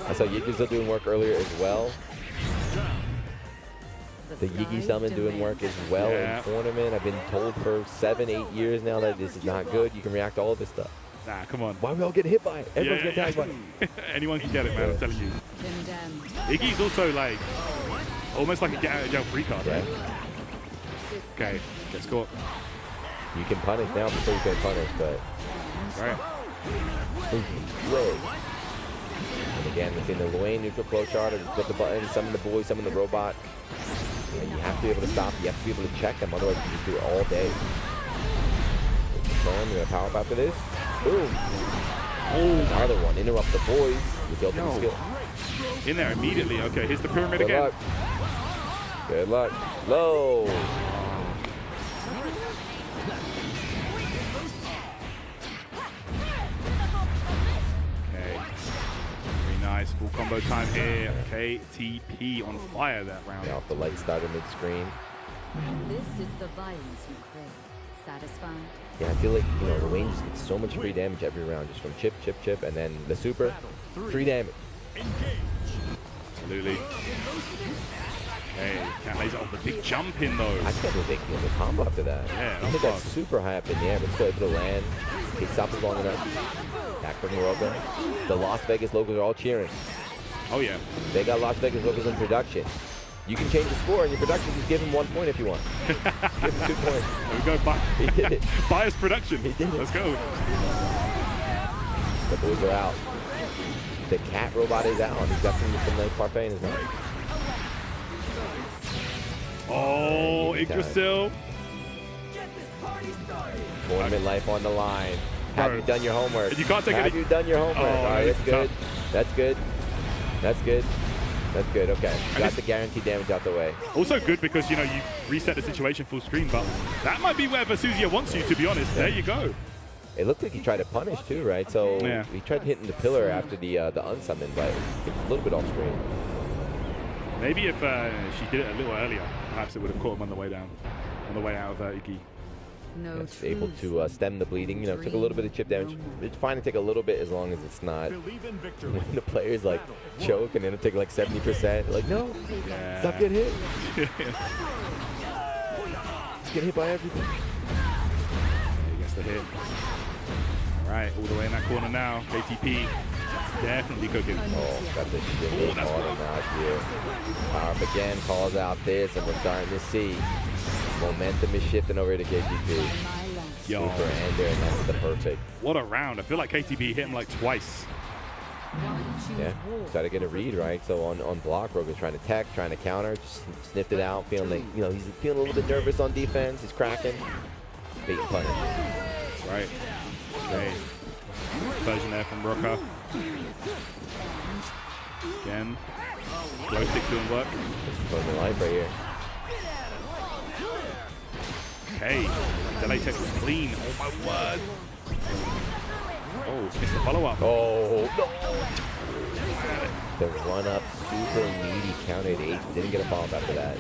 S20: I saw Yiggy still doing work earlier as well. The Yiggy summon doing work as well in tournament. I've been told for 7-8 years now that this is not good. You can react to all this stuff.
S13: Nah, come on.
S20: Why are we all getting hit by it? Everyone's getting tagged by it.
S13: Anyone can get it, man. I'm telling you. Iggy's also like almost like a get out of jail free card, right? Okay, gets caught.
S20: You can punish now before you can punish, but
S13: right.
S20: Whoa. And again, within the Luwayne neutral flow chart, just put the button, summon the boy, summon the robot. And you have to be able to stop. You have to be able to check them, otherwise you can just do it all day. We're gonna power up after this. Boom. Oh, another one. Interrupt the boys with the ultimate skill.
S13: In there immediately. Okay, here's the pyramid
S20: Good
S13: again.
S20: luck. Good luck. Low.
S13: Okay. Very nice. Full combo time here. KTP on fire that round.
S20: Now, if the light started mid-screen.
S4: This is the violence you crave. Satisfying?
S20: Yeah, I feel like, you know, Luwayne just gets so much free damage every round, just from chip, chip, chip, and then the super, free damage.
S13: Absolutely. Okay, can't laser off the big jump in though.
S20: I can't believe they can get the combo after that.
S13: Yeah,
S20: I think that's super high up in the air, but still able to land. He stops long enough. Back from Morocco. The Las Vegas locals are all cheering.
S13: Oh yeah.
S20: They got Las Vegas locals in production. You can change the score in your production. Just give him 1 point if you want. Give him 2 points.
S13: There we go.
S20: He did it.
S13: Bias production.
S20: He did it.
S13: Let's go.
S20: The boys are out. The cat robot is out. He's got some nice parfait in his mouth.
S13: Oh, Yggdrasil.
S20: Tournament life on the line. Have you done your homework?
S13: You can't take
S20: Have
S13: any.
S20: you done your homework?
S13: Oh,
S20: All right, that's good.
S13: tough.
S20: That's good. That's good. That's good. Okay. Got the guaranteed damage out the way.
S13: Also good because, you know, you reset the situation full screen, but that might be where Versusia wants you, to be honest. There you go.
S20: It looked like he tried to punish too, right? So
S13: yeah.
S20: He tried hitting the pillar after the unsummon, but it's a little bit off screen.
S13: Maybe if she did it a little earlier, perhaps it would have caught him on the way down, on the way out of Iggy.
S4: No,
S20: it's able to stem the bleeding. You know, took a little bit of chip damage. It's fine to take a little bit as long as it's not when the players like choke and then it'll take like 70%. Like, no, stop getting hit. Get hit by everything.
S13: He gets the hit. All right, all the way in that corner now. KTP definitely cooking.
S20: Oh, got the shit calling out here. Power up again, calls out this, and we're starting to see momentum is shifting over to KTP.
S13: Yo.
S20: Super ender, and that's the perfect.
S13: What a round. I feel like KTP hit him like twice.
S20: Yeah, try to get a read, right? So on block, Rogue is trying to tech, trying to counter, just sniffed it out, feeling like, you know, he's feeling a little bit nervous on defense. He's cracking. Bait and punish.
S13: That's right. Okay. Version there from Rucker. Again. Glow stick doing work.
S20: This is life right here.
S13: Okay. Delay tech was clean. Oh my word. Oh, missed the follow-up.
S20: Oh, no. The run-up, super meaty, counted 8. Didn't get a follow-up after that.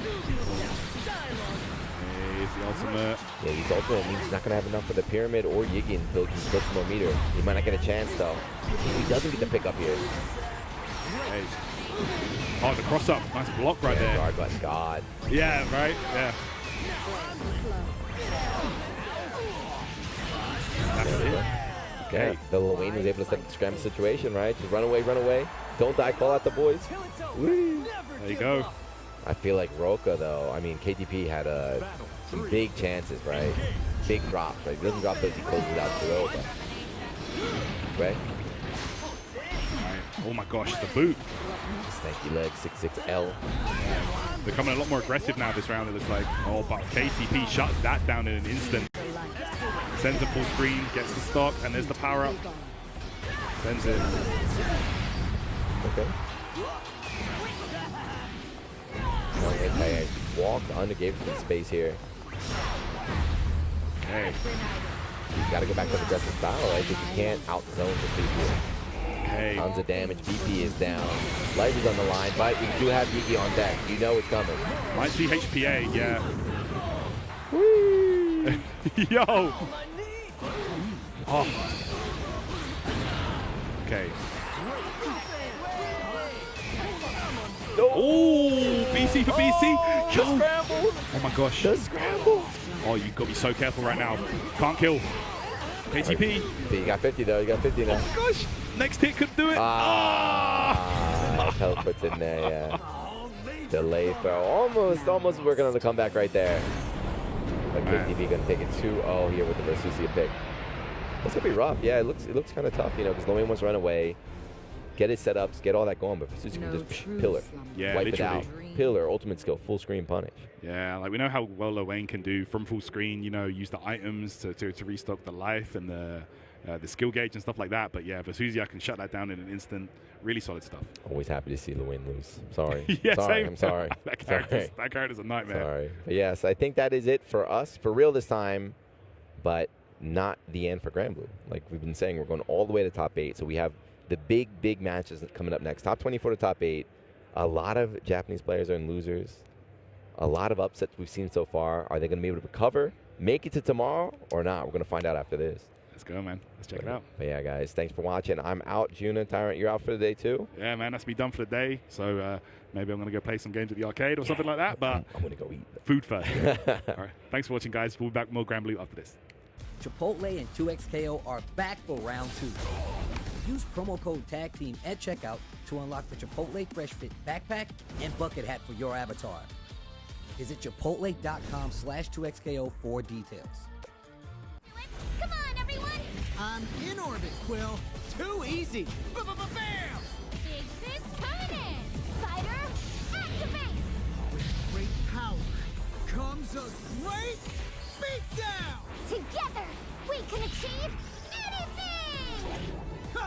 S13: Here's the ultimate.
S20: Yeah, his ultimate means he's not going to have enough for the pyramid or Yigi until he puts more meter. He might not get a chance, though. He doesn't get the pick up here.
S13: Hey. Oh, the cross-up. Nice block right there.
S20: Guard button, God.
S13: Yeah, right? Yeah. That's it. Okay.
S20: The Lil Wayne was able to set up the scramble situation, right? Just run away, run away. Don't die, call out the boys. Woo.
S13: There you go.
S20: I feel like Roka, though, I mean, KTP had some big chances, right? Big drops, right? If he doesn't drop those, he closes it out to Roka. Right?
S13: Oh my gosh, the boot.
S20: Stanky leg, 6-6-L.
S13: Becoming a lot more aggressive now this round, it looks like. Oh, but KTP shuts that down in an instant. Sends a full screen, gets the stock, and there's the power up. Sends it.
S20: Okay. Okay, walked under, gave him some space here.
S13: Okay.
S20: You gotta go back to the aggressive style, right? Because you can't out-zone the CPU.
S13: Okay.
S20: Tons of damage. BP is down. Life is on the line, but we do have Yigi on deck. You know it's coming.
S13: Might see HPA, yeah. Woo! Yo! Oh. Okay. Oh, BC for BC. Yo.
S20: Scramble.
S13: Oh my gosh.
S20: The scramble.
S13: Oh, you've got to be so careful right now. Can't kill. KTP.
S20: You got 50 though. You got 50 now.
S13: Oh my gosh. Next hit could do it.
S20: Teleport's in there, yeah. Delay throw. Almost working on the comeback right there. But KTP gonna take it 2-0 here with the Versusia pick. It's gonna be rough. Yeah, it looks kind of tough, you know, because Lil Wayne wants to run away, get his setups, get all that going, but Versusia can just pillar,
S13: Yeah,
S20: wipe
S13: literally.
S20: it out, pillar, ultimate skill, full screen punish.
S13: Yeah, like we know how well Lil Wayne can do from full screen, you know, use the items to restock the life and the skill gauge and stuff like that. But yeah, Versusia can shut that down in an instant. Really solid stuff.
S20: Always happy to see Lil Wayne lose. Sorry.
S13: Yeah,
S20: sorry,
S13: same.
S20: I'm sorry.
S13: that character's a nightmare.
S20: Sorry. But yes, I think that is it for us, for real this time, but not the end for Granblue. Like we've been saying, we're going all the way to top 8, so we have the big matches coming up next. Top 24 to top 8. A lot of Japanese players are in losers. A lot of upsets we've seen so far. Are they going to be able to recover, make it to tomorrow, or not? We're going to find out after this.
S13: Let's go, man. Let's check it out.
S20: But yeah, guys, thanks for watching. I'm out. Juna, Tyrant, you're out for the day too?
S13: Yeah, man, that's me done for the day. So maybe I'm going to go play some games at the arcade or something like that. But
S20: I'm going to go eat.
S13: Food first. All right. Thanks for watching, guys. We'll be back with more Granblue after this.
S6: Chipotle and 2XKO are back for round 2. Use promo code TAGTEAM at checkout to unlock the Chipotle Fresh Fit backpack and bucket hat for your avatar. Visit chipotle.com/2XKO for details.
S7: Come on, everyone!
S8: I'm in orbit, Quill. Too easy. Bam!
S7: Big fist coming in! Fighter, activate!
S8: With great power comes a great beatdown!
S7: Together, we can achieve anything!
S8: Ha!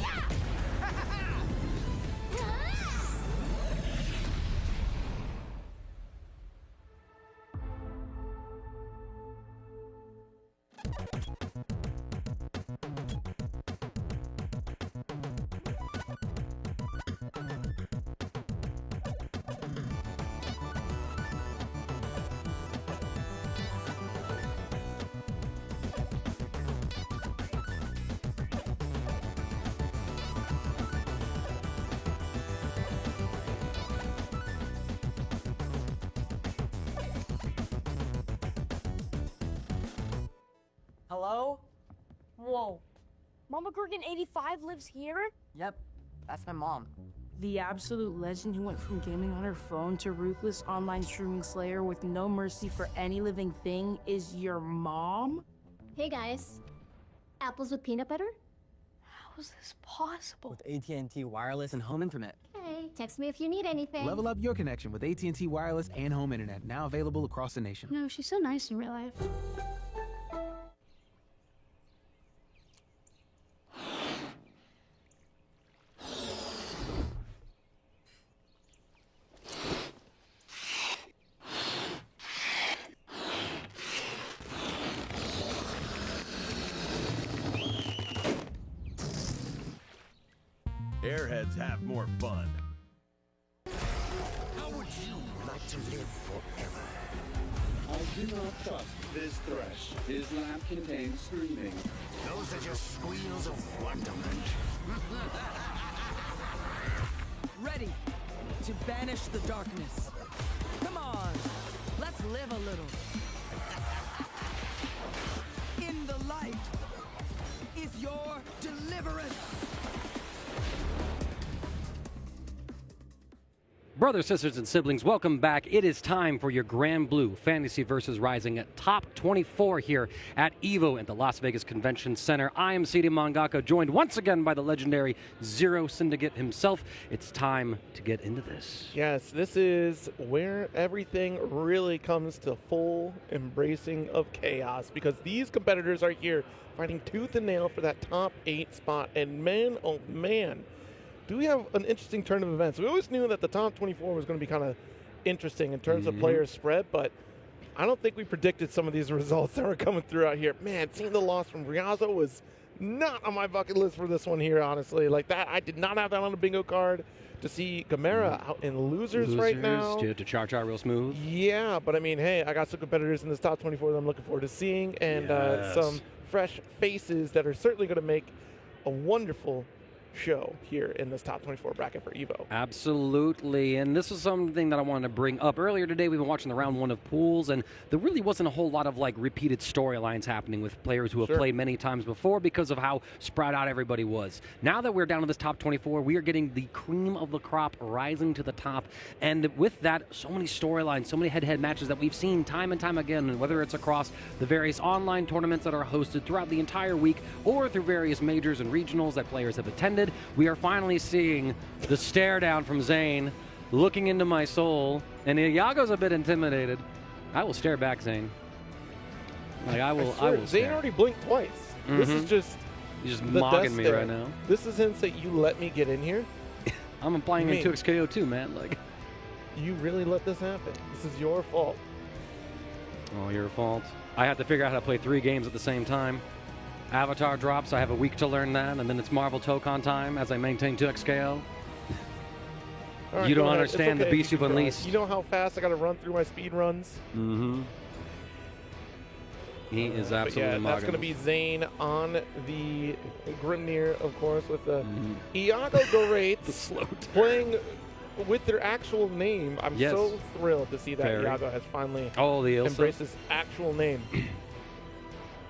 S7: Yeah!
S10: Hello? Whoa. Mama Gorgon 85 lives here?
S17: Yep, that's my mom.
S10: The absolute legend who went from gaming on her phone to ruthless online streaming slayer with no mercy for any living thing is your mom?
S7: Hey guys. Apples with peanut butter?
S10: How is this possible?
S17: With AT&T Wireless and Home Internet.
S7: Hey, text me if you need anything.
S19: Level up your connection with AT&T Wireless and Home Internet, now available across the nation.
S7: No, she's so nice in real life.
S12: Airheads have more fun.
S2: How would you like to live forever?
S12: I do not trust this thresh. His lamp contains screaming.
S2: Those are just squeals of wonderment.
S17: Ready to banish the darkness. Come on, let's live a little. In the light is your deliverance.
S3: Brothers, sisters, and siblings, welcome back. It is time for your Granblue Fantasy vs. Rising at Top 24 here at EVO at the Las Vegas Convention Center. I am CD Mangaka, joined once again by the legendary Zero Syndicate himself. It's time to get into this.
S5: Yes, this is where everything really comes to full embracing of chaos, because these competitors are here fighting tooth and nail for that top 8 spot. And man, oh man, do we have an interesting turn of events. We always knew that the top 24 was going to be kind of interesting in terms of player spread, but I don't think we predicted some of these results that were coming through out here. Man, seeing the loss from Riazo was not on my bucket list for this one here, honestly. Like that, I did not have that on the bingo card. To see Gamera out in losers right now.
S3: To Char real smooth.
S5: Yeah, but I mean, hey, I got some competitors in this top 24 that I'm looking forward to seeing, and some fresh faces that are certainly going to make a wonderful show here in this top 24 bracket for EVO.
S3: Absolutely, and this is something that I wanted to bring up. Earlier today, we've been watching the round 1 of pools, and there really wasn't a whole lot of like repeated storylines happening with players who have played many times before because of how spread out everybody was. Now that we're down to this top 24, we are getting the cream of the crop rising to the top, and with that, so many storylines, so many head-to-head matches that we've seen time and time again, and whether it's across the various online tournaments that are hosted throughout the entire week or through various majors and regionals that players have attended. We are finally seeing the stare down from Zane, looking into my soul, and Iago's a bit intimidated. I will stare back, Zane. Like I will
S5: Zane
S3: stare.
S5: already blinked twice. This is just
S3: You're just mogging me right now.
S5: This is him saying, "You let me get in here."
S3: I'm applying in 2XKO too, man. Like,
S5: you really let this happen. This is your fault.
S3: Oh, your fault. I have to figure out how to play 3 games at the same time. Avatar drops, I have a week to learn that, and then it's Marvel Tokon time as I maintain 2XKO.
S5: Right,
S3: you don't understand the beast you've unleashed.
S5: You know how fast I got to run through my speed runs?
S3: Mm-hmm. He is absolutely
S5: that's going to be Zane on the Grimnir, of course, with the Iago Gorates playing with their actual name. I'm so thrilled to see that Iago has finally embraced his actual name.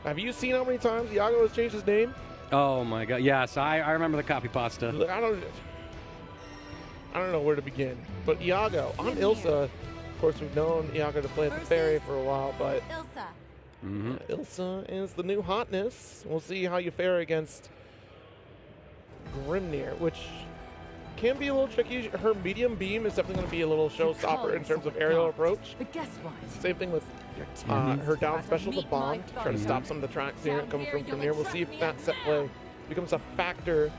S5: Have you seen how many times Iago has changed his name?
S3: Oh my god, yes, I remember the copy pasta.
S5: Look, I don't know where to begin. But Iago, on Ilsa, of course we've known Iago to play at the Ferry for a while, but
S7: Ilsa.
S5: Ilsa is the new hotness. We'll see how you fare against Grimnir, which can be a little tricky. Her medium beam is definitely going to be a little showstopper in terms of aerial approach.
S4: But guess what?
S5: Same thing with her down special, the bomb, to try to stop some of the tracks here coming from Grimnir. We'll see if that set play becomes a factor.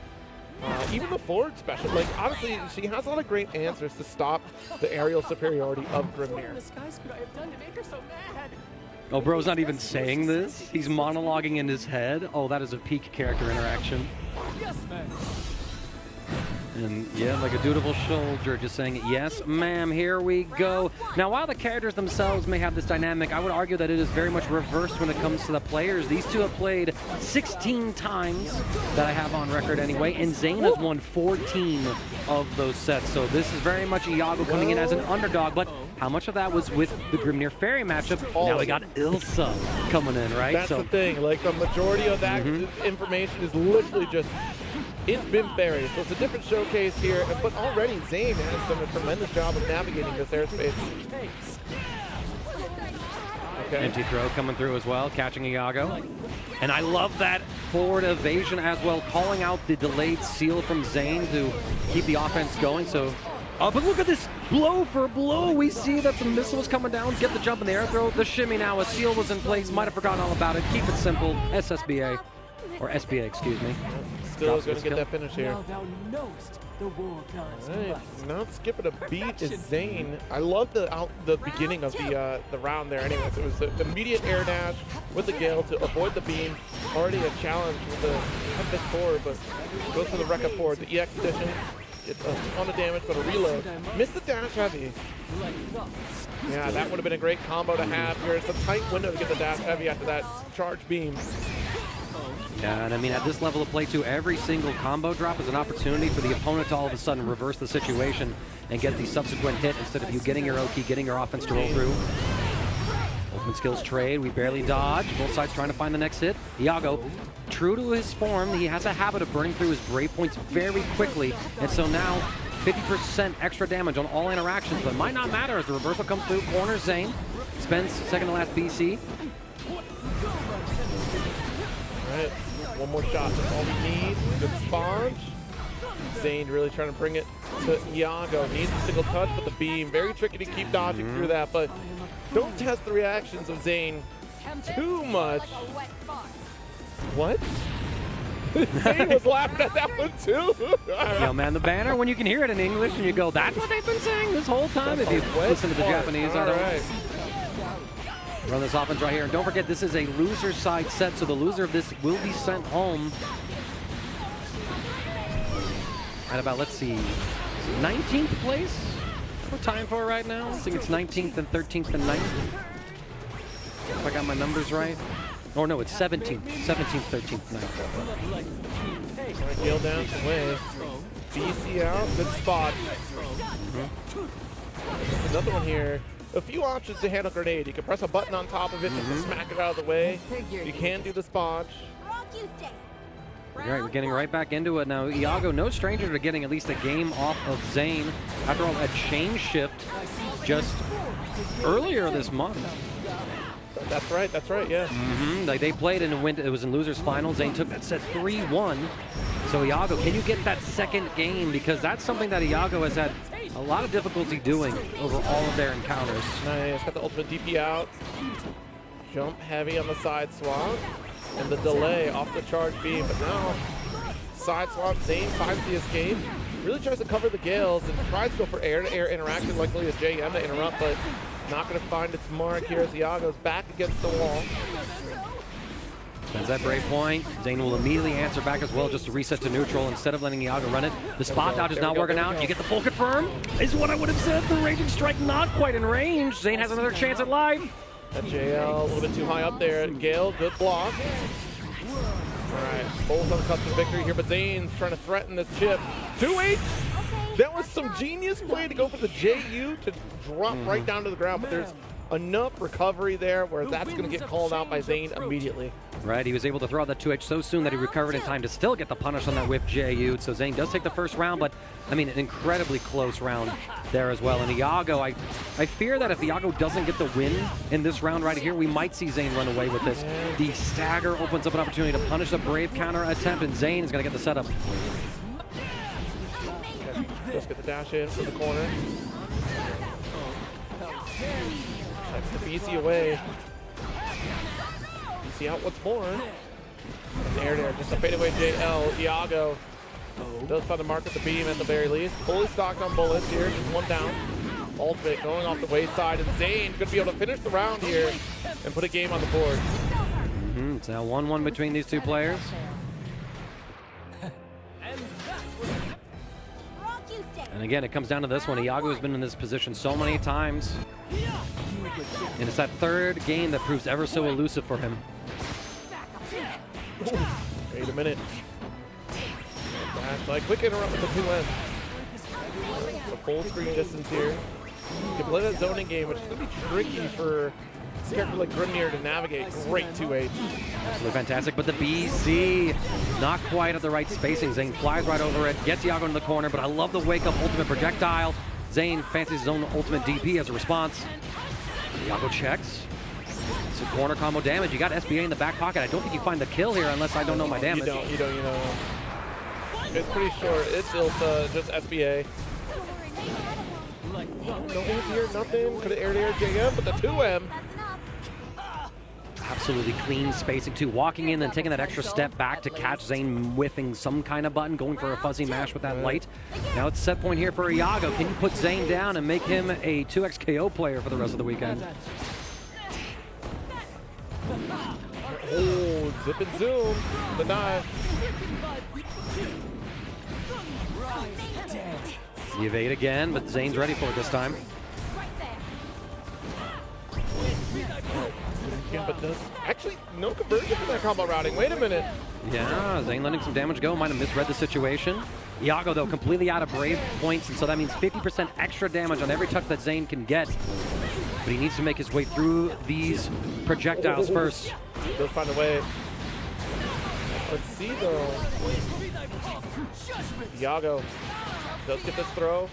S5: Even the forward special, like honestly, she has a lot of great answers to stop the aerial superiority of Grimnir.
S3: Oh, bro's not even saying this. He's monologuing in his head. Oh, that is a peak character interaction.
S8: Yes, man.
S3: And yeah, like a dutiful soldier, just saying, yes, ma'am, here we go. Now, while the characters themselves may have this dynamic, I would argue that it is very much reversed when it comes to the players. These two have played 16 times that I have on record anyway, and Zayn has won 14 of those sets. So this is very much Iago coming in as an underdog, but how much of that was with the Grimnir Fairy matchup? Now we got Ilsa coming in, right?
S5: That's the thing. Like, the majority of that information is literally just, it's been Fairy. So it's a different showcase here, but already Zayn has done a tremendous job of navigating this airspace. Okay.
S3: Empty throw coming through as well, catching Iago. And I love that forward evasion as well, calling out the delayed seal from Zayn to keep the offense going. So, but look at this, blow for blow. We see that the missile is coming down, get the jump in the air throw, the shimmy now, a seal was in place, might have forgotten all about it. Keep it simple, SSBA, or SBA, excuse me.
S5: Still going to get that finish here.
S8: The war gods.
S5: Right. Not skipping a beat is Zayn. I love the beginning of the round there. Anyways, it was the immediate air dash with the Gale to avoid the beam. Already a challenge with the Tempest forward, but goes for the Rekka forward. The EX edition, it's a ton of damage, but a reload. Missed the dash heavy. Yeah, that would have been a great combo to have here. It's a tight window to get the dash heavy after that charge beam.
S3: Yeah, and I mean, at this level of play, too, every single combo drop is an opportunity for the opponent to all of a sudden reverse the situation and get the subsequent hit instead of you getting your Oki, getting your offense to roll through. Ultimate skills trade, we barely dodge. Both sides trying to find the next hit. Iago, true to his form, he has a habit of burning through his brave points very quickly, and so now 50% extra damage on all interactions, but it might not matter as the reversal comes through, corners Zayn, spends second to last BC.
S5: All right. One more shot, that's all we need. Good sponge. Zayn really trying to bring it to Iago. Needs a single touch, but the beam, very tricky to keep dodging through that, but don't test the reactions of Zayn too much. What? Zayn was laughing at that one too.
S3: Yo, man, the banner, when you can hear it in English and you go, that's what they've been saying this whole time. If you listen to the Japanese, I don't run this offense right here. And don't forget, this is a loser side set, so the loser of this will be sent home at about, let's see, 19th place? We're tying for right now. I think it's 19th and 13th and 9th. If I got my numbers right. Or no, it's 17th. 17th, 13th, 9th.
S5: All right, Gale down some way. BC out, good spot. Another one here. A few options to handle grenade. You can press a button on top of it just to smack it out of the way. You can do the spodge.
S3: All right, we're getting right back into it now. Iago, no stranger to getting at least a game off of Zayn. After all, a chain shift just earlier this month.
S5: That's right, yeah.
S3: Like they played and it was in losers final. Zayn took that set 3-1. So Iago, can you get that second game? Because that's something that Iago has had a lot of difficulty doing over all of their encounters.
S5: Nice, got the ultimate DP out. Jump heavy on the side swap. And the delay off the charge beam. But now, side swap, Zayn finds the escape. Really tries to cover the Gales and tries to go for air-to-air interaction, luckily a JM to interrupt, but not going to find its mark here as Iago's back against the wall.
S3: Spends that brave point. Zayn will immediately answer back as well just to reset to neutral instead of letting Iago run it. The spot dodge is not working out. You get the full confirm, is what I would have said. The Raging Strike not quite in range. Zayn has another chance at life.
S5: That JL a little bit too high up there. Gale, good block. All right, both on custom victory here, but Zayn's trying to threaten this chip. 2-8. That was some genius play to go for the JU to drop right down to the ground, but there's enough recovery there where that's going to get called out by Zayn immediately.
S3: Right, he was able to throw out that 2H so soon that he recovered in time to still get the punish on that whiff JU. So Zayn does take the first round, but I mean, an incredibly close round there as well. And Iago, I fear that if Iago doesn't get the win in this round right here, we might see Zayn run away with this. The stagger opens up an opportunity to punish a brave counter attempt, and Zayn is going to get the setup.
S5: Just get the dash in from the corner. That's the BC away. BC out once more. Air there, just a fadeaway JL. Iago does find the mark at the beam at the very least. Fully stocked on bullets here, just one down. Ultimate going off the wayside, and Zayn going to be able to finish the round here and put a game on the board.
S3: It's now 1-1 between these two players. And again, it comes down to this one. Iago has been in this position so many times. And it's that third game that proves ever so elusive for him.
S5: Wait a minute. Like quick interrupt with the 2M. So full screen distance here. You can play that zoning game, which is going to be tricky for a character like Grimnir to navigate. Great 2H.
S3: Absolutely fantastic, but the BC not quite at the right spacing. Zane flies right over it, gets Iago in the corner, but I love the wake-up ultimate projectile. Zane fancies his own ultimate DP as a response. Iago checks. It's a corner combo damage. You got SBA in the back pocket. I don't think you find the kill here unless I don't know my damage.
S5: You don't. It's pretty short. It's Ilsa, just SBA. No ult here, nothing. Could have aired air JM, but the 2M.
S3: Absolutely clean spacing too. Walking in and taking that extra step back to catch Zane whiffing some kind of button, going for a fuzzy mash with that light. Now it's set point here for Iago. Can you put Zane down and make him a 2x KO player for the rest of the weekend?
S5: Oh, zip and zoom. The dive.
S3: The evade again, but Zane's ready for it this time.
S5: Yeah, but does actually no conversion for that combo routing. Wait a minute.
S3: Yeah, Zane letting some damage go. Might have misread the situation. Iago, though, completely out of Brave points, and so that means 50% extra damage on every touch that Zane can get. But he needs to make his way through these projectiles first.
S5: He'll find a way. Let's see, though. Iago does get this throw.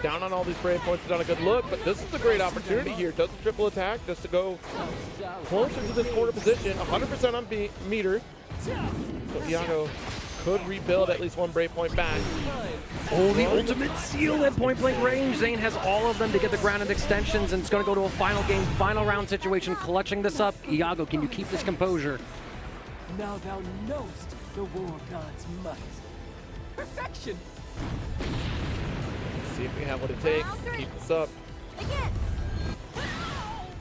S5: Down on all these Brave points, is on a good look, but this is a great opportunity here. Does a triple attack just to go closer to this corner position. 100% on meter. So Iago could rebuild at least one Brave point back.
S3: Oh, the ultimate seal at point blank range. Zane has all of them to get the grounded extensions, and it's going to go to a final game, final round situation, clutching this up. Iago, can you keep this composure?
S8: Now thou knowest the war god's might. Perfection!
S5: See if we have what it takes to keep this up.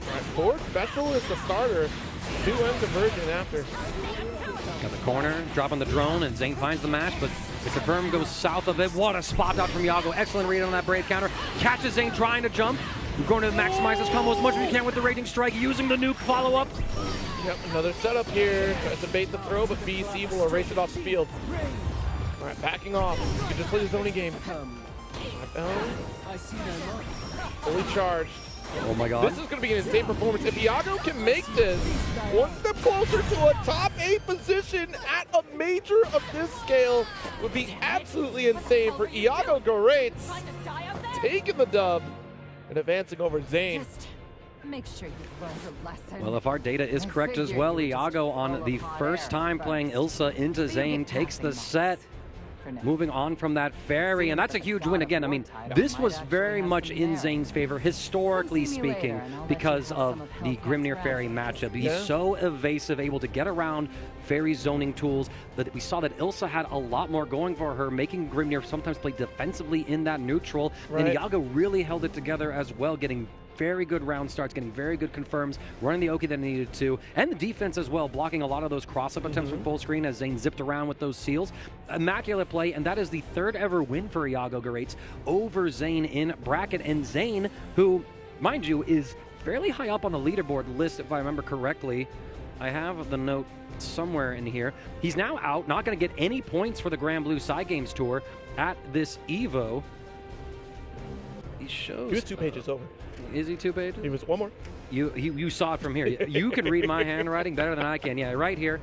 S5: Alright, forward special is the starter. 2M conversion after.
S3: Got the corner, dropping the drone, and Zane finds the match, but the confirm goes south of it. What a spot dodge from Iago. Excellent read on that Brave counter. Catches Zane trying to jump. We're going to maximize this combo as much as we can with the Raging Strike, using the nuke follow-up.
S5: Yep, another setup here. Tries to bait the throw, but BC will erase it off the field. Alright, backing off. You can just play the zoning game. Fully charged.
S3: Oh my god.
S5: This is going to be an insane performance. If Iago can make this one step closer to a top 8 position at a major of this scale would be absolutely insane for Iago Gorates, taking the dub and advancing over Zane.
S4: Make sure you learn a lesson.
S3: Well, if our data is correct as well, Iago on the first time playing Ilsa into Zane takes the set. Moving on from that fairy, and that's a huge win again. I mean, this was very much in Zane's favor, historically speaking, because of the Grimnir fairy matchup. He's so evasive, able to get around fairy zoning tools, that we saw that Ilsa had a lot more going for her, making Grimnir sometimes play defensively in that neutral, and Iago really held it together as well, getting very good round starts, getting very good confirms, running the Oki that needed to, and the defense as well, blocking a lot of those cross-up attempts from full screen as Zane zipped around with those seals. Immaculate play, and that is the third ever win for Iago Gorates over Zane in bracket. And Zane, who, mind you, is fairly high up on the leaderboard list, if I remember correctly. I have the note somewhere in here. He's now out, not going to get any points for the Granblue Side Games Tour at this EVO. He shows...
S5: He was 2 pages over.
S3: Is he 2 pages?
S5: He was one more.
S3: You saw it from here. You can read my handwriting better than I can. Yeah, right here.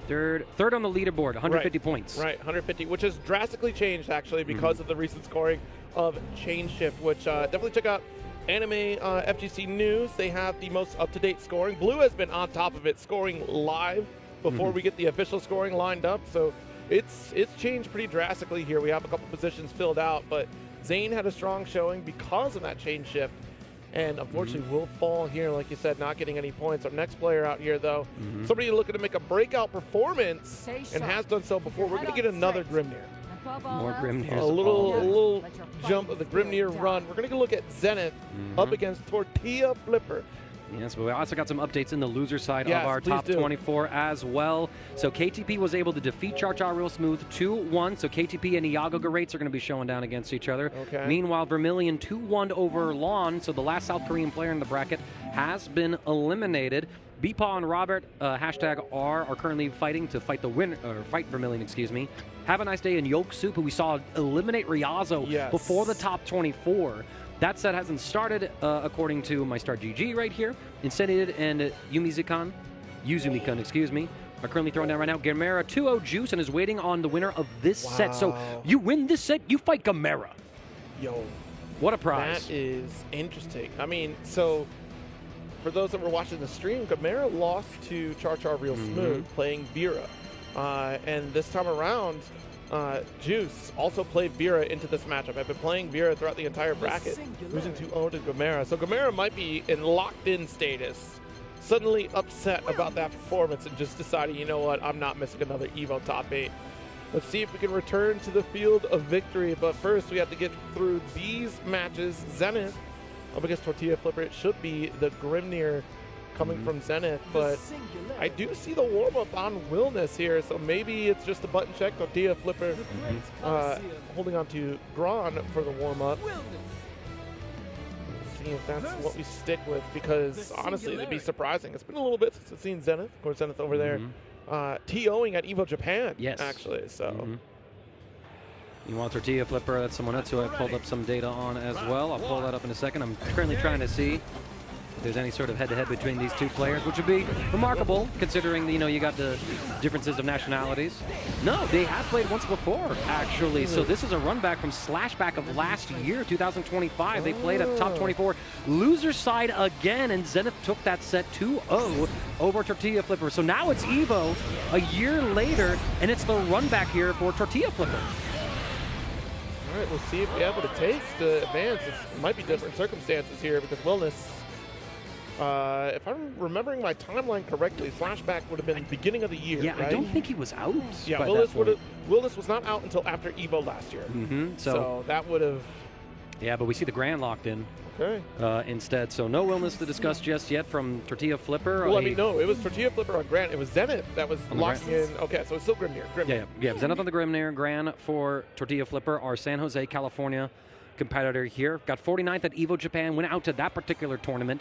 S3: Third on the leaderboard, 150 points.
S5: Right, 150, which has drastically changed actually because of the recent scoring of Chain Shift, which definitely check out Anime FGC News. They have the most up-to-date scoring. Blue has been on top of it, scoring live before we get the official scoring lined up. So it's changed pretty drastically here. We have a couple positions filled out, but Zane had a strong showing because of that Chain Shift. And unfortunately will fall here, like you said, not getting any points. Our next player out here, though, somebody looking to make a breakout performance and has done so before. We're going to get another Grimnir.
S3: More Grimnir.
S5: A little jump of the Grimnir run. We're going to look at Zenith up against Tortilla Flipper.
S3: Yes, but we also got some updates in the loser side
S5: Yes,
S3: of our
S5: please
S3: top
S5: do.
S3: 24 as well. So KTP was able to defeat Char Char Real Smooth 2-1. So KTP and Iago Gerates are going to be showing down against each other.
S5: Okay.
S3: Meanwhile, Vermilion 2-1 over Lon. So the last South Korean player in the bracket has been eliminated. Beepaw and Robert, hashtag R, are currently fighting to fight the winner, or fight Vermilion, excuse me. Have a Nice Day and Yolk Soup, who we saw eliminate Riazo
S5: Yes.
S3: before the top 24. That set hasn't started, according to my star GG right here. Incendiated and Yuzumi-kun, excuse me, are currently throwing down right now. Gamera 2-0 Juice and is waiting on the winner of this set. So
S5: Wow.
S3: you win this set, you fight Gamera.
S5: Yo,
S3: what a prize.
S5: That is interesting. I mean, so for those that were watching the stream, Gamera lost to Char Char Real Smooth playing Vera. And this time around, Juice also played Vera into this matchup. I've been playing Vera throughout the entire bracket, losing 2-0 to Gamera. So Gamera might be in locked-in status, suddenly upset about that performance and just deciding, you know what, I'm not missing another EVO top 8. Let's see if we can return to the field of victory. But first, we have to get through these matches. Zenith up against Tortilla Flipper. It should be the Grimnir coming from Zenith, but I do see the warm-up on Willness here, so maybe it's just a button check. Tortilla Flipper holding on to Gron for the warm-up. See if that's what we stick with, because honestly, it'd be surprising. It's been a little bit since I've seen Zenith. Of course, Zenith over there TOing at EVO Japan, actually, so...
S3: You want Tortilla Flipper? That's someone else who I pulled up some data on as well. I'll pull that up in a second. I'm currently trying to see if there's any sort of head-to-head between these two players, which would be remarkable considering, you know, you got the differences of nationalities. No, they have played once before, actually. So this is a run back from Slashback of last year, 2025. They played at top 24 loser side again, and Zenith took that set 2-0 over Tortilla Flipper. So now it's EVO a year later, and it's the run back here for Tortilla Flipper.
S5: All right, we'll see if we have what it takes to advance. It might be different circumstances here because Willness, if I'm remembering my timeline correctly, Flashback would have been the beginning of the year,
S3: Yeah,
S5: right?
S3: I don't think he was out.
S5: Yeah,
S3: by
S5: Willness was not out until after EVO last year.
S3: So
S5: that would have...
S3: Yeah, but we see the Grand locked in instead. So no Willness to discuss just yet from Tortilla Flipper.
S5: Well, I mean, no, it was Tortilla Flipper on Grand. It was Zenith that was
S3: On the
S5: locking in. Okay, so it's still Grimnir.
S3: Yeah. Zenith on the Grimnir, Gran for Tortilla Flipper, our San Jose, California competitor here. Got 49th at EVO Japan, went out to that particular tournament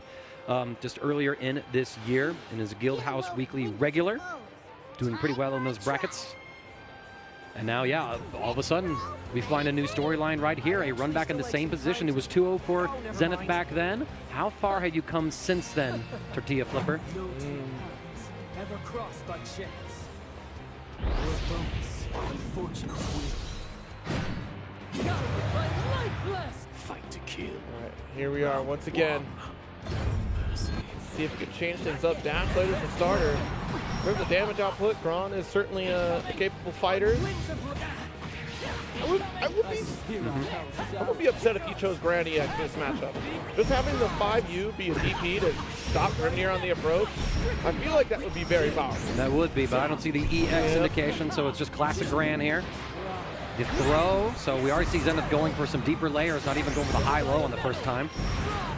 S3: just earlier in this year and is a Guildhouse Weekly regular. Doing pretty well in those brackets. And now, yeah, all of a sudden, we find a new storyline right here. A run back in the same position. It was 2-0 for Zenith back then. How far have you come since then, Tortilla Flipper?
S8: Ever crossed by chance. Your bones, unfortunate wheel. Got it by light blast. Fight to kill.
S5: All right, here we are once again. Let's see if we can change things up. Dash Blade is the starter. In terms of damage output, Gron is certainly a capable fighter. I would be upset if you chose Grand EX for this matchup. Just having the 5U be a DP to stop Grimnir on the approach, I feel like that would be very powerful.
S3: That would be, but I don't see the EX indication, so it's just classic Gran here. The throw, so we already see Zenith going for some deeper layers, not even going for the high-low on the first time.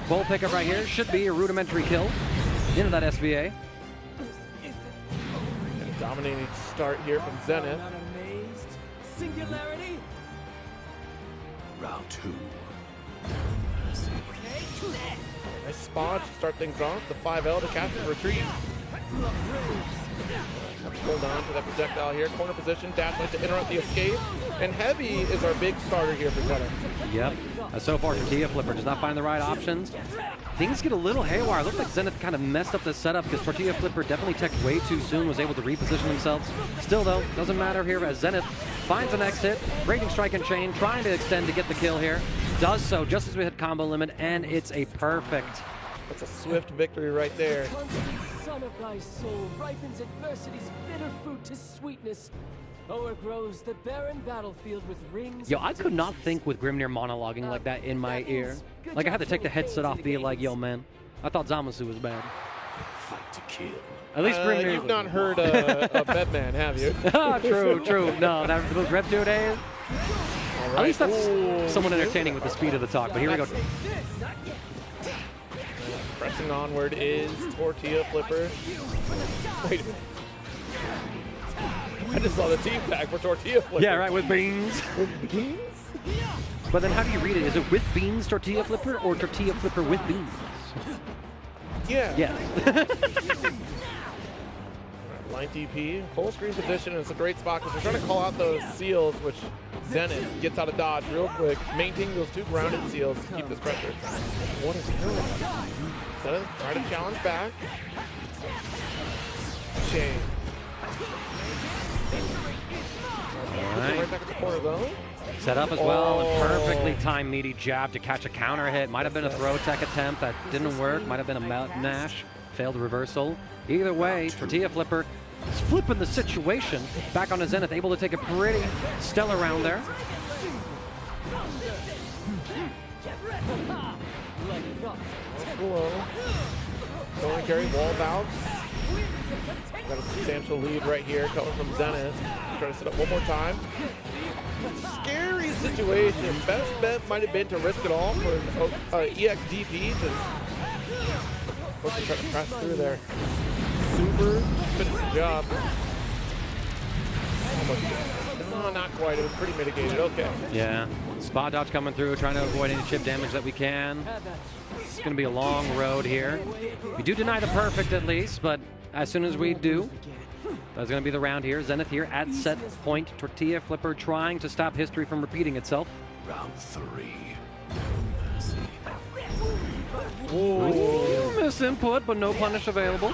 S3: Bull pickup right here, should be a rudimentary kill into that SBA.
S5: Dominating start here from Zenith.
S8: Singularity.
S2: Round 2.
S5: Nice spawn to start things off. The 5L to catch and retreat. Hold on to that projectile here. Corner position, dash like to interrupt the escape. And Heavy is our big starter here for Zenith.
S3: Yep. So far, Tortilla Flipper does not find the right options. Things get a little haywire. Looked like Zenith kind of messed up the setup because Tortilla Flipper definitely teched way too soon, was able to reposition themselves. Still, though, doesn't matter here as Zenith finds the next hit. Raging Strike and Chain, trying to extend to get the kill here. Does so just as we hit combo limit, and it's a perfect.
S5: That's a swift victory right there.
S8: Son of thy soul ripens adversity's bitter fruit to sweetness. O'ergrows the barren battlefield with rings.
S3: Yo, I could not think with Grimnir monologuing like that in my ear. Like, I had to take the headset off, be like, yo, man, I thought Zamasu was bad.
S2: Fight to kill.
S3: At least Grimnir.
S5: You've not heard a Bedman, have you?
S3: True. No, those Rev 2 days. At least that's somewhat entertaining with the speed of the talk, but here we go.
S5: Pressing onward is Tortilla Flipper. Wait a minute. I just saw the team tag for Tortilla Flipper.
S3: Yeah, right, with beans.
S5: With beans?
S3: But then how do you read it? Is it with beans Tortilla Flipper or Tortilla Flipper with beans?
S5: Yeah.
S3: Yeah.
S5: Line TP, full screen position, and it's a great spot because we're trying to call out those seals, which Zenith gets out of dodge real quick, maintaining those 2 grounded seals to keep this pressure. What is he doing? Zenith trying to challenge back. Shame. Right back at the corner though.
S3: Set up as well, and perfectly timed meaty jab to catch a counter hit. Might have been a throw tech attempt that didn't work. Might have been a mash, failed reversal. Either way, Tortilla Flipper is flipping the situation. Back on the Zenith, able to take a pretty stellar round there.
S5: Below. Going to carry wall bounce. Got a substantial lead right here coming from Zenith. Trying to set up one more time. Scary situation. Best bet might have been to risk it all for an EXDP to try to press through there. Super finished job. No, not quite. It was pretty mitigated. Okay.
S3: Yeah. Spot dodge coming through, trying to avoid any chip damage that we can. It's going to be a long road here. We do deny the perfect at least, but as soon as we do, that's going to be the round here. Zenith here at set point. Tortilla Flipper trying to stop history from repeating itself.
S2: Round 3.
S3: Ooh, miss input, but no punish available.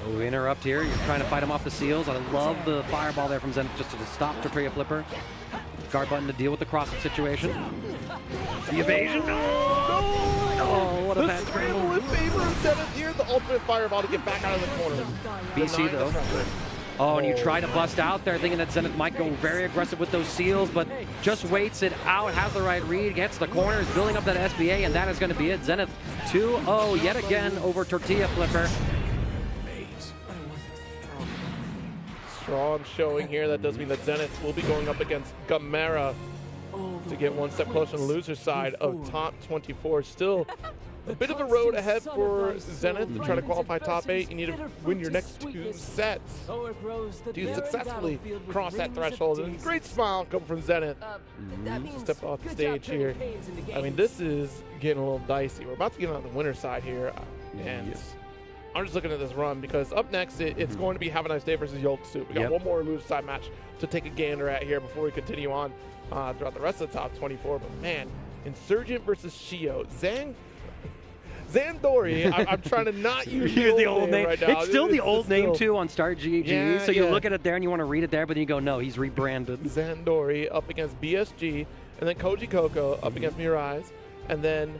S3: Oh, we interrupt here. You're trying to fight him off the seals. I love the fireball there from Zenith just to stop Tortilla Flipper. Guard button to deal with the cross-up situation. The evasion. Oh, what a bad scramble.
S5: In favor of Zenith here. The ultimate fireball to get back out of the corner.
S3: BC though. Oh, and you try to bust out there thinking that Zenith might go very aggressive with those seals, but just waits it out, has the right read, gets the corners, building up that SBA, and that is going to be it. Zenith 2-0 yet again over Tortilla Flipper.
S5: Strong showing here. That does mean that Zenith will be going up against Gamera to get one step closer on the loser side of top 24. Still a bit of a road ahead for Zenith to try to qualify top 8. You need to win your next 2 sets to successfully cross that threshold. And a great smile coming from Zenith. Step off the stage here. I mean, this is getting a little dicey. We're about to get on the winner's side here. And I'm just looking at this run because up next it's going to be Have a Nice Day versus Yolk Soup. We got one more loser side match to take a gander at here before we continue on throughout the rest of the top 24. But man, Insurgent versus Shio. Zandori, I'm trying to not use the old name right now.
S3: It's still the old name too on Start GG. So you look at it there and you want to read it there, but then you go, no, he's rebranded.
S5: Zandori up against BSG, and then Koji Coco up against Mirais, and then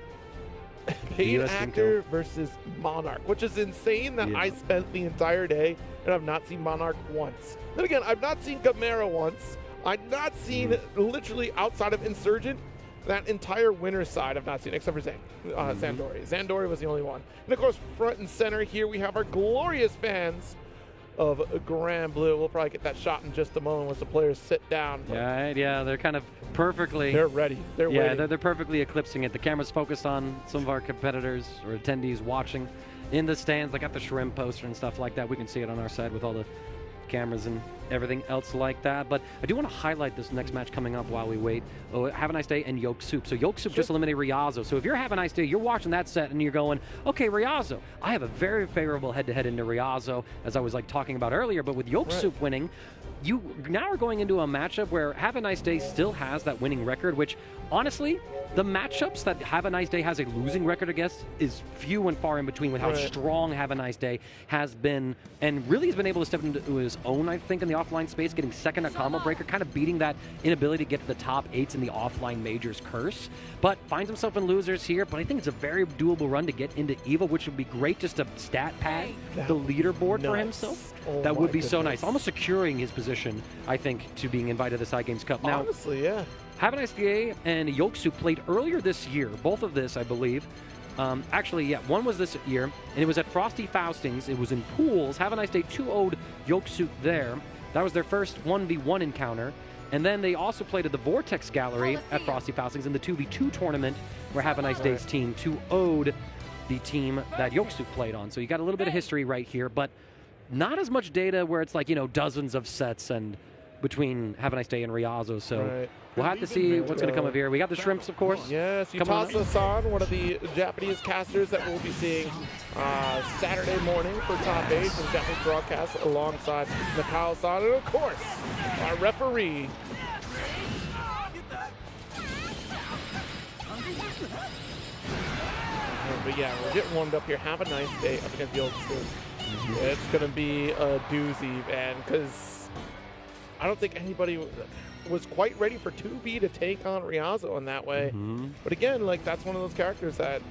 S5: Paid Actor versus Monarch, which is insane that I spent the entire day and I've not seen Monarch once. Then again, I've not seen Gamera once. I've not seen literally outside of Insurgent. That entire winner's side I've not seen, except for Zandori. Zandori was the only one. And of course, front and center here, we have our glorious fans of Granblue. We'll probably get that shot in just a moment once the players sit down.
S3: Right, yeah, they're kind of perfectly...
S5: They're ready. They're waiting.
S3: They're perfectly eclipsing it. The camera's focused on some of our competitors or attendees watching in the stands. They got the shrimp poster and stuff like that. We can see it on our side with all the cameras and everything else like that. But I do want to highlight this next match coming up while we wait. Oh, Have a Nice Day and Yolk Soup. So Yolk Soup just eliminated Riazo. So if you're Have a Nice Day, you're watching that set and you're going, okay, Riazo. I have a very favorable head-to-head into Riazo, as I was like talking about earlier. But with Yolk Soup winning, you now are going into a matchup where Have a Nice Day still has that winning record, which honestly, the matchups that Have a Nice Day has a losing record against is few and far in between with how strong Have a Nice Day has been and really has been able to step into his own, I think, in the offline space, getting second at Combo Breaker, kind of beating that inability to get to the top 8s in the offline majors curse, but finds himself in losers here. But I think it's a very doable run to get into EVO, which would be great just to stat pad the leaderboard for himself. That would be so nice. Almost securing his position, I think, to being invited to the Side Games Cup. Now,
S5: honestly, yeah.
S3: Have a Nice Day and Yolk Soup played earlier this year. Both of this, I believe. Actually, yeah, one was this year, and it was at Frosty Faustings. It was in pools. Have a Nice Day 2-0'd Yolk Soup there. That was their first 1v1 encounter. And then they also played at the Vortex Gallery at Frosty Fousings in the 2v2 tournament where Have a Nice Day's team 2-0'd the team that Yoksuk played on. So you got a little bit of history right here, but not as much data where it's like, you know, dozens of sets and between Have a Nice Day and Ryazo. So we'll have to see what's going to come of here. We got the Shrimps, of course.
S5: Yes, Yutasa-san, one of the Japanese casters that we'll be seeing Saturday morning for Top 8 from Japanese broadcast alongside Nakao-san, and of course, our referee. But yeah, we're getting warmed up here. Have a nice day up against Yoksuk. It's going to be a doozy, man, because I don't think anybody was quite ready for 2B to take on Ryazo in that way. But again, like, that's one of those characters that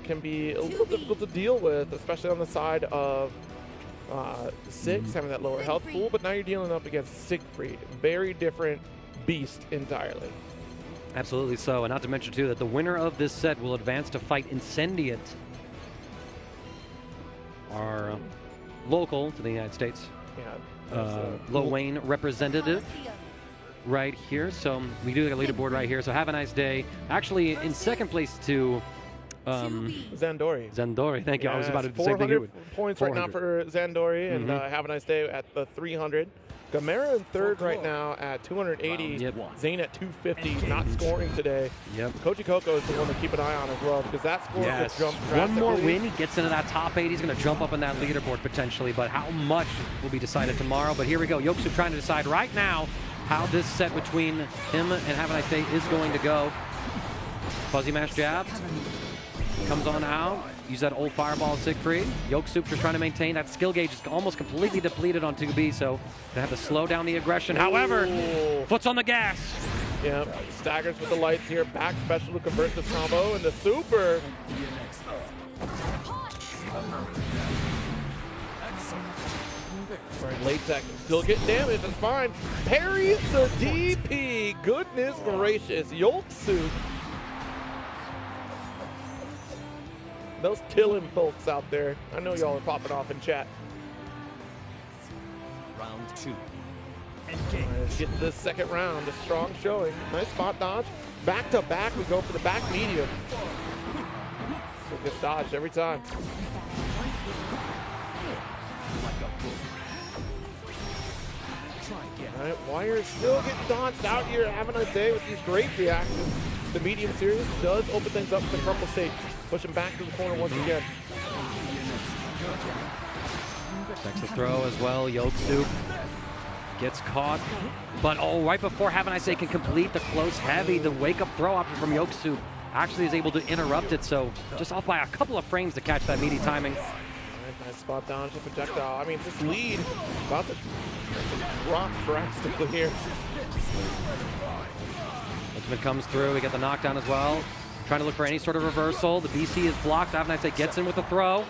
S5: can be a little difficult to deal with, especially on the side of Six, having that lower health pool. But now you're dealing up against Siegfried. Very different beast entirely.
S3: Absolutely so, and not to mention, too, that the winner of this set will advance to fight Incendiate, our local to the United States, Lo Wayne representative right here. So we do get a leaderboard right here. So Have a Nice Day. Actually, in second place to
S5: Zandori.
S3: Zandori, thank you.
S5: Yes,
S3: I was about to say
S5: 400 points right now for Zandori, and Have a Nice Day at the 300. Gamera in third right now at 280. Zane at 250, not scoring today. Koji Koko is the one to keep an eye on as well, because that score could jump drastically.
S3: One more win, he gets into that top 8. He's going to jump up in that leaderboard potentially, but how much will be decided tomorrow. But here we go. Yoksuk trying to decide right now how this set between him and Have a Nice Day is going to go. Fuzzy Mash jab. Comes on out. Use that old fireball Siegfried. Yoksuk just trying to maintain. That skill gauge is almost completely depleted on 2B, so they have to slow down the aggression. However, foot's on the gas.
S5: Yeah, staggers with the lights here. Back special to convert this combo into super. Right, late tech still getting damage. It's fine. Parries the DP. Goodness gracious. Yoksuk. Those Tillin folks out there, I know y'all are popping off in chat.
S8: Round 2.
S5: Let's get to this second round. A strong showing. Nice spot dodge. Back to back, we go for the back medium. So it gets dodged every time. All right, Wires still getting dodged out here. Have a nice day with these great reactions. The medium series does open things up for the purple state. Push him back to the corner once again.
S3: Checks the throw as well. Yoksuk gets caught. But right before Have a Nice Day can complete the close heavy, the wake-up throw option from Yoksuk actually is able to interrupt it. So just off by a couple of frames to catch that meaty timing.
S5: Nice spot down to projectile. I mean, this lead about to drop drastically here.
S3: Ultimate comes through. We get the knockdown as well. Trying to look for any sort of reversal. The BC is blocked. Have a Nice Day gets in with the throw.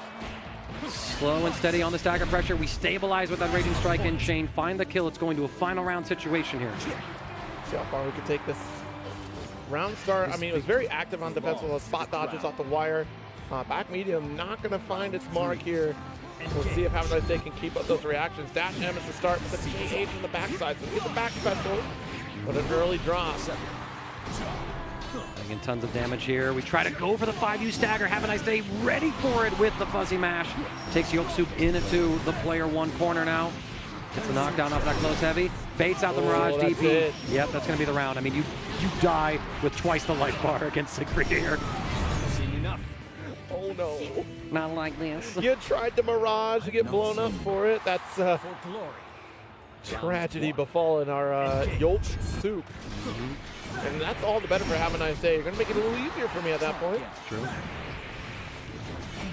S3: Slow and steady on the stagger pressure. We stabilize with that Raging Strike in chain. Find the kill. It's going to a final round situation here.
S5: See how far we can take this round start. I mean, it was very active on defense with those spot dodges off the wire. Back medium not going to find its mark here. We'll see if Have a Nice Day can keep up those reactions. Dash M is the start with the PH on the backside. So get the back special, but an early drop.
S3: Taking tons of damage here. We try to go for the 5U stagger. Have a Nice Day ready for it with the Fuzzy Mash. Takes Yoksuk into the player one corner now. Gets the knockdown off that close heavy. Baits out the Mirage DP.
S5: It.
S3: Yep, that's going to be the round. I mean, you die with twice the life bar against Siegfried here.
S5: Oh no.
S3: Not like this.
S5: You tried the Mirage to get blown up for it. That's tragedy befallen our Yoksuk. And that's all the better for Have a Nice Day. You're going to make it a little easier for me at that point.
S3: True.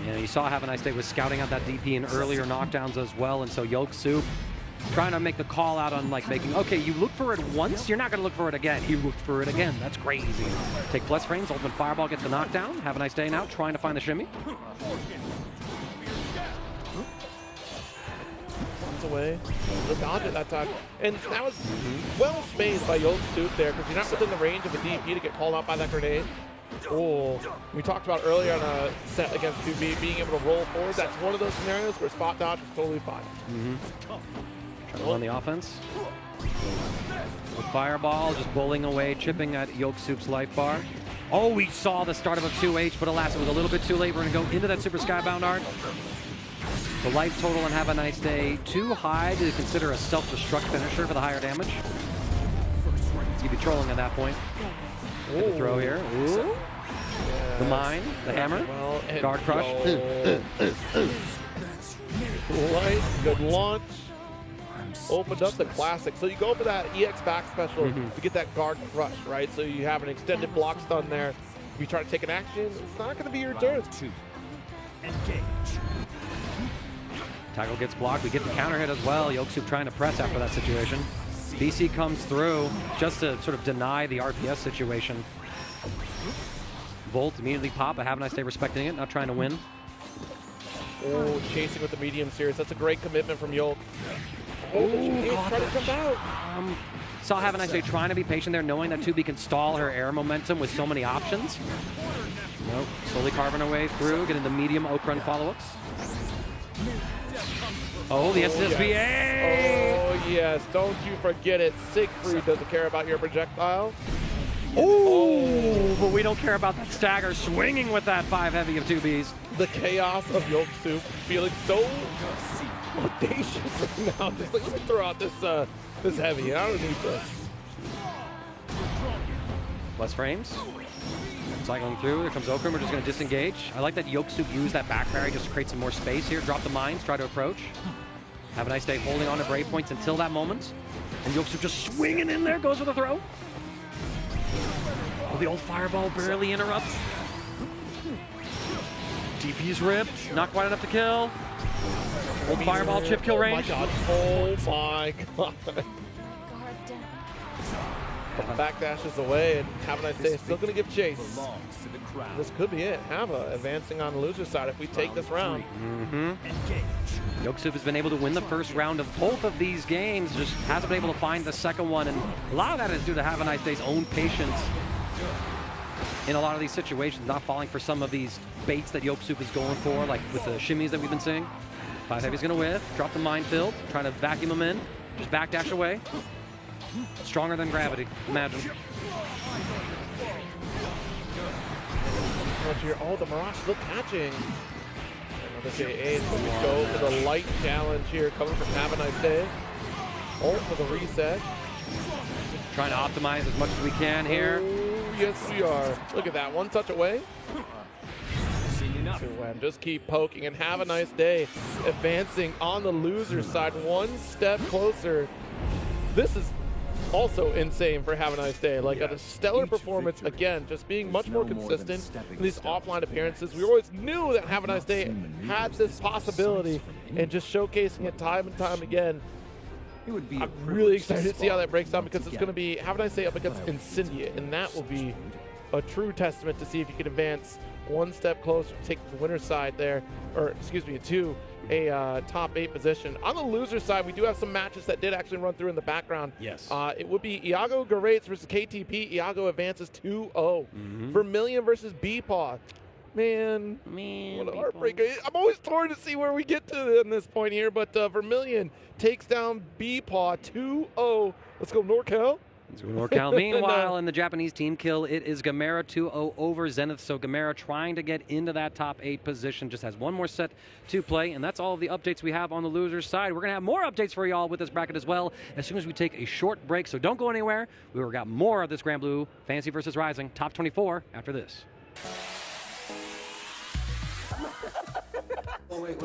S3: Yeah, you saw Have a Nice Day was scouting out that DP in earlier knockdowns as well, and so Yoksuk trying to make the call out on like making, okay, you look for it once, you're not going to look for it again. He looked for it again. That's crazy. Take plus frames, Ultimate Fireball gets the knockdown. Have a Nice Day now, trying to find the shimmy.
S5: Away. The dodge at that time. And that was well spaced by Yoksuk there, because you're not within the range of a DP to get called out by that grenade. Oh, we talked about earlier on a set against 2B being able to roll forward. That's one of those scenarios where spot dodge is totally fine.
S3: Trying to run the offense. With Fireball, just bowling away, chipping at Yolk Soup's life bar. Oh, we saw the start of a 2H, but alas, it was a little bit too late. We're going to go into that Super Skybound art. The life total and Have a Nice Day too high to consider a self-destruct finisher for the higher damage. You'd be trolling at that point. Get the throw here. Ooh. The mine, the hammer, guard crush.
S5: Light, good launch. Opened up the classic. So you go for that EX back special to get that guard crush, right? So you have an extended block stun there. If you try to take an action, it's not going to be your turn.
S3: Tackle gets blocked. We get the counter hit as well. Yolk Soup trying to press after that situation. BC comes through just to sort of deny the RPS situation. Volt immediately pop. I Have a Nice Day respecting it, not trying to win.
S5: Oh, chasing with the medium series. That's a great commitment from Yolk. Oh, trying to come out.
S3: Saw Have a Nice Day trying to be patient there, knowing that 2B can stall her air momentum with so many options. Nope. Slowly carving her way through, getting the medium Oak Run follow-ups. Oh, the SSBA!
S5: Yes. Oh, yes. Don't you forget it. Siegfried doesn't care about your projectile.
S3: Oh, but we don't care about that stagger swinging with that 5 heavy of 2Bs.
S5: The chaos of Yolk Soup feeling so audacious right now. Just like, let me throw out this heavy. I don't need this.
S3: Less frames. Cycling through. Here comes Okram. We're just going to disengage. I like that Yolk Soup used that back parry just to create some more space here. Drop the mines. Try to approach. Have a Nice Day holding on to Brave Points until that moment. And Yolk Soup just swinging in there. Goes for the throw. Oh, the old Fireball barely interrupts. DP's ripped. Not quite enough to kill. Old Fireball chip kill range.
S5: Oh my god. Backdashes away and Have a Nice Day. Still going to give chase. This could be it. Hava advancing on the loser side if we take this round.
S3: Yolk Soup has been able to win the first round of both of these games. Just hasn't been able to find the second one. And a lot of that is due to Have a Nice Day's own patience in a lot of these situations, not falling for some of these baits that Yolk Soup is going for, like with the shimmies that we've been seeing. 5 Heavy's going to whiff. Drop the minefield. Trying to vacuum him in. Just backdash away. Stronger than gravity, imagine.
S5: Oh, the Mirage still catching. Another J8. So we go for the light challenge here, coming from Have a Nice Day. Ult for the reset.
S3: Trying to optimize as much as we can here.
S5: Oh, yes, we are. Look at that, one touch away. Just keep poking and Have a Nice Day. Advancing on the loser side, one step closer. This is also insane for Have a Nice Day. Like a stellar performance, again, just being much more consistent in these offline appearances. We always knew that Have a Nice Day had this possibility, and just showcasing it time and time again. I'm really excited to see how that breaks down, because it's going to be Have a Nice Day up against Incendia, and that will be a true testament to see if you can advance one step closer, take the winner's side there, or excuse me, to a top 8 position. On the loser side, we do have some matches that did actually run through in the background.
S3: Yes.
S5: It would be Iago Garates versus KTP. Iago advances 2-0. Vermilion versus B-Paw. Man, what a heartbreaker. I'm always torn to see where we get to in this point here, but Vermilion takes down B-Paw 2-0. Let's go NorCal.
S3: Let's go NorCal. Meanwhile, in the Japanese team kill, it is Gamera 2-0 over Zenith. So Gamera trying to get into that top 8 position. Just has one more set to play, and that's all of the updates we have on the losers side. We're going to have more updates for y'all with this bracket as well as soon as we take a short break. So don't go anywhere. We've got more of this Granblue Fantasy vs. Rising top 24 after this.
S8: Oh, wait.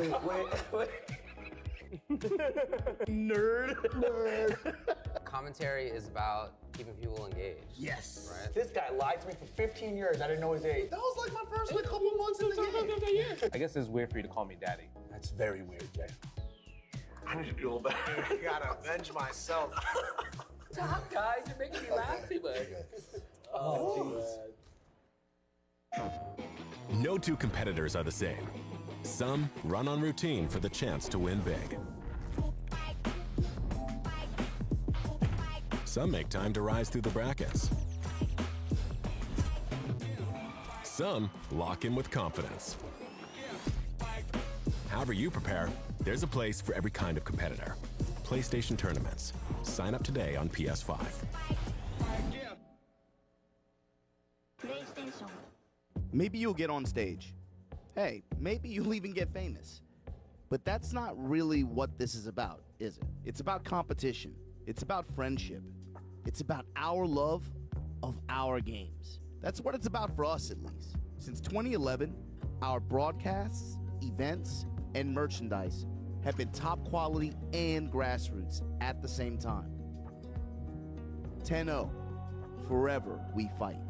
S8: Nerd.
S16: Commentary is about keeping people engaged.
S8: Yes.
S16: Right?
S8: This guy lied to me for 15 years. I didn't know his age. That was like my first couple months in the game.
S9: I guess it's weird for you to call me daddy.
S8: That's very weird, Jay. I need to do better. I gotta avenge myself.
S17: Stop, guys. You're making me laugh too much.
S8: Oh,
S14: No two competitors are the same. Some run on routine for the chance to win big. Some make time to rise through the brackets. Some lock in with confidence. However you prepare, there's a place for every kind of competitor. PlayStation tournaments. Sign up today on PS5.
S9: Maybe you'll get on stage. Hey, maybe you'll even get famous. But that's not really what this is about, is it? It's about competition. It's about friendship. It's about our love of our games. That's what it's about for us, at least. Since 2011, our broadcasts, events, and merchandise have been top quality and grassroots at the same time. 10-0, forever we fight.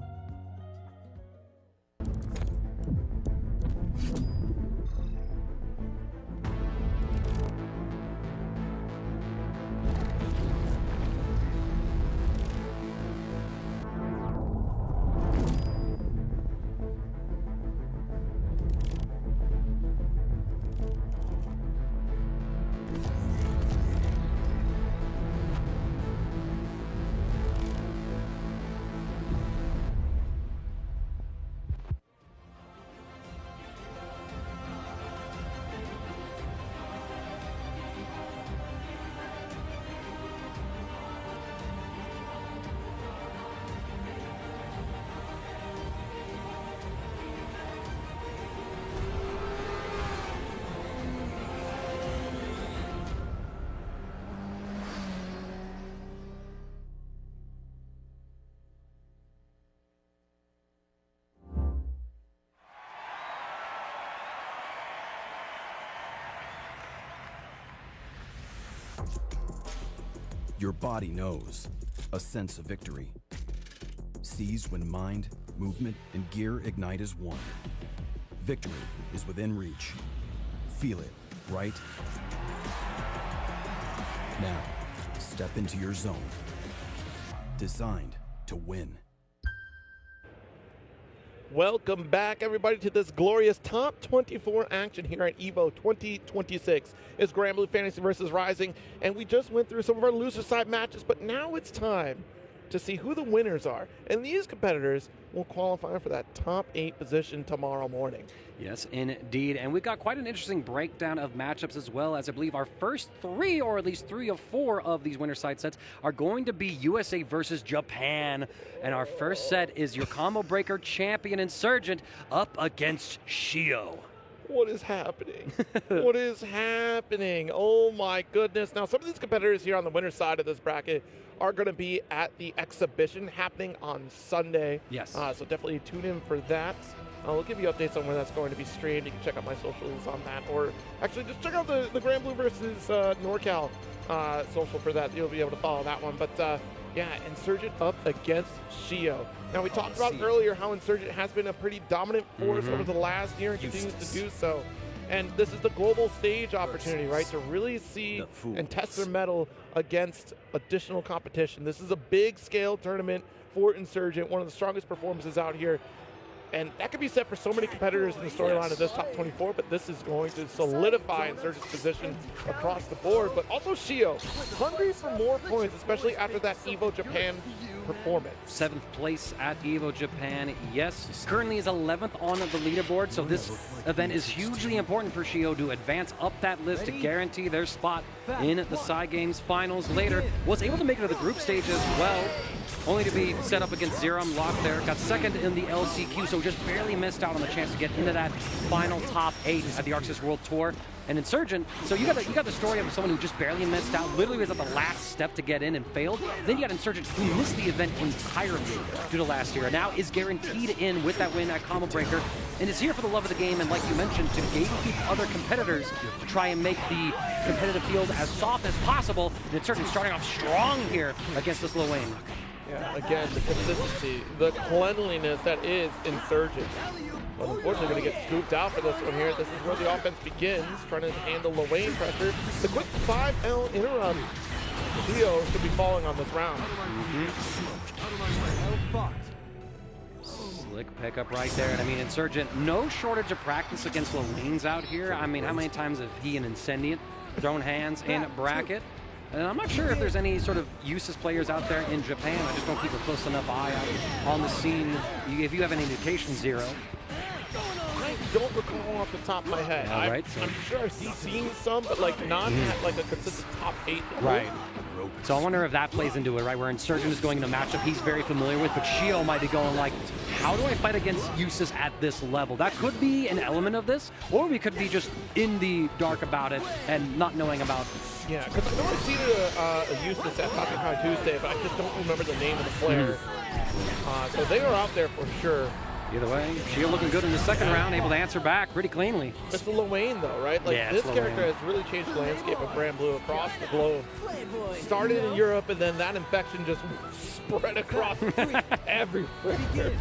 S18: Your body knows. A sense of victory. Sees when mind, movement, and gear ignite as one. Victory is within reach. Feel it, right? Now, step into your zone. Designed to win.
S5: Welcome back, everybody, to this glorious top 24 action here at EVO 2026. It's Granblue Fantasy versus Rising, and we just went through some of our loser side matches, but now it's time to see who the winners are. And these competitors will qualify for that top 8 position tomorrow morning.
S3: Yes, indeed. And we've got quite an interesting breakdown of matchups as well, as I believe our first 3, or at least 3 of 4 of these winner side sets are going to be USA versus Japan. And our first set is your combo breaker champion Insurgent up against Shio.
S5: What is happening? What is happening? Oh my goodness. Now, some of these competitors here on the winner's side of this bracket are going to be at the exhibition happening on Sunday.
S3: Yes.
S5: So definitely tune in for that. We'll give you updates on when that's going to be streamed. You can check out my socials on that, or actually just check out the Granblue versus NorCal social for that. You'll be able to follow that one. But yeah, Insurgent up against Shio. Now, we talked about earlier how Insurgent has been a pretty dominant force over the last year and continues to do so. And this is the global stage opportunity, right, to really see and test their mettle against additional competition. This is a big-scale tournament for Insurgent, one of the strongest performances out here. And that could be set for so many competitors in the storyline of this top 24, but this is going to solidify Insurgent's position across the board. But also Shio, hungry for more points, especially after that EVO Japan performance.
S3: 7th place at EVO Japan, yes. Currently is 11th on the leaderboard, so this event is hugely important for Shio to advance up that list to guarantee their spot in the Side Games finals later. Was able to make it to the group stage as well, only to be set up against Zerum, locked there. Got second in the LCQ, so just barely missed out on the chance to get into that final top 8 at the ArcSys World Tour. And Insurgent, so you got the story of someone who just barely missed out, literally was at the last step to get in and failed. Then you got Insurgent who missed the event entirely due to last year. Now is guaranteed in with that win at Combo Breaker, and is here for the love of the game, and like you mentioned, to gatekeep other competitors to try and make the competitive field as soft as possible. And Insurgent starting off strong here against this Lil Wayne.
S5: Yeah, again, the consistency, the cleanliness that is Insurgent. But unfortunately, going to get scooped out for this one here. This is where the offense begins, trying to handle Lil pressure. The quick 5L interrupt. Shio should be falling on this round.
S3: Slick pickup right there. And I mean, Insurgent, no shortage of practice against Lil Wayne's out here. I mean, how many times have he and Incendiant thrown hands in bracket? And I'm not sure if there's any sort of useless players out there in Japan. I just don't keep a close enough eye on the scene. If you have any indication, Zero.
S5: don't recall off the top of my head.
S3: Yeah, right,
S5: I'm sure I've seen some, but like not at like a consistent top 8.
S3: Right. So I wonder if that plays into it, right? Where Insurgent is going into a matchup he's very familiar with, but Shio might be going like, how do I fight against Eustace at this level? That could be an element of this, or we could be just in the dark about it and not knowing about.
S5: Yeah, because I know I've seen a Eustace at Talking High Tuesday, but I just don't remember the name of the player. So they are out there for sure.
S3: Either way, Shio looking good in the second round, able to answer back pretty cleanly.
S5: It's the Lowain, though, right? Like,
S3: yeah,
S5: this character has really changed the landscape of Granblue across the globe. Started in Europe, and then that infection just spread across everywhere.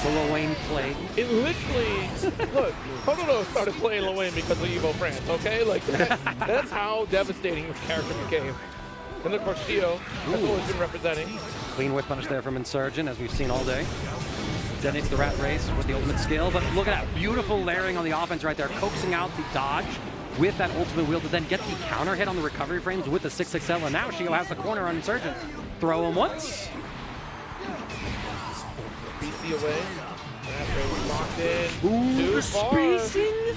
S3: The Lowain play.
S5: It literally, look, Honono started playing Lowain because of Evo France, okay? Like, that's how devastating this character became. And then, of course, Shio has always been representing.
S3: Clean whip punish there from Insurgent, as we've seen all day. Detonates the rat race with the ultimate skill, but look at that beautiful layering on the offense right there, coaxing out the dodge with that ultimate wheel to then get the counter hit on the recovery frames with the 6XL, and now Shio has the corner on Insurgent. Throw him once.
S5: BC away. That race locked in.
S3: Ooh,
S5: too
S3: the
S5: far.
S3: spacing.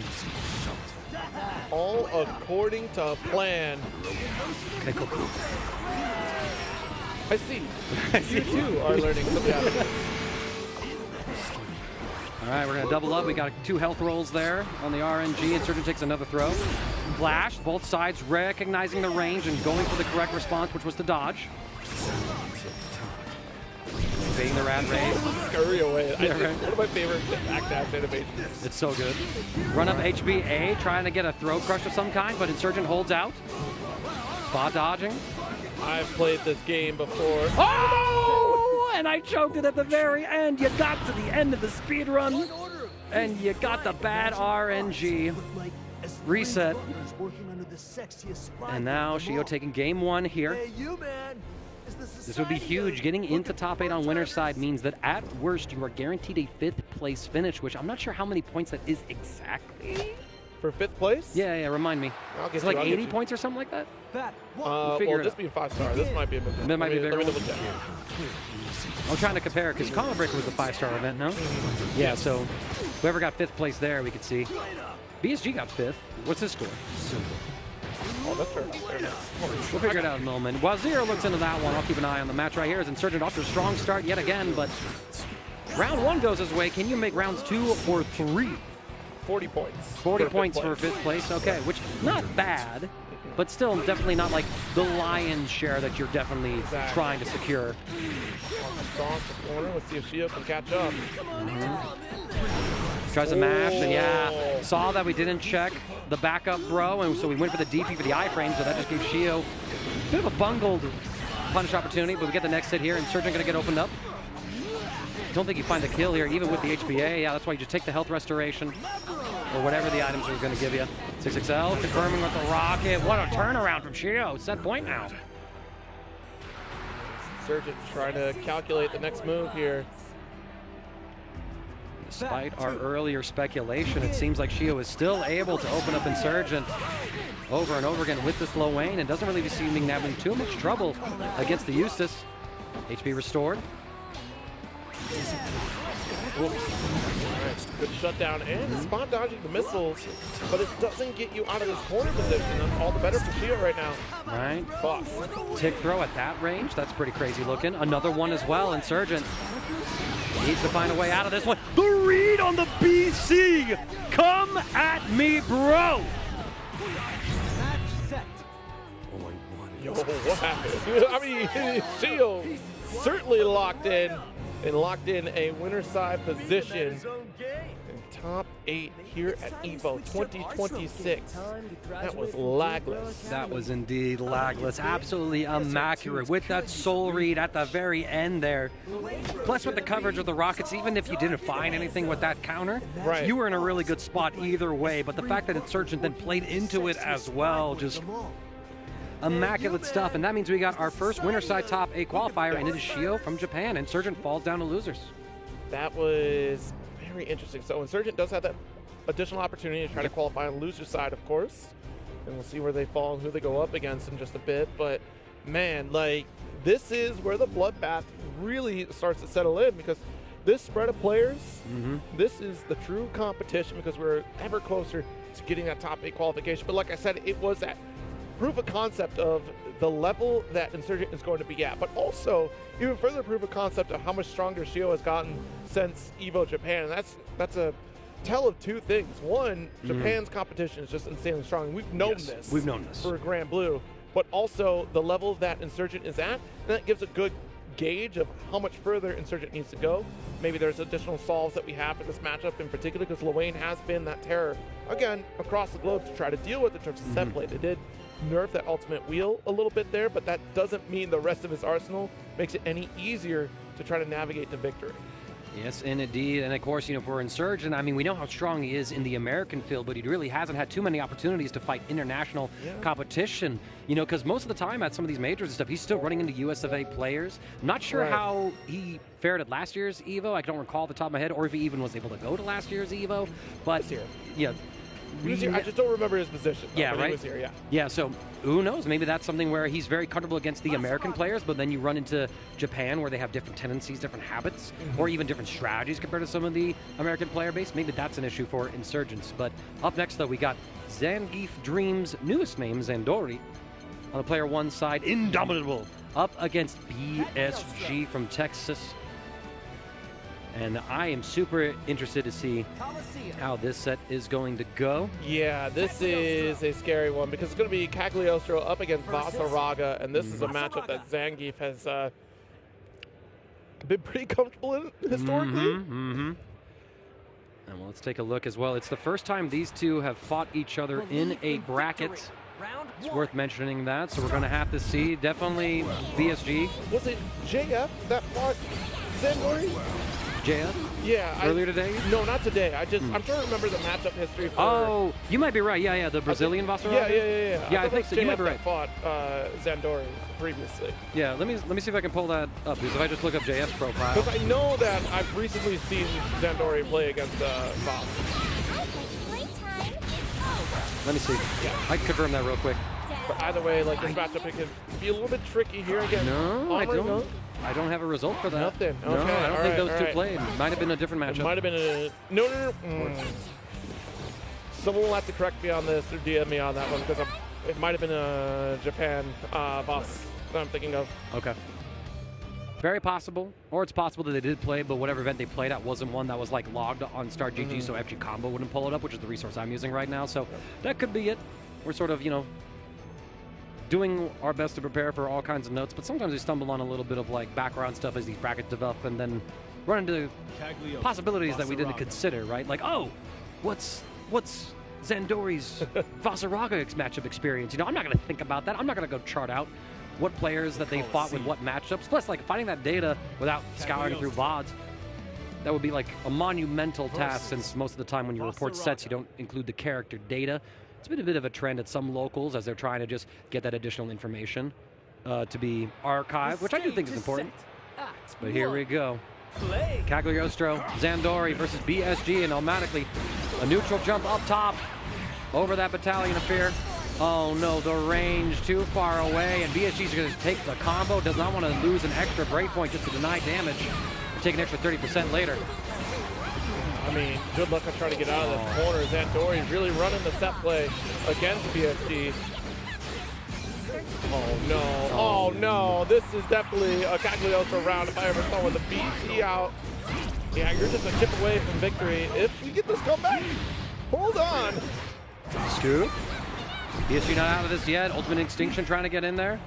S5: All according to plan.
S3: Okay, cool.
S5: I see. You too are learning some Japanese.
S3: All right, we're going to double up. We got 2 health rolls there on the RNG. Insurgent takes another throw. Flash, both sides recognizing the range and going for the correct response, which was to dodge. Evading the rat race.
S5: Scurry away.
S3: Yeah, right.
S5: One of my favorite back-dash animations.
S3: It's so good. Run up HBA, trying to get a throw crush of some kind, but Insurgent holds out. Spot dodging.
S5: I've played this game before.
S3: Oh! And I choked it at the very end. You got to the end of the speed run, and you got the bad RNG. Reset. And now Shio taking game 1 here. This would be huge. Getting into top 8 on winner's side means that at worst you are guaranteed a 5th place finish, which I'm not sure how many points that is exactly.
S5: For 5th place?
S3: Yeah, remind me. It's like 80 points or something like that?
S5: Well, this being 5-star, this might be a big one.
S3: That might be a big one.
S5: double check.
S3: I'm trying to compare because Combo Breaker was a 5-star event, no? Yeah, so whoever got 5th place there, we could see. BSG got 5th. What's his score?
S5: Oh, that's fair enough.
S3: We'll figure it out in a moment. While Zero looks into that one, I'll keep an eye on the match right here as Insurgent off to a strong start yet again, but round 1 goes his way. Can you make rounds 2 or 3?
S5: 40 points.
S3: 40 points for 5th place, okay, which not bad, but still definitely not like the lion's share that you're definitely trying to secure.
S5: Across the corner, let's see if Shio can catch up.
S3: Tries a mash, and yeah, saw that we didn't check the backup bro, and so we went for the DP for the iframe, so that just gave Shio a bit of a bungled punish opportunity, but we get the next hit here. Insurgent gonna get opened up. Don't think you find the kill here, even with the HBA. Yeah, that's why you just take the health restoration or whatever the items are going to give you. 6XL confirming with the rocket. What a turnaround from Shio. Set point now.
S5: Insurgent trying to calculate the next move here.
S3: Despite our earlier speculation, it seems like Shio is still able to open up Insurgent over and over again with this Lowain and doesn't really seem to be having too much trouble against the Eustace. HP restored.
S5: Good shutdown and spot dodging the missiles, but it doesn't get you out of this corner position. That's all the better for Shio right now.
S3: Right.
S5: Boss.
S3: Tick throw at that range. That's pretty crazy looking. Another one as well. Insurgent needs to find a way out of this one. The read on the BC. Come at me, bro.
S5: Yo, what happened? I mean, Shio certainly locked in. And locked in a winner's side position in top 8 here at EVO 2026. That was lagless.
S3: That was indeed lagless. Absolutely immaculate with that soul read at the very end there. Plus with the coverage of the Rockets, even if you didn't find anything with that counter, you were in a really good spot either way. But the fact that Insurgent then played into it as well, just immaculate stuff, and that means we got our first winner's side top 8 qualifier, and it is Shio from Japan. Insurgent falls down to losers.
S5: That was very interesting. So Insurgent does have that additional opportunity to try to qualify on loser's side, of course, and we'll see where they fall and who they go up against in just a bit. But man, like, this is where the bloodbath really starts to settle in, because this spread of players, this is the true competition because we're ever closer to getting that top 8 qualification. But like I said, it was that proof of concept of the level that Insurgent is going to be at, but also even further proof of concept of how much stronger Shio has gotten since EVO Japan. And that's a tell of two things. One, Japan's competition is just insanely strong. We've known this.
S3: We've known this
S5: for Granblue, but also the level that Insurgent is at, and that gives a good gauge of how much further Insurgent needs to go. Maybe there's additional solves that we have for this matchup in particular, because Luane has been that terror, again, across the globe to try to deal with in terms of set play. They did nerf that ultimate wheel a little bit there, but that doesn't mean the rest of his arsenal makes it any easier to try to navigate to victory.
S3: Yes, and indeed. And of course, for Insurgent, I mean, we know how strong he is in the American field, but he really hasn't had too many opportunities to fight international competition, because most of the time at some of these majors and stuff, he's still running into US of A players. I'm not sure how he fared at last year's EVO. I don't recall off the top of my head, or if he even was able to go to last year's EVO. But yeah.
S5: He was here. I just don't remember his position.
S3: Yeah,
S5: but
S3: right?
S5: He was here,
S3: Yeah, so who knows? Maybe that's something where he's very comfortable against the American players, but then you run into Japan where they have different tendencies, different habits, or even different strategies compared to some of the American player base. Maybe that's an issue for Insurgents. But up next, though, we got Zangief Dream's newest name, Zandori. On the player 1 side, Indomitable, up against BSG from Texas. And I am super interested to see how this set is going to go.
S5: Yeah, this is a scary one because it's going to be Cagliostro up against Vasaraga, and this is a matchup that Zangief has been pretty comfortable in historically.
S3: And let's take a look as well. It's the first time these two have fought each other in a bracket. It's worth mentioning that, so we're going to have to see. Definitely BSG.
S5: Was it JF that fought Zandori?
S3: JF?
S5: Yeah.
S3: Earlier today?
S5: No, not today. I'm trying to remember the matchup history for...
S3: Oh, you might be right. Yeah, the Brazilian Vasaraga?
S5: Yeah.
S3: Yeah, I think so. You might be right.
S5: Fought Zandori previously.
S3: Yeah, let me see if I can pull that up, because if I just look up JF's profile.
S5: Because I know that I've recently seen Zandori play against Voss.
S3: Let me see.
S5: Yeah.
S3: I can confirm that real quick.
S5: But either way, like this matchup, it can be a little bit tricky here again.
S3: No, I don't have a result for that.
S5: Nothing.
S3: No,
S5: Okay.
S3: I don't think those two played. Might have been a different matchup.
S5: It might have been a... No. Someone will have to correct me on this or DM me on that one, because it might have been a Japan boss that I'm thinking of.
S3: Okay. Very possible. Or it's possible that they did play, but whatever event they played at wasn't one that was like logged on StarGG, so FG Combo wouldn't pull it up, which is the resource I'm using right now. So that could be it. We're sort of, doing our best to prepare for all kinds of notes, but sometimes we stumble on a little bit of like background stuff as these brackets develop, and then run into possibilities that we didn't consider, right? Like, oh, what's Zandori's Vasaraga matchup experience? I'm not going to think about that. I'm not going to go chart out what players that they fought with what matchups. Plus, like, finding that data without scouring through VODs, that would be like a monumental task, since most of the time when you report sets, you don't include the character data. It's been a bit of a trend at some locals as they're trying to just get that additional information to be archived, which I do think is important. But here we go. Cagliostro, Zandori versus BSG, and automatically a neutral jump up top over that Battalion of Fear. Oh no, the range too far away, and BSG's going to take the combo. Does not want to lose an extra breakpoint just to deny damage. Take an extra 30% later.
S5: I mean, good luck on trying to get out of this corner. Zandori really running the set play against BSG. Oh no, this is definitely a Cagliostro round if I ever saw one. The BC out. Yeah, you're just a chip away from victory. If we get this comeback, hold on.
S3: Scoop. BSG not out of this yet. Ultimate Extinction trying to get in there.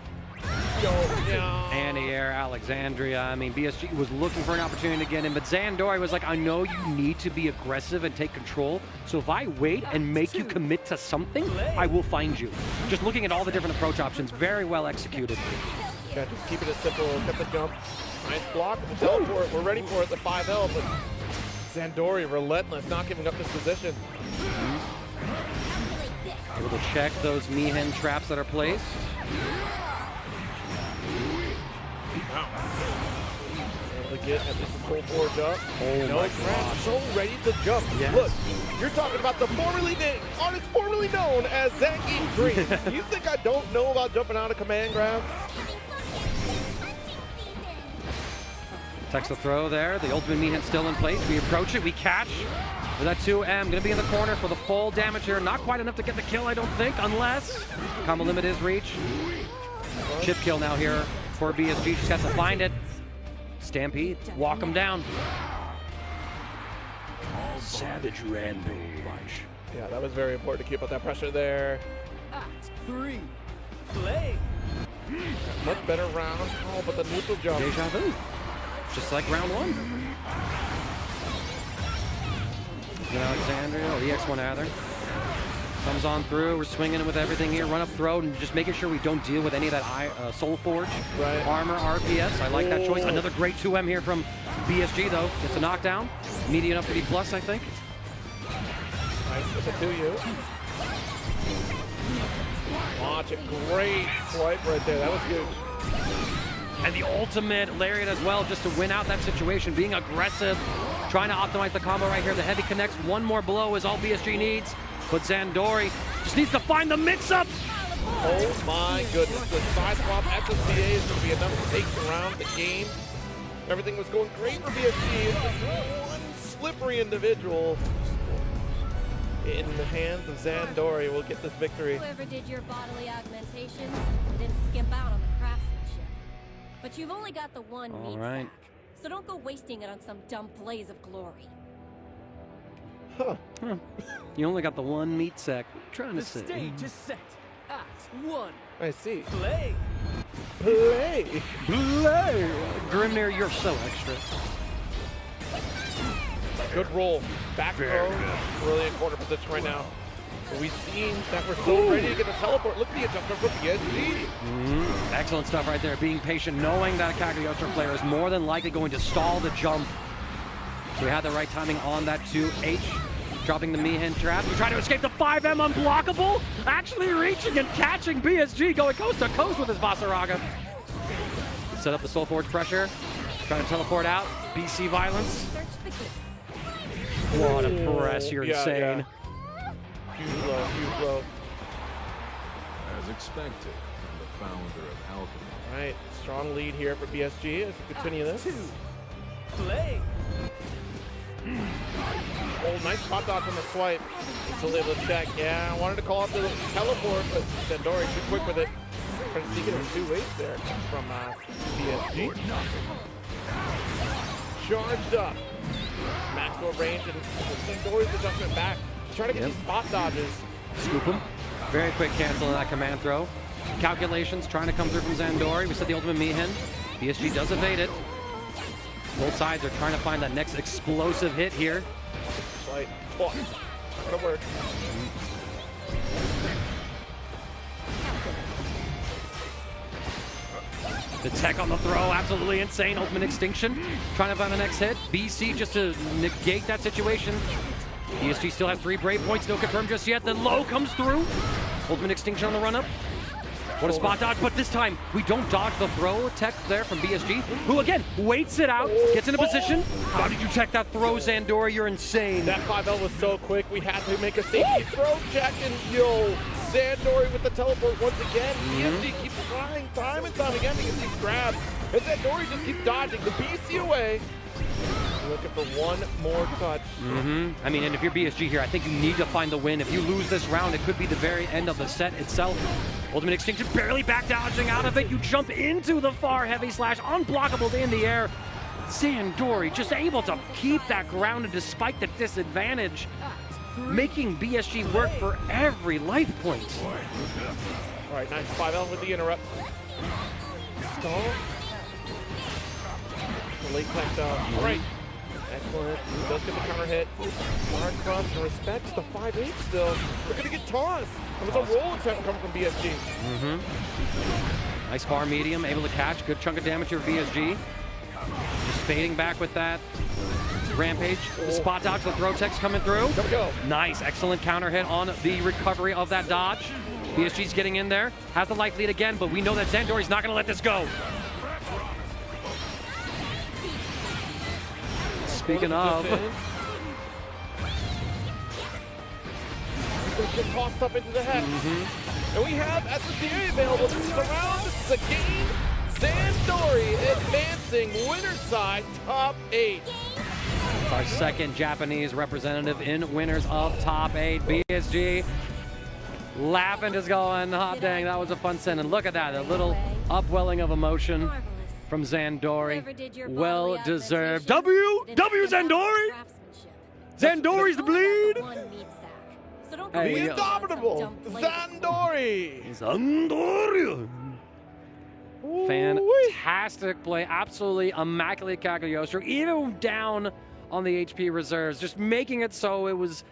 S3: Anti-air, Alexandria. I mean, BSG was looking for an opportunity to get in, but Zandori was like, I know you need to be aggressive and take control, so if I wait and make you commit to something, I will find you. Just looking at all the different approach options, very well executed.
S5: Yeah, just keeping it simple, get the jump. Nice block with the teleport. We're ready for it, the 5L, but Zandori relentless, not giving up this position.
S3: Able to check those Mihen traps that are placed.
S5: Able to get at least a full forge up.
S3: Oh my
S5: God. So ready to jump.
S3: Yes.
S5: Look, you're talking about the artist formerly known as Zangief Dream. You think I don't know about jumping out of command grabs?
S3: Text the throw there. The ultimate Mihen still in place. We approach it. We catch. With that 2M, going to be in the corner for the full damage here. Not quite enough to get the kill, I don't think, unless combo limit is reach. Chip kill now here for BSG. Just has to find it. Stampede, walk him down.
S2: Savage Granblue.
S5: Yeah, that was very important to keep up that pressure there.
S8: Act 3. Play.
S5: Much better round. Oh, but the neutral jump.
S3: Deja vu. Just like round 1. Alexandria, or EX1 Adder. Comes on through, we're swinging it with everything here. Run up throw and just making sure we don't deal with any of that Soul Forge.
S5: Right.
S3: Armor, RPS, I like that choice. Another great 2M here from BSG though. Gets a knockdown. Medium enough to be plus, I think.
S5: Nice with the 2U. Watch it, great swipe right there, that was huge.
S3: And the ultimate lariat as well, just to win out that situation. Being aggressive, trying to optimize the combo right here. The heavy connects, one more blow is all BSG needs. But Zandori just needs to find the mix-up.
S5: Oh my goodness, the side swap SSBA is going to be enough to take the round, the game. Everything was going great for BSG. Just one slippery individual in the hands of Zandori will get this victory.
S7: Whoever did your bodily augmentations didn't skimp out on the craftsmanship. But you've only got the one meat sack, so don't go wasting it on some dumb blaze of glory.
S5: Huh.
S3: You only got the one meat sack. What are you trying to say?
S8: The stage is set. Act 1.
S5: I see.
S8: Play.
S5: Play.
S3: Play. Grimnir, you're so extra.
S5: Good roll. Back throw. Really in corner position right now. We've seen that we're so ready to get the teleport. Look at the adjustment from BSG.
S3: Excellent stuff right there. Being patient, knowing that a Kaguya player is more than likely going to stall the jump. So we had the right timing on that 2H. Dropping the Mihen trap. We try to escape the 5M unblockable. Actually reaching and catching BSG, going coast to coast with his Basaraga. Set up the Soul Forge pressure. Trying to teleport out. BC violence. What a press. You're insane.
S5: Yeah. Huge blow, huge blow.
S11: As expected from the founder of Alchemy.
S5: All right, strong lead here for BSG as we continue this.
S8: Play.
S5: Oh, nice spot dodge on the swipe. Still able to check. Yeah, I wanted to call out the teleport, but Zandori too quick with it. Trying to sneak it in 2 ways there from BSG. Charged up. Maximum range and Zandori's adjustment back. Just trying to get these spot dodges.
S3: Scoop him. Very quick cancel on that command throw. Calculations trying to come through from Zandori. We said the ultimate Mihen. BSG does evade it. Both sides are trying to find that next explosive hit here.
S5: Like, oh, gonna work.
S3: The tech on the throw, absolutely insane. Ultimate extinction. Trying to find the next hit. BC just to negate that situation. BSG still has 3 brave points, no confirmed just yet. The low comes through. Ultimate extinction on the run up. What a spot dodge, but this time we don't dodge the throw tech there from BSG, who again waits it out, gets into position. How did you tech that throw, Zandori? You're insane.
S5: That 5L was so quick, we had to make a safety throw check, and yo, Zandori with the teleport once again. BSG keeps trying time and time again to get these grabs, and Zandori just keeps dodging the BC away. Looking for one more touch.
S3: I mean, and if you're BSG here, I think you need to find the win. If you lose this round, it could be the very end of the set itself. Ultimate extinction, barely back dodging out of it. You jump into the far heavy slash, unblockable in the air. Zandori just able to keep that grounded despite the disadvantage, making BSG work for every life point.
S5: All right, nice 5L with the interrupt. Stall. The late tech down. All right. Excellent. He does get the counter hit. Hard cross and respects the 5-8 still. We're going to get tossed. It was a roll attempt coming from BSG.
S3: Nice far medium, able to catch. Good chunk of damage here for BSG. Just fading back with that rampage. The spot dodge, the throw tech's coming through.
S5: Go.
S3: Nice, excellent counter hit on the recovery of that dodge. BSG's getting in there. Has the life lead again, but we know that Zandori's not going to let this go. Speaking of,
S5: get tossed up into the head. And we have SSBA available. This is a round. This is a game. Zandori advancing winner's side top 8.
S3: It's our second Japanese representative in winners of top 8. BSG laughing, just going, hot dang, that was a fun send. And look at that, a little upwelling of emotion from Zandori. Well deserved. W Zandori! Zandori's the bleed!
S5: The indomitable Zandori!
S3: Zandori! Fantastic play. Absolutely immaculate Kageyoshi. Even down on the HP reserves, just making it so it was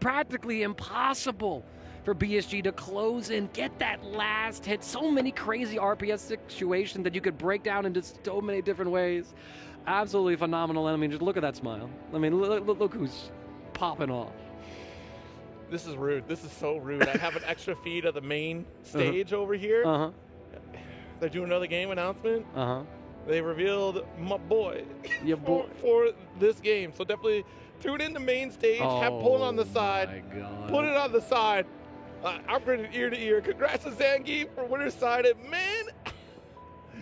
S3: practically impossible for BSG to close and get that last hit. So many crazy RPS situations that you could break down into so many different ways. Absolutely phenomenal. And I mean, just look at that smile. I mean, look who's popping off.
S5: This is rude. This is so rude. I have an extra feed of the main stage over here. They're doing another game announcement. They revealed my boy, for this game. So definitely tune in to main stage. Have pull it on the side. Put it on the side. I'm pretty ear to ear. Congrats to Zangief for winner's side. And man,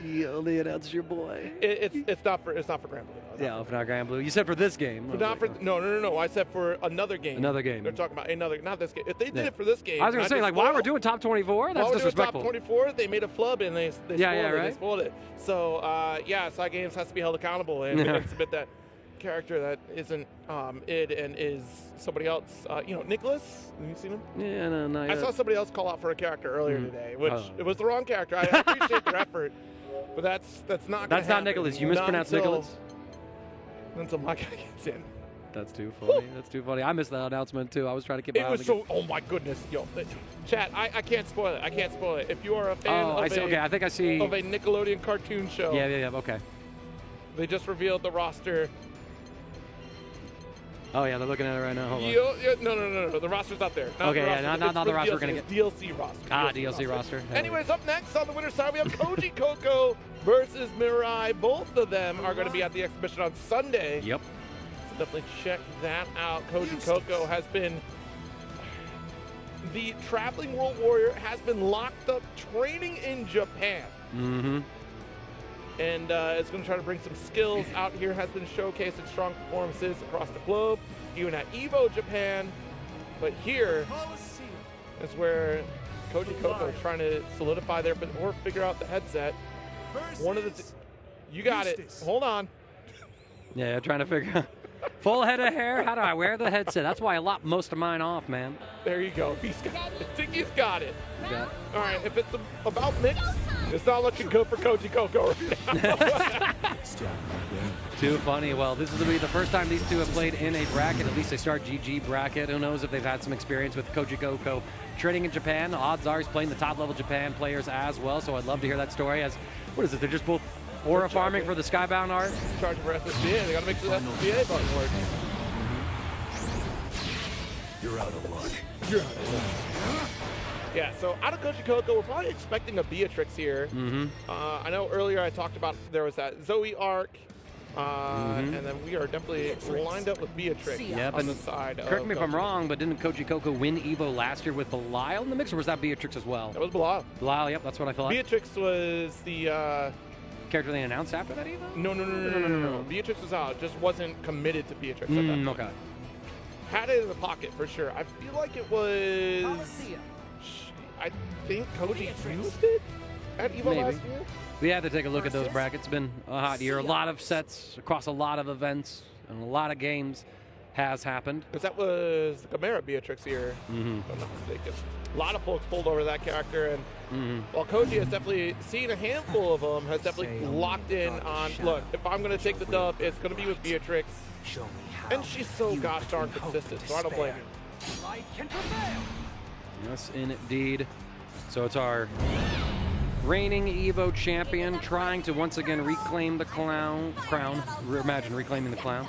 S3: They announced your boy.
S5: It's not for Granblue.
S3: Yeah, for not Granblue. You said for this game.
S5: No. I said for another game.
S3: Another game.
S5: They're talking about another, not this game. If they did it for this game,
S3: I was gonna say, like, while we're doing top 24, that's disrespectful.
S5: Top 24, they made a flub and they spoiled it. They spoiled it. So Side Games has to be held accountable and submit that character that isn't id and is somebody else. Nicholas. Have you seen him?
S3: Yeah, no.
S5: I saw somebody else call out for a character earlier today, which it was the wrong character. I appreciate their effort, but that's not.
S3: That's not Nicholas. You mispronounced Nicholas.
S5: Until my guy gets in.
S3: That's too funny. That's too funny. I missed that announcement too. I was trying to keep my eye on
S5: It was so. Oh my goodness, yo, chat. I can't spoil it. I can't spoil it. If you are a fan of
S3: I think I see
S5: of a Nickelodeon cartoon show.
S3: Yeah. Okay.
S5: They just revealed the roster.
S3: Oh yeah, they're looking at it right now. Hold on.
S5: No. The roster's not there.
S3: Not the roster we're gonna get.
S5: DLC roster.
S3: DLC roster.
S5: Anyways, up next on the winner's side, we have Koji Coco versus Mirai. Both of them are going to be at the exhibition on Sunday.
S3: Yep.
S5: So definitely check that out. Koji Coco has been the traveling world warrior, has been locked up training in Japan.
S3: Mm-hmm.
S5: And is going to try to bring some skills out here, has been showcasing strong performances across the globe, even at EVO Japan. But here is where Koji Coco is trying to solidify or figure out the headset. One of the you got it. Hold on.
S3: Yeah, trying to figure out. Full head of hair. How do I wear the headset? That's why I lop most of mine off, man.
S5: There you go. I think he's got it.
S3: Got it.
S5: All right, if it's about mix, it's not looking good for Koji Coco right now.
S3: Too funny. Well, this is going to be the first time these two have played in a bracket. At least they start GG bracket. Who knows if they've had some experience with Koji Coco training in Japan. Odds are he's playing the top-level Japan players as well, so I'd love to hear that story. What is it? They're just both aura farming for the Skybound art?
S5: Charging for SSBA. They got to make sure the SSBA button works.
S11: You're out of luck.
S5: Yeah, so out of Koji Coco, we're probably expecting a Beatrix here. I know earlier I talked about there was that Zoe arc, and then we are definitely lined up with Beatrix on the side.
S3: Correct me if I'm wrong, but didn't Koji Coco win EVO last year with Belial in the mix, or was that Beatrix as well?
S5: That was Belial.
S3: Belial, yep, that's what I thought.
S5: Beatrix was the
S3: character they announced after that EVO?
S5: No. Beatrix was out, just wasn't committed to Beatrix at that point.
S3: Okay.
S5: Had it in the pocket for sure. I feel like it was. I think Koji used it at EVO last year.
S3: We have to take a look at those brackets. It's been a hot year. A lot of sets across a lot of events and a lot of games has happened.
S5: Because that was the Chimera Beatrix here, if I'm not mistaken. A lot of folks pulled over that character, and while Koji has definitely seen a handful of them, has definitely locked in on, look, if I'm going to take the dub, it's going to be with Beatrix. And she's so gosh darn consistent, so I don't blame you.
S3: Yes, indeed. So it's our reigning EVO champion trying to once again reclaim the crown. Imagine reclaiming the crown.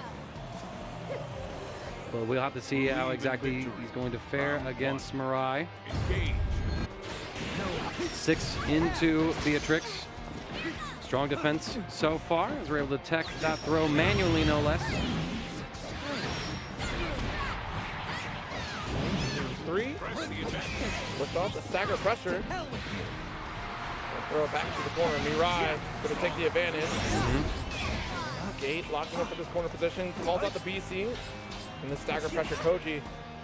S3: But we'll have to see how exactly he's going to fare against Mirai. 6 into Beatrix. Strong defense so far, as we're able to tech that throw manually, no less.
S5: 3. Lift off the stagger pressure. Throw it back to the corner. Mirai going to take the advantage. Gate locking up in this corner position. Calls out the BC. And the stagger pressure Koji.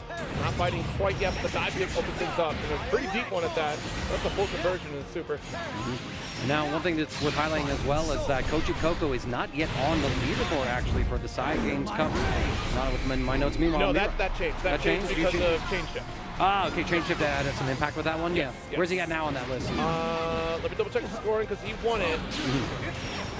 S5: Not fighting quite yet, but the dive kick opens things up. And a pretty deep one at that. That's a full conversion in the super.
S3: Now, one thing that's worth highlighting as well is that Koji Coco is not yet on the leaderboard, actually, for the Side Games Cup. Not with my notes. Meanwhile,
S5: no, that changed. That changed because of change shift.
S3: Ah, okay, change shift had some impact with that one?
S5: Yes,
S3: Yeah.
S5: yes.
S3: Where's he at now on that list?
S5: Let me double check the scoring because he won it.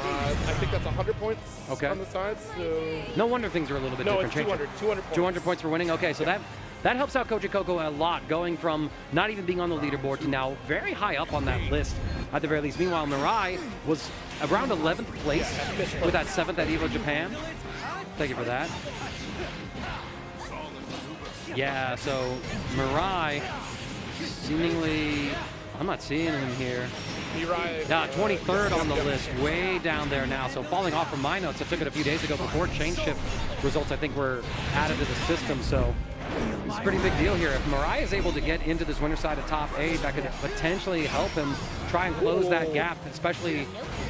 S5: I think that's 100 points on the sides. So
S3: no wonder things are a little bit different.
S5: No, it's 200 points.
S3: 200 points for winning? Okay, so that helps out Koji Coco a lot, going from not even being on the leaderboard to now very high up on that list, at the very least. Meanwhile, Mirai was around 11th place with that 7th at EVO Japan. Thank you for that. Yeah, so Mirai seemingly, I'm not seeing him here.
S5: Mirai.
S3: Yeah, 23rd on the list, way down there now. So falling off from my notes, I took it a few days ago before change shift results, I think, were added to the system. So it's a pretty big deal here. If Mirai is able to get into this winner side of top 8, that could potentially help him try and close that gap, especially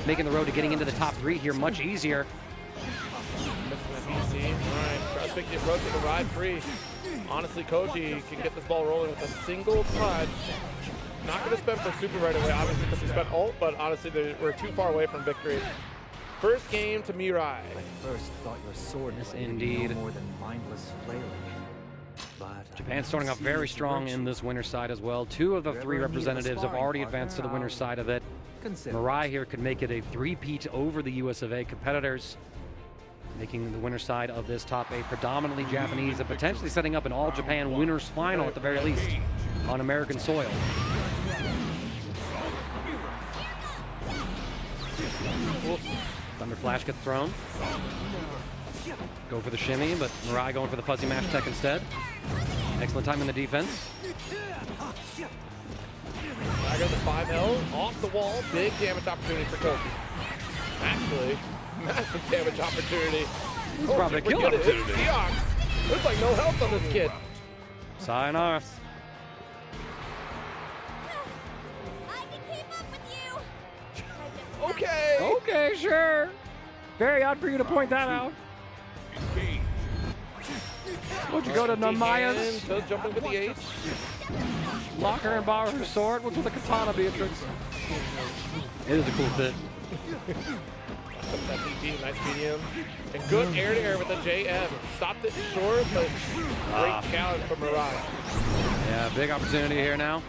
S3: making the road to getting into the top 3 here much easier.
S5: Missing that BC. All right, try to pick the approach with the ride 3. Honestly, Koji can get this ball rolling with a single touch. Not going to spend for super right away, obviously, because he spent ult, but honestly, we're too far away from victory. First game to Mirai.
S2: I first thought your sword was
S3: indeed
S2: no more than mindless flailing. But
S3: Japan's starting off very strong in this winner's side as well. 2 of the 3 representatives have already advanced to the winner's side of it. Mirai here could make it a 3-peat over the US of A competitors, making the winner's side of this top 8 predominantly Japanese and potentially setting up an all-Japan winners final at the very least on American soil. Thunder Flash gets thrown. Go for the shimmy, but Mirai going for the fuzzy mash tech instead. Excellent time in the defense.
S5: I got the 5L off the wall. Big damage opportunity for Koji. Actually, massive damage opportunity.
S3: It's probably a kill opportunity.
S5: Looks like no health on this kid.
S3: Sayonara.
S5: Okay.
S3: Okay, sure. Very odd for you to point that out. Would you go to Namaya's?
S5: Jumping with the H.
S3: Lock her and borrow her sword. What's with the katana, Beatrix? It is a cool fit.
S5: That DP, nice medium. And good air-to-air with the JM. Stopped it short, but great challenge from Mirai.
S3: Yeah, big opportunity here now.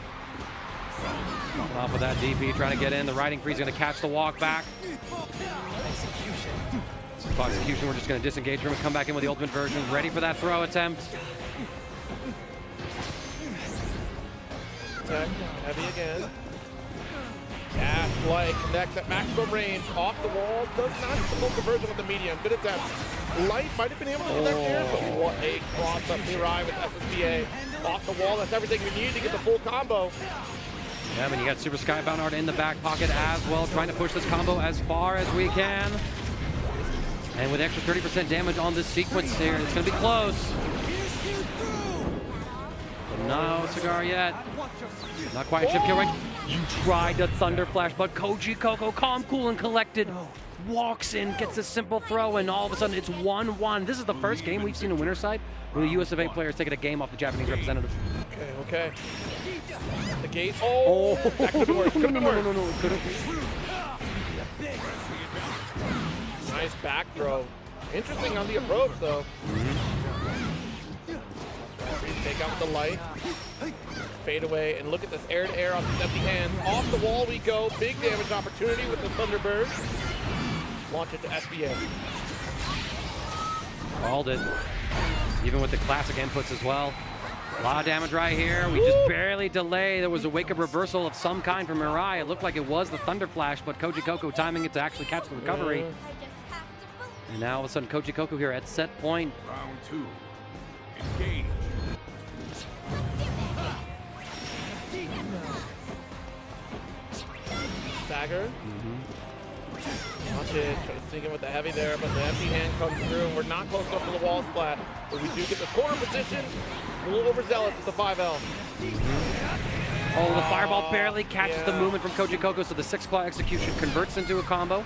S3: Off of that DP, trying to get in. The riding free's going to catch the walk back. Execution, we're just going to disengage from it, come back in with the ultimate version. Ready for that throw attempt.
S5: Okay, heavy again. Dash Light connects at maximum range. Off the wall. Does not hit the full conversion with the medium. Good attempt. Light might have been able to connect here, but what a cross up Mirai with SSBA. Off the wall. That's everything we need to get the full combo.
S3: Yeah, I mean, you got Super Skybound Art in the back pocket as well, trying to push this combo as far as we can. And with extra 30% damage on this sequence here, it's going to be close. But no cigar yet. Not quite chip kill range. You tried to Thunder Flash, but Koji Coco, calm, cool, and collected, walks in, gets a simple throw, and all of a sudden it's 1-1. This is the first game we've seen in winner's side where the US of A players taking a game off the Japanese representative.
S5: Okay. The gate. Oh, that could have worked. Could have worked.
S3: No, it couldn't.
S5: Nice back throw. Interesting on the approach, though. Take out the light. Fade away, and look at this air-to-air off the empty hands. Off the wall we go. Big damage opportunity with the Thunderbird. Launch it to SBA.
S3: Called it. Even with the classic inputs as well. A lot of damage right here. We just barely delay. There was a wake-up reversal of some kind from Mirai. It looked like it was the Thunder Flash, but Koji Coco timing it to actually catch the recovery. And now all of a sudden Koji Coco here at set point.
S11: Round 2. Engage.
S5: Stagger. Watch it. Try to sneak in with the heavy there, but the empty hand comes through, and we're not close enough to the wall splat. But we do get the corner position. A little overzealous with the 5L.
S3: Oh, the fireball barely catches the movement from Koji Koko, so the 6-claw execution converts into a combo.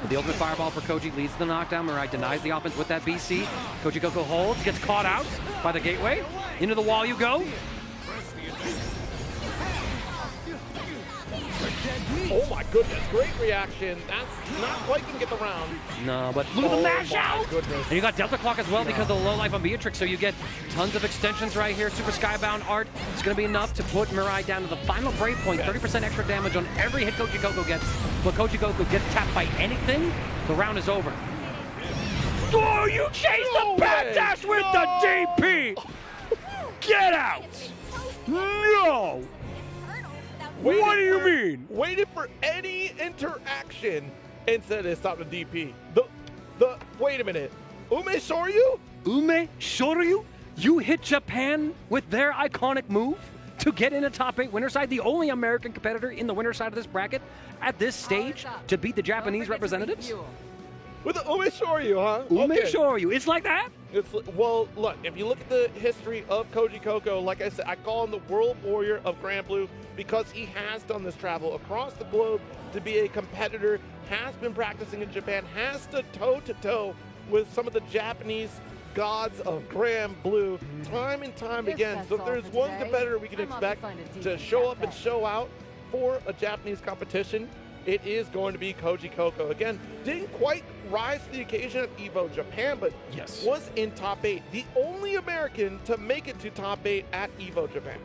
S3: The ultimate fireball for Koji leads the knockdown. Mirai denies the offense with that BC. Koji Koko holds, gets caught out by the gateway. Into the wall you go.
S5: Oh my goodness, great reaction. That's not quite going to get the round.
S3: No, but look at the mash
S5: my
S3: out!
S5: goodness.
S3: And you got Delta Clock as well because of the low life on Beatrix, so you get tons of extensions right here. Super Skybound art. It's going to be enough to put Mirai down to the final break point. 30% extra damage on every hit Koji Koko gets. But Koji Koko gets tapped by anything, the round is over. Oh, you chased the backdash with the DP! Get out! No! What do you mean?
S5: Waited for any interaction and said it's not the DP. Wait a minute. Ume Shoryu?
S3: Ume Shoryu? You hit Japan with their iconic move to get in a top 8 winner side, the only American competitor in the winner side of this bracket at this stage to beat the Japanese representatives?
S5: With the Ume Shoryu, huh?
S3: Ume Shoryu. It's like that?
S5: Well, look, if you look at the history of Koji Koko, like I said, I call him the world warrior of Granblue because he has done this travel across the globe to be a competitor, has been practicing in Japan, has stood toe-to-toe with some of the Japanese gods of Granblue time and time again. So if there's one competitor we can expect to show up and show out for a Japanese competition, it is going to be Koji Koko. Again, didn't quite rise to the occasion at EVO Japan, but was in top 8. The only American to make it to top 8 at EVO Japan.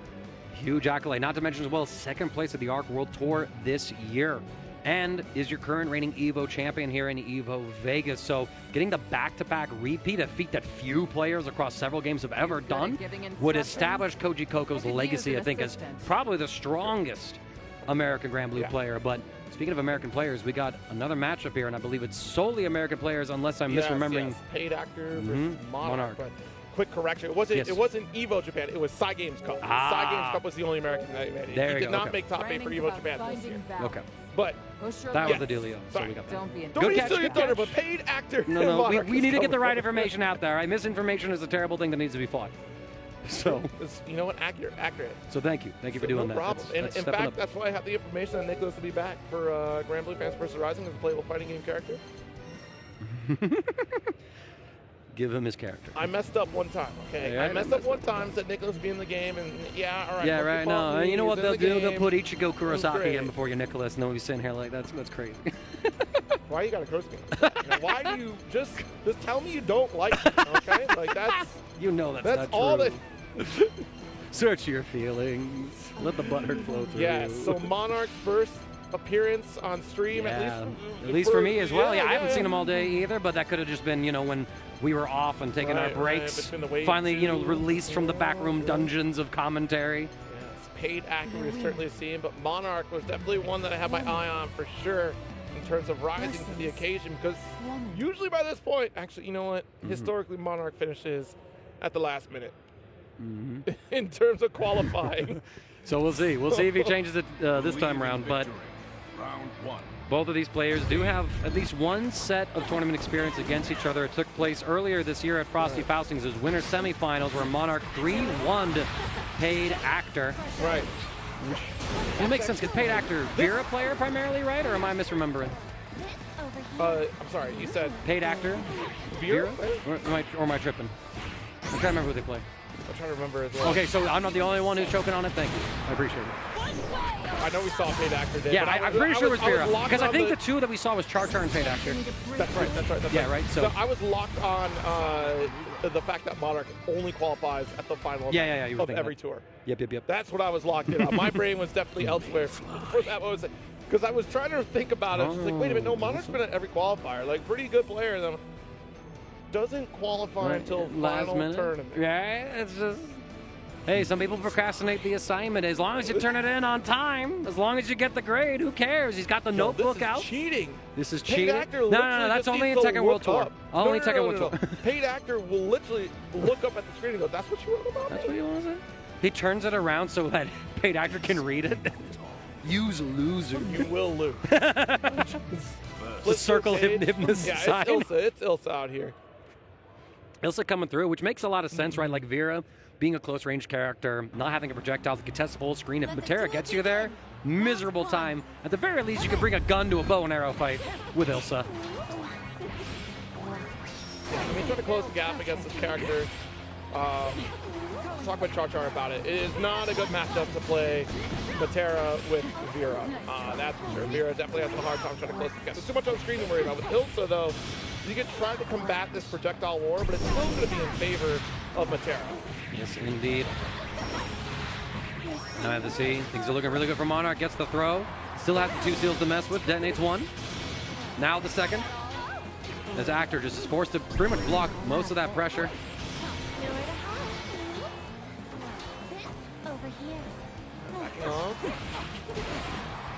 S3: Huge accolade, not to mention as well, 2nd place at the ARC World Tour this year. And is your current reigning EVO champion here in EVO Vegas. So getting the back-to-back repeat, a feat that few players across several games have ever done, would establish Koji Koko's legacy, I think, as probably the strongest American Granblue player. But speaking of American players, we got another matchup here, and I believe it's solely American players, unless I'm misremembering.
S5: Yes. Paid actor versus Monarch. But quick correction, it wasn't EVO Japan, it was Psy Games Cup. Psy Games Cup was the only American that he made. He did not make top 8 for EVO Japan this year.
S3: Okay.
S5: But
S3: that was the dealio. So we got that.
S5: Don't be silly thunder, but paid actor.
S3: No, we need to get the right information out there. Right? Misinformation is a terrible thing that needs to be fought. So
S5: you know what? Accurate.
S3: So thank you for doing that.
S5: No problem.
S3: That's
S5: in fact, that's why I have the information that Nicholas will be back for Granblue Fans vs. Rising as a playable fighting game character.
S3: Give him his character.
S5: I messed up one time, okay? I messed up one time, said Nicholas be in the game, and all right.
S3: Yeah, right. No, you know what they'll do? They'll put Ichigo Kurosaki in before you, Nicholas, and then we'll be sitting here like, that's crazy.
S5: Why you gotta curse me? Why do you just tell me you don't like me, okay? Like that's
S3: that's
S5: not all
S3: true. Search your feelings. Let the butthurt flow through.
S5: Yeah. So Monarch's first appearance on stream,
S3: at least for me as well. I haven't seen him all day either, but that could have just been, when we were off and taking our breaks. Finally, released from the backroom dungeons of commentary.
S5: Yes, paid actor we've certainly seen, but Monarch was definitely one that I had my eye on for sure in terms of rising to the occasion, because usually by this point, actually, you know what? Historically, Monarch finishes at the last minute in terms of qualifying.
S3: So we'll see. We'll see if he changes it this time around, but both of these players do have at least one set of tournament experience against each other. It took place earlier this year at Frosty Faustings' winner semifinals, where Monarch 3-1'd Paid Actor.
S5: Right.
S3: It makes sense, because Paid Actor, Vera player primarily, right? Or am I misremembering?
S5: I'm sorry, you said...
S3: Paid Actor?
S5: Vera?
S3: Or am I tripping? I'm trying to remember who they play.
S5: I'm trying to remember as well.
S3: Okay, so I'm not the only one who's choking on it? Thank you. I appreciate it.
S5: I know we saw Paid Actor there.
S3: Yeah, I'm pretty sure it was Vera. Because I think the two that we saw was Char and Paid Actor.
S5: That's right.
S3: Yeah, right. So
S5: I was locked on the fact that Monarch only qualifies at the final of every tour.
S3: Yep.
S5: That's what I was locked in on. My brain was definitely elsewhere for that. Because I was trying to think about it. It's like, wait a minute, no, Monarch's been at every qualifier. Like, pretty good player. Then doesn't qualify until final tournament.
S3: Yeah, it's just... Hey, some people procrastinate the assignment. As long as you turn it in on time, as long as you get the grade, who cares? He's got the notebook out.
S5: This is cheating.
S3: This is
S5: Paid
S3: cheating?
S5: Actor
S3: No, that's only in Tekken World Tour. Only Tekken World Tour.
S5: Paid Actor will literally look up at the screen and go, that's what you want about
S3: That's what he wants to say? He turns it around so that Paid Actor can read it. Use loser.
S5: You will lose.
S3: The circle hypnosis sign.
S5: It's Ilsa out here.
S3: Ilsa coming through, which makes a lot of sense, right? Like Vera being a close-range character, not having a projectile that contest full screen. If Matera gets you there, miserable time. At the very least, you could bring a gun to a bow and arrow fight with Ilsa.
S5: I mean, trying to close the gap against this character. Talk with Char about it. It is not a good matchup to play Matera with Vera. That's for sure. Vera definitely has a hard time trying to close the gap. There's too much on screen to worry about. With Ilsa, though, you can try to combat this projectile war, but it's still going to be in favor of Matera.
S3: Yes, indeed. Now I have to see. Things are looking really good for Monarch. Gets the throw. Still has the 2 seals to mess with. Detonates 1. Now the second. As Actor just is forced to pretty much block most of that pressure.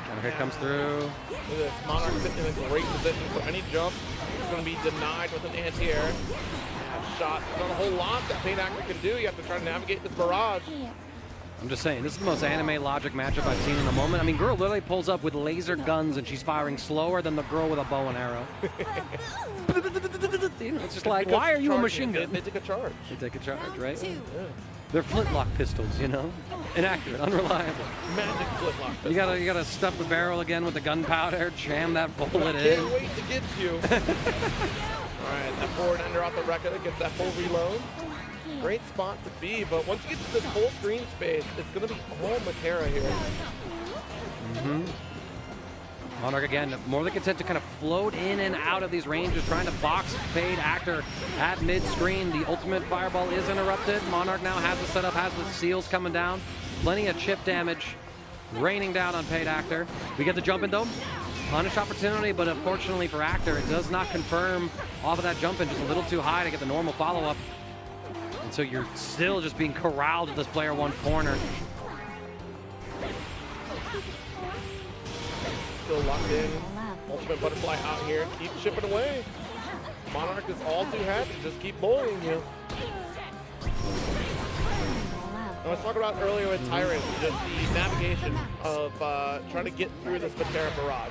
S3: Counter hit comes through.
S5: Look at this. Monarch sitting in a great position, so any jump is going to be denied with an anti-air. That shot, not a whole lot that Pain Actor can do. You have to try to navigate this barrage.
S3: I'm just saying, this is the most anime logic matchup I've seen in a moment. I mean, girl literally pulls up with laser guns and she's firing slower than the girl with a bow and arrow. You know, it's just like, why are you a machine gun?
S5: They take a charge.
S3: They take a charge, right? Yeah. They're flintlock pistols, you know? Inaccurate, unreliable.
S5: Magic flintlock pistols.
S3: You gotta stuff the barrel again with the gunpowder, jam that bullet in.
S5: Can't wait to get you. All right, that forward ender off the record gets that full reload. Great spot to be, but once you get to this full screen space, it's going to be all Matera here.
S3: Monarch again, more than content to kind of float in and out of these ranges, trying to box Paid Actor at mid-screen. The ultimate fireball is interrupted. Monarch now has the setup, has the seals coming down. Plenty of chip damage raining down on Paid Actor. We get the jump in though. Punish opportunity, but unfortunately for Actor, it does not confirm off of that jump in, just a little too high to get the normal follow-up. And so you're still just being corralled at this player 1 corner.
S5: Still locked in. Ultimate butterfly out here. Keep chipping away. Monarch is all too happy. Just keep bullying you. I was talking about earlier with Tyrant, just the navigation of trying to get through this Matera barrage.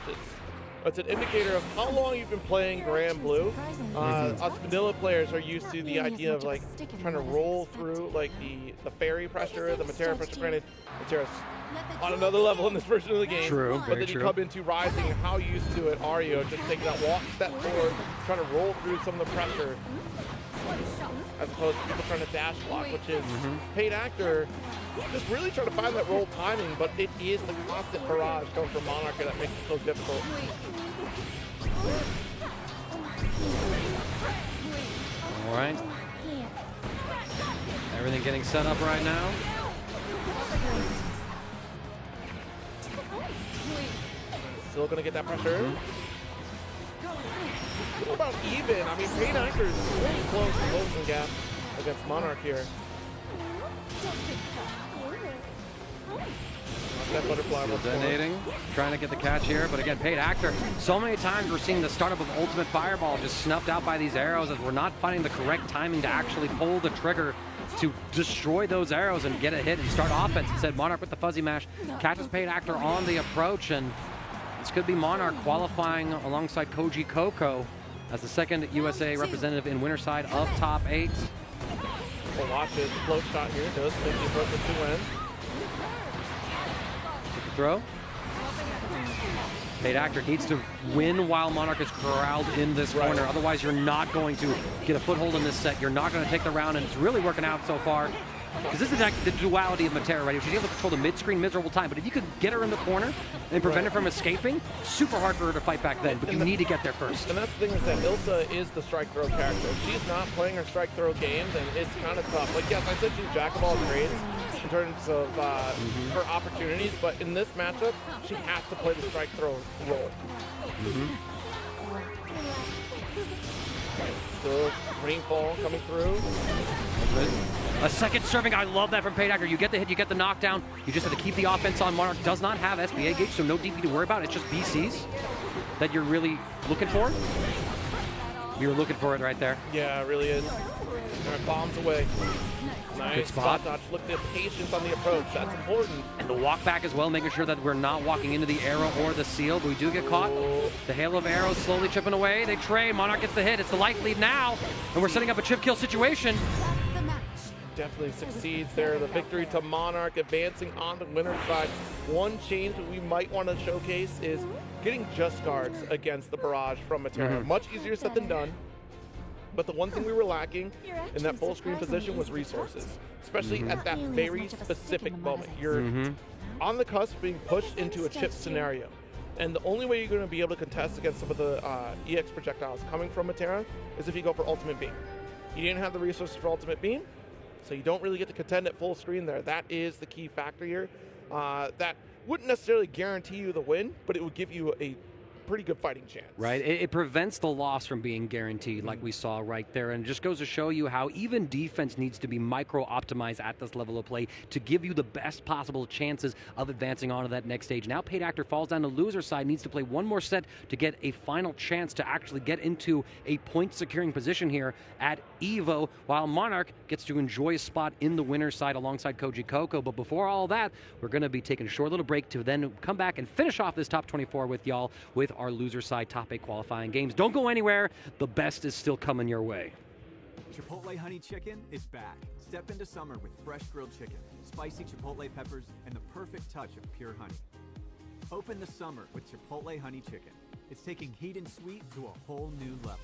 S5: It's an indicator of how long you've been playing Granblue. Us vanilla players are used to the idea of like trying to roll through like the fairy pressure, the Matera pressure. Granted, Matera's on another level in this version of the game.
S3: True,
S5: but then you come into Rising, and how used to it are you? Just taking that step forward, trying to roll through some of the pressure, as opposed to people trying to dash block, which is Paid Actor just really trying to find that roll timing, but it is the constant barrage coming from Monarch that makes it so difficult.
S3: All right. Everything getting set up right now.
S5: Still going to get that pressure. What about even? I mean, Paid Actor is really close to closing gap against Monarch here. That butterfly was
S3: Detonating, trying to get the catch here, but again, Paid Actor. So many times we're seeing the startup of Ultimate Fireball just snuffed out by these arrows as we're not finding the correct timing to actually pull the trigger to destroy those arrows and get a hit and start offense. Instead, Monarch with the fuzzy mash catches Paid Actor on the approach, and this could be Monarch qualifying alongside Koji Coco as the second USA representative in winner side of top 8.
S5: Well, watch it. The float shot here does make the approach to win.
S3: Throw. Paid Actor needs to win while Monarch is corralled in this corner. Otherwise, you're not going to get a foothold in this set. You're not going to take the round, and it's really working out so far. Because this is like the duality of Matera, right? She's able to control the mid-screen miserable time, but if you could get her in the corner and prevent her from escaping, super hard for her to fight back then, but you need to get there first.
S5: And that's the thing is that Ilsa is the strike throw character. If she's not playing her strike throw game, then it's kind of tough. Like, yes, I said she's jack of all trades in terms of her opportunities, but in this matchup, she has to play the strike throw role. Still rainfall coming through.
S3: A second serving, I love that from Paid Actor. You get the hit, you get the knockdown. You just have to keep the offense on. Monarch does not have SBA gauge, so no DP to worry about. It's just BCs that you're really looking for. You're looking for it right there.
S5: Yeah, it really is. All right, bombs away. Nice spot dodge. Look at the patience on the approach. That's important.
S3: And the walk back as well, making sure that we're not walking into the arrow or the seal, but we do get caught. The hail of arrows slowly chipping away. They trade. Monarch gets the hit. It's the life lead now, and we're setting up a chip kill situation.
S5: definitely succeeds there. The victory to Monarch, advancing on the winner's side. One change that we might want to showcase is getting just guards against the barrage from Matera. Much easier said than done. But the one thing we were lacking in that full screen position was resources, especially at that very specific moment. You're on the cusp being pushed into a chip scenario. And the only way you're going to be able to contest against some of the EX projectiles coming from Matera is if you go for Ultimate Beam. You didn't have the resources for Ultimate Beam, so you don't really get to contend at full screen there. That is the key factor here. That wouldn't necessarily guarantee you the win, but it would give you a pretty good fighting chance.
S3: Right. It prevents the loss from being guaranteed, like we saw right there. And it just goes to show you how even defense needs to be micro-optimized at this level of play to give you the best possible chances of advancing on to that next stage. Now Paid Actor falls down the loser side, needs to play one more set to get a final chance to actually get into a point-securing position here at EVO, while Monarch gets to enjoy a spot in the winner's side alongside Koji Coco. But before all that, we're going to be taking a short little break to then come back and finish off this top 24 with y'all with our loser side top 8 qualifying games. Don't go anywhere. The best is still coming your way.
S1: Chipotle Honey Chicken is back. Step into summer with fresh grilled chicken, spicy Chipotle peppers, and the perfect touch of pure honey. Open the summer with Chipotle Honey Chicken. It's taking heat and sweet to a whole new level.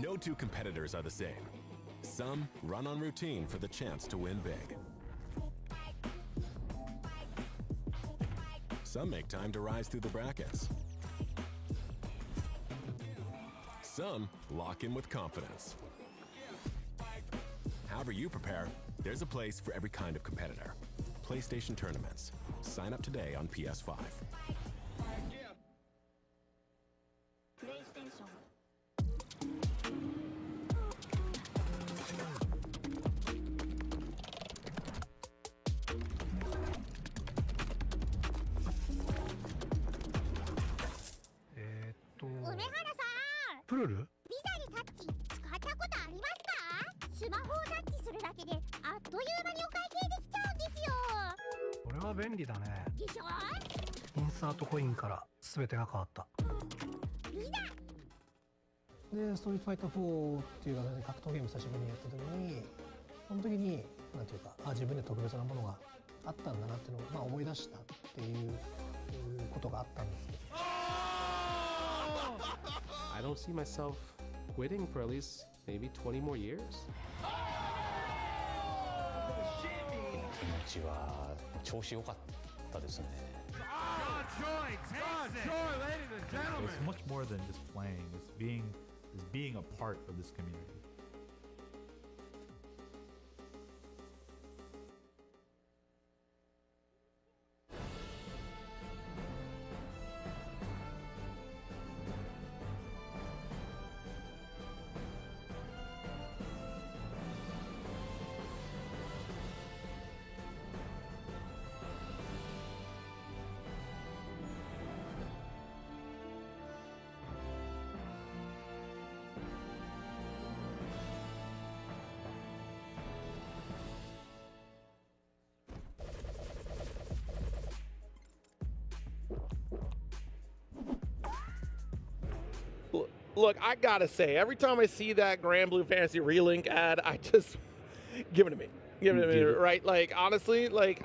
S14: No two competitors are the same. Some run on routine for the chance to win big. Some make time to rise through the brackets. Some lock in with confidence. However you prepare, there's a place for every kind of competitor. PlayStation Tournaments. Sign up today on PS5.
S15: でストリートファイター4っていう格闘ゲーム久しぶりにやった時にその時になんていうか自分で特別なものがあったんだなっていうのを思い出したっていうことがあったんですけど
S22: I don't see myself quitting for at least maybe 20 more years.
S24: 気持ちは調子良かったですね。
S25: It's much more than just playing. It's being a part of this community.
S5: Look, I gotta say, every time I see that Granblue Fantasy Relink ad, I just give it to me. Give it to me, right? Like, honestly, like,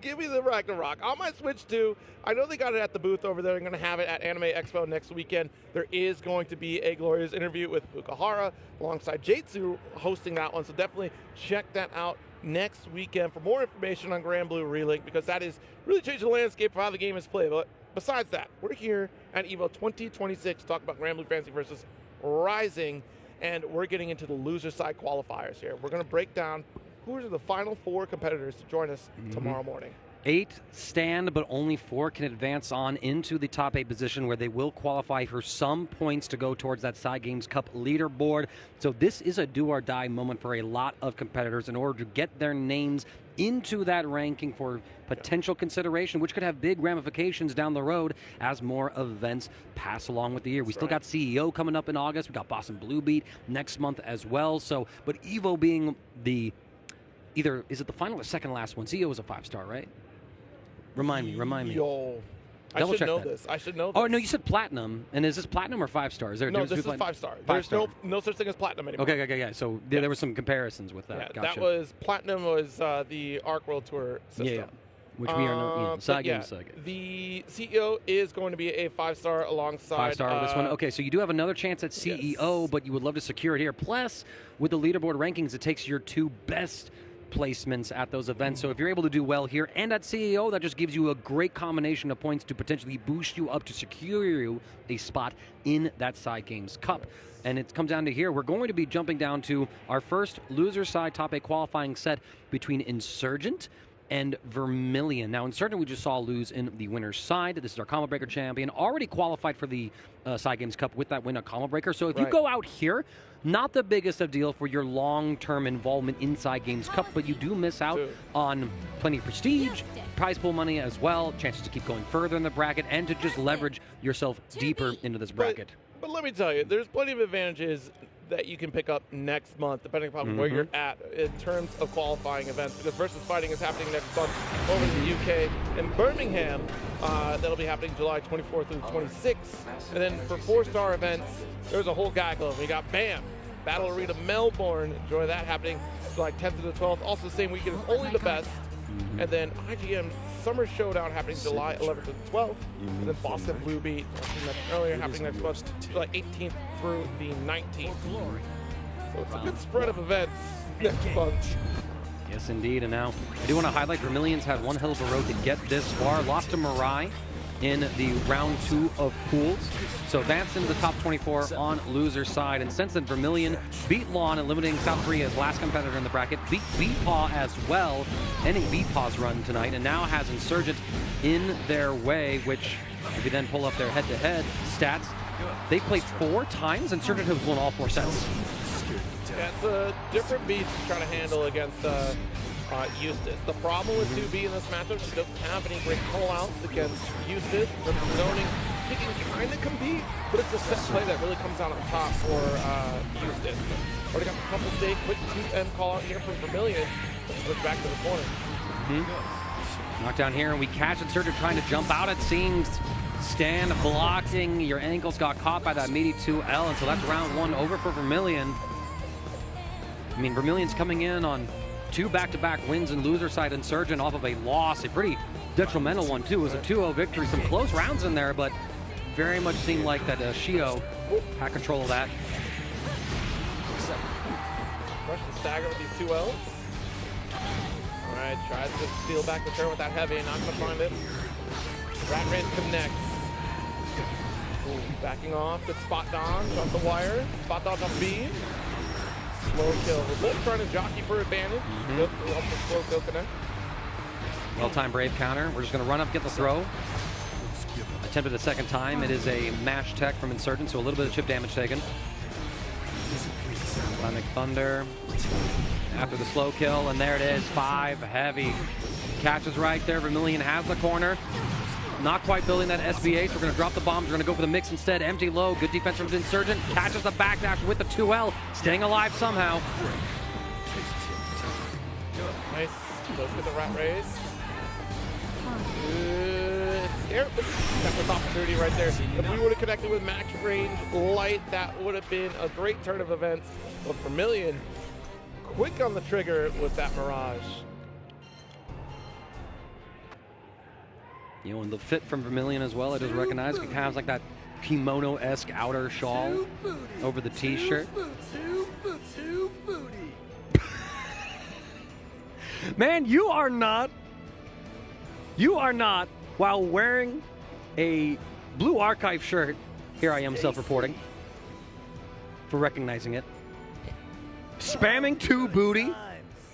S5: give me the Ragnarok. On my Switch, too. I know they got it at the booth over there. I'm going to have it at Anime Expo next weekend. There is going to be a glorious interview with Fukuhara alongside Jatsu hosting that one. So definitely check that out next weekend for more information on Granblue Relink, because that is really changing the landscape of how the game is played. But besides that, we're here at EVO 2026 to talk about Granblue Fantasy versus Rising, and we're getting into the loser side qualifiers here. We're going to break down who are the final 4 competitors to join us tomorrow morning.
S3: 8 stand, but only 4 can advance on into the top 8 position, where they will qualify for some points to go towards that Side Games Cup leaderboard. So this is a do-or-die moment for a lot of competitors in order to get their names into that ranking for potential consideration, which could have big ramifications down the road as more events pass along with the year. We still got CEO coming up in August. We got Boston Blue Beat next month as well. So, but EVO being the either, is it the final or second last one? CEO was a 5-star, right? Remind me.
S5: Yo, I
S3: Double
S5: should
S3: check
S5: know
S3: that.
S5: this. I should know this.
S3: Oh, no, you said platinum. And is this platinum or 5-star? Is there a
S5: No,
S3: difference
S5: this is
S3: between
S5: 5-star.
S3: Five
S5: There's
S3: star.
S5: no such thing as platinum anymore.
S3: Okay, yeah. So there were some comparisons with that.
S5: Yeah,
S3: Gotcha.
S5: that was platinum was the Arc World Tour system.
S3: Yeah. Which we are not. Side game.
S5: The CEO is going to be a 5-star alongside.
S3: 5-star with this one. Okay, so you do have another chance at CEO, but you would love to secure it here. Plus, with the leaderboard rankings, it takes your 2 best placements at those events. So if you're able to do well here and at CEO, that just gives you a great combination of points to potentially boost you up to secure you a spot in that Side Games Cup. And it comes down to here. We're going to be jumping down to our first loser side top 8 qualifying set between Insurgent and Vermilion. Now, Insurgent we just saw lose in the winner's side. This is our Combo Breaker champion. Already qualified for the Side Games Cup with that win at Combo Breaker. So if you go out here, not the biggest of deal for your long-term involvement in Side Games Cup, but you do miss out on plenty of prestige, prize pool money as well, chances to keep going further in the bracket, and to just leverage yourself deeper into this bracket.
S5: But let me tell you, there's plenty of advantages that you can pick up next month, depending upon where you're at in terms of qualifying events. Because Versus Fighting is happening next month over in the UK in Birmingham. That'll be happening July 24th through 26th. And then for 4-star events, there's a whole gaggle of them. We got BAM! Battle Arena Melbourne. Enjoy that happening July 10th to the 12th. Also the same weekend as Only the Best. And then IGM Summer Showdown happening July 11th to the 12th. And then Boston Blue Beat, as I mentioned earlier, happening next month, July 18th through the 19th. So it's a good spread of events next month.
S3: Yes, indeed. And now I do want to highlight Vermilion's had one hell of a road to get this far. Lost to Mirai in the round 2 of pools. So that's in the top 24 on loser side. And since then, Vermilion beat Lon, eliminating South Korea's last competitor in the bracket, beat Beatpaw as well, ending Beatpaw's run tonight, and now has Insurgent in their way, which, if you then pull up their head-to-head stats, they played 4 times. Insurgent has won all 4 sets.
S5: Yeah, it's a different beast to try to handle against Eustace. The problem with 2B in this matchup, she doesn't have any great call-outs against Eustace. The zoning, she can kind of compete, but it's the set play that really comes out on top for Eustace. Already got a couple stage, quick 2M call-out here from Vermilion. Look back to the corner.
S3: Knockdown here, and we catch Insurgent trying to jump out, it seems. Stand blocking, your ankles got caught by that meaty 2L, and so that's round 1 over for Vermilion. I mean, Vermilion's coming in on 2 back-to-back wins and loser side. Insurgent off of a loss, a pretty detrimental one too. It was a 2-0 victory. Some close rounds in there, but very much seemed like that Shio had control of that.
S5: Rush the stagger with these 2 Ls. All right, tries to steal back the turn with that heavy, not gonna find it. Rat Race connects. Ooh, backing off, good spot dodge off the wire. Spot dodge on B. Slow kill. We're both trying to jockey for advantage. Good, slow kill connect.
S3: Well-timed Brave counter. We're just going to run up, get the throw. Attempted a second time. It is a mash tech from Insurgent, so a little bit of chip damage taken. Sonic Thunder. After the slow kill, and there it is. 5 heavy. Catches right there. Vermilion has the corner. Not quite building that SBA, so we're going to drop the bombs. We're going to go for the mix instead. Empty low. Good defense from Insurgent. Catches the backdash with the 2L. Staying alive somehow.
S5: Nice. Goes for the rat race. That was opportunity right there. If we would have connected with max range light, that would have been a great turn of events. But Vermilion, quick on the trigger with that Mirage.
S3: You know, and the fit from Vermilion as well, it is recognized. It has like that kimono-esque outer shawl over the t-shirt. Man, you are not, while wearing a Blue Archive shirt, here I am self-reporting for recognizing it, spamming 2 booty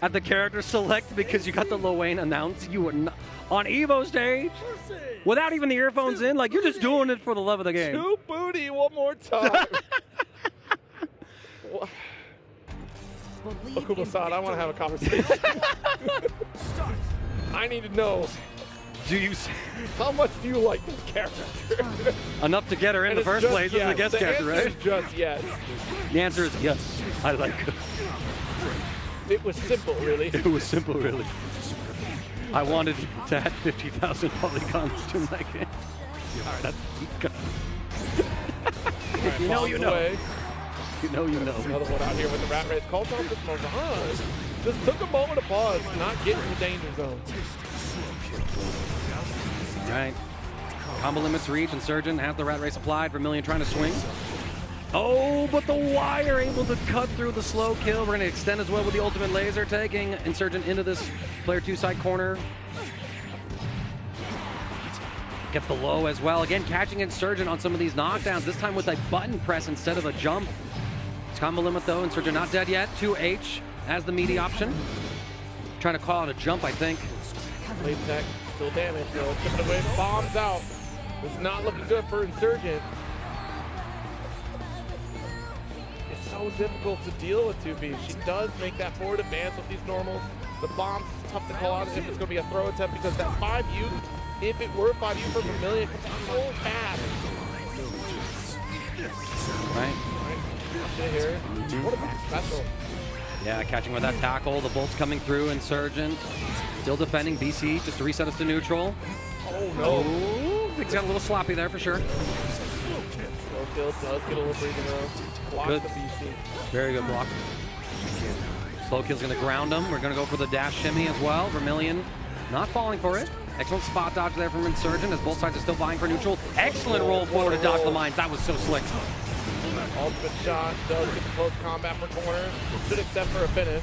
S3: at the character select because you got the Lil Wayne announce. You were not on Evo stage without even the earphones in. Like, you're just doing it for the love of the game.
S5: 2 booty one more time. Okuma-san, I want to have a conversation. I need to know. How much do you like this character?
S3: Enough to get her in the first place as a guest character, right?
S5: Is just yes.
S3: The answer is yes. I like her.
S5: It was simple, really.
S3: It was simple, really. I wanted to add 50,000 polygons to my game. right, that's good.
S5: Right,
S3: you know, you know.
S5: away.
S3: You know, you know.
S5: Another one out here with the rat race. Calls off this Mirage. Just took a moment to pause, not getting in the danger zone.
S3: All right. Combo limits reach. Insurgent has the rat race applied. Vermilion trying to swing. Oh, but the wire able to cut through the slow kill. We're going to extend as well with the ultimate laser, taking Insurgent into this player 2 side corner. Gets the low as well. Again, catching Insurgent on some of these knockdowns, this time with a button press instead of a jump. It's combo limit though. Insurgent not dead yet. 2H as the meaty option. Trying to call out a jump, I think.
S5: Late tech, still damaged though. Tipping away, bombs out. It's not looking good for Insurgent. It's so difficult to deal with 2B. She does make that forward advance with these normals. The bombs is tough to call out if it's going to be a throw attempt because that 5U, if it were 5U for Vermilion, comes out so fast.
S3: Right.
S5: Here. What a back special.
S3: Yeah, catching with that tackle. The bolt's coming through. Insurgent still defending. BC just to reset us to neutral.
S5: Oh no.
S3: Ooh, things got a little sloppy there for sure.
S5: Slow kill does get a little breathing room. Blocks
S3: Good.
S5: the BC.
S3: Very good block. Slow kill's going to ground him. We're going to go for the dash shimmy as well. Vermilion not falling for it. Excellent spot dodge there from Insurgent as both sides are still vying for neutral. Excellent roll forward to dodge the mines. That was so slick.
S5: Ultimate shot does get the close combat for corner. Should extend for a finish.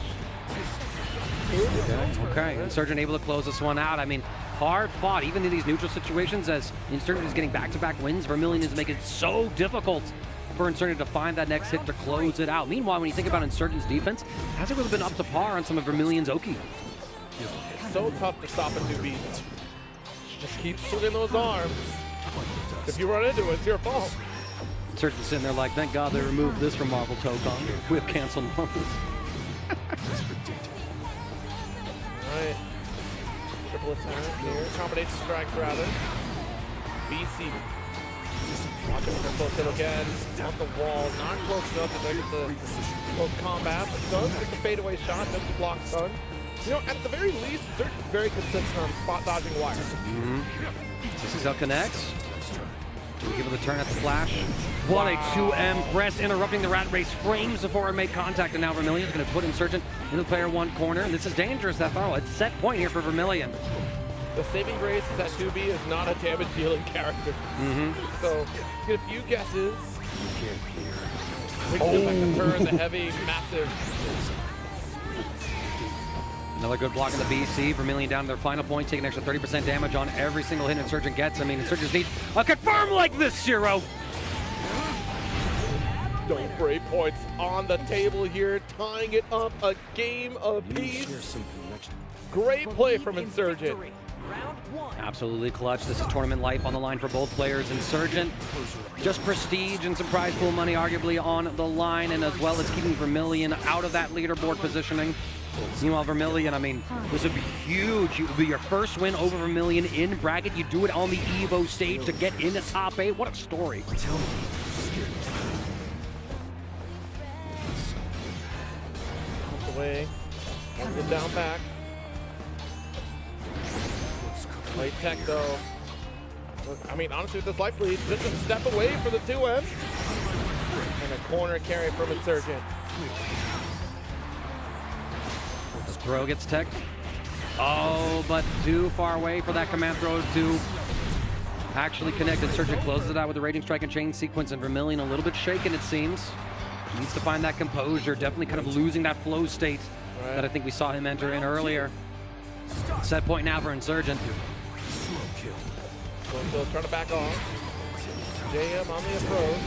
S3: Okay, Insurgent able to close this one out. I mean, hard fought, even in these neutral situations as Insurgent is getting back-to-back wins. Vermilion is making it so difficult for Insurgent to find that next hit to close it out. Meanwhile, when you think about Insurgent's defense, hasn't really been up to par on some of Vermilion's Oki.
S5: It's so tough to stop a 2B. Just keep swinging those arms. If you run into it, it's your fault.
S3: Insurgent's sitting there like, thank God they removed this from Marvel Tokon. We have canceled normals.
S5: Alright. Triple attack here. Combination strikes rather. BC. Watching for full kill again. Off the wall. Not close enough to get the close combat. But does get the fadeaway shot. Does the block stun. You know, at the very least, Insurgent's very consistent on spot dodging wires.
S3: This is how it connects. We give it a turn at the flash. What a 2M press, interrupting the rat race frames before it made contact, and now Vermilion is going to put Insurgent into the player 1 corner. And this is dangerous, FO. It's set point here for Vermilion.
S5: The saving grace is that 2B is not a damage dealing character. So, get a few guesses. We can like the turn, the heavy, massive.
S3: Another good block in the BC. Vermilion down to their final point, taking an extra 30% damage on every single hit Insurgent gets. I mean, Insurgents need a confirm like this, Zero.
S5: No break points on the table here, tying it up a game apiece. Great play from Insurgent.
S3: Absolutely clutch. This is tournament life on the line for both players. Insurgent, just prestige and some prize pool money arguably on the line, and as well as keeping Vermilion out of that leaderboard positioning. Meanwhile, Vermilion, I mean, this would be huge. It would be your first win over Vermilion in bracket. You do it on the EVO stage to get in the top 8. What a story.
S5: Away. One down back. Late tech though. I mean, honestly, with this life lead, just a step away for the 2M. And a corner carry from Insurgent.
S3: The throw gets teched. Oh, but too far away for that command throw to actually connect. Insurgent closes it out with the Raging Strike and Chain sequence, and Vermilion a little bit shaken, it seems. Needs to find that composure, definitely kind of losing that flow state that I think we saw him enter in earlier. Set point now for Insurgent.
S5: Slow kill, trying to back off. JM on the approach.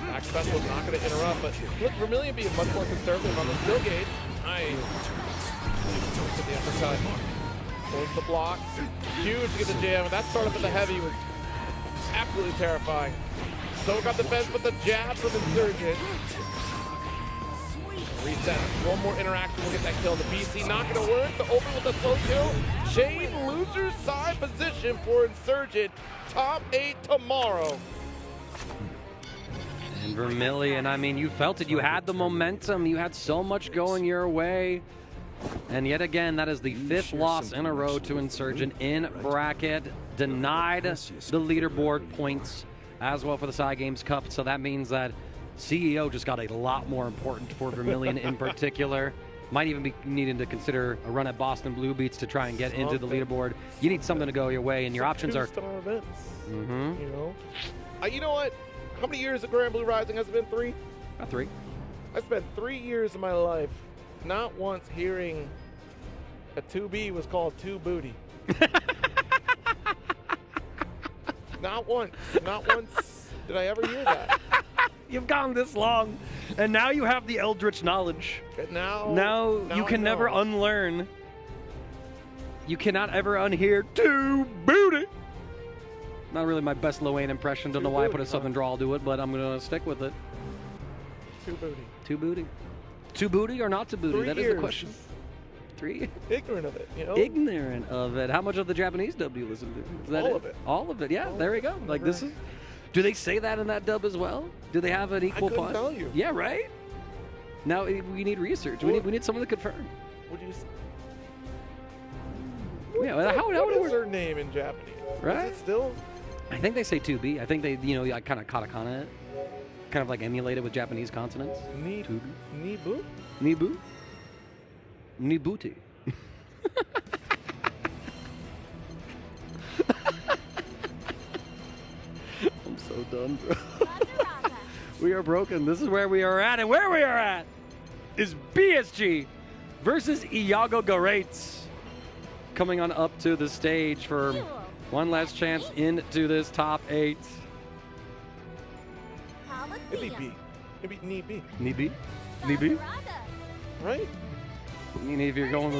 S5: Back special is not going to interrupt, but look, Vermilion being much more conservative on the skill gauge. Nice. To the uppercut. Close the block. Huge to get the jam. That startup with the heavy was absolutely terrifying. So got the fence with the jab from Insurgent. Reset. One more interaction will get that kill. The BC not going to work. The open with the slow kill. Chain loser's side position for Insurgent. Top 8 tomorrow.
S3: And Vermilion, I mean, you felt it. You had the momentum. You had so much going your way. And yet again, that is the 5th loss in a row to Insurgent in bracket. denied the leaderboard points as well for the Side Games Cup. So that means that CEO just got a lot more important for Vermilion in particular. Might even be needing to consider a run at Boston Blue Beats to try and get into the leaderboard. You need something to go your way, and your options are...
S5: Two-star events, you know? You know what? How many years of Granblue Rising has it been? 3?
S3: 3.
S5: I spent 3 years of my life not once hearing a 2B was called 2 Booty. Not once did I ever hear that.
S3: You've gone this long, and now you have the eldritch knowledge. Now you can never unlearn. You cannot ever unhear 2 Booty. Not really my best Loane impression. Don't know why I put a southern drawl to it, but I'm going to stick with it.
S5: 2 Booty.
S3: 2 Booty. 2 Booty or not 2 Booty?
S5: 3
S3: That
S5: years.
S3: is the question. 3?
S5: Ignorant of it, you know?
S3: Ignorant of it. How much of the Japanese dub do you listen to? Is that
S5: All of it.
S3: All of it, yeah. There we go. Like, this is... Do they say that in that dub as well? Do they have an equal
S5: couldn't
S3: punch?
S5: tell you.
S3: Yeah, right? Now we need research. We need someone to confirm.
S5: Would you say?
S3: Yeah, how would
S5: What
S3: it
S5: is
S3: work?
S5: her name in Japanese?
S3: Right?
S5: Is it still?
S3: I think they say 2B. I think they, like kind of katakana it. Kind of like emulate it with Japanese consonants.
S5: Nibu?
S3: Nibu? Nibuti. I'm so done, bro. We are broken. This is where we are at, and where we are at is BSG versus Iago Garates. Coming on up to the stage for one last chance into this top 8.
S5: Maybe B. Maybe knee B.
S3: Knee B? Knee B?
S5: Right?
S3: I mean, if you're going with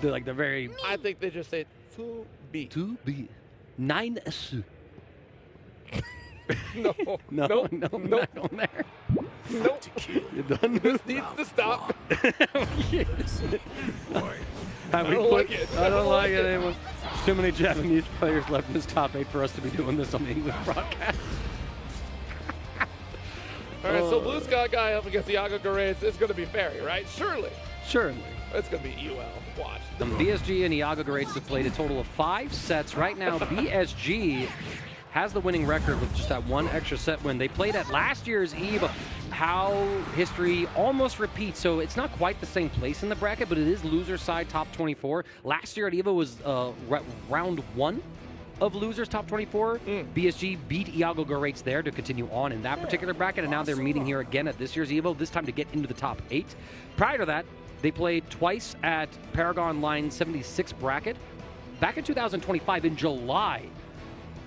S3: like the very...
S5: I think they just say 2B.
S3: 2B. 9S.
S5: No.
S3: No,
S5: Nope.
S3: no, I'm
S5: Nope.
S3: not going there.
S5: Nope.
S3: You done?
S5: This needs to stop.
S3: I
S5: don't like it.
S3: I don't like it anymore. Too many Japanese players left in this top 8 for us to be doing this on the English broadcast.
S5: All right, so Blue Sky Guy up against Iago Garates. It's going to be Fairy, right? Surely.
S3: Surely.
S5: It's going to be UL. Watch.
S3: BSG and Iago Garates have played a total of 5 sets. Right now, BSG has the winning record with just that one extra set win. They played at last year's EVE. How history almost repeats. So it's not quite the same place in the bracket, but it is loser side top 24. Last year at EVE was round 1 of losers top 24. BSG beat Iago Garates there to continue on in that particular bracket, and now they're meeting here again at this year's EVO, this time to get into the top 8. Prior to that, they played twice at Paragon Line 76 bracket back in 2025 in July.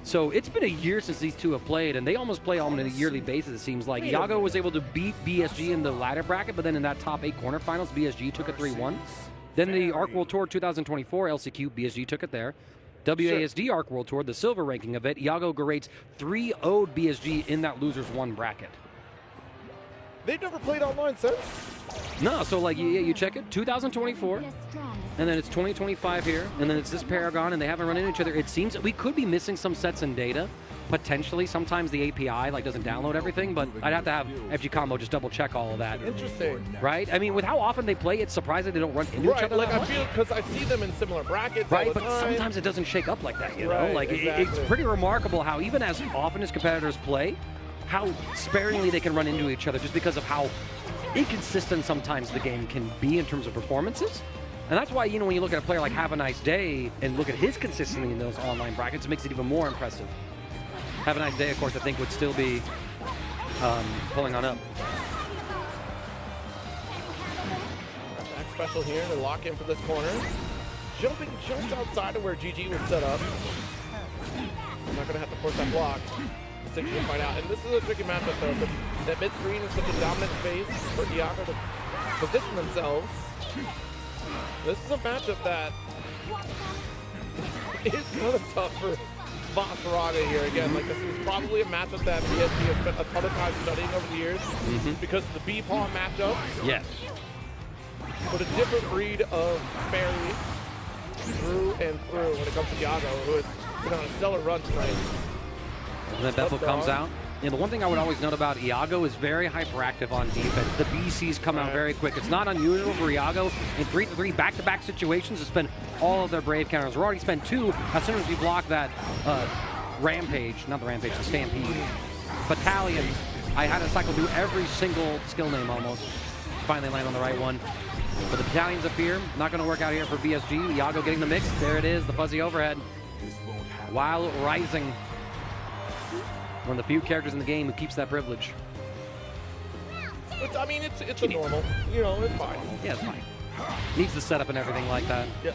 S3: So it's been a year since these two have played, and they almost play on a yearly basis, it seems like. Iago was able to beat BSG in the ladder bracket, but then in that top 8 quarterfinals, BSG took it 3-1. Then the Arc World Tour 2024 LCQ, BSG took it there. WASD Arc World Tour, the silver ranking of it, Iago Garates 3-0'd BSG in that losers 1 bracket.
S5: They've never played online since?
S3: No, so like you check it, 2024, and then it's 2025 here, and then it's this Paragon, and they haven't run into each other. It seems that we could be missing some sets and data, potentially. Sometimes the API doesn't download everything, but I'd have to have FG Combo just double check all of that.
S5: Interesting.
S3: Right? I mean, with how often they play, it's surprising they don't run into each other.
S5: Like
S3: that
S5: I feel, because I see them in similar brackets
S3: right,
S5: all the
S3: but
S5: time.
S3: sometimes it doesn't shake up like that, you know?
S5: Right,
S3: Like,
S5: exactly.
S3: it's pretty remarkable how even as often as competitors play, how sparingly they can run into each other just because of how inconsistent sometimes the game can be in terms of performances. And that's why, when you look at a player like Have a Nice Day and look at his consistency in those online brackets, it makes it even more impressive. Have a Nice Day, of course, I think would still be pulling on up.
S5: Back special here to lock in for this corner. Jumping just outside of where GG would set up. I'm not going to have to force that block. Six will find out. And this is a tricky matchup, though, because that mid-screen is such a dominant space for Iago to position themselves. This is a matchup that is kind of tough for Vasaraga here again. Like, this is probably a matchup that BSG has spent a ton of time studying over the years because of the B-Pawn matchup.
S3: Yes.
S5: But a different breed of fairy through and through when it comes to Iago, who has been on a stellar run tonight.
S3: And then Beppo comes out. Yeah, the one thing I would always note about Iago is very hyperactive on defense. The BCs come out very quick. It's not unusual for Iago in 3-3 back-to-back situations to spend all of their Brave counters. We're already spent 2 as soon as we block that Rampage, not the Rampage, the Stampede. Battalion, I had to cycle through every single skill name almost. Finally land on the right one. But the Battalion's up here. Not going to work out here for BSG. Iago getting the mix. There it is, the fuzzy overhead. While rising. One of the few characters in the game who keeps that privilege.
S5: I mean, it's a normal. You know, it's fine.
S3: Yeah, it's fine. Needs the setup and everything like that.
S5: Yep.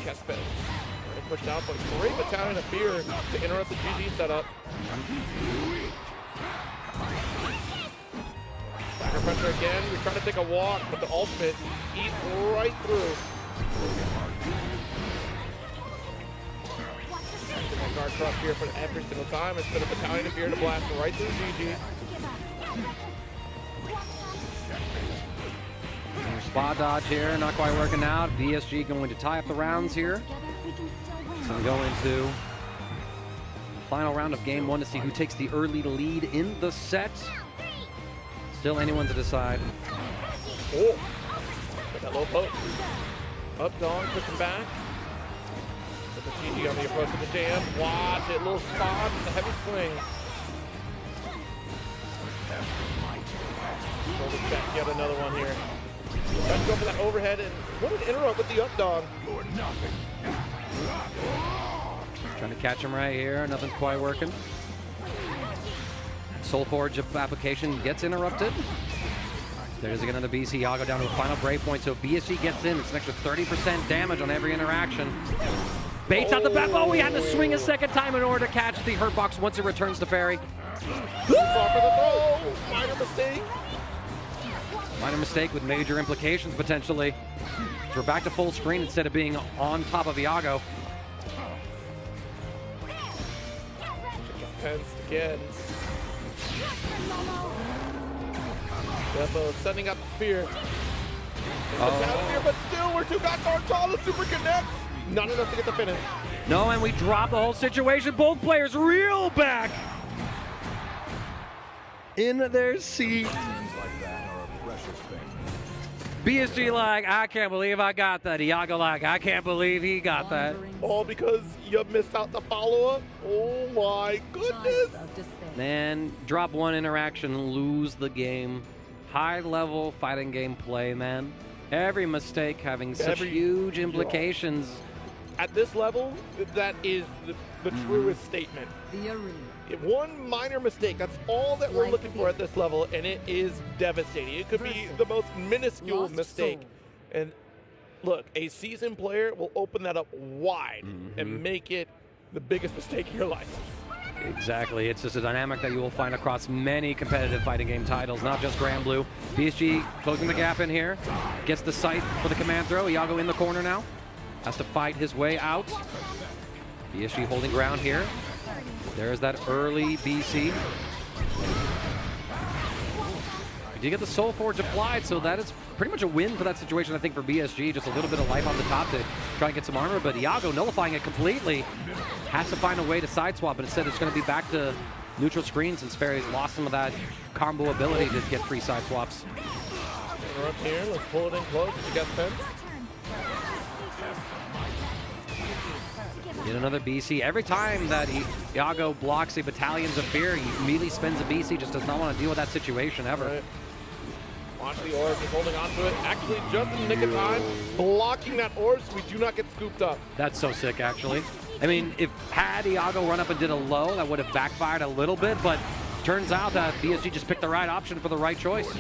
S5: Kespin. Pushed out, but great Battalion of Fear to interrupt the GG setup. Backer pressure again. We're trying to take a walk, but the ultimate eats right through. Guard truck here for every single time instead of Battalion of Fear to blast right through GG.
S3: Spot dodge here, not quite working out. BSG going to tie up the rounds here. So we go into the final round of game 1 to see who takes the early lead in the set. Still anyone to decide.
S5: Oh, got that low poke. Up dog, pushing back. With the GG on the approach of the jam. Watch it, little spot, the heavy swing. Shoulder check, yet another one here. Trying to go for that overhead, and what an interrupt with the up dog.
S3: Trying to catch him right here. Nothing's quite working. Soulforge application gets interrupted. There's again another BC. Iago down to a final break point. So if BSG gets in, it's an extra 30% damage on every interaction. Baits out the back. Oh, he had to swing a second time in order to catch the hurt box once it returns to Fairy.
S5: Too far for the throw. Minor mistake.
S3: Minor mistake with major implications potentially. So we're back to full screen instead of being on top of Iago.
S5: Tense again. Depo sending up Fear. Fear, but still, we're 2 got guard tall. The super connects. Not enough to get the finish.
S3: No, and we drop the whole situation. Both players reel back in their seat. BSG like, I can't believe I got that. Iago like, I can't believe he got that.
S5: All because you missed out the follow-up? Oh my goodness.
S3: Man, drop one interaction, lose the game. High-level fighting game play, man. Every mistake having such huge implications.
S5: At this level, that is the truest statement.
S4: The arena.
S5: If one minor mistake, that's all that we're looking for at this level, and it is devastating. It could be the most minuscule mistake. And look, a seasoned player will open that up wide and make it the biggest mistake of your life.
S3: Exactly. It's just a dynamic that you will find across many competitive fighting game titles, not just Granblue. BSG closing the gap in here. Gets the sight for the command throw. Iago in the corner now. Has to fight his way out. BSG holding ground here. There's that early BC. We did get the Soulforge applied, so that is pretty much a win for that situation, I think, for BSG. Just a little bit of life on the top to try and get some armor, but Iago nullifying it completely. Has to find a way to sideswap, but instead it's going to be back to neutral screen since Fairy's lost some of that combo ability to get free side swaps.
S5: Interrupt here, let's pull it in close to guest fence.
S3: Get another BC. Every time that Iago blocks a Battalions of Fear, he immediately spends a BC, just does not want to deal with that situation ever.
S5: Right. Watch the orb, just holding on to it. Actually, just in the nick of time, blocking that orb so we do not get scooped up.
S3: That's so sick, actually. I mean, if had Iago run up and did a low, that would have backfired a little bit, but turns out that BSG just picked the right option for the right choice.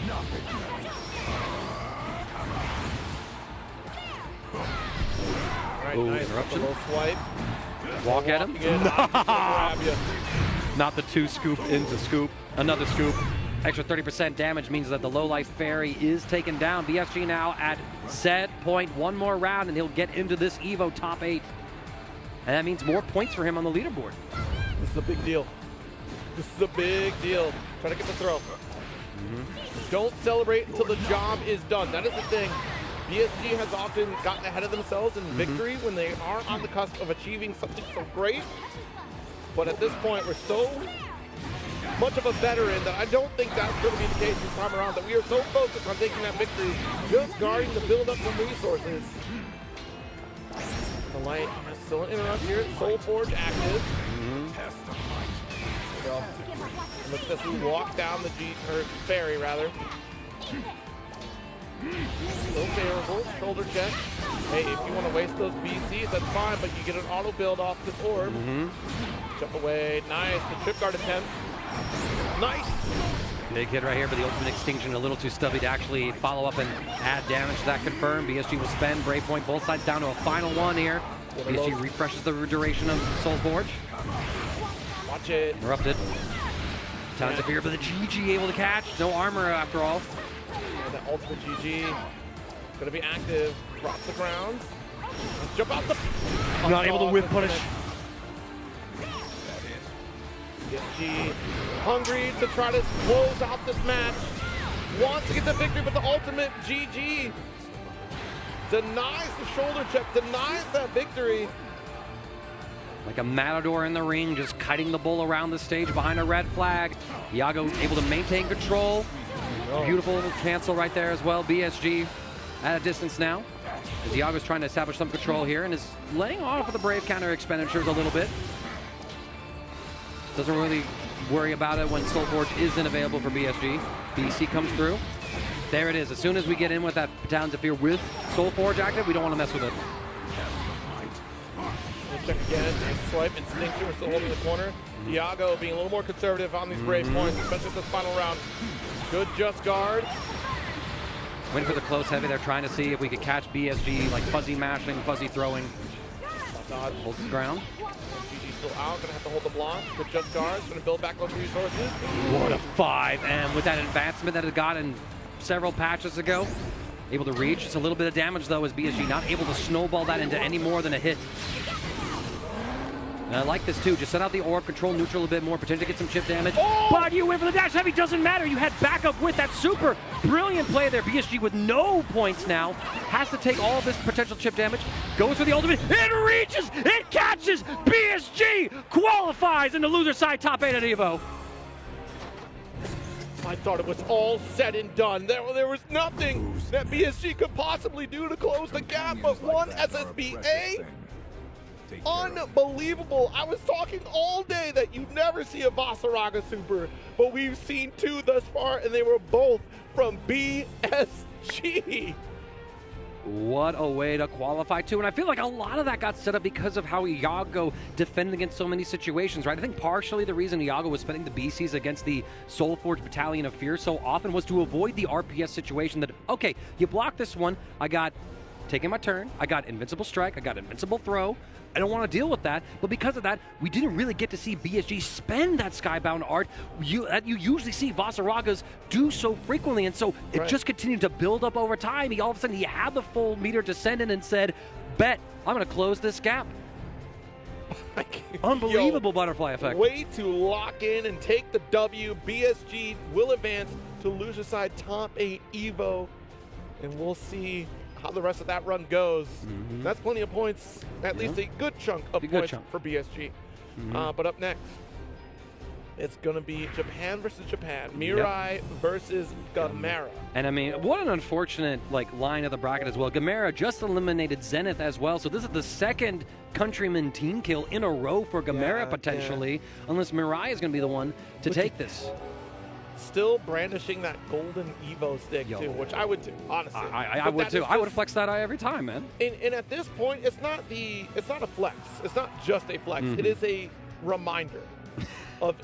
S5: Right,
S3: ooh,
S5: nice.
S3: interruption.
S5: Little swipe.
S3: Walk at him. Not the 2 scoop into scoop. Another scoop. Extra 30% damage means that the low-life Fairy is taken down. BSG now at set point. One more round and he'll get into this Evo top 8. And that means more points for him on the leaderboard.
S5: This is a big deal. This is a big deal. Try to get the throw. Don't celebrate until the job is done. That is the thing. BSG has often gotten ahead of themselves in victory when they are on the cusp of achieving something so great. But at this point, we're so much of a veteran that I don't think that's going to be the case this time around, that we are so focused on taking that victory, just guarding to build up some resources. The light still an interrupt here. Soul Forge active. So, look at this walk down the ferry, rather. Still favorable. Shoulder check. Hey, if you want to waste those BCs, that's fine, but you get an auto build off this orb. Jump away. Nice. The trip guard attempt. Nice.
S3: Big hit right here, but the ultimate extinction a little too stubby to actually follow up and add damage to that confirm. BSG will spend Brave Point, both sides down to a final one here. BSG refreshes the duration of Soul Forge.
S5: Watch it.
S3: Interrupted. Tons of fear, but the GG able to catch. No armor after all.
S5: And the ultimate GG gonna be active. Drops the ground. Jump out the.
S3: Not able to whip punish.
S5: BSG hungry to try to close out this match. Wants to get the victory, but the ultimate GG denies the shoulder check, denies that victory.
S3: Like a matador in the ring, just kiting the bull around the stage behind a red flag. Iago able to maintain control. Beautiful cancel right there as well. BSG at a distance now, as Iago's trying to establish some control here and is letting off of the Brave counter expenditures a little bit. Doesn't really worry about it when Soul Forge isn't available for BSG. BC comes through. There it is. As soon as we get in with that Battalions of Fear with Soul Forge active, we don't want to mess with it.
S5: We'll check again. Nice swipe. Instincture. We're still holding the corner. Iago being a little more conservative on these Brave points, especially this final round. Good just guard.
S3: Waiting for the close heavy. They're trying to see if we could catch BSG, like fuzzy mashing, fuzzy throwing.
S5: Dodge.
S3: Holds the ground.
S5: Still out, gonna have to hold the block. Good just guards, gonna build back those resources.
S3: What a 5M with that advancement that it got in several patches ago. Able to reach. Just a little bit of damage though, as BSG not able to snowball that into any more than a hit. And I like this too. Just set out the orb, control neutral a bit more, pretend to get some chip damage. But you went for the dash heavy, doesn't matter. You had backup with that super brilliant play there. BSG with no points now. Has to take all of this potential chip damage. Goes for the ultimate. It reaches! It catches! BSG qualifies in the loser side top 8 at EVO.
S5: I thought it was all said and done. There was nothing that BSG could possibly do to close the gap, but one SSBA. Unbelievable. I was talking all day that you never see a Vasaraga super, but we've seen two thus far, and they were both from BSG.
S3: What a way to qualify too. And I feel like a lot of that got set up because of how Iago defended against so many situations, right? I think partially the reason Iago was spending the BCs against the Soul Forge Battalion of Fear so often was to avoid the RPS situation that, okay, you block this one, I got taking my turn, I got invincible strike, I got invincible throw. I don't want to deal with that, but because of that, we didn't really get to see BSG spend that Skybound art you usually see Vasaragas do so frequently, and so it just continued to build up over time. All of a sudden, he had the full meter to send in and said, bet, I'm going to close this gap. Unbelievable butterfly effect.
S5: Way to lock in and take the W. BSG will advance to loser side top 8 EVO, and we'll see how the rest of that run goes. That's plenty of points, at least a good chunk of points for BSG. But up next, it's going to be Japan versus Japan. Mirai versus Gamera.
S3: And I mean, what an unfortunate line of the bracket as well. Gamera just eliminated Zenith as well, so this is the second countryman team kill in a row for Gamera potentially, unless Mirai is going to be the one to take this.
S5: Still brandishing that golden Evo stick too, which I would do, honestly.
S3: I would too. I would flex that eye every time, man.
S5: And at this point, it's not a flex. It's not just a flex. It is a reminder of,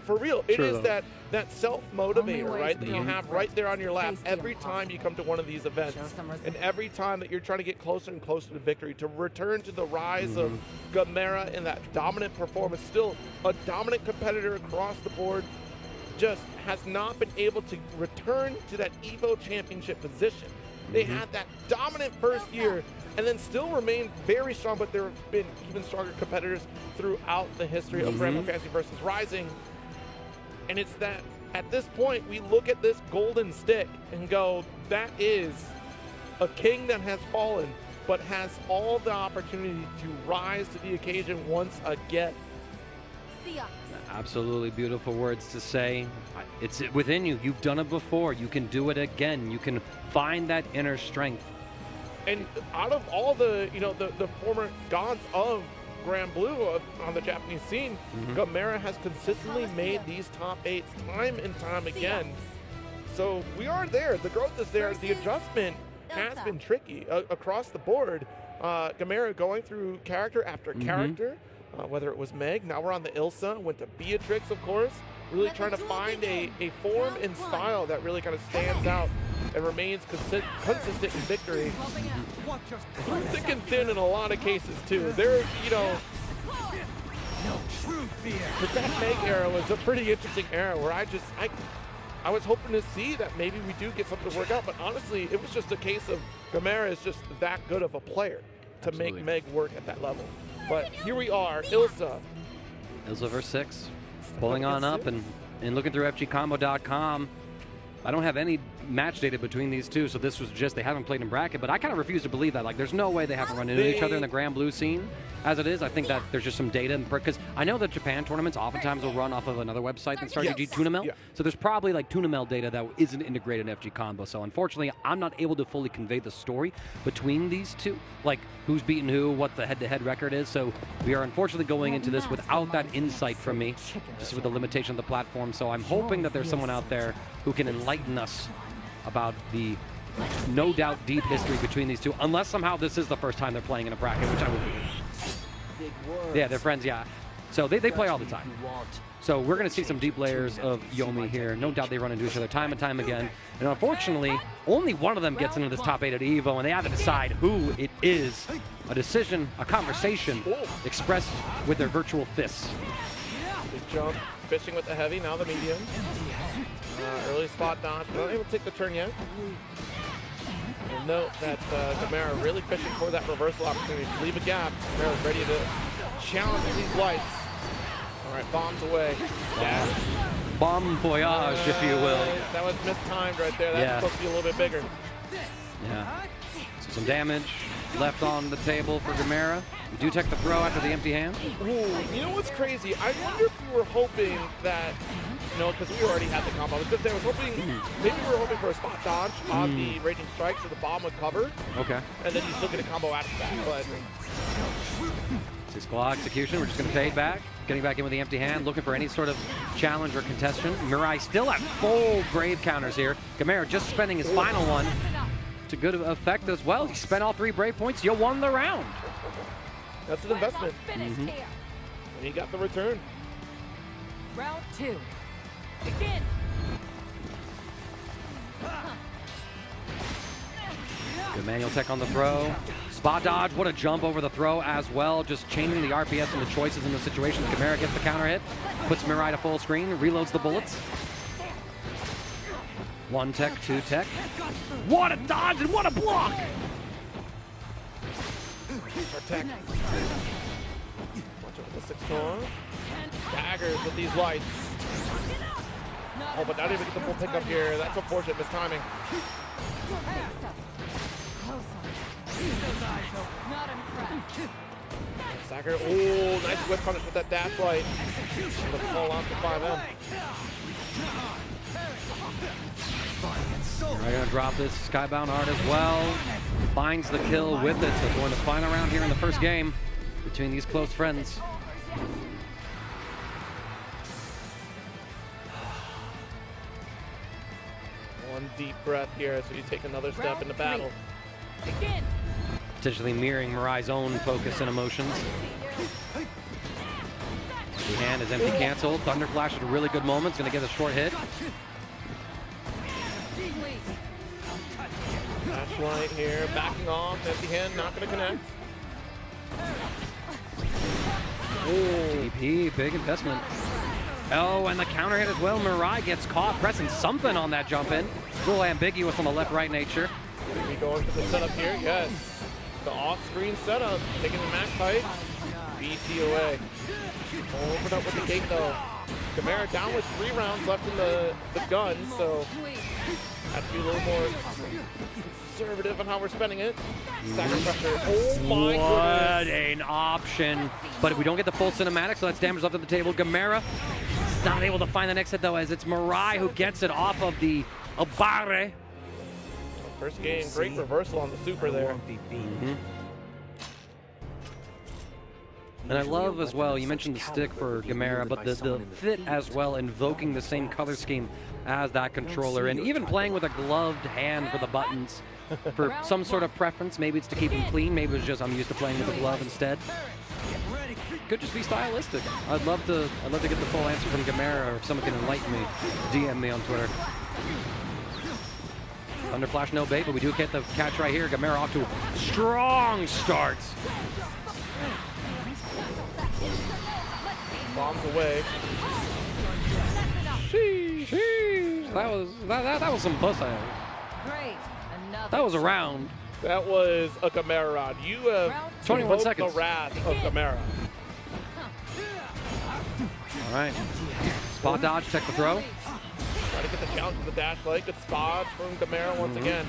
S5: for real. It is that self-motivator, right? That you have right there on your lap every time you come to one of these events, and every time that you're trying to get closer and closer to victory, to return to the rise of Gamera in that dominant performance. Still a dominant competitor across the board. Just has not been able to return to that EVO championship position. They had that dominant first year and then still remain very strong, but there have been even stronger competitors throughout the history of Granblue Fantasy versus Rising. And it's that at this point, we look at this golden stick and go, that is a king that has fallen, but has all the opportunity to rise to the occasion once again.
S3: Absolutely beautiful words to say. It's within you. You've done it before. You can do it again. You can find that inner strength.
S5: And out of all the, the former gods of Granblue on the Japanese scene, Gamera has consistently made these top 8s time and time again. So we are there. The growth is there. The adjustment has been tricky across the board. Gamera going through character after character, whether it was Meg, now we're on the Ilsa, went to Beatrix, of course, really trying to find a form and style that really kind of stands out and remains consistent in victory. Thick and thin in a lot of cases, too. There's, but that Meg era was a pretty interesting era where I was hoping to see that maybe we do get something to work out, but honestly, it was just a case of Gamera is just that good of a player to make Meg work at that level. But here we are, Ilsa.
S3: Ilsa versus 6, pulling on up and looking through FGCombo.com. I don't have any match data between these two, so this was just they haven't played in bracket, but I kind of refuse to believe that. Like, there's no way they haven't run into each other in the Granblue scene. As it is, I think that there's just some data, because I know that Japan tournaments oftentimes will run off of another website than StarGG Tunamel, so there's probably like Tunamel data that isn't integrated in FG Combo, so unfortunately, I'm not able to fully convey the story between these two, like who's beaten who, what the head-to-head record is, so we are unfortunately going into this without that insight from me, just with the limitation of the platform, so I'm hoping that there's someone out there who can enlighten us about the no doubt deep history between these two, unless somehow this is the first time they're playing in a bracket, which I would believe. Yeah, they're friends, yeah. So they play all the time. So we're going to see some deep layers of Yomi here. No doubt they run into each other time and time again. And unfortunately, only one of them gets into this top 8 at EVO, and they have to decide who it is. A decision, a conversation expressed with their virtual fists.
S5: Big jump, fishing with the heavy, now the medium. Early spot dodge, not able to take the turn yet. You'll note that Gamera really fishing for that reversal opportunity to leave a gap. Gamera's ready to challenge these lights. All right, bombs away. Dash.
S3: Bomb voyage, if you will.
S5: That was mistimed right there. That's supposed to be a little bit bigger.
S3: Yeah. So some damage left on the table for Gamera. We do take the throw after the empty hand.
S5: Ooh, you know what's crazy? I wonder if we were hoping that, because we already had the combo. I was going to say, I was hoping, maybe we were hoping for a spot dodge on the Raging Strike so the bomb would cover.
S3: Okay.
S5: And then you still get a combo after that. But
S3: 6 claw execution. We're just going to fade back. Getting back in with the empty hand, looking for any sort of challenge or contestation. Mirai still at full grave counters here. Gamera just spending his final one to good effect as well. He spent all 3 brave points. You won the round.
S5: That's an investment. And he got the return.
S4: Round 2. Begin.
S3: Good manual tech on the throw. Spot dodge, what a jump over the throw as well. Just changing the RPS and the choices in the situation. Gamera gets the counter hit, puts Mirai to full screen, reloads the bullets. 1 tech, 2 tech. What a dodge and what a block!
S5: Protect. Watch out with the 6 claw. Daggers with these lights. Oh, but not even get the full pickup here. That's unfortunate mistiming. Sacker, oh, nice whip punish with that dash light. Let's fall off to 5M.
S3: We're going to drop this Skybound Art as well. Finds the kill with it. So going to final round here in the first game between these close friends.
S5: One deep breath here so you take another step into battle.
S4: Begin.
S3: Potentially mirroring Mirai's own focus and emotions. The hand is empty canceled. Thunder Flash at a really good moment. It's going to get a short hit.
S5: Flashlight here, backing off, empty hand, not going to connect.
S3: Ooh. DP, big investment. Oh, and the counter hit as well. Mirai gets caught pressing something on that jump in. A little ambiguous on the left-right nature.
S5: We going for the setup here, yes. The off-screen setup, taking the max height. BC away. Open up with the gate though. Gamera down with 3 rounds left in the gun, so have to be a little more conservative on how we're spending it. Second pressure. Oh my
S3: What
S5: goodness.
S3: an option. But we don't get the full cinematic, so that's damage left at the table. Gamera is not able to find the next hit, though, as it's Mirai who gets it off of the Abare.
S5: First game, great reversal on the super there.
S3: And I love as well, you mentioned the stick for Gamera, but the fit as well, invoking the same color scheme as that controller, and even playing with a gloved hand for the buttons for some sort of preference. Maybe it's to keep them clean, maybe it's just I'm used to playing with a glove instead. Could just be stylistic. I'd love to get the full answer from Gamera, or if someone can enlighten me, DM me on Twitter. Thunder Flash, no bait, but we do get the catch right here. Gamera off to a strong start.
S5: Bombs away.
S3: Sheesh. That was some pussy.
S4: Great.
S3: That was a round.
S5: That was a Gamera round. You have
S3: 21 seconds.
S5: The wrath of Gamera.
S3: All right. Spot dodge, check the throw.
S5: Try to get the challenge with the dash leg. Good spot from Gamera once again.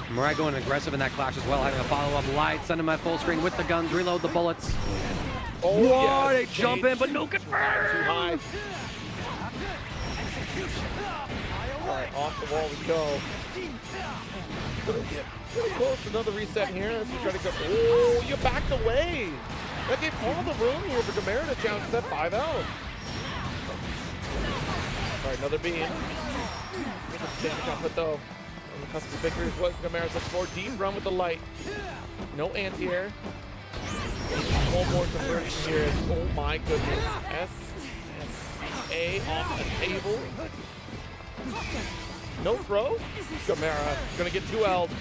S3: Mirai going aggressive in that clash as well, having a follow-up light, sending my full screen with the guns, reload the bullets.
S5: Oh,
S3: whoa,
S5: yes.
S3: they jump in, but no confirm.
S5: Too high. All right, off the wall we go. Pretty close to another reset here as we try to go. Oh, you backed away. That gave all the room here for Gamera to challenge that 5 out. All right, another beam. Damage off it though. On the cusp of victory is what Gamera's looking for. Deep run with the light. No anti-air. One more conversion here. Oh my goodness. S-A off the table. No throw. Gamera gonna get 2L'd.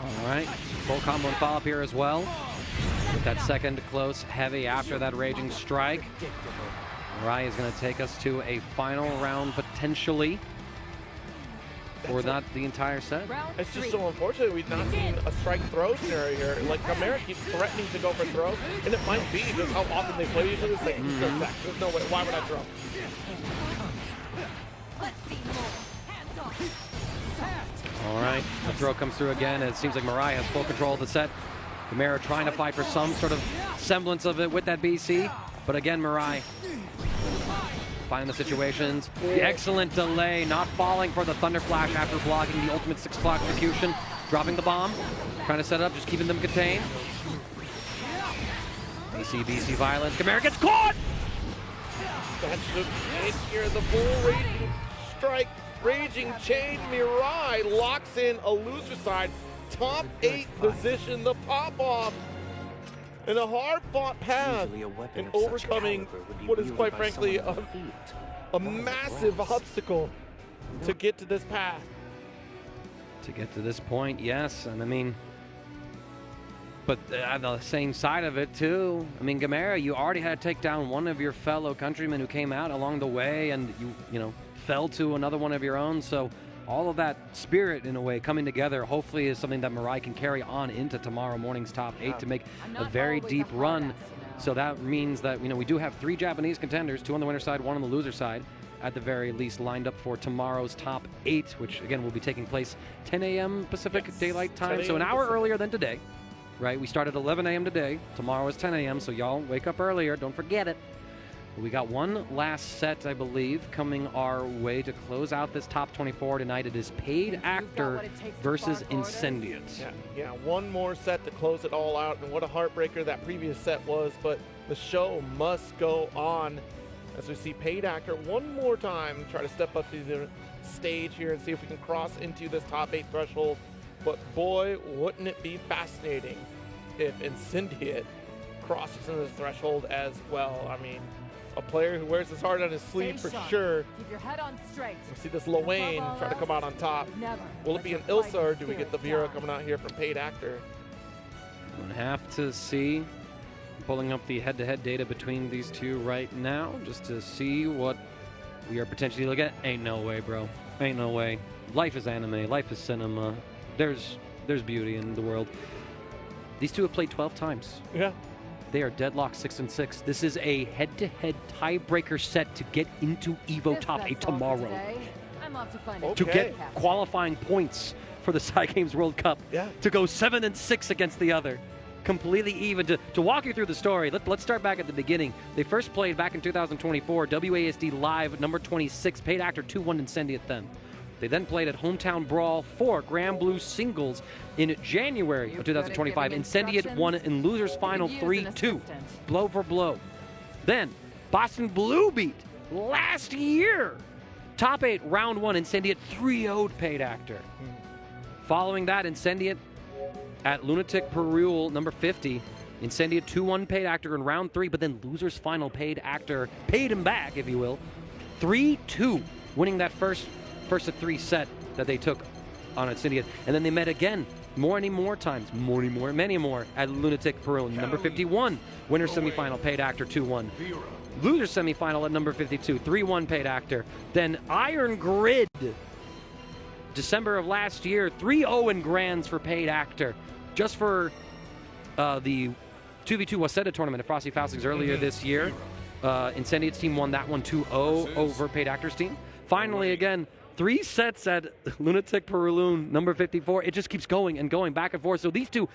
S3: All right, full combo and follow-up here as well. With that second close heavy after that raging strike. Mirai is going to take us to a final round potentially. Or not the entire set.
S5: It's just so unfortunate we've not seen a strike throw scenario here. Like Gamera keeps threatening to go for throw, and it might be just how often they play each other. It's like, there's no way. Why would I throw?
S3: All right, the throw comes through again. It seems like Mirai has full control of the set. Gamera trying to fight for some sort of semblance of it with that BC. But again, Mirai finding the situations. The excellent delay, not falling for the Thunder Flash after blocking the ultimate 6-o'clock execution. Dropping the bomb, trying to set it up, just keeping them contained. BC violence. Gamera gets caught!
S5: That's the hit here, the full raging strike, raging change. Mirai locks in a loser side. Top 8 position, the pop-off. In a hard-fought path, and overcoming what is quite frankly a massive obstacle to get to this path.
S3: To get to this point, yes, and I mean, but the same side of it too. I mean, Gamera, you already had to take down one of your fellow countrymen who came out along the way, and you know fell to another one of your own. So all of that spirit, in a way, coming together, hopefully is something that Mirai can carry on into tomorrow morning's top 8 to make a very deep run. So that means that, we do have 3 Japanese contenders, 2 on the winner side, 1 on the loser side, at the very least lined up for tomorrow's top 8, which, again, will be taking place 10 a.m. Pacific Daylight Time, so an hour earlier than today, right? We started 11 a.m. today. Tomorrow is 10 a.m., so y'all wake up earlier. Don't forget it. We got one last set, I believe, coming our way to close out this top 24 tonight. It is Paid Actor versus Incendiate.
S5: Yeah, one more set to close it all out, and what a heartbreaker that previous set was, but the show must go on as we see Paid Actor one more time try to step up to the stage here and see if we can cross into this top 8 threshold. But boy, wouldn't it be fascinating if Incendiate crosses into this threshold as well. I mean, a player who wears his heart on his sleeve for sure.
S4: Keep your head on straight.
S5: We see this Lowain try to come out on top. Will it be an Ilsa, or do we get the Vera coming out here from Paid Actor?
S3: We'll have to see. Pulling up the head-to-head data between these two right now, just to see what we are potentially looking at. Ain't no way, bro. Ain't no way. Life is anime. Life is cinema. There's beauty in the world. These two have played 12 times.
S5: Yeah.
S3: They are deadlocked 6-6. This is a head-to-head tiebreaker set to get into EVO
S4: If
S3: Top
S4: that's
S3: 8
S4: all for
S3: tomorrow.
S4: today, I'm off to find a
S3: To get qualifying points for the Cygames World Cup. To go 7-6 against the other. Completely even. To walk you through the story, let's start back at the beginning. They first played back in 2024, WASD Live, number 26, Paid Actor 2-1 Incendiate them. They then played at Hometown Brawl 4, Granblue Singles in January of 2025. Incendiate won in Losers Final 3-2, blow for blow. Then, Boston Blue beat last year. Top 8, Round 1, Incendiate 3-0'd Paid Actor. Following that, Incendiate at Lunatic Perule, number 50. Incendiate 2-1 Paid Actor in Round 3, but then Losers Final Paid Actor paid him back, if you will. 3-2, winning that first of 3 set that they took on Incendiate. And then they met again many more at Lunatic Perule, number 51. Winner semifinal, Paid Actor 2-1. Loser semifinal at number 52, 3-1 Paid Actor. Then Iron Grid, December of last year, 3-0 in Grands for Paid Actor. Just for the 2v2 Waseda tournament at Frosty Faustings earlier this year. Incendiate's team won that one 2-0 over Paid Actor's team. Finally, again, 3 sets at Lunatic Peraloon, number 54. It just keeps going and going back and forth. So these two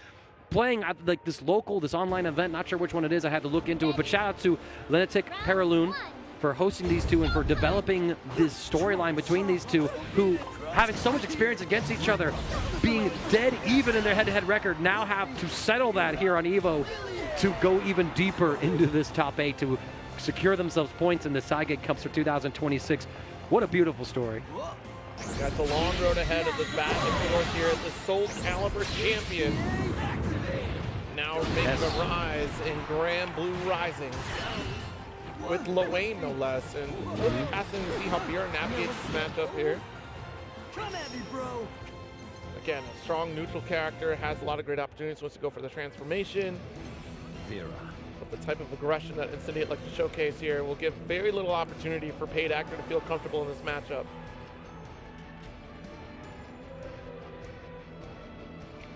S3: playing at like this online event, not sure which one it is, I had to look into it, but shout out to Lunatic Peraloon for hosting these two and for developing this storyline between these two who, having so much experience against each other, being dead even in their head-to-head record, now have to settle that here on EVO to go even deeper into this top 8 to secure themselves points in the Cygate Cups for 2026. What a beautiful story.
S5: Got the long road ahead of this back and forth here. The Soul Calibur champion now making a rise in Granblue Rising with Luane, no less. And we'll be passing to see how Vera navigates this matchup here.
S8: Come at me, bro.
S5: Again, a strong neutral character, has a lot of great opportunities, wants to go for the transformation.
S11: Vera.
S5: But the type of aggression that Incendiate likes to showcase here will give very little opportunity for Paid Actor to feel comfortable in this matchup.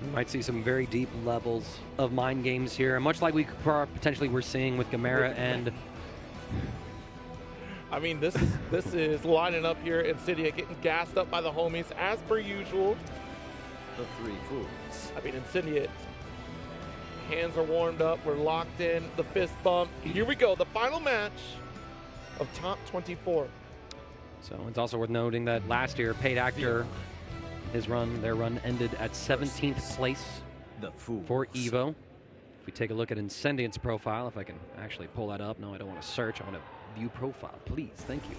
S3: We might see some very deep levels of mind games here, much like we potentially were seeing with Gamera and...
S5: I mean, this is lining up here. Incendiate getting gassed up by the homies as per usual.
S11: The 3 fools.
S5: I mean, Incendiate. Hands are warmed up. We're locked in. The fist bump. Here we go. The final match of top 24.
S3: So it's also worth noting that last year, Paid Actor, their run ended at 17th place for EVO. If we take a look at Incendiate's profile, if I can actually pull that up. No, I don't want to search. I want to view profile, please. Thank you.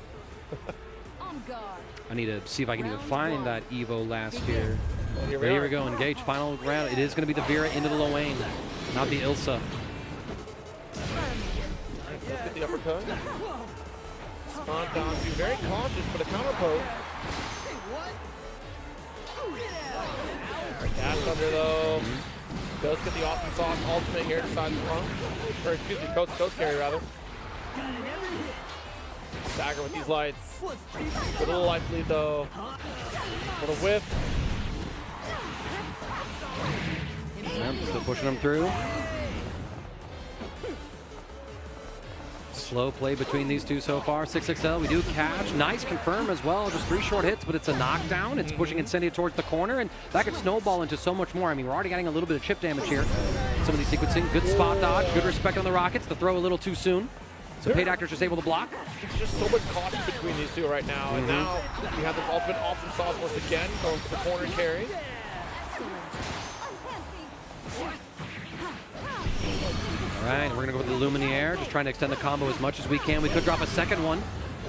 S3: I need to see if I can even find that EVO last year.
S5: Well,
S3: here we go. Engage. Final round. It is going to be the Vera into the Luane, not the Ilsa.
S5: Let's get the uppercut. Spontan, very cautious, but a counter poke. Dash under though. Does get the awesome sauce ultimate here to side front. Or excuse me, coast carry rather. Stagger with these lights. With a little life lead though. Little whiff.
S3: Yep, still pushing them through. Slow play between these two so far. 6XL, we do catch. Nice confirm as well. Just 3 short hits, but it's a knockdown. It's pushing Incendiate towards the corner, and that could snowball into so much more. I mean, we're already getting a little bit of chip damage here. Some of these sequencing. Good spot dodge. Good respect on the Rockets. The throw a little too soon. So Paid Actor's just able to block.
S5: There's just so much caution between these two right now. And now we have this ultimate awesome sauce once again going for the corner carry.
S3: All right, we're going to go with the Luminaire, just trying to extend the combo as much as we can. We could drop a second one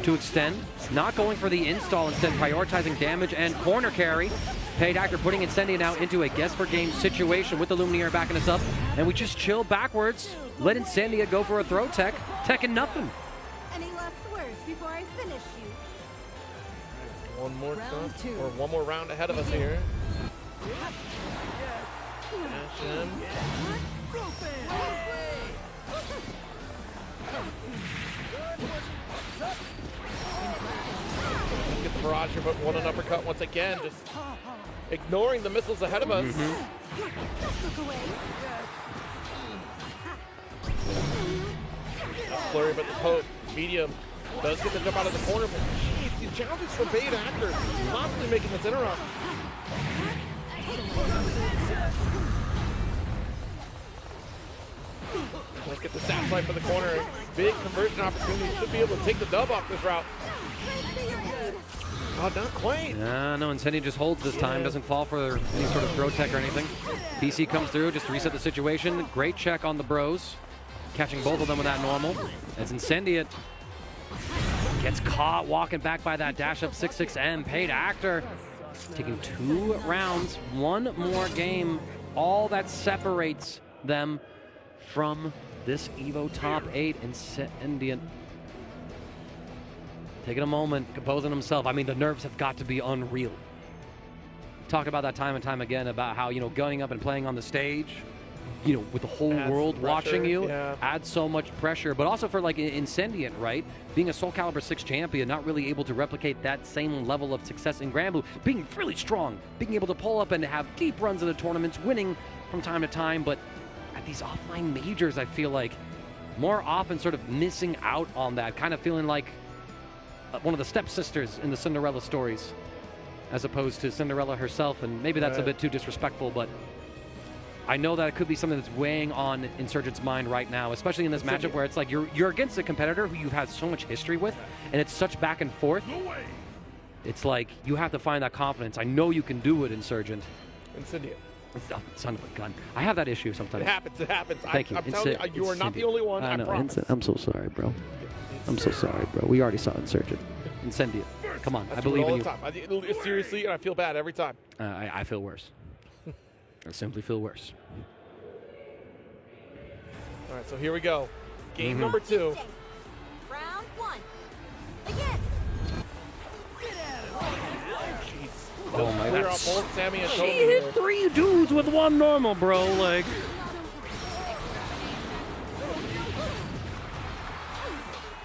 S3: to extend. Not going for the install, instead prioritizing damage and corner carry. Paid Actor putting Incendiate now into a guess for game situation with the Luminaire backing us up. And we just chill backwards, let Incendiate go for a throw tech. Tech and nothing.
S7: Any last words before I finish you?
S5: One more stuff, or one more round ahead of us here. Dash him. Let's get the barrage here, but one uppercut once again, just ignoring the missiles ahead of us. flurry, but the poke, medium, does get the jump out of the corner, but jeez, these challenges for Bait Actor, constantly making this interrupt. Let's get the satellite for the corner. Big conversion opportunity. Should be able to take the dub off this route. Oh, not quite.
S3: No, Incendia just holds this time. Doesn't fall for any sort of throw tech or anything. BC comes through just to reset the situation. Great check on the bros. Catching both of them with that normal. As Incendia gets caught walking back by that dash up 6-6M. Paid Actor taking 2 rounds. One more game. All that separates them from this EVO top 8. Incendia taking a moment, composing himself. I mean, the nerves have got to be unreal. We've talked about that time and time again about how, going up and playing on the stage, with the whole world watching you, adds so much pressure. But also for like Incendiant, right? Being a Soul Calibur 6 champion, not really able to replicate that same level of success in Granblue, being really strong, being able to pull up and have deep runs in the tournaments, winning from time to time, but at these offline majors, I feel like more often sort of missing out on that, kind of feeling like one of the stepsisters in the Cinderella stories, as opposed to Cinderella herself, and maybe that's a bit too disrespectful, but I know that it could be something that's weighing on Insurgent's mind right now, especially in this matchup where it's like you're against a competitor who you've had so much history with, and it's such back and forth. It's like you have to find that confidence. I know you can do it, Insurgent.
S5: Incendia.
S3: Oh, son of a gun. I have that issue sometimes.
S5: It happens.
S3: Thank you.
S5: I'm telling you, you are not the only one. I promise.
S3: I'm so sorry, bro. I'm so sorry, bro. We already saw Insurgent. Incendia. Come on, I believe in you.
S5: Time. Seriously, and I feel bad every time.
S3: I feel worse. I simply feel worse.
S5: All right, so here we go. Game number 2.
S7: Round 1. Again.
S3: Oh my God.
S5: Both Sammy and
S3: She
S5: Tony
S3: hit
S5: here.
S3: 3 dudes with 1 normal, bro. Like.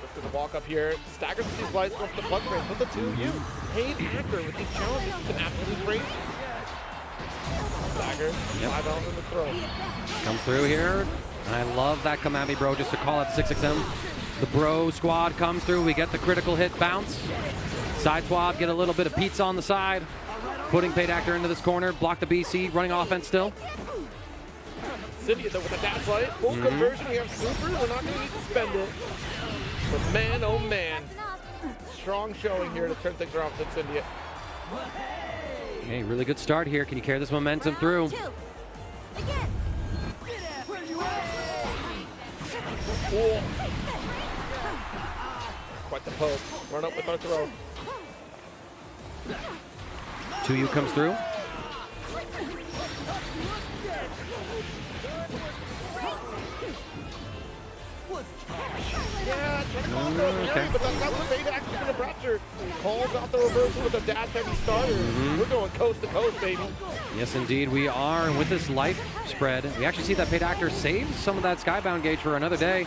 S5: Just gonna walk up here, staggers with these lights, goes for the plug frame, but the 2U. Paid Actor with these challenges has been absolutely crazy. Stagger, 5 on the throw.
S3: Comes through here. I love that Kamami, bro, just to call out 6-6M. The bro squad comes through. We get the critical hit bounce. Side swap, get a little bit of pizza on the side. Putting Paid Actor into this corner. Block the BC, running offense still.
S5: Incendia though with a dash light. Full conversion, we have super. We're not going to need to spend it. But man, oh man. Strong showing here to turn things around with Incendia.
S3: Hey, really good start here. Can you carry this momentum through?
S5: Cool. Quite the poke. Run up with our throw.
S3: 2U comes through.
S5: Yeah, okay. But that's not what Bait Actor's going to pressure. Calls out the reversal with a dash heavy starter. We're going coast to coast, baby.
S3: Yes, indeed, we are. And with this life spread, we actually see that Paid Actor saves some of that Skybound gauge for another day,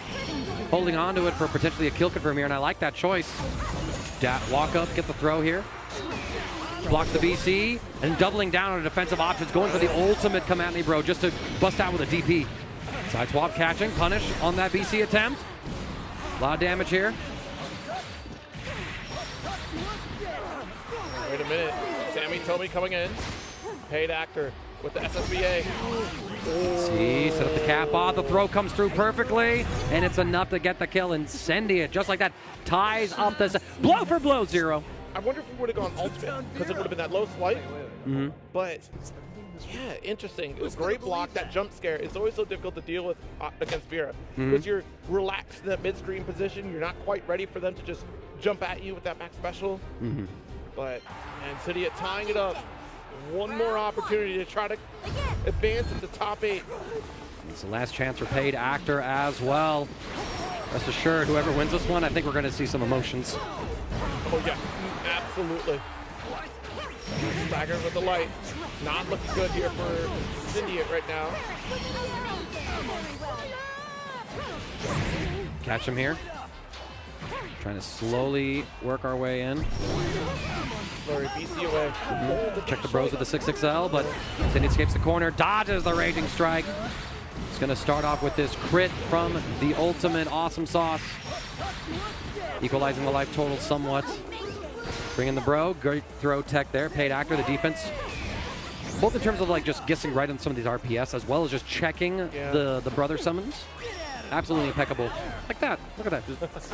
S3: holding on to it for potentially a kill confirm here, and I like that choice. Walk up, get the throw here. Blocks the BC, and doubling down on defensive options, going for the ultimate come at me, bro, just to bust out with a DP. Side swap, catching, punish on that BC attempt. A lot of damage here.
S5: Wait a minute. Sammy Tomy coming in. Paid Actor with the SSBA.
S3: See, set up the cap off. The throw comes through perfectly, and it's enough to get the kill. Incendia, just like that, ties up this. Blow for blow, 0.
S5: I wonder if we would have gone ultimate, because it would have been that low swipe. But, yeah, interesting. It was a great block. That jump scare is always so difficult to deal with against Vera. Because you're relaxed in that mid-screen position. You're not quite ready for them to just jump at you with that max special. But Incendia tying it up. One more opportunity to try to advance into top 8.
S3: It's the last chance for Paid Actor as well. Rest assured, whoever wins this one, I think we're going to see some emotions.
S5: Oh, yeah. Absolutely. Stagger with the light. Not looking good here for Incendia right now.
S3: Catch him here. Trying to slowly work our way in.
S5: Flurry, BC away.
S3: Check the bros with the 6XL, but Incendia escapes the corner, dodges the raging strike. It's going to start off with this crit from the ultimate awesome sauce. Equalizing the life total somewhat. Bringing the bro. Great throw tech there. Paid actor, the defense. Both in terms of like just guessing right on some of these RPS as well as just checking the brother summons. Absolutely impeccable. Like that. Look at that. Just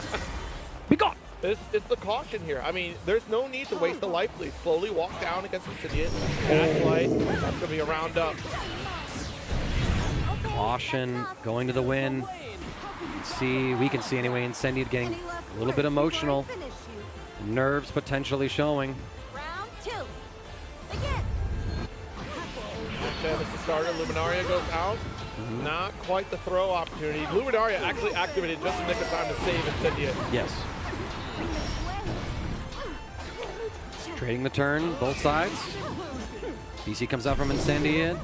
S3: be gone.
S5: It's the caution here. I mean, there's no need to waste the life lead. Slowly walk down against Insidious. That's going to be a round up.
S3: Caution going to the win. We can see anyway, Incendiate getting a little bit emotional. Nerves potentially showing.
S7: Round 2. Begin.
S5: That's the starter. Luminaria goes out. Not quite the throw opportunity. Luminaria actually activated just in nick of time to save Incendiate.
S3: Yes. Trading the turn, both sides. BC comes out from Incendiate.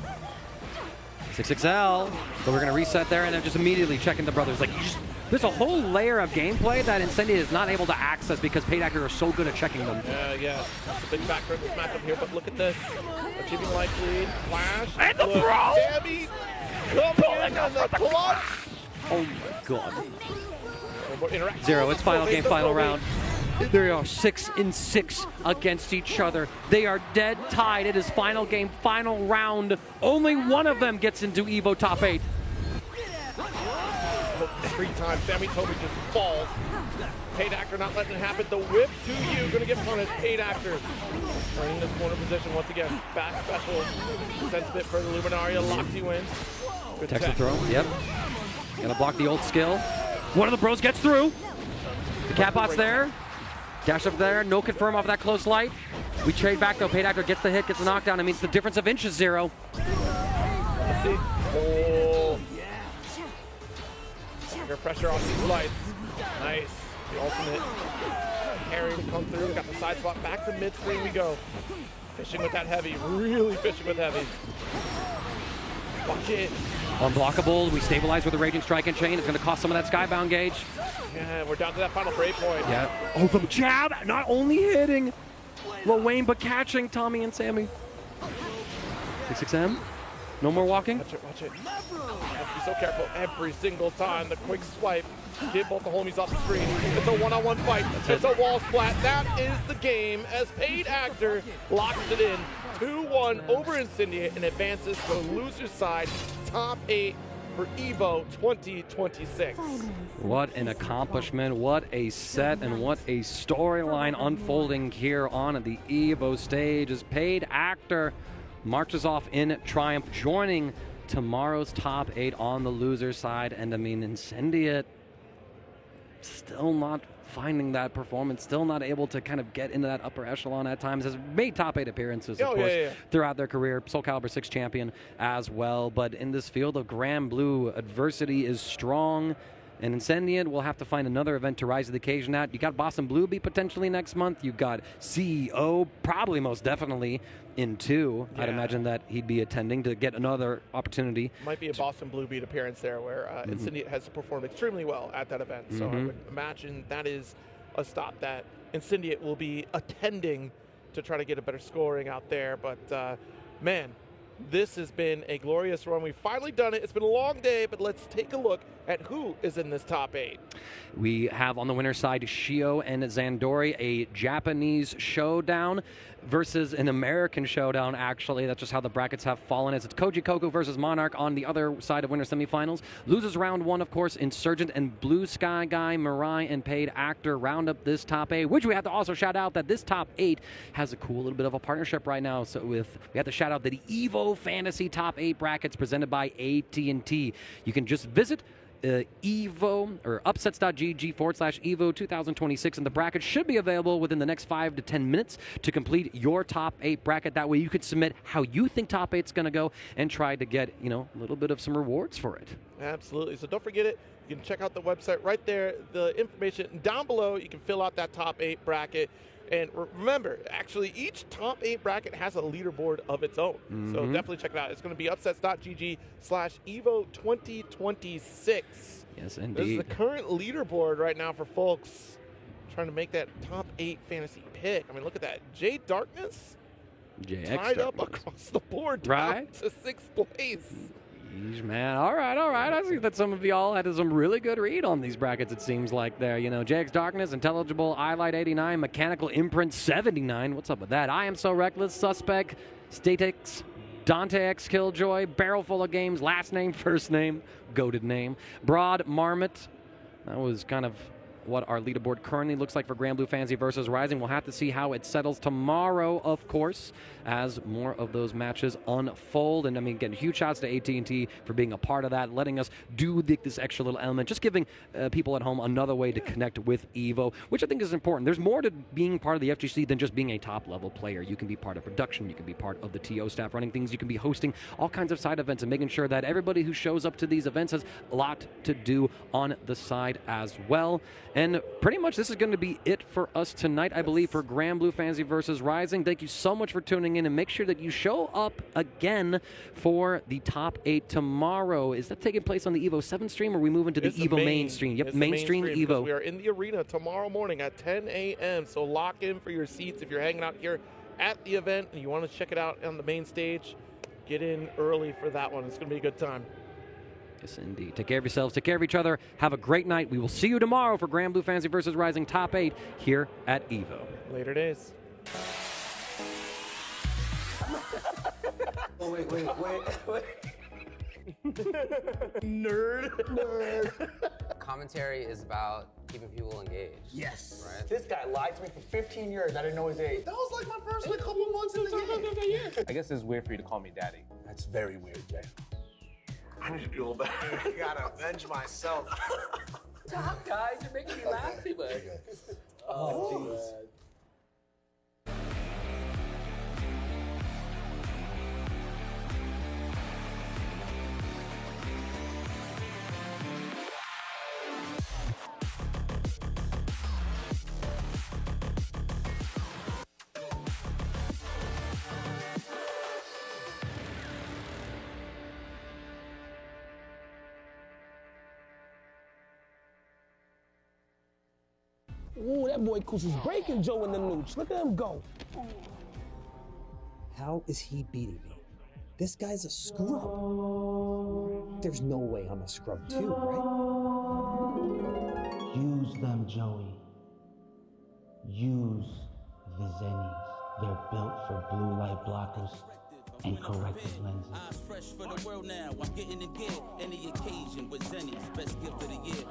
S3: 6XL, but we're going to reset there and then just immediately checking the brothers. Like, there's a whole layer of gameplay that Incendiate is not able to access because Paid Actor are so good at checking them.
S5: Yeah, that's a big factor in this matchup here, but look at this. Achieving life lead, flash,
S3: and the throw!
S5: Sammy coming in on the clutch!
S3: Oh my god. Zero, it's final game, final round. They are 6-6 against each other. They are dead tied. It is final game, final round. Only one of them gets into EVO top 8.
S5: 3 times, Sammy Toby just falls. Paid Actor not letting it happen. The whip to you, gonna get punished. Paid Actor in this corner position once again. Back special, sends a bit further. Luminaria locks you in. Good
S3: Texas throw, yep. Gonna block the old skill. One of the bros gets through. The Catbot's there. Dash up there, no confirm off that close light. We trade back though, Paid Actor gets the hit, gets the knockdown. It means the difference of inches 0.
S5: Let's see. Oh. Under pressure on these lights. Nice. The ultimate carry to come through. Got the side spot back to mid-screen we go. Fishing with that heavy, really fishing with heavy. Watch it.
S3: Unblockable, we stabilize with the Raging Strike and Chain. It's going to cost some of that Skybound gauge.
S5: Yeah, we're down to that final break point.
S3: Yeah. Oh, the jab, not only hitting Lil Wayne, but catching Tommy and Sammy. 6XM, no more walking.
S5: Watch it, watch it. Have to be so careful every single time. The quick swipe, get both the homies off the screen. It's a one-on-one fight. It's a wall splat. That is the game as Paid Actor locks it in. 2-1 over Incendiate and advances to the loser's side, top 8 for EVO 2026.
S3: What an accomplishment, what a set, and what a storyline unfolding here on the EVO stage as Paid Actor marches off in triumph, joining tomorrow's top 8 on the loser side. And I mean, Incendiate still not finding that performance, still not able to kind of get into that upper echelon at times. Has made top 8 appearances, of course, throughout their career. Soul Calibur 6 champion as well. But in this field of Granblue, adversity is strong. And Incendiate will have to find another event to rise to the occasion at. You got Boston Blue Beat potentially next month. You got CEO, probably most definitely in 2. Yeah. I'd imagine that he'd be attending to get another opportunity.
S5: Might be a Boston Blue Beat appearance there where Incendiate has performed extremely well at that event. So I would imagine that is a stop that Incendiate will be attending to try to get a better scoring out there. But man, this has been a glorious run. We've finally done it. It's been a long day, but let's take a look at who is in this top 8.
S3: We have on the winner's side Shio and Zandori, a Japanese showdown versus an American showdown, actually. That's just how the brackets have fallen. As it's Koji Koku versus Monarch on the other side of winner semifinals. Losers round 1, of course, Insurgent and Blue Sky Guy, Mirai, and Paid Actor round up this top 8, which we have to also shout out that this top 8 has a cool little bit of a partnership right now. So we have to shout out the EVO Fantasy Top 8 brackets presented by AT&T. You can just visit EVO or upsets.gg/EVO 2026, and the bracket should be available within the next 5 to 10 minutes to complete your top 8 bracket. That way you could submit how you think top 8's going to go and try to get, a little bit of some rewards for it.
S5: Absolutely. So don't forget it. You can check out the website right there. The information down below, you can fill out that top 8 bracket. And remember, actually, each top 8 bracket has a leaderboard of its own. So definitely check it out. It's going to be upsets.gg/EVO 2026.
S3: Yes, indeed.
S5: This is the current leaderboard right now for folks trying to make that top 8 fantasy pick. I mean, look at that. Jade Darkness tied up across the board, down to 6th place.
S3: Yeesh, man. All right. I see that some of y'all had some really good read on these brackets, it seems like there. You know, JX Darkness, Intelligible, iLight 89, Mechanical Imprint 79. What's up with that? I Am So Reckless, Suspect, Statix, Dante X Killjoy, Barrel Full of Games, last name, first name, goated name. Broad Marmot. That was kind of what our leaderboard currently looks like for Granblue Fantasy versus Rising. We'll have to see how it settles tomorrow, of course, as more of those matches unfold. And I mean, again, huge shouts to AT&T for being a part of that, letting us do this extra little element, just giving people at home another way to connect with EVO, which I think is important. There's more to being part of the FGC than just being a top-level player. You can be part of production, you can be part of the TO staff running things, you can be hosting all kinds of side events and making sure that everybody who shows up to these events has a lot to do on the side as well. And pretty much this is going to be it for us tonight, I believe, for Granblue Fantasy versus Rising. Thank you so much for tuning in, and make sure that you show up again for the top 8 tomorrow. Is that taking place on the EVO 7 stream, or are we moving to the EVO main stream? Yep, main stream EVO.
S5: We are in the arena tomorrow morning at 10 a.m., so lock in for your seats if you're hanging out here at the event and you want to check it out on the main stage. Get in early for that one. It's going to be a good time.
S3: Yes, indeed. Take care of yourselves. Take care of each other. Have a great night. We will see you tomorrow for Granblue Fantasy versus Rising Top 8 here at EVO.
S5: Later days.
S8: Oh, wait. Nerd.
S16: Commentary is about keeping people engaged.
S8: Yes.
S16: Right?
S8: This guy lied to me for 15 years. I didn't know his age. That was like my first couple months in the game.
S22: I guess it's weird for you to call me daddy.
S8: That's very weird, Jay. I need to go back. I gotta avenge myself.
S22: Stop, guys. You're making me laugh too much.
S8: Oh, jeez. Ooh, that boy Kus is breaking Joe in the nooch. Look at him go.
S6: How is he beating me? This guy's a scrub. There's no way I'm a scrub too, right?
S13: Use them, Joey. Use the Zennies. They're built for blue light blockers and corrective lenses.
S20: Eyes fresh for the world now. I'm getting it gear. Any occasion with Zennies. Best gift of the year.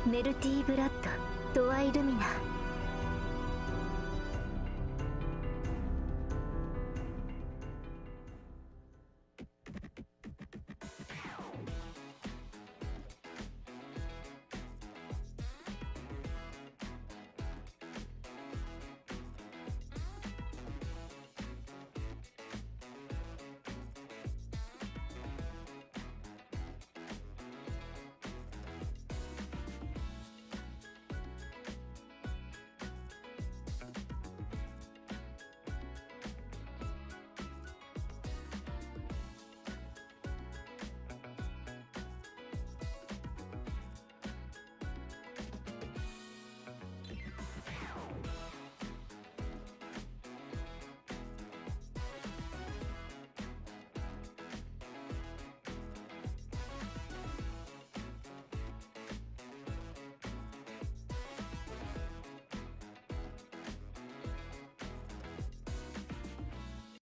S21: メルティーブラッド、ドワイルミナ。